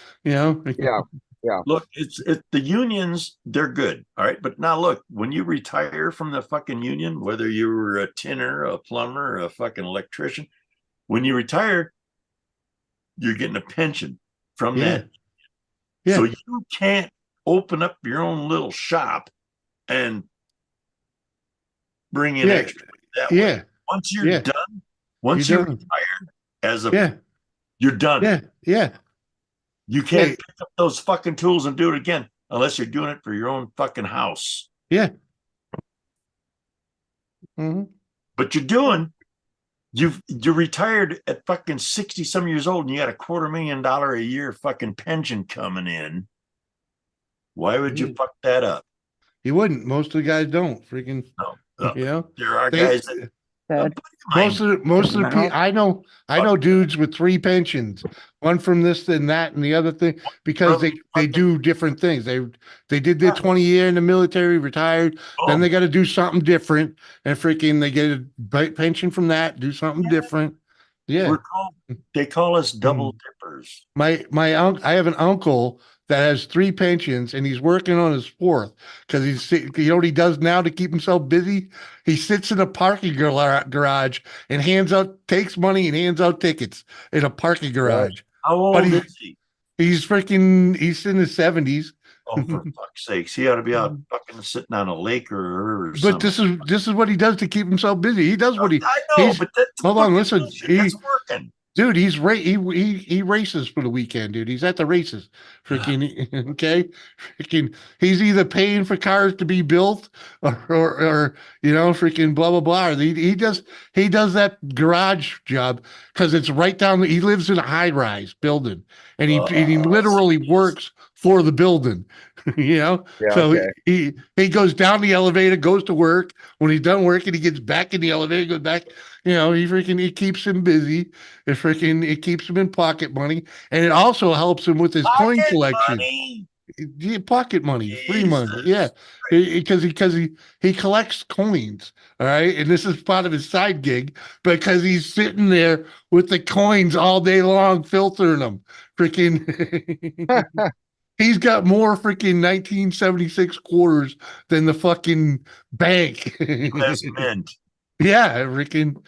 Yeah. Look, it's the unions, they're good. All right. But now look, when you retire from the fucking union, whether you were a tinner, a plumber, or a fucking electrician, when you retire, you're getting a pension from that. Yeah. So you can't open up your own little shop and bring in extra that way. Once you're done, once you're retired as a you're done. Yeah. You can't pick up those fucking tools and do it again unless you're doing it for your own fucking house. Yeah. Mm-hmm. But you're retired at fucking 60 some years old and you got $250,000 a year fucking pension coming in. Why would you fuck that up? You wouldn't. Most of the guys don't freaking. No. There are guys that most of the people I know dudes with 3 pensions, one from this and that and the other thing, because they do different things. They did their 20-year in the military, retired, then they got to do something different, and freaking they get a pension from that, do something different. Yeah, they call us double dippers. I have an uncle that has 3 pensions and he's working on his 4th because what he does now to keep himself busy? He sits in a parking garage and takes money and hands out tickets in a parking garage. How old is he? He's in his 70s. Oh, for fuck's sakes. He ought to be out fucking sitting on a lake or But something. this is what he does to keep himself busy. He does what he I know, but hold on, listen. That's working. Dude, he races for the weekend, dude. He's at the races. Freaking okay. Freaking he's either paying for cars to be built or freaking blah blah blah. Or he does that garage job because it's right down he lives in a high-rise building and he literally works for the building. So he goes down the elevator, goes to work. When he's done working, he gets back in the elevator, goes back. He keeps him busy. It keeps him in pocket money, and it also helps him with his coin collection. pocket money, free money. Yeah, because he collects coins. All right, and this is part of his side gig because he's sitting there with the coins all day long, filtering them. Freaking, he's got more freaking 1976 quarters than the fucking bank. That's mint. Yeah, freaking.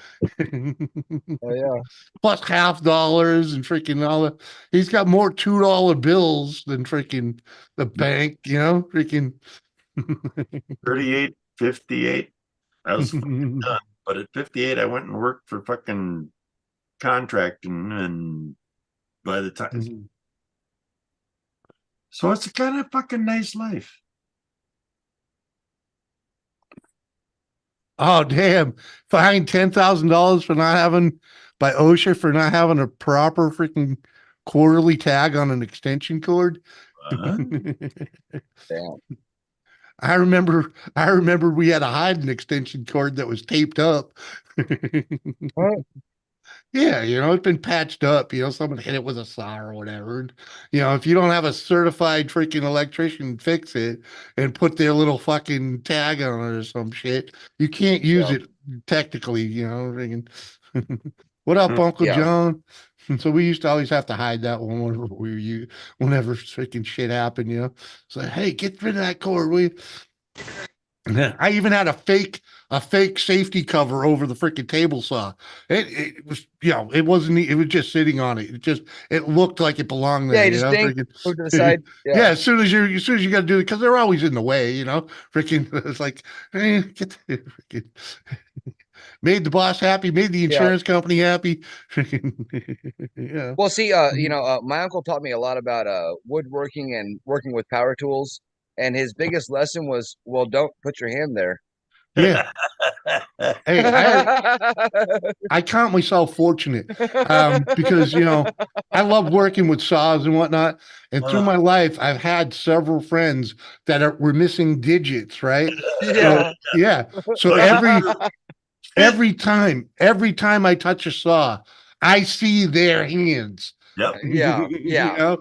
Oh yeah. Plus $50 and freaking all the. He's got more $2 bills than freaking the bank. Freaking. 38, 58. I was fucking done. But at 58, I went and worked for fucking contracting, and by the time, so it's a kind of fucking nice life. Oh damn! Fined $10,000 for not having by OSHA for not having a proper freaking quarterly tag on an extension cord. Damn. I remember we had to hide an extension cord that was taped up. Yeah, it's been patched up. Someone hit it with a saw or whatever. And, if you don't have a certified freaking electrician fix it and put their little fucking tag on it or some shit, you can't use it technically. Freaking. What up, Uncle Yeah. John? And so we used to always have to hide that one whenever freaking shit happened. So hey, get rid of that cord, will you? I even had a fake safety cover over the freaking table saw. It was, it wasn't, it was just sitting on it. It looked like it belonged Yeah, there, you just think, freaking. move to the side. Yeah, Yeah. as soon as you got to do it, because they're always in the way, freaking, it's like, get the freaking, made the boss happy, made the insurance company happy. Yeah. Well, see, my uncle taught me a lot about woodworking and working with power tools. And his biggest lesson was, well, don't put your hand there. Yeah. Hey, I count myself fortunate because I love working with saws and whatnot. And through my life, I've had several friends that were missing digits, right? Yeah. So yeah. So every time I touch a saw, I see their hands. Yep. Yeah.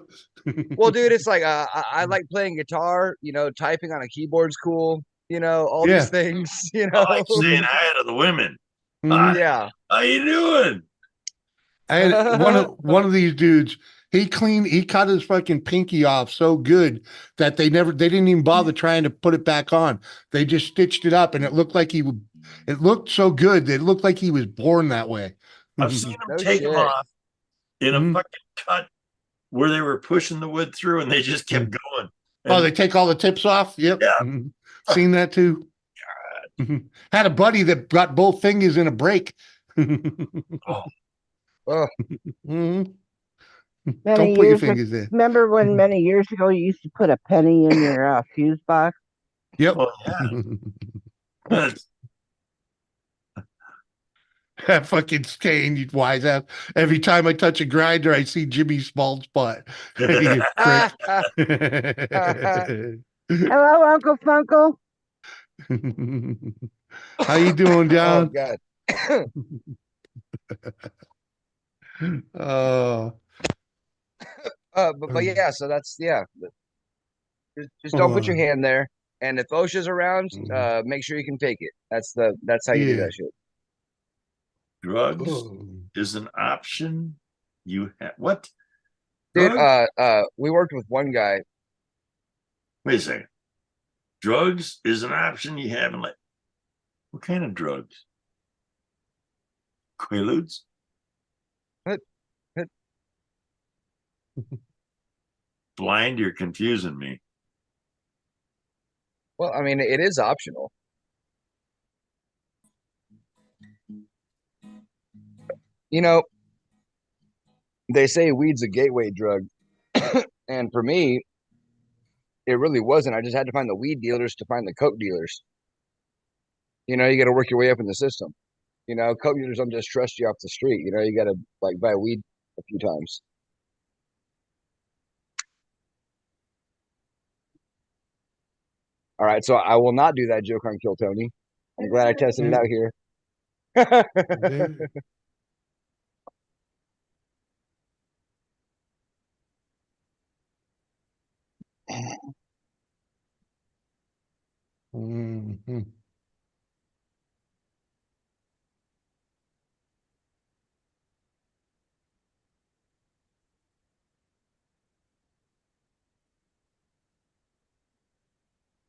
Well, dude, it's like I like playing guitar. Typing on a keyboard's cool. All these things. I like saying hi to the women. Mhm. Yeah. How you doing? I had one of these dudes. He cut his fucking pinky off so good that they didn't even bother trying to put it back on. They just stitched it up, and it looked like it looked so good that it looked like he was born that way. I've seen them take them off in a fucking cut where they were pushing the wood through, and they just kept going. Oh, they take all the tips off? Yep. Yeah. Seen that too. Had a buddy that got both fingers in a break. Mhm. Don't put your fingers there. Remember when many years ago you used to put a penny in your fuse box? Yep. Oh, yeah. That fucking stain, you wise ass. Every time I touch a grinder, I see Jimmy's bald spot. You prick. Hello, Uncle Funkle. How you doing, Oh John? God. But yeah, so that's Just don't put your hand there. And if OSHA's around, make sure you can take it. That's how you do that shit. Drugs is an option. You have what? Dude, Drugs? we worked with one guy. Wait a second. Drugs is an option you have in what kind of drugs? Quaaludes? Blind, you're confusing me. Well, I mean, it is optional. They say weed's a gateway drug. And for me, it really wasn't. I just had to find the weed dealers to find the coke dealers. You got to work your way up in the system. Coke dealers don't just trust you off the street. You got to buy weed a few times. All right, so I will not do that joke on Kill Tony. I'm glad I tested it out here. Mhm.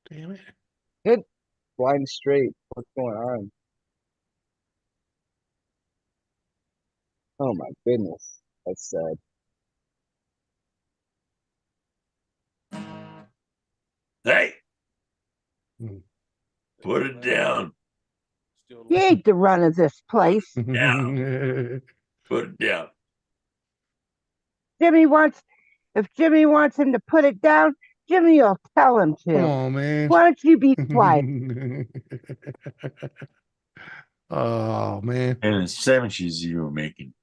Damn it. Hit blind straight. What's going on? Oh my goodness. That's sad. Hey, Mm. put it down. He ain't the run of this place. Down. Put it down. If Jimmy wants him to put it down, Jimmy will tell him Come to. on, man. Why don't you be quiet? Oh, man. And the sandwiches you were making.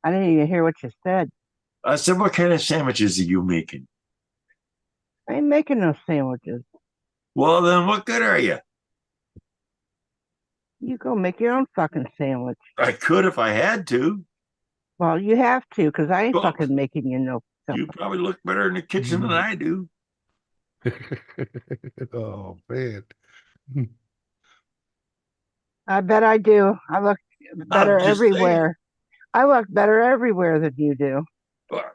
I didn't even hear what you said. I said, what kind of sandwiches are you making? I ain't making no sandwiches. Well, then what good are you? You go make your own fucking sandwich. I could if I had to. Well, you have to, because I ain't Well, fucking making you no. You probably look better in the kitchen than I do. Oh, man. I bet I do. I look better I'm just saying. everywhere. I look better everywhere than you do. But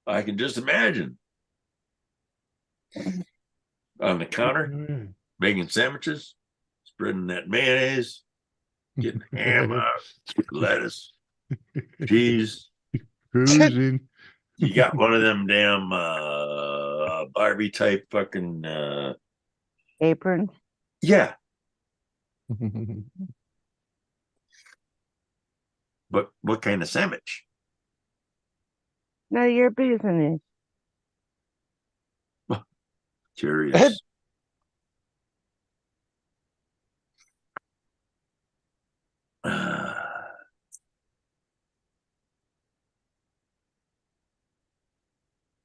I can just imagine on the counter making sandwiches, spreading that mayonnaise, getting ham out, lettuce, cheese. Cruising. You got one of them damn Barbie type fucking Aprons. yeah. But what kind of sandwich? None of your business. Curious.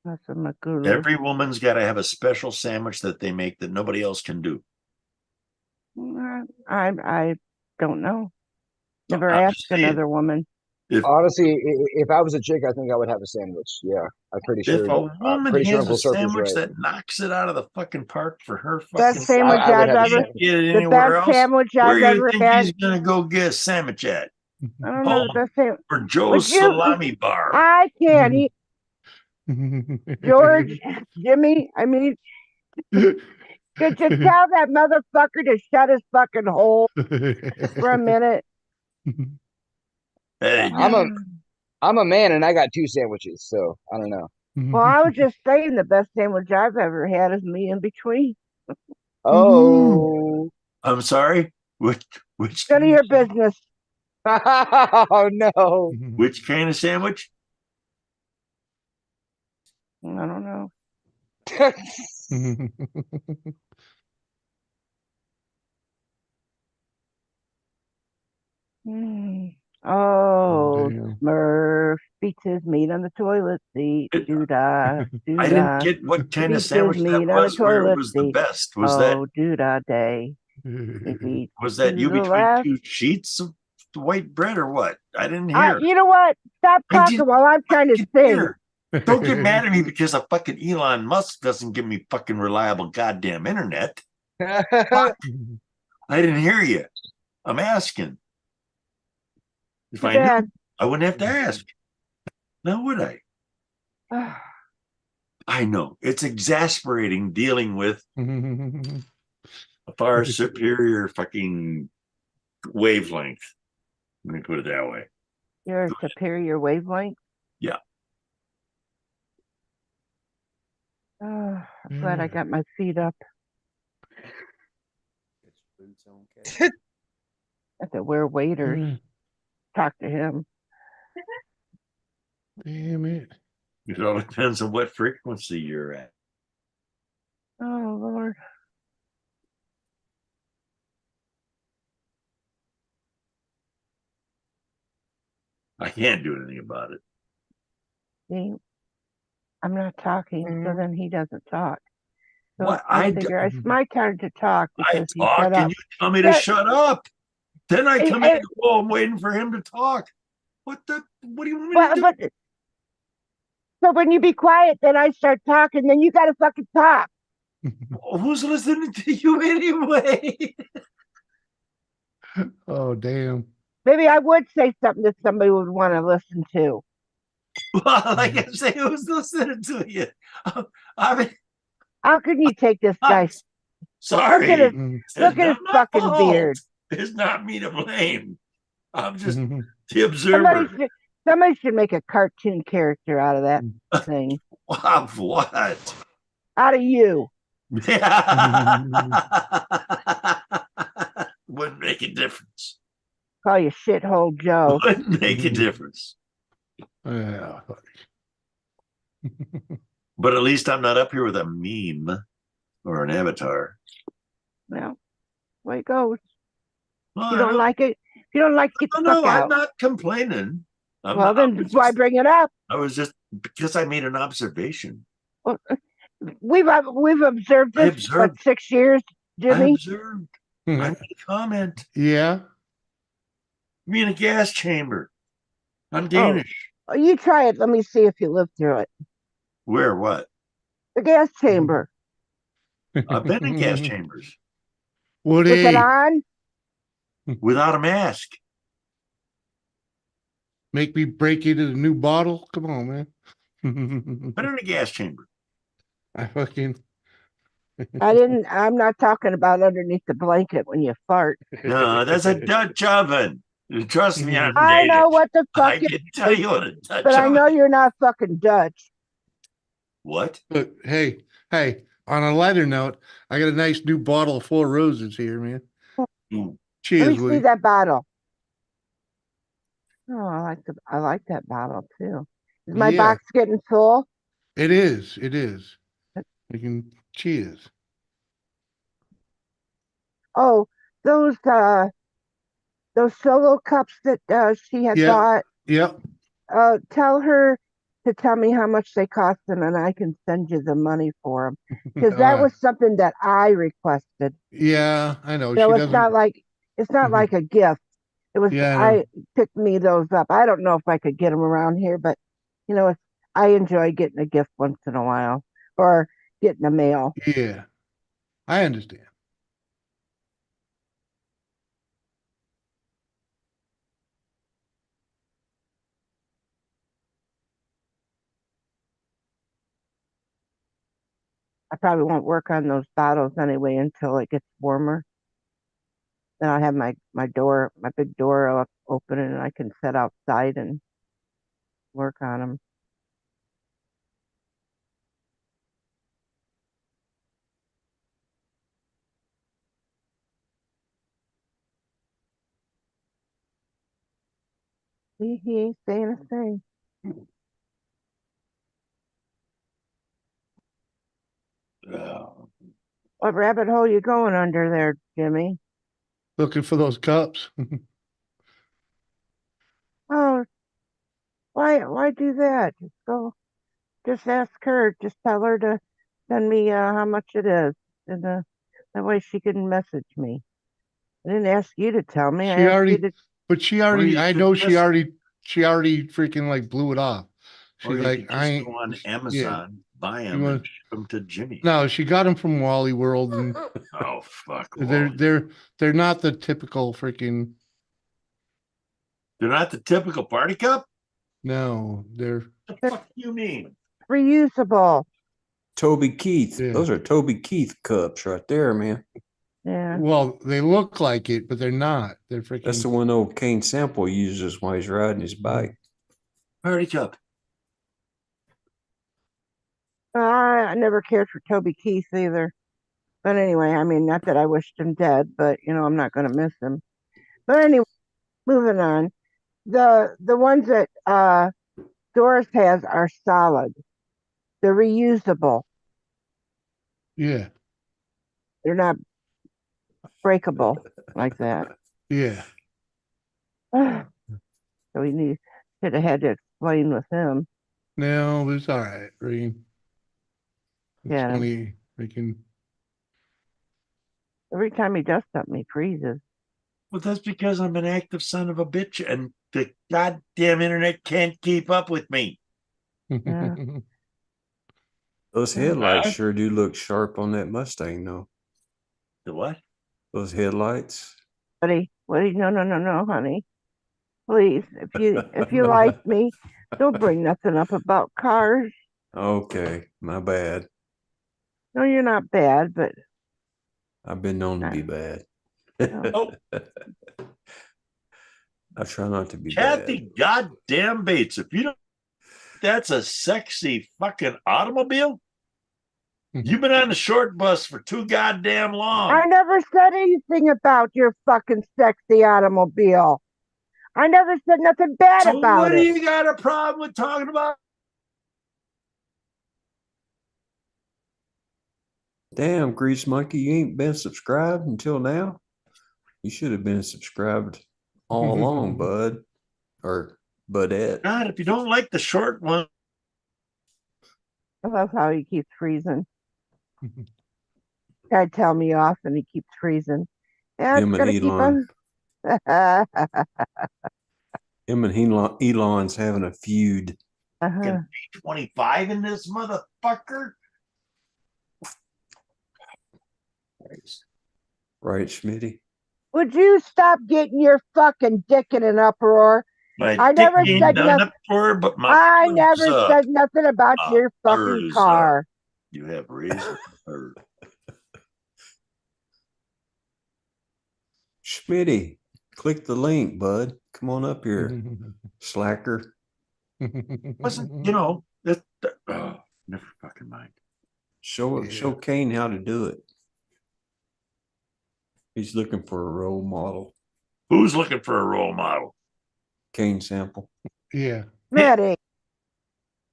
That's a Magoo. Every woman's got to have a special sandwich that they make that nobody else can do. I don't know. Never I'm asked just saying. another woman. Honestly, if I was a chick, I think I would have a sandwich. Yeah, I'm pretty sure. If a woman pretty sure has a Uncle Surf is sandwich right. that knocks it out of the fucking park for her Best fucking sandwich I would I've have a ever. sandwich. get it The anywhere best else, sandwich where I've do you ever think had. he's gonna go get a sandwich at? I don't know the best sandwich. For Joe's Would you- Salami Bar. I can't eat. George, Jimmy, I mean, could you tell that motherfucker to shut his fucking hole for a minute? Hey, I'm a man and I got 2 sandwiches, so I don't know. Well, I was just saying the best sandwich I've ever had is me in between. Oh, I'm sorry. Which None of your business. oh no. Which kind of sandwich? I don't know. Oh, Damn. Smurf beats his meat on the toilet seat. Doo-dah, I doo-dah. didn't get what kind of Beats his sandwich that meat on the was where it toilet was the seat. best. Was Oh, doo-dah day. was that you to the between left. 2 sheets of white bread or what? I didn't hear. You know what? Stop I talking didn't while I'm trying to sing. hear. Don't get mad at me because a fucking Elon Musk doesn't give me fucking reliable goddamn internet. Fuck. I didn't hear you. I'm asking. If I knew, I wouldn't have to ask. Now would I? I know. It's exasperating dealing with a far superior fucking wavelength. Let me put it that way. You're a superior wavelength. Yeah. I'm glad I got my feet up. I have to wear waders. Talk to him. Damn it. It all depends on what frequency you're at. Oh, Lord. I can't do anything about it. See, I'm not talking, so then he doesn't talk. So What? I figure it's my turn to talk I because he talk shut and up. you tell me to shut up. Then I Hey, come hey. in and go, I'm waiting for him to talk. What do you want me Well, to do? but so when you be quiet, then I start talking. Then you gotta fucking talk. Who's listening to you anyway? Oh, damn. Maybe I would say something that somebody would want to listen to. Well, like I say, who's listening to you? I mean, how can you take this guy? Sorry. Look at his, It's look at his not my fucking fault. beard. It's not me to blame. I'm just the observer. Somebody should make a cartoon character out of that thing. Of what? Out of you. Wouldn't make a difference. Call you shithole Joe. Wouldn't make a difference. Yeah. But at least I'm not up here with a meme or an avatar. Well, way it goes. Well, You don't like it? If you don't like it, get the fuck out. I'm not complaining. Well, then why bring it up? I was just because I made an observation. Well, we've observed this for 6 years, Jimmy. I observed. I made a comment. Yeah. Me in a gas chamber. I'm Danish. Oh, you try it. Let me see if you live through it. Where? What? The gas chamber. I've been in gas chambers. With it on? Without a mask. Make me break into the new bottle? Come on, man. Been in a gas chamber. I fucking. I'm not talking about underneath the blanket when you fart. No, that's a Dutch oven. Trust me, I'm I Danish. know what the fuck I can tell you what a Dutch but I oven know is. you're not fucking Dutch. What? But hey, on a lighter note, I got a nice new bottle of Four Roses here, man. Mm. Cheers, Let me see Woody. that bottle. Oh, I like that bottle too. Is my Yeah. box getting full? It is. It is. We can cheers. Oh, those solo cups that she had Yeah. bought. Yep. Tell her to tell me how much they cost them, and I can send you the money for them because that was something that I requested. Yeah, I know. So She it's not like a gift. It was Yeah, I know. I picked me those up. I don't know if I could get them around here, but I enjoy getting a gift once in a while or getting a mail. Yeah. I understand. I probably won't work on those bottles anyway until it gets warmer. Then I'll have my big door open, and I can sit outside and work on them. He ain't saying a thing. What rabbit hole you going under there, Jimmy? Looking for those cups. Oh, why do that? Just ask her. Just tell her to send me how much it is, and that way she can message me. I didn't ask you to tell me. I asked you to. But she already, I know she already freaking like blew it off. Or She's you like, could just go on Amazon, buy them, and ship them to Jimmy. No, she got them from Wally World, and Oh fuck! they're not the typical freaking. They're not the typical party cup. No, they're. The fuck you mean? Reusable. Toby Keith. Those are Toby Keith cups right there, man. Yeah. Well, they look like it, but they're not. They're freaking. That's the one old Kane Sample uses while he's riding his bike. Party cup. I never cared for Toby Keith either. But anyway, I mean, not that I wished him dead, but I'm not going to miss him. But anyway, moving on. The ones that Doris has are solid. They're reusable. Yeah. They're not breakable like that. Yeah. So we should have had to explain with him. No, it's all right, Reem. It's Yeah. funny. We can. Every time he does something, he freezes. Well, that's because I'm an active son of a bitch, and the goddamn internet can't keep up with me. Yeah. Those headlights sure do look sharp on that Mustang, though. The what? Those headlights. Buddy, no, honey. Please, if you like me, don't bring nothing up about cars. Okay, my bad. No, you're not bad, but I've been known to be bad. Oh, I try not to be bad. Kathy goddamn Bates, if you don't, that's a sexy fucking automobile. You've been on the short bus for too goddamn long. I never said anything about your fucking sexy automobile. I never said nothing bad So about what do it. you got a problem with talking about? Damn, Grease Monkey, you ain't been subscribed until now? You should have been subscribed all along, bud. Or budette. God, if you don't like the short one. I love how he keeps freezing. Guy tell me off and he keeps freezing. Yeah, Him it's and gonna keep Elon. on. Him and Elon's having a feud. Uh-huh. 25 in this motherfucker. Right, Schmitty? Would you stop getting your fucking dick in an uproar? My I dick never ain't said done nothing. up for, but my I third never is up. said nothing about My your third fucking is car. up. You have reason for Schmitty, click the link, bud. Come on up here, slacker. wasn't, you know, never fucking mind. Show Kane how to do it. He's looking for a role model. Who's looking for a role model? Kane Sample. Yeah. Ready.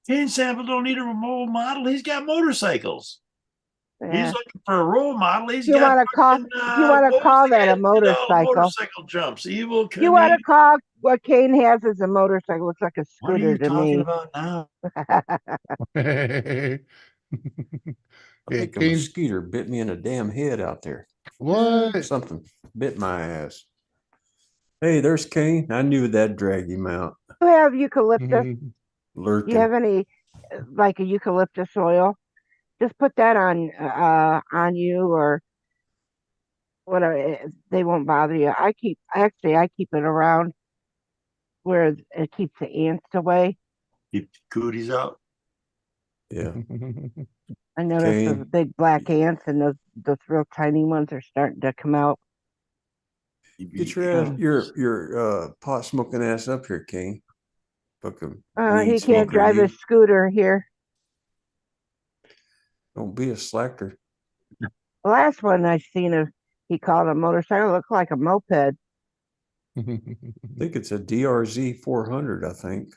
Kane Sample don't need a role model. He's got motorcycles. Yeah. He's looking for a role model. He's You got want to call? You want to call that a motorcycle? motorcycle jumps. Evil. You want to call what Kane has as a motorcycle? Looks like a What are scooter you to talking me. about now? I think a mosquito bit me in the damn head out there. What? Something bit my ass. Hey, there's Kane. I knew that'd drag him out. You have eucalyptus? Lurking. You have any like a eucalyptus oil? Just put that on you or whatever. They won't bother you. I keep it around where it keeps the ants away. Keep the cooties out. Yeah. I noticed those big black ants and those real tiny ones are starting to come out. Get your pot smoking ass up here, Kane. Fucking He can't drive his scooter here. Don't be a slacker. The last one I seen he called a motorcycle, looked like a moped. I think it's a DRZ 400, I think.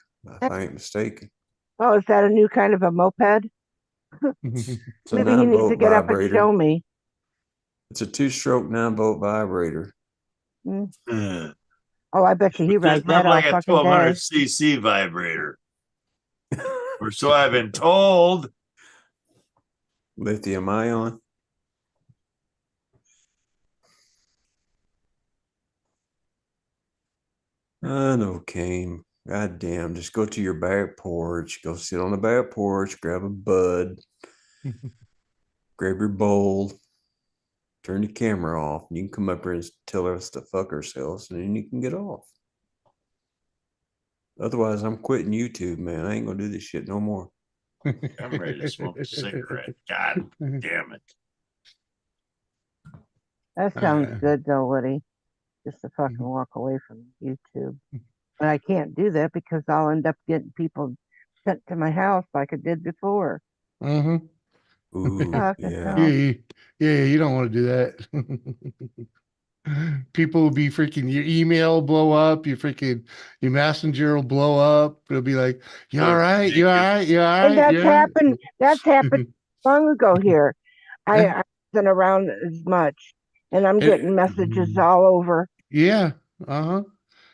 If I ain't mistaken. Oh, is that a new kind of a moped? It's a Maybe he needs to 9-volt get up and vibrator. show me. It's a 2-stroke 9-volt vibrator. Oh, I bet you he It's rides that not like all a fucking day. 1200cc vibrator. Or so I've been told. Lithium ion. I know, Kane. God damn, just go to your back porch. Go sit on the back porch, grab a bud, grab your bowl, turn the camera off. And you can come up here and tell us to fuck ourselves, and then you can get off. Otherwise, I'm quitting YouTube, man. I ain't gonna do this shit no more. I'm ready to smoke a cigarette. God damn it. That sounds good though, Woody. Just to fucking walk away from YouTube. But I can't do that because I'll end up getting people sent to my house like I did before. Mm-hmm. Ooh, yeah, you don't want to do that. People will be freaking, your email will blow up, your messenger will blow up. It'll be like, you all right? You all right? You all right? And that's happened long ago here. I wasn't around as much. And I'm getting messages all over. Yeah. Uh-huh.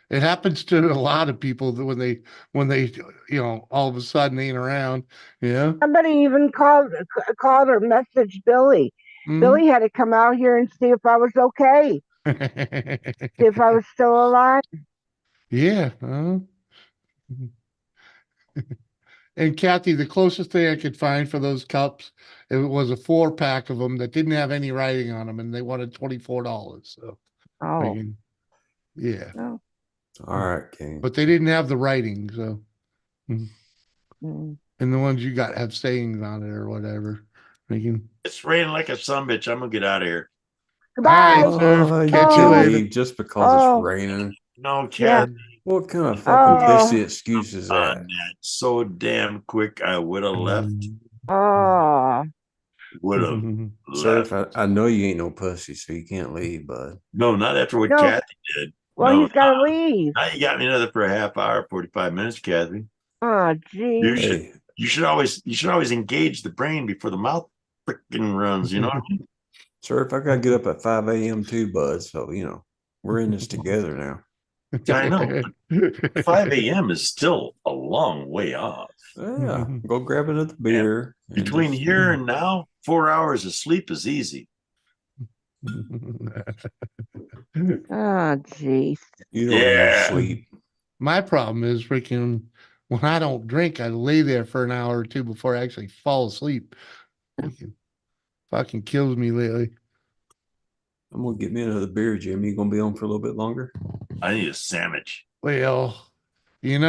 It happens to a lot of people that when they all of a sudden ain't around. Yeah. Somebody even called or messaged Billy. Mhm. Billy had to come out here and see if I was okay. if I was still alive. Yeah. And Kathy, the closest thing I could find for those cups, it was a 4-pack of them that didn't have any writing on them, and they wanted $24. So, Oh. yeah. Oh. All right, King. But they didn't have the writing, so. Mm. And the ones you got have sayings on it or whatever. Thinking, It's raining like a sumbitch. I'm gonna get out of here. Goodbye. all right, sir. You Catch you can't later. leave just because it's Oh. raining. No, Yeah. Kathy. What kind of fucking Oh. pissy excuse is that? So damn quick, I would have left. Oh. Would have Sir, left. I know you ain't no pussy, so you can't leave, bud. No, not after what No. Kathy did. Well, No, he's got to leave. now you got me another for a half hour, 45 minutes, Kathy. Oh, You geez. should Hey, you should always engage the brain before the mouth freaking runs, you know what I mean? sir, if I gotta get up at 5 a.m. too, bud, so we're in this together now. Yeah, I know. But 5 a.m. is still a long way off. Yeah, go grab another beer. and Between just, here and now, 4 hours of sleep is easy. Oh, jeez. You don't need sleep. My problem is freaking when I don't drink, I lay there for an hour or two before I actually fall asleep. Fucking kills me lately. I'm gonna get me another beer, Jim. You gonna be on for a little bit longer? I need a sandwich. Well, there's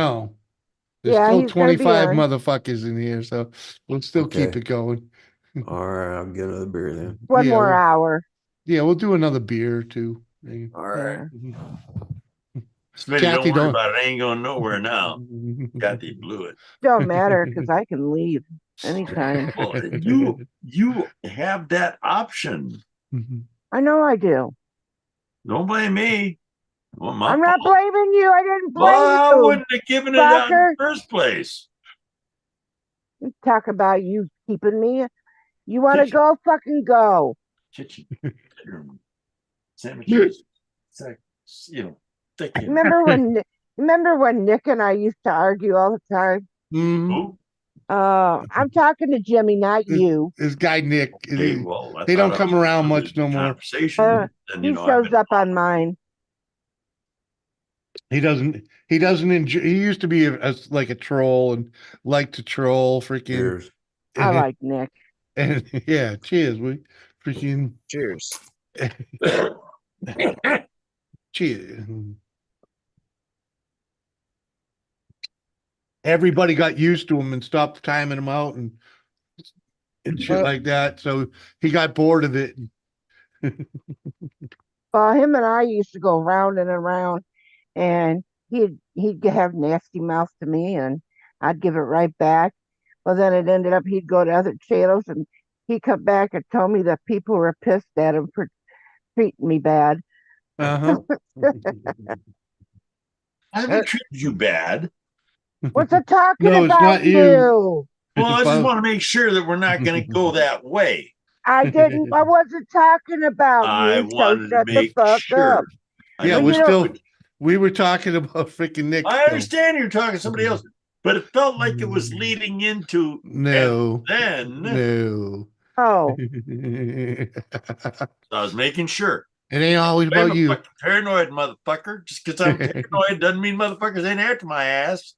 Yeah, still he's gonna be 25 on. motherfuckers in here, so we'll still keep Okay. it going. All right, I'll get another beer then. One Yeah, more hour. Yeah, we'll do another beer or two. All right. Smitty, Kathy, don't worry don't. about it. I ain't going nowhere now. Kathy blew it. Don't matter because I can leave anytime. Well, you have that option. I know I do. Don't blame me. Well, my I'm not fault. blaming you. I didn't blame Well, I you. wouldn't have given it out in fucker. the first place. Talk about you keeping me. You want to Kitchen. go? Fucking go. Kitchen, bedroom, sandwiches. It's like, thick. Remember when Nick and I used to argue all the time? Who? I'm talking to Jimmy, not you. This guy Nick, Hey, well, I they thought don't I come was around in much the no more. conversation. And, He shows up on mine. He doesn't enjoy. He used to be like a troll and like to troll freaking. Cheers. I like Nick. And yeah, cheers. We freaking cheers. Cheers. Everybody got used to him and stopped timing him out and shit like that. So he got bored of it. Well, him and I used to go round and around, and he'd have nasty mouth to me, and I'd give it right back. Well, then it ended up he'd go to other channels, and he'd come back and tell me that people were pissed at him for treating me bad. Uh-huh. I haven't treated you bad. What's it talking No, it's about not you. Well, I just want to make sure that we're not going to go that way. I didn't. I wasn't talking about I you. So wanted to shut the make fuck sure. up. Yeah, Well, we were talking about freaking Nick. I understand you're talking to somebody else, but it felt like it was leading into No. and then No. Oh. I was making sure. It ain't always about I'm a you. fucking paranoid motherfucker. Just because I'm paranoid doesn't mean motherfuckers ain't after my ass.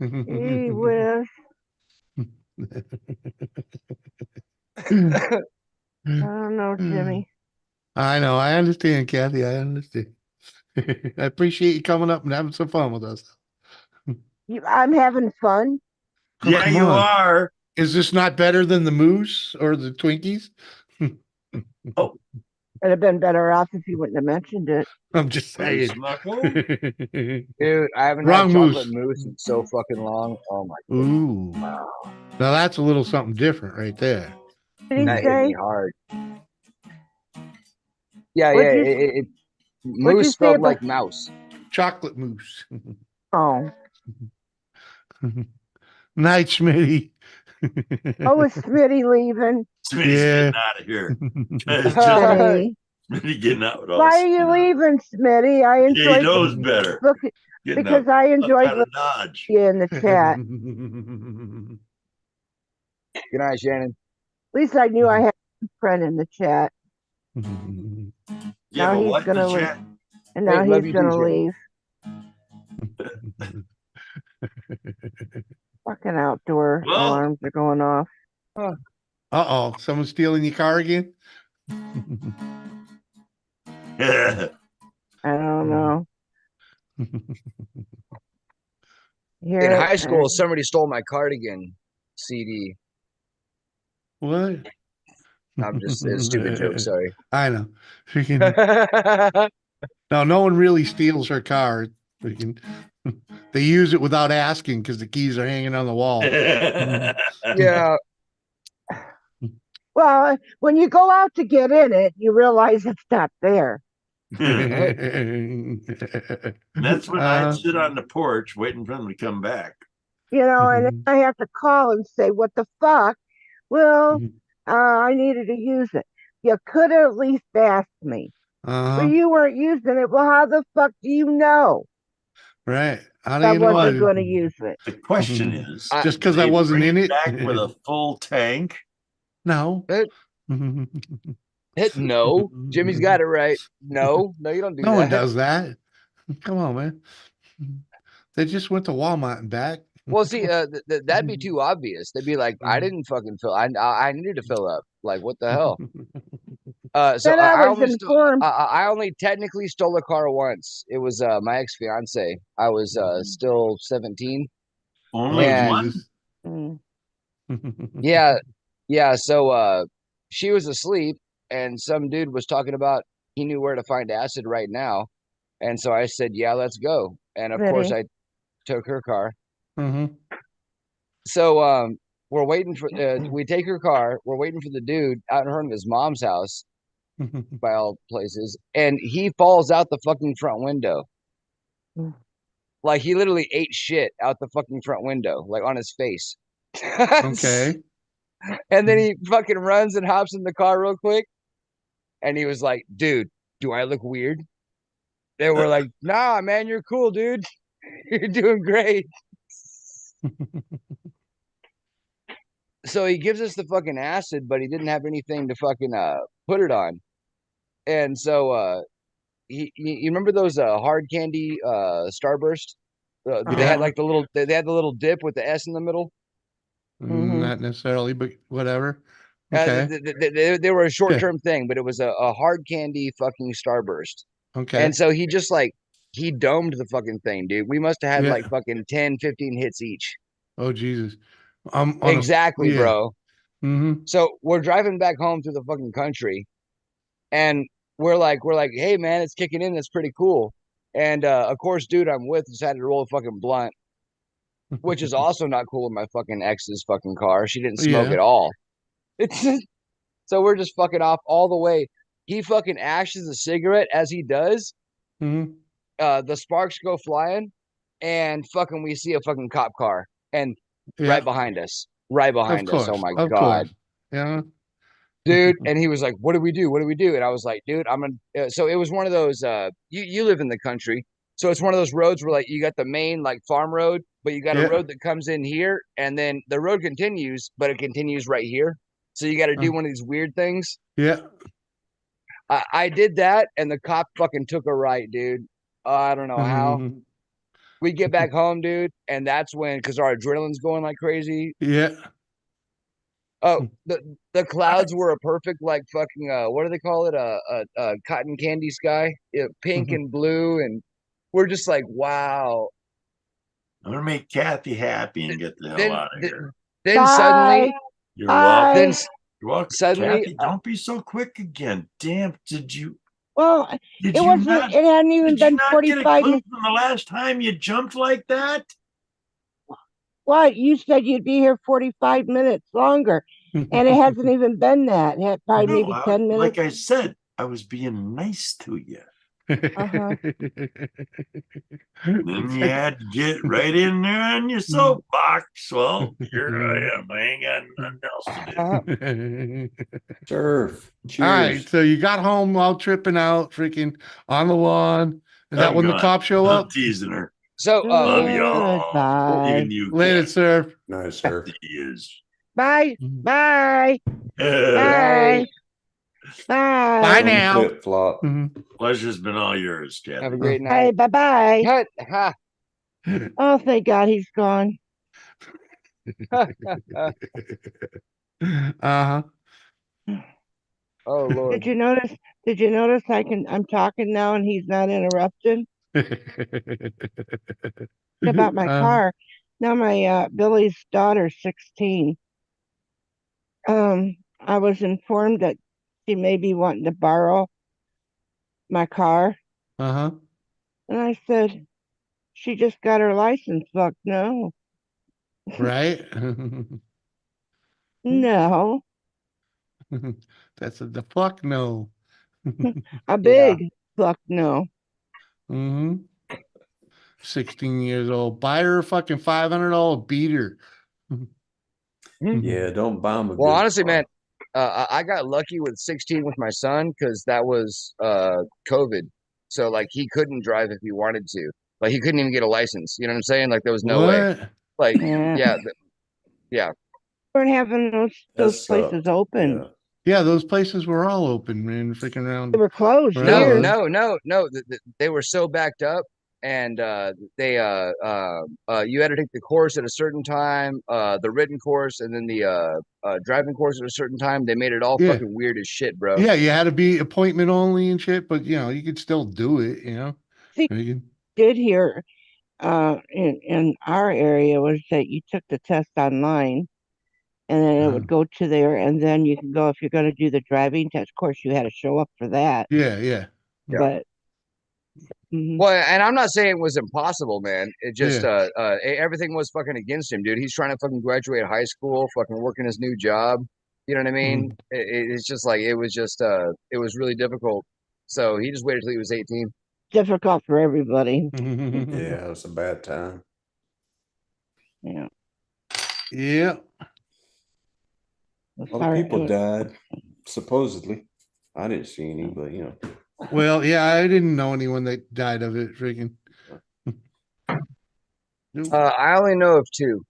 Gee whiz. I don't know, Jimmy. I know. I understand, Kathy. I understand. I appreciate you coming up and having some fun with us. I'm having fun. Oh, Yeah, come you on. are. Is this not better than the moose or the Twinkies? Oh, It'd have been better off if you wouldn't have mentioned it. I'm just saying. Dude, I haven't Wrong had chocolate moose. mousse in so fucking long. Oh my Ooh. Now that's a little something different right there. That hit me hard. Yeah, What'd yeah. you- It what'd you moose say spelled about- like mouse. Chocolate mousse. Oh. Night, Smitty. Oh, is Smitty leaving? Smitty's Yeah. getting out of here. Smitty. Smitty getting out with all Why this. are you leaving, Smitty? I enjoyed He knows better. Look, Getting because up- I up enjoyed out of Dodge. you in the chat. Good night, Shannon. At least I knew I had a friend in the chat. Yeah, You have Now a he's what in gonna the leave. chat? And now Great, love he's you, gonna DJ. leave. Fucking outdoor Well, alarms are going off. Uh-oh, someone's stealing your car again? yeah. I don't know. In Here, high school, somebody stole my cardigan CD. What? I'm just, it's a stupid joke, sorry. I know. Freaking no one really steals her car. Freaking they use it without asking because the keys are hanging on the wall. Yeah. well, when you go out to get in it, you realize it's not there. And that's when I'd sit on the porch waiting for them to come back. You know, and then I have to call and say, "What the fuck?" Well, I needed to use it. You could have at least asked me. Well, you weren't using it. Well, how the fuck do you know Right. How do I you know? wasn't going to use it? The question is, just because I they wasn't bring in it back with a full tank. No. No, Jimmy's got it right. No, you don't do No that. one does that. Come on, man. They just went to Walmart and back. Well, see, that'd be too obvious. They'd be like, I didn't fucking fill. I needed to fill up. Like, what the hell? So Then I was only informed. I only technically stole a car once. It was my ex fiance. I was still 17. Only and one. yeah. So she was asleep, and some dude was talking about he knew where to find acid right now, and so I said, "Yeah, let's go." And of course, I took her car. So we're waiting for we take her car. We're waiting for the dude out in front of his mom's house, by all places, and he falls out the fucking front window. Like he literally ate shit out the fucking front window, like on his face. Okay. And then he fucking runs and hops in the car real quick, and he was like, "Dude, do I look weird?" They were like, "Nah, man, you're cool, dude. You're doing great." So he gives us the fucking acid, but he didn't have anything to fucking put it on. And so you remember those hard candy Starburst? They had like the little they had the little dip with the S in the middle. Not necessarily, but whatever. Okay. They were a short-term thing, but it was a hard candy fucking Starburst. Okay. And so he just like he domed the fucking thing, dude. We must have had like fucking 10, 15 hits each. Oh Jesus. Exactly, bro. Mm-hmm. So we're driving back home through the fucking country, and we're like, hey man, it's kicking in. It's pretty cool. And of course, dude, I'm with decided to roll a fucking blunt, which is also not cool in my fucking ex's fucking car. She didn't smoke at all. It's so we're just fucking off all the way. He fucking ashes a cigarette as he does. The sparks go flying, and fucking we see a fucking cop car, and right behind us. Oh my God. Yeah. Dude, and he was like, "What do we do? What do we do?" And I was like, "Dude, I'm gonna." So it was one of those. You live in the country, so it's one of those roads where like you got the main like farm road, but you got a road that comes in here, and then the road continues, but it continues right here. So you got to do one of these weird things. Yeah. I did that, and the cop fucking took a right, dude. I don't know how. We get back home, dude, and that's when because our adrenaline's going like crazy. Yeah. Oh, the clouds were a perfect like fucking what do they call it? A cotton candy sky, pink and blue, and we're just like, wow. I'm gonna make Kathy happy and get the hell out of here. Then suddenly, you're welcome. Then You're welcome. suddenly, Kathy, don't be so quick again. Damn, did you? Well, Did it you wasn't. not- It hadn't even Did you been not get a 45 clue minutes. from the last time you jumped like that? What? You said you'd be here 45 minutes longer, and it hasn't even been that. It had probably No, maybe 10 minutes. like I said, I was being nice to you. Uh-huh. Then you had to get right in there on your soapbox. Well, here I am. I ain't got nothing else to do. Surf. Cheers. All right. So you got home while tripping out, freaking on the lawn. Is that I'm when the gone. cops show I'm up? teasing her. So love y'all. Goodbye. Even you. Later, Kat. sir. Nice, sir. He is. Bye. Bye. Bye. Bye. Bye On the now. flip flop. Pleasure's been all yours, Kathy. Have a great Bye. night. Bye. Cut. Ha. Oh, thank God he's gone. Uh-huh. Oh Lord. Did you notice? Did you notice I'm talking now and he's not interrupted about my car. Now my Billy's daughter's 16. I was informed that she may be wanting to borrow my car. Uh-huh. And I said, she just got her license. Fuck no. Right? No. That's the fuck no. A big fuck no. Mm-hmm. 16 years old. Buy her a fucking $500 beater. Yeah, don't buy him a Well, good honestly, car. man, I got lucky with 16 with my son because that was COVID. So like he couldn't drive if he wanted to. Like he couldn't even get a license. You know what I'm saying? Like there was no way. What? Like Yeah. yeah. Weren't having those places open. Yeah, those places were all open, man. Freaking around. They were closed. No, Here. no. They were so backed up, and you had to take the course at a certain time, the written course, and then the driving course at a certain time. They made it all Yeah. fucking weird as shit, bro. Yeah, you had to be appointment only and shit, but you could still do it, See, did hear in our area was that you took the test online and then it would go to there and then you can go if you're going to do the driving test. Of course, you had to show up for that. Yeah. But Well, and I'm not saying it was impossible, man. It just Yeah. everything was fucking against him, dude. He's trying to fucking graduate high school, fucking working his new job. You know what I mean? It's just like it was really difficult. So he just waited till he was 18. difficult for everybody. Yeah, it's a bad time. Yeah. Yeah. Other people died, supposedly. I didn't see any, but Well, yeah, I didn't know anyone that died of it. Freaking. I only know of 2.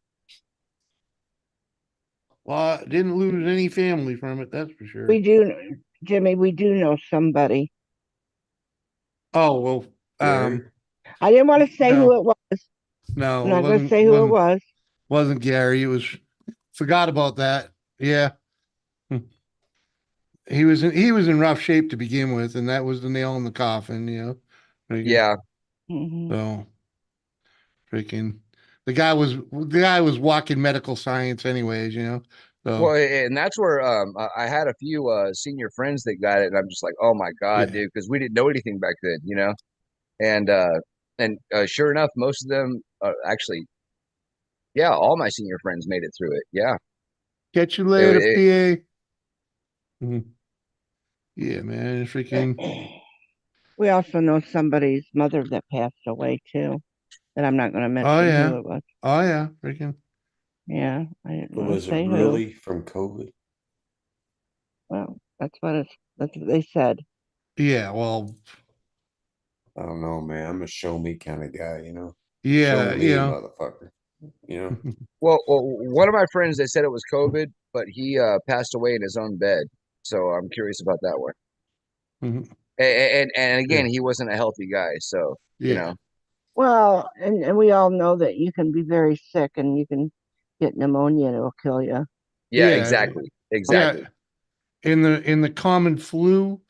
Well, I didn't lose any family from it, that's for sure. We do, Jimmy. We do know somebody. Oh well, I didn't want to say who it was. No, I'm not going to say who it was. Wasn't Gary. It was. Forgot about that. Yeah. He was in rough shape to begin with, and that was the nail in the coffin. Yeah. Mm-hmm. So, freaking, the guy was walking medical science, anyways. So. Well, and that's where I had a few senior friends that got it, and I'm just like, oh my god, dude, because we didn't know anything back then, and sure enough, most of them actually, yeah, all my senior friends made it through it. Yeah. Catch you later, PA. Yeah, man, freaking. We also know somebody's mother that passed away too, that I'm not going to mention who it was. Oh yeah, freaking. Yeah, I didn't want was to say it who. really from COVID? Well, that's what they said. Yeah, well, I don't know, man. I'm a show me kind of guy, Yeah, show me, motherfucker. Well, one of my friends, they said it was COVID, but he passed away in his own bed. So I'm curious about that one. And again, he wasn't a healthy guy, so Well, and we all know that you can be very sick and you can get pneumonia and it'll kill you. Yeah, exactly. Yeah. In the common flu,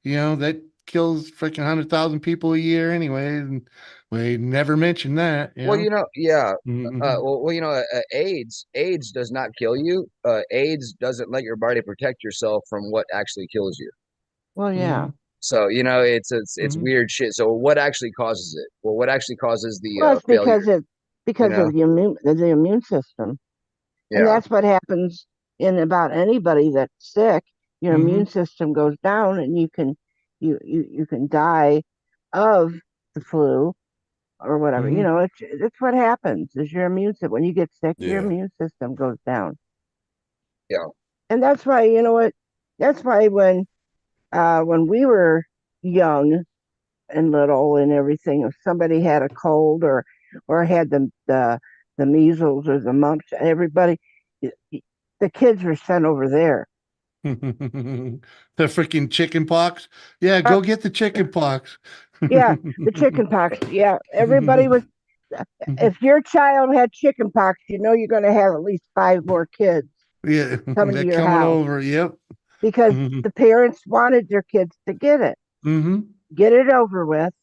that kills freaking 100,000 people a year anyway, and we never mentioned that. Well, AIDS does not kill you. AIDS doesn't let your body protect yourself from what actually kills you. Well, yeah. So it's weird shit. So what actually causes it? Well, what actually causes the Well, it's failure? because of the immune system, and that's what happens in about anybody that's sick. Your immune system goes down, and you can die of the flu or whatever. It's what happens. Is your immune system when you get sick, your immune system goes down. Yeah, and that's why that's why when we were young and little and everything, if somebody had a cold or had the measles or the mumps, everybody, the kids were sent over there. The freaking chicken pox. Yeah, go get the chicken pox. Yeah, the chicken pox. Yeah, everybody was. If your child had chicken pox, you know you're going to have at least 5 more kids Yeah, coming to they're your coming house over. Yep. because the parents wanted their kids to get it. Mm-hmm. Get it over with.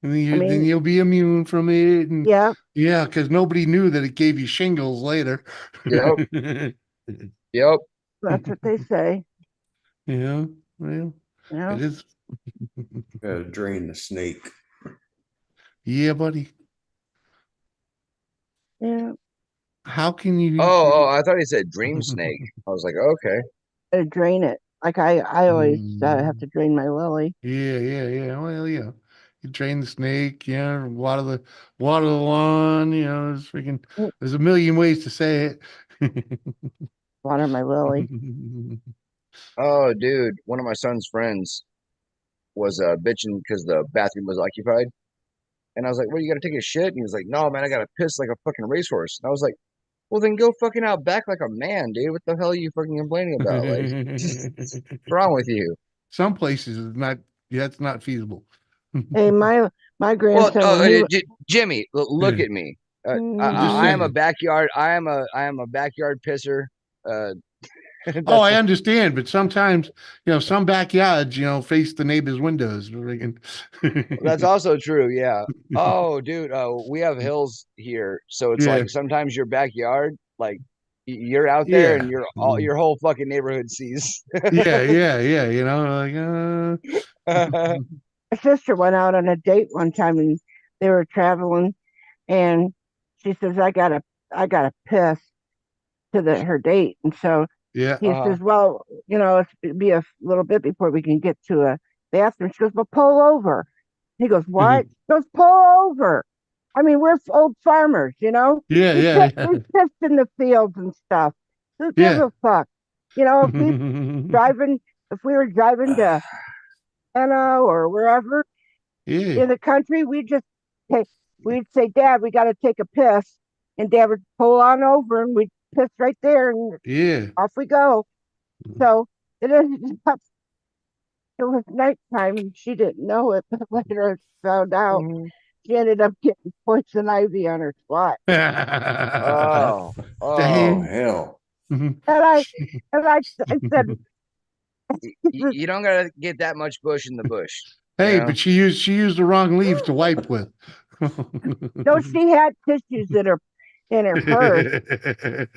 And then, I then mean, you'll be immune from it. And yeah, yeah, because nobody knew that it gave you shingles later. Yep. Yep. that's what they say. Yeah, well, Yeah. it is. Gotta drain the snake. Yeah, buddy. Yeah. How can you? Oh, I thought he said dream snake. I was like, okay. Drain it. Like I always have to drain my lily. Yeah. Well, yeah. You drain the snake, yeah, water the lawn, there's freaking there's a million ways to say it. Water my lily. Oh, dude, one of my son's friends was bitching because the bathroom was occupied. And I was like, well, you got to take a shit? And he was like, no, man, I got to piss like a fucking racehorse. And I was like, well, then go fucking out back like a man, dude. What the hell are you fucking complaining about? Like, what's wrong with you? Some places is not, yeah, it's not feasible. Hey, my Well, grandson when he Jimmy, look Yeah. at me. I'm just I am a saying. backyard. I am a backyard pisser. Oh, That's I understand, but sometimes, some backyards, face the neighbor's windows. Freaking. that's also true. Yeah. Oh, dude. We have hills here, so it's Yeah. like sometimes your backyard, like you're out there and Yeah. your whole fucking neighborhood sees. Yeah. my sister went out on a date one time and they were traveling and she says, I gotta piss to her date. And so Yeah. he says, well, it'll be a little bit before we can get to a bathroom. She goes, well, pull over. He goes, what? She goes, pull over. I mean, we're old farmers, Yeah. we pissed in the fields and stuff. Who gives Yeah. a fuck? If we were driving to Anna or wherever Yeah. in the country, we'd say, Dad, we got to take a piss. And Dad would pull on over and we'd piss right there and Yeah. off we go. So it ended up, it was nighttime and she didn't know it, but later I found out she ended up getting poison ivy on her twat. Oh, Oh hell. And I said, you don't gotta get that much bush in the bush. Hey, you know? but she used the wrong leaves to wipe with. no, she had tissues in her purse,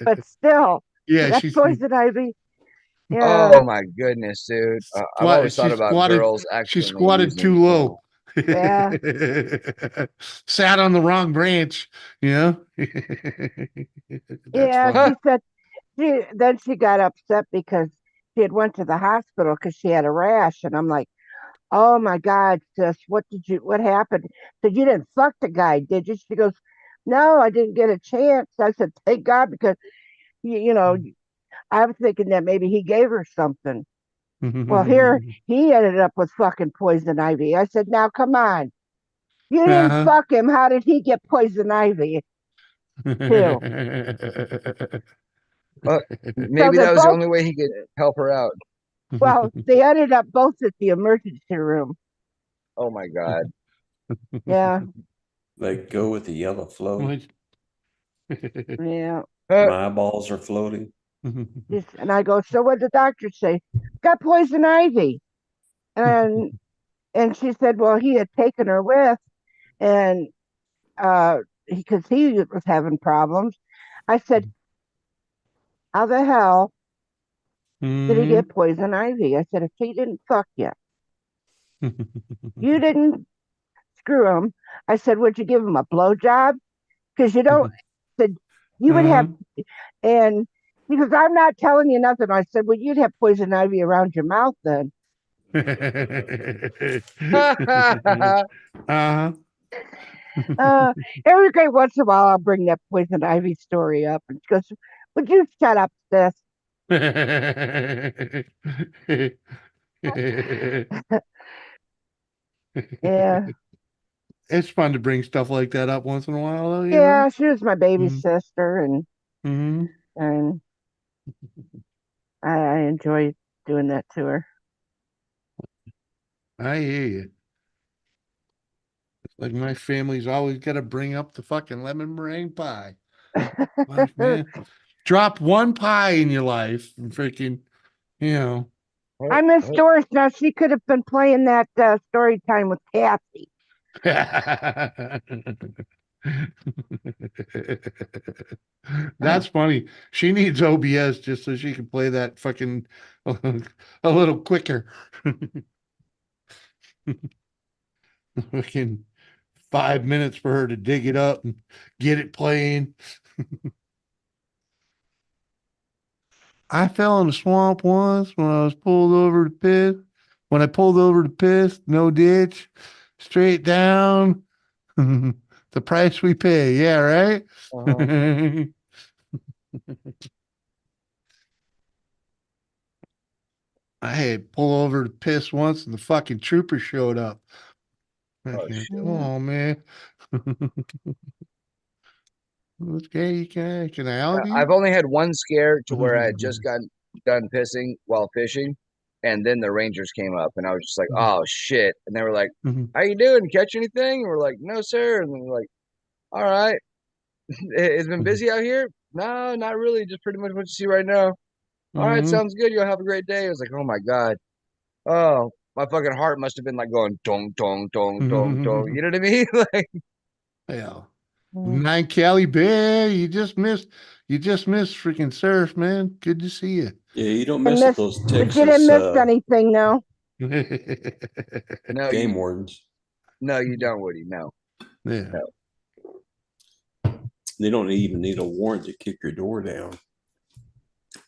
but still, Yeah, that's she's poison ivy. Yeah. Oh my goodness, dude. I've always thought about girls she accidentally squatted too using. low. Yeah. Sat on the wrong branch, That's Yeah, funny. she said then she got upset because she had went to the hospital because she had a rash, and I'm like, oh my God, sis, what happened? I said, you didn't fuck the guy, did you? She goes, no, I didn't get a chance. I said, thank God, because I was thinking that maybe he gave her something. Well, here he ended up with fucking poison ivy. I said, now come on. You didn't fuck him. How did he get poison ivy too? Maybe that was the only way he could help her out. Well, they ended up both at the emergency room. Oh my God. Yeah. Like go with the yellow float. Yeah. My eyeballs are floating. And I go, so what did the doctor say? Got poison ivy. And she said, well, he had taken her with, and because he was having problems. I said, how the hell did he get poison ivy? I said, if he didn't fuck you, you didn't screw him. I said, would you give him a blowjob? Because you don't. Said you would have, and he goes, I'm not telling you nothing. I said, well, you'd have poison ivy around your mouth then. Every great once in a while, I'll bring that poison ivy story up, and she goes, would you shut up, sis? Yeah. It's fun to bring stuff like that up once in a while, though. Yeah, she was my baby sister, and Mm-hmm. and I enjoy doing that to her. I hear you. It's like my family's always got to bring up the fucking lemon meringue pie. Fuck, man. Drop one pie in your life and freaking, you know. I miss Doris now. She could have been playing that story time with Kathy. That's funny. She needs OBS just so she can play that fucking a little quicker. Fucking 5 minutes for her to dig it up and get it playing. I fell in a swamp once when I was pulled over to piss. When I pulled over to piss, no ditch, straight down. The price we pay. Yeah, right? I had pull over to piss once and the fucking trooper showed up. Come on, man. Okay, can I help you? I've only had one scare to where I had just gotten done pissing while fishing, and then the Rangers came up, and I was just like, "Oh shit!" And they were like, "How you doing? Catch anything?" And we're like, "No, sir." And then we're like, "All right, it's been busy out here." No, not really. Just pretty much what you see right now. All right, sounds good. You'll have a great day. I was like, "Oh my god." Oh, my fucking heart must have been like going dong dong dong dong dong. You know what I mean? Like, Yeah. 9 Cali Bear, you just missed freaking surf, man. Good to see you. Yeah, you don't I mess with missed, those but you Texas didn't miss anything, though. no, game wardens. No, you don't, Woody. No. Yeah. No. They don't even need a warrant to kick your door down.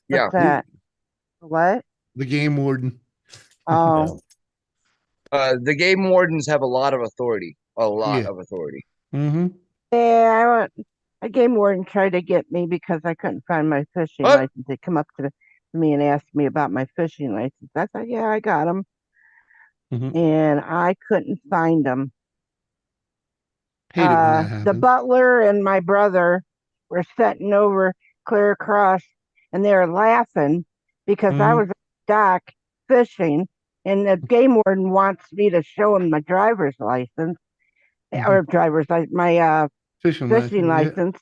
Yeah. What's that? What? The game warden. Oh. The game wardens have a lot of authority. A lot of authority. Mm-hmm. Yeah, a game warden tried to get me because I couldn't find my fishing license. They come up to me and asked me about my fishing license. I thought, yeah, I got them. And I couldn't find them. Hate it when that The happens. butler and my brother were sitting over clear across, and they were laughing because I was at the dock fishing, and the game warden wants me to show him my driver's license or my Fishing license,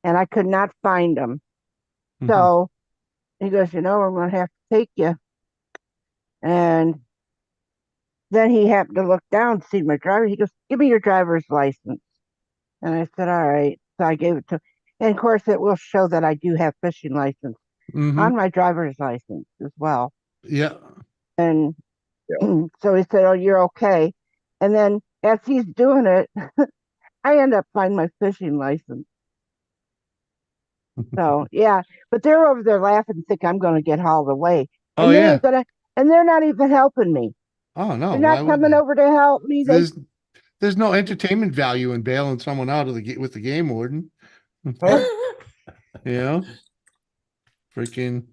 and I could not find them. So he goes, we're going to have to take you. And then he happened to look down, see my driver. He goes, give me your driver's license. And I said, all right. So I gave it to him. And of course, it will show that I do have fishing license on my driver's license as well. Yeah. And so he said, oh, you're okay. And then as he's doing it, I end up finding my fishing license. So yeah, but they're over there laughing, think I'm going to get hauled away. And they ain't gonna, and they're not even helping me. Oh no, They're not coming over to help me. There's no entertainment value in bailing someone out of with the game warden. Freaking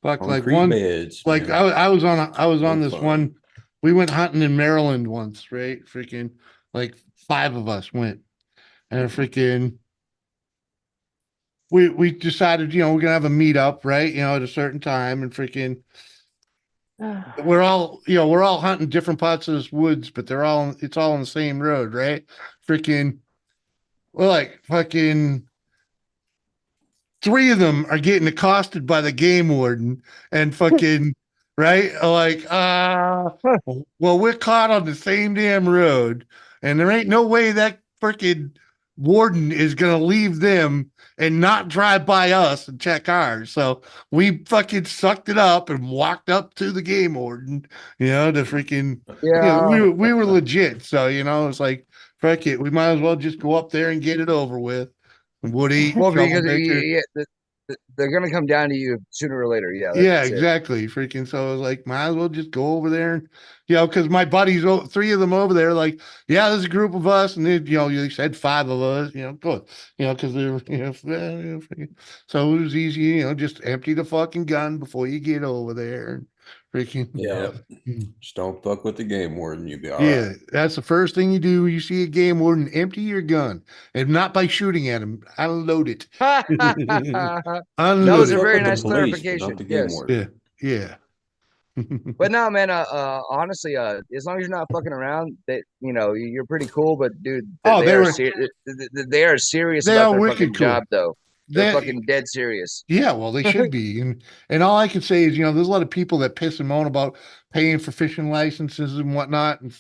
fuck, like Concrete one beds, like man. I was on this fun. one. We went hunting in Maryland once, right? Freaking like 5 of us went, and freaking we decided, we're gonna have a meetup, right? At a certain time, and freaking we're all hunting different parts of this woods, but it's all on the same road, right? Freaking we're like fucking 3 of them are getting accosted by the game warden and fucking right, like well, we're caught on the same damn road, and there ain't no way that freaking warden is gonna leave them and not drive by us and check ours. So we fucking sucked it up and walked up to the game warden, to freaking we were legit. So it's like, fuck it, we might as well just go up there and get it over with. Woody, well, because troublemaker. they're gonna come down to you sooner or later. Yeah. Yeah, exactly. Freaking. So I was like, might as well just go over there and, because my buddies, 3 of them over there, like, yeah, there's a group of us, and then, you said 5 of us, good, because they were, so it was easy, just empty the fucking gun before you get over there. Freaking Yeah. Just don't fuck with the game warden. You'll be all yeah, right. that's the first thing you do. You see a game warden, empty your gun, and not by shooting at him. Unload it. That Unload was a it. very with the nice police, but clarification. not the game Yes. warden. Yeah. But no, man. Honestly, as long as you're not fucking around, that you're pretty cool. But dude, Oh, they are they are serious they about are their wicked fucking cool. job, though. They're They fucking dead serious. Yeah, well, they should be. And all I can say is, there's a lot of people that piss and moan about paying for fishing licenses and whatnot and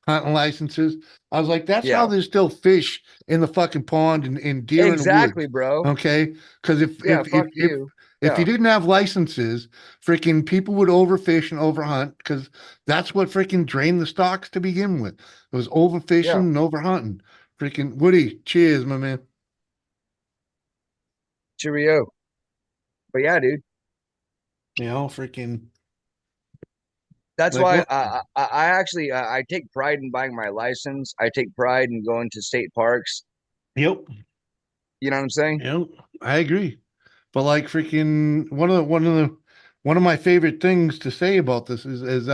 hunting licenses. I was like, that's how Yeah. there's still fish in the fucking pond and deer in the Exactly, woods. bro. Okay? Because Yeah, fuck you. if you Yeah. didn't have licenses, freaking people would overfish and overhunt because that's what freaking drained the stocks to begin with. It was overfishing Yeah. and overhunting. Freaking Woody, cheers, my man. Cheerio. But yeah, dude. Freaking That's like why what? I actually I take pride in buying my license. I take pride in going to state parks. Yep. You know what I'm saying? Yep, I agree. But like freaking one of my favorite things to say about this is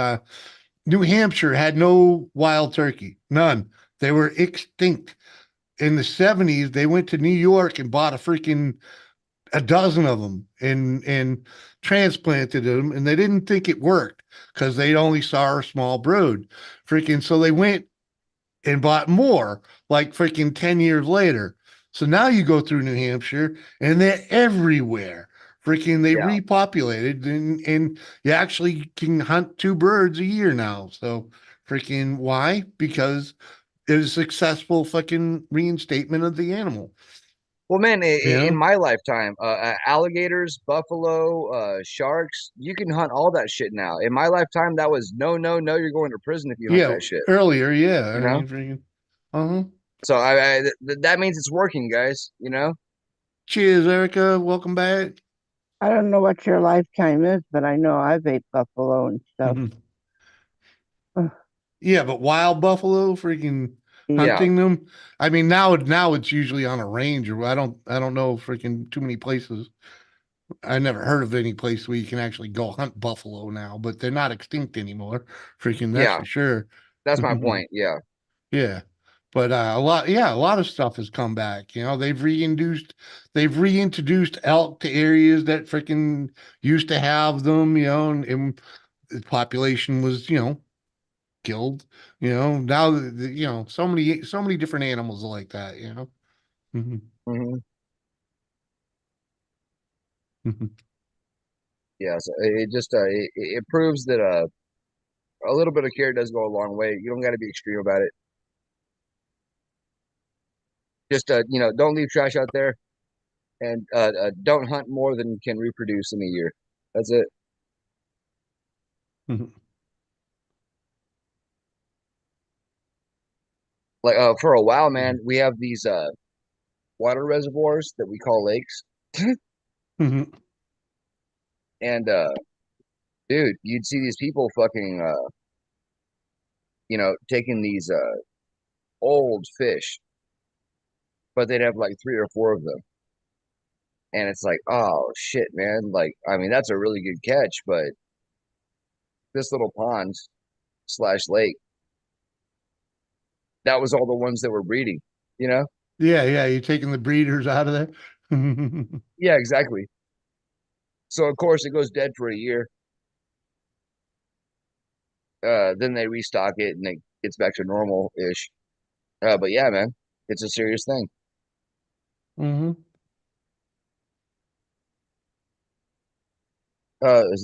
New Hampshire had no wild turkey. None. They were extinct. In the 70s, they went to New York and bought a dozen of them and transplanted them, and they didn't think it worked because they only saw a small brood. Freaking so they went and bought more like freaking 10 years later. So now you go through New Hampshire and they're everywhere. Freaking they Yeah. repopulated and you actually can hunt two birds a year now. So freaking why? Because it was a successful fucking reinstatement of the animal. Well, man, in Yeah. my lifetime, alligators, buffalo, sharks, you can hunt all that shit now. In my lifetime, that was no, no, no. You're going to prison if you hunt Yeah. that shit. Earlier, yeah. You I know. mean freaking uh-huh. So that means it's working, guys. You know. Cheers, Erica. Welcome back. I don't know what your lifetime is, but I know I've ate buffalo and stuff. Yeah, but wild buffalo, freaking Yeah. hunting them. I mean, now it's usually on a range, or I don't know freaking too many places. I never heard of any place where you can actually go hunt buffalo now, but they're not extinct anymore. Freaking that's Yeah. for sure. That's my point. Yeah. Yeah. But a lot of stuff has come back. They've reintroduced elk to areas that freaking used to have them, and the population was, killed. Now so many different animals like that. Mhm. Hmm. Mhm. Yeah. So it just it proves that a little bit of care does go a long way. You don't got to be extreme about it. Just don't leave trash out there, and don't hunt more than can reproduce in a year. That's it. Mhm. Like for a while, man, we have these water reservoirs that we call lakes, Mhm. and dude, you'd see these people fucking taking these old fish, but they'd have like three or four of them. And it's like, oh shit, man. Like, I mean, that's a really good catch, but this little pond slash lake, that was all the ones that were breeding, you know? Yeah, you're taking the breeders out of there. Yeah, exactly. So of course it goes dead for a year. Then they restock it and it gets back to normal ish. But yeah, man, it's a serious thing. Hmm.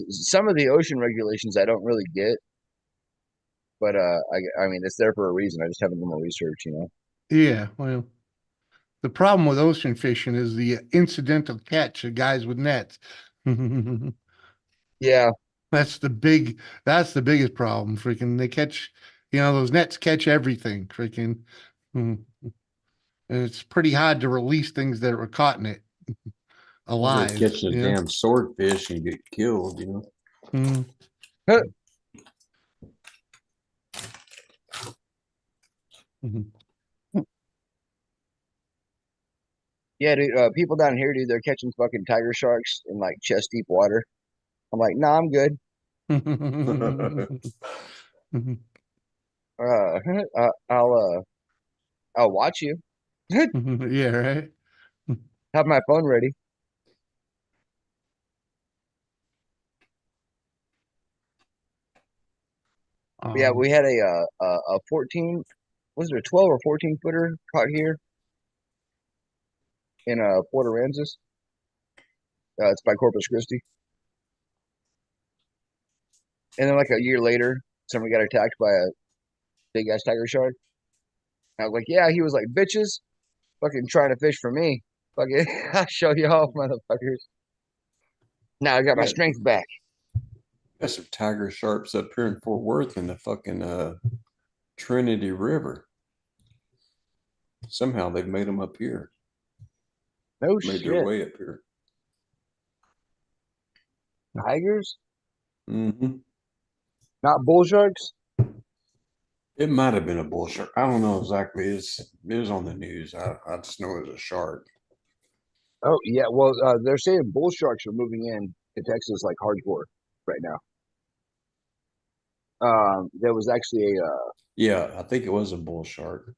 Some of the ocean regulations I don't really get, but I mean it's there for a reason. I just haven't done my research, you know. Yeah, well, the problem with ocean fishing is the incidental catch of guys with nets. Yeah, That's the biggest problem. Freaking they catch, those nets catch everything. Freaking, mm. And it's pretty hard to release things that were caught in it They alive. catch a damn swordfish and get killed, Mm. Mhm. yeah, dude. People down here, dude, they're catching fucking tiger sharks in like chest deep water. I'm like, nah, I'm good. I'll watch you. Yeah, right. Have my phone ready. Yeah, we had a 14, was it a 12 or 14 footer caught here in Port Aransas. It's by Corpus Christi. And then like a year later, somebody got attacked by a big ass tiger shark. I was like, yeah, he was like, bitches, fucking trying to fish for me. Fucking, I'll show you off, motherfuckers. Now I got my Yeah. strength back. Got some tiger sharks up here in Fort Worth in the fucking Trinity River. Somehow they've made them up here. No Made shit. their way up here. Tigers? Mm-hmm. Not bull sharks? It might have been a bull shark. I don't know exactly. It was on the news. I just know it was a shark. Oh yeah, well they're saying bull sharks are moving in to Texas like hardcore right now. There was actually a Yeah, I think it was a bull shark.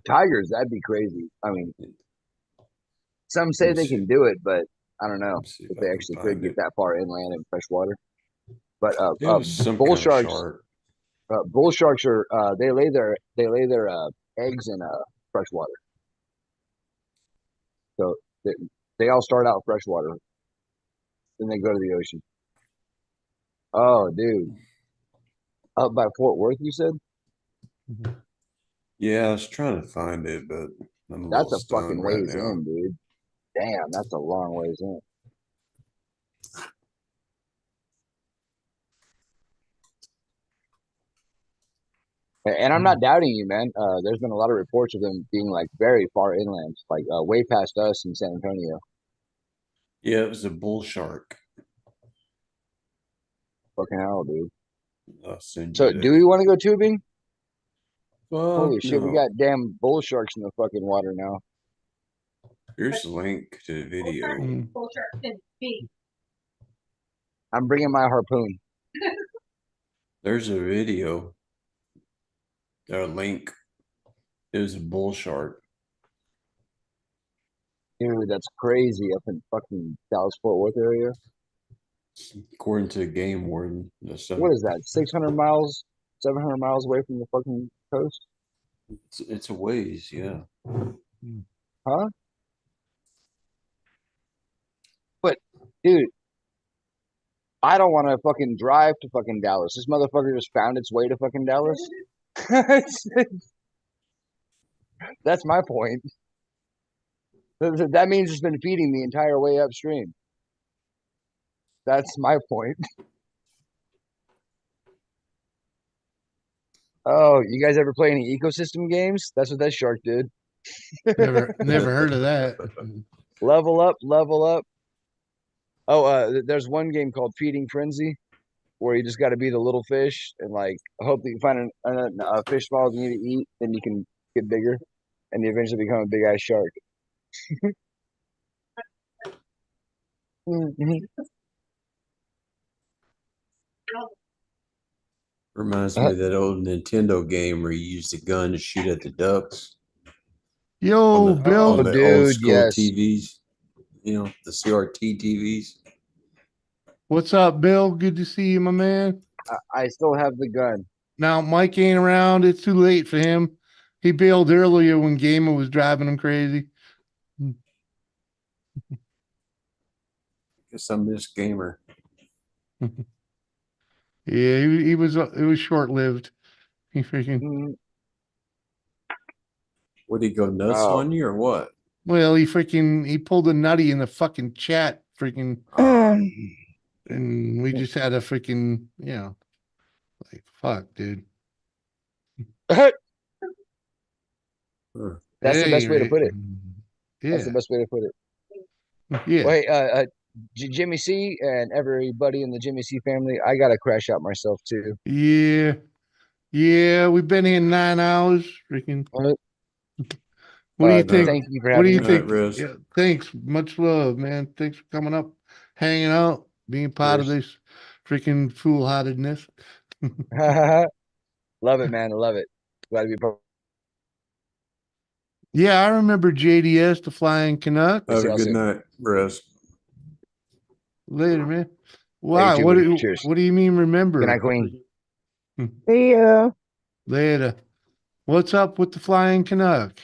tigers. That'd be crazy. I mean, some say they can do it, but I don't know if they actually could get that far inland in fresh water. But It was some bull kind of sharks, shark. bull sharks are they lay their eggs in fresh water. So they all start out freshwater, then they go to the ocean. Oh, dude, up by Fort Worth, you said? Yeah, I was trying to find it, but I'm a little That's a stunned fucking right ways now. in, dude. Damn, that's a long ways in. And I'm not doubting you, man. There's been a lot of reports of them being like very far inland, like way past us in San Antonio. Yeah, it was a bull shark. Fucking hell, dude. I'll send So, you do we want to go tubing? Holy Fuck shit, we no. got damn bull sharks in the fucking water now. Here's the link to the video. I'm bringing my harpoon. There's a video. A link. It was a bull shark. Dude, that's crazy up in fucking Dallas Fort Worth area. According to the game warden. What is that? 600 miles, 700 miles away from the fucking coast? It's a ways, yeah. Huh? But, dude, I don't want to fucking drive to fucking Dallas. This motherfucker just found its way to fucking Dallas. That's my point. That means it's been feeding the entire way upstream. That's my point. Oh, you guys ever play any ecosystem games? That's what that shark did. Never heard of that. Level up, level up. Oh, there's one game called Feeding Frenzy where you just got to be the little fish and like hope that you find a fish smaller than you to eat, then you can get bigger and you eventually become a big ass shark. Reminds me of that old Nintendo game where you used a gun to shoot at the ducks. Yo, Bill. On the dude, old school yes. TVs. You know, the CRT TVs. What's up, Bill? Good to see you, my man. I still have the gun. Now, Mike ain't around. It's too late for him. He bailed earlier when Gamer was driving him crazy. Guess I miss Gamer. Yeah, he was. It was short lived. He freaking. Would he go nuts Oh. on you or what? Well, he pulled a nutty in the fucking chat, freaking. And we just had a freaking, like fuck, dude. That's Hey, the best way to put it. Yeah. That's the best way to put it. Yeah. Wait, Jimmy C and everybody in the Jimmy C family, I gotta crash out myself too. Yeah. Yeah, we've been here 9 hours. Freaking. What do you think? Thank you for What do having you me. think? Riz. Yeah, thanks. Much love, man. Thanks for coming up. hanging out, being part of Cheers. this freaking foolhardiness. Love it, man. I love it. Glad to be part. Yeah, I remember JDS, the Flying Canuck. Have See a y'all good soon. night, Russ. Later, man. Hey, Why? you too, What buddy. do Cheers. what do you mean remember? Good night, Queen. See ya. Later. What's up with the Flying Canuck?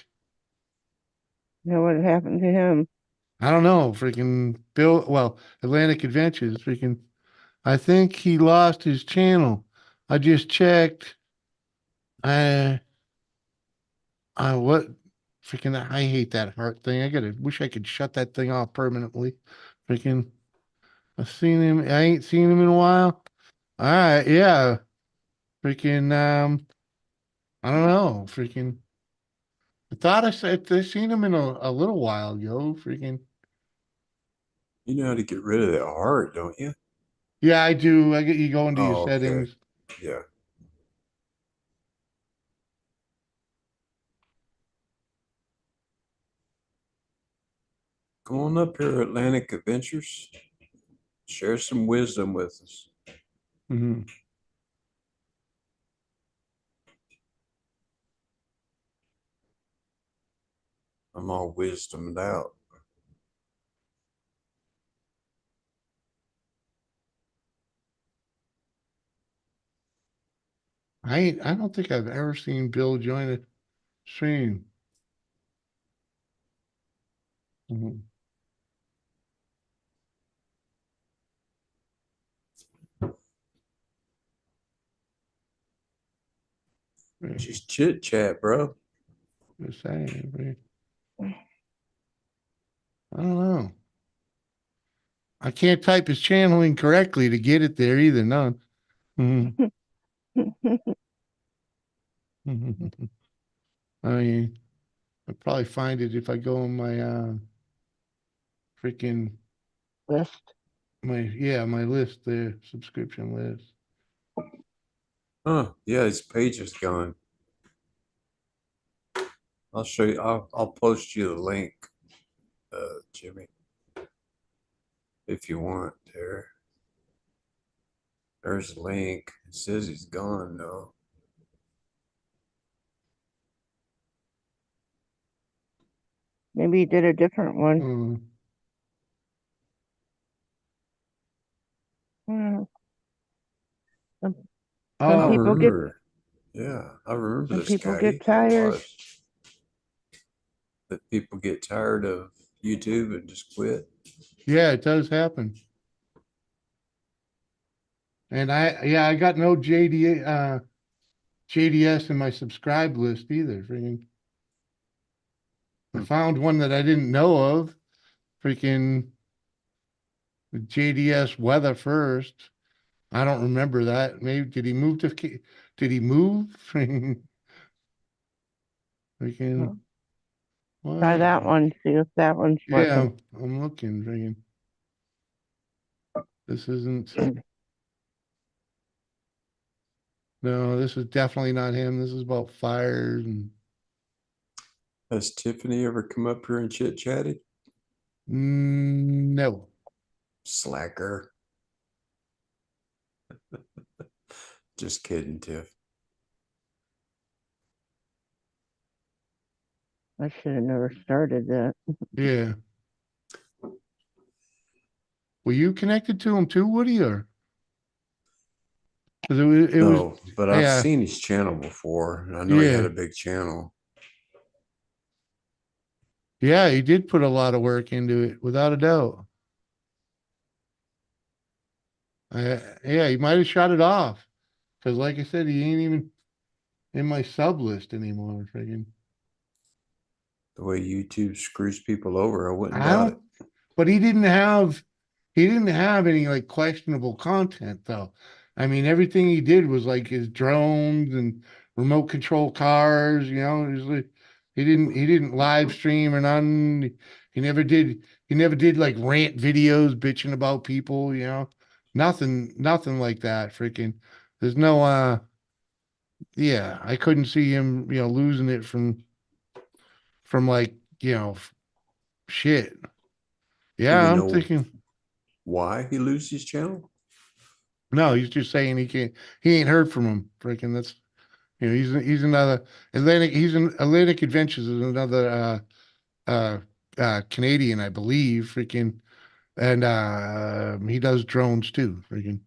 Know what happened to him? I don't know. Freaking Atlantic Adventures. Freaking, I think he lost his channel. I just checked. What? Freaking, I hate that heart thing. Wish I could shut that thing off permanently. Freaking, I ain't seen him in a while. All right, yeah. Freaking, I don't know. Freaking, I thought I seen him in a little while ago. Freaking, You know how to get rid of that heart, don't you? yeah, I do. I get you go into your Oh, okay. settings. Yeah. Come on up here, Atlantic Adventures. Share some wisdom with us. Mm-hmm. I'm all wisdomed out. I don't think I've ever seen Bill join a stream. Mhm. Just chit chat, bro. Just saying, I don't know. I can't type his channeling correctly to get it there either. None. Mhm. I mean, I'll probably find it if I go in my freaking List. my list there, subscription list. Huh. Yeah, his page is gone. I'll show you. I'll post you the link, Jimmy, if you want there. There's a link. It says he's gone though. Maybe he did a different one. Some, some I people get remember. Yeah, I remember some this people guy. get He tired. was. That people get tired of YouTube and just quit. Yeah, it does happen. And I got no JDS in my subscribe list either. Freaking, I found one that I didn't know of. Freaking JDS weather first. I don't remember that. Maybe did he move to? Did he move? Freaking. Try What? that one. See if that one's Yeah, working. I'm looking. Freaking. This isn't. No, this is definitely not him. This is about fires and. Has Tiffany ever come up here and chit chatted? No. Slacker. Just kidding, Tiff. I should have never started that. Yeah. Were you connected to him too, Woody, or? Because it was. No, but I've Yeah. seen his channel before, and I know he had Yeah. a big channel. Yeah, he did put a lot of work into it, without a doubt. Yeah, he might have shut it off. Because, like I said, he ain't even in my sub list anymore. Freaking. The way YouTube screws people over, I wouldn't I doubt it. don't, but he didn't have any like questionable content though. I mean, everything he did was like his drones and remote control cars, it was like, he didn't live stream or nothing. He never did like rant videos bitching about people. Nothing like that. Freaking, there's no yeah, I couldn't see him, losing it from like, shit. Yeah, Even I'm though thinking. Why he lose his channel? No, he's just saying he ain't heard from him. Freaking that's he's another Atlantic Adventures is another Canadian, I believe, freaking, and he does drones too, freaking.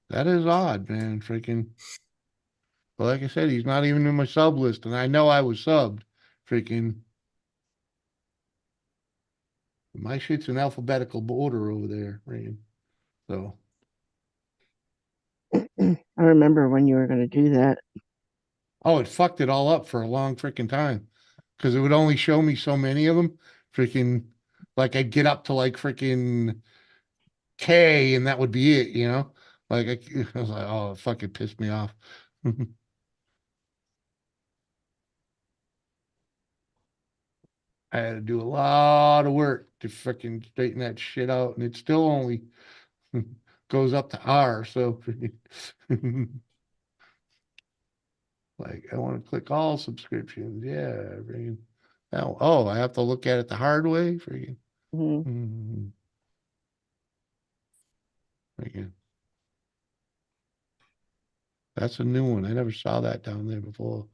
That is odd, man, freaking. But like I said, he's not even in my sub list, and I know I was subbed, freaking. My shit's in alphabetical order over there, freaking. So. I remember when you were going to do that. Oh, it fucked it all up for a long freaking time because it would only show me so many of them. Freaking, like I'd get up to like freaking K and that would be it, you know? Like I was like, oh, it fucking pissed me off. I had to do a lot of work to freaking straighten that shit out, and it still only goes up to R. So, like, I want to click all subscriptions. Yeah, freaking. Now, oh, I have to look at it the hard way. Freaking. Freaking. That's a new one. I never saw that down there before.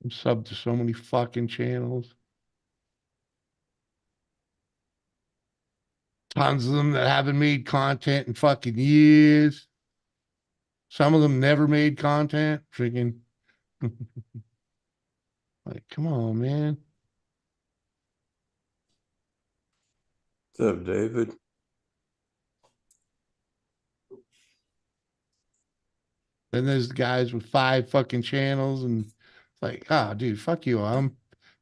I'm subbed to so many fucking channels. Tons of them that haven't made content in fucking years. Some of them never made content. Freaking. Like, come on, man. What's up, David? Then there's the guys with 5 fucking channels and it's like, ah, dude, fuck you.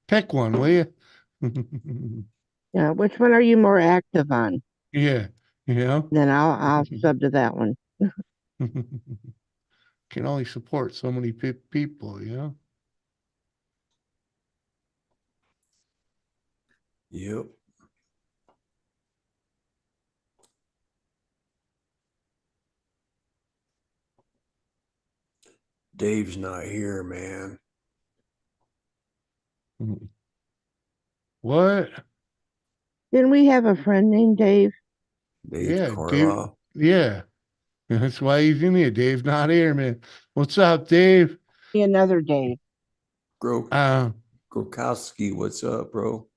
Pick one, will you? Yeah, which one are you more active on? Yeah, you know. Then I'll sub to that one. Can only support so many people, you know. Yep. Dave's not here, man. What? Didn't we have a friend named Dave? Dave Yeah, Dave. Carlisle. Yeah. That's why he's in here. Dave's not here, man. What's up, Dave? Another Dave. Grokowski, what's up, bro?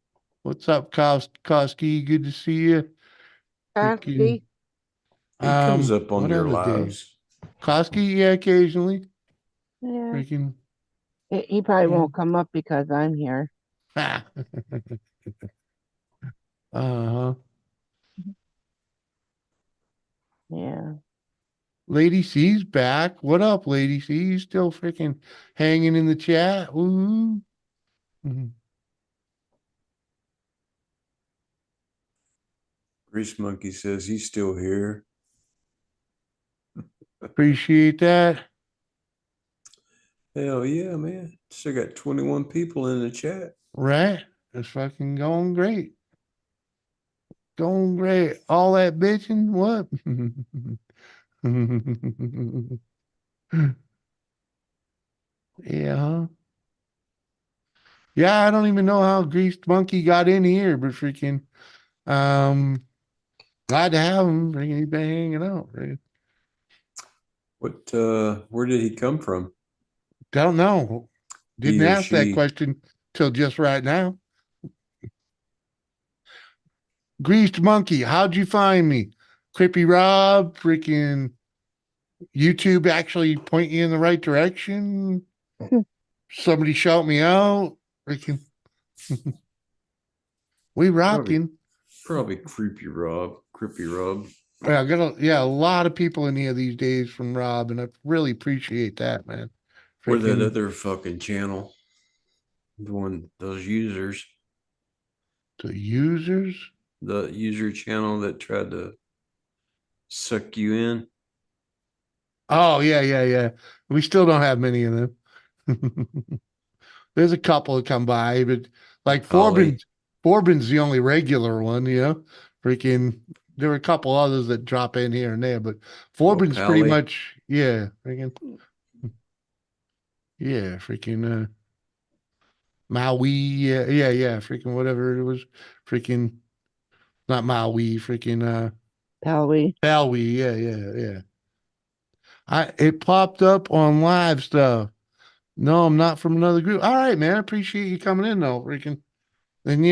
What's up, Koski? Good to see you. Koski? He comes up on what your other Dave? lives. Koski, yeah, occasionally. Yeah. Freaking. He probably won't come up because I'm here. Uh-huh. Yeah. Lady C's back. What up, Lady C? You still freaking hanging in the chat? Ooh. Grease Monkey says he's still here. Appreciate that. Hell yeah, man. Still got 21 people in the chat. Right? It's fucking going great. Going great. All that bitching? What? Yeah. Huh? Yeah, I don't even know how Greased Monkey got in here, but freaking glad to have him. Freaking he's been hanging out. Freaking. Where did he come from? Don't know. Didn't He or ask that she? question till just right now. Greased Monkey, how'd you find me? Crippy Rob, freaking YouTube actually point you in the right direction? Somebody shout me out. Freaking we rocking. Probably Creepy Rob. Crippy Rob. Yeah, I got a lot of people in here these days from Rob, and I really appreciate that, man. Or that Freaking other fucking channel. The one, those users. the users? The user channel that tried to suck you in. Oh, yeah. We still don't have many of them. There's a couple that come by, but like Ollie. Forbin's the only regular one, you know. Freaking there were a couple others that drop in here and there, but Forbin's pretty Pally. much, yeah, freaking Maui, yeah, freaking whatever it was, freaking not Maui, freaking Pally. yeah. It popped up on live stuff. No, I'm not from another group. All right, man. I appreciate you coming in though, freaking. And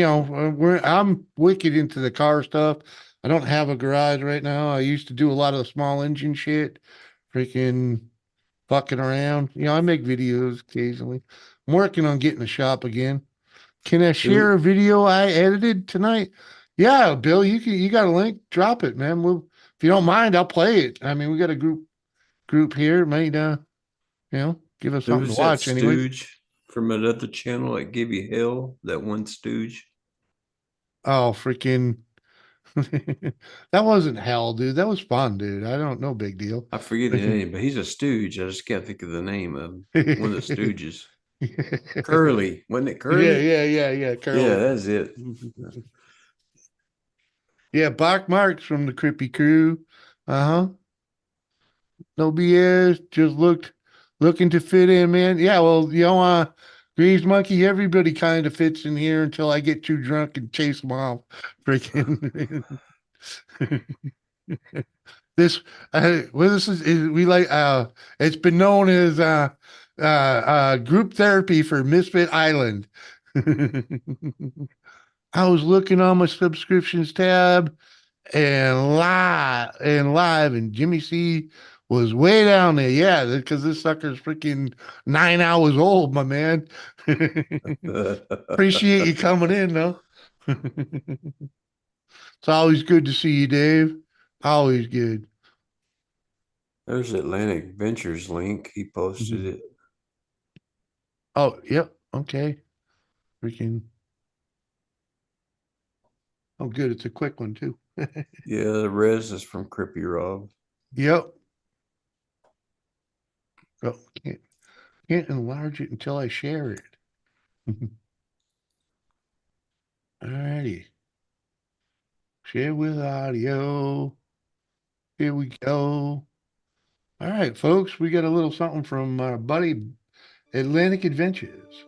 I'm wicked into the car stuff. I don't have a garage right now. I used to do a lot of the small engine shit, freaking fucking around. I make videos occasionally. I'm working on getting a shop again. Can I share a video I edited tonight? Yeah, Bill, you got a link? Drop it, man. If you don't mind, I'll play it. I mean, we got a group here. It might give us There something to was that watch anyway. stooge from another channel that gave you hell. That one stooge. Oh, freaking. That wasn't hell, dude. That was fun, dude. I don't know, big deal. I forget his name, but he's a stooge. I just can't think of the name of him. One of the stooges. Curly, wasn't it Curly? Yeah. Curly. Yeah, that's it. Yeah, Bach Marks from the Crippy Crew. Uh-huh. No BS. Just looking to fit in, man. Yeah, well, Grease Monkey, everybody kind of fits in here until I get too drunk and chase them off. Freaking this this is we like it's been known as group therapy for Misfit Island. I was looking on my subscriptions tab and live and Jimmy C was way down there. Yeah, because this sucker's freaking 9 hours old, my man. Appreciate you coming in though. It's always good to see you, Dave. Always good. There's Atlantic Ventures link. He posted it. Oh, yep. Okay. Freaking. Oh, good. It's a quick one too. Yeah, the res is from Crippy Rob. Yep. Oh, can't enlarge it until I share it. All righty. Share with audio. Here we go. All right, folks, we got a little something from our buddy Atlantic Adventures.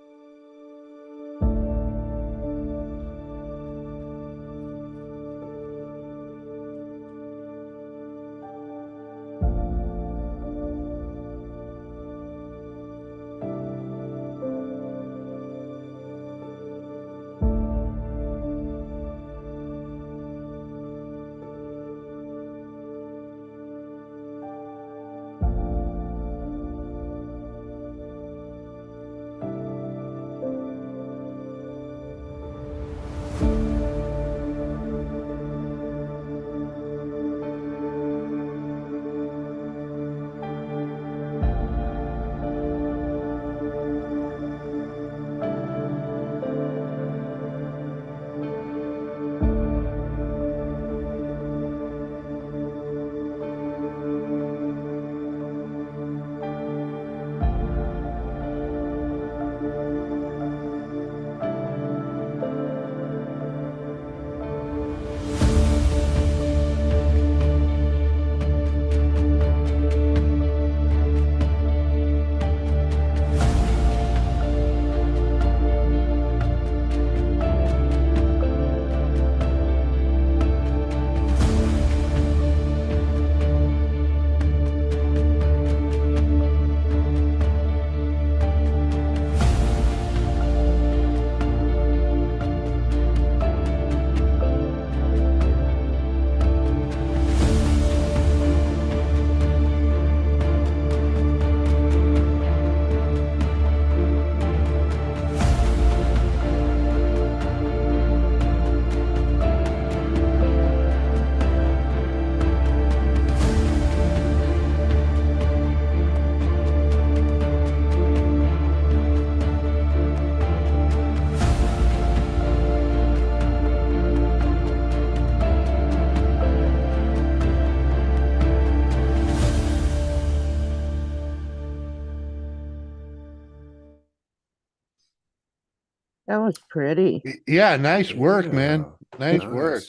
That was pretty. Yeah, nice work, man. Yeah, Nice work.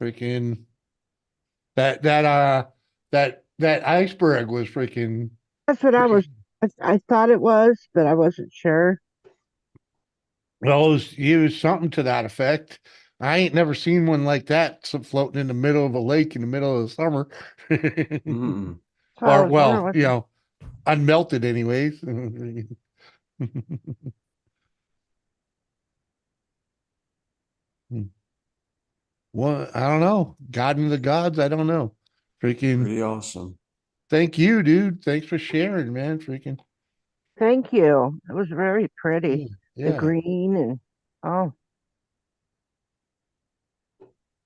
Freaking. that iceberg was freaking. That's what I thought it was, but I wasn't sure. Well, it was something to that effect. I ain't never seen one like that floating in the middle of a lake in the middle of the summer. Mm-mm. So I Or was wondering well, what you know, unmelted anyways. Well, I don't know. God and the gods, I don't know. Freaking Pretty awesome. thank you, dude. Thanks for sharing, man. Freaking Thank you. It was very pretty. The yeah. green and oh,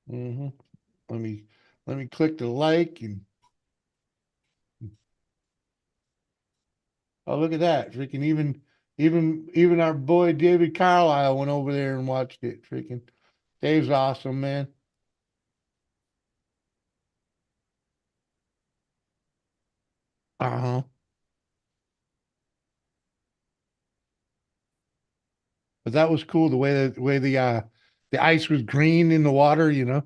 hmm Let me click the like and oh look at that. Freaking even our boy David Carlisle went over there and watched it. Freaking Dave's awesome, man. Uh-huh. But that was cool the way the ice was green in the water, you know.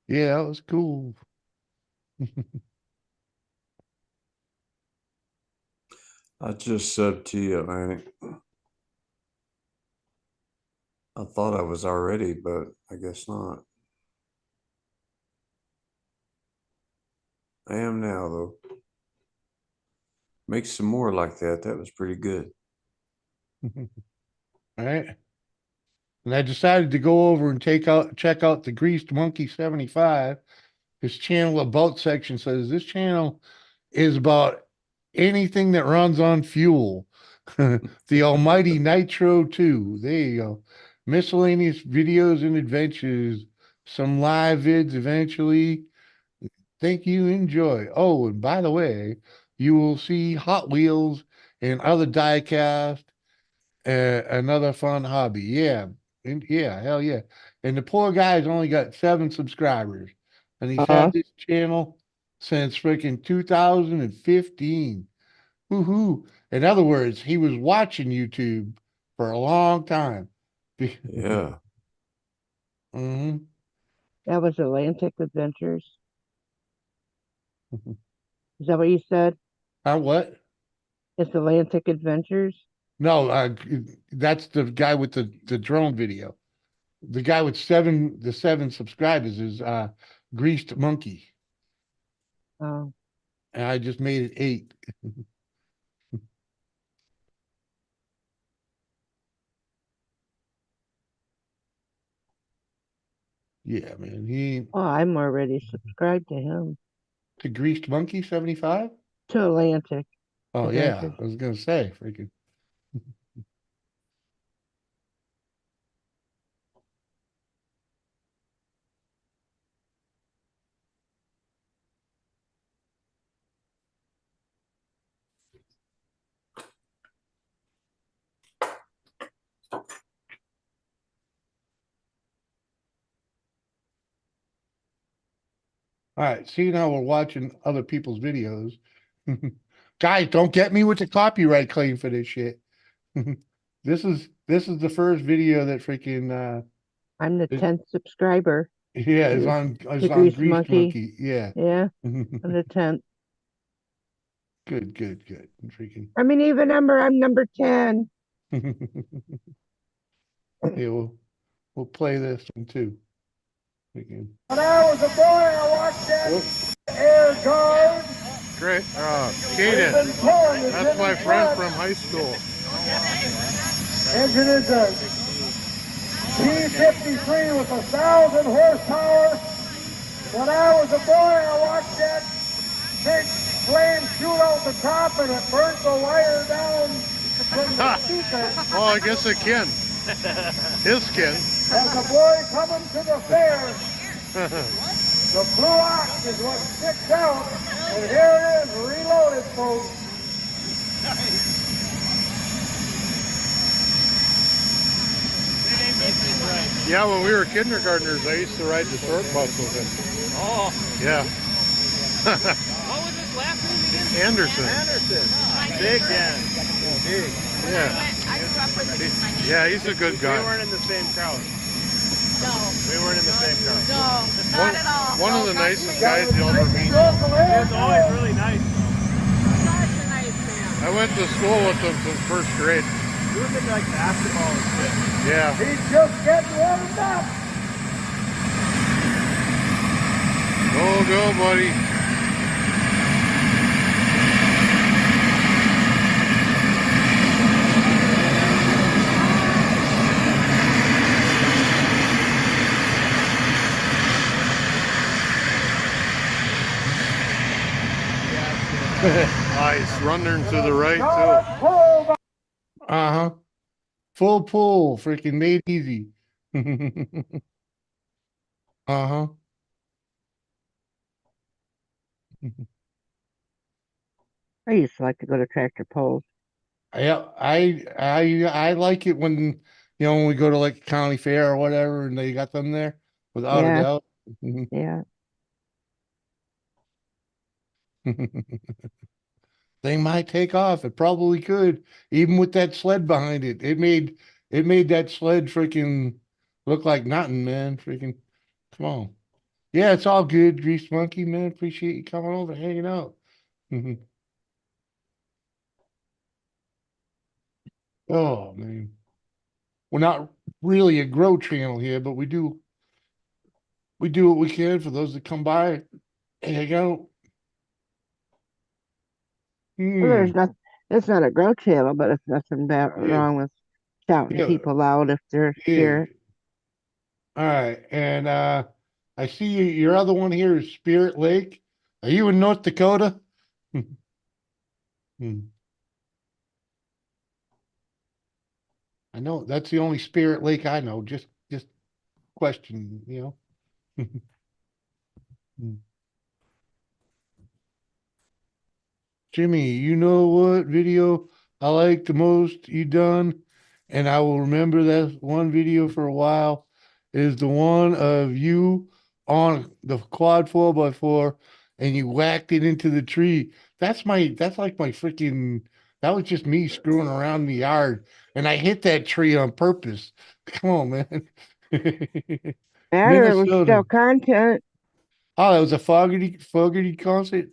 Yeah, that was cool. I just subbed to you, Atlantic. I thought I was already, but I guess not. I am now, though. Make some more like that. That was pretty good. All right. And I decided to go over and check out the Greased Monkey 75. His channel about section says this channel is about anything that runs on fuel. The almighty Nitro 2. There you go. Miscellaneous videos and adventures. Some live vids eventually. Thank you. Enjoy. Oh, and by the way, you will see Hot Wheels and other diecast. Another fun hobby. Yeah. Yeah, hell yeah. And the poor guy's only got 7 subscribers. And he's uh, had this channel since freaking 2015. Woohoo. In other words, he was watching YouTube for a long time. Yeah. hmm that was Atlantic Adventures. Is that what you said? What? It's Atlantic Adventures. No, that's the guy with the drone video. The guy with 7 subscribers is Greased Monkey. Oh, And I just made it 8. Yeah, man. He oh, I'm already subscribed to him. to Greased Monkey 75? To Atlantic Oh yeah, Adventures. I was gonna say freaking. All right, see now we're watching other people's videos. Guys, don't get me with the copyright claim for this shit. This is the first video that freaking I'm the it- 10th subscriber. yeah, to is the on Greased Greased Monkey. Monkey. Yeah. Yeah, I'm the 10th. Good. Freaking. I'm an even number. I'm number 10. Yeah, we'll play this one too. Freaking. When I was a boy, I watched that air guard. Great. We've been told that That's my this friend truck from high school. Engine is a T-53 with 1,000 horsepower. When I was a boy, I watched that big flame shoot out the top and it burnt the wire down from the speaker. Oh, I guess it can. His skin. As a boy coming to the fair, the blue ox is what sticks out, and here it is, reloaded, folks. Yeah, when we were kindergartners, I used to ride the short bus with him. Oh. Yeah. What was his last name again? Anderson. Anderson. Big Dan. Big. Yeah. Yeah, he's a good guy. We weren't in the same crowd. We weren't in the same car. No, One, not at all. one No, of the not nicest me. guys you'll ever meet. It's always really nice. Such a nice man. I went to school with him since first grade. We were thinking like basketball and shit. Yeah. He's just getting warmed up. Go, buddy. Nice. Running to the right, too. Uh-huh. Full pull. Freaking made easy. Uh-huh. I used to like to go to tractor pulls. Yeah, I like it when when we go to like a county fair or whatever and they got them there, without a Yeah. doubt. Yeah. They might take off. It probably could, even with that sled behind it. It made that sled freaking look like nothing, man. Freaking come on. Yeah, it's all good, Grease Monkey, man. Appreciate you coming over, hanging out. Oh man. We're not really a grow channel here, but we do what we can for those that come by. Hang out. Well, there's Hmm. not. It's not a grow channel, but it's nothing bad Yeah. wrong with shouting Yeah. people out if they're Yeah. here. All right. And I see your other one here is Spirit Lake. Are you in North Dakota? Hmm. I know that's the only Spirit Lake I know. Just question. Hmm. Jimmy, you know what video I like the most you done, and I will remember that one video for a while, is the one of you on the quad 4x4 and you whacked it into the tree. That's like my freaking, that was just me screwing around in the yard and I hit that tree on purpose. Come on, man. Matter, it was Minnesota. still content. Oh, that was a Fogarty concert?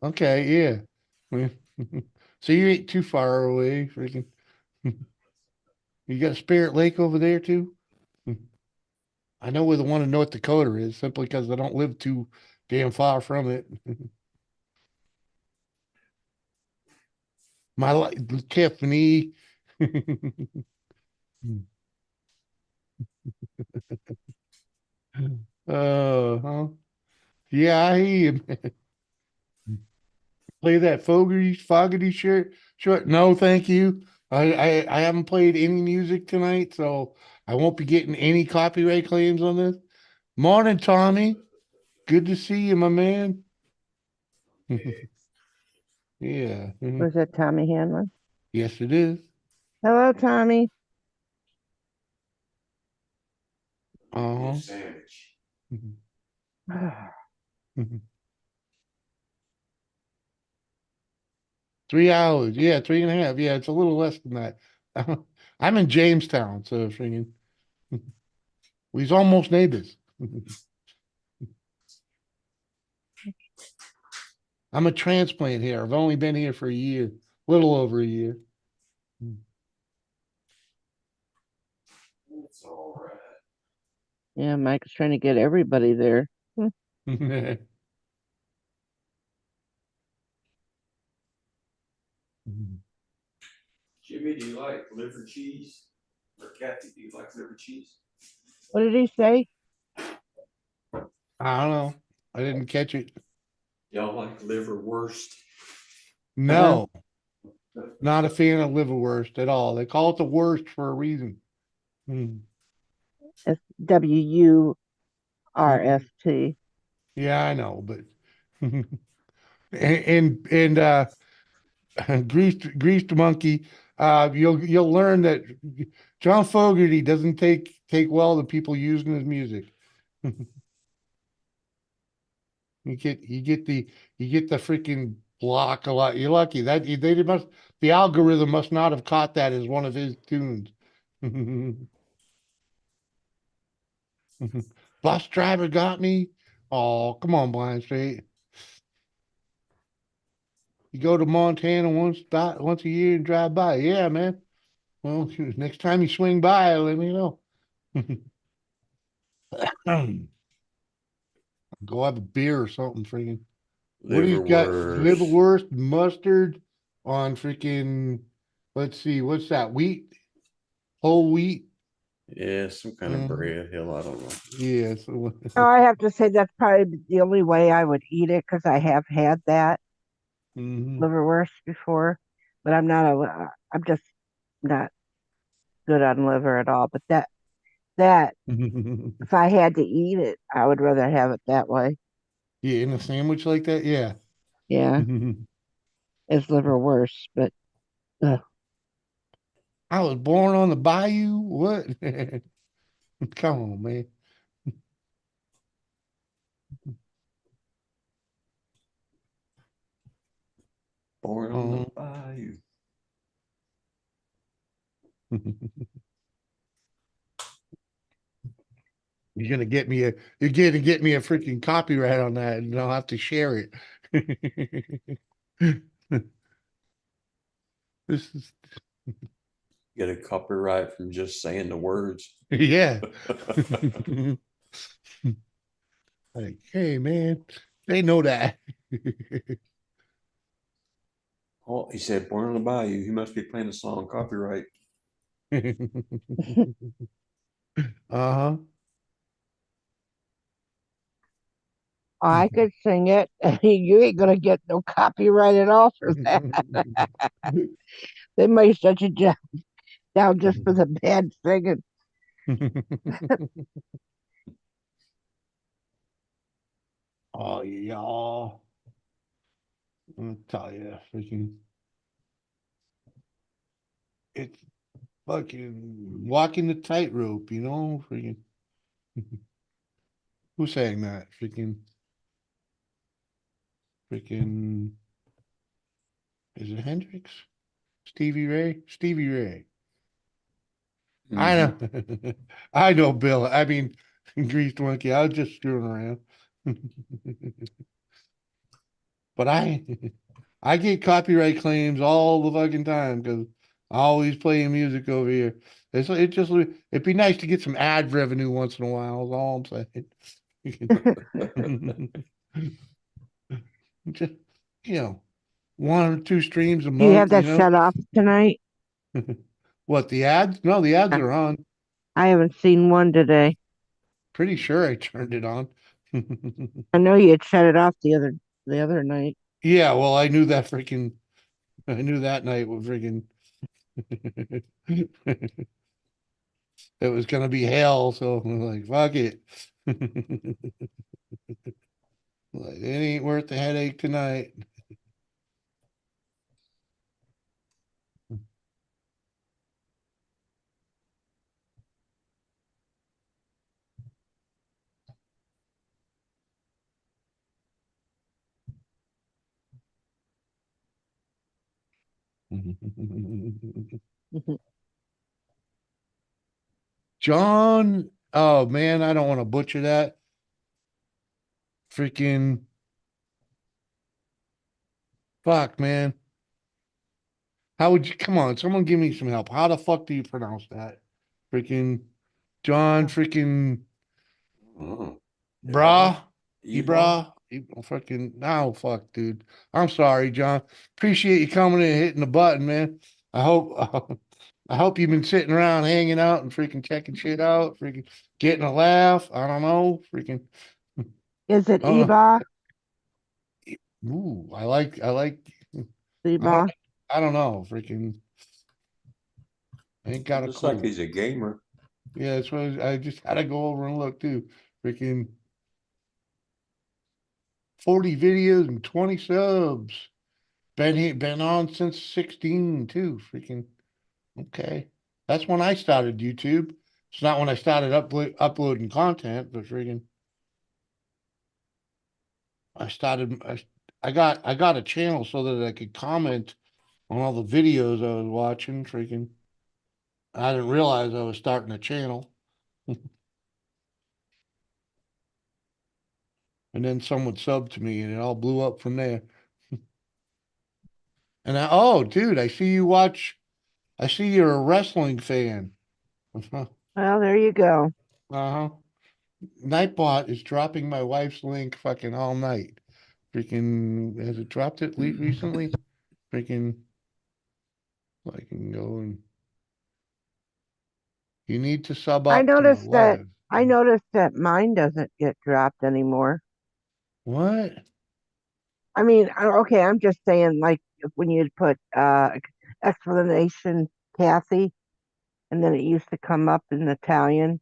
Okay, yeah. Yeah. So you ain't too far away, freaking. You got Spirit Lake over there too? I know where the one in North Dakota is, simply because I don't live too damn far from it. My Tiffany. Huh? Yeah, I hear you, man. Play that Fogarty shirt short. No, thank you. I haven't played any music tonight, so I won't be getting any copyright claims on this. Morning, Tommy. Good to see you, my man. Yeah. Was that Tommy Hanlon? Yes, it is. Hello, Tommy. Uh-huh. Sandwich. 3 hours. Yeah, 3.5. Yeah, it's a little less than that. I'm in Jamestown, so freaking we's almost neighbors. I'm a transplant here. I've only been here for a year, little over a year. It's all right. Yeah, Mike's trying to get everybody there. Jimmy, do you like liver cheese? Or Kathy, do you like liver cheese? What did he say? I don't know. I didn't catch it. Y'all like liverwurst? No, not a fan of liverwurst at all. They call it the worst for a reason. It's WURST. Yeah, I know, but and greased monkey. You'll learn that John Fogerty doesn't take well to people using his music. You get the freaking block a lot. You're lucky that the algorithm must not have caught that as one of his tunes. Bus driver got me. Oh, come on, Blind Street. You go to Montana once a year and drive by. Yeah, man. Well, shoot, next time you swing by, let me know. Go have a beer or something, freaking. What do you got? Liverwurst. Liverwurst, mustard on freaking. Let's see, what's that? Wheat, whole wheat. Yeah, some kind of bread. Hell, I don't know. Yeah. No, I have to say that's probably the only way I would eat it because I have had that liverwurst before, but I'm just not good on liver at all. But that if I had to eat it, I would rather have it that way. Yeah, in a sandwich like that. Yeah. Yeah, it's liverwurst, but I was born on the bayou. What? Come on, man. Born on the bayou. You're gonna get me a freaking copyright on that, and I'll have to share it. This is Get a copyright from just saying the words. yeah. Like, hey man, they know that. Oh, he said born on the bayou. He must be playing a song. Copyright. Uh-huh. I could sing it. You ain't gonna get no copyright at all for that. They might shut you down just for the bad singing. Oh, y'all. I'll tell you, freaking, it's fucking walking the tightrope, freaking. Who sang that? Freaking, is it Hendrix? Stevie Ray? Stevie Ray. I know. I know, Bill. I mean, Greased Monkey. I was just screwing around. But I get copyright claims all the fucking time because I always playing music over here. It'd be nice to get some ad revenue once in a while, is all I'm saying. Just, you know, 1 or 2 streams a Do you have month, that shut off tonight? What, the ads? No, the ads are on. I haven't seen one today. Pretty sure I turned it on. I know you had shut it off the other night. Yeah, well, I knew that night was freaking it was gonna be hell, so I'm like, fuck it. Like, it ain't worth the headache tonight. John, oh man, I don't want to butcher that. Freaking fuck, man. How would you come on? Someone give me some help. How the fuck do you pronounce that? Freaking John, freaking brah, Ibra, fucking oh fuck, dude. I'm sorry, John. Appreciate you coming in and hitting the button, man. I hope I hope you've been sitting around hanging out and freaking checking shit out, freaking getting a laugh. I don't know, freaking. Is it Oh, Eba? ooh, I like. I Eba? don't know, freaking. I ain't got a Looks clue. like he's a gamer. Yeah, that's what I just had to go over and look too. Freaking 40 videos and 20 subs. Been on since 16 too. Freaking okay. That's when I started YouTube. It's not when I started uploading content, but freaking I started I got a channel so that I could comment on all the videos I was watching. Freaking I didn't realize I was starting a channel. And then someone subbed to me and it all blew up from there. And oh, dude, I see you're a wrestling fan. Uh-huh. Well, there you go. Uh-huh. Nightbot is dropping my wife's link fucking all night. Freaking, has it dropped it recently? Freaking, I can go and you need to sub I up to my noticed that wife. I noticed that mine doesn't get dropped anymore. What? I mean, okay, I'm just saying, like when you'd put explanation Kathy, and then it used to come up in Italian.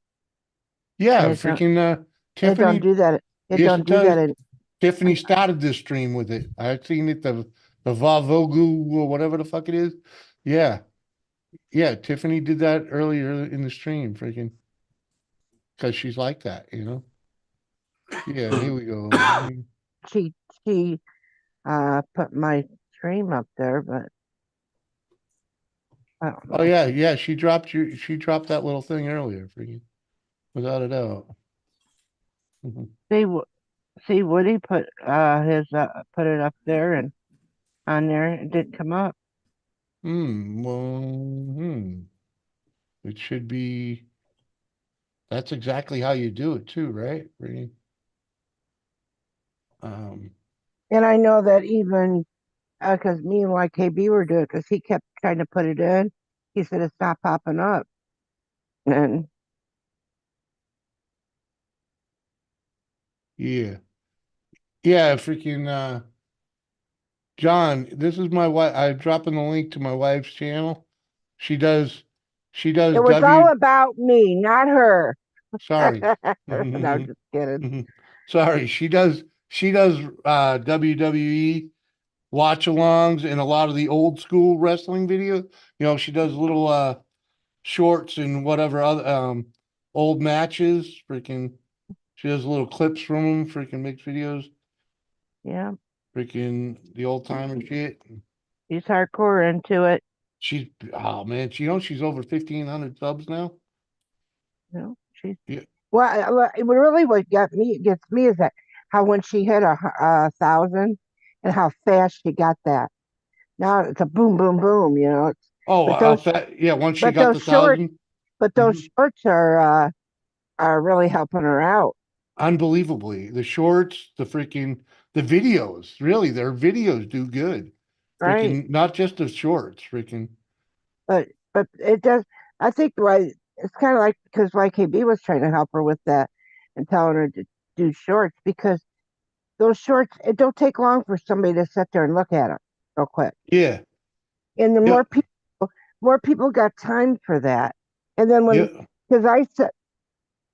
Yeah, And it don't it don't Tiffany. do that. It Yes, don't it do does. that in Tiffany started this stream with it. I've seen it, the Vavogu or whatever the fuck it is. Yeah. Yeah, Tiffany did that earlier in the stream, freaking. Because she's like that, you know? Yeah, here we go. she put my stream up there, but I don't know. Oh yeah, she dropped that little thing earlier, freaking. Without a doubt. Mhm. See Woody put his put it up there and on there it didn't come up. It should be, that's exactly how you do it too, right? Freaking. And I know that even because me and YKB were doing it because he kept trying to put it in. He said it's not popping up. And Yeah. Yeah, freaking John, this is my wife. I'm dropping the link to my wife's channel. She does it was all about me, not her. sorry. No, I'm just kidding. Sorry, she does WWE watch alongs and a lot of the old school wrestling videos. You know, she does little shorts and whatever other old matches. Freaking, she does little clips from them. Freaking makes videos. Yeah, Freaking the old timer shit. he's hardcore into it. She's oh man, she's over 1,500 subs now. No, she's Yeah. well. Really, what gets me is that how when she hit a 1,000 and how fast she got that. Now it's a boom, boom, boom. You know. Oh, But those, yeah. Once she but got those the shorts, 1,000, but those shorts are really helping her out. unbelievably, the shorts, the videos, really, their videos do good. Right. Freaking, not just the shorts. Freaking, But it does. I think why it's kind of like because YKB was trying to help her with that and telling her to do shorts because those shorts it don't take long for somebody to sit there and look at them real quick. yeah, And the yeah, more people got time for that. And then when yeah.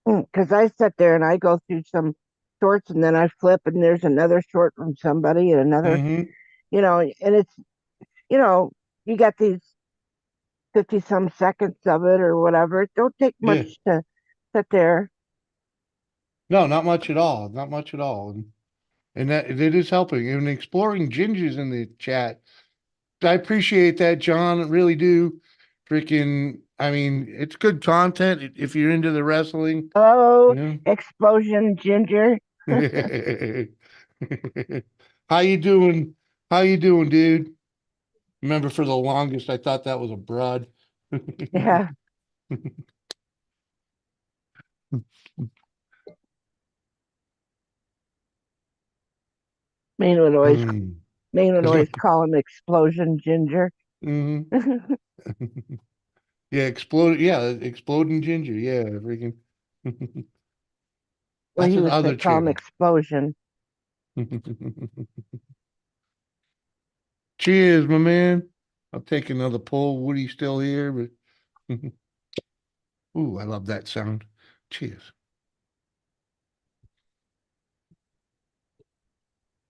because I sit there and I go through some shorts and then I flip and there's another short from somebody and another, Mm-hmm. and it's you got these 50 some seconds of it or whatever. It don't take Yeah. much to sit there. No, not much at all. Not much at all. And that it is helping. And exploring gingers in the chat. I appreciate that, John. I really do. Freaking, I mean, it's good content if you're into the wrestling. Oh, You explosion ginger. know? How you doing? How you doing, dude? Remember, for the longest, I thought that was a broad. Yeah. Maine would always Maine would always call him explosion ginger. Mm-hmm. Yeah, explode. Yeah, exploding ginger. Yeah, freaking. Well, That's he would another call him channel. explosion. Cheers, my man. I'll take another pull. Woody's still here, but ooh, I love that sound. Cheers.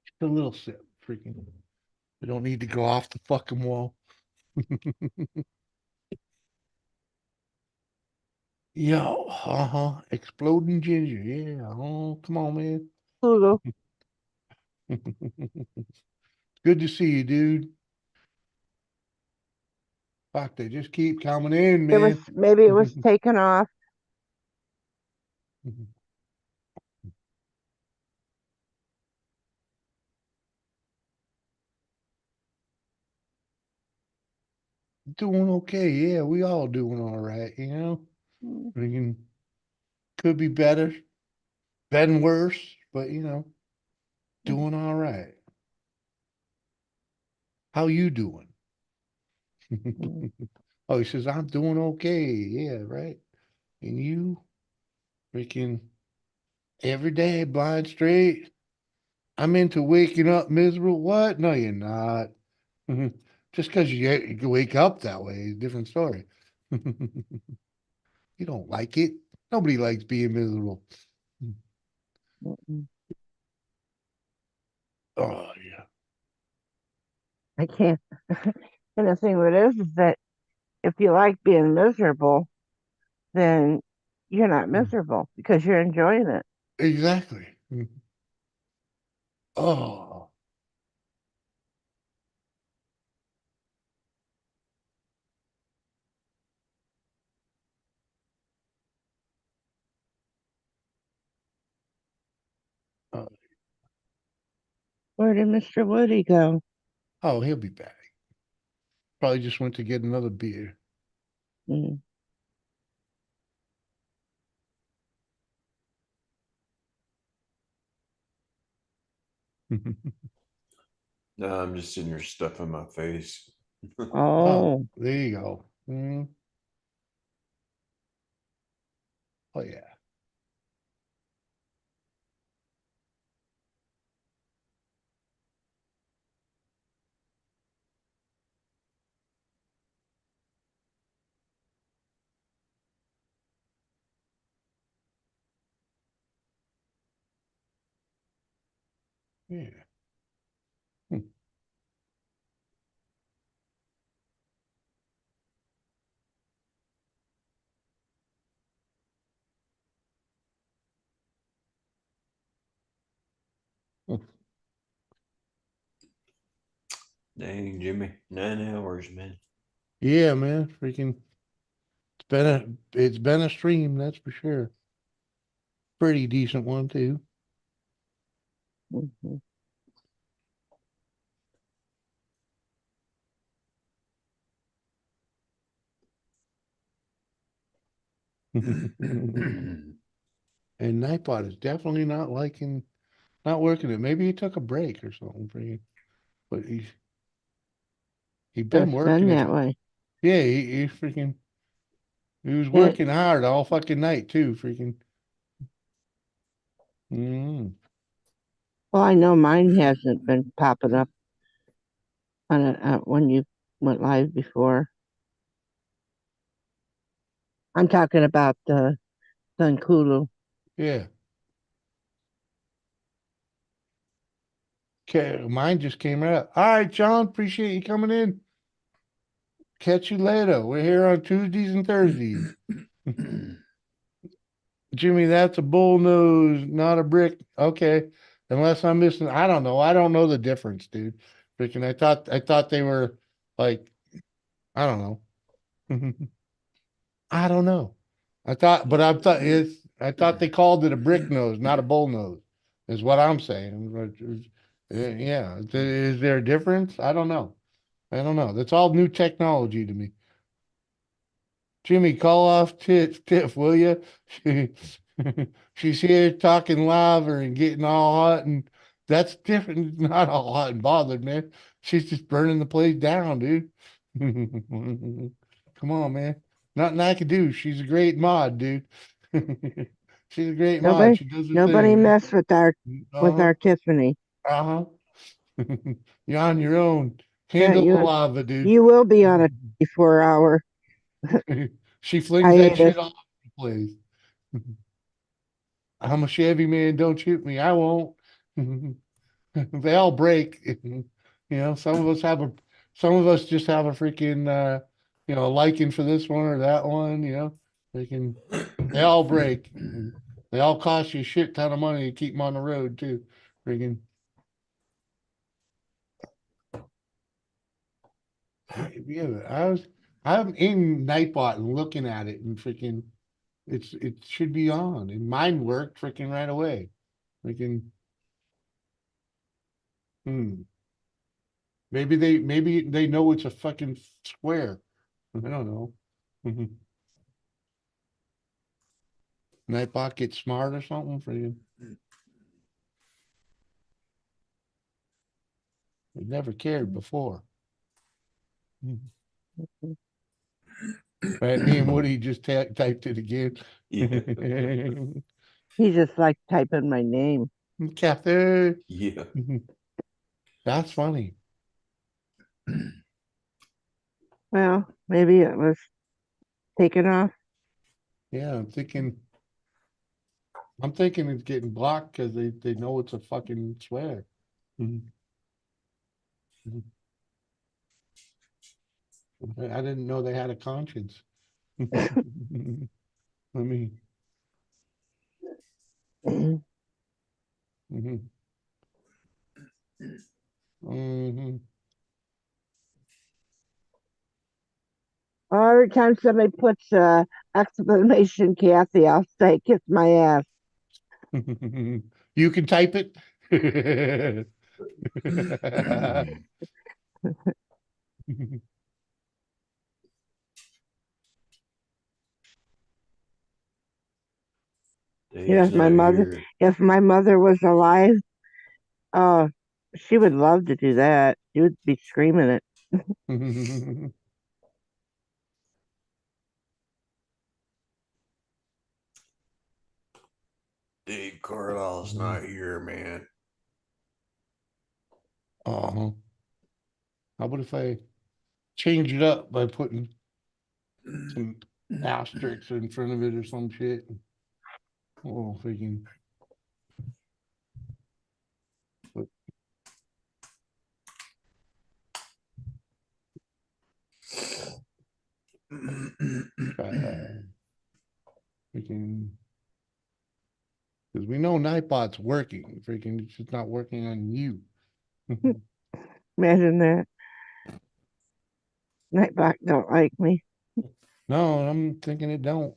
Just a little sip, freaking. We don't need to go off the fucking wall. Yo, exploding ginger. Yeah, oh, come on, man. Hulu. Good to see you, dude. Fuck, they just keep coming in, man. Maybe it was taken off. Doing okay. Yeah, we all doing all right, you know. We can could be better, been worse, but you know, doing all right. How you doing? Oh, he says, I'm doing okay. Yeah, right. And you freaking every day blind straight. I'm into waking up miserable. What? No, you're not. Just because you wake up that way, different story. You don't like it. Nobody likes being miserable. Oh yeah. I can't. And the thing with it is that if you like being miserable, then you're not miserable because you're enjoying it. Exactly. Oh. Where did Mr. Woody go? Oh, he'll be back. Probably just went to get another beer. Mm. No, I'm just sitting here stuffing my face. Oh, there you go. Oh yeah. Yeah. Dang, Jimmy, 9 hours, man. Yeah, man. Freaking it's been a stream, that's for sure. Pretty decent one too. mhm. And Nightbot is definitely not working it. Maybe he took a break or something for you. But he been It's been working it. that way. Yeah, he was It, working hard all fucking night too, freaking. well, I know mine hasn't been popping up on it when you went live before. I'm talking about the Kulu. Yeah. Okay, mine just came out. All right, John, appreciate you coming in. Catch you later. We're here on Tuesdays and Thursdays. Jimmy, that's a bull nose, not a brick. Okay. Unless I'm missing, I don't know. I don't know the difference, dude. Freaking, I thought they were like, I don't know. I don't know. I thought they called it a brick nose, not a bull nose, is what I'm saying. Yeah. Is there a difference? I don't know. I don't know. That's all new technology to me. Jimmy, call off Tiff, will you? She's here talking louder and getting all hot, and that's different. Not all hot and bothered, man. She's just burning the place down, dude. Come on, man. Nothing I can do. She's a great mod, dude. She's a great mod. Nobody, She does her nobody thing, mess with man. our Tiffany. Uh-huh. You're on your own. Yeah, Handle the lava, dude. you will be on a 24-hour She flings that hiatus. shit all over the place. I'm a Chevy man. Don't shoot me. I won't. They all break. Some of us just have a freaking, liking for this one or that one. They all break. They all cost you a shit ton of money to keep them on the road too. Freaking. Yeah, I'm in Nightbot and looking at it and freaking. It should be on, and mine worked freaking right away. Freaking. Hmm. Maybe they know it's a fucking square I don't know. Nightbot get smart or something for you. It never cared before. Right, me and Woody just typed it again. He just like typing my name. Kathy. Yeah. That's funny. Well, maybe it was taken off. Yeah, I'm thinking it's getting blocked because they know it's a fucking swear. I didn't know they had a conscience. I mean, Every time somebody puts exclamation Kathy, I'll say kiss my ass. You can type it. If my mother was alive, oh, she would love to do that. She would be screaming it. Dave Carlisle's not here, man. How about if I change it up by putting some asterisks in front of it or some shit? Oh, freaking. Freaking. Because we know Nightbot's working. Freaking, it's just not working on you. Imagine that. Nightbot don't like me. No, I'm thinking it don't.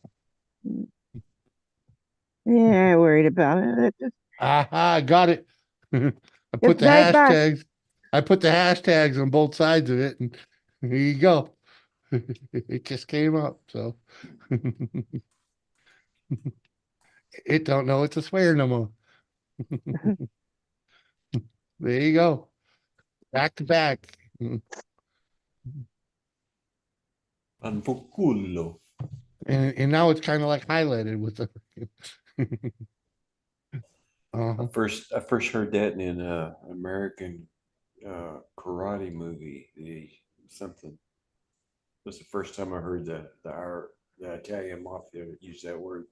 Yeah, worried about it. I got it. I put It's the Nightbot. hashtags. I put the hashtags on both sides of it, and here you go. It just came up, so it don't know it's a swear no more. There you go. Back to back. Anfocullo. And now it's kind of like highlighted with the I first heard that in an American karate movie. Something. It was the first time I heard the Italian mafia use that word.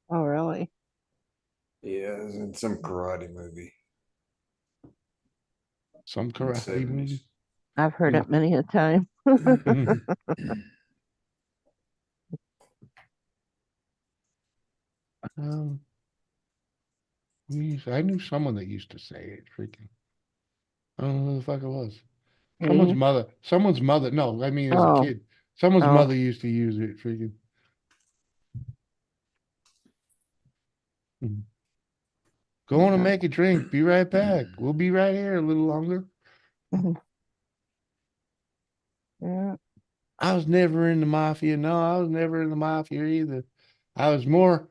Oh, really? Yeah, it was in some karate movie. Some karate movie. I've heard it many a time. I knew someone that used to say it. Freaking, I don't know who the fuck it was. Me? Someone's mother. No, I mean as a Oh. kid, someone's Oh. mother used to use it. Freaking. Going to make a drink. Be right back. We'll be right here a little longer. Yeah. I was never in the mafia. No, I was never in the mafia either. I was more,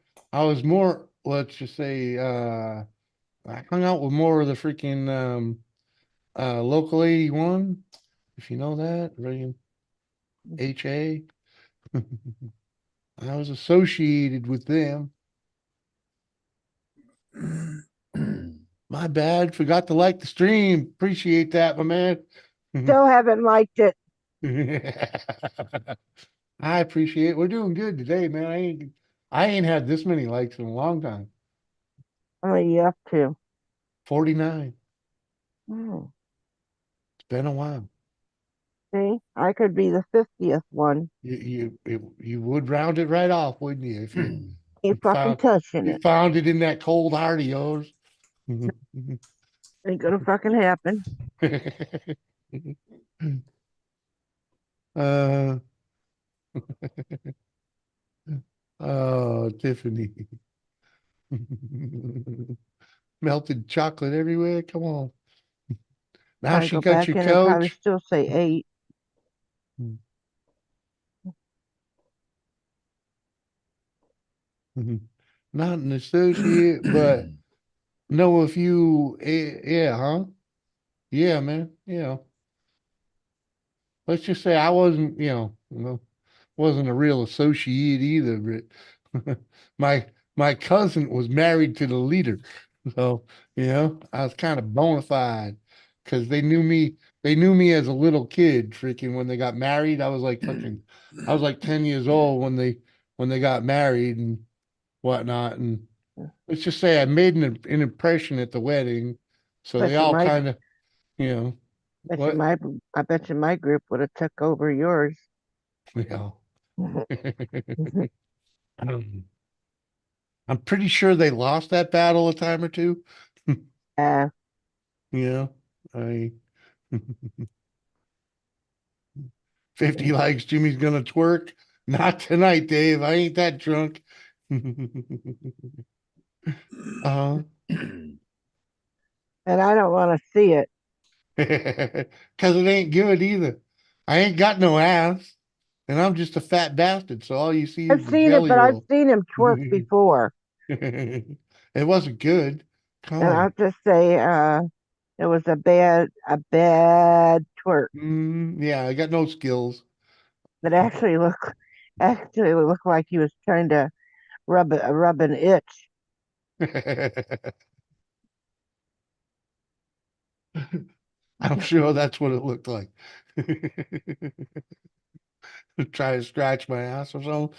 let's just say, I hung out with more of the freaking local 81, if you know that, freaking HA. I was associated with them. My bad. Forgot to like the stream. Appreciate that, my man. Still haven't liked it. I appreciate it. We're doing good today, man. I ain't had this many likes in a long time. How many you up to? 49. Oh. It's been a while. See, I could be the 50th one. You would round it right off, wouldn't you? If you fucking touching you it. found it in that cold heart of yours. Ain't gonna fucking happen. Oh, Tiffany. Melted chocolate everywhere. Come on. Now I she go got back your in and probably coach. still say 8. Not an associate, but know a few. Yeah, huh? Yeah, man. Yeah. Let's just say I wasn't, wasn't a real associate either, but my cousin was married to the leader. So, I was kind of bona fide because they knew me as a little kid, freaking when they got married. I was like 10 years old when they got married and whatnot. And let's just say I made an impression at the wedding. So they Bet you all my kind of, you know, bet you what? my I bet you my group would have took over yours. Yeah. Um, I'm pretty sure they lost that battle a time or two. Uh, Yeah, I 50 likes Jimmy's gonna twerk. Not tonight, Dave. I ain't that drunk. Uh, and I don't want to see it. Cause it ain't good either. I ain't got no ass, and I'm just a fat bastard. So all you see I've is the seen it, jelly but I've roll. seen him twerk before, It wasn't good. Come and I'll on. just say, it was a bad twerk. Yeah, I got no skills. That actually looked like he was trying to rub an itch. I'm sure that's what it looked like. Try to scratch my ass or something.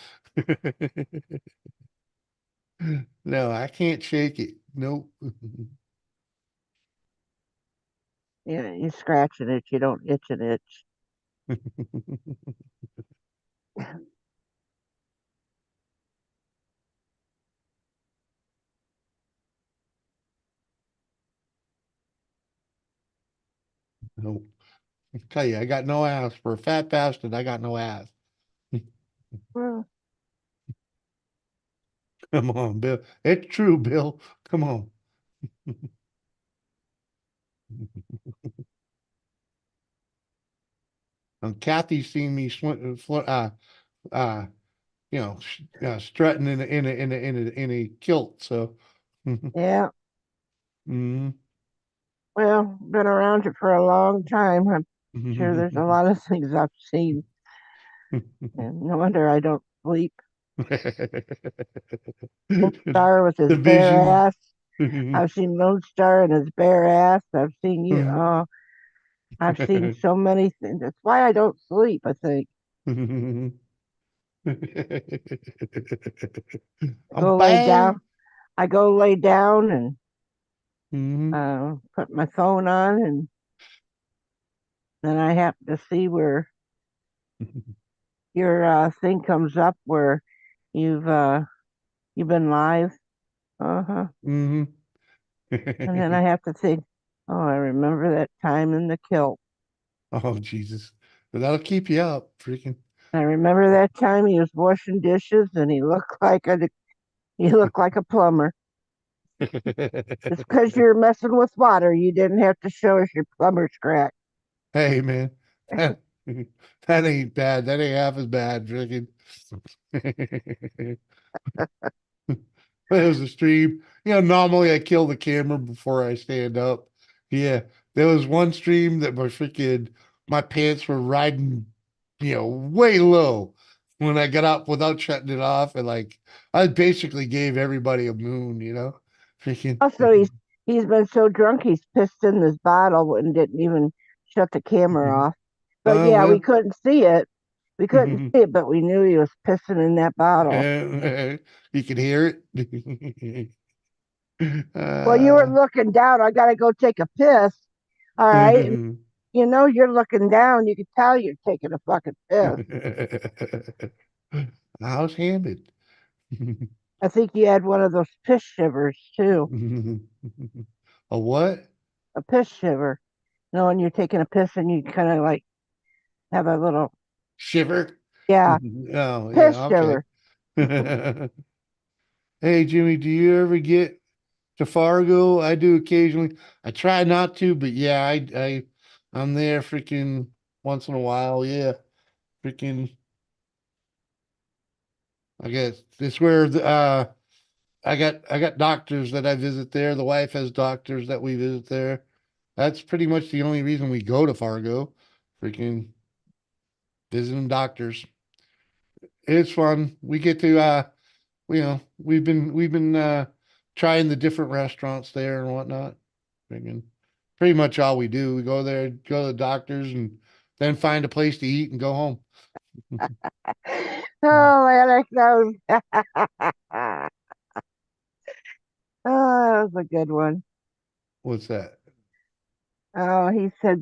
No, I can't shake it. Nope. You scratch an itch, you don't itch an itch. Nope. I tell you, I got no ass. For a fat bastard, I got no ass. Well, Come on, Bill. It's true, Bill. Come on. Kathy's seen me uh, strutting in a kilt. So, yeah. Mhm. Well, been around it for a long time. I'm sure there's a lot of things I've seen, and no wonder I don't sleep. Lone Star with his The bare visions. ass. I've seen Lone Star and his bare ass. I've seen you. Oh, I've seen so many things. That's why I don't sleep, I think. I I'm go lay bad. down. I go lay down and Mhm. put my phone on, and then I happen to see where your thing comes up where you've uh, you've been live. Uh-huh. Mhm. And then I have to think, oh, I remember that time in the kilt. Oh, Jesus. That'll keep you up, freaking. I remember that time he was washing dishes and he looked like a plumber. It's because you're messing with water. You didn't have to show us your plumber's crack. Hey, man. That, that ain't bad. That ain't half as bad, freaking. It was a stream. Normally I kill the camera before I stand up. Yeah, there was one stream that my pants were riding, way low when I got up without shutting it off, and like I basically gave everybody a moon. Freaking. Also, he's been so drunk he's pissed in this bottle and didn't even shut the camera off. But yeah, we Well, couldn't see it. We couldn't see it, but we knew he was pissing in that bottle. you can hear it. Well, you were Uh, looking down. I gotta go take a piss. All right. And you're looking down. You can tell you're taking a fucking piss. How's Hammond? I think you had one of those piss shivers too. A what? A piss shiver. When you're taking a piss and you kind of like have a little, Shiver? yeah, Oh, piss yeah, okay. shiver. Hey, Jimmy, do you ever get to Fargo? I do occasionally. I try not to, but yeah, I'm there freaking once in a while. Yeah. freaking, I guess this where I got doctors that I visit there. The wife has doctors that we visit there. That's pretty much the only reason we go to Fargo. Freaking visiting doctors. It's fun. We get to we've been trying the different restaurants there and whatnot. Freaking pretty much all we do. We go there, go to the doctors, and then find a place to eat and go home. Oh, Alex knows. Oh, that was a good one. What's that? Oh, he said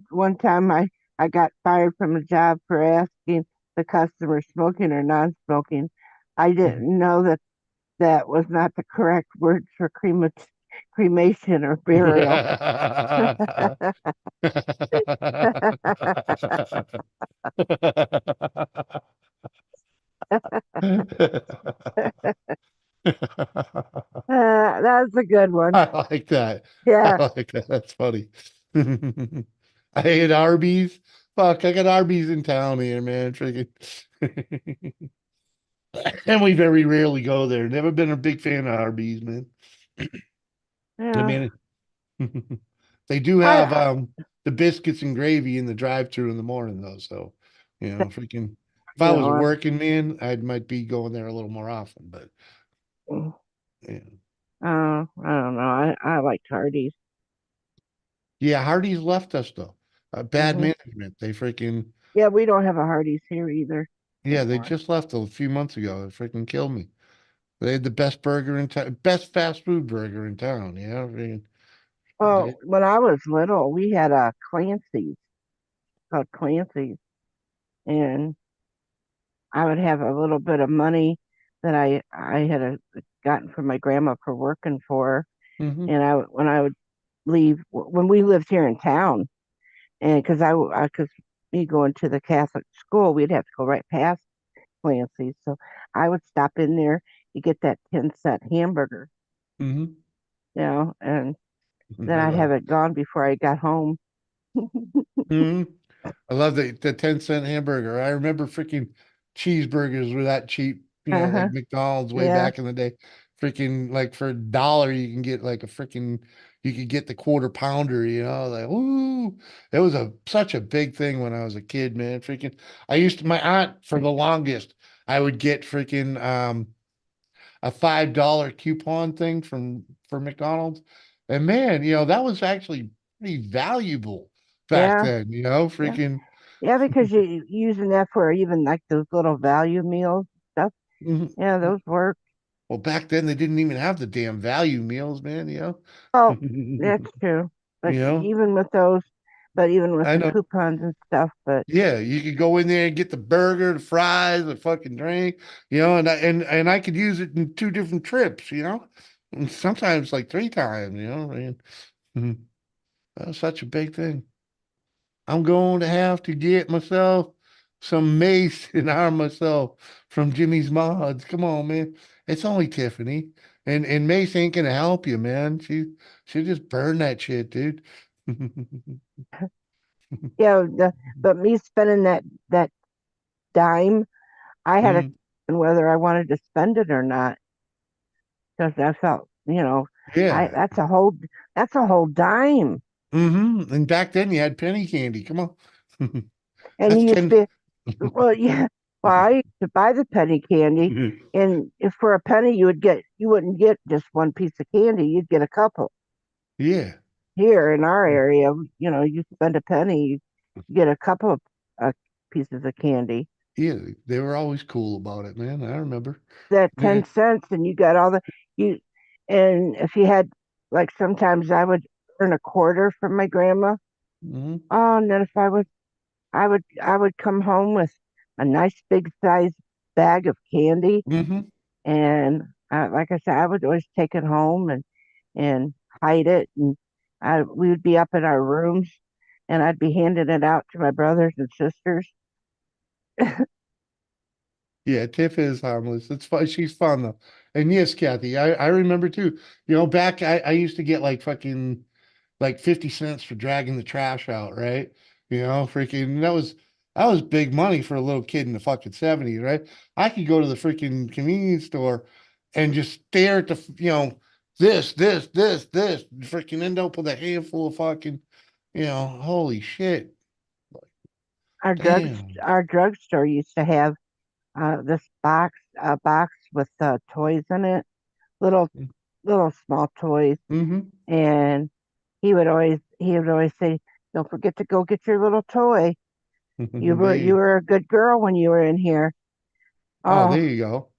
one time I got fired from a job for asking the customer smoking or non-smoking. I didn't know that that was not the correct word for cremation or burial. That was a good one. I like that. Yeah. I like that. That's funny. I ate Arby's. Fuck, I got Arby's in town here, man. Freaking. And we very rarely go there. Never been a big fan of Arby's, man. I Yeah. mean, they do I, have the biscuits and gravy in the drive-through in the morning though. So, freaking if I was I, working, man, I might be going there a little more often, but yeah. I don't know. I liked Hardee's. Yeah, Hardee's left us though. Bad Mhm. management. They freaking Yeah, we don't have a Hardee's here either. yeah, they just left a few months ago. It freaking killed me. They had the best burger in town, best fast food burger in town. Yeah, Well, when I was little, we had a Clancy's called Clancy's, and I would have a little bit of money that I had gotten from my grandma for working for her, Mhm. and when I would leave when we lived here in town, and because me going to the Catholic school, we'd have to go right past Clancy's, so I would stop in there to get that 10-cent hamburger, Mhm. and then I I'd love have it gone before I got home. Mhm. I love the 10-cent hamburger. I remember freaking cheeseburgers were that cheap, like Uh-huh. McDonald's way Yeah. back in the day. Freaking like for $1 you can get like you could get the quarter pounder, like ooh. It was such a big thing when I was a kid, man. Freaking my aunt for the longest, I would get freaking a $5 coupon thing for McDonald's. And man, that was actually pretty valuable back Yeah. then, Yeah. freaking. Yeah, because you using that for even like those little value meals stuff. Mhm. Yeah, those work. Well, back then they didn't even have the damn value meals, man, Oh, that's true. But You know, even with I the know. coupons and stuff, but Yeah, you could go in there and get the burger, the fries, the fucking drink, and I could use it in two different trips, and sometimes like three times, mhm. That was such a big thing. I'm going to have to get myself some mace and arm myself from Jimmy's Mods. Come on, man. It's only Tiffany. And Mace ain't gonna help you, man. She'll just burn that shit, dude. yeah, but me spending that dime, I had a Mhm. question whether I wanted to spend it or not because I felt, I Yeah. that's a whole dime. And back then you had penny candy. Come on. And That's you used 10. to, well, yeah, well, I used to buy the penny candy, and if for a penny you wouldn't get just one piece of candy, you'd get a couple. Yeah. Here in our area, you spend a penny, you get a couple of pieces of candy. Yeah. They were always cool about it, man. I remember. That Yeah. 10 cents, and you got all you, and if you had, like, sometimes I would earn a quarter from my grandma. Mhm. Oh, and then if I would come home with a nice big size bag of candy, Mhm. and like I said, I would always take it home and hide it, and we would be up in our rooms, and I'd be handing it out to my brothers and sisters. Yeah, Tiff is harmless. It's fun. She's fun though. And yes, Kathy, I remember too. Back I used to get like fucking like 50 cents for dragging the trash out, right? Freaking that was that was big money for a little kid in the fucking 70s, right? I could go to the freaking convenience store and just stare at the, this, freaking end up with a handful of fucking, holy shit. Damn. Our drugstore used to have this box with toys in it, little small toys, Mm-hmm. and he would always say, "Don't forget to go get your little toy. You were a good girl when you were in here." Oh, Oh, there you go.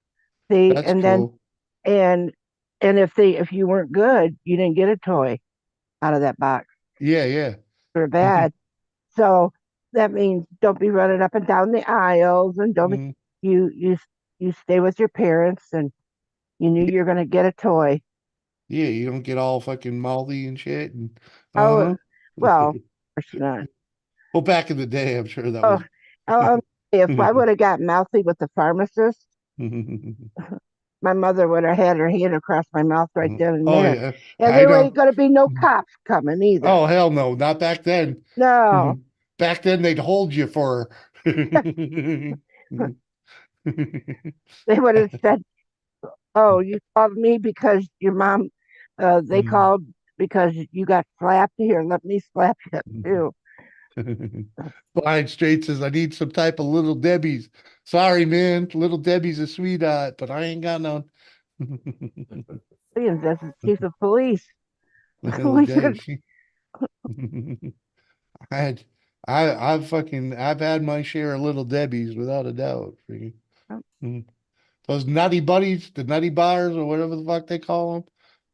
see, That's cool. and if you weren't good, you didn't get a toy out of that box. Yeah, yeah. They're bad. So that means don't be running up and down the aisles, and don't be, Mhm. you stay with your parents, and you knew you're going to get a toy. Yeah, you don't get all fucking mouthy and shit. And Oh, uh-huh. well, of course not. Well, back in the day, I'm sure that Oh, was. if I would have got mouthy with the pharmacist, my mother would have had her hand across my mouth right then and Oh there. yeah, And I there ain't know. going to be no cops coming either. Oh hell no, not back then. No. Back then they'd hold you for. They would have said, "Oh, you called me because your mom." They called because you got slapped. Here, let me slap you too. Blind Straight says, I need some type of Little Debbie's. Sorry, man. Little Debbie's a sweetheart, but I ain't got none. Williams, that's the chief of police. Little We should. Debbie. I had I've had my share of Little Debbie's without a doubt. Freaking. Mm. Those nutty buddies, the nutty bars or whatever the fuck they call them.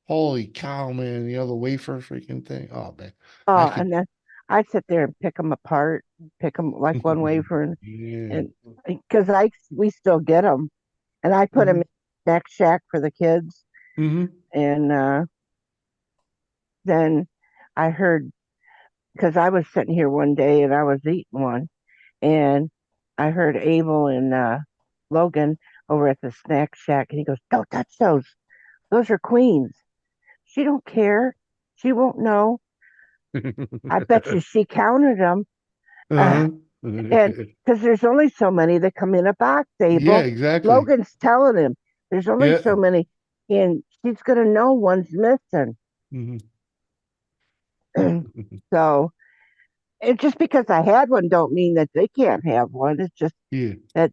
Holy cow, man. The wafer freaking thing. Oh man. I Oh, could and then I sit there and pick them apart, pick them like one wafer, yeah. and because we still get them, and I put them in the snack shack for the kids, Mm-hmm. and then I heard because I was sitting here one day and I was eating one, and I heard Abel and Logan over at the snack shack, and he goes, "Don't touch those. Those are queens. She don't care. She won't know. I bet you she counted them." Uh-huh. And because there's only so many that come in a box, Yeah, Abel. exactly. Logan's telling him there's only Yeah. so many, and she's gonna know one's missing. Mhm. So, and just because I had one, don't mean that they can't have one. It's just Yeah. that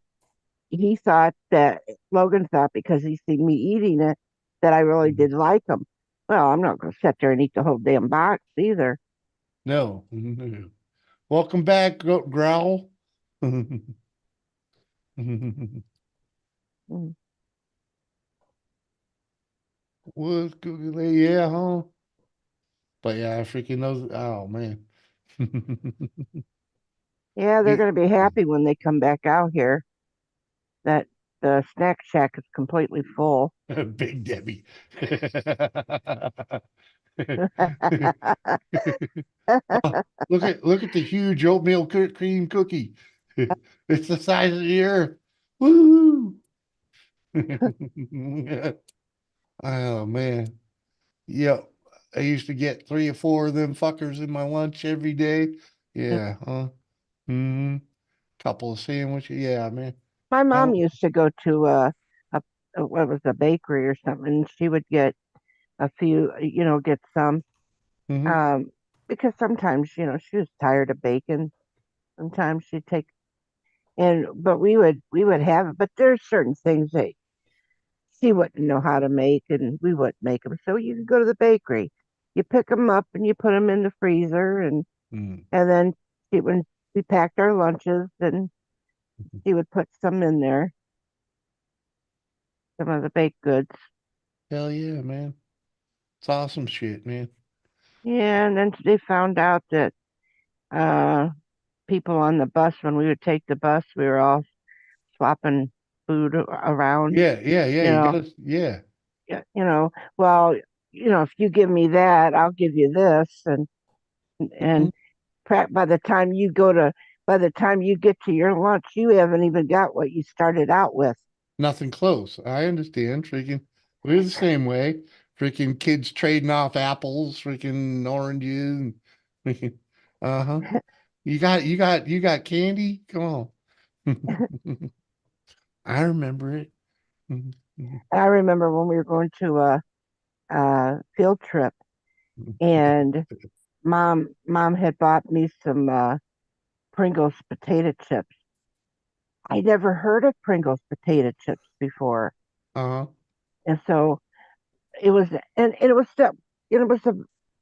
he thought that Logan thought because he seen me eating it that I really did like them. Well, I'm not gonna sit there and eat the whole damn box either. No. Welcome back, Growl. Mm. What's good? Yeah, huh? But yeah, I freaking knows. Oh man. Yeah, they're Big, gonna be happy when they come back out here that the snack shack is completely full. Big Debbie. Oh, look at the huge oatmeal cream cookie. It's the size of the earth. Woo! Oh man. Yep. I used to get 3 or 4 of them fuckers in my lunch every day. Yeah, huh? Mm-hmm. Couple of sandwiches. Yeah, man. My mom Oh, used to go to what was a bakery or something, and she would get a few, get some, mm-hmm. um, because sometimes, she was tired of baking. Sometimes she'd take, but we would have it. But there's certain things that she wouldn't know how to make, and we wouldn't make them. So you could go to the bakery, you pick them up, and you put them in the freezer, and then when we packed our lunches, and she would put some in there, some of the baked goods. Hell yeah, man. It's awesome shit, man. Yeah, and then they found out that uh, people on the bus, when we would take the bus, we were all swapping food around. Yeah, yeah, yeah. You You know, gotta, yeah. yeah, well, if you give me that, I'll give you this, and Mhm. by the time by the time you get to your lunch, you haven't even got what you started out with. Nothing close. I understand. Freaking, we're the same way. Freaking kids trading off apples, freaking oranges, and freaking, uh-huh. You got candy? Come on. I remember it. I remember when we were going to a field trip, and mom had bought me some Pringles potato chips. I never heard of Pringles potato chips before, Uh-huh. and so it was, and it was still, it was a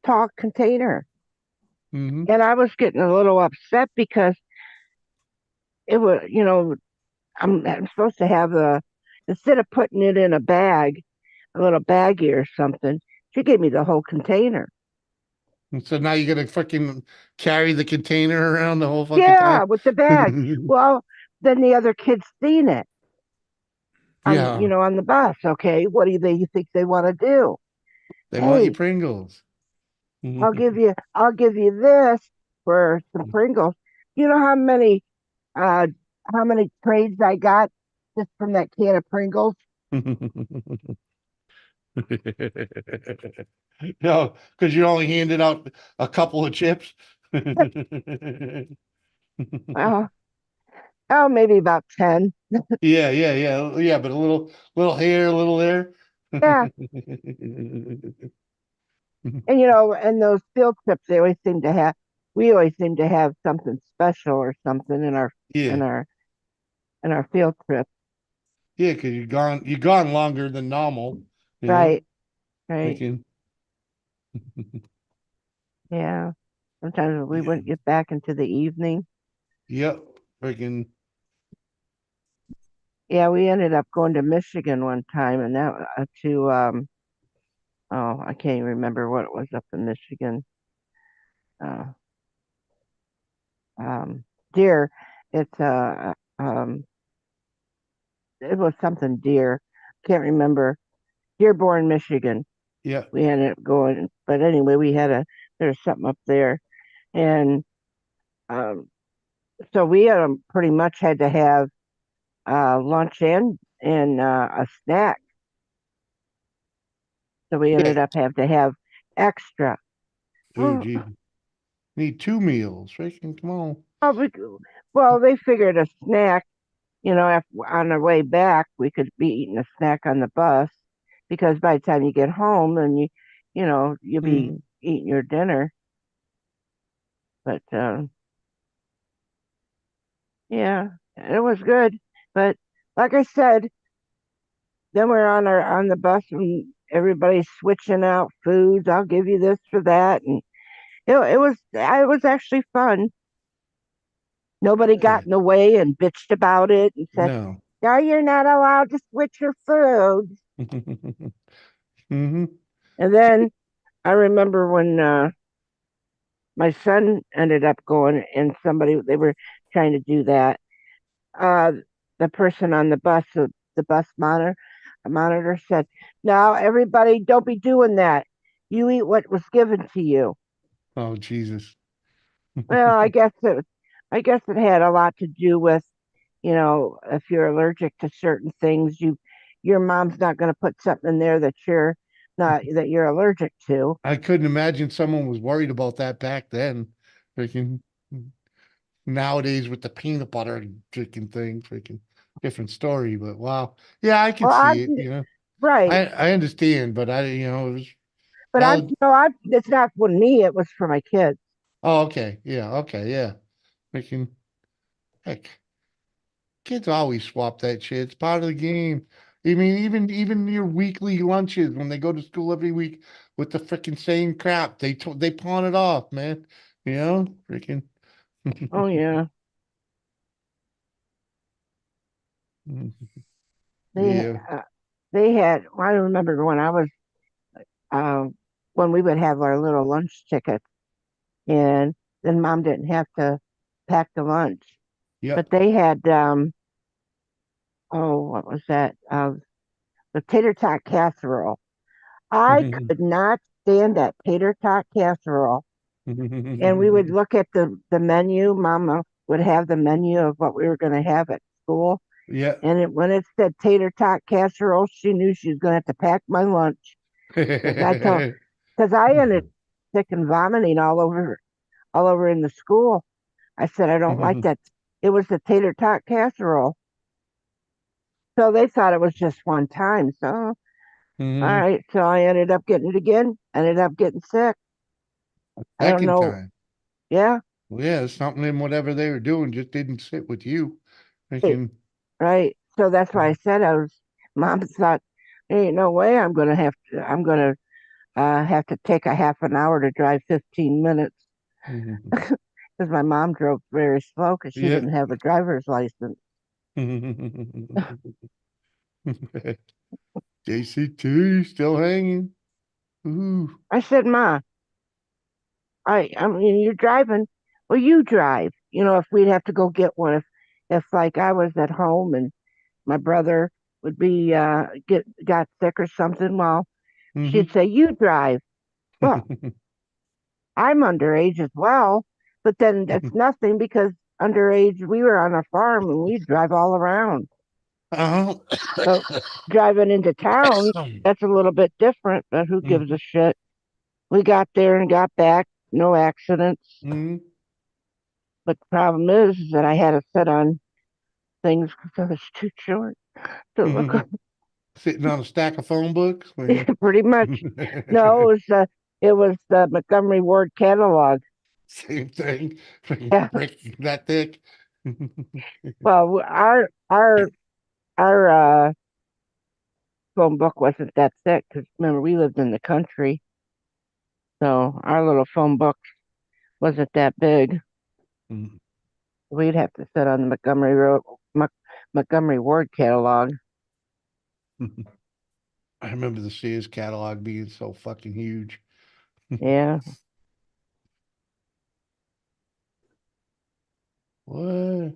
tall container, Hmm. and I was getting a little upset because it was, I'm supposed to have instead of putting it in a bag, a little baggie or something, she gave me the whole container. And so now you gotta fucking carry the container around the whole fucking Yeah, time. with the bag. Well, then the other kids seen it on, Yeah, on the bus. Okay, what do you think they want to do? they want you Hey, Pringles. I'll give you this for some Pringles. You know uh how many trades I got just from that can of Pringles? No, because you only handed out a couple of chips. Well, oh, maybe about 10. Yeah, but a little here, a little there. Yeah. And and those field trips, we always seem to have something special or something in our in Yeah, our in our field trip. yeah, because you're gone longer than normal, you know. Right, right. Freaking Yeah. Sometimes we yeah, wouldn't get back into the evening. yep, freaking Yeah, we ended up going to Michigan one time, and that to oh, I can't even remember what it was up in Michigan. Uh, um, Deer. It's it was something Deer. Can't remember. Dearborn, Michigan. yeah. We ended up going, but anyway, there's something up there, and um, so we pretty much had to have lunch and a snack. So we Yeah. ended up having to have extra. Oh, Oh, gee. Need two meals. Freaking come on. oh, well, they figured a snack, if on our way back we could be eating a snack on the bus, because by the time you get home and you'll be Mhm. eating your dinner. But yeah, it was good. But like I said, then we're on the bus and everybody's switching out foods. I'll give you this for that, and it was actually fun. Nobody Yeah. got in the way and bitched about it and said, No. "No, you're not allowed to switch your foods." Hmm. And then I remember when my son ended up going, and they were trying to do that. Uh, the person on the bus, the bus monitor said, "Now everybody, don't be doing that. You eat what was given to you." Oh, Jesus. Well, I guess it had a lot to do with, if you're allergic to certain things, your mom's not going to put something in there that you're allergic to. I couldn't imagine someone was worried about that back then. Freaking nowadays with the peanut butter and freaking thing, freaking different story. But wow. Yeah, I can Well, see it, you know. right, I understand, but it was but well, it's not for me. It was for my kids. oh, okay. Yeah, okay, yeah. Freaking heck. Kids always swap that shit. It's part of the game. I mean, even your weekly lunches when they go to school every week with the freaking same crap, they pawn it off, man. You know, freaking. Oh yeah, they Yeah, uh, they had. Well, I remember uh, when we would have our little lunch tickets, and then mom didn't have to pack the lunch, but yep. they had oh, what was that? The tater tot casserole. I could not stand that tater tot casserole. And we would look at the menu. Mama would have the menu of what we were going to have at school. Yeah. And when it said tater tot casserole, she knew she was going to have to pack my lunch. Because I ended sick and vomiting all over in the school. I said, I don't like that. It was the tater tot casserole. So they thought it was just one time. So, all right. So I ended up getting it again, ended up getting sick. I don't Second know. time. Yeah. Well, yeah, something in whatever they were doing just didn't sit with you. Right. Thinking, Right. So that's why I said mom thought, there ain't no way I'm gonna have to take a half an hour to drive 15 minutes because my mom drove very slow because she yeah. didn't have a driver's license. JC2 still hanging. Ooh. I said, Ma, I mean, you're driving. Well, you drive. If we'd have to go get one, if like I was at home and my brother would be got sick or something, well, she'd say, you drive. Well, I'm underage as well, but then that's nothing because underage, we were on a farm and we drive all around. Oh. But driving into town, that's a little bit different, but who gives a shit? We got there and got back, no accidents. But the problem is that I had to sit on things because I was too short to look up. Sitting on a stack of phone books. Pretty much. No, it was the Montgomery Ward catalog. Same thing. Yeah. Breaking that thick. Well, our phone book wasn't that thick because remember we lived in the country, so our little phone book wasn't that big. We'd have to sit on the Montgomery Ward catalog. I remember the Sears catalog being so fucking huge. Yeah. What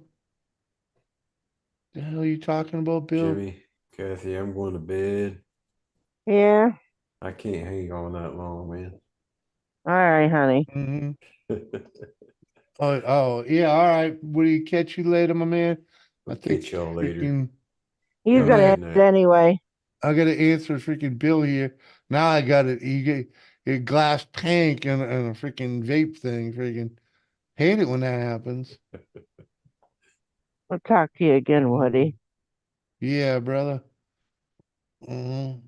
the hell are you talking about, Bill? Jimmy, Kathy, I'm going to bed. Yeah. I can't hang on that long, man. All right, honey. Oh, yeah. All right. Will you catch you later, my man? I'll catch y'all later. He's gonna Good end night. it anyway. I got to answer freaking Bill here. Now I got it. You get a glass tank and a freaking vape thing. Freaking hate it when that happens. We'll talk to you again, Woody. Yeah, brother. Mhm.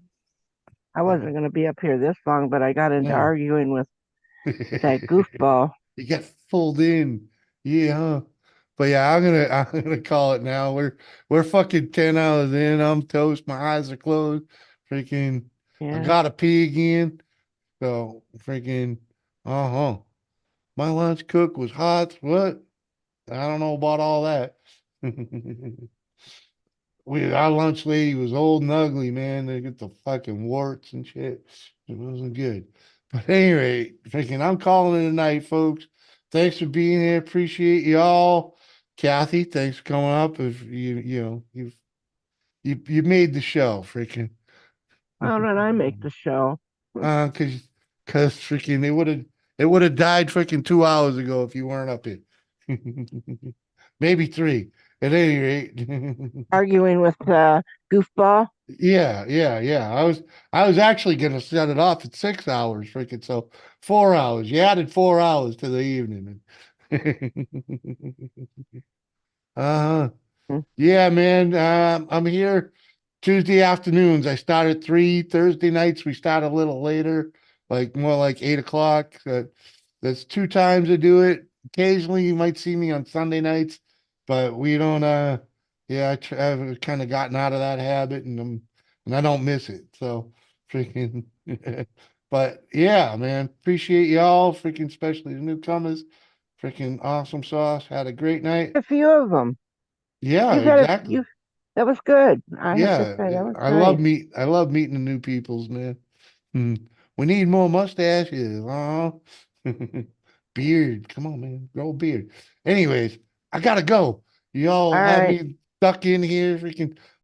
I wasn't gonna be up here this long, but I got into No. arguing with that goofball. You get pulled in. Yeah, huh? But yeah, I'm gonna call it now. We're fucking 10 hours in. I'm toast. My eyes are closed. Freaking I Yeah. gotta pee again. So freaking my lunch cook was hot. What? I don't know about all that. Our lunch lady was old and ugly, man. They get the fucking warts and shit. It wasn't good. But anyway, freaking I'm calling it a night, folks. Thanks for being here. Appreciate you all. Kathy, thanks for coming up. If you made the show, freaking. How did I make the show? Cause freaking it would have died freaking 2 hours ago if you weren't up here. Maybe three. At any rate. Arguing with goofball. Yeah. I was actually gonna set it off at 6 hours, freaking so 4 hours. You added 4 hours to the evening. Uh-huh. Yeah, man. I'm here Tuesday afternoons. I start at 3. Thursday nights we start a little later, like more like 8 o'clock. That's 2 times I do it. Occasionally you might see me on Sunday nights, but we don't yeah, I've kind of gotten out of that habit and I don't miss it. So freaking but yeah, man, appreciate y'all, freaking especially the newcomers. Freaking awesome sauce. Had a great night. A few of them. Yeah, You've had exactly. that was good. I have to Yeah, say that was I nice. love meeting the new peoples, man. We need more mustaches. Beard. Come on, man. Grow a beard. Anyways, I gotta go. Y'all All have right. me stuck in here freaking